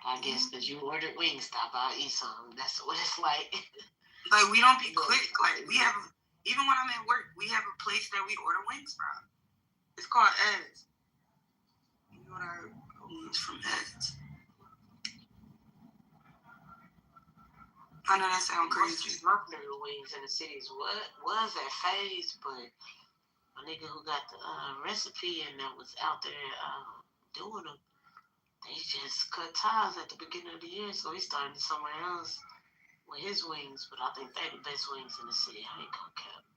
I guess because you ordered Wingstop, I'll eat some. That's what it's like. Like, we don't be quick. Like, we have, even when I'm at work, we have a place that we order wings from. It's called Ed's. We order wings from Ed's. I know that sounds crazy. My favorite wings in the cities was at Faye's, but a nigga who got the recipe and that was out there doing them, they just cut ties at the beginning of the year, so he started somewhere else with his wings. But I think they're the best wings in the city. I ain't gonna cap.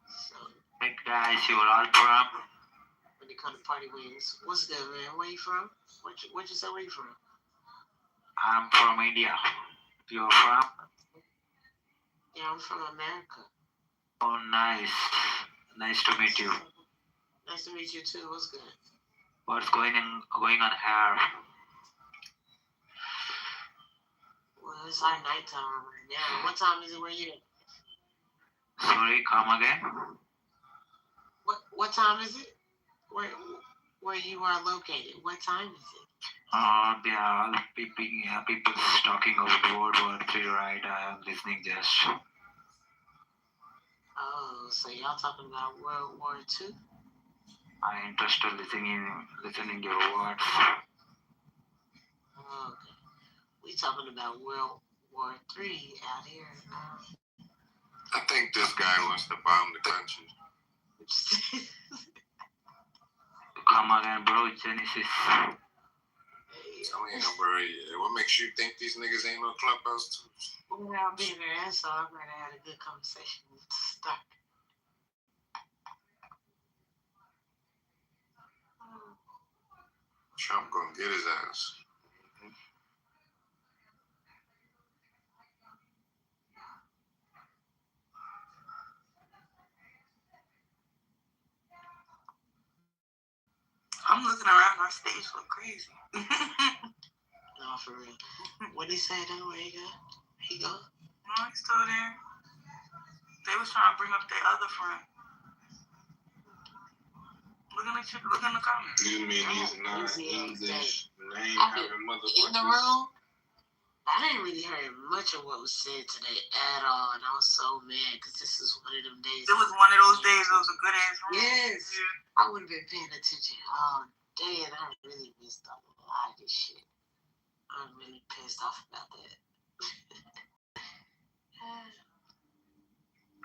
So, hey guys, you are all from? When it comes to party wings, what's good, man? Where you from? Where'd you say where you from? I'm from India. You're from? Yeah, I'm from America. Oh, nice. Nice to meet you. Nice to meet you too. What's good? What's going on here? Well, it's our nighttime right now. What time is it where you? Sorry, come again? What time is it? Where you are located? What time is it? They are all people talking about World War III, right? I am listening just. Oh, so y'all talking about World War II? I'm interested listening your words. Oh, okay. We talking about World War III out here. I think this guy wants to bomb the country. Come again, bro. Genesis. Tell me, bro, what makes you think these niggas ain't no clubhouse too? Without being an asshole, I'm ready to have a good conversation to start. Trump gonna get his ass. I'm looking around, our stage look crazy. No, for real. What he say though? Where he go? He go? No, he's still there. They was trying to bring up their other friend. Look in the comments. You mean he's not English name having motherfuckers? In the room? I didn't really hear much of what was said today at all, and I was so mad because this is one of them days. It was one of those days. It was a good ass room. Yes, yeah. I would have been paying attention all day, and I really missed a lot of this shit. I'm really pissed off about that.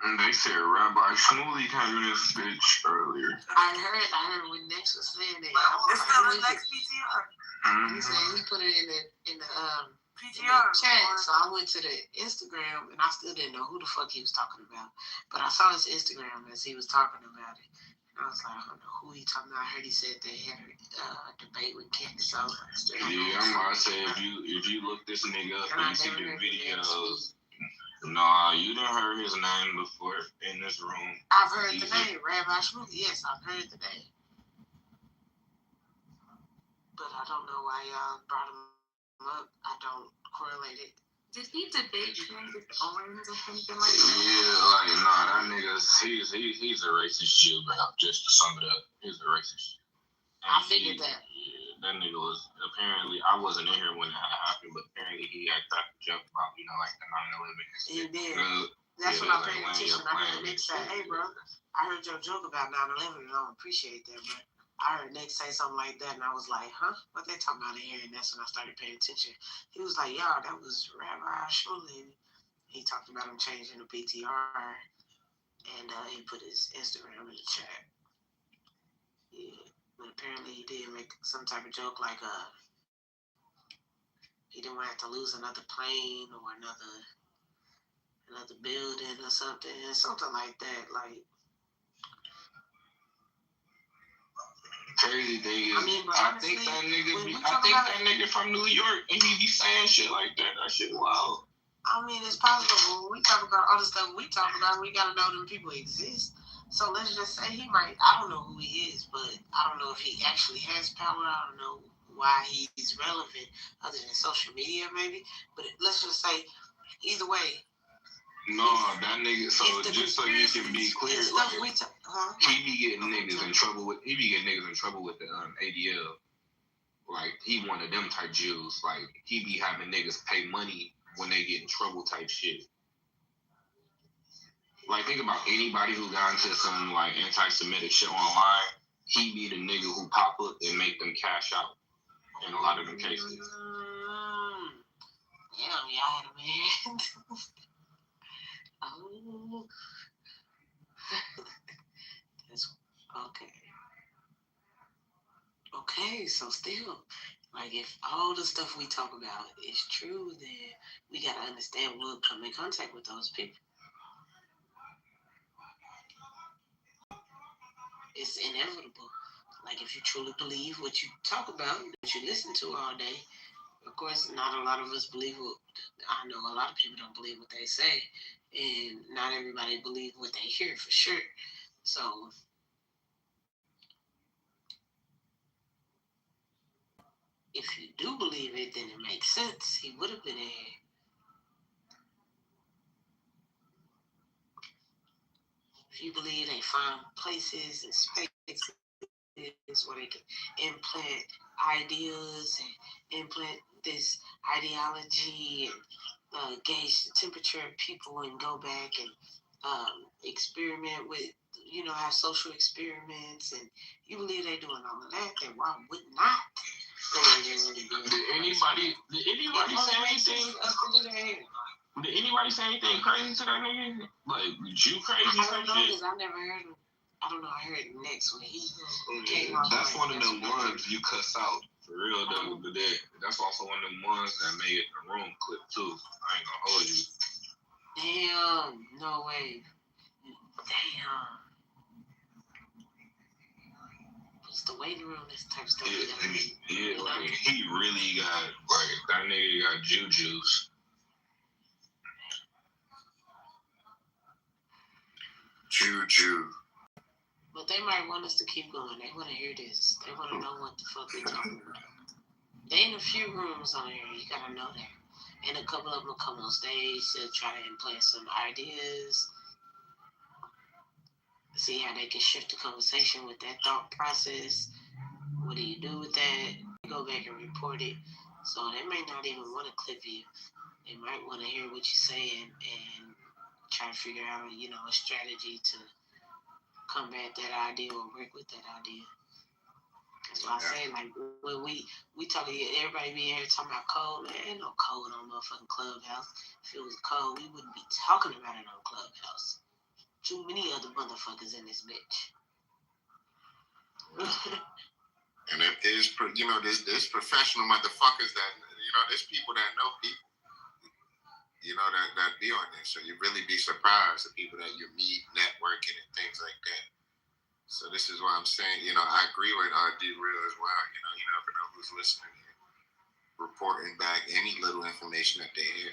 And they said Rabbi Shmuley came in his bitch earlier. I heard when Next was saying it. It's still the next PTR. He said he put it in the PTR chat. So I went to the Instagram and I still didn't know who the fuck he was talking about. But I saw his Instagram as he was talking about it. And I was like, I don't know who he talking about. I heard he said they had a debate with Candace. So I was like, yeah, I'm about to say if you look this nigga up and you see the videos, Nah, you done heard his name before in this room. I've heard the name, Rabbi Shmuley. Yes, I've heard the name. But I don't know why y'all brought him up. I don't correlate it. Did he debate Candace Owens or something like that? Yeah, like, nah, that nigga's, he's a racist Jew, but just to sum it up, he's a racist. I figured that. Yeah, that nigga was, apparently, I wasn't in here when it happened, but apparently he had cracked a joke about, like the 9/11. He did. That's when I paid attention. I heard Nick say, hey, bro, I heard your joke about 9/11 and I don't appreciate that, bro. I heard Nick say something like that and I was like, huh? What they talking about in here? And that's when I started paying attention. He was like, y'all, that was Rabbi Shmuley. He talked about him changing the PTR and he put his Instagram in the chat. Yeah. But apparently he did make some type of joke like he didn't want to have to lose another plane or another building or something like that. Like, crazy thing is, I think that nigga from New York and he be saying shit like that. That shit wild. I mean, it's possible. When we talk about all the stuff we talk about, we gotta know them people exist. So let's just say he might. I don't know who he is, but I don't know if he actually has power. I don't know why he's relevant other than social media, maybe. But let's just say, either way. No, that nigga. So just so you can be clear, like, he be getting niggas in trouble with. He be getting niggas in trouble with the ADL. Like, he one of them type Jews. Like, he be having niggas pay money when they get in trouble type shit. Like, think about anybody who got into some, like, anti-Semitic shit online. He be the nigga who pop up and make them cash out in a lot of them cases. Damn, y'all had a man. Oh. That's okay. Okay, so still, like, if all the stuff we talk about is true, then we gotta understand we'll come in contact with those people. It's inevitable. Like, if you truly believe what you talk about, what you listen to all day, of course, not a lot of us believe what, I know a lot of people don't believe what they say, and not everybody believe what they hear for sure. So, if you do believe it, then it makes sense. He would have been in here. If you believe they find places and spaces where they can implant ideas and implant this ideology and gauge the temperature of people and go back and experiment with, have social experiments, and you believe they're doing all of that, then why would not? Did anybody say anything? Did anybody say anything crazy to that nigga? Like, Jew crazy? I don't know, because I never heard him. I don't know, I heard him next when he came out. That's one of them ones you cuss out. For real, though. But that's also one of them ones that made the room clip, too. I ain't gonna hold you. Damn. No way. Damn. It's the waiting room, this type of stuff. Yeah, like, he really got, like, that nigga got juice. Juju. But they might want us to keep going. They want to hear this. They want to know what the fuck we talking about. They in a few rooms on here. You gotta know that. And a couple of them will come on stage to try to implant some ideas. See how they can shift the conversation with that thought process. What do you do with that? Go back and report it. So they may not even want to clip you. They might want to hear what you're saying and try to figure out, a strategy to combat that idea or work with that idea. That's why I say, like, when we talking, everybody be in here talking about code, man, ain't no code on motherfucking Clubhouse. If it was code, we wouldn't be talking about it on Clubhouse. Too many other motherfuckers in this bitch. And if there's, there's professional motherfuckers that, there's people that know people, that be on there. So you really be surprised the people that you meet, networking and things like that. So this is why I'm saying, I agree with D-Real as well. You never know who's listening here, reporting back any little information that they hear.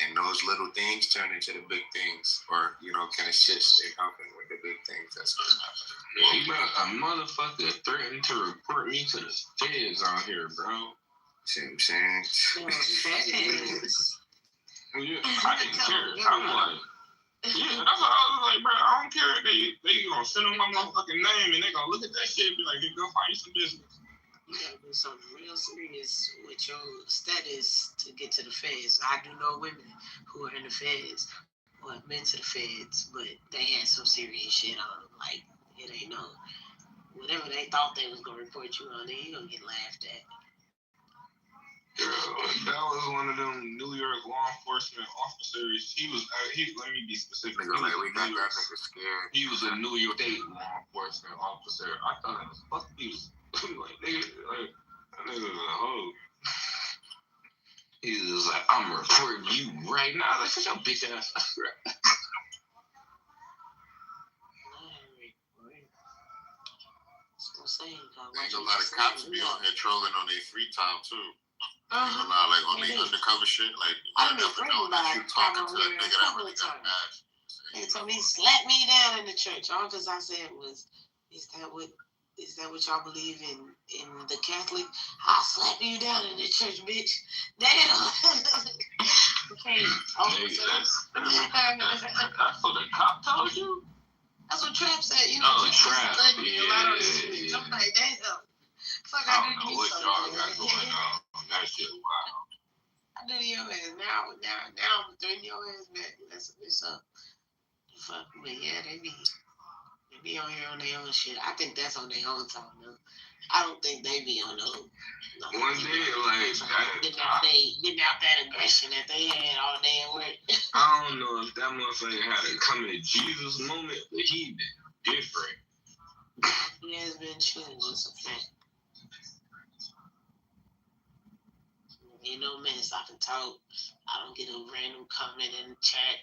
And those little things turn into the big things, or can assist in helping with the big things that's going to happen. Yeah, bro, a motherfucker threatened to report me to the feds out here, bro. See what I'm saying? Feds. Yeah, I didn't care. I'm like, yeah, that's what I was like, bro. I don't care. They gonna send them my motherfucking name and they gonna look at that shit and be like, hey, go find you some business. You gotta do something real serious with your status to get to the feds. I do know women who are in the feds or have been to the feds, but they had some serious shit on them. Like, it ain't no, whatever they thought they was gonna report you on, they gonna get laughed at. Girl, that was one of them New York law enforcement officers. Let me be specific. We got that nigga scared. He was a New York State law enforcement officer. I thought it was fuck. He was like, that nigga was a hoe. He was like, I'm reporting you right now. Like, shut your bitch ass up. Ain't a lot of cops be on here trolling on their free time too. Like on the undercover shit, like you never know that you talking to a nigga that really got badge. They told me slap me down in the church. All because I said was, is that what y'all believe in the Catholic? I'll slap you down in the church, bitch. Damn. Okay. That's what the cop told you? That's what Trap said. Trap. Yeah. I'm like, damn. Fuck, I don't know what y'all got going on. That shit wild. I do your ass now. I'm threatening your ass back. That's what's up. Fuck, but yeah, they be on here on their own shit. I think that's on their own time though. I don't think they be on those. One day, like getting out that aggression that they had all day at work. I don't know if that motherfucker had a come to Jesus moment, but he been different. He has been chilling. That's a fact. Ain't no mess. I can talk. I don't get a random comment in the chat.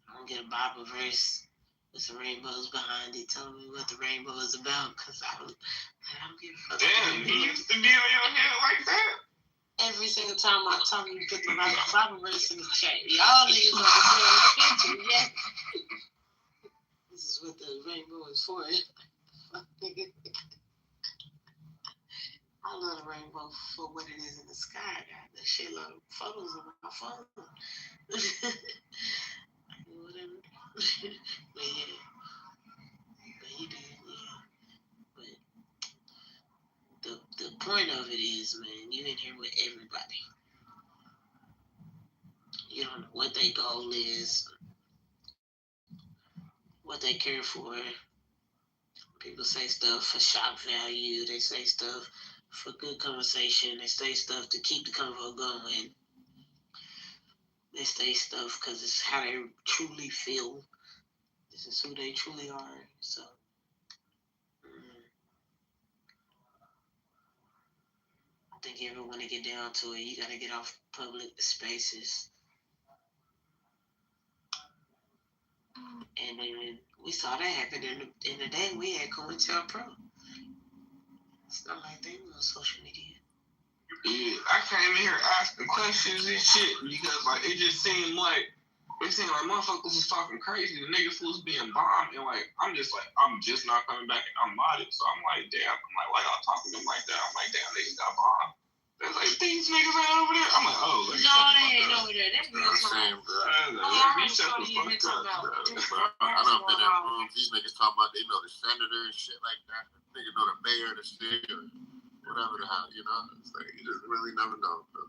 I don't get a Bible verse with some rainbows behind it telling me what the rainbow is about, because I don't give a fuck. Damn, he used to be on your head like that? Every single time I talk, you put the Bible verse in the chat. Y'all niggas understand the picture, yeah? This is what the rainbow is for. I love the rainbow for what it is in the sky. I got the shitload of photos on my phone. Whatever. But yeah. But he did, yeah. But the point of it is, man, you in here with everybody. You don't know what their goal is, what they care for. People say stuff for shock value. They say stuff for good conversation. They say stuff to keep the convo going. They say stuff because it's how they truly feel. This is who they truly are. So, I think if you want to get down to it, you got to get off public spaces. And then we saw that happen in the day we had COINTELPRO. It's not like they were on social media. Yeah, I came in here asking questions and shit because it just seemed like motherfuckers was talking crazy. The niggas was being bombed, and I'm just not coming back, and I'm modded. So I'm like, damn. I'm like, why y'all talking to them like that? I'm like, damn, niggas got bombed. They're like, these niggas ain't over there. I'm like, oh, no, they ain't over there. They're real same, bro. Shut the fuck up, bro. I done been in rooms. These niggas talking about they know the senator and shit like that. Niggas know the mayor of the city or whatever the hell, It's like you just really never know, bro.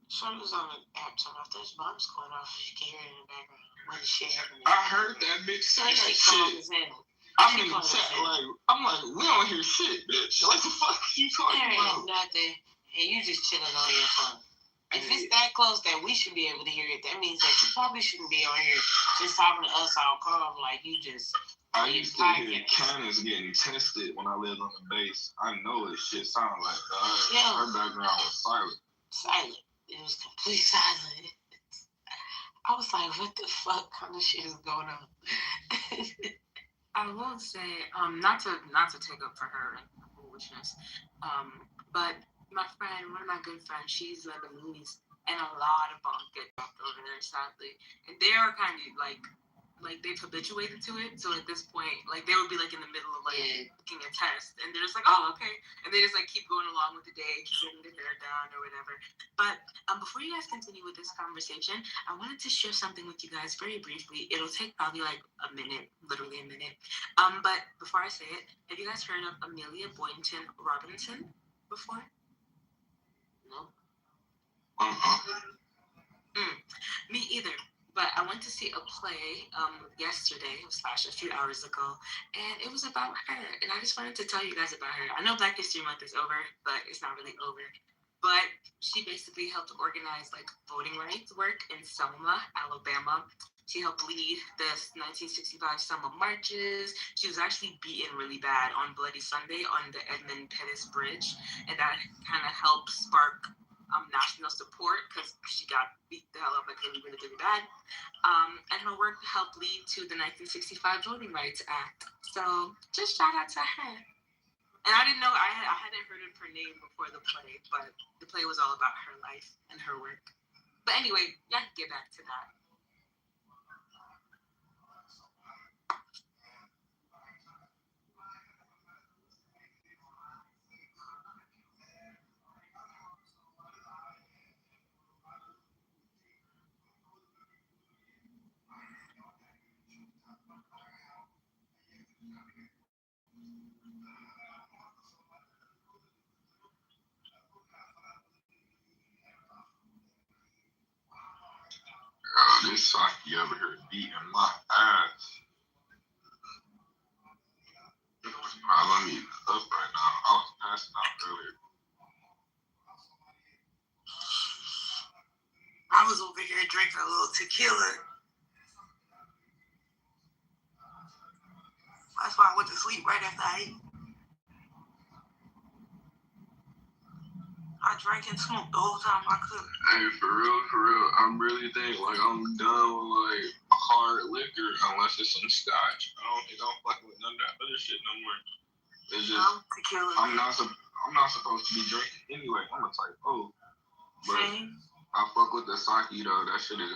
Sean was on an app talking about there's bombs going off. You can hear it in the background. When the shit happened. I heard that bitch say that shit. I'm in the chat, I'm like, we don't hear shit, bitch. Like, the fuck you talking about? Nothing. And you just chilling on your phone. If it's that close that we should be able to hear it, that means that you probably shouldn't be on here just talking to us all calm like you just. I used to hear cannons getting tested when I lived on the base. I know what shit sounded like. Her background was silent. Silent. It was complete silent. I was like, what the fuck kind of shit is going on? I will say, not to take up for her foolishness, but my friend, one of my good friends, she's Lebanese, and a lot of bombs get dropped over there, sadly. And they are kind of like they've habituated to it. So at this point, like they would be like in the middle of like taking a test, and they're just like, oh, okay, and they just like keep going along with the day, keep getting their hair done or whatever. But before you guys continue with this conversation, I wanted to share something with you guys very briefly. It'll take probably like a minute, literally a minute. But before I say it, have you guys heard of Amelia Boynton Robinson before? No. Me either. But I went to see a play yesterday, / a few hours ago, and it was about her. And I just wanted to tell you guys about her. I know Black History Month is over, but it's not really over. But she basically helped organize like voting rights work in Selma, Alabama. She helped lead the 1965 Selma marches. She was actually beaten really bad on Bloody Sunday on the Edmund Pettus Bridge, and that kind of helped spark national support because she got beat the hell up like really, really, really bad. And her work helped lead to the 1965 Voting Rights Act. So just shout out to her. And I didn't know, I hadn't heard of her name before the play, but the play was all about her life and her work. But anyway, y'all can get back to that. This Saki over here beating my ass. Let me up right now. I was passing out earlier. I was over here drinking a little tequila. That's why I went to sleep right after I ate. I drank and smoked the whole time I could. Hey, for real, I really think like I'm done with like hard liquor unless it's some scotch. I don't think I'm fucking with none of that other shit no more. It's just tequila. I'm not supposed to be drinking anyway. I'm a type O, but I fuck with the sake though. That shit ain't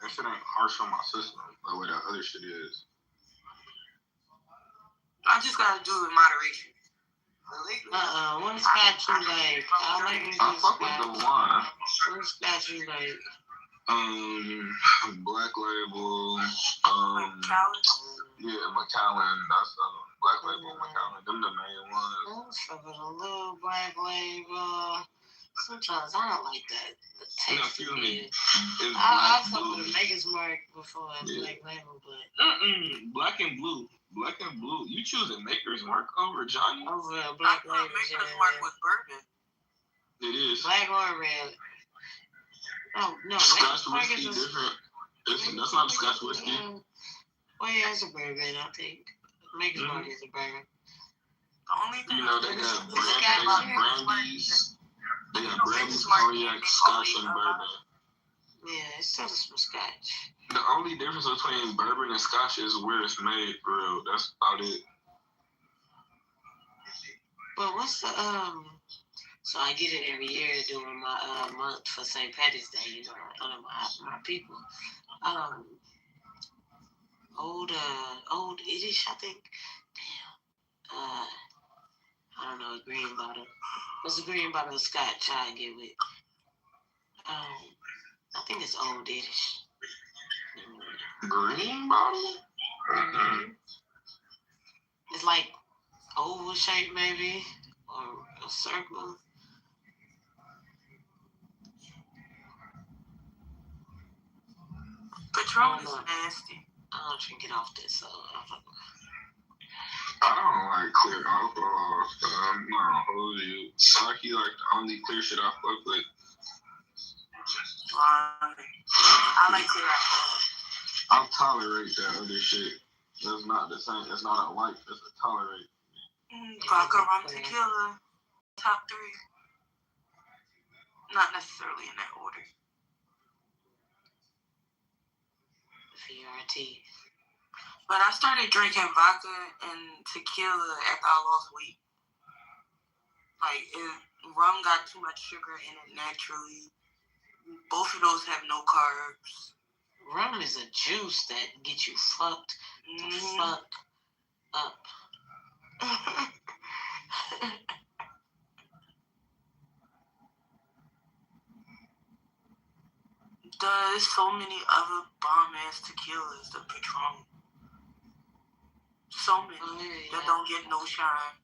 harsh on my system the way that other shit is. I just gotta do it in moderation. One scotch you like? I fuck with the wine. One scotch you like? Black Label. Yeah, Macallan. That's Black Label, Macallan. Them the main ones. I fuck with a little Black Label. Sometimes I don't like that. The taste of it. I fuck with a Maker's Mark before Black Label, but Black and Blue. Black and Blue. You choosing Maker's Mark over Johnny? Over Black Label. Maker's Mark was bourbon. It is. Black or red. Oh no, Scotch whiskey different. That's not Scotch whiskey. Well, yeah, it's a bourbon, I think. Maker's Mark is a bourbon. The only thing they got brandies. They got brandies, cognac, Scotch, and bourbon. Yeah, it's still some Scotch. The only difference between bourbon and Scotch is where it's made, for real. That's about it. But what's the So I get it every year during my month for St. Patty's Day. You know, honor my people. Old Irish, I think. Damn. I don't know, a green bottle. What's a green bottle of Scotch I get with? I think it's Old Irish. Green bottle? Mm-hmm. It's like oval shape maybe, or a circle. Patron is nasty. I don't drink it often, so I don't like clear alcohol, so I'm not gonna hold you. Sake like the only clear shit I fuck with. I like clear alcohol. I'll tolerate that other shit. That's not the same. It's not a like. It's a tolerate. Vodka, rum, tequila, top 3. Not necessarily in that order. VRT. But I started drinking vodka and tequila after I lost weight. Like, rum got too much sugar in it naturally. Both of those have no carbs. Rum is a juice that gets you fucked the fuck up. There's so many other bomb ass tequilas, the Patron. So many that don't get no shine.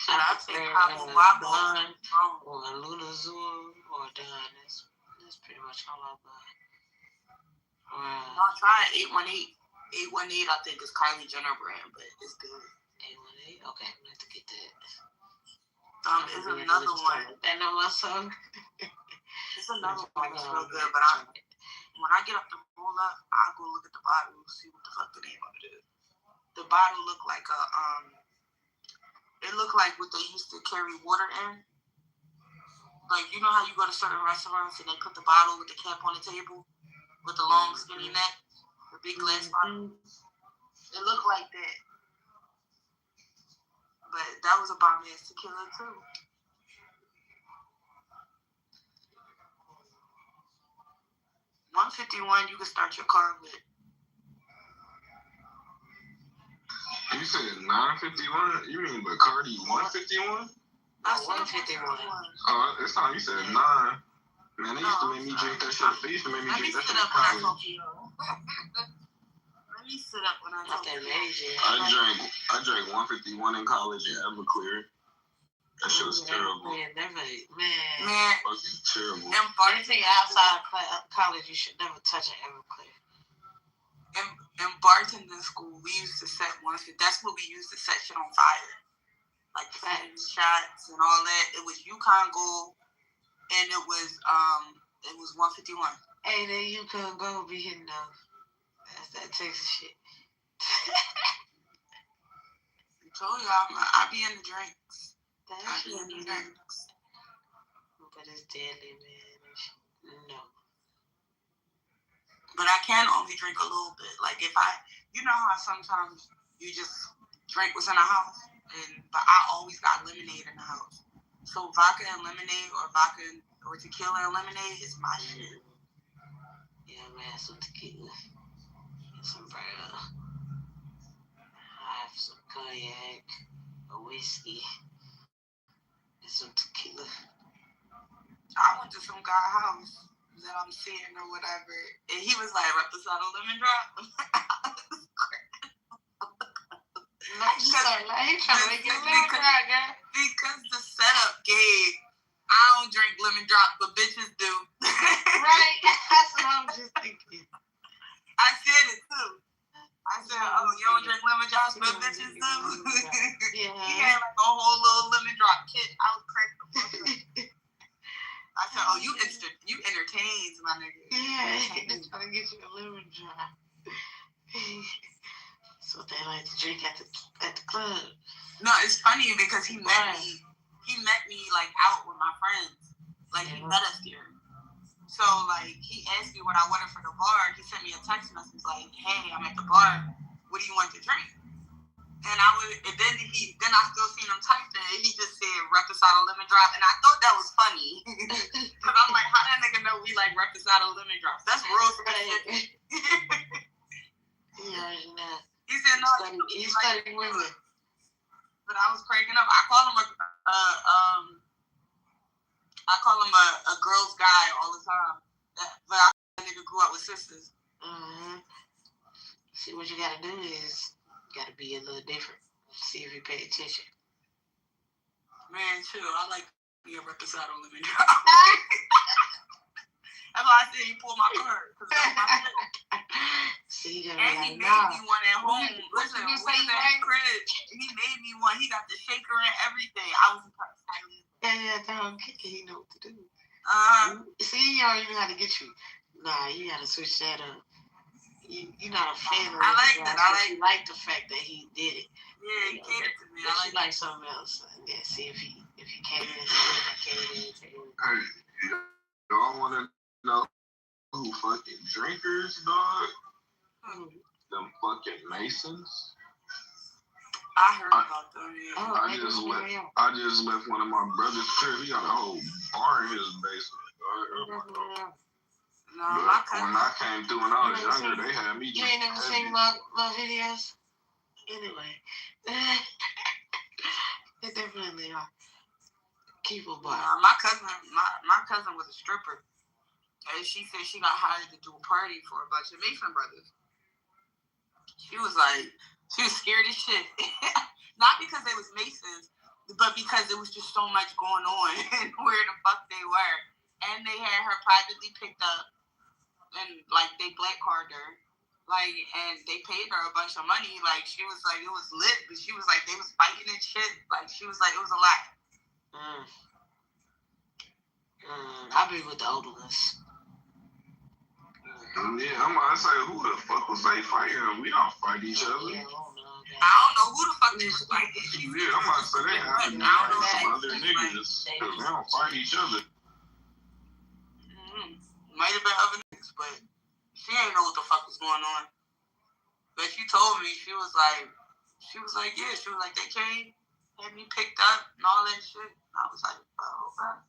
And I think Cabo Wabo or Luna Azul or Don. That's pretty much all I buy. I'll try 818. 818 I think is Kylie Jenner brand, but it's good. 818? Okay, I'm going to get that. There's another one. That know my song? It's another one that's real good, but when I get up to roll up, I'll go look at the bottle, see what the fuck the name of it is. The bottle looked like it looked like what they used to carry water in. Like, you know how you go to certain restaurants and they put the bottle with the cap on the table with the long skinny neck, the big glass bottle? It looked like that. But that was a bomb ass tequila too. $151 you can start your car with. You said 951? You mean Bacardi 151? I said 151. Oh, this time you said 9. Man, they used to make me drink that shit. They used to make me drink that shit in college. Let me sit up when I talk to you. I drank 151 in college in Everclear. That shit was terrible. Man, fucking terrible. Anything outside of college, you should never touch an Everclear. In bartending school, we used to set that's what we used to set shit on fire. Like shots and all that. It was Yukon Gold, and it was 151. Hey, that Yukon Gold be hitting those. That's that Texas shit. I told you, I be in the drinks. But it's deadly, man. No. But I can only drink a little bit. Like if you know how sometimes you just drink what's in the house, but I always got lemonade in the house. So vodka and lemonade, or vodka or tequila and lemonade is my shit. Yeah, man, some tequila, some some cognac, a whiskey, and some tequila. I went to some guy's house that I'm seeing or whatever, and he was like, "Reposado lemon drop." Because the setup gave, I don't drink lemon drop, but bitches do. Right? That's what I'm just thinking. I said it too. I said, "Oh, you don't drink lemon drops, but bitches do." Yeah. He had like a whole little lemon drop kit. I was cracking the fuck up. I said, "Oh, you entertains, my nigga." Yeah, they're trying to get you a lemon drop. That's what they like to drink at the club. No, it's funny because he met me like out with my friends. Like he met us here. So like he asked me what I wanted for the bar. He sent me a text message like, "Hey, I'm at the bar. What do you want to drink?" And then I still seen him type it. He just said Reposado lemon drop, and I thought that was funny because I'm like, how that nigga know we like Reposado lemon drops? That's real specific. Yeah, nah. He said no. He's studying women. But I was cracking up. I call him a girl's guy all the time. But that nigga grew up with sisters. Mm-hmm. See, what you gotta do is gotta be a little different. See if you pay attention. Man, chill. I like being Reposado lemon drop. That's why I said he pulled my card. See, and he made me one at home. Listen, we was at his crib. He made me one. He got the shaker and everything. I was excited. Yeah, he know what to do. See, you don't even have to get you. Nah, you gotta switch that up. You're not a fan of it. You like the fact that he did it. Yeah, he catered to me. You like something else. Yeah, see if he came in to it. Hey, y'all want to know who fucking drinkers, dog? Them fucking Masons. I heard about them. Yeah. I just left one of my brother's crib. He got a whole bar in his basement. No, my cousin. When I came through when I was younger, they had me. You ain't never seen my videos? Anyway. They definitely are. Keep a bar. My cousin was a stripper. And she said she got hired to do a party for a bunch of Mason brothers. She was scared as shit. Not because they was Masons, but because there was just so much going on and where the fuck they were. And they had her privately picked up and they black carded her. And they paid her a bunch of money. She was it was lit, but she was they was fighting and shit. She was it was a lot. I'll be with the older ones. Yeah, I'm gonna say, who the fuck was they fighting? We don't fight each other. Yeah, I don't know who the fuck they was fighting. Yeah, I'm gonna say they have to be fighting some other niggas because they don't fight each other. Might have been other niggas, but she ain't know what the fuck was going on. But she told me, she was like, they came, had me picked up and all that shit. I was like, oh, okay.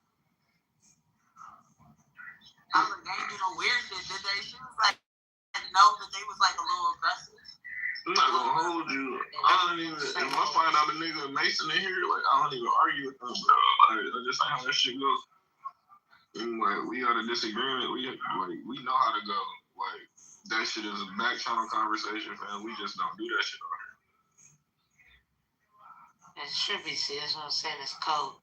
I was like, they ain't do no weird shit, did they? She was like, no, that they was a little aggressive. I'm not gonna hold you. I don't even, if I find out a nigga Mason in here, I don't even argue with them, bro. I just ain't how that shit goes. And, we got a disagreement. We know how to go. That shit is a back channel conversation, fam. We just don't do that shit on here. It should be, see, that's what I'm saying, it's code.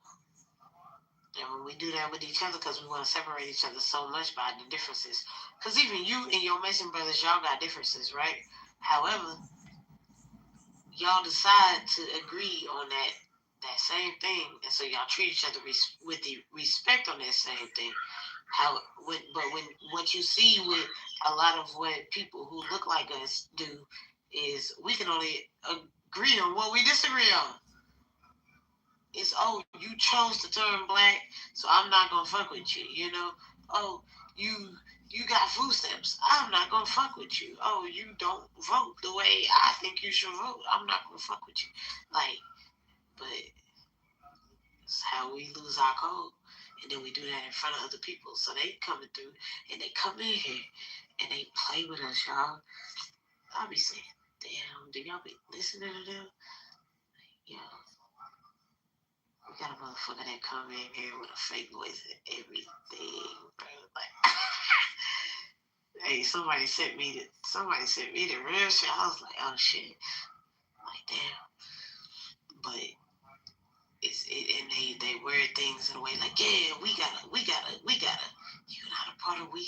And when we do that with each other, because we want to separate each other so much by the differences. Because even you and your Mason brothers, y'all got differences, right? However, y'all decide to agree on that same thing. And so y'all treat each other with the respect on that same thing. What you see with a lot of what people who look like us do is we can only agree on what we disagree on. It's, you chose to turn black, so I'm not gonna fuck with you, you got food stamps, I'm not gonna fuck with you. You don't vote the way I think you should vote, I'm not gonna fuck with you. But it's how we lose our code. And then we do that in front of other people. So they coming through and they come in here and they play with us, y'all. I'll be saying, damn, do y'all be listening to them? Yo. We got a motherfucker that come in here with a fake voice and everything, bro. Hey, somebody sent me the real shit. I was like, oh shit. Damn. But and they wear things in a way yeah, we gotta. You're not a part of we.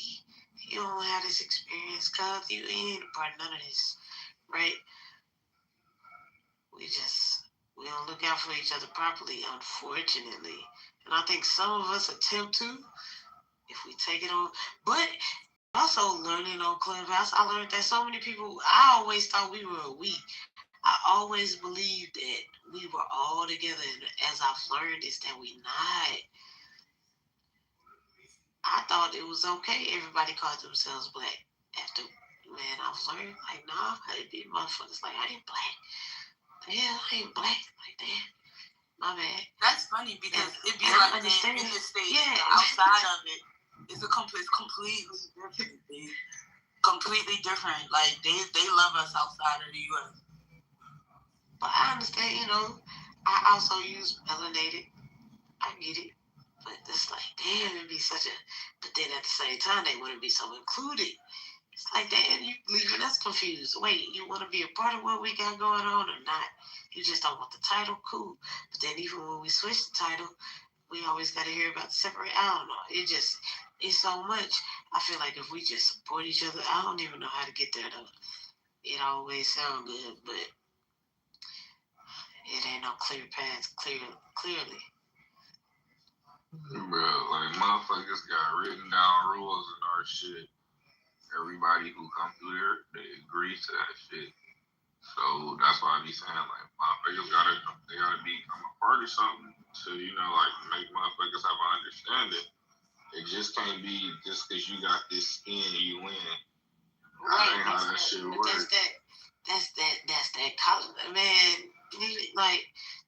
You don't have this experience, cuz you ain't a part of none of this, right? We don't look out for each other properly, unfortunately. And I think some of us attempt to, if we take it on. But also learning on Clubhouse, I learned that so many people, I always thought we were a we. I always believed that we were all together. And as I've learned is that we not. I thought it was okay. Everybody called themselves black. After, man, I've learned, nah, I be motherfuckers I ain't black. Yeah, I ain't black. Damn. My bad. That's funny because it be like that in the States. Yeah. Outside of it, it's completely different. Completely different. They love us outside of the U.S. But I understand, I also use melanated. I get it. But it's damn, it'd be such a... But then at the same time, they wouldn't be so included. It's damn, you leaving us confused. Wait, you want to be a part of what we got going on or not? You just don't want the title? Cool. But then even when we switch the title, we always got to hear about the separate. I don't know. It's so much. I feel like if we just support each other, I don't even know how to get there, though. It always sounds good, but it ain't no clear path clearly. Bro, motherfuckers got written down rules and our shit. Everybody who come through there, they agree to that shit. So that's why I be saying, motherfuckers gotta become a part of something to, make motherfuckers have an understanding. It just can't be just because you got this skin, you win. That ain't how that shit works. That's that college, man.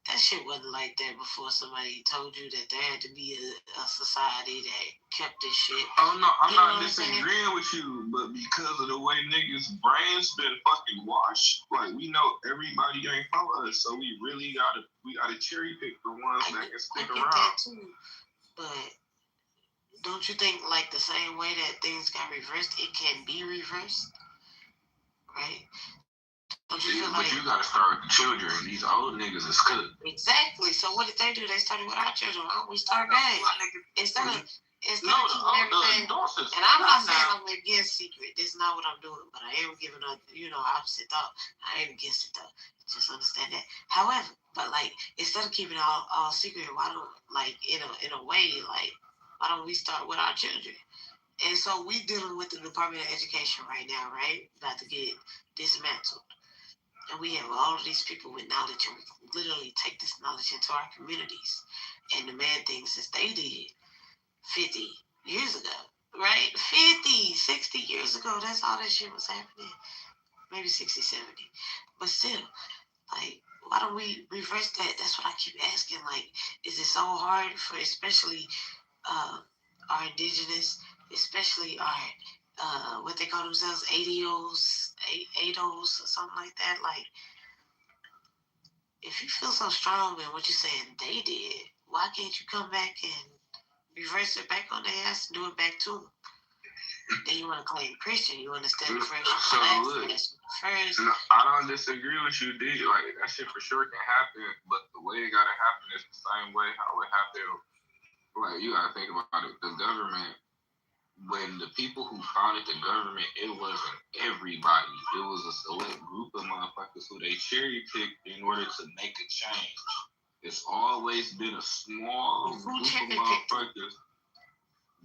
That shit wasn't like that before somebody told you that there had to be a society that kept this shit. Oh no, I'm You know not what I'm saying? disagreeing with you, but because of the way niggas' brains been fucking washed, like we know everybody ain't follow us, so we really gotta cherry pick the ones that can stick I get around. that too, but don't you think like the same way that things got reversed, it can be reversed, right? Don't you feel But like you gotta start with the children. These old niggas is cooked. exactly? So what did they do? They started with our children. Why don't we start back? Instead of keeping everything. And I'm not saying I'm against secret. This is not what I'm doing, but I am giving a opposite thought. I am against it though. Just understand that. However, but like instead of keeping it all secret, why don't like in a way like why don't we start with our children? And so we dealing with the Department of Education right now, right? About to get dismantled. And we have all of these people with knowledge and we literally take this knowledge into our communities and demand things that they did 50 years ago, right? 50, 60 years ago, that's all that shit was happening. Maybe 60, 70. But still, like, why don't we reverse that? That's what I keep asking. Like, is it so hard for especially our indigenous, especially our what they call themselves, ADOs or something like that. Like, if you feel so strong in what you're saying they did, why can't you come back and reverse it back on their ass and do it back to them? Then you want to claim Christian, you understand the first first. No, I don't disagree with you, D. Like that shit for sure can happen, but the way it gotta happen is the same way how it happened. Like you gotta think about it. The government, when the people who founded the government, it wasn't everybody. It was a select group of motherfuckers who they cherry picked in order to make a change. It's always been a small group of motherfuckers.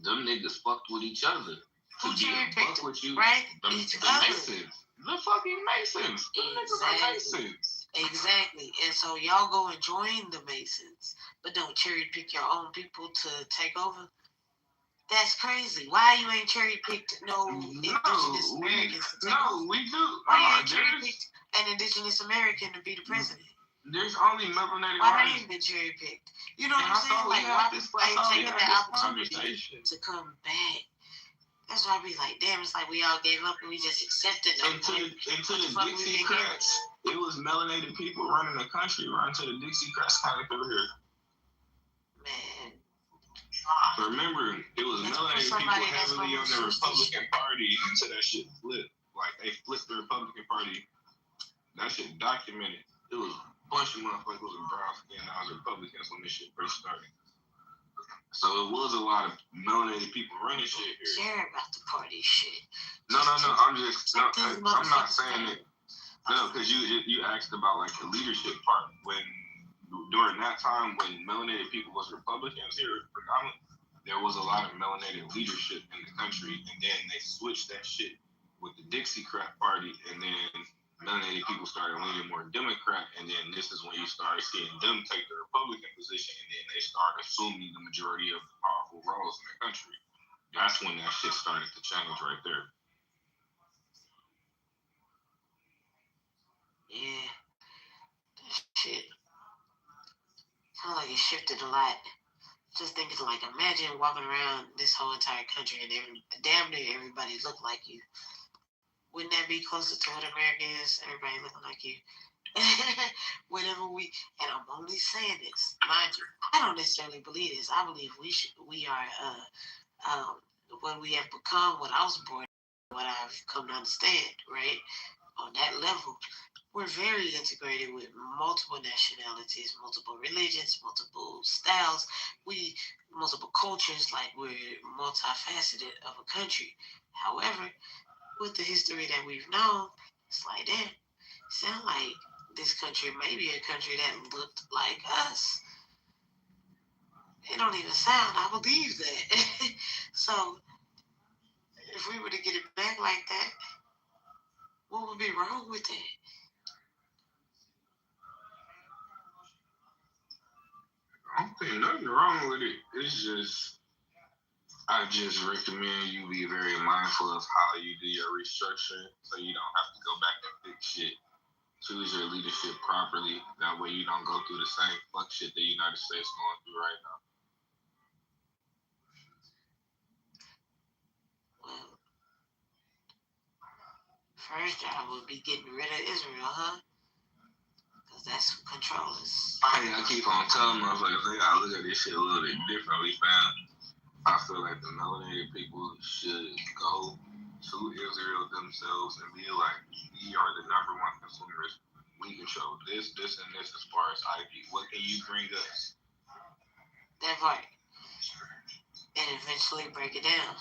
Them niggas fucked with each other. To be a buck with you, right? The Masons. The fucking Masons. The niggas are Masons. Exactly. And so y'all go and join the Masons, but don't cherry pick your own people to take over. That's crazy. Why you ain't cherry picked no indigenous Americans to take over? We do. Why you ain't cherry picked an indigenous American to be the president? There's only melanated Why they ain't been cherry picked? You know what I'm saying? Like why people ain't taking the opportunity to come back? That's why I be like, damn, it's like we all gave up and we just accepted them. Into the Dixiecrats, it was melanated people running the country, running to the Dixiecrats kind of through here. Man. But remember, it was melanated people heavily on the Republican Party until that shit flipped. Like, they flipped the Republican Party. That shit documented. It was a bunch of motherfuckers with brown skin that was Republicans when this shit first started. So it was a lot of melanated people running shit here. Share about the party shit. No. I'm not saying it. No, because you asked about like the leadership part. When during that time when melanated people was Republicans here, predominantly, there was a lot of melanated leadership in the country, and then they switched that shit with the Dixiecrat Party, and then melanated people started leaning more Democrat, and then this is when you started seeing them take the Republican position, and then they started assuming the majority of the powerful roles in the country. That's when that shit started to change right there. Yeah. That shit. Sounds like it shifted a lot. Just thinking like, imagine walking around this whole entire country and damn near everybody look like you. Wouldn't that be closer to what America is? Everybody looking like you. Whenever and I'm only saying this, mind you, I don't necessarily believe this. I believe we are what we have become, what I was born, what I've come to understand, right? On that level, we're very integrated with multiple nationalities, multiple religions, multiple styles, multiple cultures, like we're multifaceted of a country. However, with the history that we've known, it's like, damn, sound like this country may be a country that looked like us. It don't even sound, I believe that. So, if we were to get it back like that, what would be wrong with that? I don't think nothing wrong with it. It's just, I just recommend you be very mindful of how you do your restructuring so you don't have to go back and fix shit. Choose your leadership properly. That way you don't go through the same fuck shit the United States going through right now. first job would be getting rid of Israel, huh? Because that's who controls. I keep on telling motherfuckers they gotta look at this shit a little bit differently, fam. I feel like the melanated people should go to Israel themselves and be like, we are the number one consumers. We control this, and this as far as IP. What can you bring us? That part. And eventually break it down.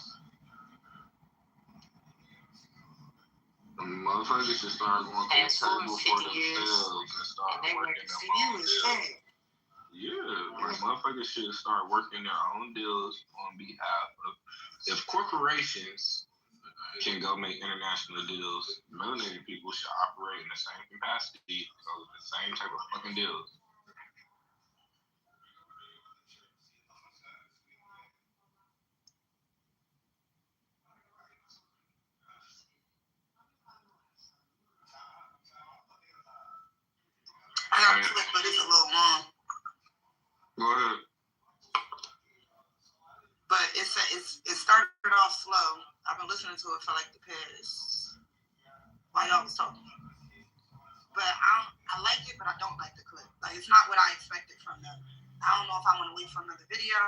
Motherfuckers should start going to the table for themselves and start working their own deals. Yeah, like motherfuckers should start working their own deals on behalf of. If corporations can go make international deals, melanated people should operate in the same capacity, so the same type of fucking deals. I got a clip, but it's a little long. Go ahead. But it started off slow. I've been listening to it for like the past while y'all was talking. But I like it, but I don't like the clip. Like it's not what I expected from them. I don't know if I want to wait for another video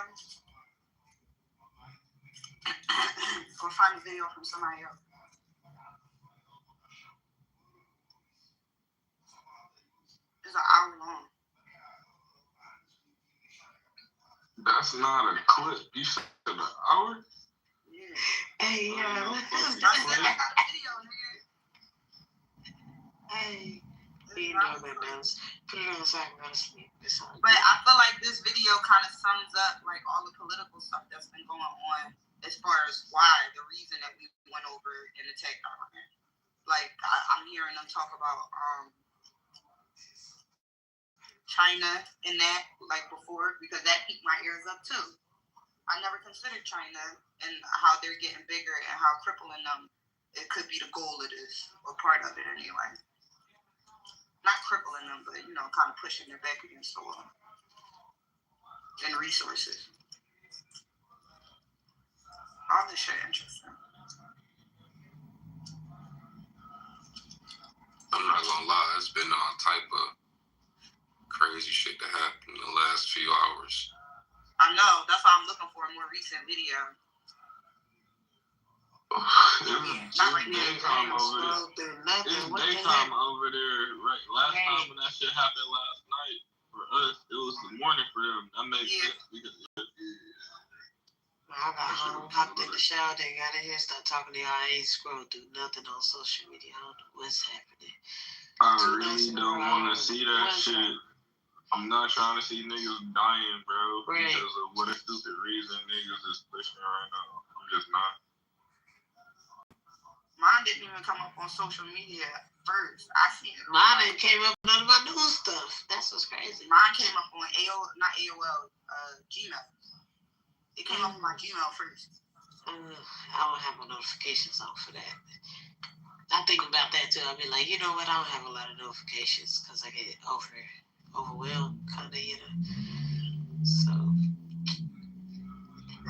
or find a video from somebody else. It's an hour long. That's not a clip. You said an hour? Yeah. Hey, video, nigga. Hey. You know my mouse. Put it on so I can go to sleep. But I feel like this video kind of sums up like all the political stuff that's been going on as far as why, the reason that we went over and attacked Iran. Like I'm hearing them talk about China and that like before, because that piqued my ears up too. I never considered China and how they're getting bigger and how crippling them it could be the goal of this, or part of it anyway. Not crippling them, but kind of pushing their back against the wall. And resources. All this shit interesting. I'm not gonna lie, it's been all type of crazy shit that happened in the last few hours. I know, that's why I'm looking for a more recent video. It's daytime over there. It's daytime over there. Right, last time when that shit happened last night, for us, it was the morning for them. That makes sense because I got home, hopped in the shower, then got in here, started talking to y'all. I ain't scrolled through nothing on social media. I don't know what's happening. I really don't want to see that shit. I'm not trying to see niggas dying, bro, because of what a stupid reason niggas is pushing right now. I'm just not. Mine didn't even come up on social media first. I seen it. Mine didn't came up on none of my news stuff. That's what's crazy. Mine came up on Gmail. It came up on my Gmail first. I don't have my notifications on for that. I think about that too. I'll be like, you know what? I don't have a lot of notifications because I get overwhelmed, kind of, So.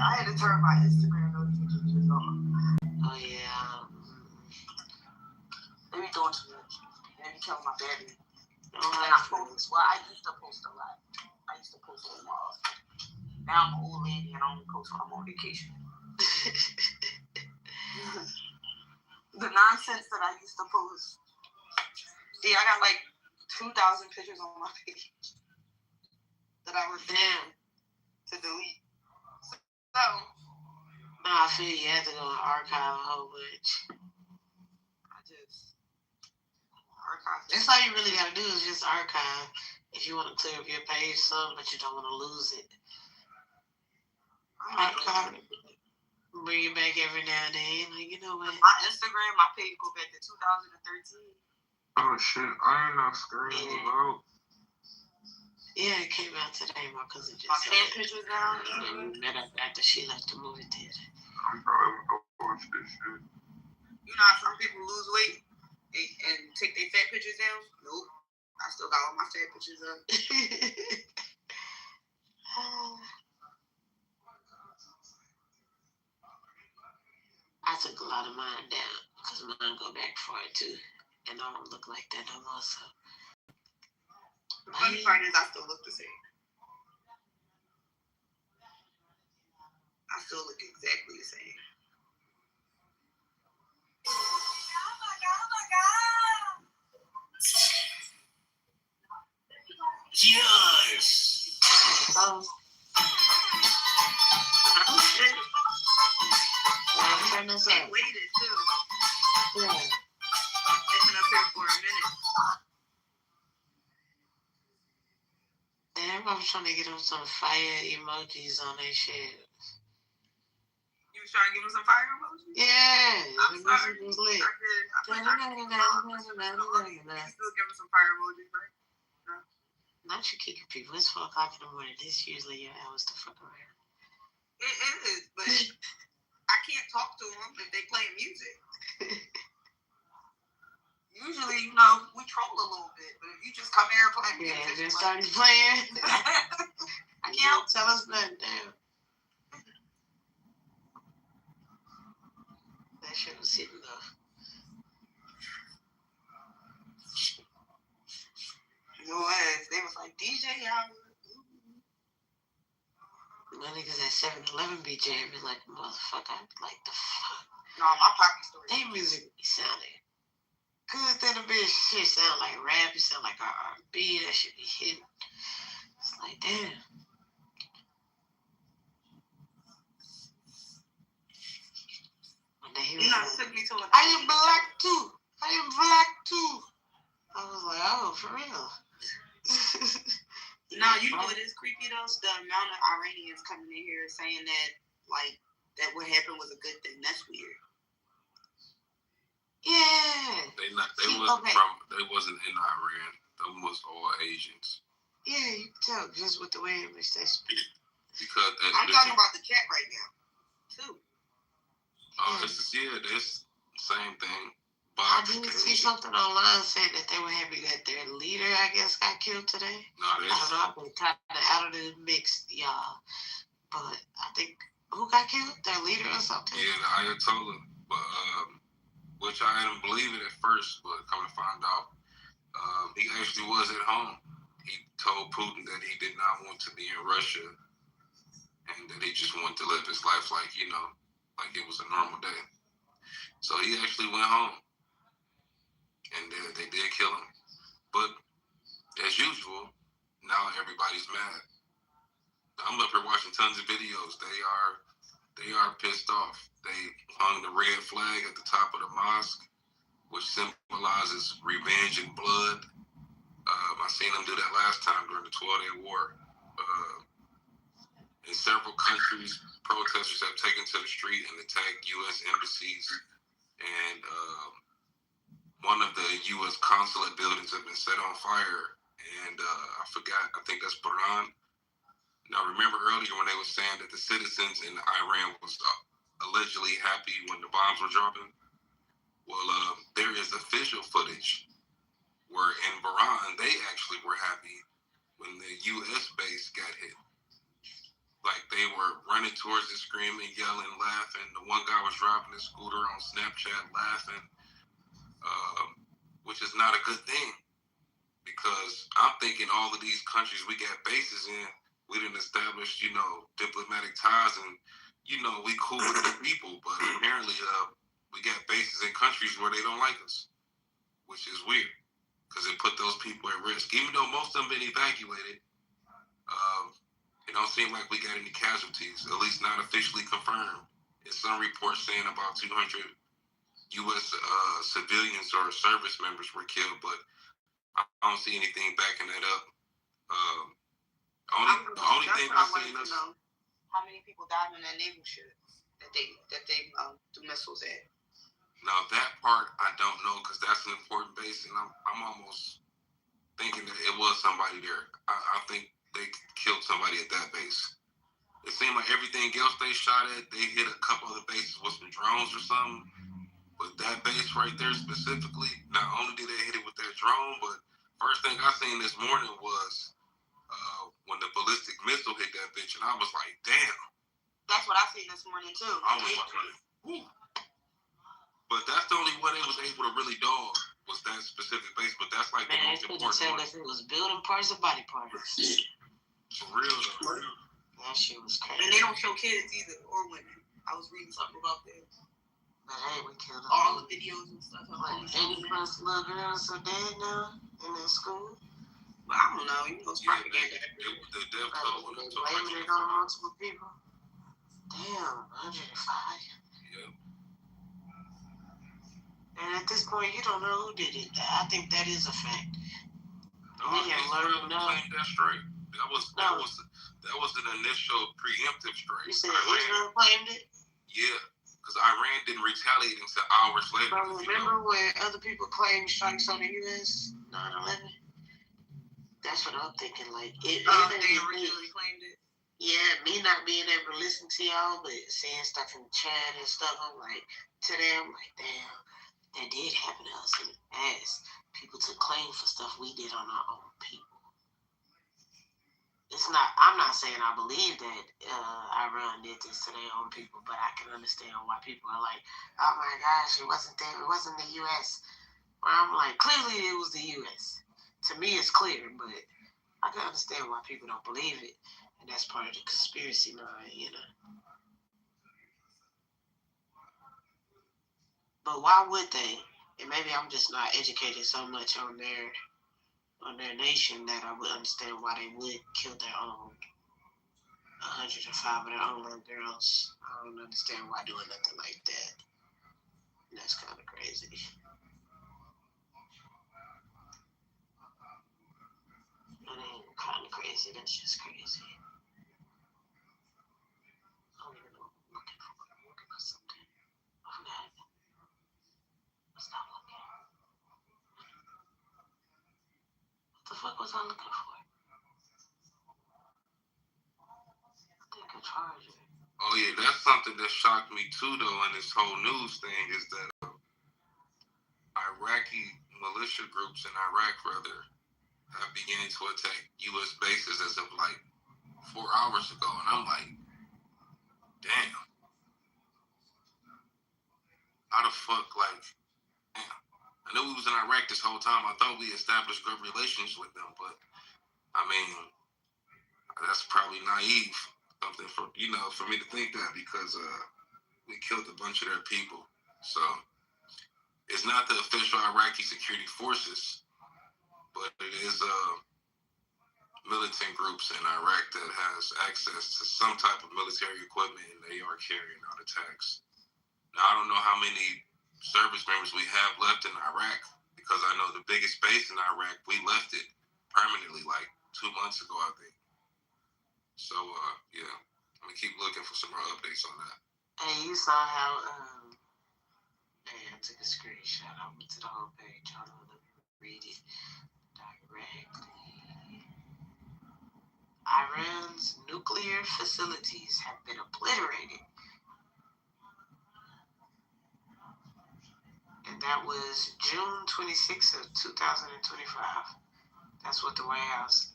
I had to turn my Instagram notifications on. Oh, yeah. Let me do it too much. Let me kill my battery. And I post. Well, I used to post a lot. I used to post a lot. Now I'm an old lady and I only post when I'm on vacation. The nonsense that I used to post. See, I got like 2,000 pictures on my page that I refused to delete. So, I feel you have to go and archive a whole bunch. Archive. That's all you really gotta do is just archive. If you want to clear up your page some, but you don't want to lose it. Archive. Bring it back every now and then. Like, you know what? My Instagram, my page go back to 2013. Oh shit, I ain't no screen about. Yeah, it came out today. My cousin just my fan pictures down. We met up after she left the movie theater. I'm probably gonna watch this shit. You know how some people lose weight and take their fat pictures down? Nope. I still got all my fat pictures up. I took a lot of mine down. Because mine go back far too. And I don't look like that no more, so. The funny part is I still look the same. I still look exactly the same. Yes. Oh shit. Turn this They up. waited too. Yeah. They've been up here for a minute. Damn, I was trying to get them some fire emojis on their shit. You was trying to give them some fire emojis? Yeah. I'm The sorry. music was lit. I did. You still give them some fire emojis, right? No. Not you kicking people. It's 4 o'clock in the morning. This usually your hours to fuck around. It is, but I can't talk to them if they playing music. Usually, you know, we troll a little bit, but if you just come here and play music, Yeah, just started playing. I can't tell us nothing. Damn. That shit was hitting though. It was. They was like, DJ Howard. My niggas at 7-Eleven be jamming like motherfucker. I be like, the fuck? No, my pocket story. They music be sounding good than a bitch. Shit sound like rap. It sound like R&B. That shit be hitting. It's like, damn. You know, it took me to I am black too. I am black too. I was like, oh, for real. No, you know it is creepy though. The amount of Iranians coming in here saying that, like, that what happened was a good thing. That's weird. Yeah. They wasn't in Iran. Them was all Asians. Yeah, you can tell just with the way in which they speak. Because I'm talking about the chat right now, too. This same thing. I did see something online saying that they were happy that their leader, I guess, got killed today. I don't know. I've been kind of out of the mix, y'all. But I think who got killed? Their leader or something? Yeah, the Ayatollah. But which I didn't believe it at first, but come to find out, he actually was at home. He told Putin that he did not want to be in Russia, and that he just wanted to live his life like it was a normal day. So he actually went home, and they did kill him. But as usual, now everybody's mad. I'm up here watching tons of videos. They are pissed off. They hung the red flag at the top of the mosque, which symbolizes revenge and blood. I seen them do that last time during the 12-day war. In several countries, protesters have taken to the street and attacked U.S. embassies, and one of the U.S. consulate buildings have been set on fire. And I think that's Iran. Now, remember earlier when they were saying that the citizens in Iran was allegedly happy when the bombs were dropping? Well, there is official footage where in Iran, they actually were happy when the U.S. base got hit. Like, they were running towards it, screaming, yelling, laughing. The one guy was driving his scooter on Snapchat laughing, which is not a good thing. Because I'm thinking all of these countries we got bases in, we didn't establish, diplomatic ties, and, we cool with the people. But apparently, we got bases in countries where they don't like us, which is weird. Because it put those people at risk. Even though most of them been evacuated, it don't seem like we got any casualties, at least not officially confirmed. There's some reports saying about 200 U.S. Civilians or service members were killed, but I don't see anything backing that up. The only thing I seen is how many people died in that naval ship that they threw missiles at. Now that part I don't know because that's an important base, and I'm almost thinking that it was somebody there. I think they killed somebody at that base. It seemed like everything else they shot at, they hit a couple of the bases with some drones or something. But that base right there specifically, not only did they hit it with that drone, but first thing I seen this morning was when the ballistic missile hit that bitch, and I was like, damn. That's what I seen this morning too. I was like, whoo. But that's the only one they was able to really dog was that specific base. But that's like the most important tell one. us it was building parts or body parts. For real. That shit was crazy. And they don't show kids either or women. I was reading something about this. But hey, we killed all the videos and stuff. Like 80 plus little girls are dead now in their school. But I don't know. You know, it's propaganda. The death toll went up to blaming it on multiple people. Damn, 105. Yeah. And at this point, you don't know who did it. I think that is a fact. We have learned enough. That straight. That was an initial preemptive strike. You said Israel claimed it? Yeah, because Iran didn't retaliate until hours later. But remember when other people claimed strikes on the U.S. 9/11? That's what I'm thinking. Like they originally claimed it. Yeah, me not being able to listen to y'all, but seeing stuff in the chat and stuff, I'm like, today I'm like, damn, that did happen to us in the past. People took claim for stuff we did on our own people. I'm not saying I believe that Iran did this to their own people, but I can understand why people are like, oh my gosh, it wasn't there, it wasn't the U.S. Where I'm like, clearly it was the U.S. To me, it's clear, but I can understand why people don't believe it. And that's part of the conspiracy mind, you know. But why would they? And maybe I'm just not educated so much on their nation that I would understand why they would kill their own 105 of their own little girls. I don't understand why doing nothing like that. And that's kind of crazy. That ain't kind of crazy. That's just crazy. I don't even know what I'm looking for. I'm looking for something. I forgot. Stop looking. What the fuck was I looking for? I think a charger. Oh yeah, that's something that shocked me too, though, in this whole news thing is that Iraqi militia groups in Iraq, rather, have began to attack U.S. bases as of like 4 hours ago, and I'm like, damn, how the fuck, like, damn. I knew we was in Iraq this whole time. I thought we established good relations with them, but I mean, that's probably naive, something for me to think that because we killed a bunch of their people. So it's not the official Iraqi security forces, but it is militant groups in Iraq that has access to some type of military equipment, and they are carrying out attacks. Now, I don't know how many service members we have left in Iraq, because I know the biggest base in Iraq, we left it permanently like 2 months ago, I think. So, yeah, I'm going to keep looking for some more updates on that. Hey, you saw how, I took a screenshot. I went to the whole page. Hold on, let me read it directly. Iran's nuclear facilities have been obliterated. And that was June 26th of 2025. That's what the White House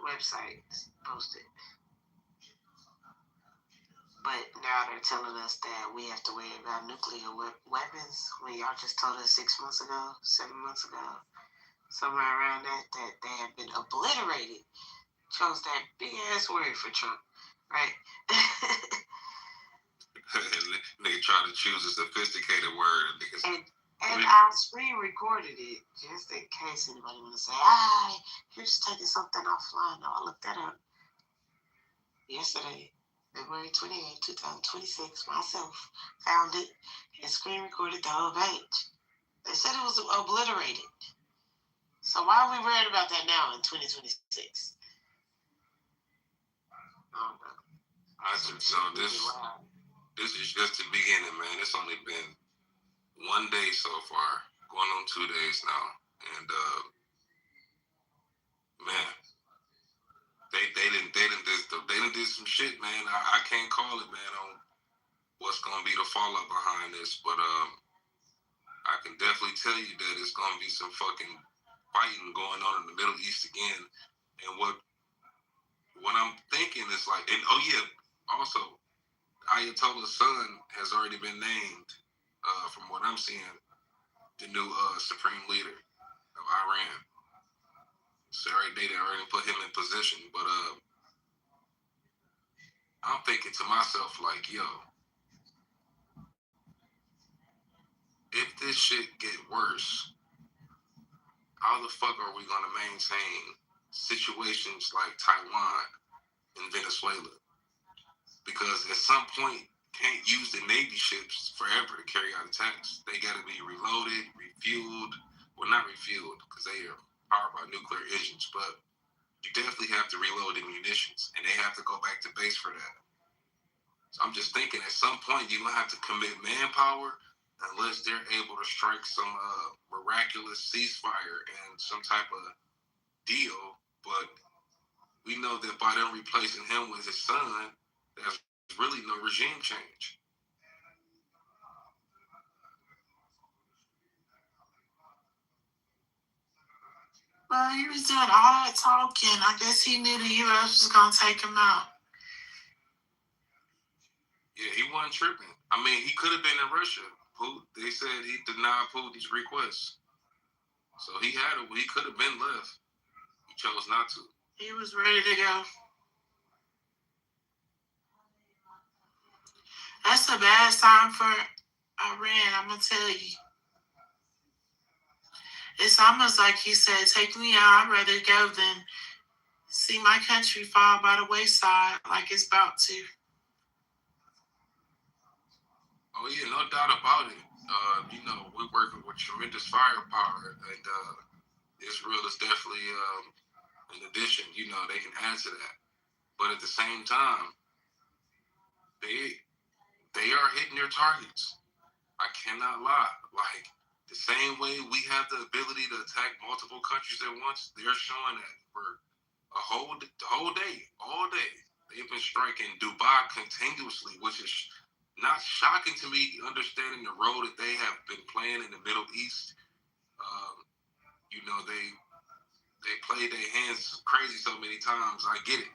website posted. But now they're telling us that we have to worry about nuclear weapons when y'all just told us 6 months ago, 7 months ago, somewhere around that they have been obliterated. Chose that big ass word for Trump, right? They try to choose a sophisticated word. And I screen recorded it just in case anybody want to say, you're just taking something offline. No, I looked that up yesterday, February 28, 2026. Myself found it and screen recorded the whole page. They said it was obliterated. So why are we worried about that now in 2026? I don't know. This is just the beginning, man. It's only been 1 day so far, going on 2 days now, and man, they didn't do some shit, man. I can't call it, man, on what's gonna be the fallout behind this, but I can definitely tell you that it's gonna be some fucking fighting going on in the Middle East again, and what I'm thinking is like, and oh yeah, also, I Ayatollah's son has already been named, from what I'm seeing, the new supreme leader of Iran. So they already put him in position. But I'm thinking to myself, like, yo, if this shit get worse, how the fuck are we going to maintain situations like Taiwan and Venezuela? Because at some point, can't use the Navy ships forever to carry out attacks. They got to be reloaded, refueled. Well, not refueled because they are powered by nuclear engines, but you definitely have to reload the munitions, and they have to go back to base for that. So I'm just thinking at some point you're going to have to commit manpower unless they're able to strike some miraculous ceasefire and some type of deal. But we know that by them replacing him with his son, there's really no regime change. Well, he was doing all that talking. I guess he knew the U.S. was going to take him out. Yeah, he wasn't tripping. I mean, he could have been in Russia. They said he denied Putin's request. So he could have been left. He chose not to. He was ready to go. That's a bad sign for Iran, I'm going to tell you. It's almost like he said, take me out. I'd rather go than see my country fall by the wayside like it's about to. Oh, yeah, no doubt about it. We're working with tremendous firepower, and Israel is definitely an addition. They can add to that. But at the same time, they are hitting their targets. I cannot lie. Like, the same way we have the ability to attack multiple countries at once, they're showing that for the whole day, all day. They've been striking Dubai continuously, which is not shocking to me, understanding the role that they have been playing in the Middle East. They played their hands crazy so many times. I get it,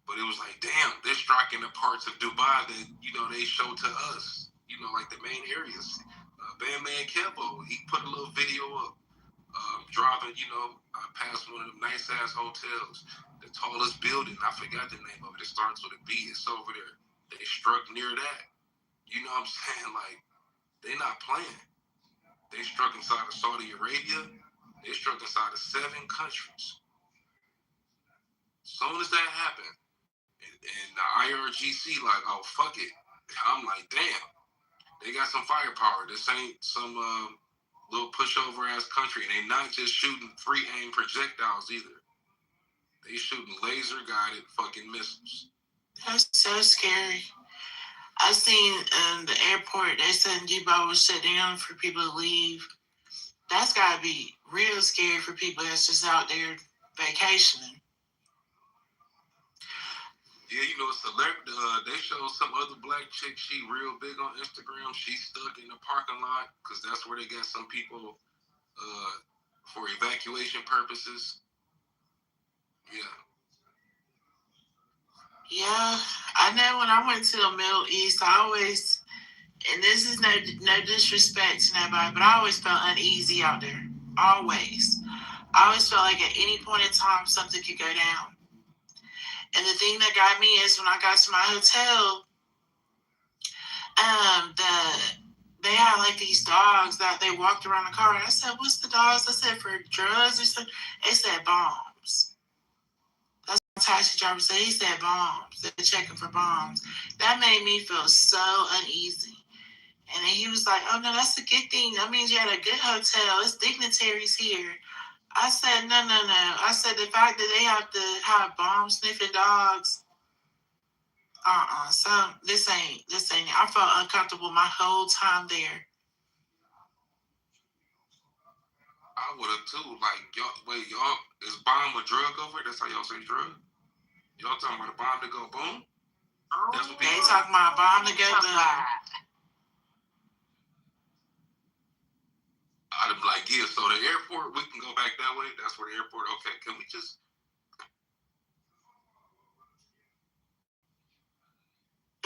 but it was like, damn, they're striking the parts of Dubai that, they show to us, like the main areas. Bandman Kembo, he put a little video up, driving, past one of them nice-ass hotels. The tallest building, I forgot the name of it. It starts with a B. It's over there. They struck near that. You know what I'm saying? Like, they're not playing. They struck inside of Saudi Arabia. They struck inside of 7 countries. As soon as that happened, and the IRGC like, oh, fuck it. I'm like, damn. They got some firepower. This ain't some little pushover ass country. And they not just shooting free aim projectiles either. They shooting laser guided fucking missiles. That's so scary. I seen the airport, they said Dubai was shut down for people to leave. That's gotta be real scary for people that's just out there vacationing. Yeah, they showed some other black chick. She real big on Instagram. She's stuck in the parking lot because that's where they got some people for evacuation purposes. Yeah, I know when I went to the Middle East, I always, and this is no disrespect to nobody, but I always felt uneasy out there. Always. I always felt like at any point in time, something could go down. And the thing that got me is when I got to my hotel, they had like these dogs that they walked around the car. And I said, what's the dogs? I said, for drugs or something? They said bombs. That's what the taxi driver said. He said bombs. They're checking for bombs. That made me feel so uneasy. And then he was like, oh, no, that's a good thing. That means you're at a good hotel. It's dignitaries here. I said, no. I said, the fact that they have to have bomb-sniffing dogs, So this ain't. I felt uncomfortable my whole time there. I would have too. Like, y'all, is bomb a drug over? That's how y'all say drug? Y'all talking about a bomb to go boom? That's what they talking about a bomb to go boom. I'd be like, yeah, so the airport, we can go back that way. That's where the airport, okay, can we just...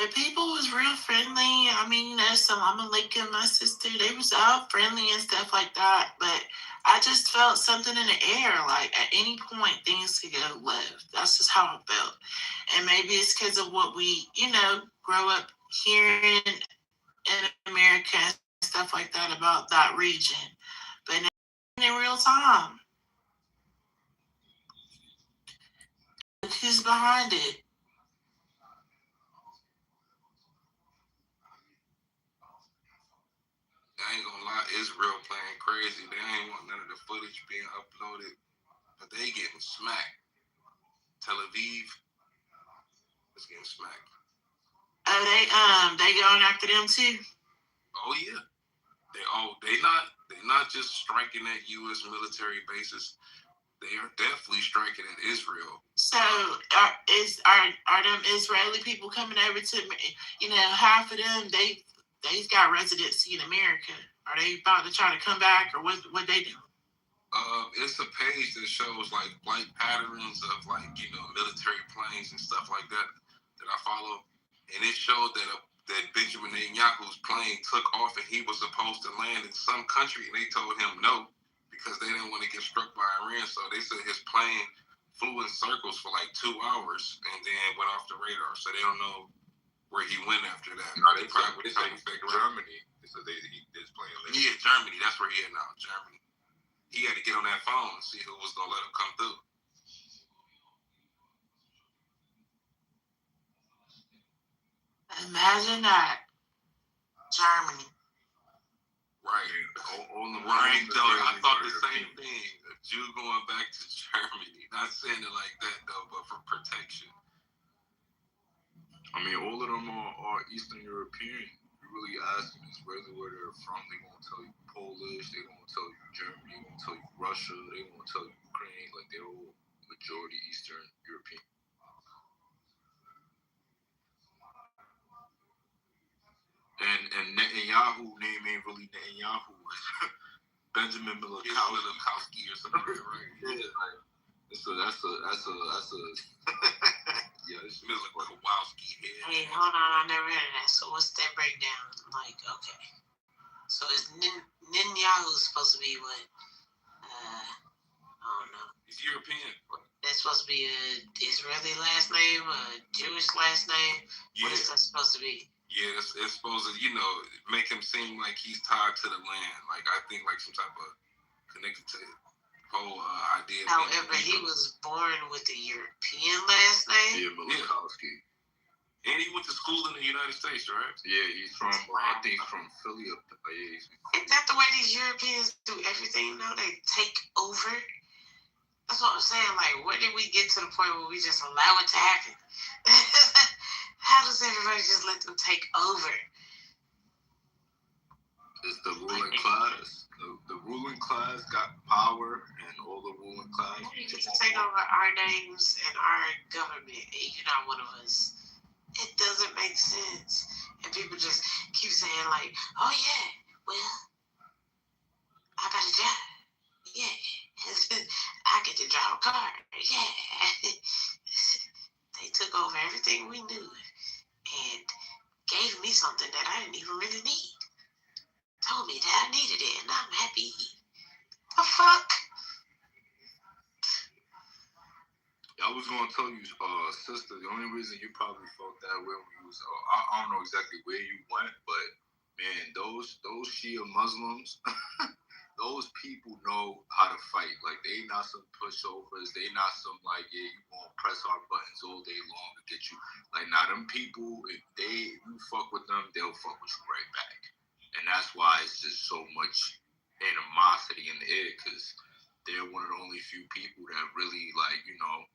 But people was real friendly. I mean, you know, so Mama Lake and my sister, they was all friendly and stuff like that. But I just felt something in the air. Like at any point, things could go left. That's just how I felt. And maybe it's because of what we, you know, grow up hearing in America and stuff like that about that region. But now in real time, who's behind it? I ain't gonna lie, Israel playing crazy. They ain't want none of the footage being uploaded, but they getting smacked. Tel Aviv is getting smacked. Oh, they going after them too. Oh yeah, they not just striking at U.S. military bases. They are definitely striking at Israel. So are them Israeli people coming over to, you know, half of them they've got residency in America. Are they about to try to come back, or what they do? It's a page that shows like flight patterns of like, you know, military planes and stuff like that I follow, and it showed that Benjamin Netanyahu's plane took off and he was supposed to land in some country, and they told him no because they didn't want to get struck by Iran. So they said his plane flew in circles for like 2 hours and then went off the radar. So they don't know where he went after that. No, they probably Germany. So his plane. Yeah, Germany. That's where he is now. Germany. He had to get on that phone and see who was gonna let him come through. Imagine that. Germany. Right. Right, though. I thought the same thing. A Jew going back to Germany. Not saying it like that, though, but for protection. I mean, all of them are Eastern European. You really ask them Israeli where they're from, they gonna tell you Polish, they gonna tell you Germany, they gonna tell you Russia, they gonna tell you Ukraine. Like they're all majority Eastern European. And Netanyahu name ain't really Netanyahu. Benjamin Milikowski or something, right? Yeah, like that's a yeah, this is like Kowalski here. Hey, hold on, I never heard of that. So what's that breakdown? Like, okay. So is Netanyahu supposed to be what? I don't know. He's European. That's supposed to be a Israeli last name, a Jewish last name? Yeah. What is that supposed to be? Yeah, it's supposed to, you know, make him seem like he's tied to the land. Like, I think, like, some type of connected to the whole idea. However, he was born with a European last name. Yeah, Milikowski. And he went to school in the United States, right? Yeah, he's from, I think, from Philly up there. Yeah, Isn't that the way these Europeans do everything, though? They take over? That's what I'm saying. Like, where did we get to the point where we just allow it to happen? How does everybody just let them take over? It's the ruling class. The ruling class got power, and all the ruling class. You get to take over our names and our government, and you're not one of us. It doesn't make sense. And people just keep saying, like, oh, yeah, well, I got a job. Yeah. I get to drive a car. Yeah. They took over everything we knew and gave me something that I didn't even really need. Told me that I needed it, and I'm happy. The fuck? I was gonna tell you, sister, the only reason you probably felt that way when you was, I don't know exactly where you went, but man, those Shia Muslims, those people know how to fight. Like, they not some pushovers. They not some, like, yeah, you gonna press our buttons all day long to get you. Like, now them people, if you fuck with them, they'll fuck with you right back. And that's why it's just so much animosity in the air, because they're one of the only few people that really, like, you know,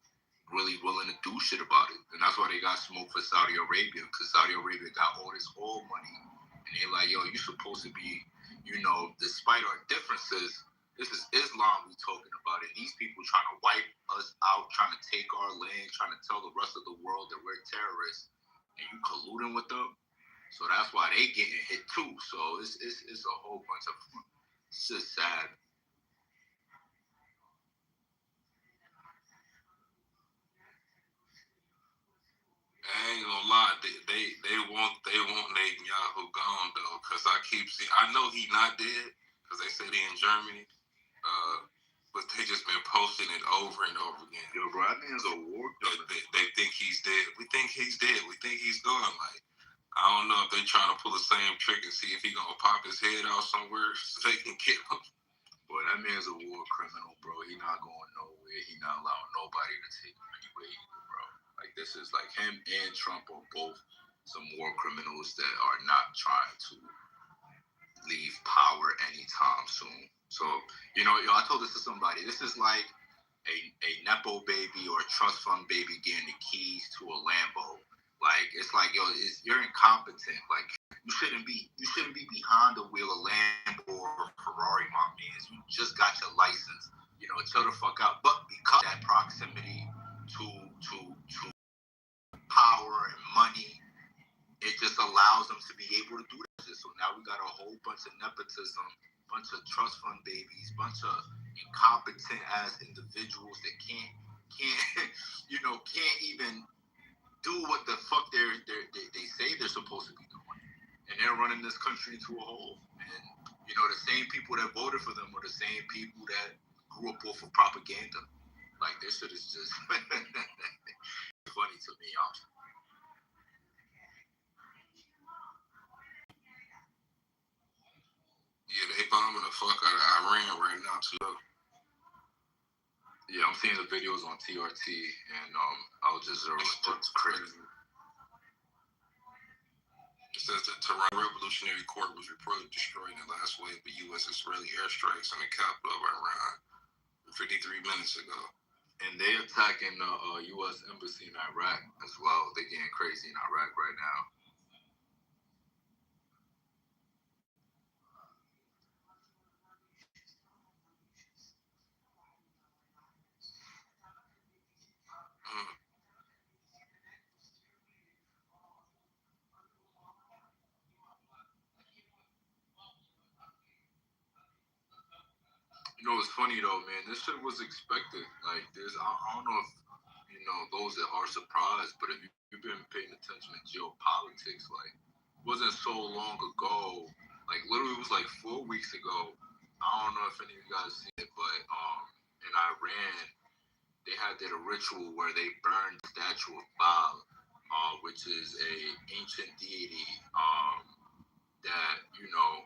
really willing to do shit about it. And that's why they got smoke for Saudi Arabia, because Saudi Arabia got all this oil money. And they're like, yo, you supposed to be, you know, despite our differences, this is Islam we talking about. And these people trying to wipe us out, trying to take our land, trying to tell the rest of the world that we're terrorists. And you colluding with them. So that's why they getting hit too. So it's a whole bunch of, it's just sad. I ain't gonna lie, they want Netanyahu gone though, cause I keep seeing. I know he not dead, cause they said he in Germany. But they just been posting it over and over again. Yo, bro, that man's a war killer. They think he's dead. We think he's dead. We think he's gone. Like, I don't know if they trying to pull the same trick and see if he gonna pop his head out somewhere so they can get him. Boy, that man's a war criminal, bro. He not going nowhere. He not allowing nobody to take him anywhere either, bro. Like, this is like him and Trump are both some war criminals that are not trying to leave power anytime soon. So, you know, I told this to somebody. This is like a Nepo baby or a trust fund baby getting the keys to a Lambo. Like, it's like, yo, you're incompetent. Like, you shouldn't be behind the wheel of Lambo or Ferrari, my man. You just got your license. You know, chill the fuck out. But because of that proximity to power and money, it just allows them to be able to do that. So now we got a whole bunch of nepotism, bunch of trust fund babies, bunch of incompetent ass individuals that can't even do what the fuck they say they're supposed to be doing, and they're running this country into a hole. And you know, the same people that voted for them are the same people that grew up off of propaganda. Like, this shit is just funny to me, honestly. Yeah, they bombing the fuck out of Iran right now too. Yeah, I'm seeing the videos on TRT and Al Jazeera. It's crazy. It says the Tehran Revolutionary Court was reportedly destroyed in the last wave of U.S.-Israeli airstrikes on the capital of Iran 53 minutes ago. And they attacking the U.S. embassy in Iraq as well. They getting crazy in Iraq right now. You know, it's funny though, man. This shit was expected. Like, I don't know if, you know, those that are surprised, but if you've been paying attention to geopolitics, like, it wasn't so long ago. Like, literally, it was like 4 weeks ago. I don't know if any of you guys seen it, but in Iran, they had a ritual where they burned the statue of Baal, which is a ancient deity that, you know,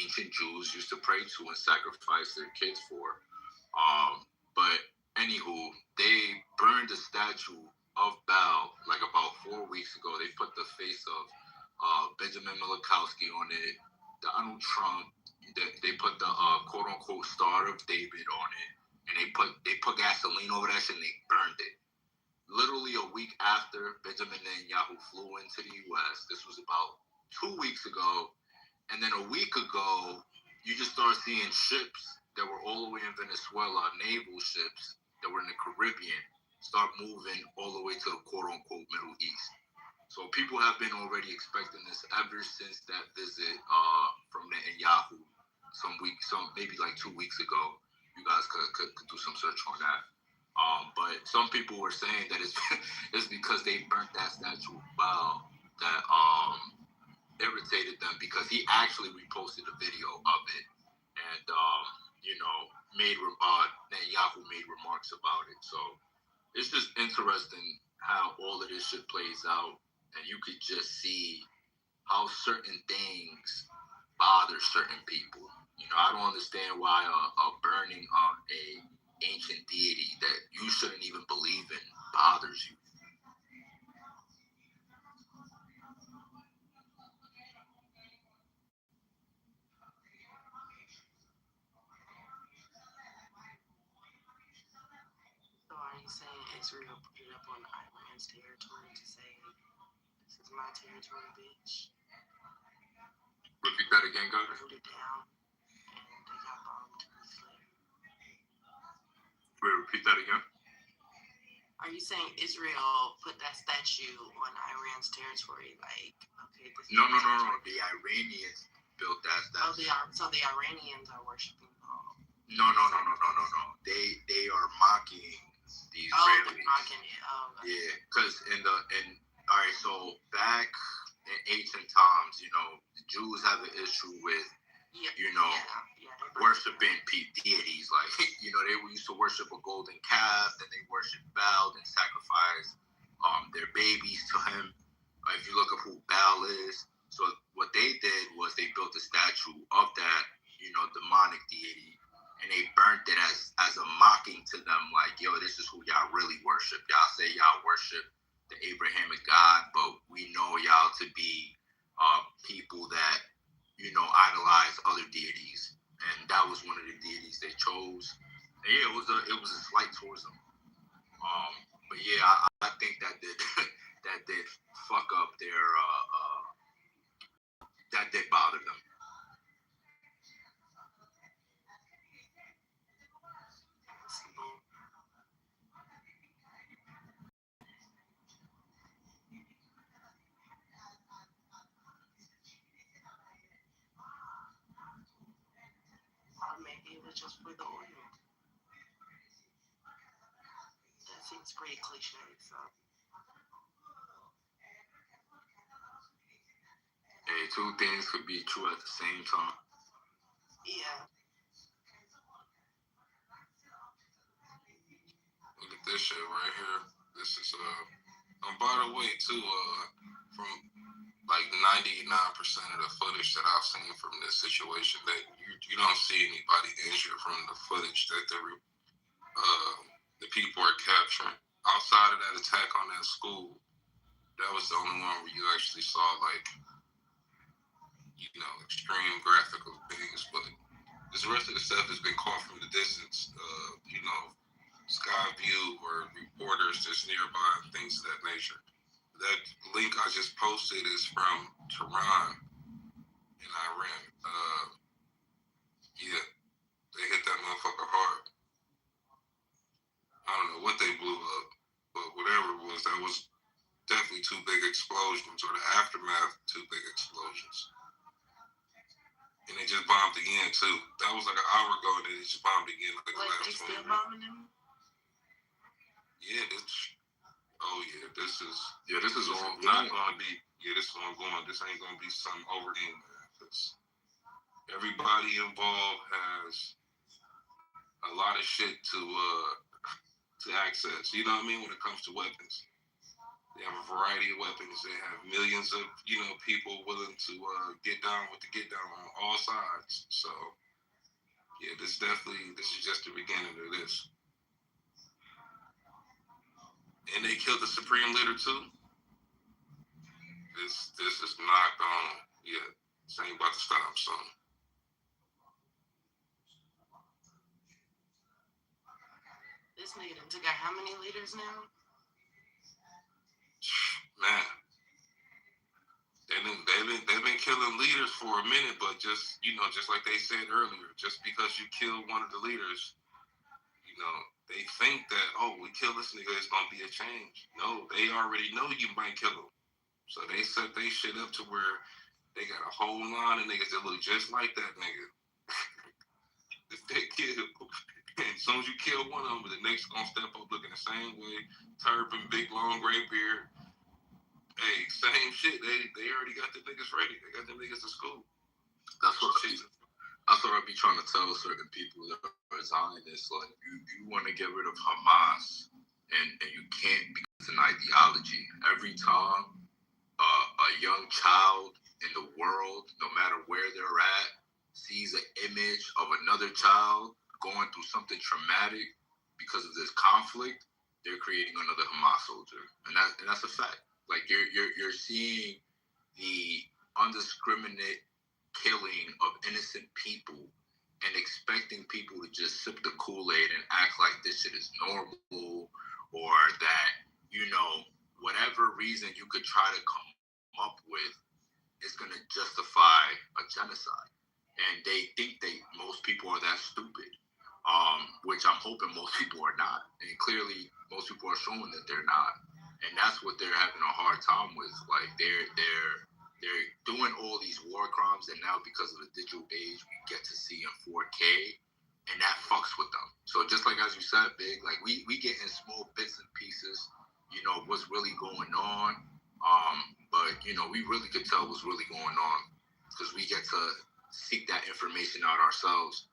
ancient Jews used to pray to and sacrifice their kids for. But anywho, they burned the statue of Baal like about 4 weeks ago. They put the face of Benjamin Miloukowski on it, Donald Trump. They put the quote unquote Star of David on it, and they put gasoline over that shit and they burned it. Literally a week after Benjamin Netanyahu flew into the U.S., this was about 2 weeks ago. And then a week ago, you just start seeing ships that were all the way in Venezuela, naval ships that were in the Caribbean, start moving all the way to the quote-unquote Middle East. So people have been already expecting this ever since that visit from Netanyahu maybe like 2 weeks ago. You guys could do some search on that. But some people were saying that it's because they burnt that statue of Baal that irritated them, because he actually reposted a video of it, and you know, Netanyahu made remarks about it. So it's just interesting how all of this shit plays out, and you could just see how certain things bother certain people. You know, I don't understand why a burning of a ancient deity that you shouldn't even believe in bothers you. So are you saying Israel put it up on Iran's territory to say, this is my territory, bitch? Repeat that again, guys. Put it down, and they got bombed to the slave. Wait, repeat that again. Are you saying Israel put that statue on Iran's territory? Like, okay, this No. The Iranians built that statue. So the Iranians are worshiping Baal. No. They are mocking the Israelis. Mocking it. Oh, okay. Yeah, because in All right, so back in ancient times, you know, the Jews have an issue with, you know, worshiping deities. Like, you know, they used to worship a golden calf, then they worship Baal and sacrifice their babies to him. If you look at who Baal is, so what they did was they built a statue of that, you know, demonic deity, and they burnt it as a mocking to them, like, yo, this is who y'all really worship. Y'all say y'all worship the Abrahamic God, but we know y'all to be people that, you know, idolize other deities, and that was one of the deities they chose. And yeah, it was a slight towards them. But yeah, I think that did that did fuck up their that did bother them. Or maybe it was just for the oil. That seems pretty cliche, so. Hey, two things could be true at the same time. Yeah. Look at this shit right here. This is by the way too, from like 99% of the footage that I've seen from this situation, that you don't see anybody injured from the footage that the people are capturing. Outside of that attack on that school, that was the only one where you actually saw, like, you know, extreme graphical things. But this rest of the stuff has been caught from the distance. You know, sky view or reporters just nearby and things of that nature. That link I just posted is from Tehran in Iran. Yeah, they hit that motherfucker hard. I don't know what they blew up, but whatever it was, that was definitely two big explosions, or the aftermath of two big explosions. And they just bombed again too. That was like an hour ago, and they just bombed again like the last 20 minutes. Still bombing them? Yeah, this is all not gonna be. Yeah, this is ongoing. This ain't gonna be something over in, man. Because everybody involved has a lot of shit to access. You know what I mean? When it comes to weapons, they have a variety of weapons. They have millions of, you know, people willing to get down with the get down on all sides. So yeah, this is just the beginning of this. And they killed the supreme leader too. This is not gone yet. This ain't about to stop soon. This nigga done took out how many leaders now? Man, they've been killing leaders for a minute, but just, you know, just like they said earlier, just because you kill one of the leaders, you know, they think that, oh, we kill this nigga, it's gonna be a change. No, they already know you might kill him. So they set they shit up to where they got a whole line of niggas that look just like that nigga. If they kill, and as soon as you kill one of them, the next gonna step up looking the same way, turban, big long gray beard. Hey, same shit. They already got the niggas ready. They got the niggas to school. That's what I be trying to tell certain people that are Zionists. Like, you want to get rid of Hamas, and you can't, because it's an ideology. Every time a young child in the world, no matter where they're at, sees an image of another child going through something traumatic because of this conflict, they're creating another Hamas soldier, and that's a fact. Like, you're seeing the undiscriminate killing of innocent people and expecting people to just sip the Kool-Aid and act like this shit is normal, or that, you know, whatever reason you could try to come up with is going to justify a genocide. And they think most people are that stupid, which I'm hoping most people are not. And clearly, most people are showing that they're not. And that's what they're having a hard time with. Like, they're doing all these war crimes, and now because of the digital age, we get to see in 4K, and that fucks with them. So just like as you said, Big, like we get in small bits and pieces, you know, what's really going on. But we really could tell what's really going on because we get to seek that information out ourselves.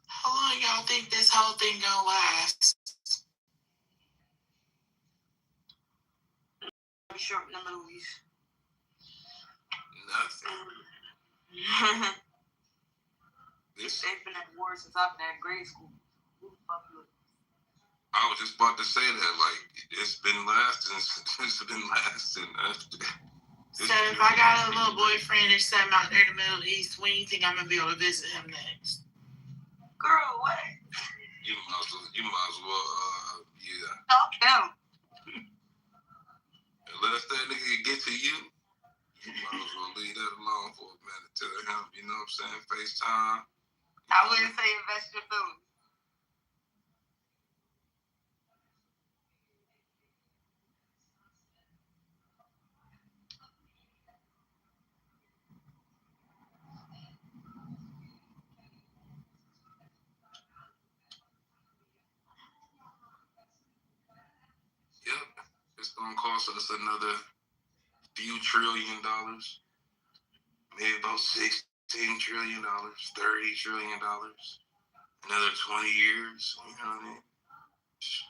How long y'all think this whole thing gonna last? Short in the movies. Nothing. They've been at war since I've been at grade school. I was just about to say that, like, it's been lasting. It's been lasting. So if I got a little boyfriend or something out there in the Middle East, when do you think I'm gonna be able to visit him next? Girl, what? You might as well, yeah. Talk him. Unless that nigga get to you, you might as well leave that alone for a minute. Tell him, you know what I'm saying? FaceTime. I wouldn't say invest your feelings. Yep. It's gonna cost us another few $1 trillion. Maybe about $16 trillion, $30 trillion. Another 20 years. You know what I mean?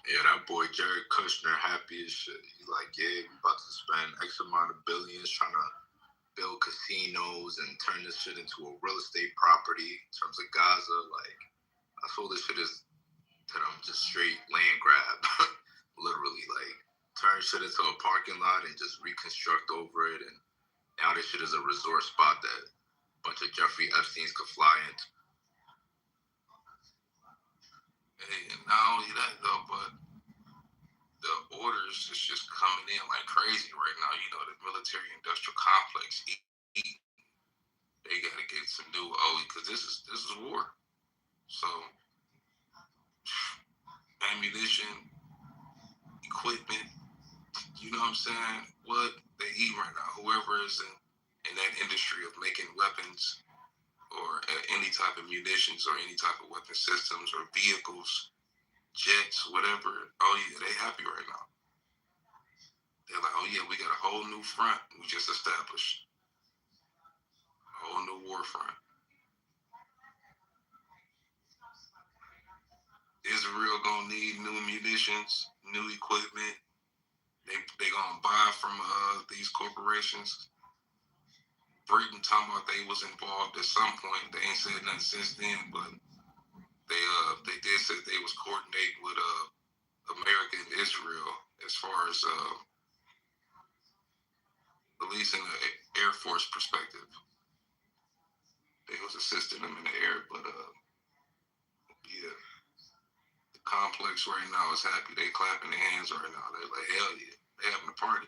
Yeah, that boy Jared Kushner happy as shit. He's like, yeah, we about to spend X amount of billions trying to build casinos and turn this shit into a real estate property in terms of Gaza. Like, I feel this shit is to them just straight land grab. Literally, like, turn shit into a parking lot and just reconstruct over it. And now this shit is a resort spot that a bunch of Jeffrey Epsteins could fly into. Hey, and not only that though, but the orders is just coming in like crazy right now. You know, the military industrial complex, they gotta get some new because this is war. So ammunition, equipment, you know what I'm saying? What they eat right now, whoever is in that industry of making weapons or any type of munitions or any type of weapon systems or vehicles, jets, whatever, oh yeah, they happy right now. They're like, oh yeah, we got a whole new front we just established. A whole new war front. Israel gonna need new munitions, new equipment. They gonna buy from these corporations. Britain talking about they was involved at some point. They ain't said nothing since then, but they did say they was coordinating with America and Israel as far as at least in the Air Force perspective. They was assisting them in the air, but yeah. The complex right now is happy. They clapping their hands right now. They're like, hell yeah. They having a party.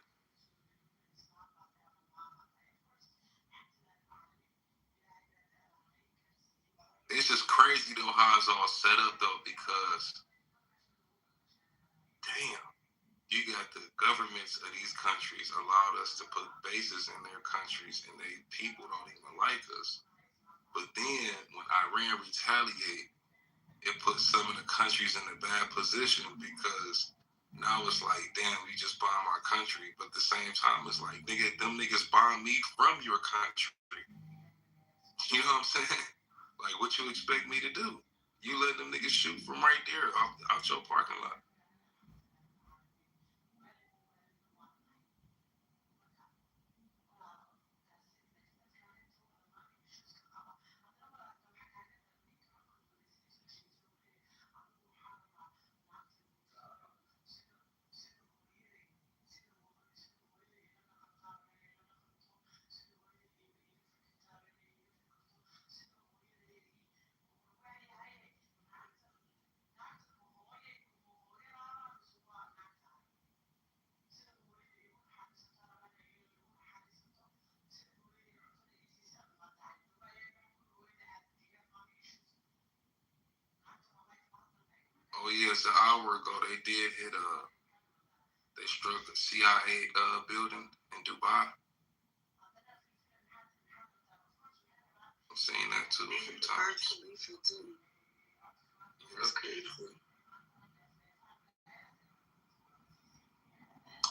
It's just crazy though how it's all set up though, because damn, you got the governments of these countries allowed us to put bases in their countries, and they people don't even like us. But then when Iran retaliate, it puts some of the countries in a bad position because now it's like, damn, we just bombed our country. But at the same time, it's like, nigga, them niggas bombed me from your country. You know what I'm saying? Like, what you expect me to do? You let them niggas shoot from right there out your parking lot. Oh yeah, it's an hour ago they did hit they struck a CIA building in Dubai. I've seen that too a few times. That's crazy.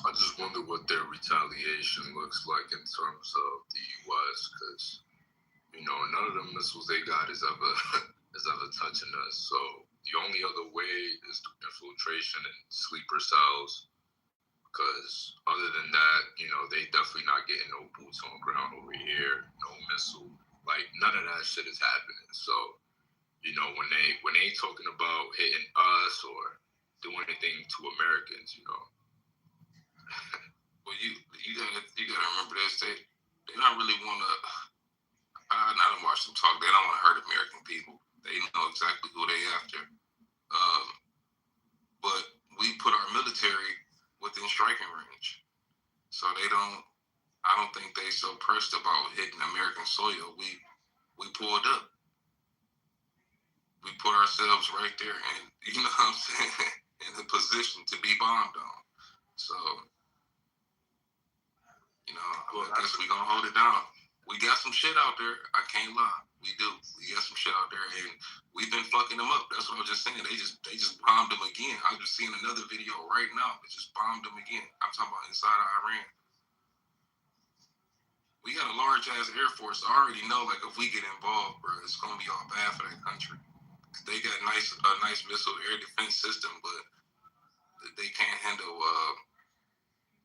I just wonder what their retaliation looks like in terms of the U.S. because none of the missiles they got is ever touching us. So the only other way is through infiltration and sleeper cells. Because other than that, they definitely not getting no boots on the ground over here, no missile, like none of that shit is happening. So, when they talking about hitting us or doing anything to Americans, Well, you gotta remember this. They don't really want to. I don't watch them talk. They don't want to hurt American people. They know exactly who they after. But we put our military within striking range, so they don't. I don't think they so pressed about hitting American soil. We pulled up. We put ourselves right there, and you know what I'm saying, in the position to be bombed on. So, I guess we gonna hold it down. We got some shit out there. I can't lie. We do. We got some shit out there, and we've been fucking them up. That's what I was just saying. They just bombed them again. I was just seeing another video right now. They just bombed them again. I'm talking about inside of Iran. We got a large ass Air Force. I already know, like, if we get involved, bro, it's gonna be all bad for that country. They got a nice missile air defense system, but they can't handle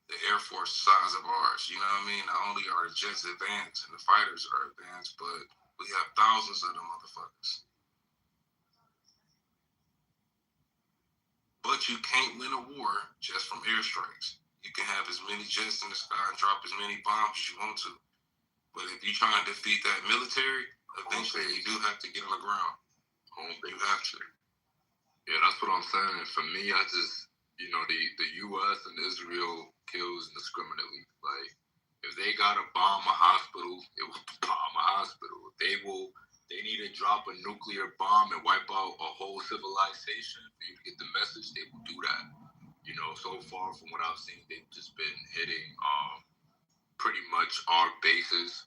the Air Force size of ours. You know what I mean? Not only are the jets advanced and the fighters are advanced, but we have thousands of them motherfuckers. But you can't win a war just from airstrikes. You can have as many jets in the sky and drop as many bombs as you want to. But if you're trying to defeat that military, eventually you do have to get on the ground. You have to. Yeah, that's what I'm saying. For me, I just, the U.S. and Israel kills indiscriminately. Like, if they gotta bomb a hospital, it will bomb a hospital. They need to drop a nuclear bomb and wipe out a whole civilization for you to get the message. They will do that. So far from what I've seen, they've just been hitting pretty much our bases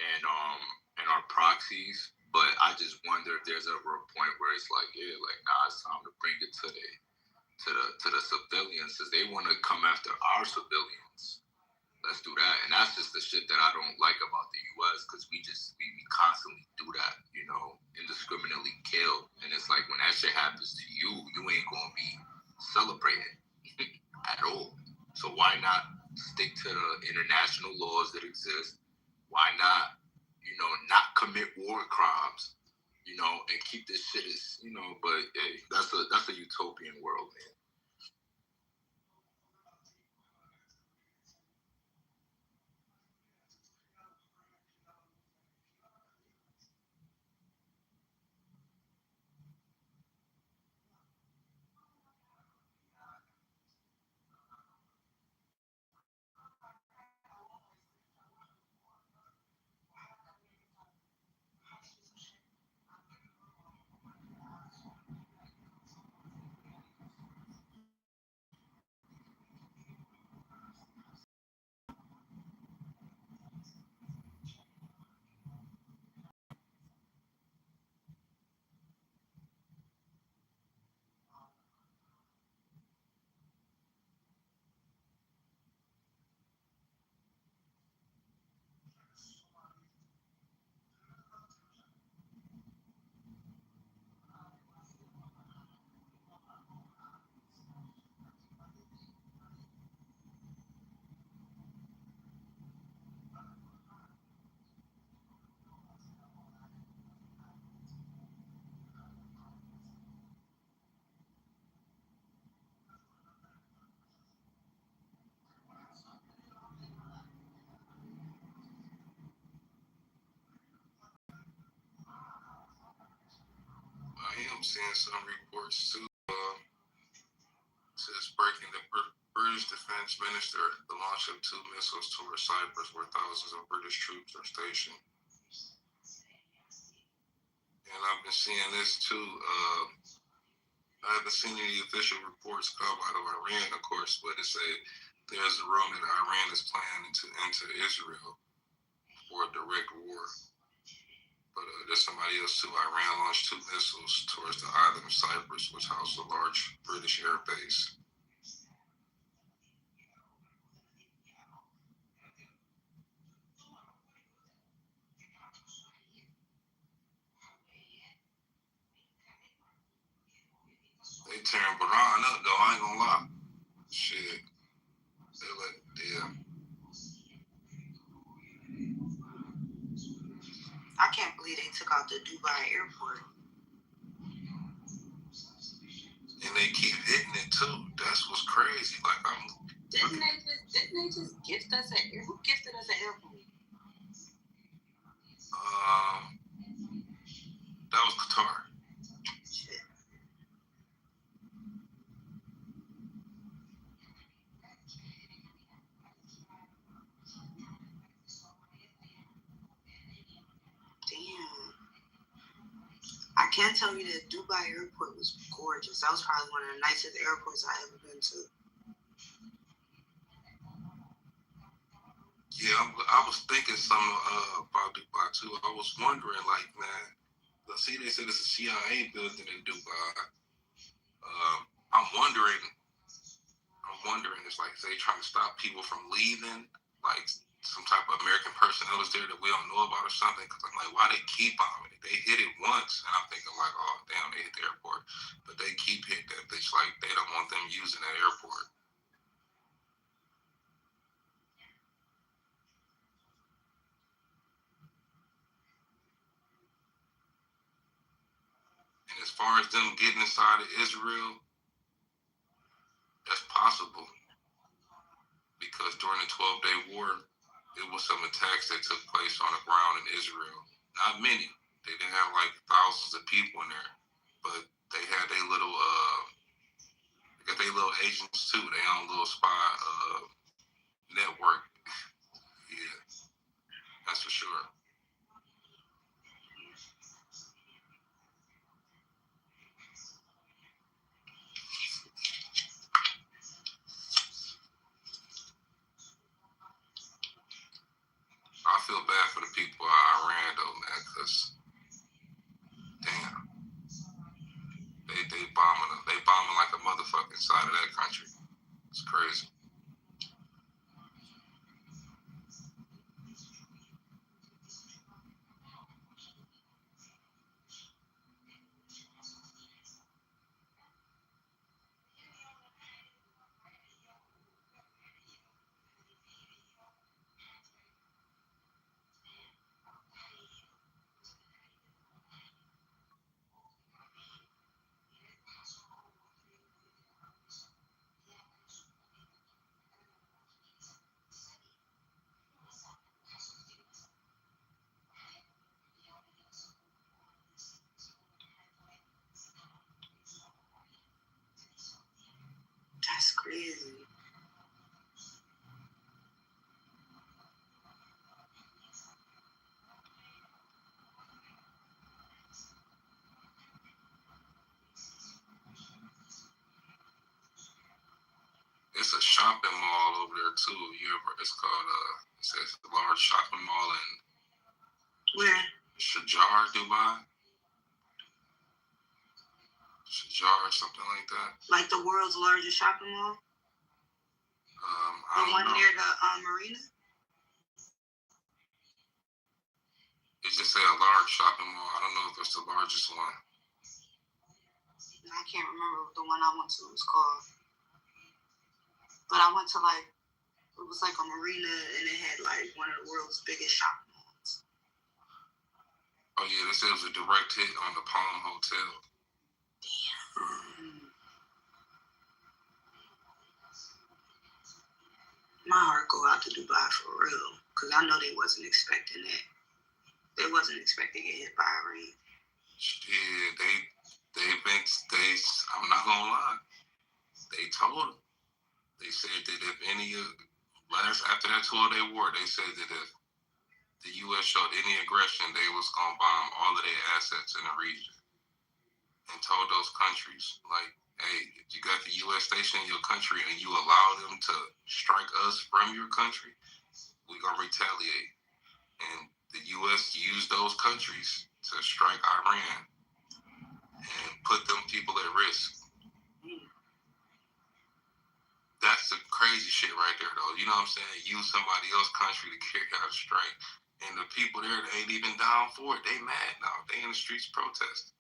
and our proxies. But I just wonder if there's ever a point where it's like, yeah, like, nah, it's time to bring it to the civilians, because they want to come after our civilians. Let's do that. And that's just the shit that I don't like about the U.S., because we constantly do that, indiscriminately kill. And it's like, when that shit happens to you, you ain't going to be celebrating at all. So why not stick to the international laws that exist? Why not, not commit war crimes, and keep this shit as, but hey, that's a utopian world, man. am seeing some reports too. Says breaking the British Defense Minister, the launch of 2 missiles towards Cyprus, where thousands of British troops are stationed. And I've been seeing this too. I haven't seen any official reports come out of Iran, of course, but it said there's a rumor that Iran is planning to enter Israel for a direct war. But there's somebody else too. Iran launched 2 missiles towards the island of Cyprus, which houses a large British air base. They tearing Bahrain up though, I ain't gonna lie. Shit. Yeah. I can't believe they took out the Dubai airport. And they keep hitting it too. That's what's crazy. Like Didn't they just gift us an airport? Who gifted us an airport? That was Qatar. Shit. Damn. I can't tell you that Dubai airport was gorgeous. That was probably one of the nicest airports I ever been to. Yeah, I was thinking something about Dubai too. I was wondering, like, man, see, they said it's a CIA building in Dubai. I'm wondering, it's like they trying to stop people from leaving, like some type of American personnel is there that we don't know about or something. Because I'm like, why they keep bombing it? They hit it once, and I'm thinking like, oh damn, they hit the airport, but they keep hitting that bitch like they don't want them using that airport. And as far as them getting inside of Israel, that's possible. Because during the 12-day war, it was some attacks that took place on the ground in Israel. Not many. They didn't have like thousands of people in there. But they had their little, they got their little agents too. Their own little spy network. Yeah, that's for sure. I feel bad for the people of Iran though, man, because damn, they bombing like a motherfucker inside of that country. It's crazy. That's crazy. It's a shopping mall over there too. It's called it says a large shopping mall in Where? Sharjah, Dubai. Sharjah or something like that. Like the world's largest shopping mall? I The one don't know. near the marina? It just said a large shopping mall. I don't know if it's the largest one. I can't remember what the one I went to was called. But I went to it was like a marina and it had like one of the world's biggest shopping malls. Oh yeah, this was a direct hit on the Palm Hotel. Damn. My heart go out to Dubai for real. Because I know they wasn't expecting that. They wasn't expecting to get hit by a rain. Yeah, I'm not gonna lie. They told them. They said that if after that 12-day war, they said that if the U.S. showed any aggression, they was gonna bomb all of their assets in the region, and told those countries, like, hey, if you got the U.S. station in your country and you allow them to strike us from your country, we're gonna retaliate. And the U.S. used those countries to strike Iran and put them people at risk. That's the crazy shit right there, though. You know what I'm saying? Use somebody else's country to carry out a strike. And the people there that ain't even down for it, they mad now. They in the streets protesting.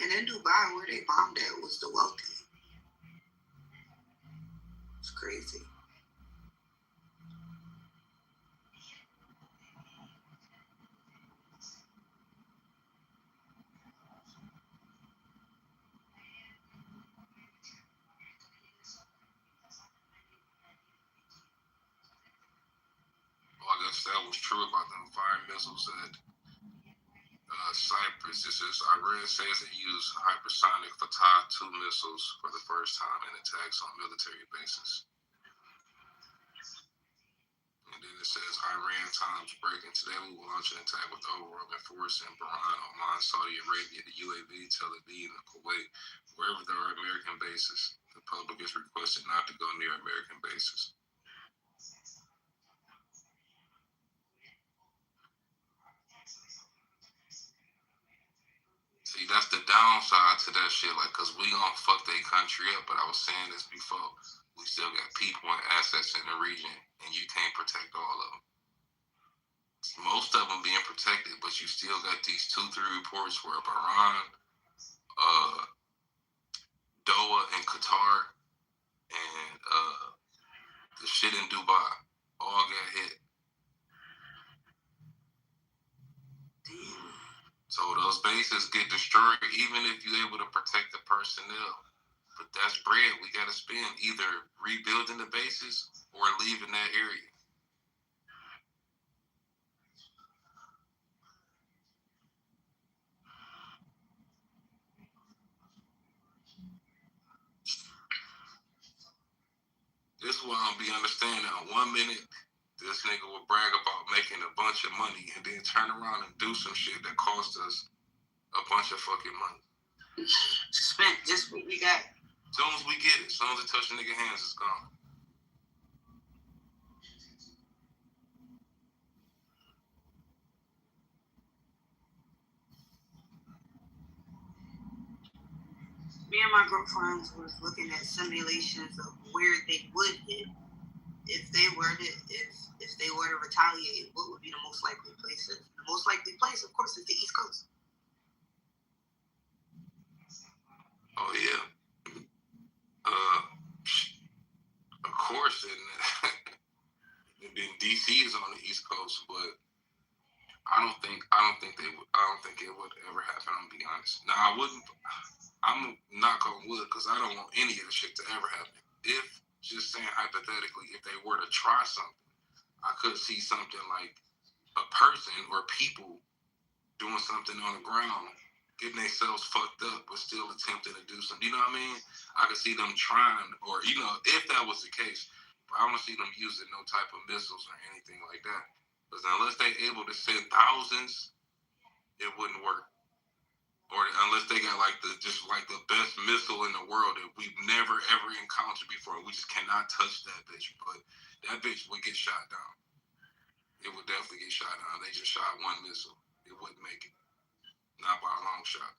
And in Dubai, where they bombed at was the wealthy. It's crazy. Well, I guess that was true about them fire missiles at Cyprus. It says Iran says it used hypersonic Fatah 2 missiles for the first time in attacks on military bases. And then it says Iran times breaking. Today we will launch an attack with overwhelming force in Bahrain, Oman, Saudi Arabia, the UAV, Tel Aviv, and Kuwait, wherever there are American bases. The public is requested not to go near American bases. See, that's the downside to that shit, like, cause we gonna fuck their country up, but I was saying this before, we still got people and assets in the region, and you can't protect all of them. Most of them being protected, but you still got these 2-3 reports where Bahrain, Doha and Qatar, and the shit in Dubai all got hit. So those bases get destroyed even if you're able to protect the personnel. But that's bread we got to spend, either rebuilding the bases or leaving that area. This is what I'll be understanding. 1 minute, this nigga will brag about making a bunch of money and then turn around and do some shit that cost us a bunch of fucking money. Spent just what we got. As soon as we get it, as soon as it touch the nigga hands, it's gone. Me and my girlfriends was looking at simulations of where they would hit if they were to retaliate. What would be the most likely places? The most likely place, of course, is the East Coast. Oh yeah. Of course, and DC is on the East Coast, but I don't think it would ever happen. I'm gonna be honest. Now I'm knock on wood because I don't want any of the shit to ever happen. If, just saying hypothetically, if they were to try something, I could see something like a person or people doing something on the ground, getting themselves fucked up, but still attempting to do something. You know what I mean? I could see them trying, or, you know, if that was the case, but I don't see them using no type of missiles or anything like that. Because unless they're able to send thousands, it wouldn't work. Or unless they got like the best missile in the world that we've never ever encountered before. We just cannot touch that bitch. But that bitch would get shot down. It would definitely get shot down. They just shot one missile. It wouldn't make it. Not by a long shot.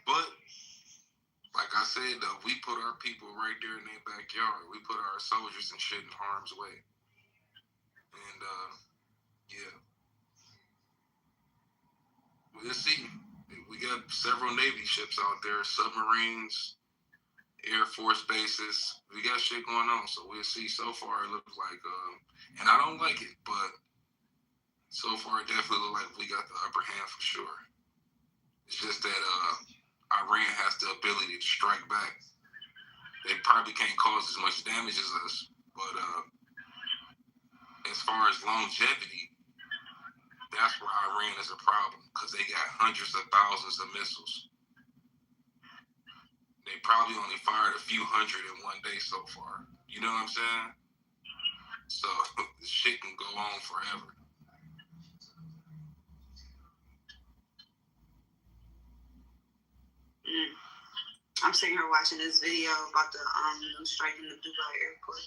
But like I said though, we put our people right there in their backyard. We put our soldiers and shit in harm's way. yeah, we'll see. We got several Navy ships out there, submarines, Air Force bases. We got shit going on, so we'll see. So far, it looks like, and I don't like it, but so far it definitely looks like we got the upper hand for sure. It's just that Iran has the ability to strike back. They probably can't cause as much damage as us, but as far as longevity, that's where Iran is a problem, because they got hundreds of thousands of missiles. They probably only fired a few hundred in one day so far. You know what I'm saying? So this shit can go on forever. I'm sitting here watching this video about the strike in the Dubai airport.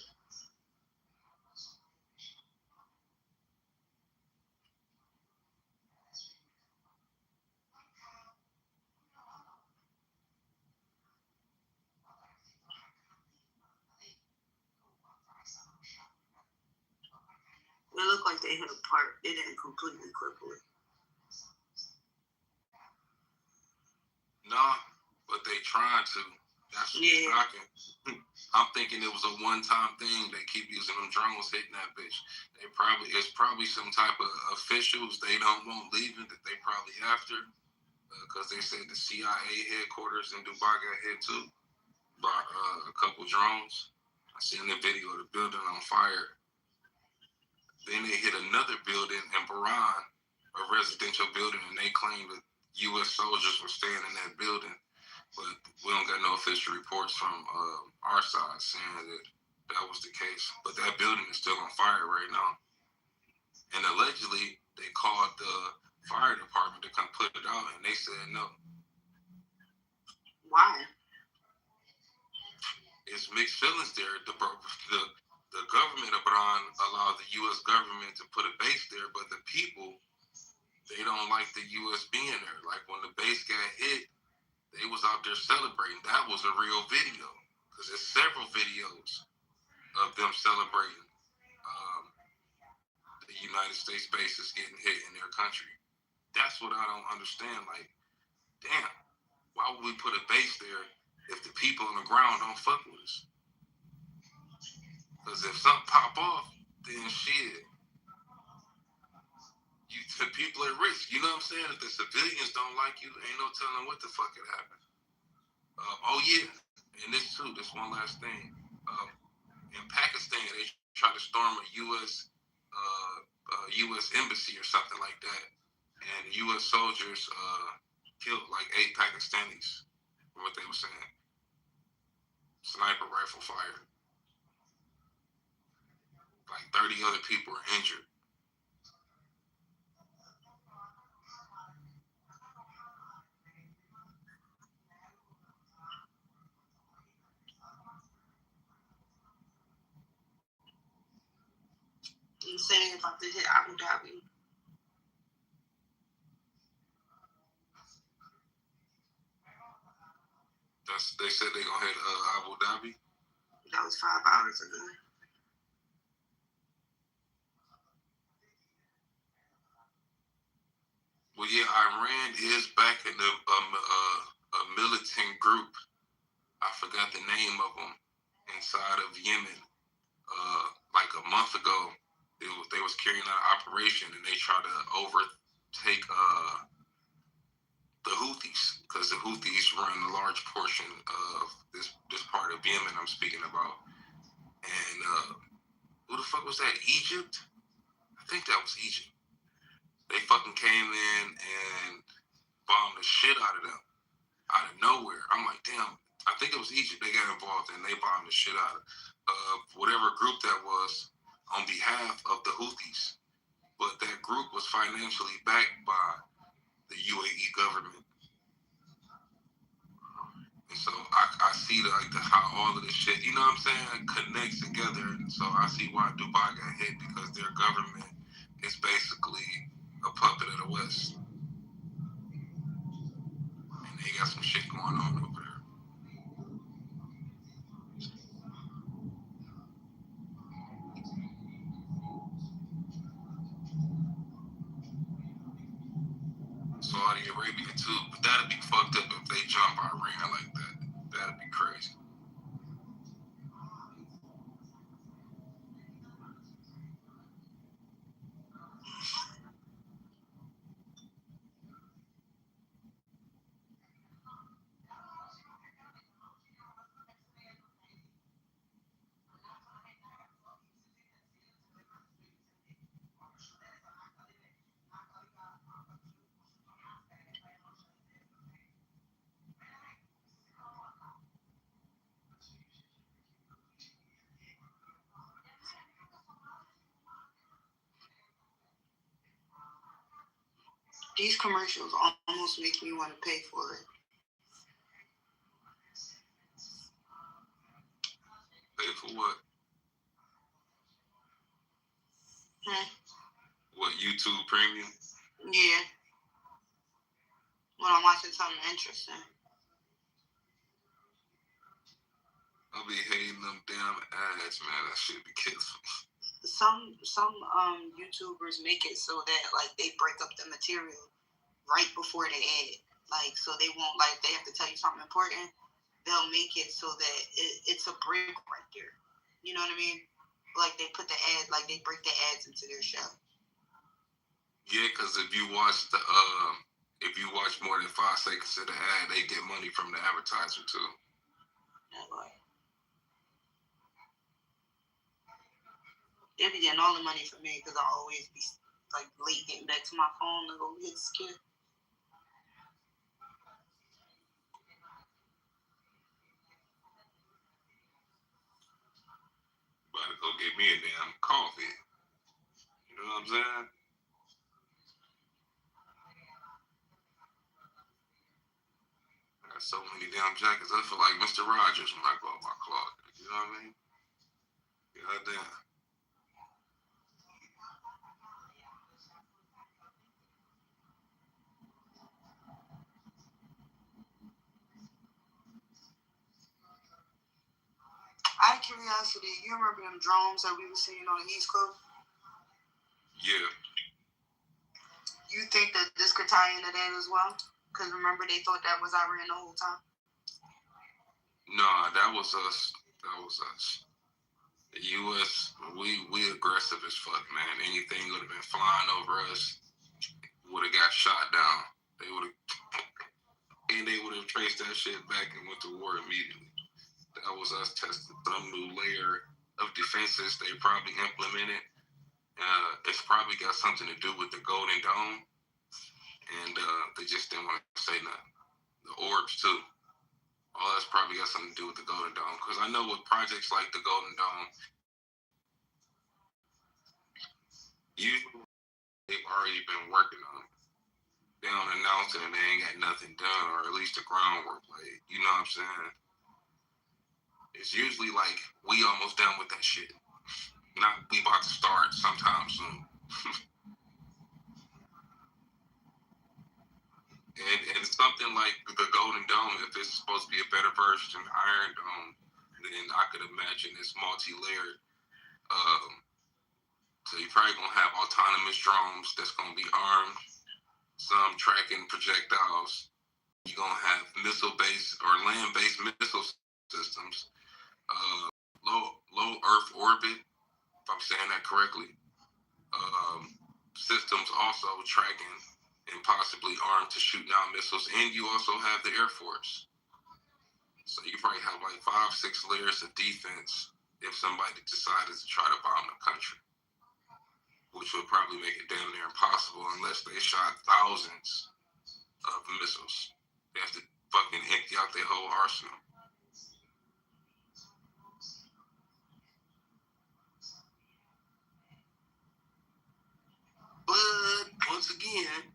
It looked like they hit a part. They didn't completely cripple it. Nah, but they trying to. That's what's shocking. I'm thinking it was a one-time thing. They keep using them drones hitting that bitch. It's probably some type of officials they don't want leaving that they probably after, because they said the CIA headquarters in Dubai got hit too by a couple drones. I seen the video of the building on fire. Then they hit another building in Bahrain, a residential building, and they claimed that U.S. soldiers were staying in that building. But we don't got no official reports from our side saying that that was the case. But that building is still on fire right now. And allegedly, they called the fire department to come put it out, and they said no. Why? It's mixed feelings there. The government of Iran allowed the U.S. government to put a base there, but the people, they don't like the U.S. being there. Like when the base got hit, they was out there celebrating. That was a real video, because there's several videos of them celebrating the United States bases getting hit in their country. That's what I don't understand. Like, damn, why would we put a base there if the people on the ground don't fuck with us? Because if something pop off, then shit, the people at risk. You know what I'm saying? If the civilians don't like you, ain't no telling what the fuck could happen. Oh yeah, and this too. This one last thing. In Pakistan, they tried to storm a U.S. Embassy or something like that, and U.S. soldiers killed like 8 Pakistanis. From what they were saying, sniper rifle fire. Like 30 other people were injured. You saying about to hit Abu Dhabi? They said they gonna hit Abu Dhabi. That was 5 hours ago. Well, yeah, Iran is backing a militant group. I forgot the name of them inside of Yemen. Like a month ago, they was carrying out an operation, and they tried to overtake the Houthis, because the Houthis run a large portion of this part of Yemen I'm speaking about. And who the fuck was that? Egypt? I think that was Egypt. They fucking came in and bombed the shit out of them, out of nowhere. I'm like, damn, I think it was Egypt. They got involved and they bombed the shit out of whatever group that was on behalf of the Houthis. But that group was financially backed by the UAE government. And so I see how all of this shit, you know what I'm saying, connects together. And so I see why Dubai got hit, because their government is basically a puppet of the West. And they got some shit going on over there. Arabia too, but that'd be fucked up if they jump Iran like that. That'd be crazy. These commercials almost make me want to pay for it. Pay for what? What, YouTube Premium? Yeah. When I'm watching something interesting. I'll be hating them damn ads, man. That shit be killing me. Some YouTubers make it so that like they break up the material right before the ad. Like so they won't like they have to tell you something important. They'll make it so that it's a break right there. You know what I mean? Like they put the ad, like they break the ads into their show. Yeah, because if you watch more than 5 seconds of the ad, they get money from the advertiser too. Yeah, like, they be getting all the money from me because I always be like late getting back to my phone to go get scared. About to go get me a damn coffee. You know what I'm saying? I got so many damn jackets. I feel like Mr. Rogers when I go out my closet. You know what I mean? Goddamn. Out of curiosity, you remember them drones that we were seeing on the East Coast? Yeah. You think that this could tie into that as well? Because remember, they thought that was Iran the whole time. Nah, that was us. The U.S. We aggressive as fuck, man. Anything would have been flying over us would have got shot down. They would have traced that shit back and went to war immediately. That was us testing some new layer of defenses they probably implemented. It's probably got something to do with the Golden Dome, and they just didn't want to say nothing. The orbs too. All that's probably got something to do with the Golden Dome, because I know with projects like the Golden Dome, usually they've already been working on it. They don't announce it and they ain't got nothing done, or at least the groundwork laid. You know what I'm saying? It's usually like we almost done with that shit. Not we about to start sometime soon. and something like the Golden Dome, if it's supposed to be a better version of Iron Dome, then I could imagine it's multi-layered. So you're probably gonna have autonomous drones that's gonna be armed, some tracking projectiles. You're gonna have missile-based or land-based missile systems, low Earth orbit, if I'm saying that correctly. Systems also tracking and possibly armed to shoot down missiles, and you also have the Air Force. So you probably have like 5-6 layers of defense if somebody decided to try to bomb the country, which would probably make it damn near impossible unless they shot thousands of missiles. They have to fucking empty out their whole arsenal. But once again,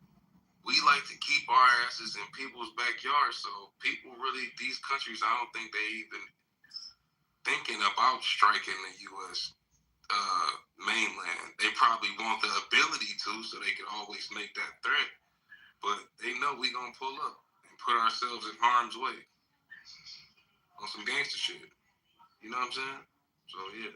we like to keep our asses in people's backyard. So people really, these countries, I don't think they even thinking about striking the U.S. Mainland. They probably want the ability to, so they can always make that threat. But they know we gonna pull up and put ourselves in harm's way on some gangster shit. You know what I'm saying? So yeah.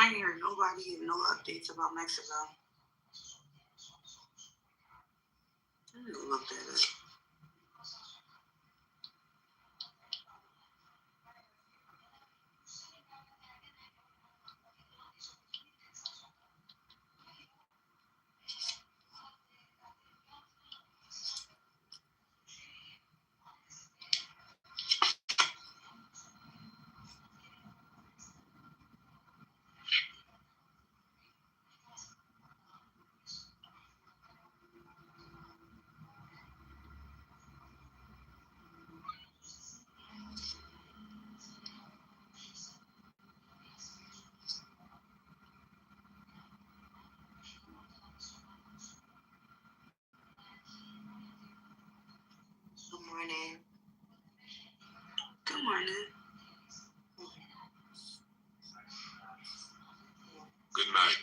I ain't heard nobody give no updates about Mexico. I need to look that up. Good morning. Good morning. Good night.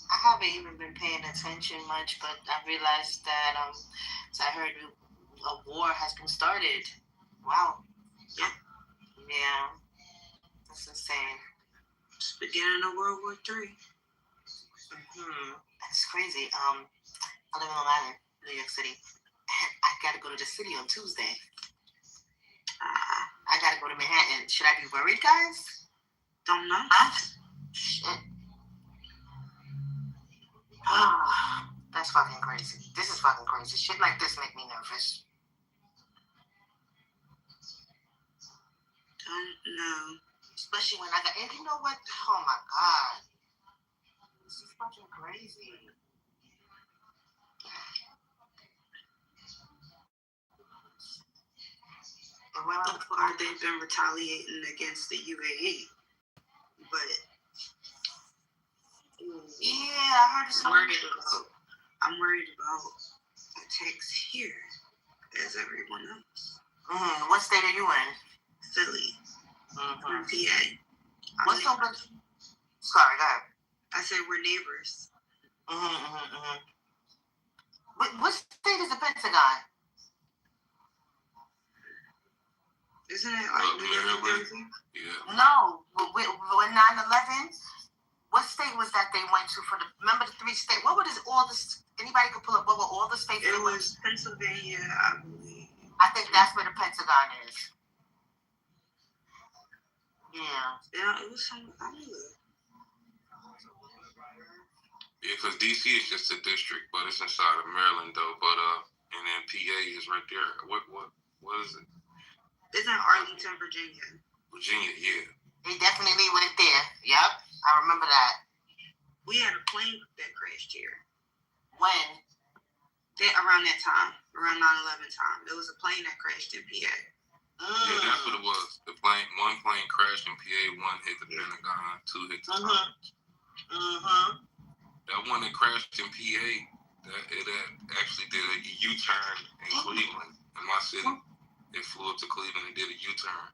I haven't even been paying attention much, but I realized that so I heard a war has been started. Wow. Yeah. Yeah. That's insane. It's the beginning of World War III. That's crazy. I live in Long Island, New York City. I gotta go to the city on Tuesday. I gotta go to Manhattan. Should I be worried, guys? Don't know. Shit. That's fucking crazy. This is fucking crazy. Shit like this make me nervous. Don't know. Especially when and you know what? Oh my God. This is fucking crazy. So far, they've been retaliating against the UAE. But yeah, I heard I'm worried about attacks here, as everyone else. What state are you in? Philly. I'm in PA. What's so good? Sorry, go ahead. I said we're neighbors. What state is the Pentagon? Isn't it like New York, New Jersey? Yeah. No, with 9/11, what state was that they went to for the? Remember the 3 states? What was all this? Anybody could pull up. What were all the states? It was Pennsylvania, I believe. I think that's where the Pentagon is. Yeah. Yeah, it was some. I don't know. Yeah, because DC is just a district, but it's inside of Maryland though. But and then PA is right there. What is it? It's in Arlington, Virginia. Virginia, yeah. They definitely went there. Yep, I remember that. We had a plane that crashed here. When? Around that time, around 9/11 time, there was a plane that crashed in PA. Yeah, that's what it was. One plane crashed in PA, one hit the Pentagon, 2 hit the top. That one that crashed in PA, it actually did a U-turn in Cleveland, in my city. It flew up to Cleveland and did a U-turn.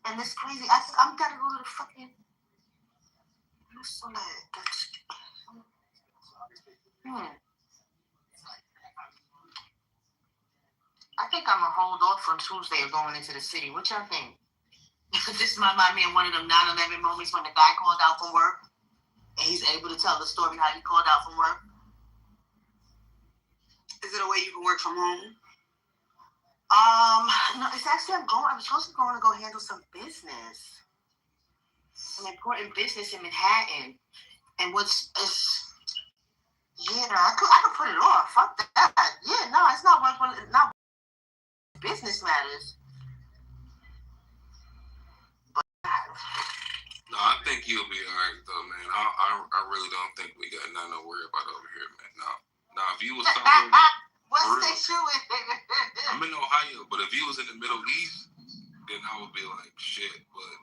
And it's crazy. I'm gotta go to the fucking. I think I'm gonna hold off on Tuesday of going into the city. What y'all think? This might remind me of one of them 9/11 moments when the guy called out from work and he's able to tell the story how he called out from work. Is it a way you can work from home? No, it's actually I'm supposed to go handle some business. Some important business in Manhattan. And I could put it off. Fuck that. Yeah, no, it's not work. Not business matters. But no, I think you'll be alright though, man. I really don't think we got nothing to worry about over here, man. No, if you was somewhere, what state you in? I'm in Ohio, but if you was in the Middle East, then I would be like shit. But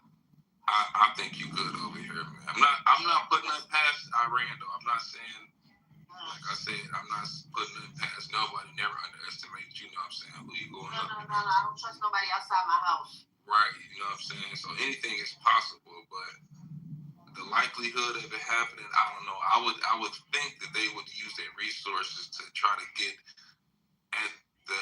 I think you good over here, man. I'm not putting that past Iran though. I'm not saying, like I said, I'm not putting it past nobody. Never underestimate, you know what I'm saying, who you going up against. No, I don't trust nobody outside my house. Right, you know what I'm saying? So anything is possible, but the likelihood of it happening, I don't know. I would think that they would use their resources to try to get at the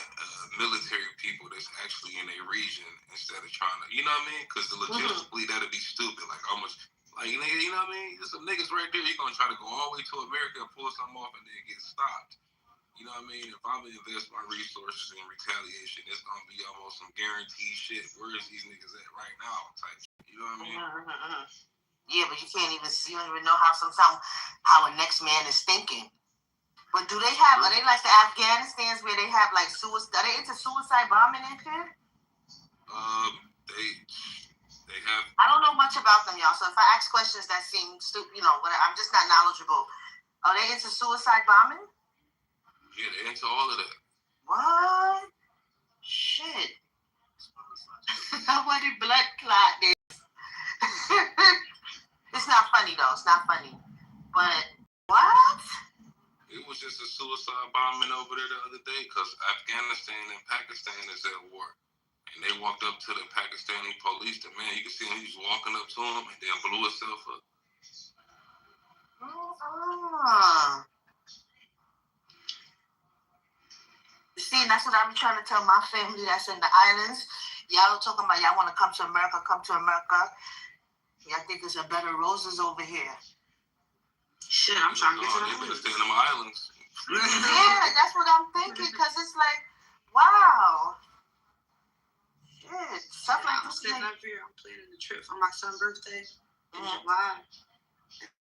military people that's actually in a region instead of trying to, you know what I mean? Because the logistically that'd be stupid. Like how much, like nigga, you know what I mean? There's some niggas right there. You're gonna try to go all the way to America and pull something off and then get stopped. You know what I mean? If I'm gonna invest my resources in retaliation, it's gonna be almost some guaranteed shit. Where is these niggas at right now? Type shit. You know what I mean? Yeah, but you can't even see, you don't even know how a next man is thinking. But do they have, are they like the Afghanistans where they have like suicide, are they into suicide bombing and shit? They have. I don't know much about them, y'all. So if I ask questions that seem stupid, you know, whatever, I'm just not knowledgeable. Are they into suicide bombing? Yeah, they're into all of that. What? Shit. What did blood clot this? It's not funny though. It's not funny. But what? It was just a suicide bombing over there the other day because Afghanistan and Pakistan is at war. And they walked up to the Pakistani police. The man, you can see him, he was walking up to him and then blew himself up. You see, and that's what I'm trying to tell my family that's in the islands. Y'all talking about y'all want to come to America, Y'all think there's a bed of roses over here. Shit, I'm trying to get to the They better stay in them islands. Yeah, that's what I'm thinking, because it's like, wow. Shit, stuff like I'm this. sitting up here, I'm planning the trip for my son's birthday in July.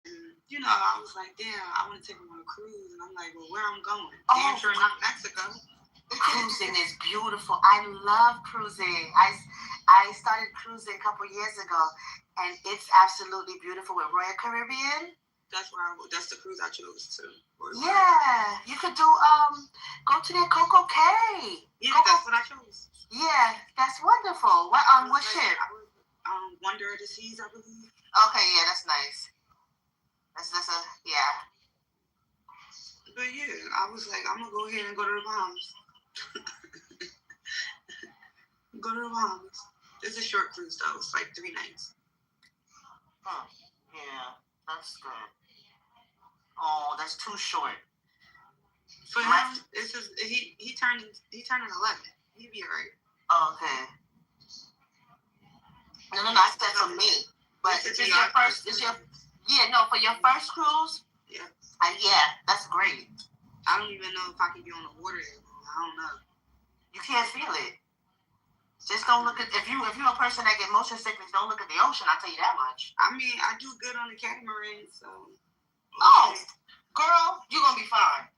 And, you know, I was like, damn, I want to take him on a cruise. And I'm like, well, where I'm going? Damn sure not Mexico. Cruising is beautiful. I love cruising. I started cruising a couple years ago, and it's absolutely beautiful with Royal Caribbean. That's the cruise I chose too. Yeah, you could do go to their Coco Cay. Yeah, that's what I chose. Yeah, that's wonderful. What ship? Wonder of the Seas, I believe. Okay, yeah, that's nice. That's yeah. But yeah, I was like, I'm gonna go ahead and go to the Bahamas. Go to the Bahamas. It's a short cruise though. It's like 3 nights. Yeah, that's good. Oh, that's too short. For him, it's just he turning 11. He'll be alright. Okay. No, I said for me. But for your first cruise? Yeah. Yeah, that's great. I don't even know if I can be on the water anymore. I don't know. You can't feel it. Just don't look at, if you're a person that get motion sickness, don't look at the ocean, I'll tell you that much. I mean, I do good on the catamaran, so. Oh, girl, you're going to be fine.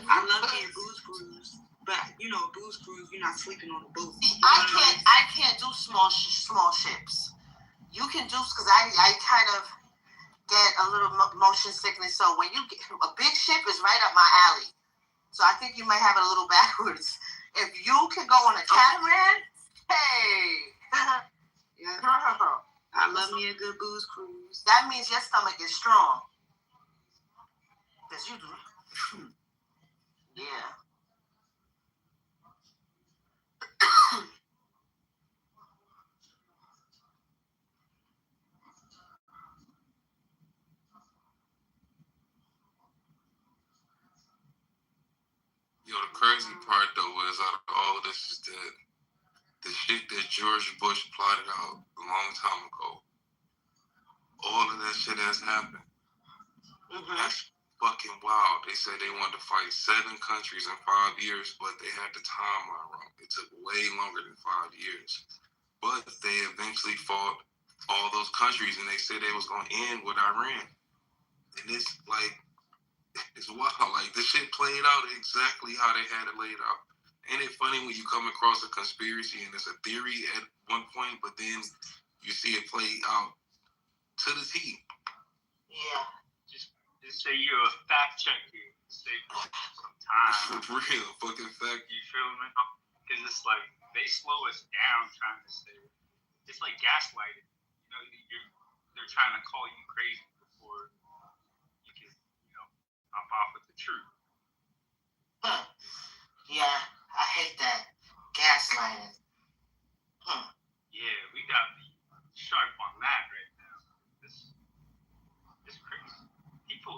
I love being booze cruise, but you know, booze cruise, you're not sleeping on the boat. I can't do small ships. You can do, because I kind of get a little motion sickness, so when you get, a big ship is right up my alley. So I think you might have it a little backwards. If you can go on a catamaran, hey. Yeah. I love me a good booze cruise. That means your stomach is strong. Because you do. Yeah. Yo, the crazy part though is out of all of this is that the shit that George Bush plotted out a long time ago, all of that shit has happened. That's fucking wild. They said they wanted to fight 7 countries in 5 years, but they had the timeline wrong. It took way longer than 5 years. But they eventually fought all those countries, and they said they was going to end with Iran. And it's like, it's wild. Like, this shit played out exactly how they had it laid out. Ain't it funny when you come across a conspiracy and it's a theory at one point, but then you see it play out to the T? Yeah. Just say you're a fact checker. Save some time. For real, fucking fact. You feel me? Because it's like they slow us down trying to say. It's like gaslighting. You know, they're trying to call you crazy before you can, hop off with the truth. Yeah, I hate that. Gaslighting. Yeah, we got to be sharp on that right now. It's crazy.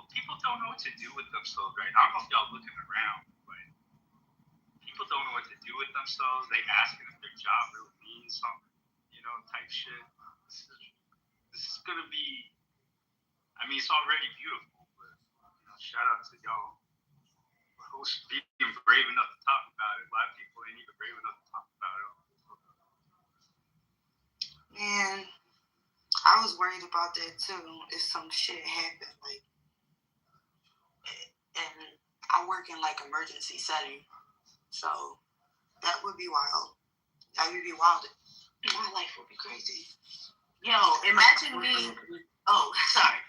People don't know what to do with themselves right now. I don't know if y'all looking around, but people don't know what to do with themselves. They asking if their job really means something, type shit. This is gonna be. I mean, it's already beautiful, but shout out to y'all who's being brave enough to talk about it. A lot of people ain't even brave enough to talk about it. Man, I was worried about that too. If some shit happened, like, and I work in like emergency setting, so that would be wild. That would be wild. My life would be crazy. Yo, imagine me. Oh, sorry.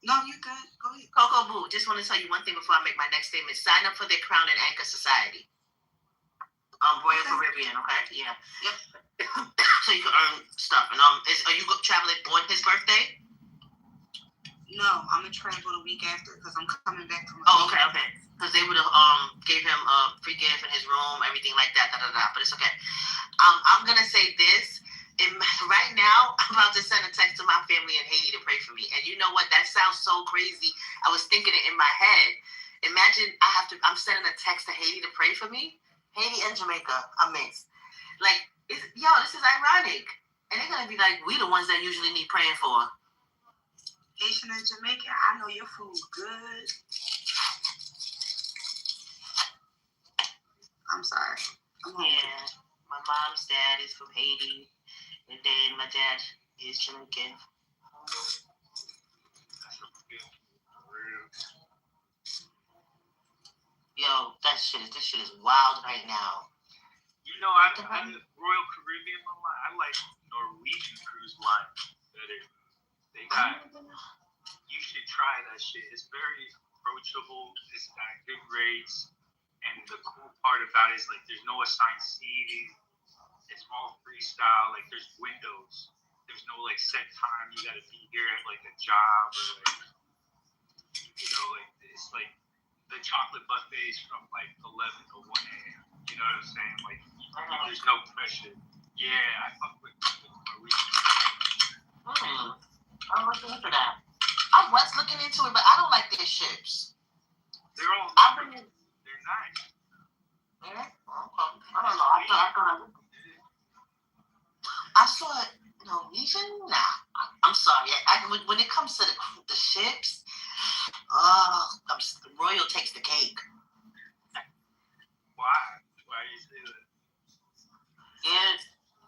No, you good. Go ahead. Coco Boo, just want to tell you one thing before I make my next statement. Sign up for the Crown and Anchor Society. Royal Caribbean, okay? Yeah. Yep. So you can earn stuff. And are you traveling on his birthday? No, I'm gonna travel the week after because I'm coming back from. Oh, okay. Because they would have gave him a free gift in his room, everything like that. But it's okay. I'm gonna say this. Right now, I'm about to send a text to my family in Haiti to pray for me. And you know what? That sounds so crazy. I was thinking it in my head. Imagine I'm sending a text to Haiti to pray for me. Haiti and Jamaica are mixed. Like, this is ironic. And they're going to be like, we the ones that usually need praying for. Haitian and Jamaican, I know your food good. I'm sorry. Yeah. My mom's dad is from Haiti. And then my dad is Jamaican. Yo, this shit is wild right now. I'm the Royal Caribbean line. I like Norwegian cruise line better. They got. You should try that shit. It's very approachable. It's got good rates, and the cool part about it is like there's no assigned seating. It's all freestyle. Like there's windows. There's no like set time. You got to be here at like a job or like like it's like the chocolate buffets from like 11 to 1 a.m. You know what I'm saying? Like there's no pressure. Yeah, I fuck with Norwegian. I'm looking into that. I was looking into it, but I don't like their ships. They're all. They're nice. Yeah. Okay. I don't know. I saw it. Norwegian? Nah. I'm sorry. When it comes to the ships, Royal takes the cake. Why? Why do you say that?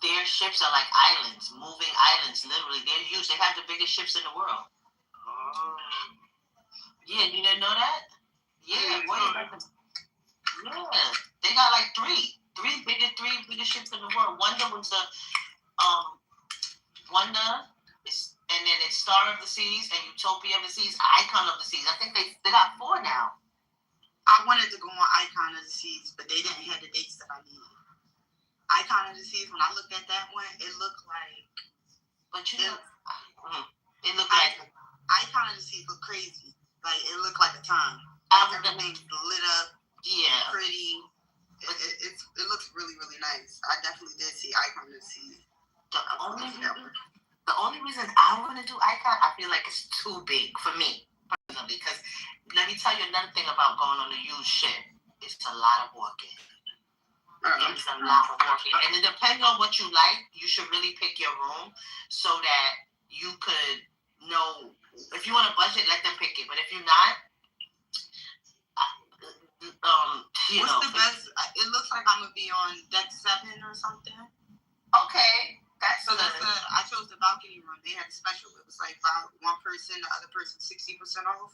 Their ships are like islands, moving islands. Literally, they have the biggest ships in the world. Oh. Yeah, you didn't know that? Yeah, they got like three biggest ships in the world. Wonder was the Wonder, and then it's Star of the Seas and Utopia of the Seas, Icon of the Seas. I think they got 4 now. I wanted to go on Icon of the Seas, but they didn't have the dates that I needed. Icon of the Seas, when I looked at that one, it looked like. But it looked like. Icon of the Seas looked crazy. Like it looked like a time. Everything lit up. Yeah. Pretty. It looks really, really nice. I definitely did see Icon of the Seas. The only reason I want to do Icon, I feel like it's too big for me personally. Because let me tell you another thing about going on a used ship. It's a lot of walking. It's a lot of walking, and it depends on what you like. You should really pick your room so that you could know if you want a budget. Let them pick it, but if you're not, what's the best? It looks like I'm gonna be on deck 7 or something. Okay, that's good. I chose the balcony room. They had a special. It was like about one person, the other person 60% off.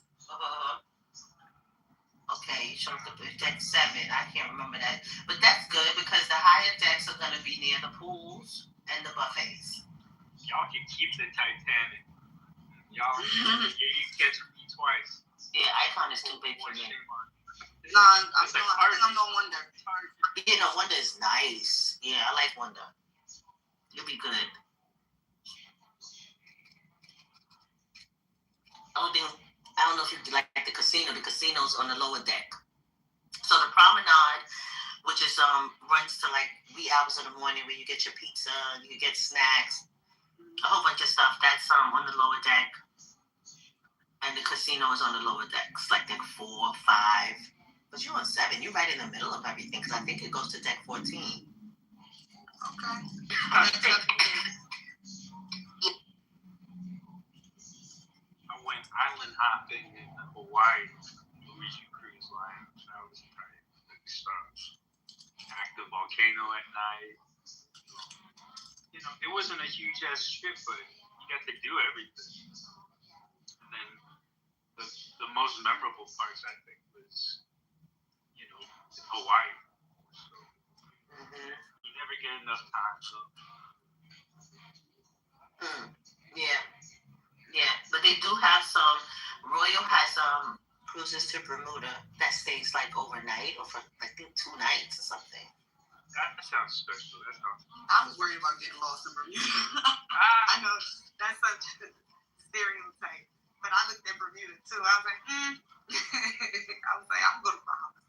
Okay, you chose the deck 7. I can't remember that, but that's good because the higher decks are gonna be near the pools and the buffets. Y'all can keep the Titanic. Y'all, you catch me twice. Yeah, Icon is too big for me. No, I think I'm going Wonder. Yeah, Wonder is nice. Yeah, I like Wonder. It'll be good. I don't know if you like the casino. The casino's on the lower deck. So the promenade, which is runs to like wee hours in the morning, where you get your pizza, you get snacks, a whole bunch of stuff. That's on the lower deck, and the casino is on the lower decks, like deck 4, 5. But you're on 7. You're right in the middle of everything because I think it goes to deck 14. Okay. I went island hopping in Hawaii, Luigi Cruise Line. That was pretty big stuff. Active volcano at night. You know, it wasn't a huge ass trip, but you got to do everything. And then the most memorable parts, I think, was, you know, Hawaii. So, you never get enough time, so. Yeah, but they do have some. Royal has cruises to Bermuda that stays like overnight or for I think 2 nights or something. That sounds special. That sounds. I was worried about getting lost in Bermuda. I know that's such a stereotype, but I looked at Bermuda too. I was like, I was like, I'm going to Bahamas.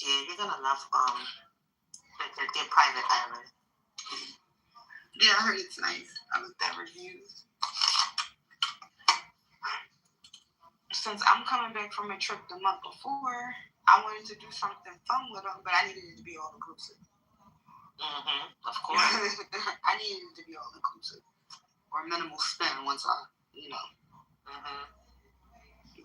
Yeah, you're gonna love their private island. Yeah, I heard it's nice. I looked at reviews. Since I'm coming back from a trip the month before, I wanted to do something fun with them, but I needed it to be all inclusive. Of course. I needed it to be all inclusive or minimal spend once I, you know.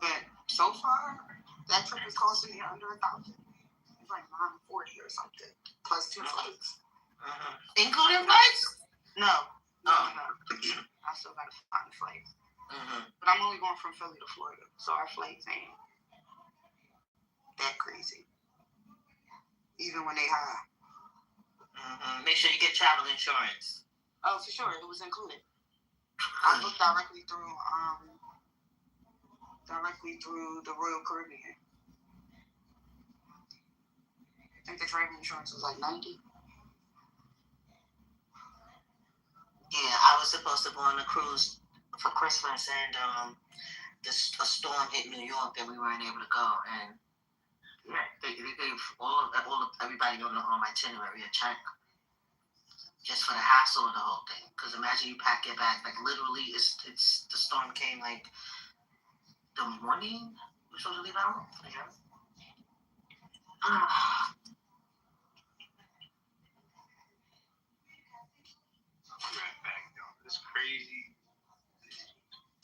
But so far, that trip is costing me under $1,000. It's like $940 or something, plus 2 flights. Including flights? No. I still gotta find a flight. But I'm only going from Philly to Florida, so our flights ain't that crazy. Even when they high. Make sure you get travel insurance. Oh, for sure, it was included. I booked directly through the Royal Caribbean. I think the travel insurance was like $90. Yeah, I was supposed to go on a cruise for Christmas, and a storm hit New York, and we weren't able to go. And yeah, they gave all of everybody on the itinerary a check just for the hassle of the whole thing. Because imagine you pack your bag, like literally, it's the storm came like the morning we're supposed to leave out. Yeah. Right back, yo. It's crazy.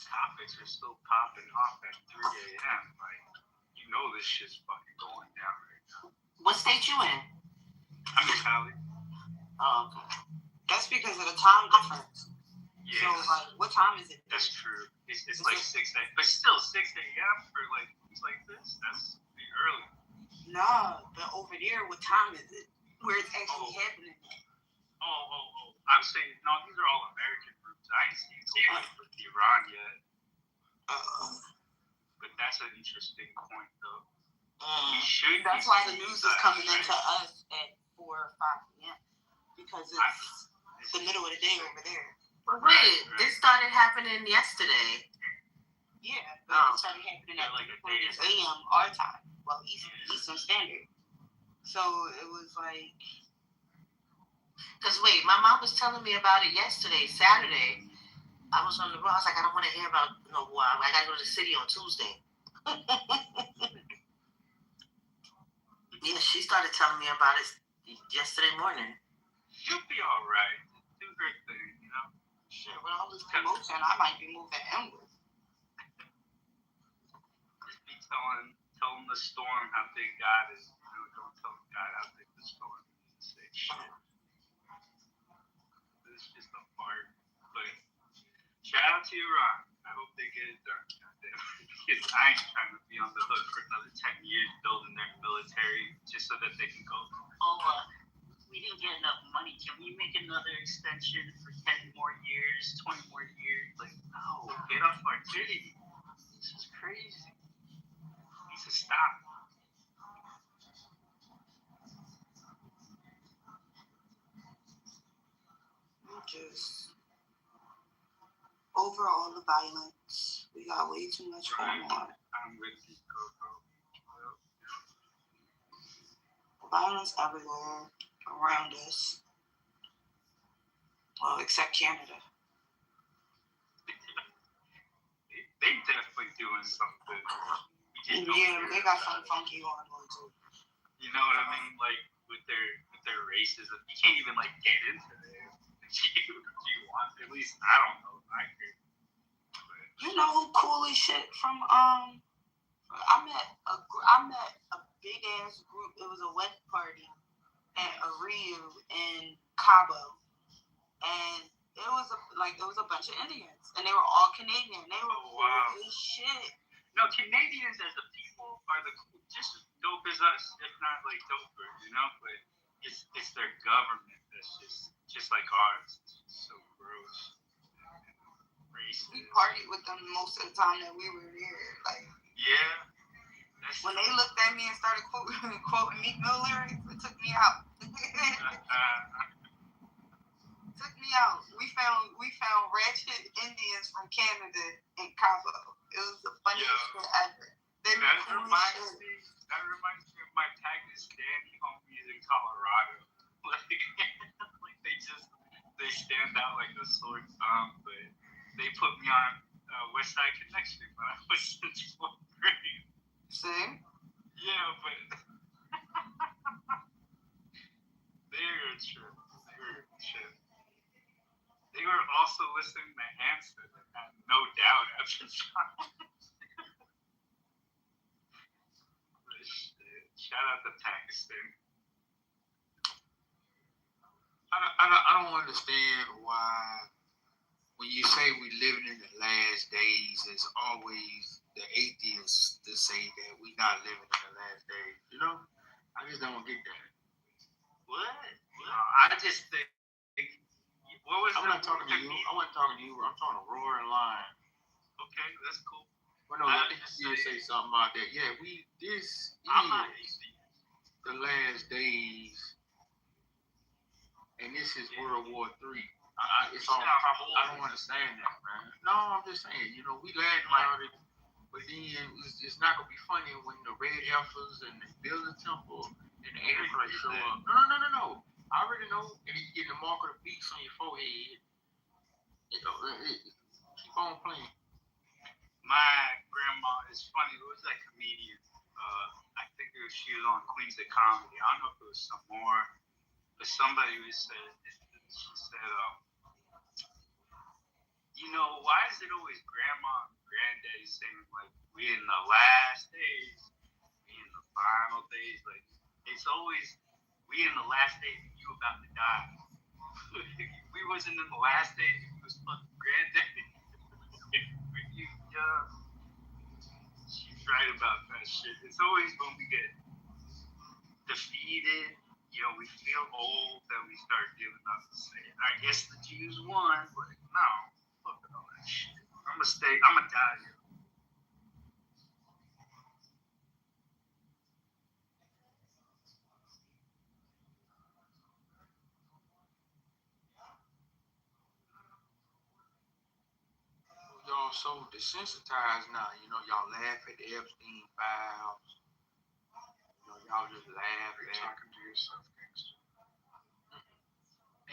Topics are still popping off at 3 a.m. Like, you know this shit's fucking going down right now. What state you in? I'm in Cali. Oh, okay. That's because of the time difference. Yeah. So, like, what time is it? That's true. It's like 6 a.m. But still, 6 a.m. for like things like this, that's pretty early. No, but over there, what time is it? Where it's actually happening? I'm saying, no, these are all American groups. I ain't seen it with Iran yet. But that's an interesting point, though. That's why the news is coming into us at 4 or 5 p.m. Because it's the middle of the day over there. But wait, this started happening yesterday. Yeah, but it started happening at like 8 a.m. our time. Well, Eastern Standard. So it was like. Because wait, my mom was telling me about it yesterday, Saturday. I was on the road. I was like, I don't want to hear about no war. I got to go to the city on Tuesday. Yeah, she started telling me about it yesterday morning. She'll be all right. Do her thing, you know? Shit, with all this promotion, I might be moving inward. Just be telling the storm how big God is. You know, don't tell God how big the storm is. Say shit. It's just a fart. But shout out to Iran. I hope they get it done. Because I ain't trying to be on the hook for another 10 years building their military just so that they can go. We didn't get enough money. Can we make another extension for 10 more years, 20 more years? Like, no, Get off our titty. This is crazy. It needs to stop. Just overall, the violence. We got way too much going on. I'm with you, Coco. Violence everywhere around us. Well, except Canada. They definitely doing something. We just don't Yeah, care they got about some funky on them too. You know what I mean? Like with their racism, you can't even like get into it. If you want, at least I don't know. I agree. You know who cool as shit from I met a big ass group. It was a wedding party at a Rio in Cabo, and it was a bunch of Indians, and they were all Canadian. They were cool as shit. No, Canadians as a people are just as dope as us, if not like doper, you know. But it's their government that's just like ours. It's so gross. Racist. We partied with them most of the time that we were there. Like, yeah. When they looked at me and started quoting Meek Mill lyrics, it took me out. Took me out. We found ratchet Indians from Canada in Cabo. It was the funniest shit ever. That reminds me of my Pakistani homies in Colorado. Like they stand out like a sore thumb, but they put me on West Side Connection when I was in 12th grade. See? Yeah, but they were a trip. They were also listening to Hanson, no doubt, after time. Shout out to Pakistan. I don't understand why when you say we living in the last days, it's always the atheists that say that we not living in the last days. You know, I just don't get that. What? I just think. What was I'm not talking to you. I wasn't talking to you. I'm talking to Roaring Lion. Okay, that's cool. Well, no, I think you say something about that. Yeah, this is the last days, and this is World War III. It's all proper. I don't understand that, man. No, I'm just saying, you know, we laughing about it, but then it's not gonna be funny when the red heifers and they build a temple and the Antichrist show up. No. I already know, and you get the mark of the beast on your forehead. You know, keep on playing. My grandma is funny. It was that comedian. I think she was on Queens of Comedy. I don't know if it was some more, but somebody said, you know, why is it always grandma and granddaddy saying like we in the last days, we in the final days? Like it's always we in the last days, you about to die. We wasn't in the last days, we was fucking granddaddy. She's right about that shit. It's always when we get defeated, you know, we feel old, that we start giving up and saying, I guess the Jews won, but no, fuck all that shit. I'm gonna die here. Y'all so desensitized now. You know, y'all laugh at the Epstein files. You know, y'all just laugh at talking to yourself, gangster.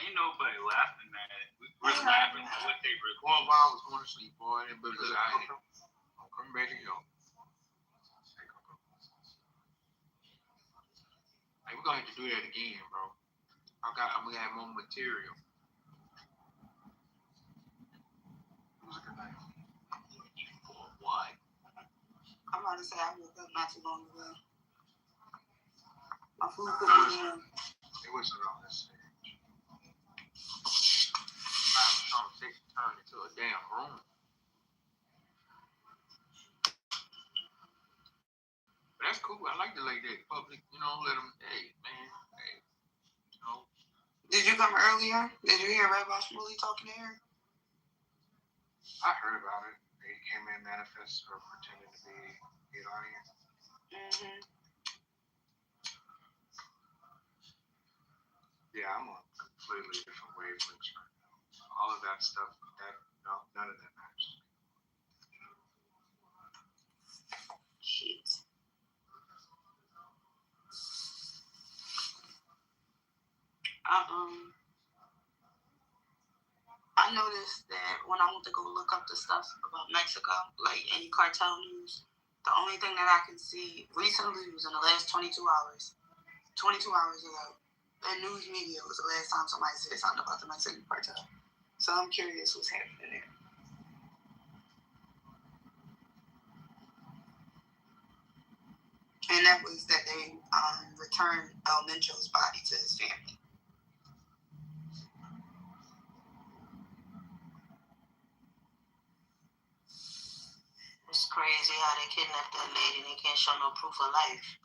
Ain't nobody laughing at it. We're laughing at what they released. Well, while I was going to sleep, boy, but look, I'm coming back to you. Hey, we're gonna have to do that again, bro. I'm gonna have more material. It was a good night. For what? I'm about to say I woke up not too long ago. My food could be in. It wasn't on this stage. I was trying to take a turn into a damn room. But that's cool. I like to like that public, you know, let them, hey, man, hey, you know. Did you come earlier? Did you hear Red Boss Bully talking to her? I heard about it. They came in manifest or pretending to be Iranian. Mm-hmm. Yeah, I'm on completely different wavelengths right now. All of that stuff, none of that matters. Shit. I noticed that when I went to go look up the stuff about Mexico, like any cartel news, The only thing that I can see recently was in the last 22 hours. 22 hours ago. In news media was the last time somebody said something about the Mexican cartel. So I'm curious what's happening there. And that was that they returned El Mencho's body to his family. It's crazy how they kidnapped that lady and they can't show no proof of life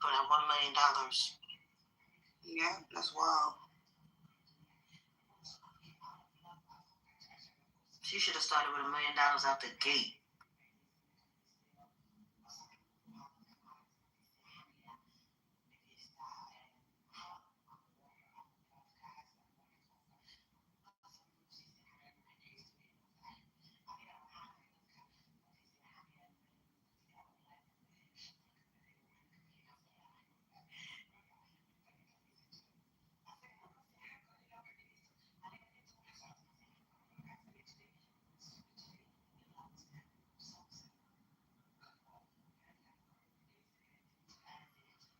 for that $1 million. Yeah, that's wild. She should have started with $1 million out the gate.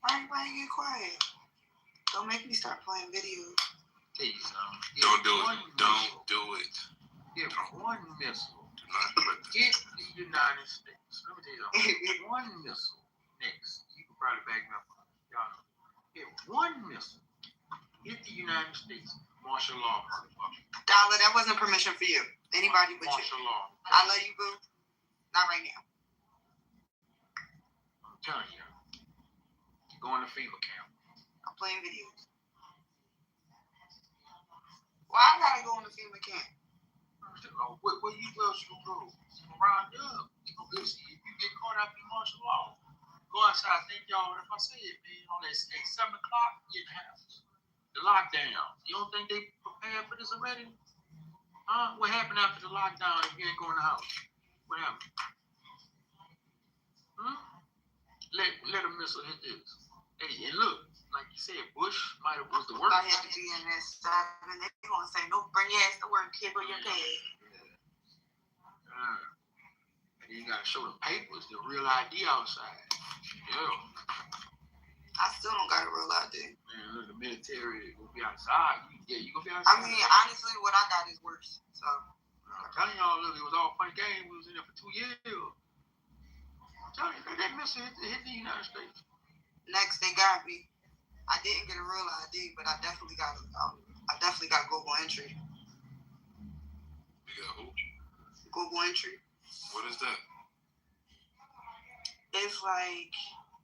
Why you get quiet? Don't make me start playing videos. Please, Don't do it. Don't do it. If one missile Do not put hit the United States, let me tell you something. One missile next, you can probably back me up. Y'all know. If one missile hit the United States, martial law, motherfucker. Dollar, that wasn't permission for you. Anybody but Martial you. law. I love you, boo. Not right now. I'm telling you. You go in the FEMA camp. I'm playing videos. Why I gotta go in the FEMA camp? Where else you gonna go? You gonna round up. You gonna listen. If you get caught up in martial law, go outside. Thank y'all. If I say it, man, on that 7 o'clock, get in the house. The lockdown. You don't think they prepared for this already? Huh? What happened after the lockdown if you ain't going to the house? What happened? Let a missile hit this. Hey, and look, like you said, Bush might have was the worst. I had to be in there 7. They gonna say, no, bring your ass to work, kid, or your pay. And you gotta show the papers, the real ID outside. Yeah. I still don't got a real ID. Man, look, the military will be outside. You gonna be I outside. mean, honestly, what I got is worse. So I'm telling y'all, look, it was all fun game. We was in there for 2 years. I'm telling you, that missile hit the United States. next they got me. I didn't get a real ID, but I definitely got Google entry. You got who? Google entry. What is that? It's like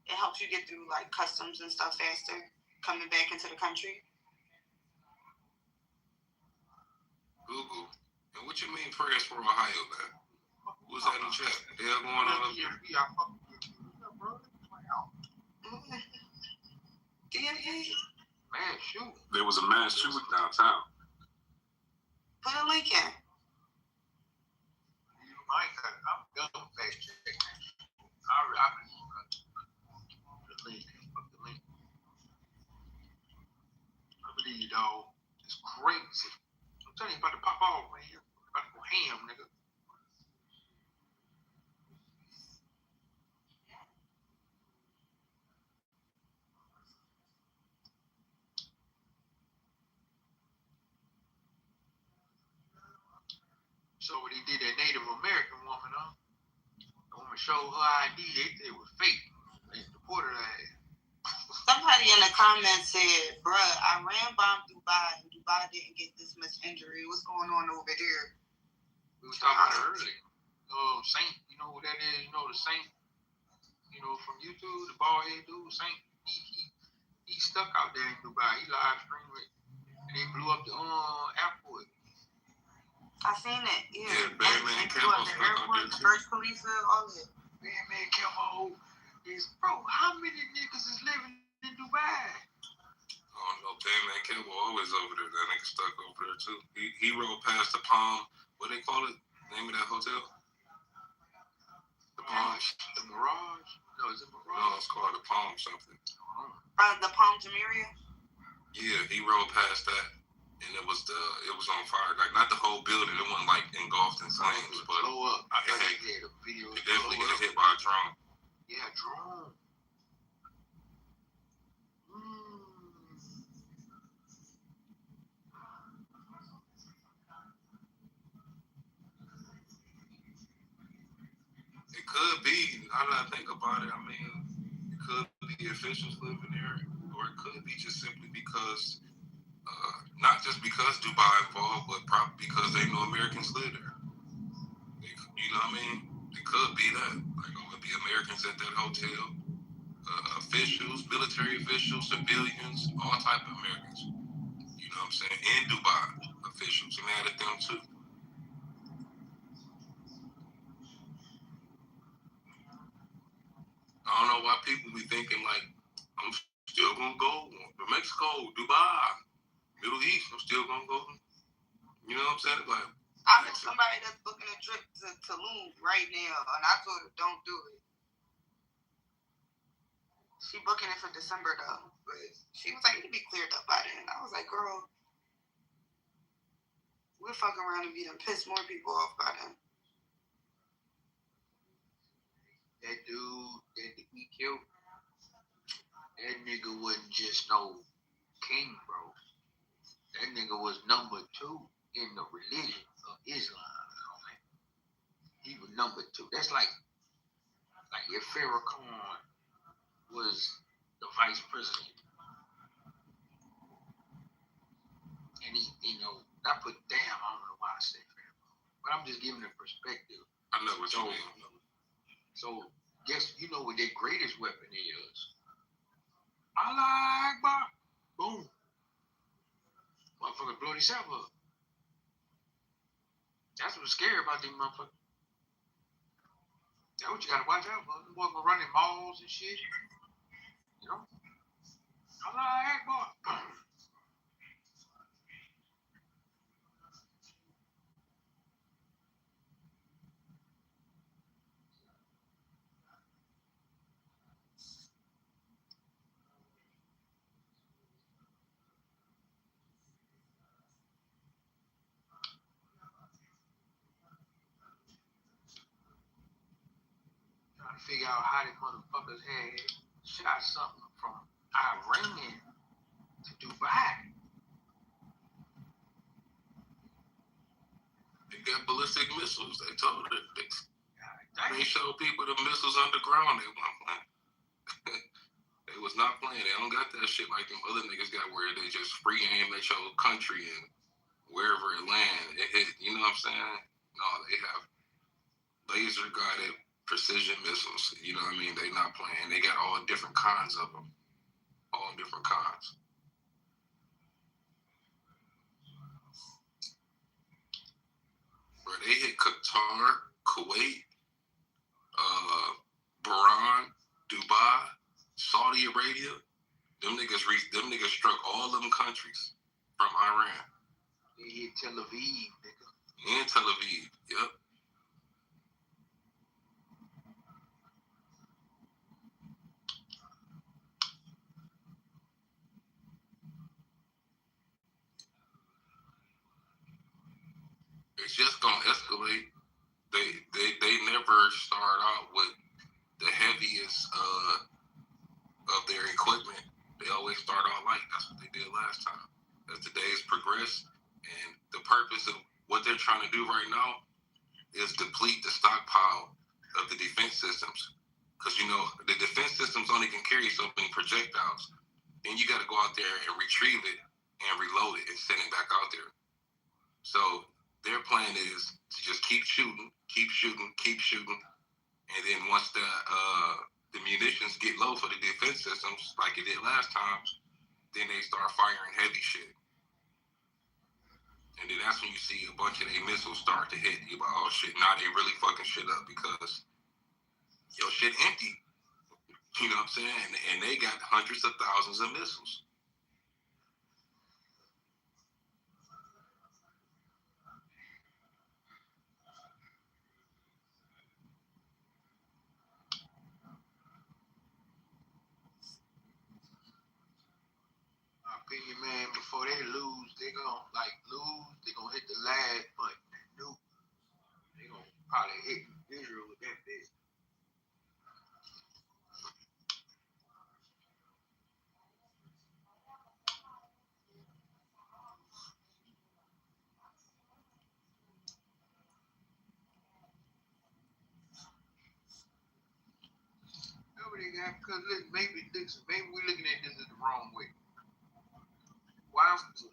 it helps you get through like customs and stuff faster coming back into the country. Google. And what you mean prayers for Ohio, man? What's that in the chat? The hell going on up here? Man, shoot. There was a mass shooting downtown. Put a link in. I'm done fact checking. I believe I believe you, dog. It's crazy. I'm telling you, about to pop off, man. About to go ham, nigga. So what he did, that Native American woman, huh? The woman showed her ID, they said it was fake. They deported her ass. Somebody in the comments said, bruh, Iran bombed Dubai and Dubai didn't get this much injury. What's going on over there? We was talking about it earlier. Saint, you know who that is? You know the Saint, you know, from YouTube, the bald head dude, Saint, he stuck out there in Dubai. He live streamed it and they blew up the airport. I seen it, yeah. Batman Campbell the airport, the Burj Khalifa, all that. Batman Campbell is, bro, how many niggas is living in Dubai? Oh no, Batman Campbell always over there. That nigga stuck over there too. He rode past the Palm. What they call it? Name of that hotel? The Palm. The Mirage? No, is it Mirage? No, it's called the Palm something. The Palm Jumeirah? Yeah, he rode past that and it was on fire. Like not the whole building, it wasn't like engulfed in flames, but blow up. I it, think he had a video. it definitely got hit by a drone. Yeah, drone. It could be. Now that I think about it, I mean, it could be officials living there, or it could be just simply because, not just because Dubai involved, but probably because they know Americans live there. You know what I mean? It could be that. Like, it would be Americans at that hotel, officials, military officials, civilians, all type of Americans. You know what I'm saying? And Dubai officials, mad at them too. I don't know why people be thinking like, I'm still gonna go to Mexico, Dubai, Middle East. I'm still gonna go. You know what I'm saying? Like, I know somebody that's booking a trip to Tulum right now, and I told her don't do it. She booking it for December though, but she was like, "It'll be cleared up by then." I was like, "Girl, we'll fuck around and be done piss more people off by then." That dude that he killed, that nigga wasn't just no king, bro. That nigga was number 2 in the religion of Islam. Man. He was number 2. That's like if Farrakhan was the vice president. And he, I put damn, I don't know why I said Farrakhan. But I'm just giving a perspective. I know what you mean. So, guess you know what their greatest weapon is? Allah Akbar. Boom. Motherfucker blow themselves up. That's what's scary about them motherfuckers. That's what you gotta watch out for. Them boys gonna run in malls and shit. You know? Allah Akbar. Boom. Figure out how the motherfuckers had shot something from Iran to Dubai. They got ballistic missiles. They told it. They showed people the missiles underground. They weren't playing. They was not playing. They don't got that shit like them other niggas got where they just free aim at your country and wherever it land. It hit, you know what I'm saying? No, they have laser guided precision missiles. You know what I mean? They not playing. They got all different kinds of them. All different kinds. Bro, they hit Qatar, Kuwait, Bahrain, Dubai, Saudi Arabia. Them niggas struck all them countries from Iran. They hit Tel Aviv, nigga. And Tel Aviv, yep. It's just gonna escalate. They never start out with the heaviest of their equipment. They always start out light. That's what they did last time. As the days progress, and the purpose of what they're trying to do right now is deplete the stockpile of the defense systems. Because the defense systems only can carry so many projectiles. Then you got to go out there and retrieve it and reload it and send it back out there. So their plan is to just keep shooting, and then once the munitions get low for the defense systems, like it did last time, then they start firing heavy shit. And then that's when you see a bunch of their missiles start to hit. You're like, oh shit, now they really fucking shit up because your shit empty. You know what I'm saying? And they got hundreds of thousands of missiles. My opinion, man, before they lose, they gonna like lose. They gonna hit the lad, but no, they gonna probably hit Israel with that bitch. Nobody got, because maybe we're looking at this the wrong way. Why,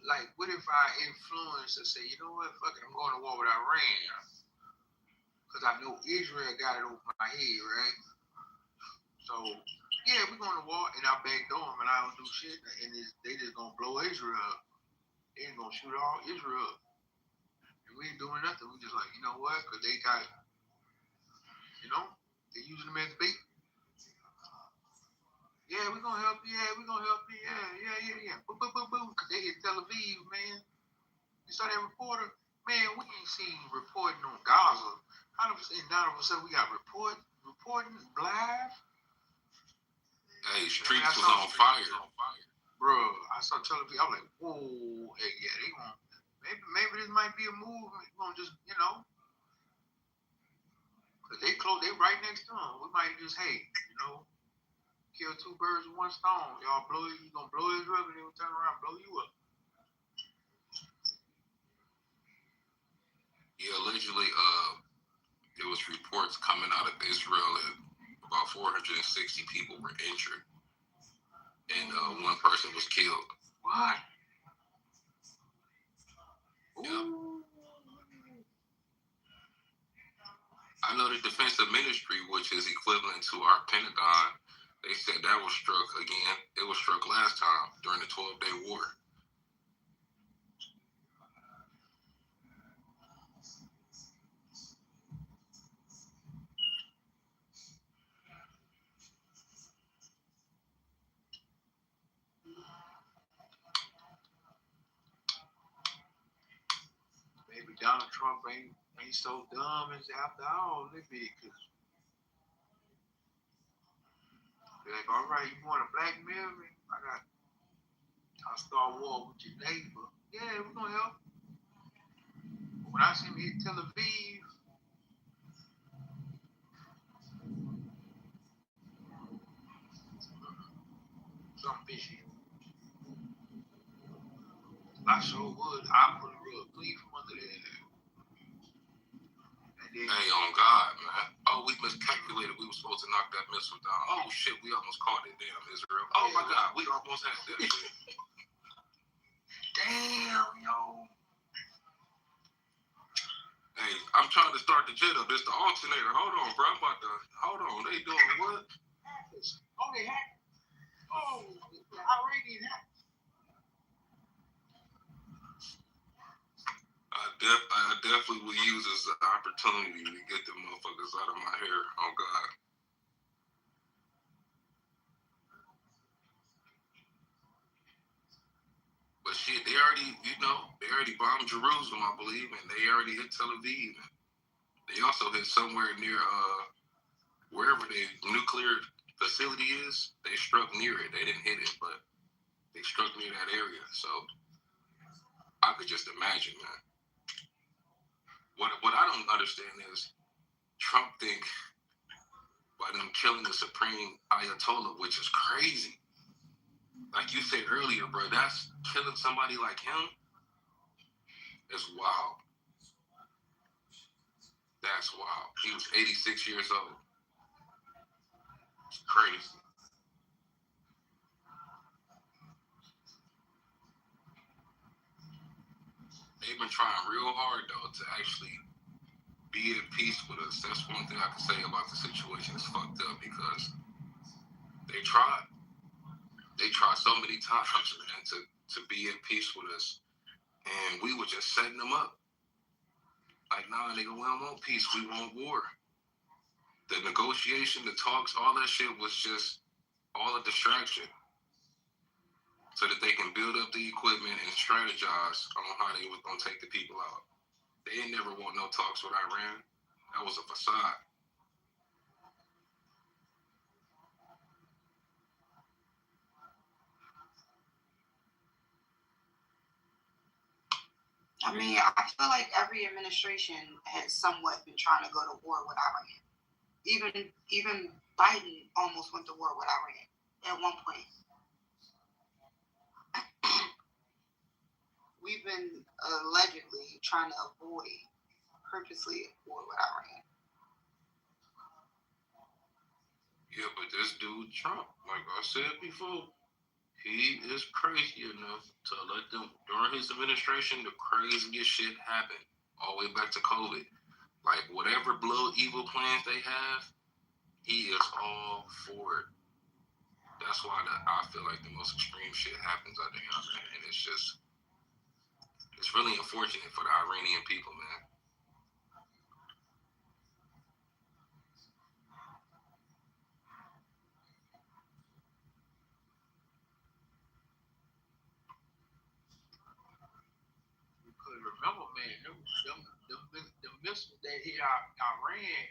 like, what if I influence and say, you know what, fuck it, I'm going to war with Iran? Because I know Israel got it over my head, right? So, yeah, we're going to war, and I backdoor them, and I don't do shit, and they just going to blow Israel up. They ain't going to shoot all Israel up. And we ain't doing nothing. We just like, you know what, because they got, you know, they using them as bait. Yeah, we're going to help you. Yeah, we're going to help you. Yeah. Boom, boom, boom, boom. Because they hit Tel Aviv, man. You saw that reporter? Man, we ain't seen reporting on Gaza. All of a sudden, we got reporting live. Hey, streets was on fire. Bro, I saw Tel Aviv. I'm like, whoa. Hey, yeah, they gonna, maybe this might be a move. We're going to just, you know. Because they right next to them. We might just, hey, you know, kill two birds with one stone. Y'all you gonna blow Israel and they'll turn around and blow you up. Yeah, allegedly, there was reports coming out of Israel that about 460 people were injured, and one person was killed. What? Yep. I know the Defense Ministry, which is equivalent to our Pentagon, they said that was struck again. It was struck last time during the 12-day war. Maybe Donald Trump ain't so dumb as after all, because they're like, all right, you want to blackmail me? I'll start war with your neighbor. Yeah, we're gonna help. But when I see him hit Tel Aviv, something fishy. I sure would. I put a rug clean from under there. Hey, on God, man. Oh, we miscalculated. We were supposed to knock that missile down. Oh, shit, we almost caught it. Damn, Israel. Oh, my God, we almost had that shit. Damn, yo. Hey, I'm trying to start the jet up. It's the alternator. Hold on, bro. I'm about to... Hold on. They doing what? Oh, they hacked. Oh, the Iranian hacked. I definitely will use this as an opportunity to get them motherfuckers out of my hair. Oh, God. But shit, they already bombed Jerusalem, I believe, and they already hit Tel Aviv. They also hit somewhere near wherever the nuclear facility is. They struck near it. They didn't hit it, but they struck near that area. So I could just imagine, man. What I don't understand is Trump think by them killing the Supreme Ayatollah, which is crazy. Like you said earlier, bro, that's killing somebody like him is wild. That's wild. He was 86 years old. It's crazy. They've been trying real hard, though, to actually be at peace with us. That's one thing I can say about the situation. It's fucked up because they tried. They tried so many times, man, to be at peace with us. And we were just setting them up. Like, nah, nigga, we don't want peace. We want war. The negotiation, the talks, all that shit was just all a distraction so that they can build up the equipment and strategize on how they was going to take the people out. They ain't never want no talks with Iran. That was a facade. I mean, I feel like every administration has somewhat been trying to go to war with Iran. Even Biden almost went to war with Iran at one point. We've been allegedly trying to avoid purposely war with Iran. Yeah, but this dude Trump, like I said before, he is crazy enough to let them, during his administration, the craziest shit happen. All the way back to COVID. Like, whatever blood evil plans they have, he is all for it. That's why I feel like the most extreme shit happens out there, man. And it's really unfortunate for the Iranian people, man. Because remember, man, them missiles that hit Iran,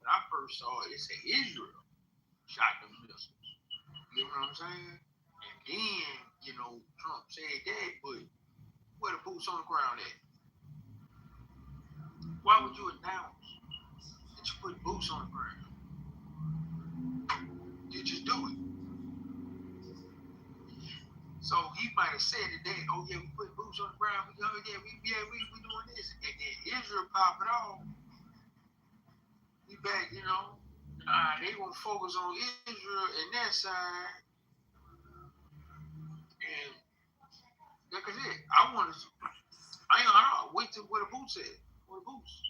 when I first saw it, it said Israel shot them missiles. You know what I'm saying? And then, Trump said that, but where the boots on the ground at? Why would you announce that you put boots on the ground? You just do it. So he might have said today, oh yeah, we put boots on the ground. We doing this. And then Israel pop it off. We back, they gonna focus on Israel and that side. And that's it. I ain't gonna wait till where the boots at. Where the boots?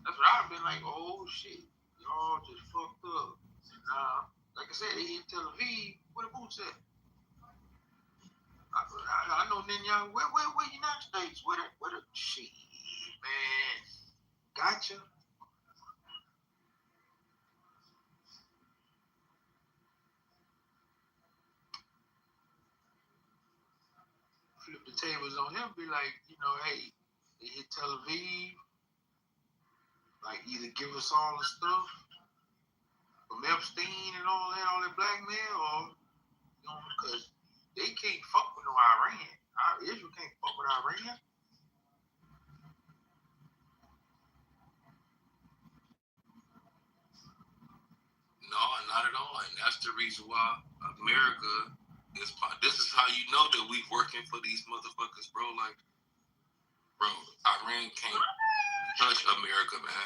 That's what I've been like, oh shit. Y'all just fucked up. And like I said, they hit Tel Aviv. Where the boots at? I know Netanyahu. Where United States? Where the shit, man? Gotcha. Flip the tables on him. Be like, hey, they hit Tel Aviv. Like, either give us all the stuff from Epstein and all that blackmail, or because they can't fuck with no Iran. Israel can't fuck with Iran. No, not at all. And that's the reason why America is. This is how you know that we working for these motherfuckers, bro. Like, bro, Iran can't touch America, man.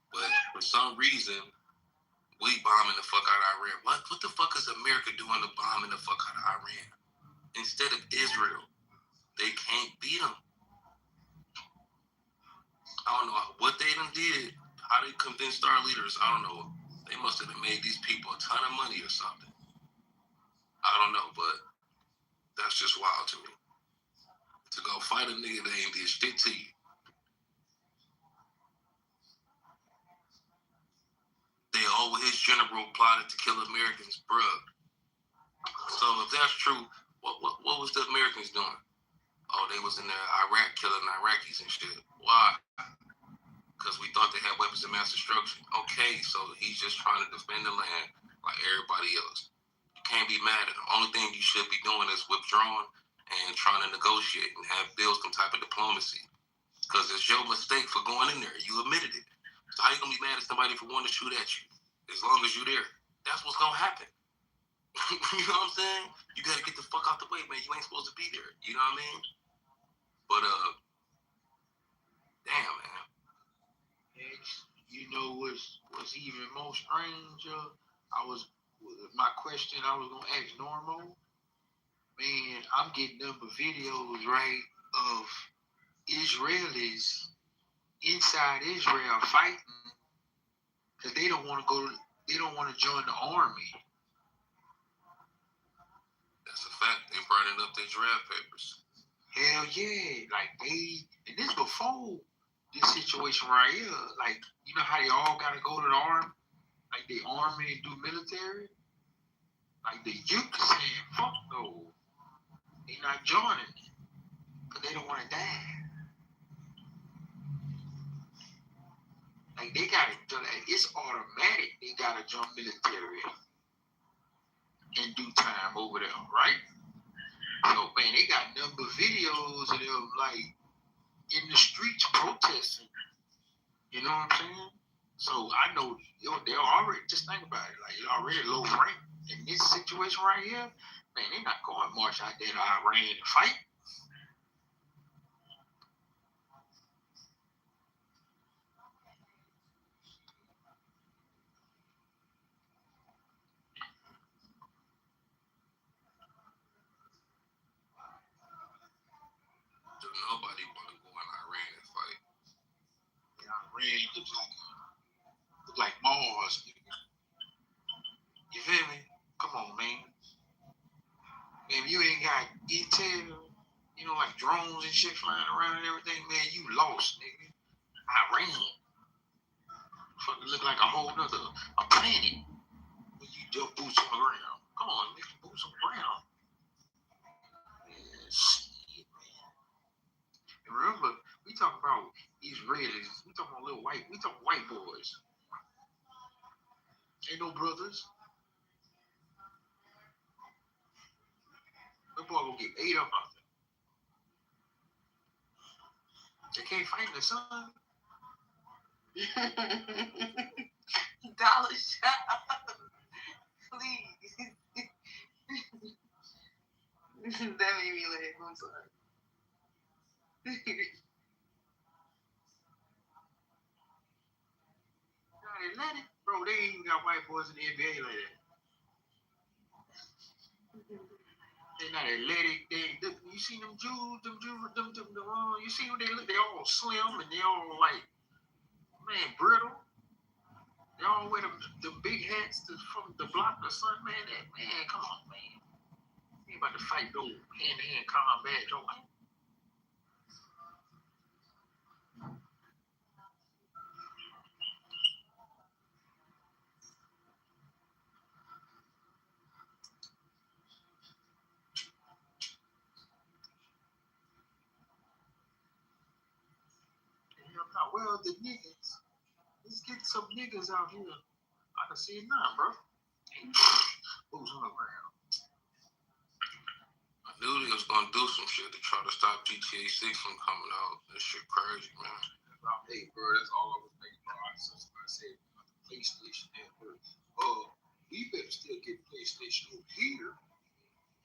But for some reason, we bombing the fuck out of Iran. What the fuck is America doing to bombing the fuck out of Iran? Instead of Israel, they can't beat them. I don't know what they done did, how they convinced our leaders. I don't know. They must have made these people a ton of money or something. I don't know, but that's just wild to me. To go fight a nigga that ain't did shit to you. They all his general plotted to kill Americans, bruh. So if that's true, what was the Americans doing? Oh, they was in there Iraq killing Iraqis and shit. Why? Because we thought they had weapons of mass destruction. Okay, so he's just trying to defend the land like everybody else. You can't be mad at him. Only thing you should be doing is withdrawing and trying to negotiate and have build some type of diplomacy. Because it's your mistake for going in there. You admitted it. So how you gonna be mad at somebody for wanting to shoot at you? As long as you're there. That's what's gonna happen. You know what I'm saying? You gotta get the fuck out the way, man. You ain't supposed to be there. You know what I mean? But damn, man. You know what's even more strange? My question I was gonna ask Normo. Man, I'm getting number videos, right, of Israelis inside Israel fighting because they don't want to join the army. That's a fact. They burning up their draft papers. Hell yeah. And this before this situation right here. Like, you know how they all gotta go to the army? Like the army and do military? Like the youth is saying, fuck no. They not joining. Because they don't want to die. Like they gotta, it's automatic. They gotta join military in due time over there, right? So man, they got number videos videos of them like in the streets protesting. You know what I'm saying? So I know they're already, just think about it, like they're already low rank in this situation right here. Man, they're not going to march out there to Iran to fight. So nobody want to go in Iran and fight. Iran looks like Mars. You feel me? Come on, man. Man, you ain't got intel, you know, like drones and shit flying around and everything, man, you lost, nigga. Iran. Fucking look like a whole nother planet when you dump boots on the ground. Come on, nigga, boots on the ground. Man, shit, man. And remember, we talking about Israelis. We talking about we talking white boys. Ain't no brothers. That boy gonna get ate up out there. They can't fight the sun. Dollar shop. Please. That made me laugh. I'm sorry. Atlantic, bro, they ain't even got white boys in the NBA like that. They not athletic. You see them Jews, you see what they look, they all slim and they all like, man, brittle. They all wear the big hats from the block the sun, man. Man, come on, man. You ain't about to fight no hand-to-hand combat, Joe. Well, the niggas. Let's get some niggas out here. I can see it now, bro. Boots on the ground. I knew they was gonna do some shit to try to stop GTA 6 from coming out. That shit crazy, man. Hey, bro, that's all I was thinking about. I said about the PlayStation Network. We better still get PlayStation over here.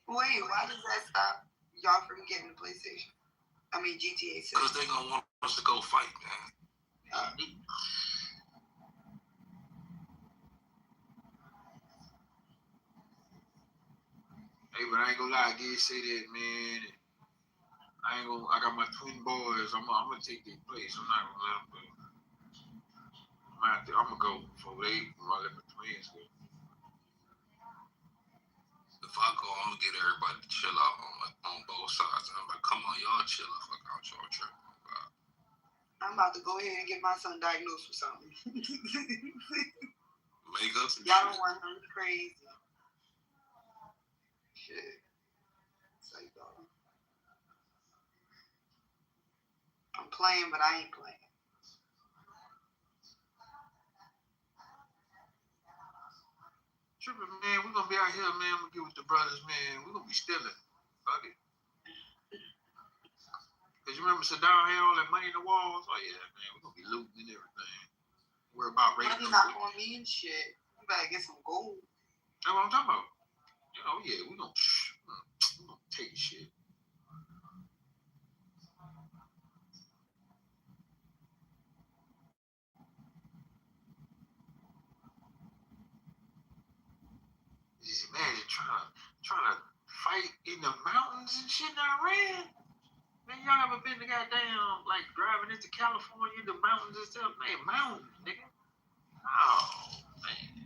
Wait, why does that stop y'all from getting the PlayStation? I mean GTA 6. Because they gonna want us to go fight, man. Hey, but I ain't gonna lie, I did say that, man. I got my twin boys. I'm gonna take their place. I'm not gonna let them go. I'm gonna go before I let my twins go. If I go, I'm gonna get everybody to chill out on both sides. I'm like, come on, y'all chill the fuck out, y'all trip. I'm about to go ahead and get my son diagnosed with something. Make up some Y'all shit. don't want him crazy. Shit. Say, dog. I'm playing, but I ain't playing. Tripping, man. We're gonna be out here, man. We're gonna get with the brothers, man. We're gonna be stealing. Fuck it. Cause you remember Saddam had all that money in the walls? Oh yeah, man. We're gonna be looting and everything. We're about ready. Money not gonna mean shit. You better get some gold. That's what I'm talking about. Oh yeah, we're gonna take shit. Just imagine trying to fight in the mountains and shit in Iran. Man, y'all ever been to goddamn, like, driving into California, the mountains and stuff? Man, mountains, nigga. Oh, man.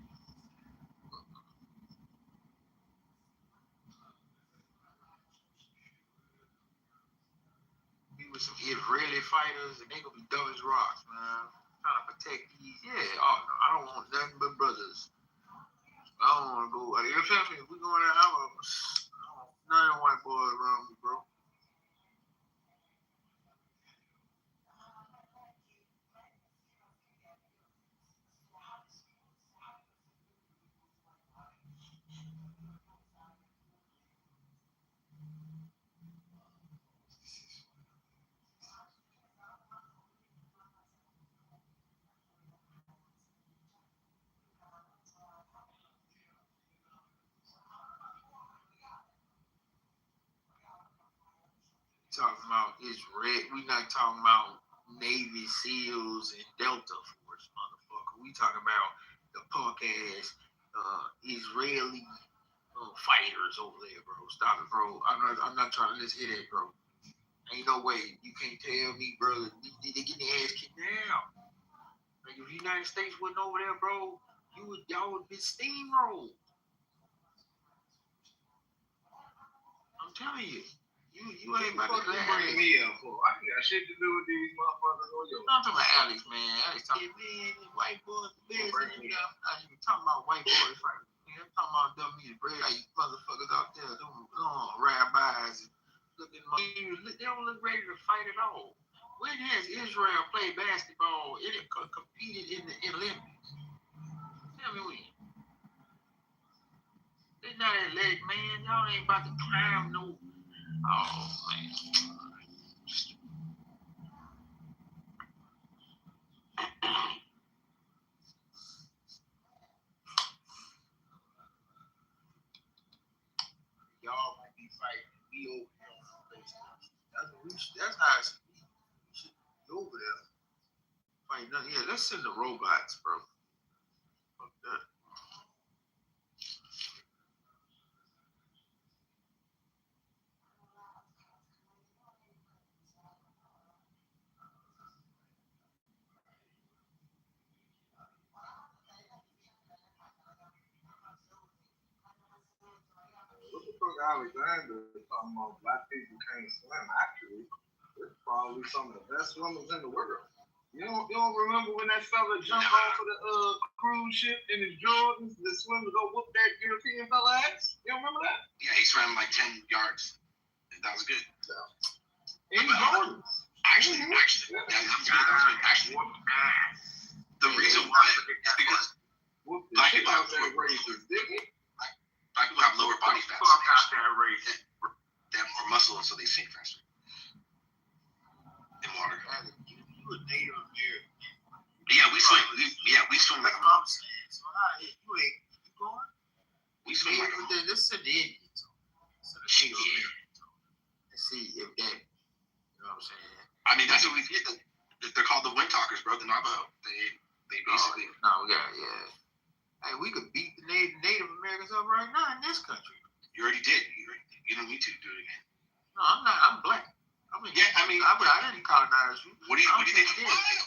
We with some Israeli fighters, and they gonna be dumb as rocks, man. Trying to protect these. Yeah, oh, no, I don't want nothing but brothers. I don't want to go. You know what I'm saying? If we going there, none of the white boys around me, bro. talking about Israel. We not talking about Navy SEALs and Delta Force, motherfucker. We talking about the punk ass Israeli fighters over there, bro. Stop it, bro. I'm not trying to let's hear that, bro. Ain't no way you can't tell me, brother. They getting their ass kicked now. Like if the United States wasn't over there, bro, y'all would be steamrolled. I'm telling you. You ain't about to bring me up for. I ain't got shit to do with these motherfuckers or yours. I'm talking about Alex, man. Alex talking, man, white boys, I'm not even talking about white boys fighting. I'm talking about them eating bread like motherfuckers out there, them rabbis. They don't look ready to fight at all. When has Israel played basketball? It competed in the Olympics. Tell me when. They not athletic, man. Y'all ain't about to climb no. Oh man. Y'all might be fighting. We over here on the place. That's how it should be. We should be over there. Fighting nothing. Yeah, let's send the robots, bro. Fuck that. What the fuck Alexander is talking about black people can't swim? Actually, it's probably some of the best swimmers in the world. You don't remember when that fella jumped off of the cruise ship in his Jordans, the swimmer go whoop that European fella ass? You don't remember that? Yeah, he swam like 10 yards. That was good. In Jordans. Actually, that was good. Actually, the reason why is because black people have lower body fat. They have more muscle, and so they sink faster in water. You a Native American. Yeah, we swim. We swim like a monk. So how you going? We swim like a monk. Let's send the Indians. Send the Native Americans. And see if that. You know what I'm saying? I mean, that's what we did. They're called the Wind Talkers, bro. The Navajo. They basically. Hey, we could beat the Native Americans up right now in this country. You already did. You don't need to do it again. No, I'm not. I'm black. I didn't colonize you. What do you think?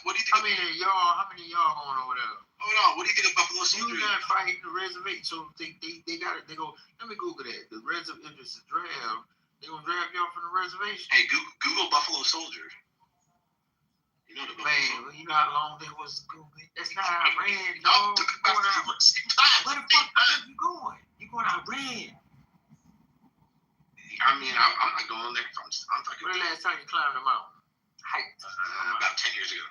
What do you think? How many of y'all going over there? Hold on. What do you think of Buffalo Soldier? You not fighting the reservation, so they got it. They go. Let me Google that. The reservation. If it's a draft, they gonna draft y'all from the reservation. Hey, Google Buffalo Soldier. You know the man. You know how long they was Google. That's not Iran, dog. Where the fuck are you going? You going to Iran? I mean, I'm not going there. I'm talking. When the last time you climbed the mountain? Hiked. About 10 years ago.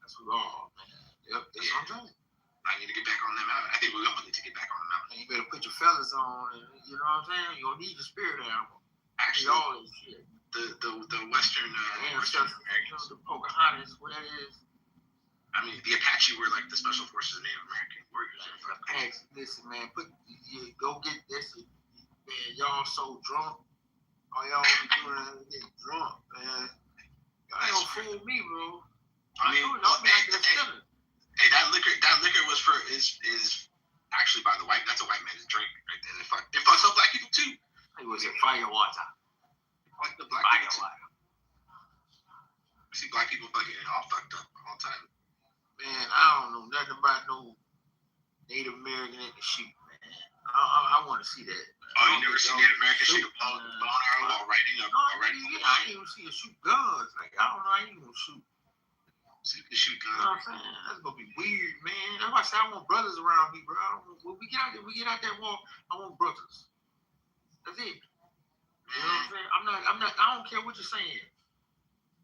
That's what all, man. Yep, that's what I'm saying. I need to get back on that mountain. I think we all need to get back on the mountain. And you better put your fellas on, and you know what I'm saying? You're gonna need your spirit animal. Actually, all this shit. The Western Americans. The Pocahontas, what that is. I mean, the Apache were like the special forces of Native American warriors. Listen, man, go get this. Man, y'all so drunk. All y'all want to do is get drunk, man. Y'all ain't gonna fool me, bro. I mean, hey, that liquor was is actually by the white. That's a white man's drink right there. It fucks up black people too. It was a fire water. Like the black people. We see black people fucking all fucked up all the time. Man, I don't know nothing about no Native American at the shoot, man. I want to see that. Oh, you never seen Native American shoot a bone arrow while riding up? I didn't even see a shoot guns. Like, I don't know how you gonna shoot. See the shoot guns. You know what I'm saying? That's gonna be weird, man. That's why I say I want brothers around me, bro. When we get out that wall, I want brothers. That's it. You know what I'm saying? I don't care what you're saying.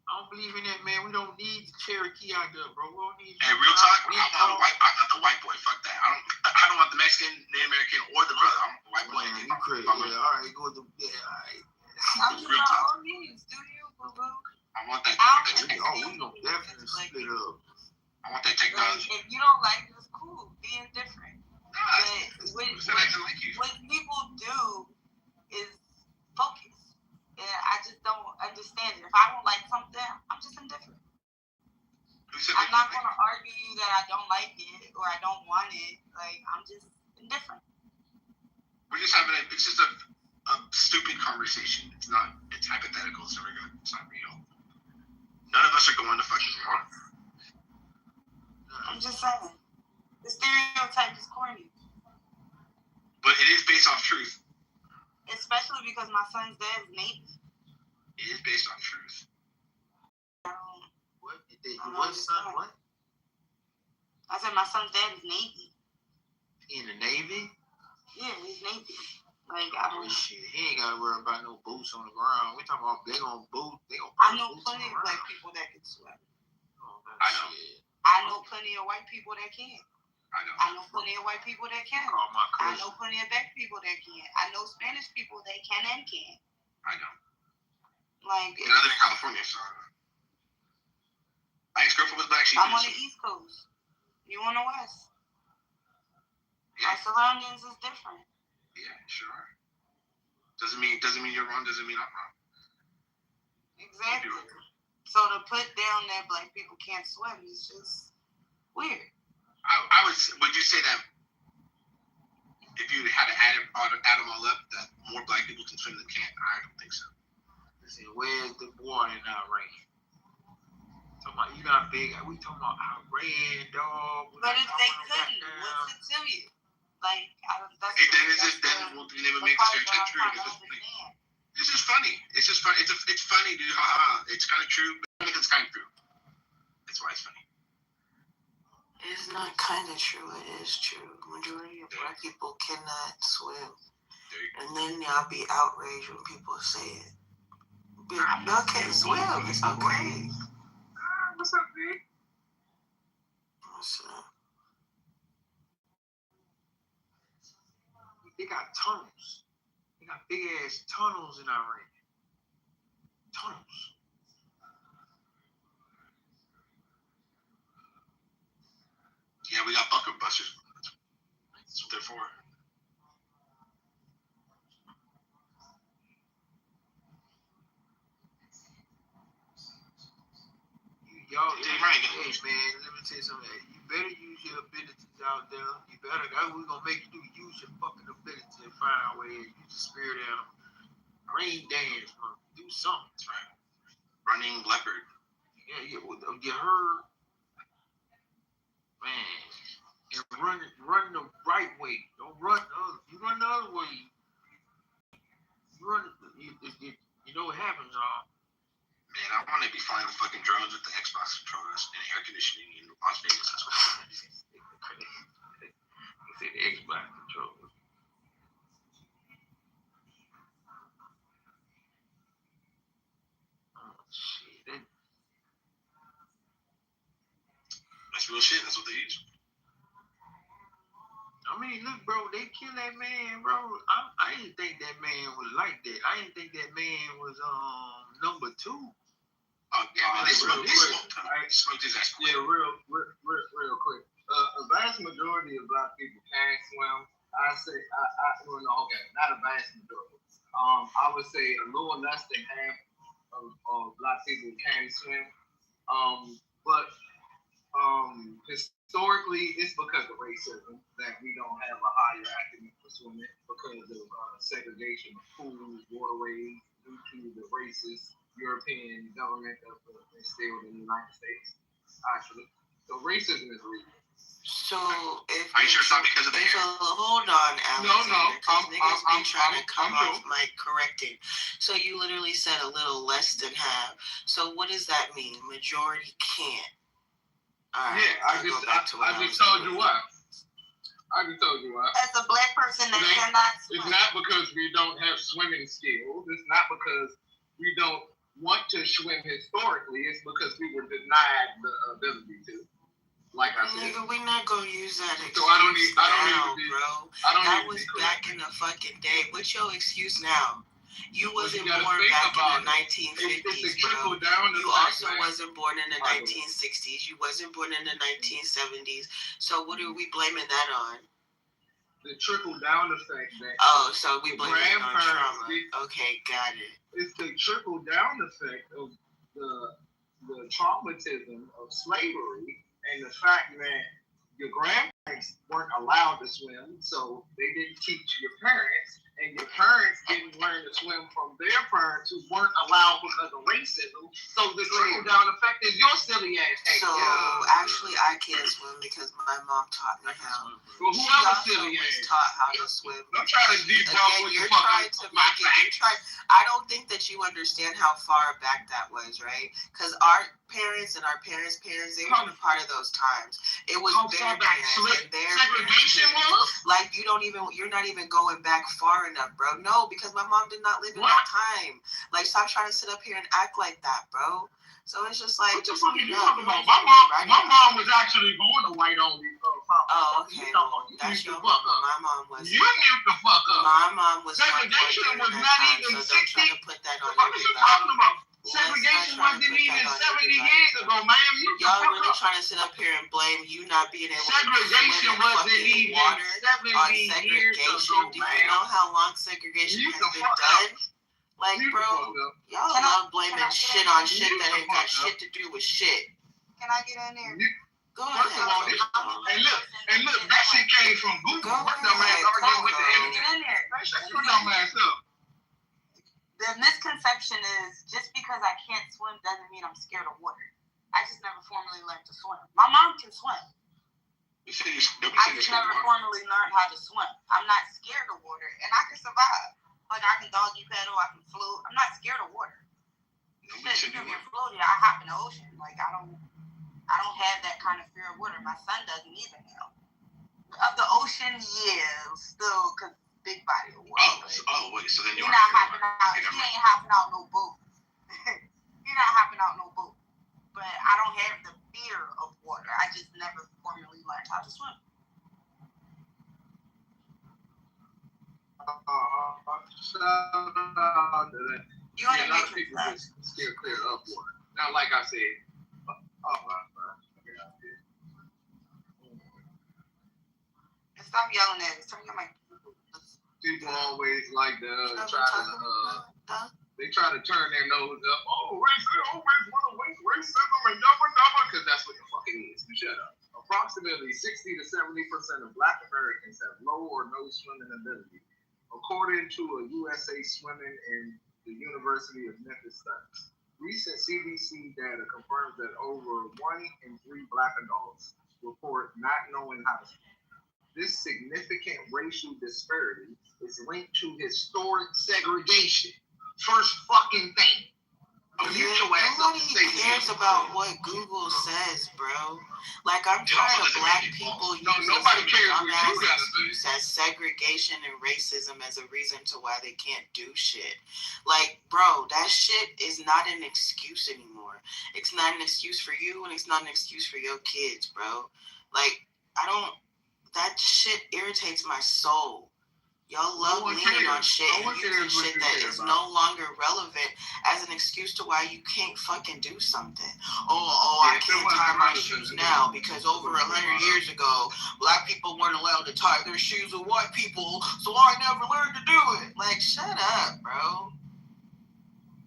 I don't believe in that, man. We don't need Cherokee out there, bro. We don't need. Hey, real talk. I'm not the white boy. Fuck that. I don't want the Mexican, Native American, or the brother. I'm the white boy. You crazy? Yeah, all right. Go with the. Yeah, all right. I'm just my own needs. Do you, boo boo? I want that. We gonna definitely split up. I want that technology. If you don't like it, it's cool. Be indifferent. But what people do is focus. And I just don't understand it. If I don't like something, I'm just indifferent. I'm not going to argue you that I don't like it or I don't want it. Like, I'm just indifferent. We're just having it's just a stupid conversation. It's hypothetical. It's not real. None of us are going to fucking war. I'm just saying. The stereotype is corny. But it is based off truth. Especially because my son's dad is Navy. It is based off truth. What son? What? I said my son's dad is Navy. He in the Navy? Yeah, he's Navy. Like, I don't. Shit, he ain't gotta worry about no boots on the ground. We talking about they gonna boot. I know plenty of black people that can swim. I know. I know plenty of white people that can. I know plenty of white people that can. I know plenty of black people that can. I know Spanish people that can and can't. I know. Like, I live in California, so my ex-girlfriend was black. I'm on the East Coast. You on the West. Yeah. Our surroundings is different. Yeah, sure. Doesn't mean you're wrong. Doesn't mean I'm wrong. Exactly. So to put down that black people can't swim is just weird. Would you say that if you had to add them all up, that more black people can swim than can't? I don't think so. Listen, where's the water in Iran? You got big. We talking about Iran, dog. But if they couldn't, what's it to you? Like, then we'll never make the stereotype true. This is funny. It's just funny. It's funny, dude. It's kind of true, but it's kind of true. That's why it's funny. It's not kind of true. It is true. Majority of black people cannot swim, and then y'all be outraged when people say it. But y'all can't swim. It's okay. What's up, dude? What's up? They got tunnels. They got big ass tunnels in Iran. Tunnels. Yeah, we got bunker busters. That's what they're for. Y'all, hey man, let me tell you something. You better use your abilities out there. You better. That's what we're gonna make you do. Use your fucking ability and find a way. Use the spirit animal. Rain dance, man. Do something. That's right. Running leopard. Yeah. You heard, man. And run the right way. Don't run the other. You run the other way. You know what happens, y'all. Man, I want to be flying fucking drones with the Xbox controllers and air conditioning in Las Vegas. That's what I want to do. You say the Xbox controllers. Oh, shit. That's real shit. That's what they use. I mean, look, bro, they killed that man, bro. I didn't think that man was like that. I didn't think that man was number 2. Oh, yeah, man, they smoked his ass. Yeah, real quick. A vast majority of black people can't swim. Not a vast majority. I would say a little less than half of black people can swim. But historically, it's because of racism that we don't have a higher academic for swimming because of segregation of pools, waterways, due to the racist European government that was instilled in the United States. Actually, so racism is real. So if are you sure it's not because of the hair? Hold on, Alexander, because niggas been trying to come off mic correcting. So you literally said a little less than half. So what does that mean? Majority can't. All right, yeah, I just told you why. As a black person that cannot swim. It's not because we don't have swimming skills. It's not because we don't want to swim historically. It's because we were denied the ability to. Like I said, nigga, we're not gonna use that excuse. So I don't need to be, bro. That was back in the fucking day. What's your excuse now? You wasn't born back in the 1950s, bro. You also wasn't born in the 1960s. You wasn't born in the 1970s. So what are we blaming that on? the trickle down effect that. Oh, so we blame it on grandparents trauma. Okay, got it. It's the trickle down effect of the traumatism of slavery and the fact that your grandparents weren't allowed to swim, so they didn't teach your parents, and your parents didn't learn to swim from their parents who weren't allowed because of racism. So the trickle down effect is your silly ass. Hey, So actually, I can't swim because my mom taught me how. Well, She whoever also silly was ass. taught how to swim. Don't try to debunk Again, what you're the fuck trying to make it. You're trying. I don't think that you understand how far back that was, right? Because our parents and our parents' parents, they weren't a part of those times. It was their parents and their segregation parents. Like you're not even going back far enough, bro. No, because my mom did not live in that time. Like, stop trying to sit up here and act like that, bro. So it's just like, what the fuck are you talking about? My mom was actually going to white only. Oh, okay. Well, that's your mom. My mom was. You mute the fuck up. My mom was. Segregation was not even 60. So don't try to put that on What are you talking about? Segregation wasn't even 70 years ago, ma'am. Y'all really trying to sit up here and blame you not being able segregation to wasn't even water 70 on years segregation. ago, Do you know how long segregation has been done? Like, bro, y'all love blaming shit on shit that ain't got shit to do with shit. Can I get in there? Go ahead. First of all, and look, that shit came from Google. What dumb ass arguing with the internet? Get in there. Shut your dumb ass up. The misconception is just because I can't swim doesn't mean I'm scared of water. I just never formally learned to swim. My mom can swim. I just never formally learned how to swim. I'm not scared of water, and I can survive. Like, I can doggy paddle, I can float. I'm not scared of water. Shit, you can float it. I hop in the ocean. Like, I don't have that kind of fear of water. My son doesn't either now. Of the ocean, yeah, still, because big body of water. Wait, so then you're not hopping out. He ain't hopping out no boat. You're not hopping out no boat. But I don't have the fear of water. I just never formally learned how to swim. You a lot of people just steer clear of water. Now, like I said, stop yelling at me. Stop yelling. People always like to they try to turn their nose up. Oh, racism, and double, because that's what the fuck it is. Shut up. Approximately 60 to 70% of Black Americans have low or no swimming ability, according to a USA Swimming and the University of Memphis studies. Recent CDC data confirms that over 1 in 3 Black adults report not knowing how to swim. This significant racial disparity is linked to historic segregation. First fucking thing. Nobody cares about what Google says, bro. Like, I'm tired of Black people using dumbass excuse as segregation and racism as a reason to why they can't do shit. Like, bro, that shit is not an excuse anymore. It's not an excuse for you, and it's not an excuse for your kids, bro. Like, that shit irritates my soul. Y'all love leaning on shit and using shit that is no longer relevant as an excuse to why you can't fucking do something. I can't tie my shoes now because over 100 years ago, Black people weren't allowed to tie their shoes with white people, so I never learned to do it. Like, shut up, bro.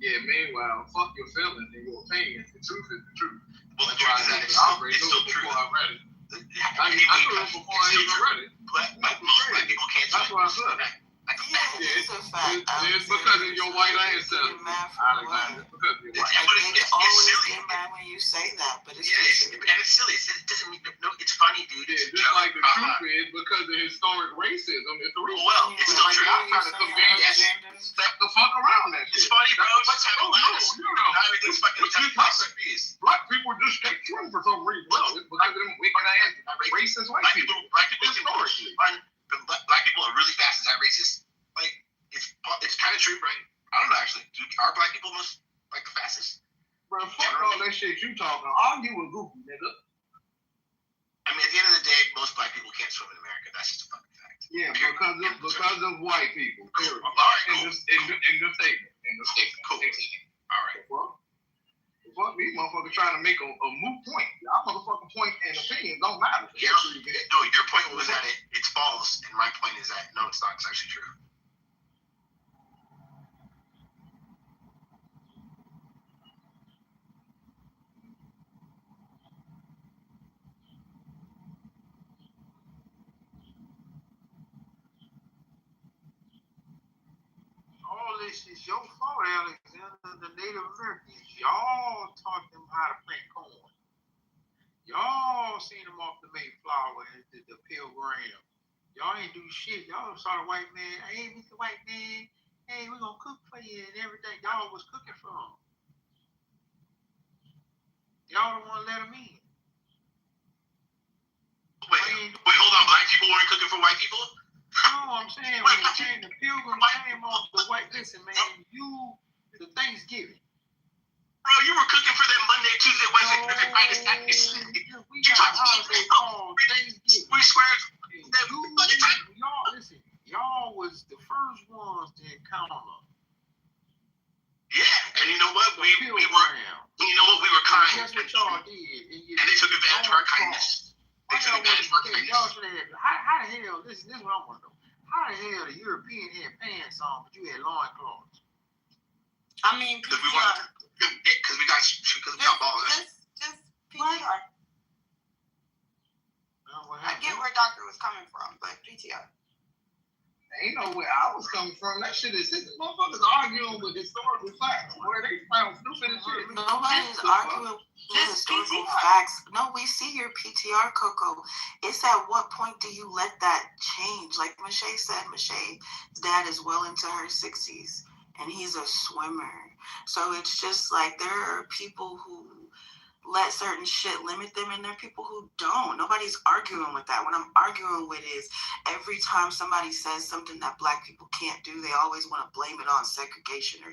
Yeah, meanwhile, fuck your feelings and your opinions. The truth is the truth. Well, the truth is that it's still true. I read it. I knew it before I even read it. Most Black people can't swim. That's what I said. It's a fact. It's because of your white ancestors. They always get mad when you say that, but it's silly. It doesn't mean it's funny, dude. Just like the truth is because of historic racism. It's the reason. Well, it's still true. I'm trying to convince you. Step the fuck around that shit. It's funny, bro. Not everything's fucking piece. Black people just can't swim for some reason. Well, it's because of them wicked ass racist white people. Black people are really fast. Is that racist? Like, it's kind of true, right? I don't know, actually. Are Black people most, like, the fastest? Bro, fuck all that shit you talking about. Argue with Goofy, nigga. I mean, at the end of the day, most Black people can't swim in America. That's just a fucking fact. Yeah, because of white people. Period. All right, cool. In the statement. Cool. All right. Well, fuck these motherfuckers trying to make a moot point. Y'all motherfucking point and opinions don't matter. Your point was that it's false, and my point is that no, it's not. It's actually true. All this is your fault, Alexander. The Native Americans, y'all taught them how to plant corn. Y'all seen them off the Mayflower and the Pilgrim. Y'all ain't do shit. Y'all saw the white man. Hey, Mr. White Man. Hey, we're gonna cook for you and everything. Y'all was cooking for them. Y'all don't want to let them in. Wait, hold on. Black people weren't cooking for white people? No, I'm saying when the Pilgrims came off the white. Listen, man, the Thanksgiving. Bro, you were cooking for them Monday, Tuesday, Wednesday, Thursday, Friday, Saturday, Sunday. We got a holiday called Thanksgiving. We swear. Y'all, listen, y'all was the first ones to encounter them. Yeah, and you know what? We were. You know what? We were kind. That's what y'all did. And they took advantage of our kindness. They took advantage of our kindness. Y'all should have. How the hell? This is what I want to know. How the hell the European had pants on, but you had loincloths? I mean, because we got balls. Just PTR. I get where Doctor was coming from, but PTR. Ain't know where I was coming from. That shit is motherfuckers arguing with historical facts. Where they found stupid as shit. Nobody's arguing with historical facts. No, we see your PTR, Coco. It's at what point do you let that change? Like Michelle said, Michelle's dad is well into her 60s, and he's a swimmer. So it's just like there are people who let certain shit limit them, and there are people who don't. Nobody's arguing with that. What I'm arguing with is every time somebody says something that black people can't do, they always want to blame it on segregation or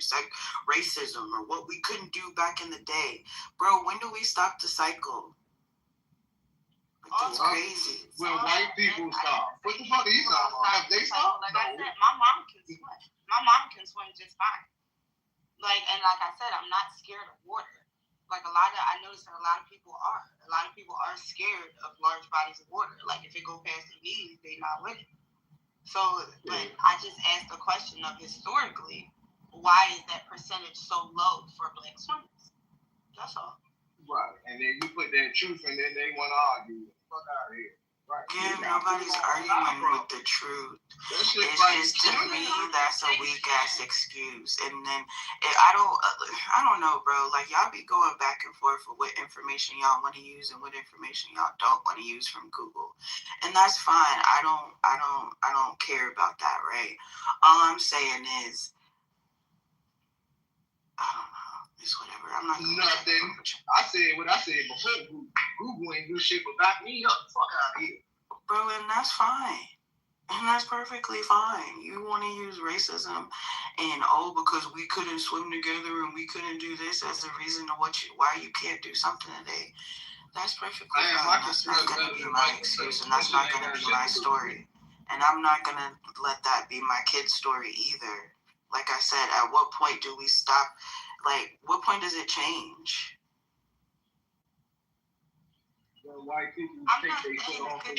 racism or what we couldn't do back in the day. Bro, when do we stop the cycle? It's crazy. When white people stop. What the fuck are you talking about? Have they stopped? Like I said, my mom can swim. My mom can swim just fine. Like I said, I'm not scared of water. Like I noticed that a lot of people are. A lot of people are scared of large bodies of water. Like if it go past their knees, they not with it. So, but I just asked the question of historically, why is that percentage so low for black swimmers? That's all. Right, and then you put that truth, and then they want to argue. Fuck out of here. Right. Yeah, nobody's arguing with the truth. It's just, to me, that's a weak ass excuse. And then I don't know, bro. Like y'all be going back and forth with what information y'all want to use and what information y'all don't want to use from Google, and that's fine. I don't care about that, right? All I'm saying is, I don't know. It's whatever. I'm not nothing. I said what I said before. Google ain't do shit but back me up. Fuck out of here. Bro, and that's fine. And that's perfectly fine. You want to use racism and, because we couldn't swim together and we couldn't do this as a reason to why you can't do something today. That's perfectly fine. That's not going to be my excuse, and that's not going to be my story. And I'm not going to let that be my kid's story either. Like I said, at what point do we stop? Like, what point does it change? White people think they put off the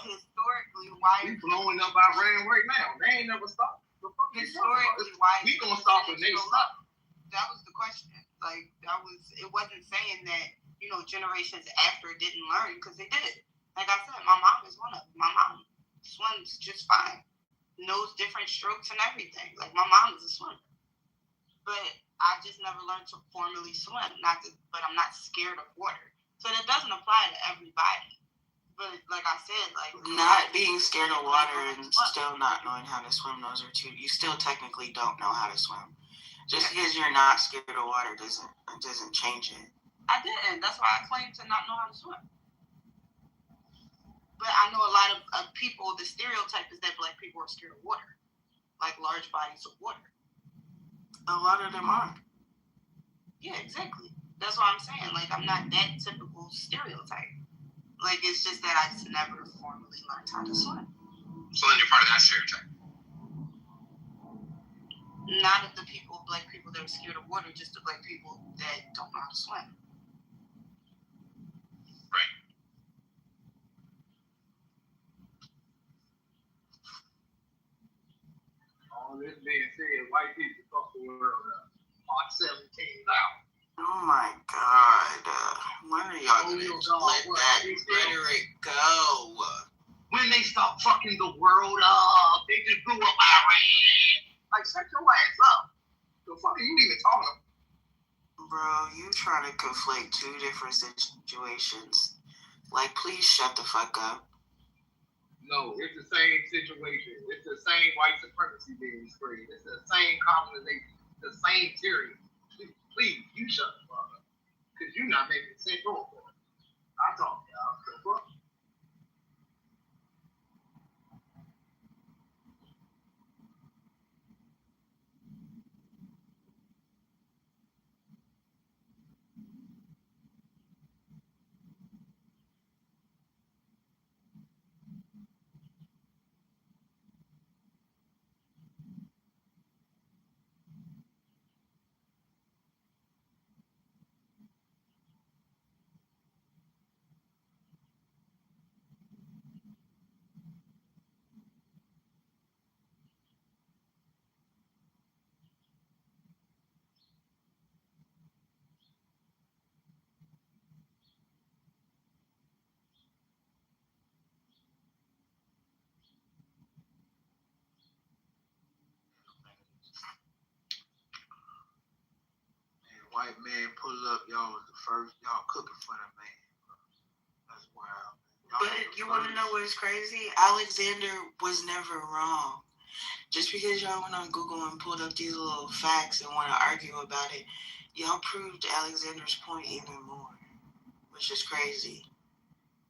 historically, why we blowing up Iran right now? They ain't never stopped. Historically, why we gonna stop when they stop? That was the question. Like it wasn't saying that generations after didn't learn, because they did. Like I said, my mom is one of them. My mom swims just fine, knows different strokes and everything. Like my mom is a swimmer, but I just never learned to formally swim. But I'm not scared of water. So that doesn't apply to everybody. But like I said, not being scared of water and still not knowing how to swim, those are two. You still technically don't know how to swim. Just because you're not scared of water doesn't change it. I didn't. That's why I claim to not know how to swim. But I know a lot of people. The stereotype is that black people are scared of water, like large bodies of water. A lot of them are. Yeah, exactly. That's what I'm saying. Like, I'm not that typical stereotype. Like, it's just that I just never formally learned how to swim. So then you're part of that stereotype? Not of the black people that are scared of water, just the black people that don't know how to swim. Right. On this being said, white people fuck the world up. March 17th out. Oh my God. When are y'all going to let that rhetoric go? When they stop fucking the world up, they just blew up Iran. Like, shut your ass up. The fuck are you even talking about? Bro, you trying to conflate two different situations. Like, please shut the fuck up. No, it's the same situation. It's the same white supremacy being spread. It's the same colonization. The same theory. Please, you shut the fuck up. Because you're not making sense or for it. I talk y'all. The fuck? White man pull up, y'all was the first, y'all cooking for that man. That's wild. But you want to know what's crazy? Alexander was never wrong. Just because y'all went on Google and pulled up these little facts and want to argue about it, y'all proved Alexander's point even more, which is crazy.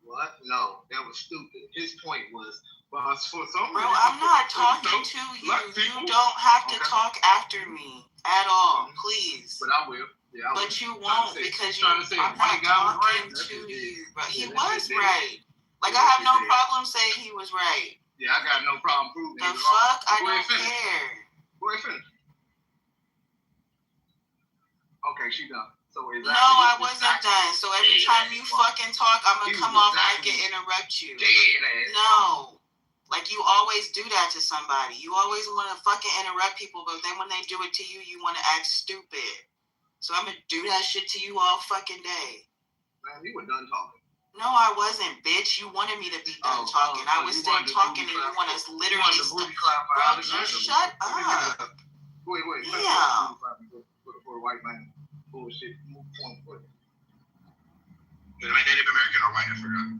What? No, that was stupid. His point was, well, for some Bro, reason, I'm not talking to you. You don't have to talk after me at all, please. But I will. Yeah, I will. But you won't because I'm not talking to you. But he was right. Like, I have no problem saying he was right. Yeah, I got no problem proving the fuck? I don't care. Go ahead, finish. Okay, she done. So no, I wasn't done. So every time you fucking talk, I'm gonna come off mic and interrupt you. No. Like, you always do that to somebody. You always want to fucking interrupt people, but then when they do it to you, you want to act stupid. So I'm gonna do that shit to you all fucking day. Man, you were done talking. No, I wasn't, bitch. You wanted me to be done talking. I was still talking, and you want us literally stop. Bro, just shut up. Wait. Yeah. For a white man. Bullshit. Move point. Am I Native American or white? I forgot.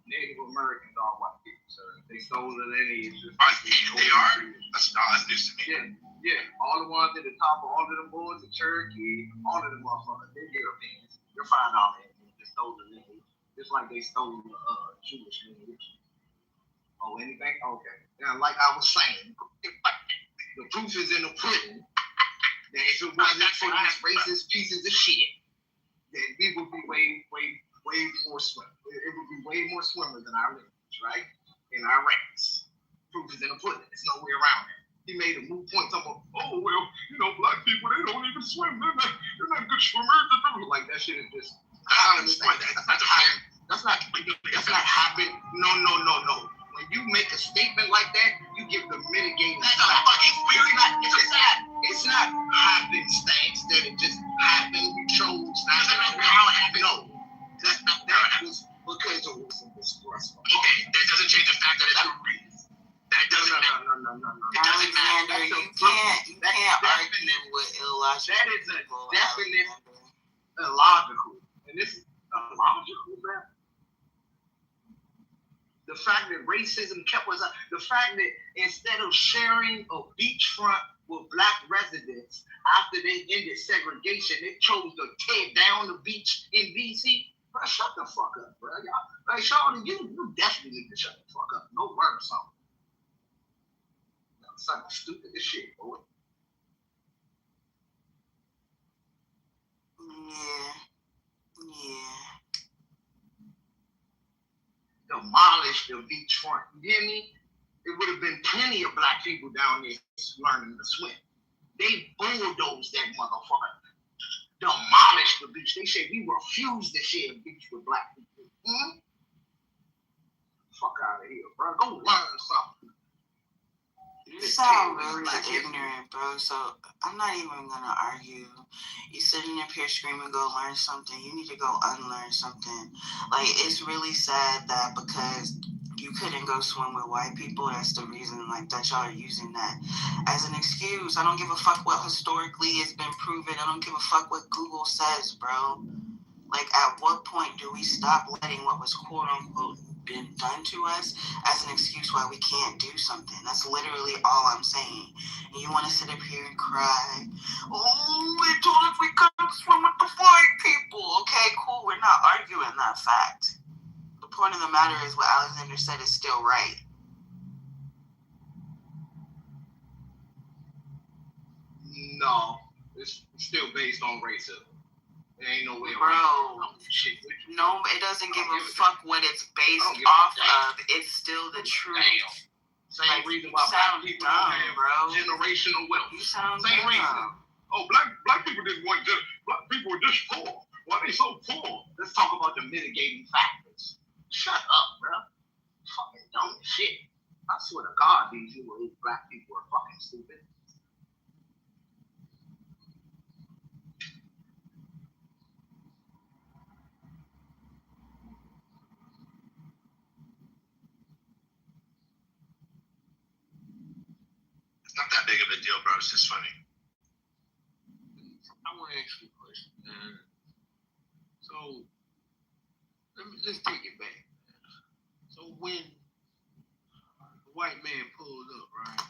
Native Americans are white people, sir. They stole the lineage. They are? That's news to me. Yeah. All the ones at the top of all of them boys, the Cherokee, all of them motherfuckers, they're Europeans. They're $5 Indians. They stole the lineage. Just like they stole the Jewish lineage. Oh, anything? Okay. Now, like I was saying, the proof is in the pudding that if it wasn't for these racist pieces of shit, then we would be way more swimmers. It would be way more swimmers in our lineage, right? In our race. Proof is in the pudding. There's no way around it. He made a moot point talking about, oh, well, black people, they don't even swim. They're not good swimmers. Like, that shit is just... That's not happening. No. When you make a statement like that, you give the mitigating. It's not happenstance that it just happened. We chose not to how it happened. No. That was because it was stressful. Okay, that doesn't change the fact that it's a reason. That doesn't No. It doesn't matter. You can't argue with illogical. That is a definite illogical. And this is illogical, man. The fact that racism kept us up. The fact that instead of sharing a beachfront with black residents after they ended segregation, they chose to tear down the beach in DC. Bro, shut the fuck up, bro. Y'all, like, Sean, you definitely need to shut the fuck up. No word or something. Something stupid as shit, boy. Yeah. Demolish the beachfront. You hear me? It would have been plenty of black people down there learning to swim. They bulldozed that motherfucker. Demolish the beach. They said we refuse to share a beach with black people. Fuck out of here, bro. Go learn something. You sound really ignorant, bro. So I'm not even gonna argue. You sitting up here screaming, "Go learn something." You need to go unlearn something. Like, it's really sad that because you couldn't go swim with white people, that's the reason, like, that y'all are using that as an excuse. I don't give a fuck what historically has been proven. I don't give a fuck what Google says, bro. Like, at what point do we stop letting what was quote unquote been done to us as an excuse why we can't do something? That's literally all I'm saying. And you want to sit up here and cry, "Oh, they told us we couldn't swim with the white people." Okay, cool. We're not arguing that fact. The point of the matter is what Alexander said is still right. No, it's still based on racism. There ain't no way Bro, shit. no, it doesn't give a fuck what it's based off of. It's still the truth. Same reason why black people don't have generational wealth. You sound Same dumb. reason. Oh, black people black people were just poor. Why they so poor? Let's talk about the mitigating factors. Shut up, bro. Fucking dumb shit. I swear to God, these black people are fucking stupid. It's not that big of a deal, bro. It's just funny. I want to ask you a question. So, let's take it back. So when the white man pulled up, right,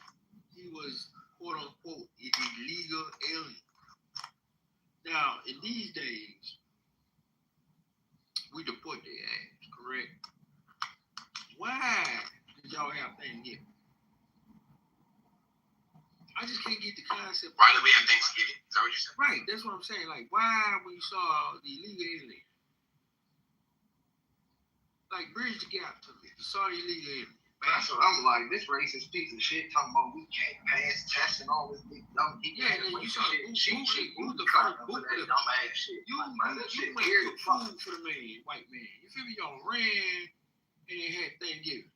he was, quote unquote, an illegal alien. Now, in these days, we deport their ass, correct? Why did y'all have Thanksgiving? I just can't get the concept. Why do we have Thanksgiving? Is that what you said? Right, that's what I'm saying. Like, why when you saw the illegal alien? Like, bridge the gap to me. You saw the illegal alien. That's what I'm like. This racist piece of shit talking about we can't pass tests and all this big dumb shit. Yeah, and you saw shit. You the dumb ass shit. You went to food for the man, white man. You feel me? Y'all ran and they had Thanksgiving.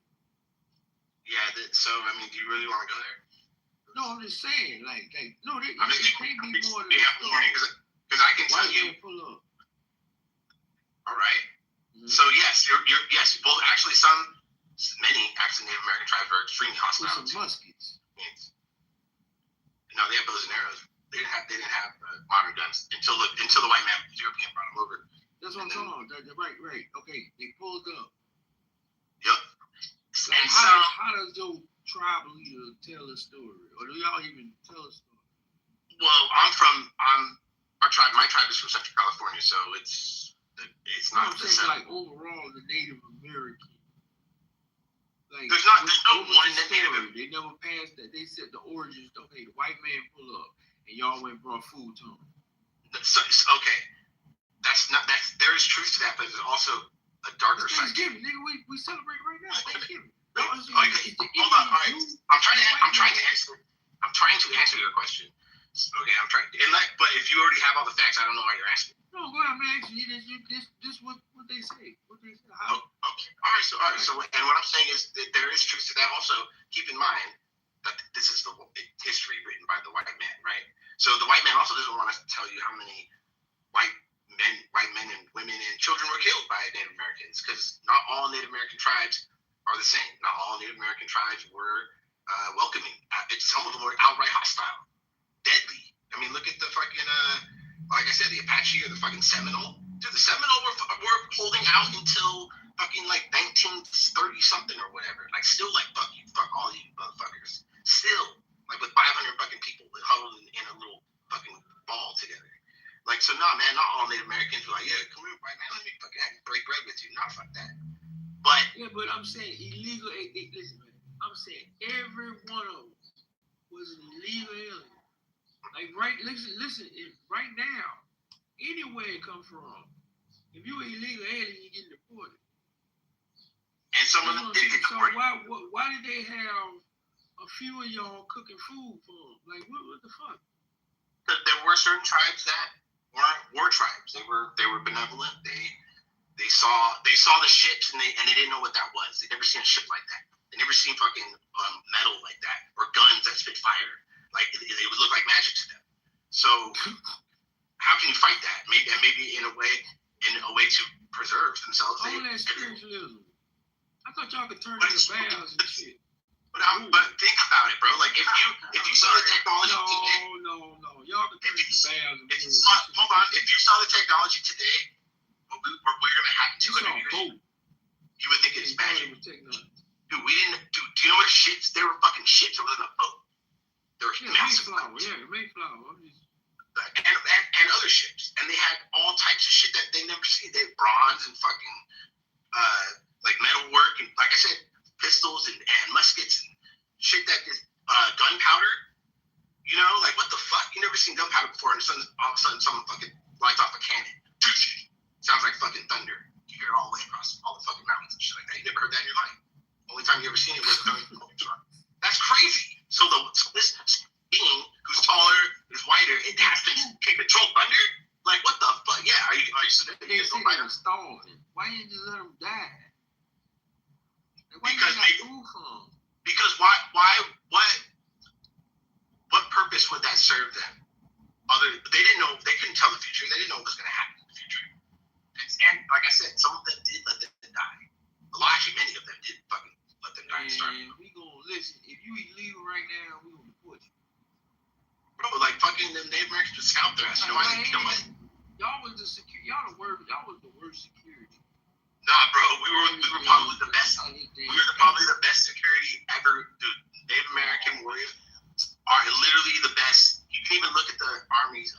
Yeah, so, I mean, do you really want to go there? No, I'm just saying, like, no, it I'm just can't be more than because I can tell you. Pull up. All right. Mm-hmm. So yes, you're yes. Well, actually, many Native American tribes are extremely hostile. With some muskets. No, they have bows and arrows. They didn't have modern guns until the white man, the European, brought them over. That's what I'm talking about. Right. Okay, they pulled up. Yep. So and how does your tribe leader tell a story, or do y'all even tell a story? Well, my tribe is from Central California, so it's not the same. Like overall, the Native American. Like, there's no one Native. They never passed that. They said the origins. Okay, the white man pull up, and y'all went and brought food to him. Okay, there is truth to that, but there's also a darker side. Thanksgiving, nigga, we celebrate right now. Thanksgiving. Okay, hold on. All right, I'm trying to answer your question. Okay, I'm trying. But if you already have all the facts, I don't know why you're asking. No, go ahead, man. This what they say. What they say. Okay. All right. So, and what I'm saying is that there is truth to that. Also, keep in mind that this is the history written by the white man, right? So the white man also doesn't want us to tell you how many white men and women and children were killed by Native Americans, because not all Native American tribes are the same. Not all Native American tribes were welcoming. Some of them were outright hostile, deadly. I mean, look at the fucking, like I said, the Apache or the fucking Seminole. Dude, the Seminole were holding out until fucking like 1930 something or whatever. Like, still like, fuck all you motherfuckers. Still, like with 500 fucking people huddled in a little fucking ball together. Like, so nah, man, not all Native Americans were like, yeah, come here, white man, let me fucking break bread with you. Nah, fuck that. But yeah, but I'm saying illegal. Listen, man. I'm saying every one of them was an illegal alien. Like, right, listen. Right now, anywhere it come from, if you an illegal alien, you get deported. And some of them did get deported. So why did they have a few of y'all cooking food for them? Like, what the fuck? There were certain tribes that weren't war tribes. They were benevolent. They They saw the ships and they didn't know what that was. They never seen a ship like that. They never seen fucking metal like that or guns that spit fire. Like it would look like magic to them. So how can you fight that? Maybe in a way to preserve themselves. All that spiritualism. I thought y'all could turn But into vows and shit. But think about it, bro. Like if you saw the technology today. No. Y'all could turn into vows and hold on. If you saw the technology today, what we're gonna have in 200 years, you would think it's magic. Dude, we didn't. Do you know what ships? They were fucking ships. It wasn't a boat. They were massive. Mayflower. And other ships, and they had all types of shit that they never see. They had bronze and fucking like metal work, and like I said, pistols and muskets and shit that is gunpowder. You know, like what the fuck? You never seen gunpowder before, and all of a sudden someone fucking lights off a cannon. Sounds like fucking thunder. You hear it all the way across all the fucking mountains and shit like that. You never heard that in your life. Only time you ever seen it was that's crazy. So this being who's taller, who's wider, it has to control thunder? Like what the fuck? Yeah, are you sitting there? They say they're starving. Why didn't you let them die? Because what purpose would that serve them? They didn't know. They couldn't tell the future. They didn't know what was going to happen in the future. And like I said, some of them did let them die. Actually, many of them did fucking let them die and starve. We gonna listen. If you illegal right now, we gonna report you. Bro, like fucking them Native Americans would scalp their ass. You know what? Y'all was the security. Y'all was the worst security. Nah, bro, we were probably the best. We were probably the best security ever. Dude, Native American warriors are literally the best. You can even look at the Army's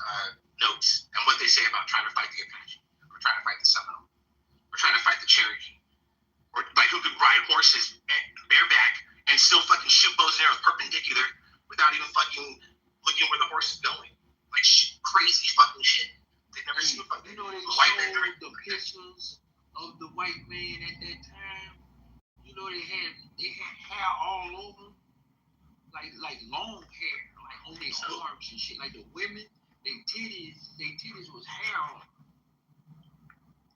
notes and what they say about trying to fight the Apache, or trying to fight the Seminole, or trying to fight the Cherokee, or like who could ride horses bareback and still fucking shoot bows and arrows perpendicular without even fucking looking where the horse is going. Like crazy fucking shit. They've never seen fucking they white man. the pictures of the white man at that time. You know, they had hair all over, like long hair, like on their arms and shit. Like the women, their titties was hair on.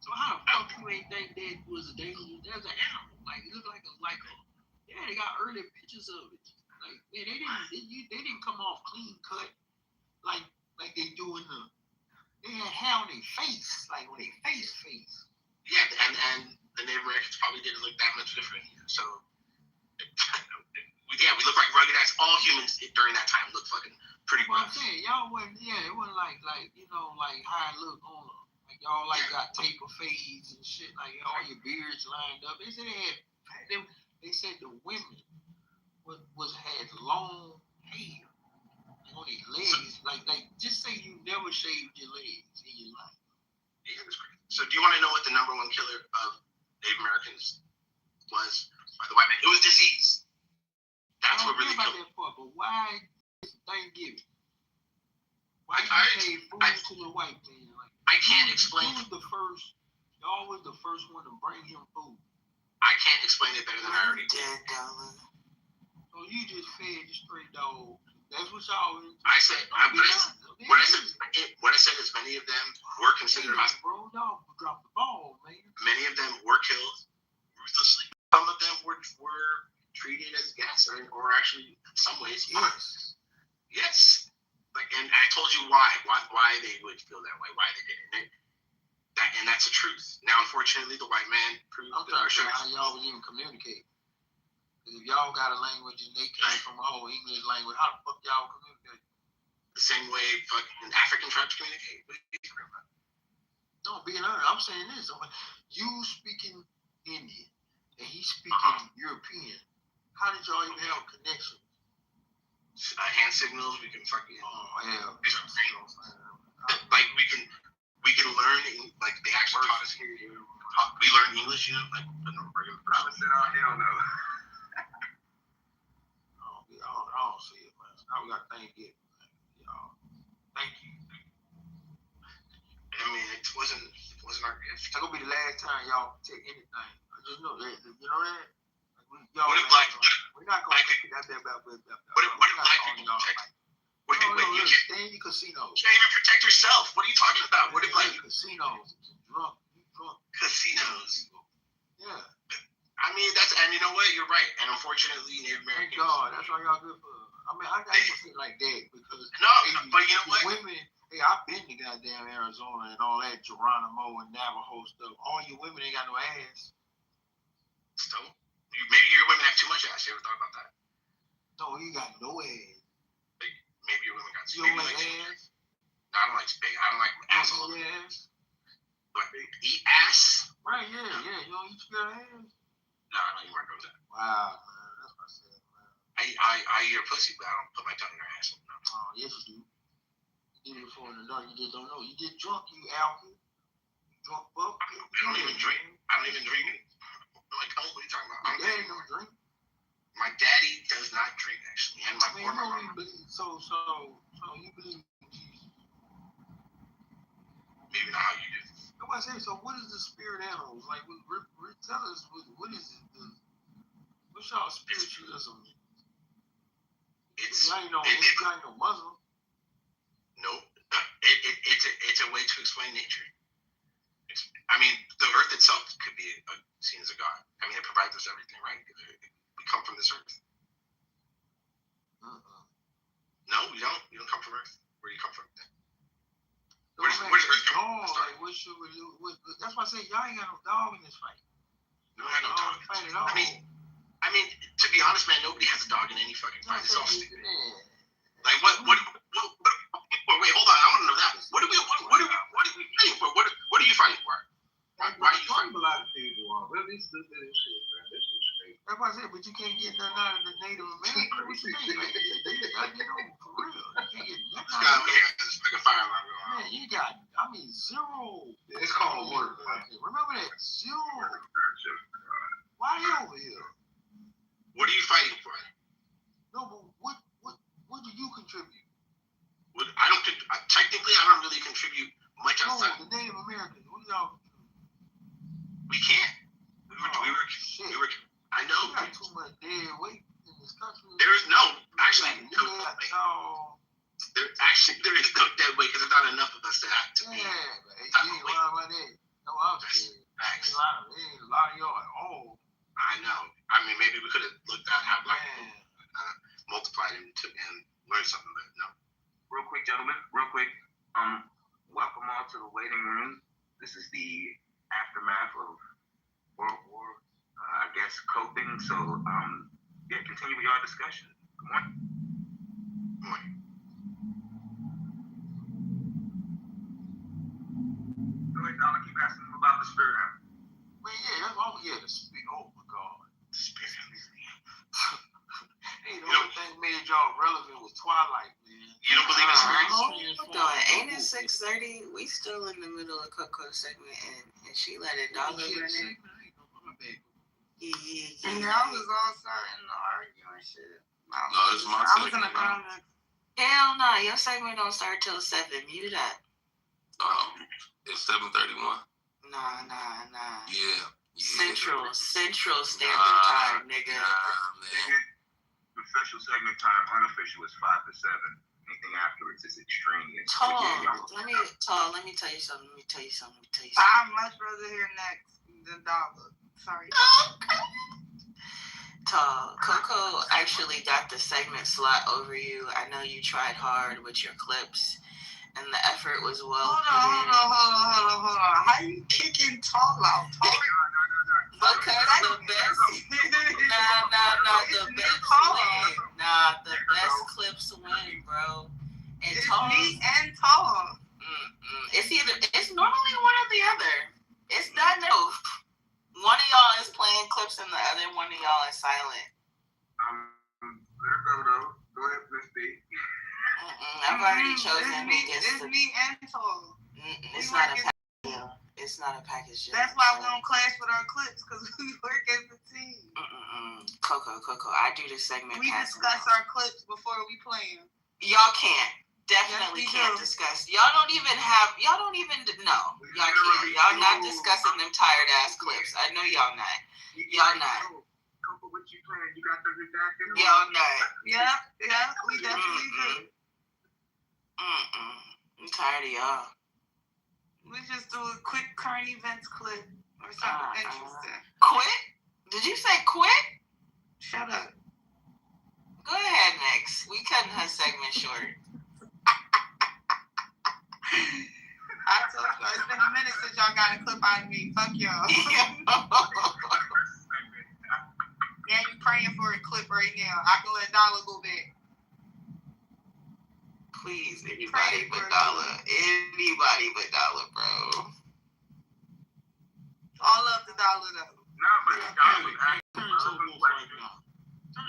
So how the fuck you ain't think that was a dangerous? That's an animal. Like it looked like a yeah. They got early pictures of it. Like man, they didn't come off clean cut like they do in the. They had hair on their face, like on their face. Yeah, and the Native Americans probably didn't look that much different. So, yeah, we look like rugged ass. All humans during that time look fucking pretty rough. I'm saying, y'all wasn't, it wasn't like you know, like how it looked on them. Like y'all got taper fades and shit, like all your beards lined up. They said they said the women had long hair on their legs. Like just say you never shaved your legs in your life. Yeah, it was crazy. So do you want to know what the number one killer of Native Americans was by the white man? It was disease. That's what really killed them. But why Thanksgiving? Why you pay food to the white man? Like, I can't explain. Y'all was the first one to bring him food. I can't explain it better than I already did. So you just fed the stray dog. That's what y'all. I said. What I said is many of them were considered hospitals. Bro, y'all dropped the ball, man. Many of them were killed ruthlessly. Some of them were treated as gas, or actually, in some ways, yes. Like, and I told you why they would feel that way, why they did it. And that's the truth. Now, unfortunately, the white man proved. I'm trying to figure out how y'all would even communicate. Because if y'all got a language and they came from a whole English language, how the fuck y'all communicate? The same way fucking African tribes communicate. What are you talking about? No, being honest, I'm saying this. You speaking Indian and he speaking European. How did y'all even have a connection? Hand signals. We can fucking. Like we can learn. Like they actually taught us here. We learn English, you know, like a regular person. Hell no. I don't see it, man. Now we got to thank it. Thank you. I mean, it wasn't our gift. It's gonna be the last time y'all take anything. I just know that. You know that. What if black? We're not gonna take that. What if black people protect? You stay in your casinos. You can't even protect yourself. What are you talking about? What if like casinos, drunk? drunk casinos. Yeah. I mean, and you know what? You're right. And unfortunately, Native Thank Americans. God. That's why y'all good for. I mean, I got shit like that because but you know what? Women. Hey, I've been to goddamn Arizona and all that Geronimo and Navajo stuff. All your women ain't got no ass. So maybe your women have too much ass. You ever thought about that? No, you got no ass. Like, maybe your women got. You don't like ass? No, I don't like big. I don't like asshole. Ass. But eat ass. Right? Yeah. You don't eat your ass. No, I don't even want to go with that. Wow, man, that's what I said, man. I eat her pussy, but I don't put my tongue in her ass. No. Oh, yes you do. You did it before in the dark. You just don't know. You get drunk, you alcohol. Drunk fuck. I don't even drink. I don't even drink. I'm like, what are you talking about? Your daddy don't drink. My daddy does not drink, actually, and my mom. So you believe in Jesus? Maybe not how you do. That's what I say. So what is the spirit animals? Like, tell us what is it? What's y'all spiritualism? Y'all ain't no Muslim. Nope. It's a way to explain nature. I mean, the earth itself could be seen as a god. I mean, it provides us everything, right? We come from this earth. No, we don't. You don't come from earth. Where do you come from? Where's earth come from? Like, that's why I say y'all ain't got no dog in this fight. We don't have no dog. Fight at all. I mean, to be honest, man, nobody has a dog in any fucking fight. It's all stupid. Like, what? Wait, hold on. I want to know that. What are we fighting for? What are you fighting for? Why are you fighting? A lot of people are really stupid and shit, man. This is crazy. That's why I said, but you can't get nothing out of the Native Americans. What you think? Like, for real. You can't get nothing out of it. It's like a fire alarm going on. Man, you got, zero. It's called work, man. Remember that? Zero. Why are you over here? What are you fighting for? No, but what do you contribute? I don't. Technically, I don't really contribute much outside. No, the Native Americans. What do y'all? We can't. We were. I know. We got too much dead weight in this country. There is no. Actually, no. There is no dead weight because there's not enough of us to have to be. Yeah, you ain't lying about that. No, I'm saying. Ain't a lot of y'all at all. I know. I mean, maybe we could have looked at how black people multiplied and learned something, but no. Real quick, gentlemen. Real quick. Welcome all to the waiting room. This is the aftermath of World War, I guess, coping. So, continue with your discussion. Good morning. Good morning. Go ahead, Donna. Keep asking them about the spirit animal. Man, yeah, that's all we had to speak. Oh my God. The spirit animal. Hey, the only thing made y'all relevant was Twilight, man. You don't believe in spirits? Ain't it 6:30? We still in the middle of Coco segment, and she let it dog over there. Yeah, I was all starting to argue and shit. No, it's my I was in segment, the comments. Hell no, your segment don't start till 7. Mute up. It's 7:31. Nah. Yeah. Central Standard Time, nigga. The official segment time, unofficial, is 5 to 7. Anything afterwards is extraneous. Let me tell you something. I'd much rather hear next than Dollar. Sorry. Coco actually got the segment slot over you. I know you tried hard with your clips, and the effort was well put in. Hold on. How you kicking Tall out? Because the best, the best clips win, bro. And it's Tall, me and Tall. It's normally one or the other. It's not no. One of y'all is playing clips and the other one of y'all is silent. Let her go though. Go ahead, Miss B. I've already chosen who gets It's me and Tall. It's not a package deal. It's not a package deal. That's why we don't clash with our clips, because we work as a team. Coco, I do this segment. We discuss our clips before we play them. Y'all can't. Definitely can't discuss. Y'all don't even know. Y'all can't. Y'all not discussing them tired ass clips. I know y'all not. Y'all not. What you playing? You got them redacted? Y'all not. Yeah, we definitely do. I'm tired of y'all. We just do a quick current events clip or something interesting. Quit? Did you say quit? Shut up. Go ahead, next. We cutting her segment short. I told y'all, it's been a minute since y'all got a clip out of me. Fuck y'all. Yeah, you praying for a clip right now. I can let Dollar go back. Please, anybody but Dollar. Anybody but Dollar, bro. All of the Dollar, though. Nah, but Dollar was asking relevant questions.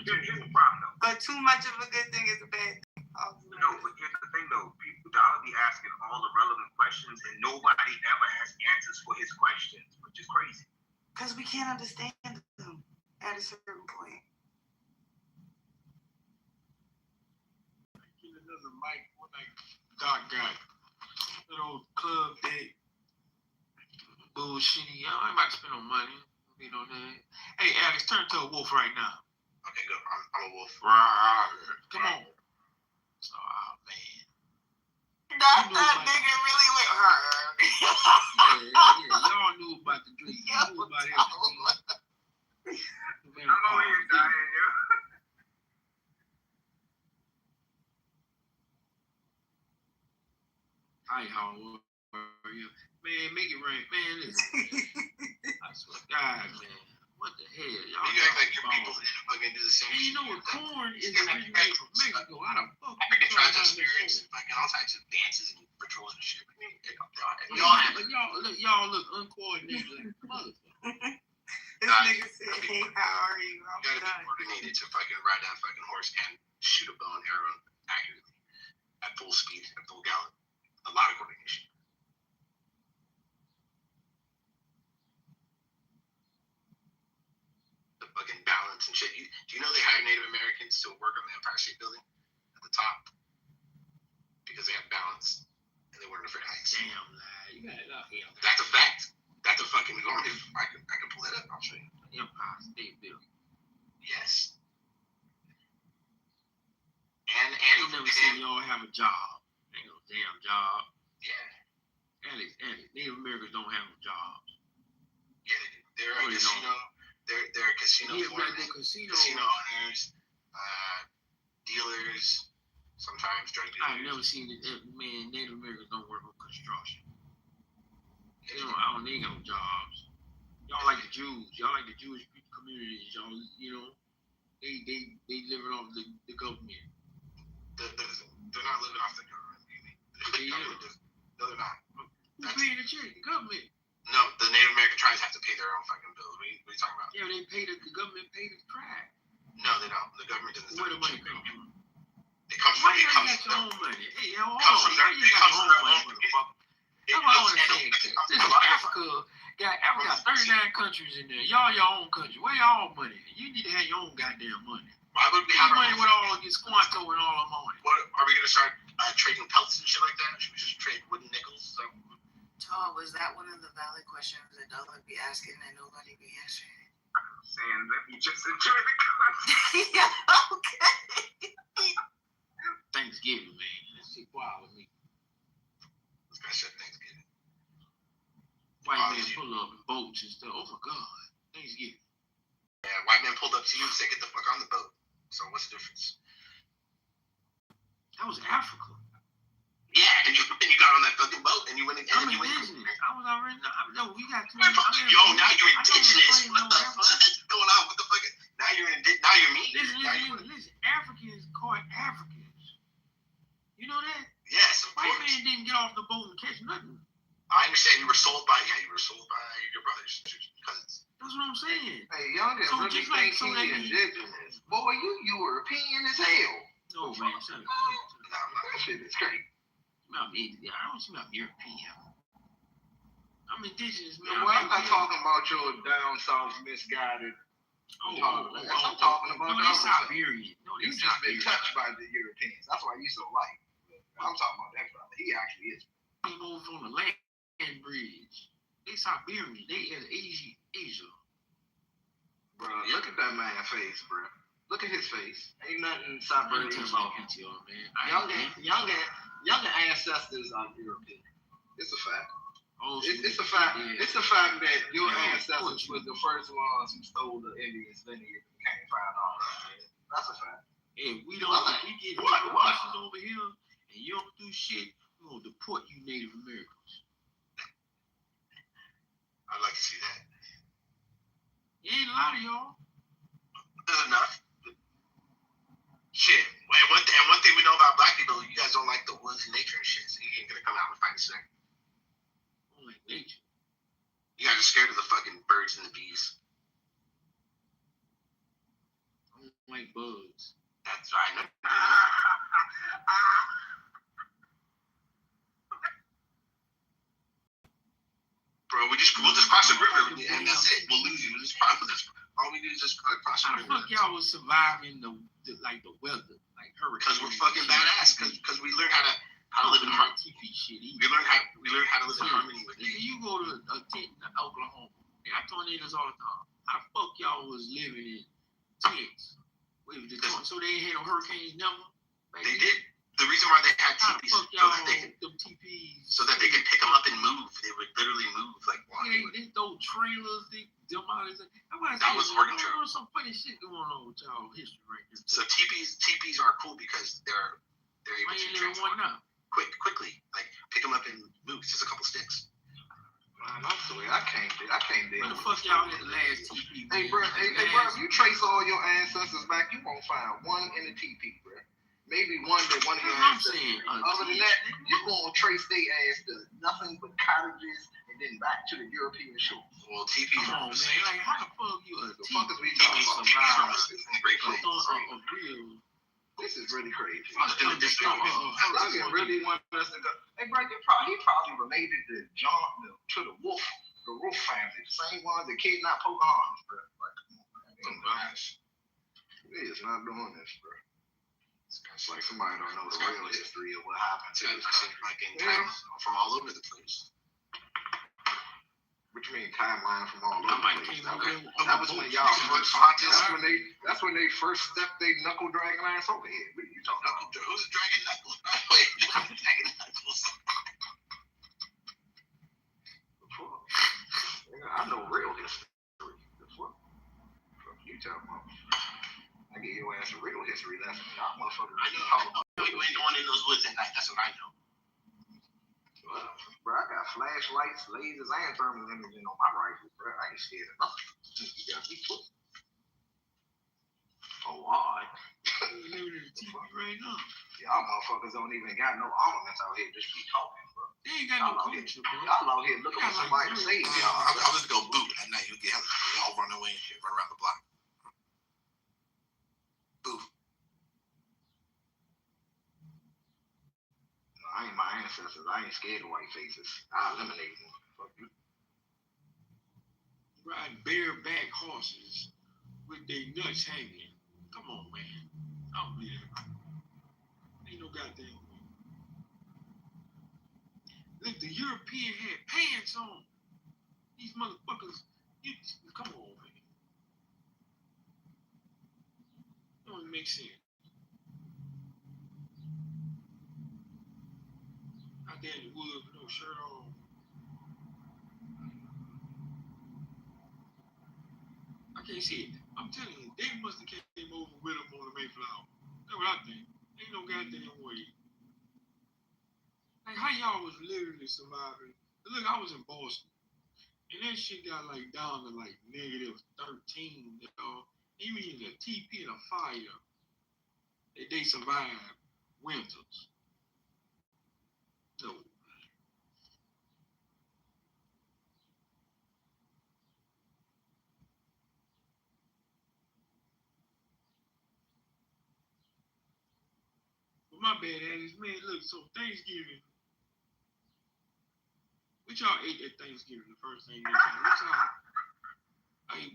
Here's the problem, though. But too much of a good thing is a bad thing. No, but here's the thing, though. Dollar be asking all the relevant questions, and nobody ever has answers for his questions, which is crazy. Because we can't understand them at a certain point. Another mic, what like Doc got that old club date bullshitty. I'm about to spend on money. You know that. Hey, Alex, turn to a wolf right now. Okay, good. I'm a wolf. Come on. Oh man. That nigga really went her. Yeah. Y'all knew about the drink. You knew about everything. I'm over here dying, yo. Hi, how are you? Man, make it rain. Man, listen. I swear to God, man. What the hell? Y'all you act like your people didn't fucking do the same shit. You know what? Corn is originated from Mexico. How the fuck? African tribes experience fucking all types of dances and rituals and shit. Y'all look uncoordinated like motherfucker. This nigga said, hey, how are you? You gotta be coordinated to fucking ride that fucking horse and shoot a bow and arrow accurately at full speed, at full gallop. A lot of coordination. The fucking balance and shit. Do you know they hired Native Americans to work on the Empire State Building at the top? Because they have balance and they weren't afraid of heights. Damn, lad. You got it up here. That's a fact. That's a fucking normative. I can pull that up. I'll show you. Empire State Building. Yes. You never seen y'all have a job. Ain't no damn job. Yeah. Alex, Native Americans don't have no jobs. Yeah, they're a casino. They're casino casino owners, dealers, sometimes drug dealers. I've never seen it. Man, Native Americans don't work on construction. They ain't got no jobs. Y'all like the Jews. Y'all like the Jewish communities. Y'all, you know, they living off the government. They're not living off the government. No, they're not. Who's paying the check? The government. No, the Native American tribes have to pay their own fucking bills. What are you talking about? Yeah, the government pay the tribe. No, they don't. The government doesn't. Where the money come from? It comes from. Why you got your own money? Hey, hold on. Why you got your own money, motherfucker? That's what I want to say. This is Africa. Africa got 39 countries in there. Y'all your own country. Where y'all money? You need to have your own goddamn money. Why would we have money with all this Squanto and all our money? What are we gonna start trading pelts and shit like that? Should we just trade wooden nickels? So, was that one of the valid questions that Doug would be asking and nobody be answering it? I'm saying, let me just enjoy the conversation. Yeah, okay. Thanksgiving, man. Let's see quiet with me. This guy said Thanksgiving. White man pull up in boats and stuff. Oh my God, Thanksgiving. Yeah, white man pulled up to you and said, "Get the fuck on the boat." So what's the difference? That was Africa. Yeah, and you got on that fucking boat and you went and I'm indigenous. I was already. No, we got. Yo, now you're indigenous. What the fuck is going on? What the fuck? Now you're me. Listen. Africans called Africans. You know that? Yes, of White course. man didn't get off the boat and catch nothing. I understand. You were sold by your brothers, cousins. That's what I'm saying. Hey, y'all didn't really think he indigenous. Boy, you European as hell. No, man. Shut up. That shit is crazy. I don't see I'm European. I'm indigenous, man. Well, I'm not talking about your down south misguided. I'm talking about no, they're Siberian. No, you just been touched by the Europeans. That's why you so light. I'm talking about that brother. He actually is. Came over on the land bridge. They Siberian. They in Asia. Bro, look at that man's face, bro. Look at his face. Ain't nothing Siberian about him. Man. Younger ancestors are European. It's a fact. It's the fact. It's the fact that your ancestors was the first ones who stole the Indians' lineage and can't find all that. That's a fact. If we don't, if we get reparations over here and you don't do shit, we're gonna deport you Native Americans. I'd like to see that. It ain't a lot of y'all. There's enough. Shit. And one thing we know about black people, you guys don't like the woods and nature and shit, so you ain't gonna come out and fight a second. I don't like nature. You guys are scared of the fucking birds and the bees. I don't like bugs. That's right. Bro, we'll just cross the river and that's it. We'll lose you. All we do is just cross the river. Fuck y'all was surviving the weather, like hurricanes. Because we're fucking badass. Because we learned how to live in harmony. We learned how to live in harmony with nature. You go to Oklahoma, they got tornadoes all the time. How the fuck y'all was living in tents? So they ain't had no hurricanes never? They did. The reason why they had teepees so that they could pick them up and move. They would literally move like walking. They throw trailers, they dump out. That was Oregon Trail. There's some funny shit going on with y'all history right here. So teepees are cool because they're able to transport quickly. Like pick them up and move. It's just a couple sticks. Man, I'm sorry, I can't deal with the fuck y'all had the last teepee? Hey, bro, if you trace all your ancestors back, you won't find one in the teepee, bro. Maybe one of your ancestors. Other than that, you're going to trace their ass to nothing but cottages and then back to the European shore. Well, teepees are man. Like, how the fuck you a teepee survive This is really crazy. I really want us to go. Hey, bro, he probably related to the wolf family, the same ones that kidnapped Pocahontas, bro. Like, come on, man. We is not doing this, bro. It's like somebody don't know the real history of what happened to us. Like in times from all over the place. What you mean timeline from all over the place? That was when y'all first. That's when they first stepped their knuckle dragging ass over here. What are you talking about? Who's dragging knuckles? Dragging knuckles. I know real history. What you talking about? I give your ass a real history lesson. Y'all motherfuckers. I know. You ain't going in those woods at night. That's what I know. Bro, I got flashlights, lasers, and thermal imaging on my rifle, bro. I ain't scared of nothing. You got me put. Oh, all right. You're living in the TV right now. Y'all motherfuckers don't even got no armaments out here. Just be talking, bro. They ain't got no culture, bro. Y'all out here looking for somebody to save y'all. I was go boot at night. You get hella. Y'all run away and shit, run around the block. I ain't my ancestors. I ain't scared of white faces. I eliminate them. Fuck you. Ride bareback horses with their nuts hanging. Come on, man. I don't believe it. Ain't no goddamn way. Look, the European had pants on. These motherfuckers. Come on, man. Don't even make sense. Out there in the woods with no shirt on. I can't see it. I'm telling you, they must have came over with them on the Mayflower. That's what I think. Ain't no goddamn way. Like, how y'all was literally surviving? Look, I was in Boston. And that shit got, like, down to, like, -13, you know. Even in the TP and a fire, they survived winters. No. But my bad ass, man, look, so Thanksgiving. What y'all ate at Thanksgiving, the first thing? What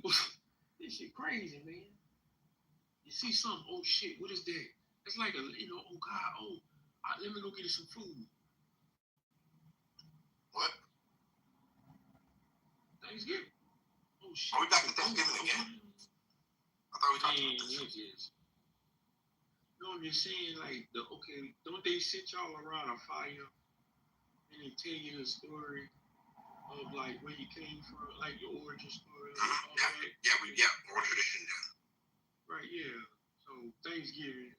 y'all, this shit crazy, man. You see something, oh shit, what is that? It's like oh God, let me go get some food. What? Thanksgiving. Oh shit. Are we back to Thanksgiving again? I thought we talked about this. Yes. You know what I'm just saying? Like, don't they sit y'all around a fire and they tell you a story of like where you came from, like your origin story, all Yeah, that. more tradition. Yeah. Right, yeah. So Thanksgiving,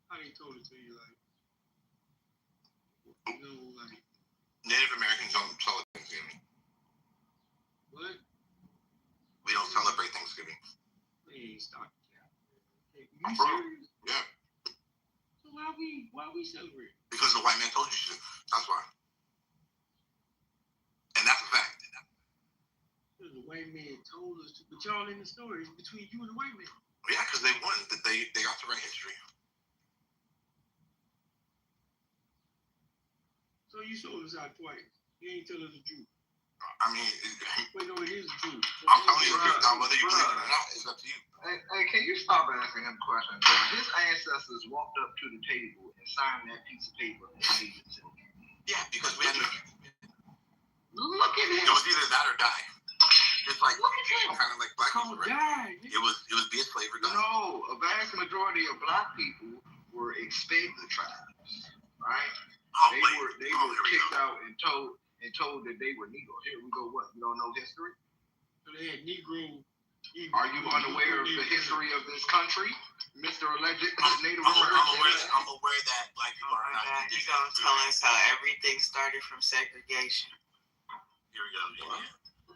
how they told it to you, like, like Native Americans don't celebrate Thanksgiving. what? We don't celebrate Thanksgiving. Hey, stop. Hey, you I'm for real. serious? Yeah. So why we celebrate? Because the white man told you to. That's why. And that's a fact. The white man told us to, but y'all in the story. It's between you and the white man. Yeah, because they won. They got to write history. So you sold us out twice. You ain't tell us the truth. I mean, wait, no, it is the truth. I'm telling you the truth now. Whether you believe it or not, it's up to you. Hey, can you stop asking him questions? His ancestors walked up to the table and signed that piece of paper and gave it to him. Yeah, because we had to. Look at him. It was either that or die. Just like kind of like black people, right? It was be a slave or die. No, a vast majority of black people were expanded tribes, right? They were kicked out and told that they were Negro. Here we go. What? You don't know history? So they had Negro. Are you unaware of the history of this country, Mr. Alleged Native American? I'm aware that black people are not. You're gonna tell us how everything started from segregation. Here we go.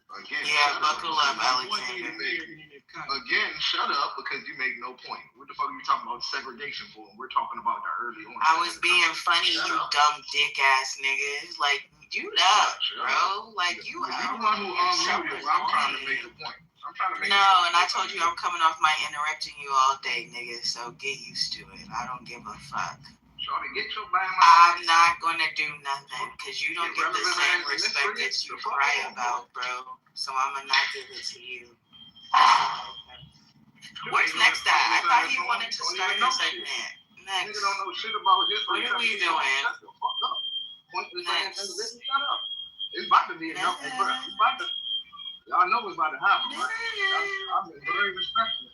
Again, yeah, buckle up, Alexander. Again, shut up because you make no point. What the fuck are you talking about segregation for? We're talking about the early on. I was being funny, you dumb dick ass niggas. Like, you up, bro. Like, you up. You're the one who unmuted. I'm trying to make a point. I'm trying to make No, and I told you I'm coming off my interrupting you all day, nigga. So get used to it. I don't give a fuck. Shorty, get your bang. I'm not gonna do nothing because you don't get the same respect that you cry about, bro. So I'm gonna not give it to you. Where's next guy? I thought you wanted to start a segment. Next. Nigga don't know shit about history. What are we doing? Next. Shut up. It's about to be enough. Y'all know it's about to happen, right? I've been very respectful.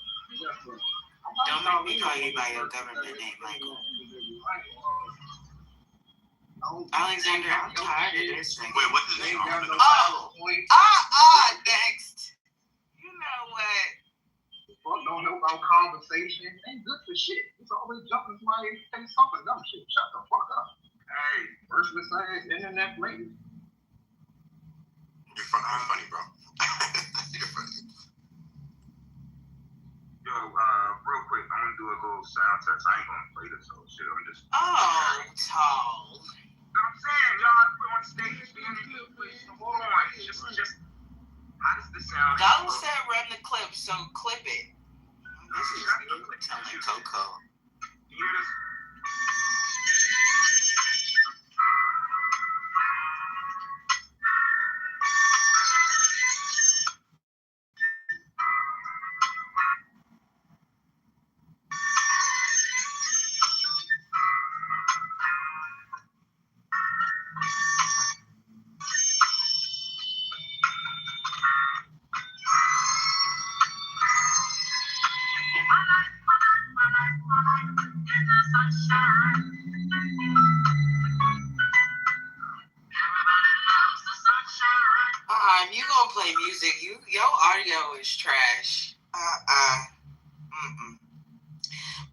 Don't make me call you by your government name, Michael. Alexander, I'm tired of this thing. Wait, what's his name? Next. You know what? Fuck don't know about conversation. Ain't good for shit. It's always jumping somebody and say something dumb shit. Shut the fuck up. Hey, first besides internet lady. You're funny, bro. You're funny. Yo, real quick, I'm gonna do a little sound test. I ain't gonna play this whole shit. I'm just. Tall. I'm saying, y'all put on stage, being good, please. Hold on. Just. How does this sound? Dollar said run the clip, so clip it. This is telling Coco. You hear this? If you gonna play music, your audio is trash.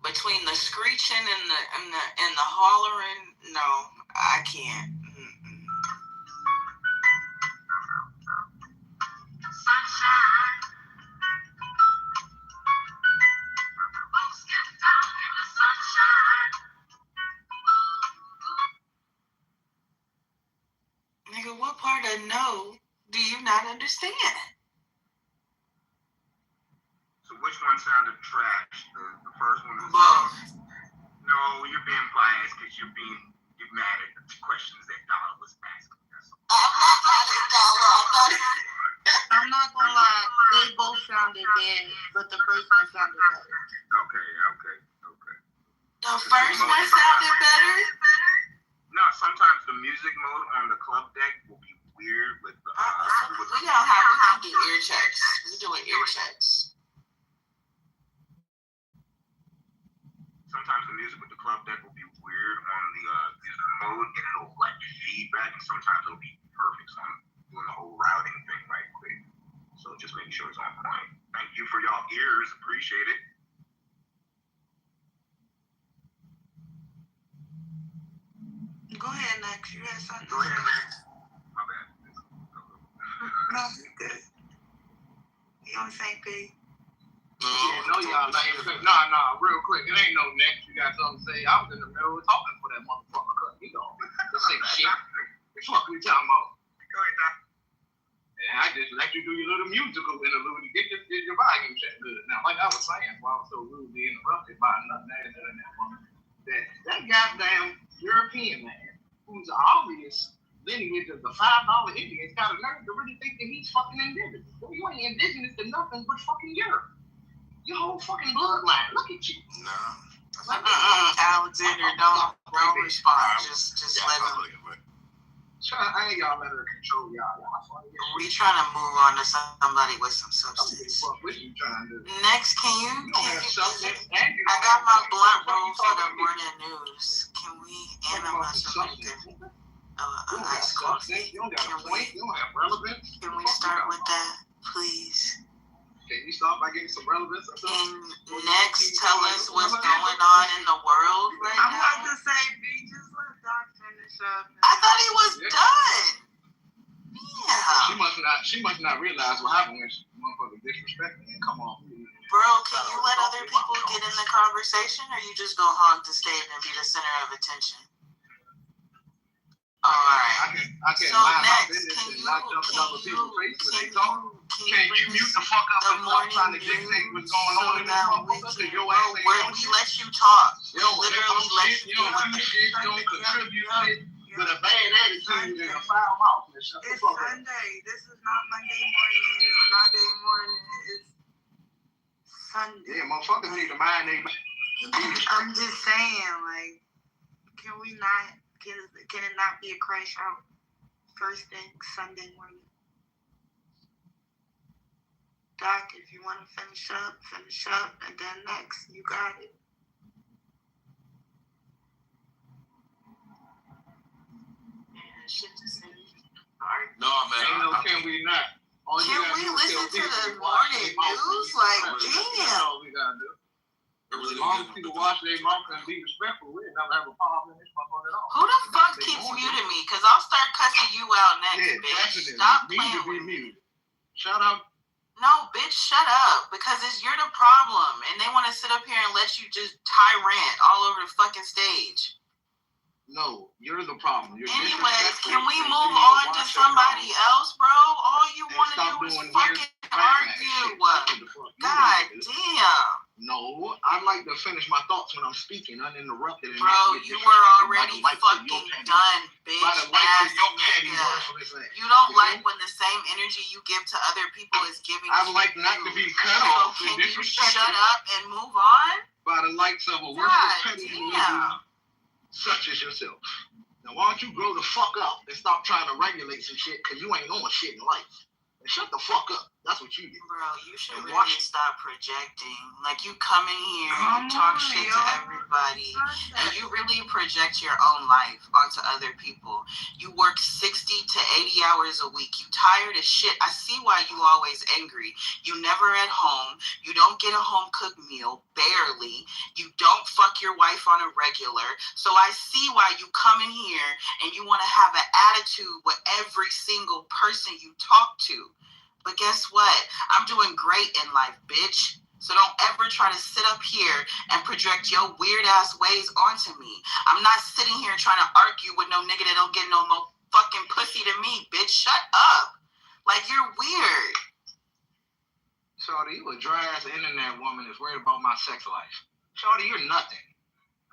Between the screeching and the hollering, no, I can't. Nigga, what part of no do you not understand? So which one sounded trash? The first one was. Both. No, you're being biased because you're mad at the questions that Dollar was asking. I'm not gonna lie, they both sounded bad, but the first one sounded better. Okay. The first one sounded better? No, sometimes the music mode on the club deck will be weird with the. We gonna do ear checks. We doing ear checks. Sometimes the music with the club deck will be weird on the music mode, and it'll like feedback, and sometimes it'll be perfect. So I'm doing the whole rap ears appreciate it. Go ahead, next. You had something. Go ahead, next. My bad. No, you good. You on the same page? Yeah, no, y'all ain't. Nah, real quick. It ain't no next. You got something to say? I was in the middle of talking for that motherfucker. Cause you know, the same shit. What the fuck we talking about? Go ahead, Doc. And I just let you do your little musical interlude to get your volume check good. Now, like I was saying, while I was so rudely interrupted by nothing ass in that woman, that goddamn European man, who's obvious lineage of the $5 Indians, got a nerve to really think that he's fucking indigenous. Well, you ain't indigenous to nothing but fucking Europe. Your whole fucking bloodline. Look at you. Nah. Alexander, don't respond. Just let him. I ain't y'all let her control y'all. We trying to move on to somebody with some substance. What you trying to do? Next, can you I got my blunt roll for the morning news. Can we iced coffee? Can we start with that, please? Can you start by getting some relevance or something? And next, tell us what's going on in the world right now. I'm about to say, B, just let Doc finish up. I thought he was done. Yeah. She must not realize what happened when she motherfucker disrespected and come on. Bro, can you let other people get in the conversation, or you just go hog the stage and be the center of attention? All right. I can mind my business and not jump in other people's face when they talk. Can you mute the fuck up and stop trying to dictate what's going on in this motherfucker? Your ass ain't doing we shit. let you talk. You literally let you do shit. You don't contribute shit with a bad attitude and a foul mouth. It's Sunday. This is not Monday morning. It's not day morning. It's Sunday. Yeah, motherfuckers need to mind they. I'm just saying, like, can we not? Can it not be a crash out first thing Sunday morning? Doc, if you want to finish up, and then next, you got it. No, man. Ain't no can we not. Can we listen to the morning news? Like, damn. We gotta do. As long as people watch their mouth and be respectful, we'll never have a problem in this motherfucker at all. Who the fuck keeps muting me? Because I'll start cussing you out next, bitch. Stop playing with me. Shout out. No, bitch, shut up. Because you're the problem. And they want to sit up here and let you just tyrant all over the fucking stage. No, you're the problem. Anyways, can we move on to somebody else, bro? All you want to do is fucking argue. God damn. No, I like to finish my thoughts when I'm speaking uninterrupted. Bro, you were already fucking done, bitch. Ass nigga. You don't like when the same energy you give to other people is given to you. I like not to be cut off. So can you shut up and move on? By the likes of a worthless petty individual such as yourself. Now, why don't you grow the fuck up and stop trying to regulate some shit because you ain't on shit in life. And shut the fuck up. That's what you do. Bro, you should really stop projecting. Like, you come in here, you talk shit to everybody, and you really project your own life onto other people. You work 60 to 80 hours a week. You tired as shit. I see why you always angry. You never at home. You don't get a home cooked meal, barely. You don't fuck your wife on a regular. So I see why you come in here and you want to have an attitude with every single person you talk to. But guess what? I'm doing great in life, bitch. So don't ever try to sit up here and project your weird ass ways onto me. I'm not sitting here trying to argue with no nigga that don't get no more fucking pussy to me, bitch. Shut up. Like, you're weird. Shawty, you a dry ass internet woman that's worried about my sex life. Shawty, you're nothing.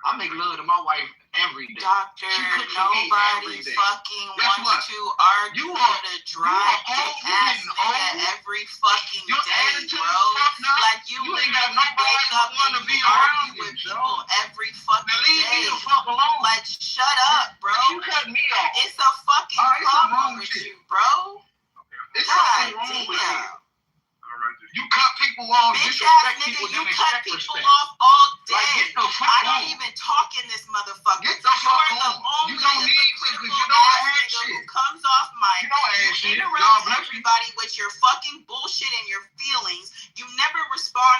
I make love to my wife every day. Doctor, nobody fucking wants to argue with a dry dick ass nigga every fucking day, bro. Like, you literally wake up and you argue with people every fucking day. Like, shut up, bro. You cut me off. It's a fucking problem with you, bro. It's something wrong with you. You cut people off, disrespect people, you then cut expect people respect. off all day. Like, get the fuck I don't on. even talk in this motherfucker. Get the fuck You're the on. only You don't need to because you don't add nigga who shit. comes off mic. You don't add shit. God Interrupt bless you. everybody with your fucking bullshit and your feelings. You never respond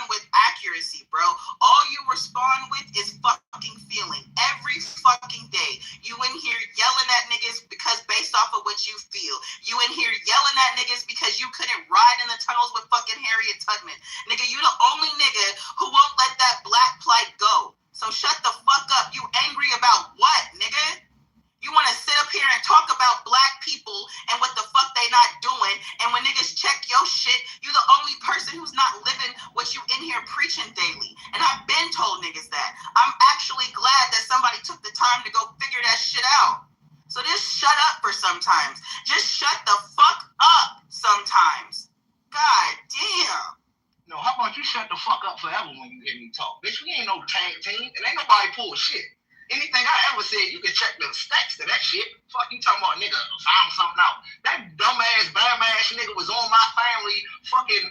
shut up for sometimes. Just shut the fuck up sometimes. God damn. No, how about you shut the fuck up forever when you hear me talk? Bitch, we ain't no tag team. And ain't nobody pull shit. Anything I ever said, you can check the stats to that shit. Fuck you talking about, nigga, found something out. That dumbass, bam-ass nigga was on my family fucking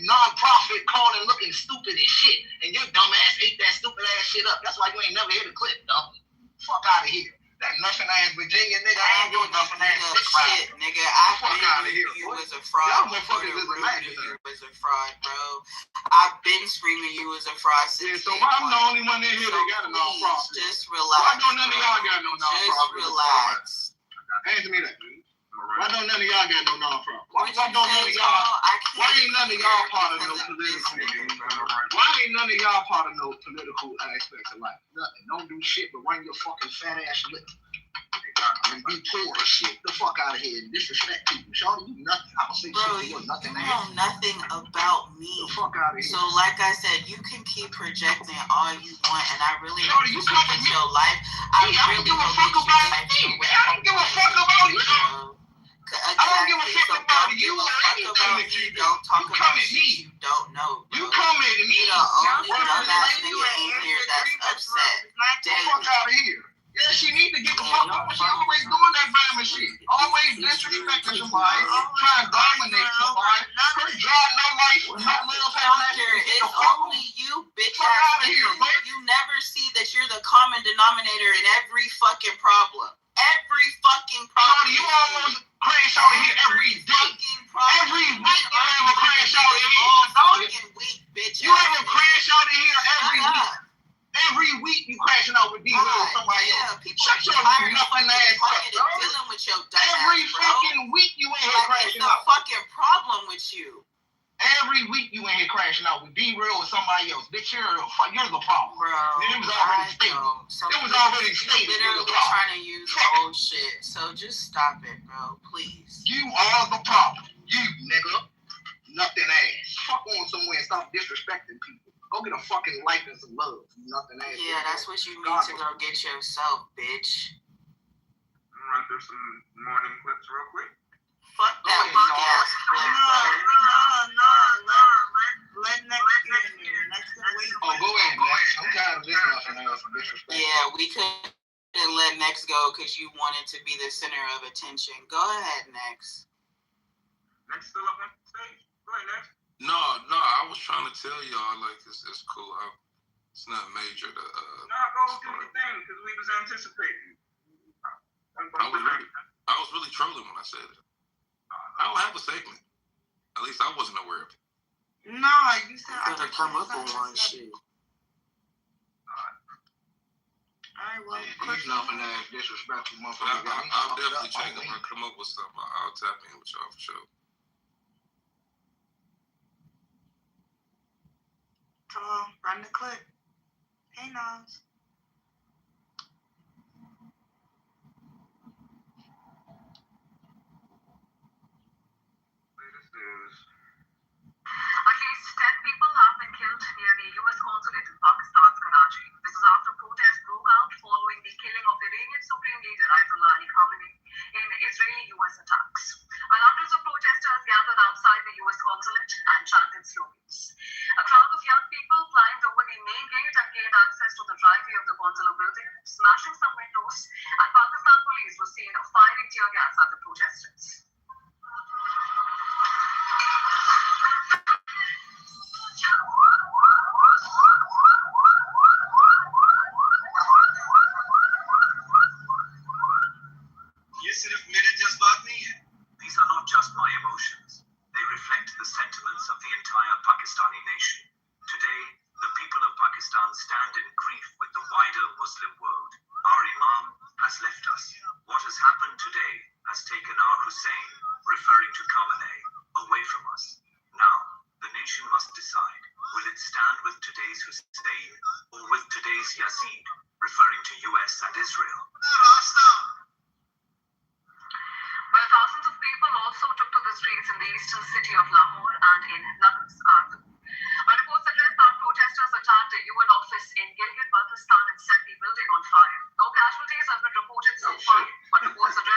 non-profit calling looking stupid as shit. And your dumbass ate that stupid ass shit up. That's why you ain't never hit a clip, dog. Fuck out of here. That nothing ass Virginia nigga, I ain't doing nothing ass shit, nigga. I fuck out of here, you boy. was a fraud. Y'all motherfuckers is a You was a fraud, bro. I've been screaming you was a fraud since. Yeah, so why I'm the only one in here that got a non-profit? Just relax. Why don't none of y'all got no non-profit? Just relax. Answer me that, dude. Why don't none of y'all got no non-profit? Why don't none of y'all? Why ain't none of y'all part of no political? Why ain't none of y'all part of no political aspects of life? Nothing. Don't do shit but run your fucking fat ass lip. And be poor and shit. The fuck out of here and disrespect people. Shawty, you nothing. I don't say shit. You nothing. You know nothing about me. The fuck out of here. So, like I said, you can keep projecting all you want, and I really Shawty, you come get your life. I don't give a fuck about me. I don't give a fuck about you. Exactly. I don't give a fuck about you or anything that you do. Don't talk you come about at me. You don't know. Bro. You come at me. You the only dumbass nigga in here that's upset. Get the fuck out of here. Yeah, she need to get the fuck out. She always doing that bama shit. Always disrespecting somebody, trying to dominate somebody. Her job, no life, no little family. It's only you, bitch ass nigga. You never see that you're the common denominator in every fucking problem. Every fucking problem. Shawty, you almost crash out of here every day. Every week you have a crash out of here. Fucking week, bitch. You have a crash out of here every week. Every week you crashing out with D-Will or somebody else. Shut your nothing ass up, bro. Dealing with your every fucking week you in here crashing out. What's the fucking problem with you? Every week you in here crashing out with D-Real or somebody else. Bitch, you're the problem. Bro, it was already stated. It was already stated. You're literally trying to use old shit. So just stop it, bro. Please. You are the problem. You, nigga. Nothing ass. Fuck on somewhere and stop disrespecting people. Go get a fucking life and some love. Nothing ass. Yeah, that's what you need to go get yourself, bitch. Run through some morning clips real quick. Fuck that weak ass clip, bro. No. Let next get in there. Next wait. Oh, go ahead, Next. I'm tired of this nothing else from disrespect. Yeah, we couldn't let Next go because you wanted to be the center of attention. Go ahead, Next. Next still up on stage? Go ahead, Next. No, I was trying to tell y'all, like, it's cool. It's not major. Go do your thing, because we was anticipating. I was really trolling when I said it. I don't have a segment. At least I wasn't aware of it. No, you said I gotta come up on one shit. Alright, well, he's nothing ass disrespectful motherfucker. I'll definitely check if I come up with something. I'll tap in with y'all for sure. Come on, run the clip. Hey, Nas. Latest news. At least 10 people have been killed near the U.S. consulate in Pakistan's Karachi. This is after protests broke out following the killing of Iranian Supreme Leader Ayatollah Ali Khamenei in Israeli-U.S. attacks. While hundreds of protesters gathered outside the U.S. consulate and chanted slogans. A crowd of young people climbed over the main gate and gained access to the driveway of the consular building, smashing some windows, and Pakistan police were seen firing tear gas at the protesters. ये सिर्फ मेरे जज्बात नहीं है. These are not just my emotions. They reflect the sentiments of the entire Pakistani nation. Today, the people of Pakistan stand in grief with the wider Muslim world. Our Imam has left us. What has happened today has taken our Hussein, referring to Khamenei, away from us. Now, the nation must decide, will it stand with today's Hussein or with today's Yazid, referring to US and Israel? Well, thousands of people also took to the streets in the eastern city of Lahore and in Nangarhar. When reports suggest that protesters attacked a UN office in Gilgit-Baltistan and set the building on fire. No casualties have been reported so far, but reports suggest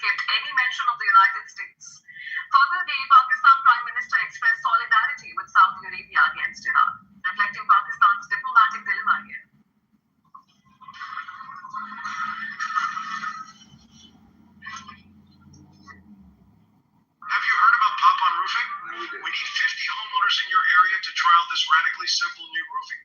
skipped any mention of the United States. Further, the Pakistan Prime Minister expressed solidarity with Saudi Arabia against Iran, reflecting Pakistan's diplomatic dilemma here. Have you heard about pop-on roofing? We need 50 homeowners in your area to trial this radically simple new roofing.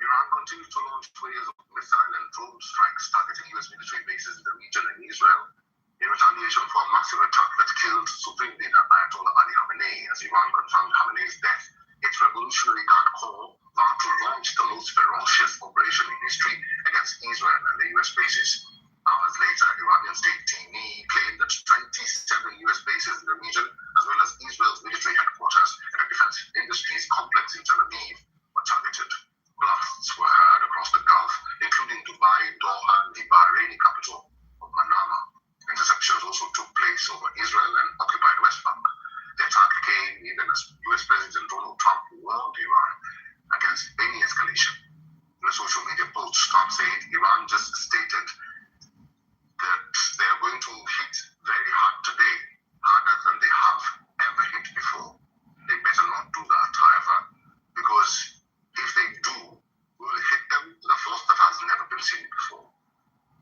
Iran continues to launch waves of missile and drone strikes targeting U.S. military bases in the region and Israel in retaliation for a massive attack that killed Supreme Leader Ayatollah Ali Khamenei. As Iran confirmed Khamenei's death, its Revolutionary Guard Corps vowed to launch the most ferocious operation in history against Israel and the U.S. bases. Hours later, Iranian state TV claimed that 27 U.S. bases in the region, as well as Israel's military headquarters and a defense industries complex in Tel Aviv, were targeted. Blasts were heard across the Gulf, including Dubai, Doha, and the Bahraini capital of Manama. Interceptions also took place over Israel and occupied West Bank. The attack came even as U.S. President Donald Trump warned Iran against any escalation. In a social media post, Trump said Iran just stated that they are going to hit very hard today, harder than they have ever hit before. They better not do that, however, because if they do, we will hit them to the force that has never been seen before.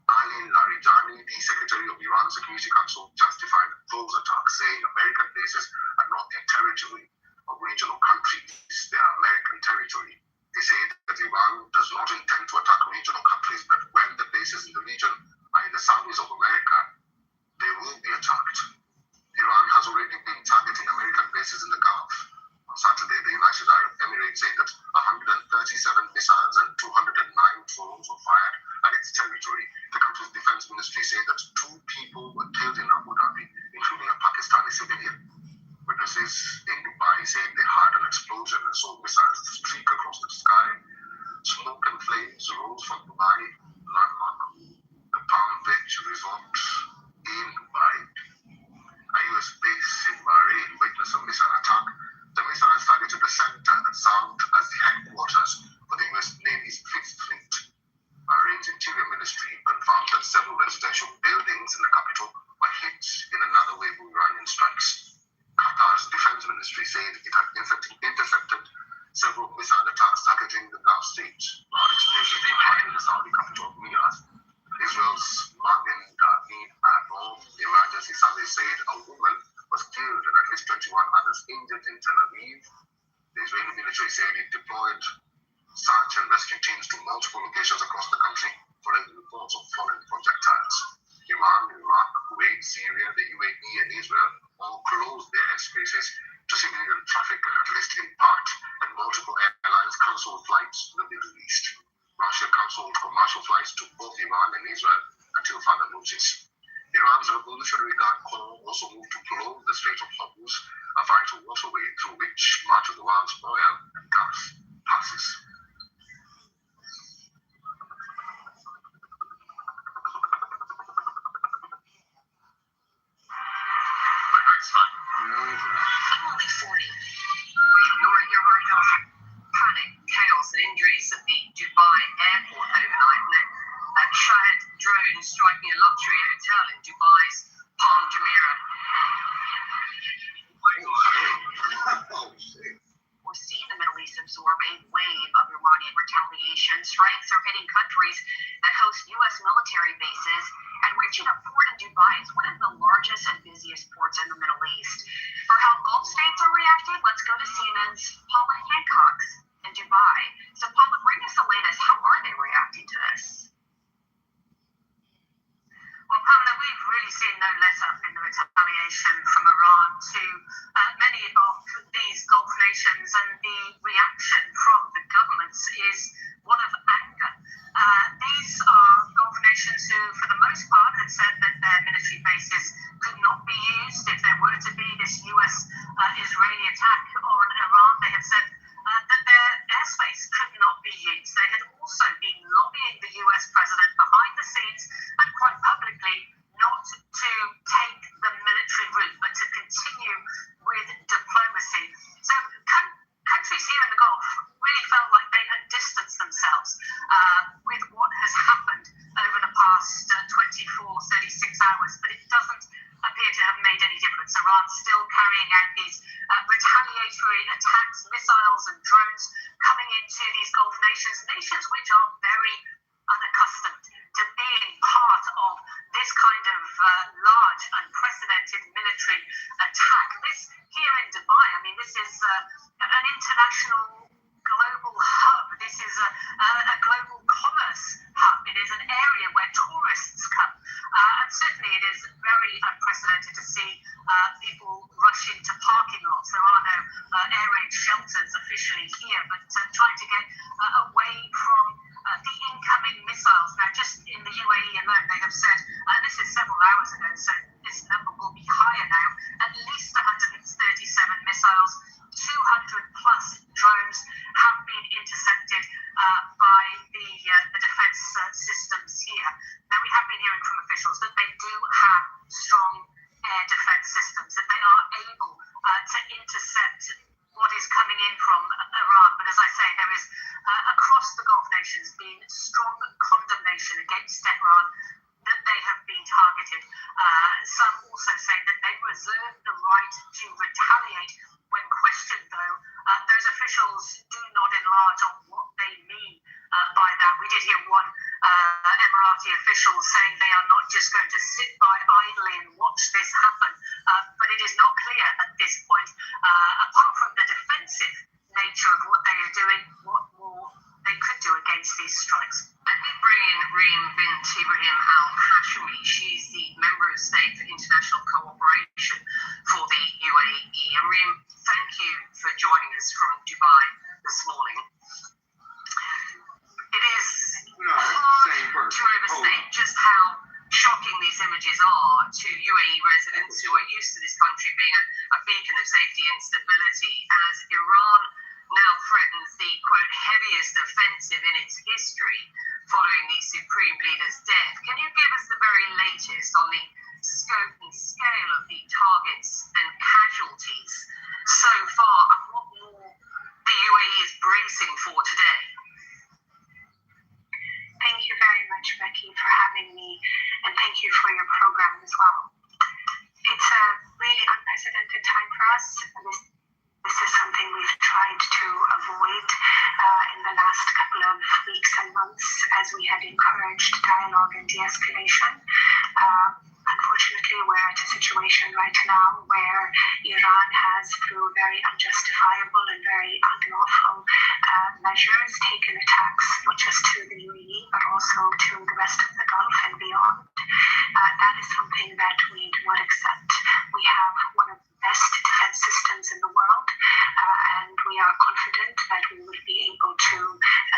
Ali Larijani, the Secretary of Iran's Security Council, justified those attacks, saying American bases are not the territory of regional countries, they are American territory. They say that Iran does not intend to attack regional countries, but when the bases in the region are in the Saudis of America, they will be attacked. Iran has already been targeting American bases in the Gulf. On Saturday, the United Arab Emirates said that 137 missiles and 209 drones were fired at its territory. The country's defense ministry said that 2 people were killed in Abu Dhabi, including a Pakistani civilian. Witnesses in Dubai said they heard an explosion and saw missiles streak across the sky. Smoke and flames rose from Dubai landmark, the Palm Beach Resort in Dubai. A U.S. base in Bahrain witnessed a missile attack. The missiles targeted the center that served as the headquarters for the U.S. Navy's Fifth Fleet. Bahrain's Interior Ministry confirmed that several residential buildings in the capital were hit in another wave of Iranian strikes. Qatar's defense ministry said it had intercepted several missile attacks targeting the Gulf states. Large explosions were heard in the Saudi capital of Riyadh. Israel's Magen David Adom emergency service said a woman was killed and at least 21 others injured in Tel Aviv. The Israeli military said it deployed search and rescue teams to multiple locations across the country following reports of fallen projectiles. Iran, Iraq, Kuwait, Syria, the UAE, and Israel all closed their airspaces to civilian traffic, at least in part, and multiple airlines canceled flights to the Middle East. Russia canceled commercial flights to both Iran and Israel until further notice. Iran's Revolutionary Guard Corps also moved to close the Strait of Hormuz, a vital waterway through which much of the world's oil and gas passes. I'm only 40. Ignoring your high health, panic, chaos, and injuries at the Dubai airport overnight led Shahid drone striking a luxury hotel in Dubai's Palm Jumeirah. We're seeing the Middle East absorb a wave of Iranian retaliation. Strikes are hitting countries that host U.S. military bases, and reaching a port in Dubai is one of the largest and busiest ports in the Middle East. For how Gulf states are reacting, let's go to CNN's Paula Hancock in Dubai. So Paula, bring us the latest. How are they reacting to this? Well, Pamela, we've really seen no let up in the retaliation from Iran to many of these Gulf nations, and the reaction from the governments is one of anger. These are Gulf nations who, for the most part, had said that their military bases could not be used if there were to be this U.S.-Israeli attack on Iran. They had said that their airspace could not be used. They had also been lobbying the U.S. president behind the scenes and quite publicly not to take the military route, but to continue with diplomacy. So countries here in the Gulf really felt like they had distanced themselves with what has happened over the past 24, 36 hours, but it doesn't Iran still carrying out these retaliatory attacks, missiles and drones coming into these Gulf nations, nations which are very unaccustomed to being part of this kind of large, unprecedented military attack. This here in Dubai, I mean, this is an international global hub. This is a global commerce hub. It is an area where tourists come. And certainly it is very unprecedented to see people rush into parking lots. There are no air raid shelters officially here, but trying to get away from the incoming missiles. Now, just in the UAE alone, they have said, this is several hours ago, so this number will be higher now, at least 137 missiles, 200 plus drones have been intercepted by the defense systems here. Now, we have been hearing from officials that they do have strong air defense systems, that they are able to intercept what is coming in from Iran. But as I say, there is across the Gulf nations been strong condemnation against Tehran that they have been targeted. Some also say that they reserve the right to retaliate. When questioned, though, those officials do not enlarge on what they mean by that. We did hear one Emirati official saying they are not just going to sit by idly and watch this happen, but it is not clear at this point, apart from the defensive nature of what they are doing, what more they could do against these strikes. Let me bring in Reem bint Ibrahim al-Hashimi. She's the Member of State for International Cooperation for the UAE. And Reem, thank you for joining us from Dubai this morning. It is hard to overstate just how shocking these images are to UAE residents who are used to this country being a beacon of safety and stability, as Iran now threatens the, quote, heaviest offensive in its history following the supreme leader's death. Can you give us the very latest on the scope and scale of the targets and casualties so far, and what more the UAE is bracing for today? Thank you very much, Becky, for having me, and thank you for your program as well. It's a really unprecedented time for us. This is something we've tried to avoid in the last couple of weeks and months as we had encouraged dialogue and de-escalation. Unfortunately, we're at a situation right now where Iran has, through very unjustifiable and very unlawful measures, taken attacks not just to the UAE but also to the rest of the Gulf and beyond. That is something that we do not accept. We have one of the best defense systems in the world, and we are confident that we will be able to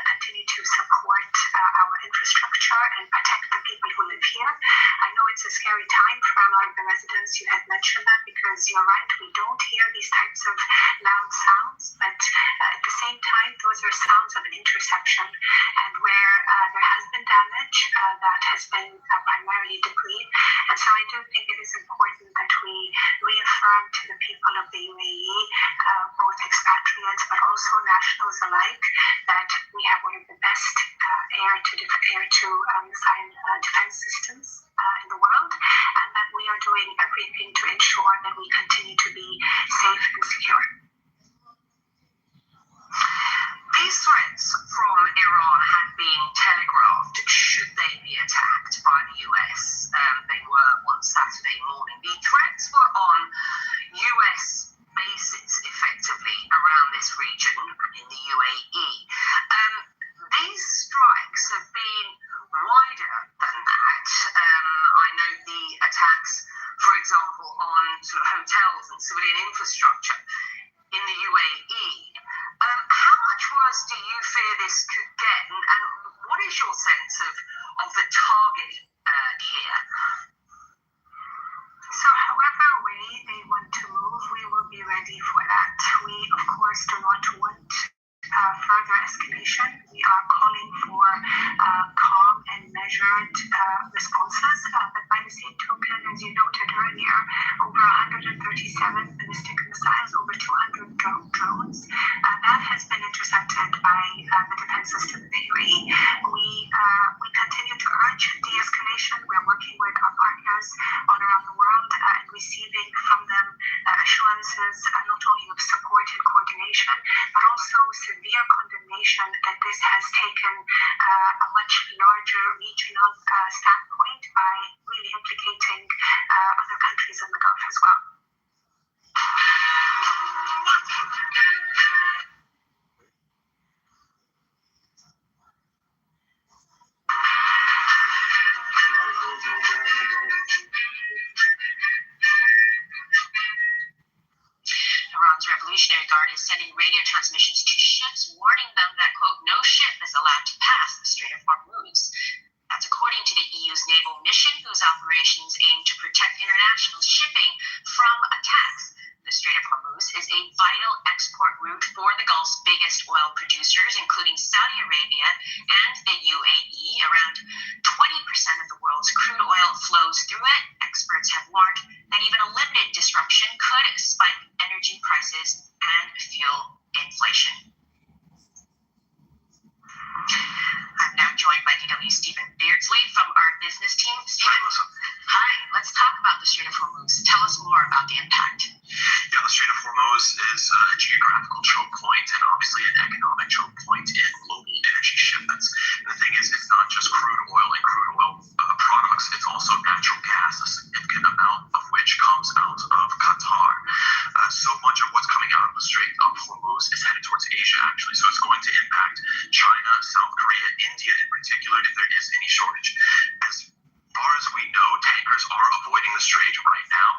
continue to support our infrastructure and protect the people who live here. I know it's a scary time for a lot of the residents. You had mentioned that, because you're right, we don't hear these types of loud sounds, but at the same time, those are sounds of an interception, and where there has been damage, that has been primarily debris. And so I do think it is important that we reaffirm to the people of the UAE, both expatriates but also nationals alike, that we have one of the best air-to-missile defense systems in the world, and that we are doing everything to ensure that we continue to be safe and secure. These threats from Iran had been telegraphed should they be attacked by the US. They were on Saturday morning. The threats were on US bases, effectively, around this region and in the UAE. These strikes have been wider than that. I know the attacks, for example, on sort of hotels and civilian infrastructure in the UAE. How much worse do you fear this could get, and what is your sense of the target here? So however way they want to move, we will be ready for that. We, of course, do not want further escalation. We are calling for calm and measured responses, but by the same token, as you noted earlier, over 137 ballistic missiles, over 200 drones, that has been intercepted by the defense system of the UAE. We continue to urge de-escalation. We're working with our partners all around the world and receiving from them assurances not only of support and coordination, but also severe condemnation that this has taken a much larger regional standpoint by really implicating other countries in the Gulf as well. Iran's Revolutionary Guard is sending radio transmissions to ships warning them that, quote, no ship is allowed to pass the Strait of Hormuz. That's according to the EU's naval mission, whose operations aim to protect international shipping from attacks. The Strait of Hormuz is a vital export route for the Gulf's biggest oil producers, including Saudi Arabia and the UAE. Around 20% of the world's crude oil flows through it. Experts have warned that even a limited disruption could spike energy prices and fuel inflation. I'm now joined by DW's Stephen Beardsley from our business team. Stephen, hi, let's talk about the Strait of Hormuz. Tell us more about the impact. Yeah, the Strait of Hormuz is a geographical choke point and obviously an economic choke point in global energy shipments. And the thing is, it's not just crude oil and crude oil products, it's also natural gas, a significant amount of which comes out of Qatar. So much of what's coming out of the Strait of Hormuz is headed towards Asia, actually. So it's going to impact China, South Korea, India in particular, if there is any shortage. As far as we know, tankers are avoiding the strait right now.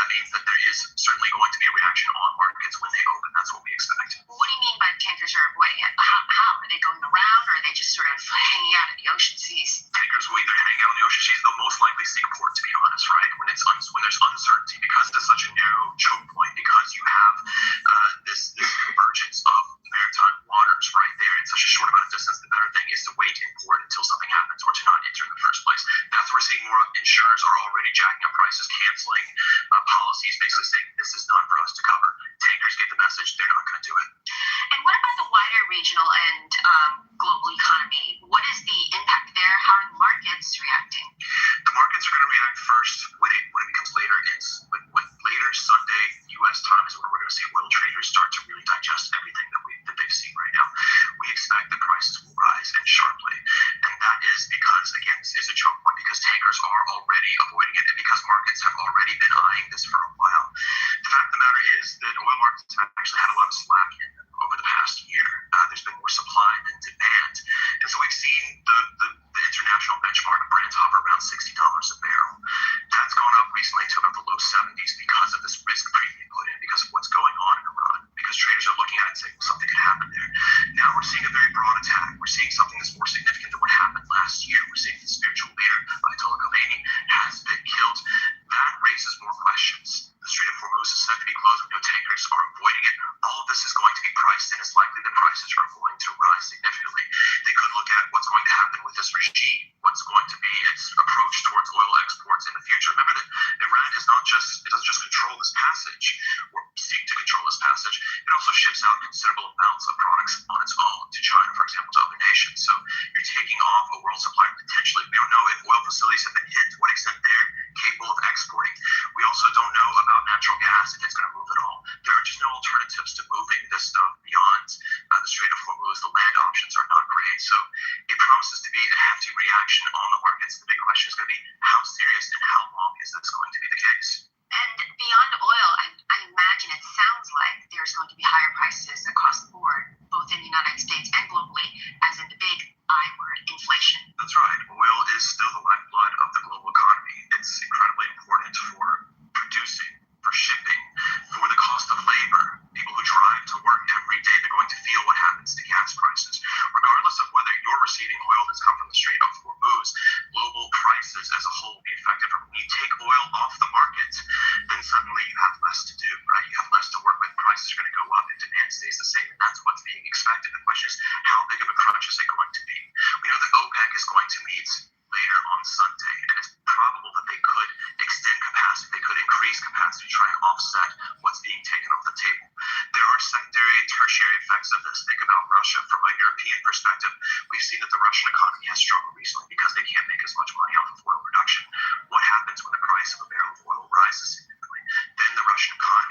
That means that there is certainly going to be a reaction on markets when they open. That's what we expect. What do you mean by tankers are avoiding it? How? Are they going around, or are they just sort of hanging out in the ocean seas? Tankers will either hang out in the ocean seas. They'll most likely seek port, to be honest, right? When there's uncertainty, because it's such a narrow choke point, because you have this convergence of maritime waters right there in such a short amount of distance, the better thing is to wait in port until something happens, or to not enter in the first place. That's where we're seeing more of. Insurers are already jacking up prices, canceling policies, basically saying this is not for us to cover. Tankers get the message, they're not going to do it. And what about the wider regional and global economy? What is the impact there? How are the markets reacting? The markets are going to react first when it becomes later. With later Sunday U.S. time is where we're going to see oil traders start to really digest everything that they've seen right now. We expect that prices will rise and sharply, and that is because, again, this is a choke point, because tankers are already avoiding it, and because markets have already been eyeing this for a while. The fact of the matter is that oil markets have actually had a lot of slack in them over the past year. There's been more supply than demand, and so we've seen the international benchmark Brent hover around $60 a barrel. That's gone up recently to about the low 70s because of this risk premium put in, because of what's going on in Iran, because traders are looking at it and saying, well, something could happen there. Now we're seeing a very broad attack. We're seeing something that's more significant than what happened last year. We're seeing the spiritual leader, Ayatollah Khomeini, has been killed. That raises more questions. The Strait of Hormuz is set to be closed. We know tankers are avoiding it. All of this is going to be priced in. It's likely that prices are going to rise significantly. They could look at what's going to happen with this regime, what's going to be its approach towards oil exports in the future. Remember that Iran is it doesn't just control this passage or seek to control this passage. It also ships out considerable amounts of products on its own to China, for example, to other nations. So you're taking off a world supply potentially. We don't know if oil facilities have been hit, to what extent they're capable of exporting. We also don't know about natural gas, if it's going to move at all. There are just no alternatives to moving this stuff beyond the Strait of Hormuz. The land options are not great. So it promises to be a hefty reaction on the markets. The big question is going to be, how serious and how long is this going to be the case? And beyond oil, I imagine it sounds like there's going to be higher prices across the board, both in the United States and globally, as in the big I word, inflation. That's right. Oil is still the lifeblood of the global economy. It's incredibly important for producing, for shipping, for the cost of labor. People who drive to work every day, they're going to feel what happens to gas prices. Regardless of whether you're receiving oil that's come from the Strait of Hormuz, global prices as a whole will be affected. When you take oil off the market, then suddenly you have less to do, right? You have less to work with. Prices are going to go up if demand stays the same, and that's what's being expected. The question is, how big of a crunch is it going to be? We know that OPEC is going to meet later on Sunday, and it's probable that they could extend capacity. They could increase capacity to try and offset what's being taken off the table. There are secondary and tertiary effects of this. Think about Russia. From a European perspective, we've seen that the Russian economy has struggled recently because they can't make as much money off of oil production. What happens when the price of a barrel of oil rises significantly? Then the Russian economy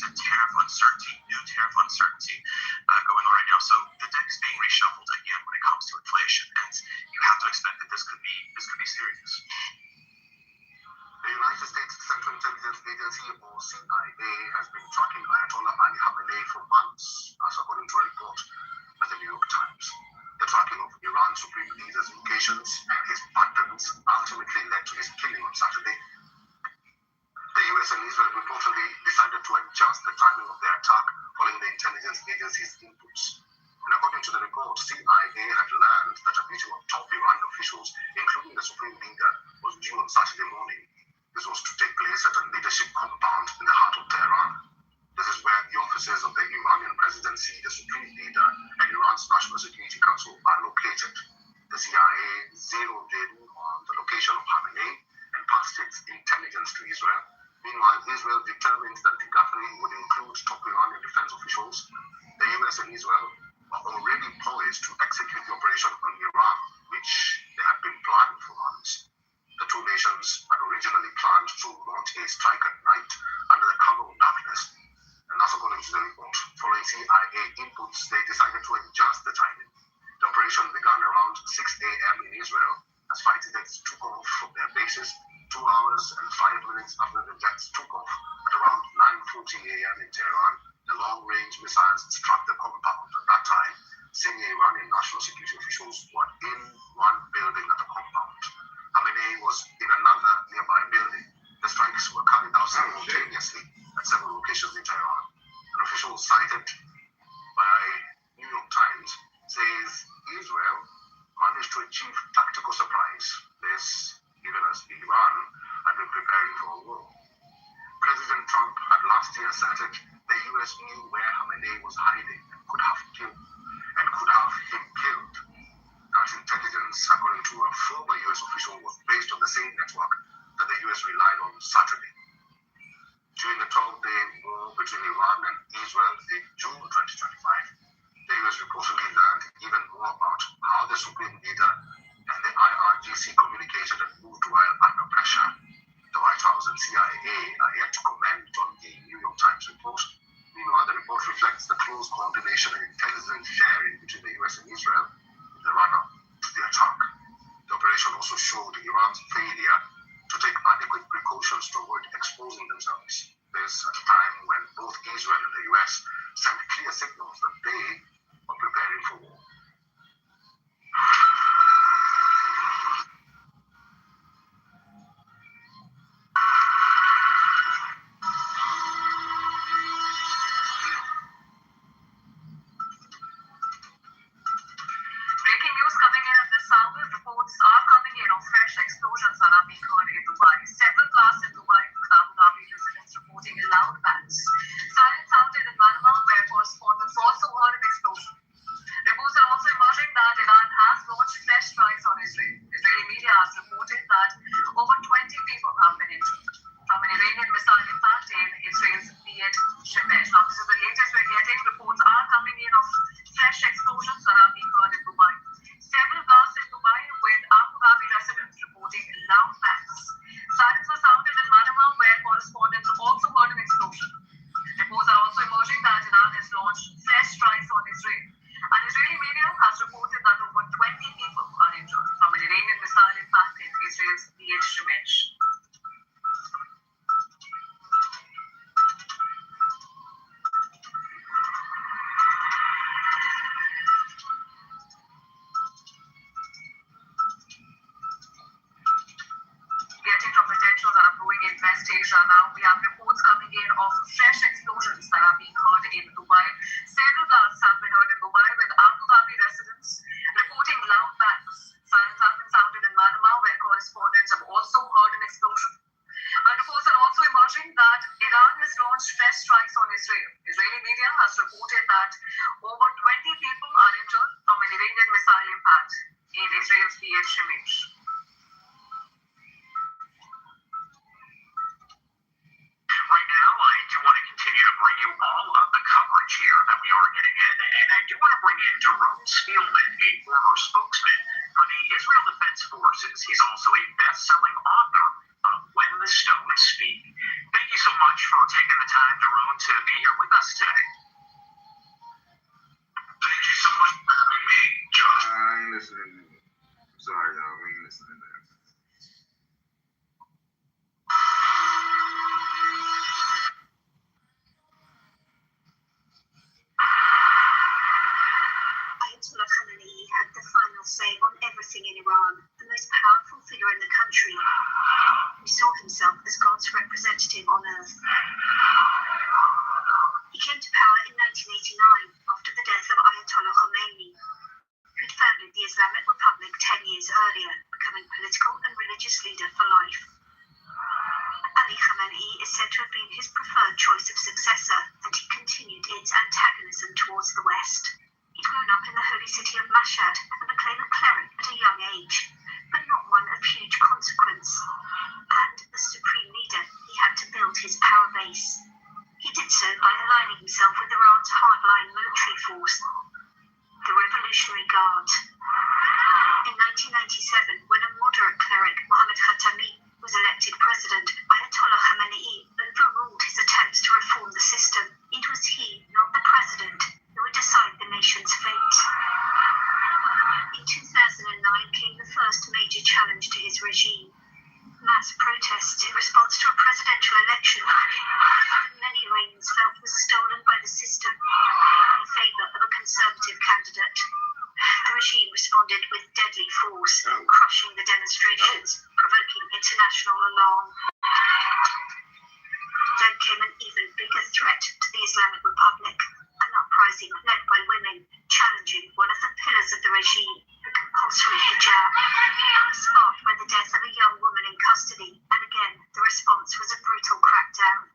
a new tariff uncertainty going on right now. So the deck is being reshuffled again when it comes to inflation, and you have to expect that this could be serious. The United States Central Intelligence Agency, or CIA, has been tracking Ayatollah Ali Khamenei for months, as according to a report by the New York Times. The tracking of Iran's supreme leader's locations and his patterns ultimately led to his killing on Saturday. The US and Israel reportedly decided to adjust the timing of their attack following the intelligence agency's inputs. And according to the report, CIA had learned that a meeting of top Iran officials, including the supreme leader, was due on Saturday morning. This was to take place at a leadership compound in the heart of Tehran. This is where the offices of the Iranian presidency, the supreme leader, and Iran's National Security Council are located. The CIA zeroed in on the location of Khamenei and passed its intelligence to Israel. Meanwhile, Israel determined that the gathering would include top Iranian defense officials. The US and Israel are already poised to execute the operation on Iran, which they had been planning for months. The two nations had originally planned to launch a strike at night under the cover of darkness. And that's according to the report. Following CIA inputs, they decided to adjust the timing. The operation began around 6 a.m. in Israel as fighter jets took off from their bases 2 hours and 5 minutes after the jets took off at around 9:40 a.m. in Tehran. The long-range missiles struck the compound. At that time, senior Iranian national security officials were in one building at the compound. Khamenei was in another nearby building. The strikes were carried out simultaneously at several locations in Tehran. An official cited by New York Times says Israel managed to achieve tactical surprise. This, even as Iran had been preparing for a war. President Trump had last year asserted the US knew where Khamenei was hiding and could have him killed. That intelligence, according to a former US official, was based on the same network that the US relied on Saturday. During the 12-day war between Iran and Israel in June 2025, the US reportedly learned even more about how the supreme leader and the IRGC communicated and moved while under pressure. The White House and CIA are yet to comment on the New York Times report. Meanwhile, the report reflects the close coordination and intelligence sharing between the US and Israel in the run-up to the attack. The operation also showed Iran's failure to take adequate precautions to avoid exposing themselves. This at a time when both Israel and the US sent clear signals that they were preparing for war. Breaking news coming in at this hour. Reports are coming in of fresh explosions that are being heard in Dubai. Several blasts in Dubai, with Abu Dhabi residents reporting loud bangs. Silence sounded in Manama, where correspondents also heard an explosion. Reports are also emerging that Iran has launched fresh strikes on Israel. Israeli media has reported that over 20 people have been injured from an Iranian missile impact in Israel's Beit Shemesh. Now, this is the latest we're getting. Reports are coming in of fresh explosions that are being heard in Dubai. Several blasts in Dubai, with Abu Dhabi residents reporting loud bangs. Sirens were sounded in Manama, where correspondents also heard an explosion. Reports are also emerging that Iran has launched fresh strikes on Israel. And Israeli media has reported that over 20 people are injured from an Iranian missile impact in Israel's Beit Shemesh. Getting from the tensions that are brewing in West Asia now, we have reports coming in of fresh explosions that are being heard in Dubai. Several blasts have been heard in Dubai, with Abu Dhabi residents reporting loud bangs. Sirens have been sounded in Manama, where correspondents have also heard an explosion. But reports are also emerging that Iran has launched fresh strikes on Israel. Israeli media has reported that over 20 people are injured from an Iranian missile impact in Israel's Beit Shemesh. Right now, I do want to continue to bring you all of the coverage here that we are getting in, and I do want to bring in Jerome Spielman, a former spokesman for the Israel Defense Forces. He's also a best-selling author of When the Stones Speak. Thank you so so much for taking the time, Daron, to be here with us today. Thank you so much for having me, Josh. I ain't listening to you. Sorry, y'all. We ain't listening to that. Ayatollah Khamenei had the final say on everything in Iran, the most powerful figure in the country. He saw himself as God's representative on earth. He came to power in 1989 after the death of Ayatollah Khomeini, who'd founded the Islamic Republic 10 years earlier, becoming political and religious leader for life. Ali Khamenei is said to have been his preferred choice of successor, and he continued its antagonism towards the West. He'd grown up in the holy city of Mashhad and became a cleric at a young age, but not one of huge consequence. And as supreme leader, he had to build his power base. He did so by aligning himself with Iran's hardline military force, the Revolutionary Guard. In 1997, when a moderate cleric, Mohammad Khatami, was elected president, Ayatollah Khamenei overruled his attempts to reform the system. It was he, not the president, who would decide the nation's fate. In 2009 came the first major challenge to his regime. Mass protests in response to a presidential election that many Iranians felt was stolen by the system in favour of a conservative candidate. The regime responded with deadly force, crushing the demonstrations, provoking international alarm. Then came an even bigger threat to the Islamic Republic, an uprising led by women, challenging one of the pillars of the regime, the compulsory hijab. It was sparked by the death of a young woman in custody, and again, the response was a brutal crackdown.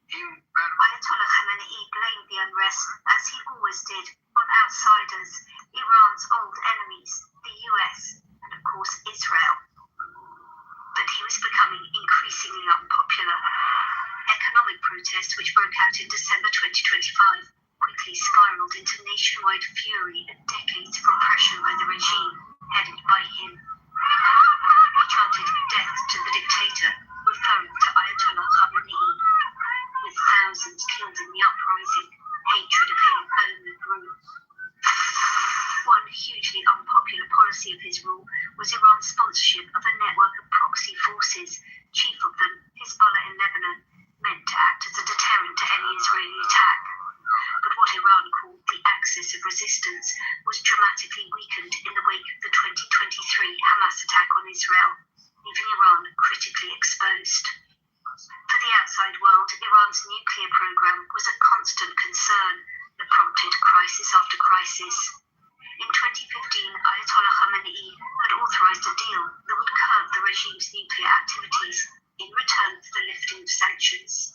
Ayatollah Khamenei blamed the unrest, as he always did, on outsiders, Iran's old enemies, the US, and of course Israel. But he was becoming increasingly unpopular. Economic protests, which broke out in December 2025, quickly spiraled into nationwide fury and decades of repression by the regime, headed by him. He chanted death to the dictator, referring to Ayatollah Khamenei. With thousands killed in the uprising, hatred of him only grew. One hugely unpopular policy of his rule was Iran's sponsorship of a network of proxy forces, chief of them, Hezbollah in Lebanon, meant to act as a deterrent to any Israeli attack. But what Iran called the axis of resistance was dramatically weakened in the wake of the 2023 Hamas attack on Israel, leaving Iran critically exposed. For the outside world, Iran's nuclear program was a constant concern that prompted crisis after crisis. In 2015, Ayatollah Khamenei had authorized a deal that would curb the regime's nuclear activities in return for the lifting of sanctions.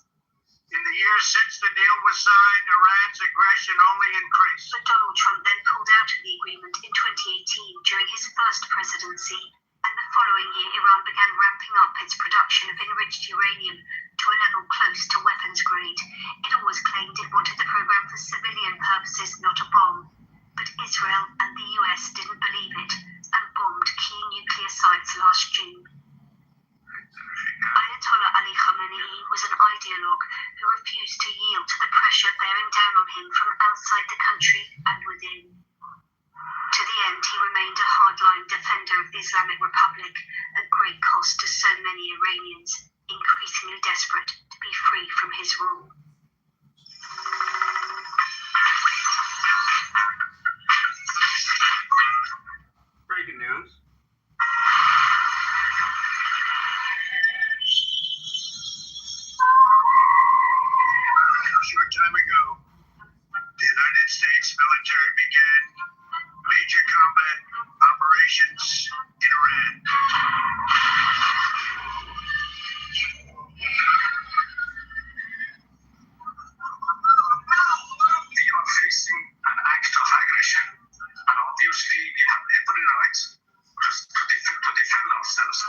In the years since the deal was signed, Iran's aggression only increased. But Donald Trump then pulled out of the agreement in 2018 during his first presidency, and the following year Iran began ramping up its production of enriched uranium to a level close to weapons grade. It always claimed it wanted the program for civilian purposes, not a bomb. But Israel and the US didn't believe it and bombed key nuclear sites last June. Ayatollah Ali Khamenei was an ideologue who refused to yield to the pressure bearing down on him from outside the country and within. To the end, he remained a hardline defender of the Islamic Republic at great cost to so many Iranians, increasingly desperate to be free from his rule. Breaking news. A short time ago, the United States military began major combat operations in Iran. We are facing an act of aggression, and obviously we have every right to defend ourselves.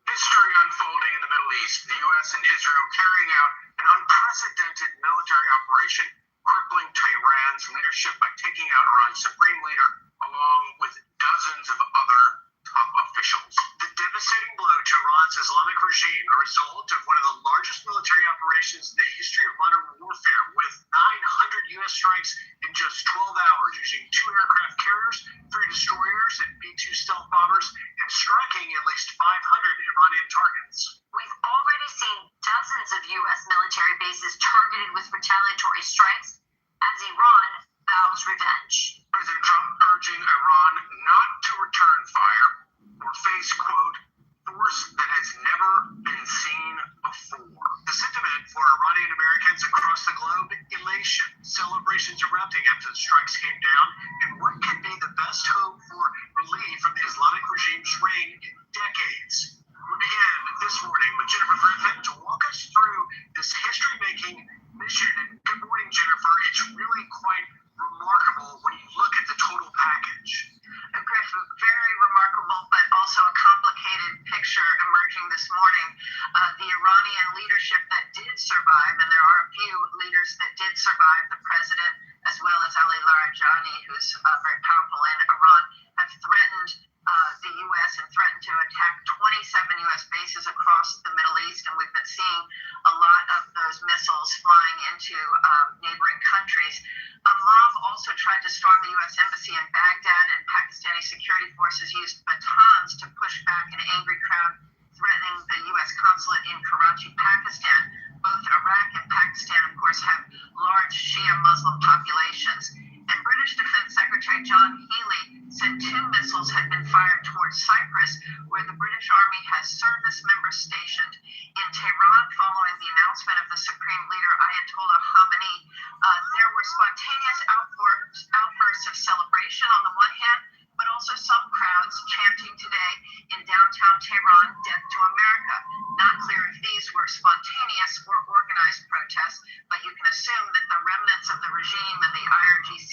History unfolding in the Middle East, the U.S. and Israel carrying out an unprecedented military leadership by taking out Iran's supreme leader along with dozens of other top officials. The devastating blow to Iran's Islamic regime, a result of one of the largest military operations in the history of modern warfare, with 900 U.S. strikes in just 12 hours, using 2 aircraft carriers, 3 destroyers, and B-2 stealth bombers, and striking at least 500 Iranian targets. We've already seen dozens of U.S. military bases targeted with retaliatory strikes as Iran vows revenge. President Trump urging Iran not to return fire or face, quote, force that has never been seen before. The sentiment for Iranian Americans across the globe, elation, celebrations erupting after the strikes came down, and what could be the best hope for relief from the Islamic regime's reign in decades. We begin this morning with Jennifer Griffin to walk us through this history-making mission. And good morning, Jennifer. It's really quite remarkable when you look at the total package. Griff, very remarkable, but also a complicated picture emerging this morning. The Iranian leadership that did survive, and there are a few leaders that did survive, the president as well as Ali Larijani, who's very powerful in Iran, have threatened the U.S. and threatened to attack 27 U.S. bases across the Middle East, and we've been seeing a lot of those missiles flying into neighboring countries. A mob also tried to storm the U.S. Embassy in Baghdad, and Pakistani security forces used batons to push back an angry crowd threatening the U.S. consulate in Karachi, Pakistan. Both Iraq and Pakistan, of course, have large Shia Muslim populations. And British Defense Secretary John Healey said 2 missiles had been fired towards Cyprus, where the British Army has service members stationed. In Tehran, following the announcement of the Supreme Leader Ayatollah Khamenei, there were spontaneous outbursts of celebration on the one hand, but also some crowds chanting today in downtown Tehran, "Death to America." Not clear if these were spontaneous or organized protests, but you can assume that the remnants of the regime and the IRGC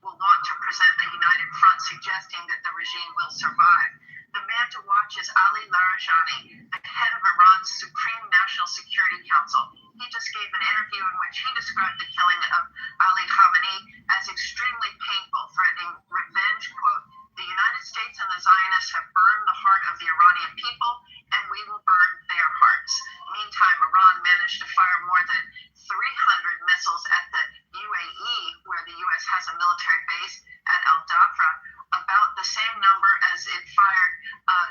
will want to present a united front, suggesting that the regime will survive. The man to watch is Ali Larijani, the head of Iran's Supreme National Security Council. He just gave an interview in which he described the killing of Ali Khamenei as extremely painful, threatening revenge, quote, "The United States and the Zionists have burned the heart of the Iranian people, and we will burn their hearts." Meantime, Iran managed to fire more than 300 missiles at the UAE, where the U.S. has a military base at Al-Dhafra, about the same number as it fired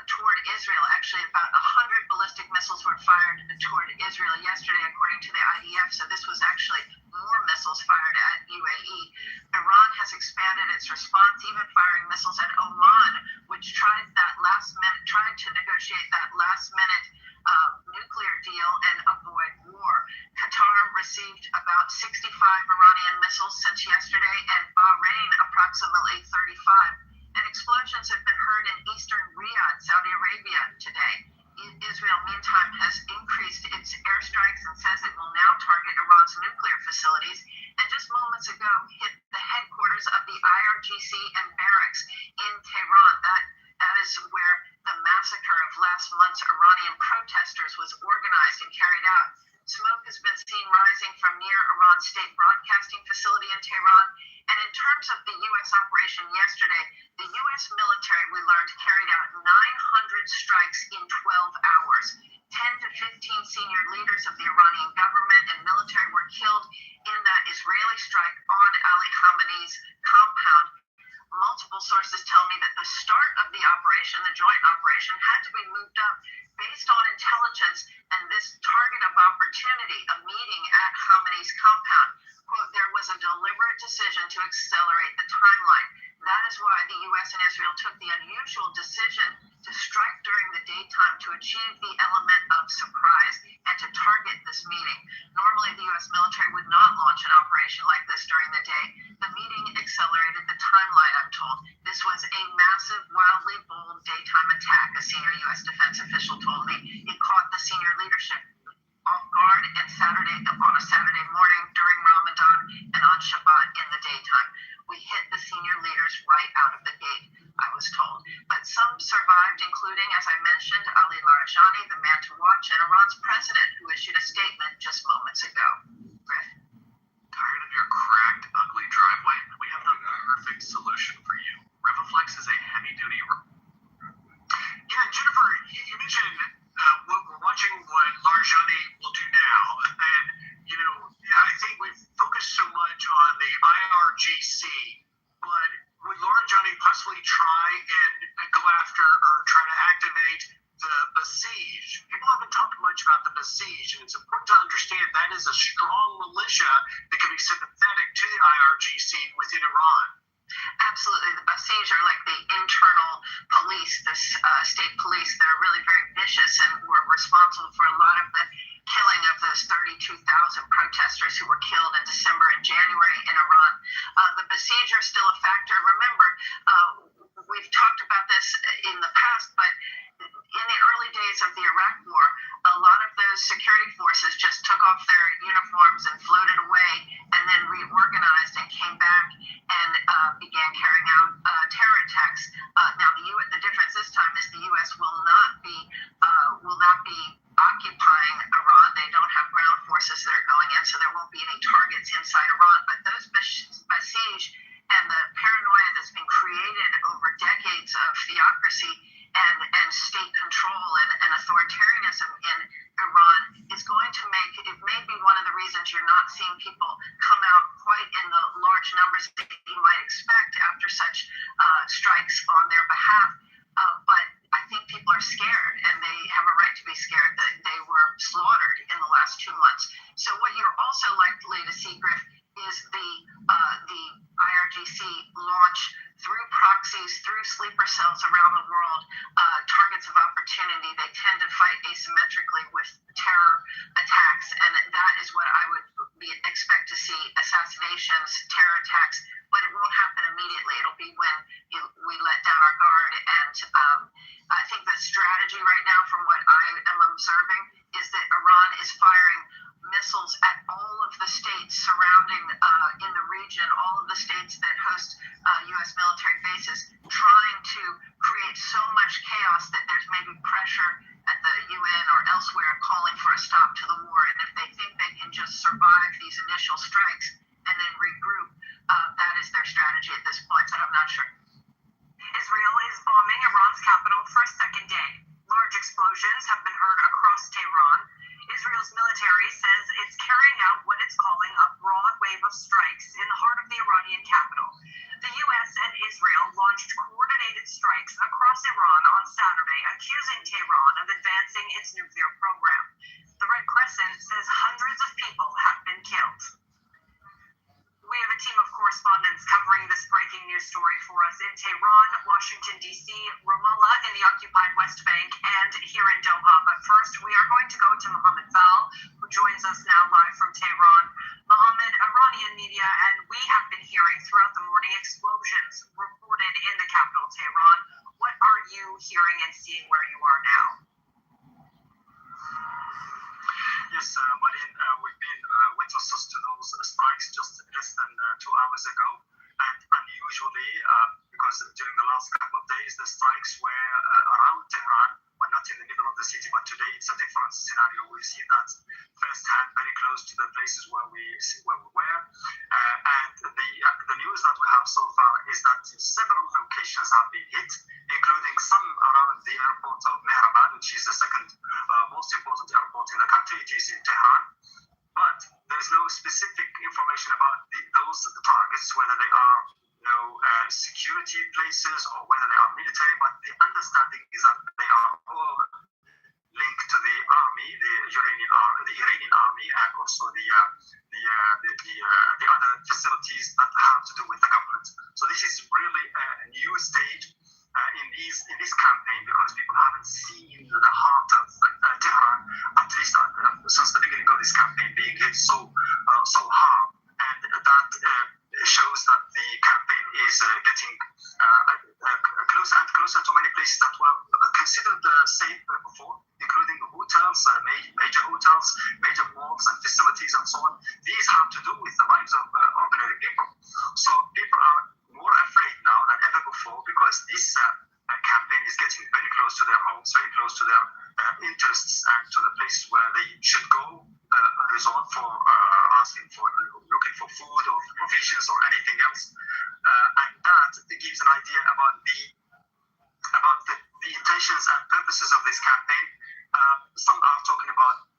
toward Israel. Actually, about 100 ballistic missiles were fired toward Israel yesterday, according to the IDF, so this was actually more missiles fired at UAE. Iran has expanded its response, even firing missiles at Oman, which tried to negotiate that last-minute nuclear deal and avoid war. Qatar received about 65 Iranian missiles since yesterday, and Bahrain approximately 35. And explosions have been heard in eastern Riyadh, Saudi Arabia, today. Israel, meantime, has increased its airstrikes and says it will now target Iran's nuclear facilities, and just moments ago hit the headquarters of the IRGC and barracks in Tehran. That is where the massacre of last month's Iranian protesters was organized and carried out. Smoke has been seen rising from near Iran's state broadcasting facility in Tehran. And in terms of the U.S. operation yesterday, the U.S. military, we learned, carried out 900 strikes in 12 hours. 10 to 15 senior leaders of the Iranian government and military were killed in that Israeli strike on Ali Khamenei's compound. Multiple sources tell me that the start of the operation, the joint operation, had to be moved up based on intelligence and this target of opportunity, a meeting at Khamenei's compound. Quote, "There was a deliberate decision to accelerate the timeline. That is why the U.S. and Israel took the unusual decision to strike during the daytime to achieve the element of surprise and to target this meeting. Normally, the U.S. military would not launch an operation like this during the day. The meeting accelerated the timeline, I'm told. This was a massive, wildly bold daytime attack," a senior U.S. defense official told me. It caught the senior leadership off guard and on a Saturday morning during Ramadan and on Shabbat in the daytime. We hit the senior leaders right out of the gate, I was told. But some survived, including, as I mentioned, Ali Larijani, the man to watch, and Iran's president, who issued a statement just moments ago. Griff? Tired of your cracked, ugly driveway? We possibly try and go after or try to activate the besiege. People haven't talked much about the besiege, and it's important to understand that is a strong militia that can be sympathetic to the IRGC within Iran. Absolutely. The Basij are like the internal police, the state police. They're really very vicious and were responsible for a lot of the killing of those 32,000 protesters who were killed in December and January in Iran. The Basij are still a factor. Remember, we've talked about this in the past, but in the early days of the Iraq War, a lot of those security forces just took off their uniforms and floated away and then reorganized and came back and began carrying out terror attacks. Now, the difference this time is the U.S. will not be occupying Iran. They don't have ground forces that are going in, so there won't be any targets inside Iran. But those Basij and the paranoia that's been created over decades of theocracy and state control and authoritarianism in Iran is going to make it may be one of the reasons you're not seeing people come out quite in the large numbers that you might expect after such strikes on their behalf. But I think people are scared, and they have a right to be scared that they were slaughtered in the last 2 months. So what you're also likely to see, Griff, is the IRGC launch through proxies, through sleeper cells around the world, targets of opportunity. They tend to fight asymmetrically with terror attacks, and that is what I would expect to see: assassinations, terror attacks, but it won't happen immediately. It'll be when we let down our guard. And I think the strategy right now, from what I am observing, is that Iran is firing missiles at all of the states surrounding in the region, all of the states that host U.S. military bases, trying to create so much chaos that there's maybe pressure at the UN or elsewhere calling for a stop to the war. And if they think they can just survive these initial strikes and then regroup, that is their strategy at this point, but I'm not sure. Israel is bombing Iran's capital for a second day. Large explosions have been heard across Tehran. Israel's military says it's carrying out what it's calling a broad wave of strikes in the heart of the Iranian capital. The U.S. and Israel launched coordinated strikes across Iran on Saturday, accusing Tehran of advancing its nuclear program. The Red Crescent says hundreds of people have been killed. We have a team of correspondents covering this breaking news story for us in Tehran, Washington, D.C., Ramallah in the occupied West Bank, and here in Doha. But first, we are going to go to Mohammed Val, who joins us now live from Tehran. Mohammed, Iranian media, and we have been hearing throughout the morning explosions reported in the capital, Tehran. What are you hearing and seeing where you are now? Yes, Marian, we've been witnesses to those strikes just less than 2 hours ago. And unusually, because during the last couple of days, the strikes were around Tehran, but not in the middle of the city. But today, it's a different scenario. We've seen that firsthand, very close to the places where we were. And the news that we have so far is that several locations have been hit, including some around the airport of Mehrabad, which is the second most important airport in the country. It is in Tehran. But there is no specific information about those targets, whether they are security places or whether they are military. But the understanding is that they are all linked to the army, the Iranian army, and also the other facilities that have to do with the government. So this is really a new stage in this campaign, because people haven't seen the heart of Tehran, at least since the beginning of this campaign, being hit so hard, and that shows that the campaign is getting closer and closer to many places that were considered safe before, including hotels, major hotels, major malls and facilities and so on. These have to do with the lives of ordinary people. So people are more afraid now than ever before, because this campaign is getting very close to their homes, very close to their interests and to the places where they should go resort for looking for food or provisions or anything else. And that gives an idea about the intentions and purposes of this campaign. Some are talking about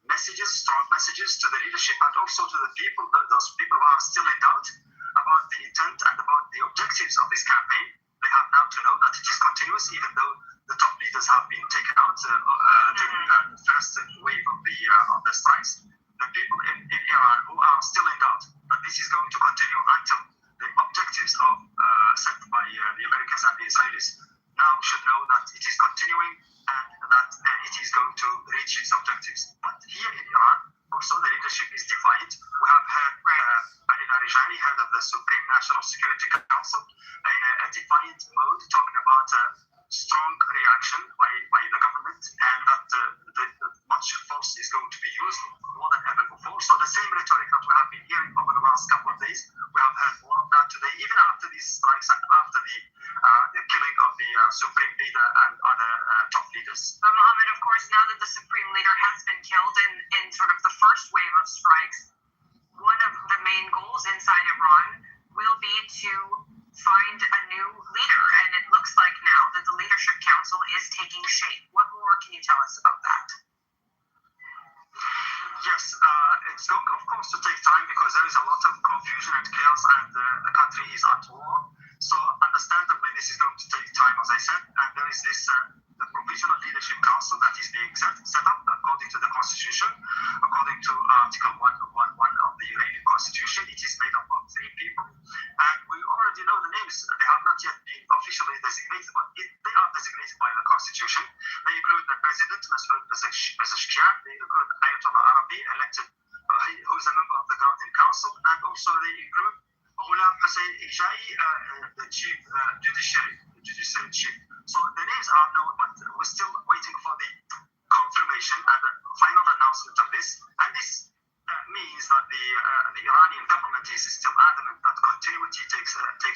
strong messages to the leadership and also to the people, those people who are still in doubt about the intent and about the objectives of this campaign. They have now to know that it is continuous, even though the top leaders have been taken out during the first wave of the strikes. The people in Iran who are still in doubt that this is going to continue until the objectives of set by the Americans and the Israelis now should know that it is continuing and that it is going to reach its objectives. But here in Iran, also the leadership is defiant. We have heard Ali Larijani, head of the Supreme National Security Council, in a defiant mode, talking about strong reaction by the government and that much force is going to be used more than ever before. So the same rhetoric that we have been hearing over the last couple of days, we have heard more of that today, even after these strikes and after the killing of the Supreme Leader and other top leaders. But Mohammed, of course, now that the Supreme Leader has been killed in sort of the first wave of strikes, one of the main goals inside Iran will be to find a new leader. And it looks like now that the Leadership Council is taking shape. What more can you tell us about that? Yes, it's going, of course, to take time because there is a lot of confusion and chaos and the country is at war. So understandably, this is going to take time, as I said. And there is this the Provisional Leadership Council that is being set up according to the Constitution, according to Article 111 of the Iranian Constitution. It is made up of 3 people. And we already know the names. They have not yet been officially designated, but they are designated by the Constitution. They include the President, Masoud Pezeshkian. They include Ayatollah Arabi, elected, who is a member of the Guardian Council. And also they include Ghulam Hussein Ijai, the Chief Judiciary Chief. So the names are known, but we're still waiting for the confirmation and the final announcement of this. And this means that the Iranian government is still adamant that continuity takes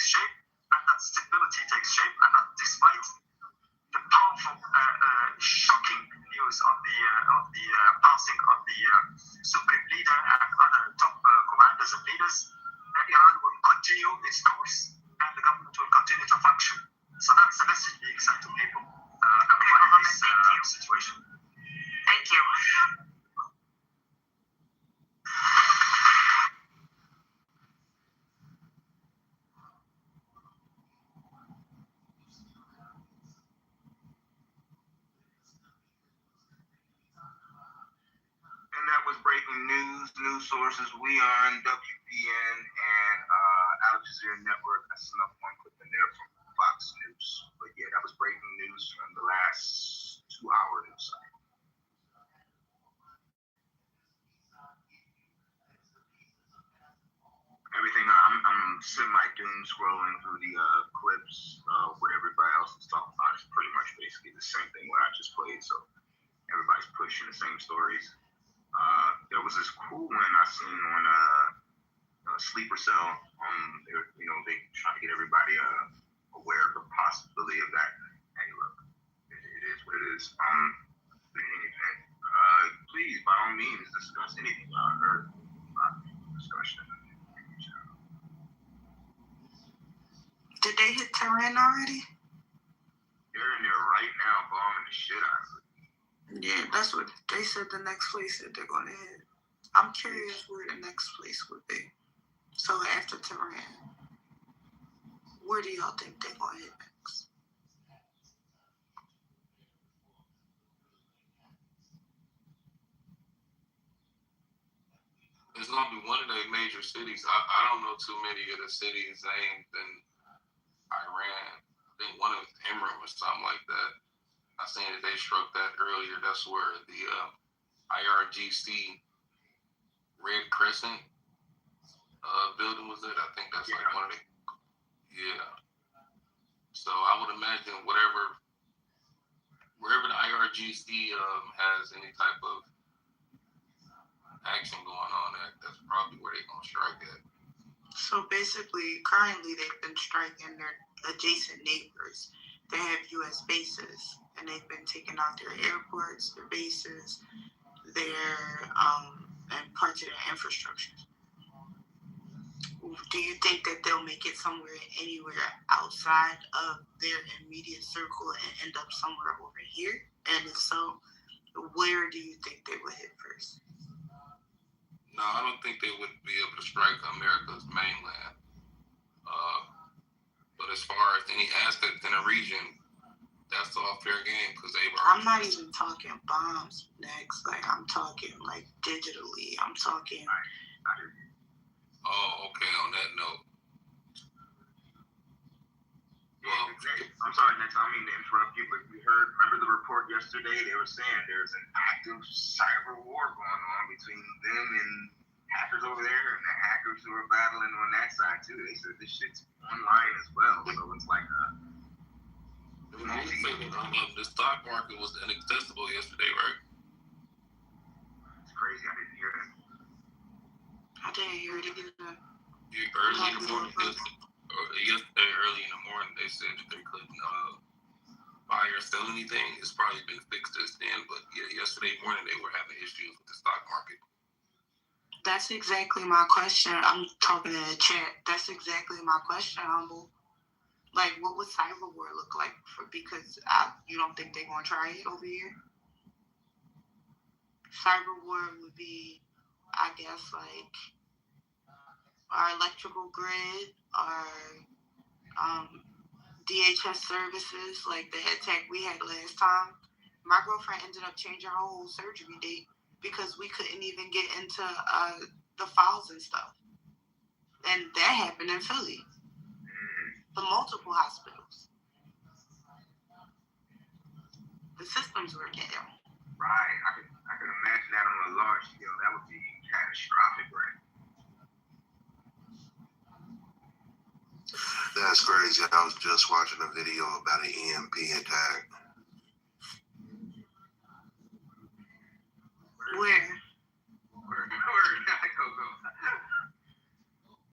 shape and that stability takes shape, and that despite the powerful, shocking news of the passing of the Supreme Leader and other top commanders and leaders, Iran will continue its course and the government will continue to function. So that's the message being sent to people in this situation. Thank you. And that was breaking news sources. We are on WPN and Al Jazeera Network. That's enough one clip in there from Fox News. But yeah, that was breaking news from the last 2-hour news cycle. Everything, I'm semi-doom scrolling through the clips of what everybody else is talking about. It's pretty much basically the same thing what I just played. So everybody's pushing the same stories. There was this cool one I seen on Sleeper Cell. They trying to get everybody aware of the possibility of that. Hey, look, it is what it is. Please, by all means, discuss anything I heard. Discussion. Did they hit Tehran already? They're in there right now, bombing the shit out of it. Yeah, that's what they said the next place that they're going to hit. I'm curious where the next place would be. So after Tehran, where do y'all think they're going to hit next? It's going to be one of the major cities. I don't know too many of the cities named in Iran. I think one of Emirates or something like that. I seen that they struck that earlier. That's where the IRGC Red Crescent building was at. I think that's like one of the, So I would imagine wherever the IRGC has any type of action going on at, that's probably where they're gonna strike at. So basically, currently they've been striking their adjacent neighbors. They have U.S. bases, and they've been taking out their airports, their bases, and parts of their infrastructure. Do you think that they'll make it anywhere outside of their immediate circle and end up somewhere over here? And if so, where do you think they would hit first? No, I don't think they would be able to strike America's mainland. But as far as any assets in a region, that's all fair game because they've I'm already. not even talking bombs next. Like, I'm talking, like, digitally. I'm talking. Oh, okay. On that note. Well, I'm sorry, Next. I mean to interrupt you, but we heard. Remember the report yesterday? They were saying there's an active cyber war going on between them and hackers over there, and the hackers who are battling on that side too. They said this shit's online as well, so it's like a. The stock market was inaccessible yesterday, right? It's crazy. I didn't hear that. I didn't hear it either. Early in the morning, yesterday, early in the morning, they said that they couldn't buy or sell anything. It's probably been fixed since then, but yeah, yesterday morning they were having issues with the stock market. That's exactly my question. I'm talking in the chat. That's exactly my question, Humble. Like, what would cyber war look like? Because you don't think they're going to try it over here? Cyber war would be, I guess, like, our electrical grid, our DHS services, like the attack we had last time. My girlfriend ended up changing her whole surgery date because we couldn't even get into the files and stuff. And that happened in Philly. The multiple hospitals. The systems were down. Right. I can imagine that on a large scale. That would be catastrophic, right? That's crazy. I was just watching a video about an EMP attack.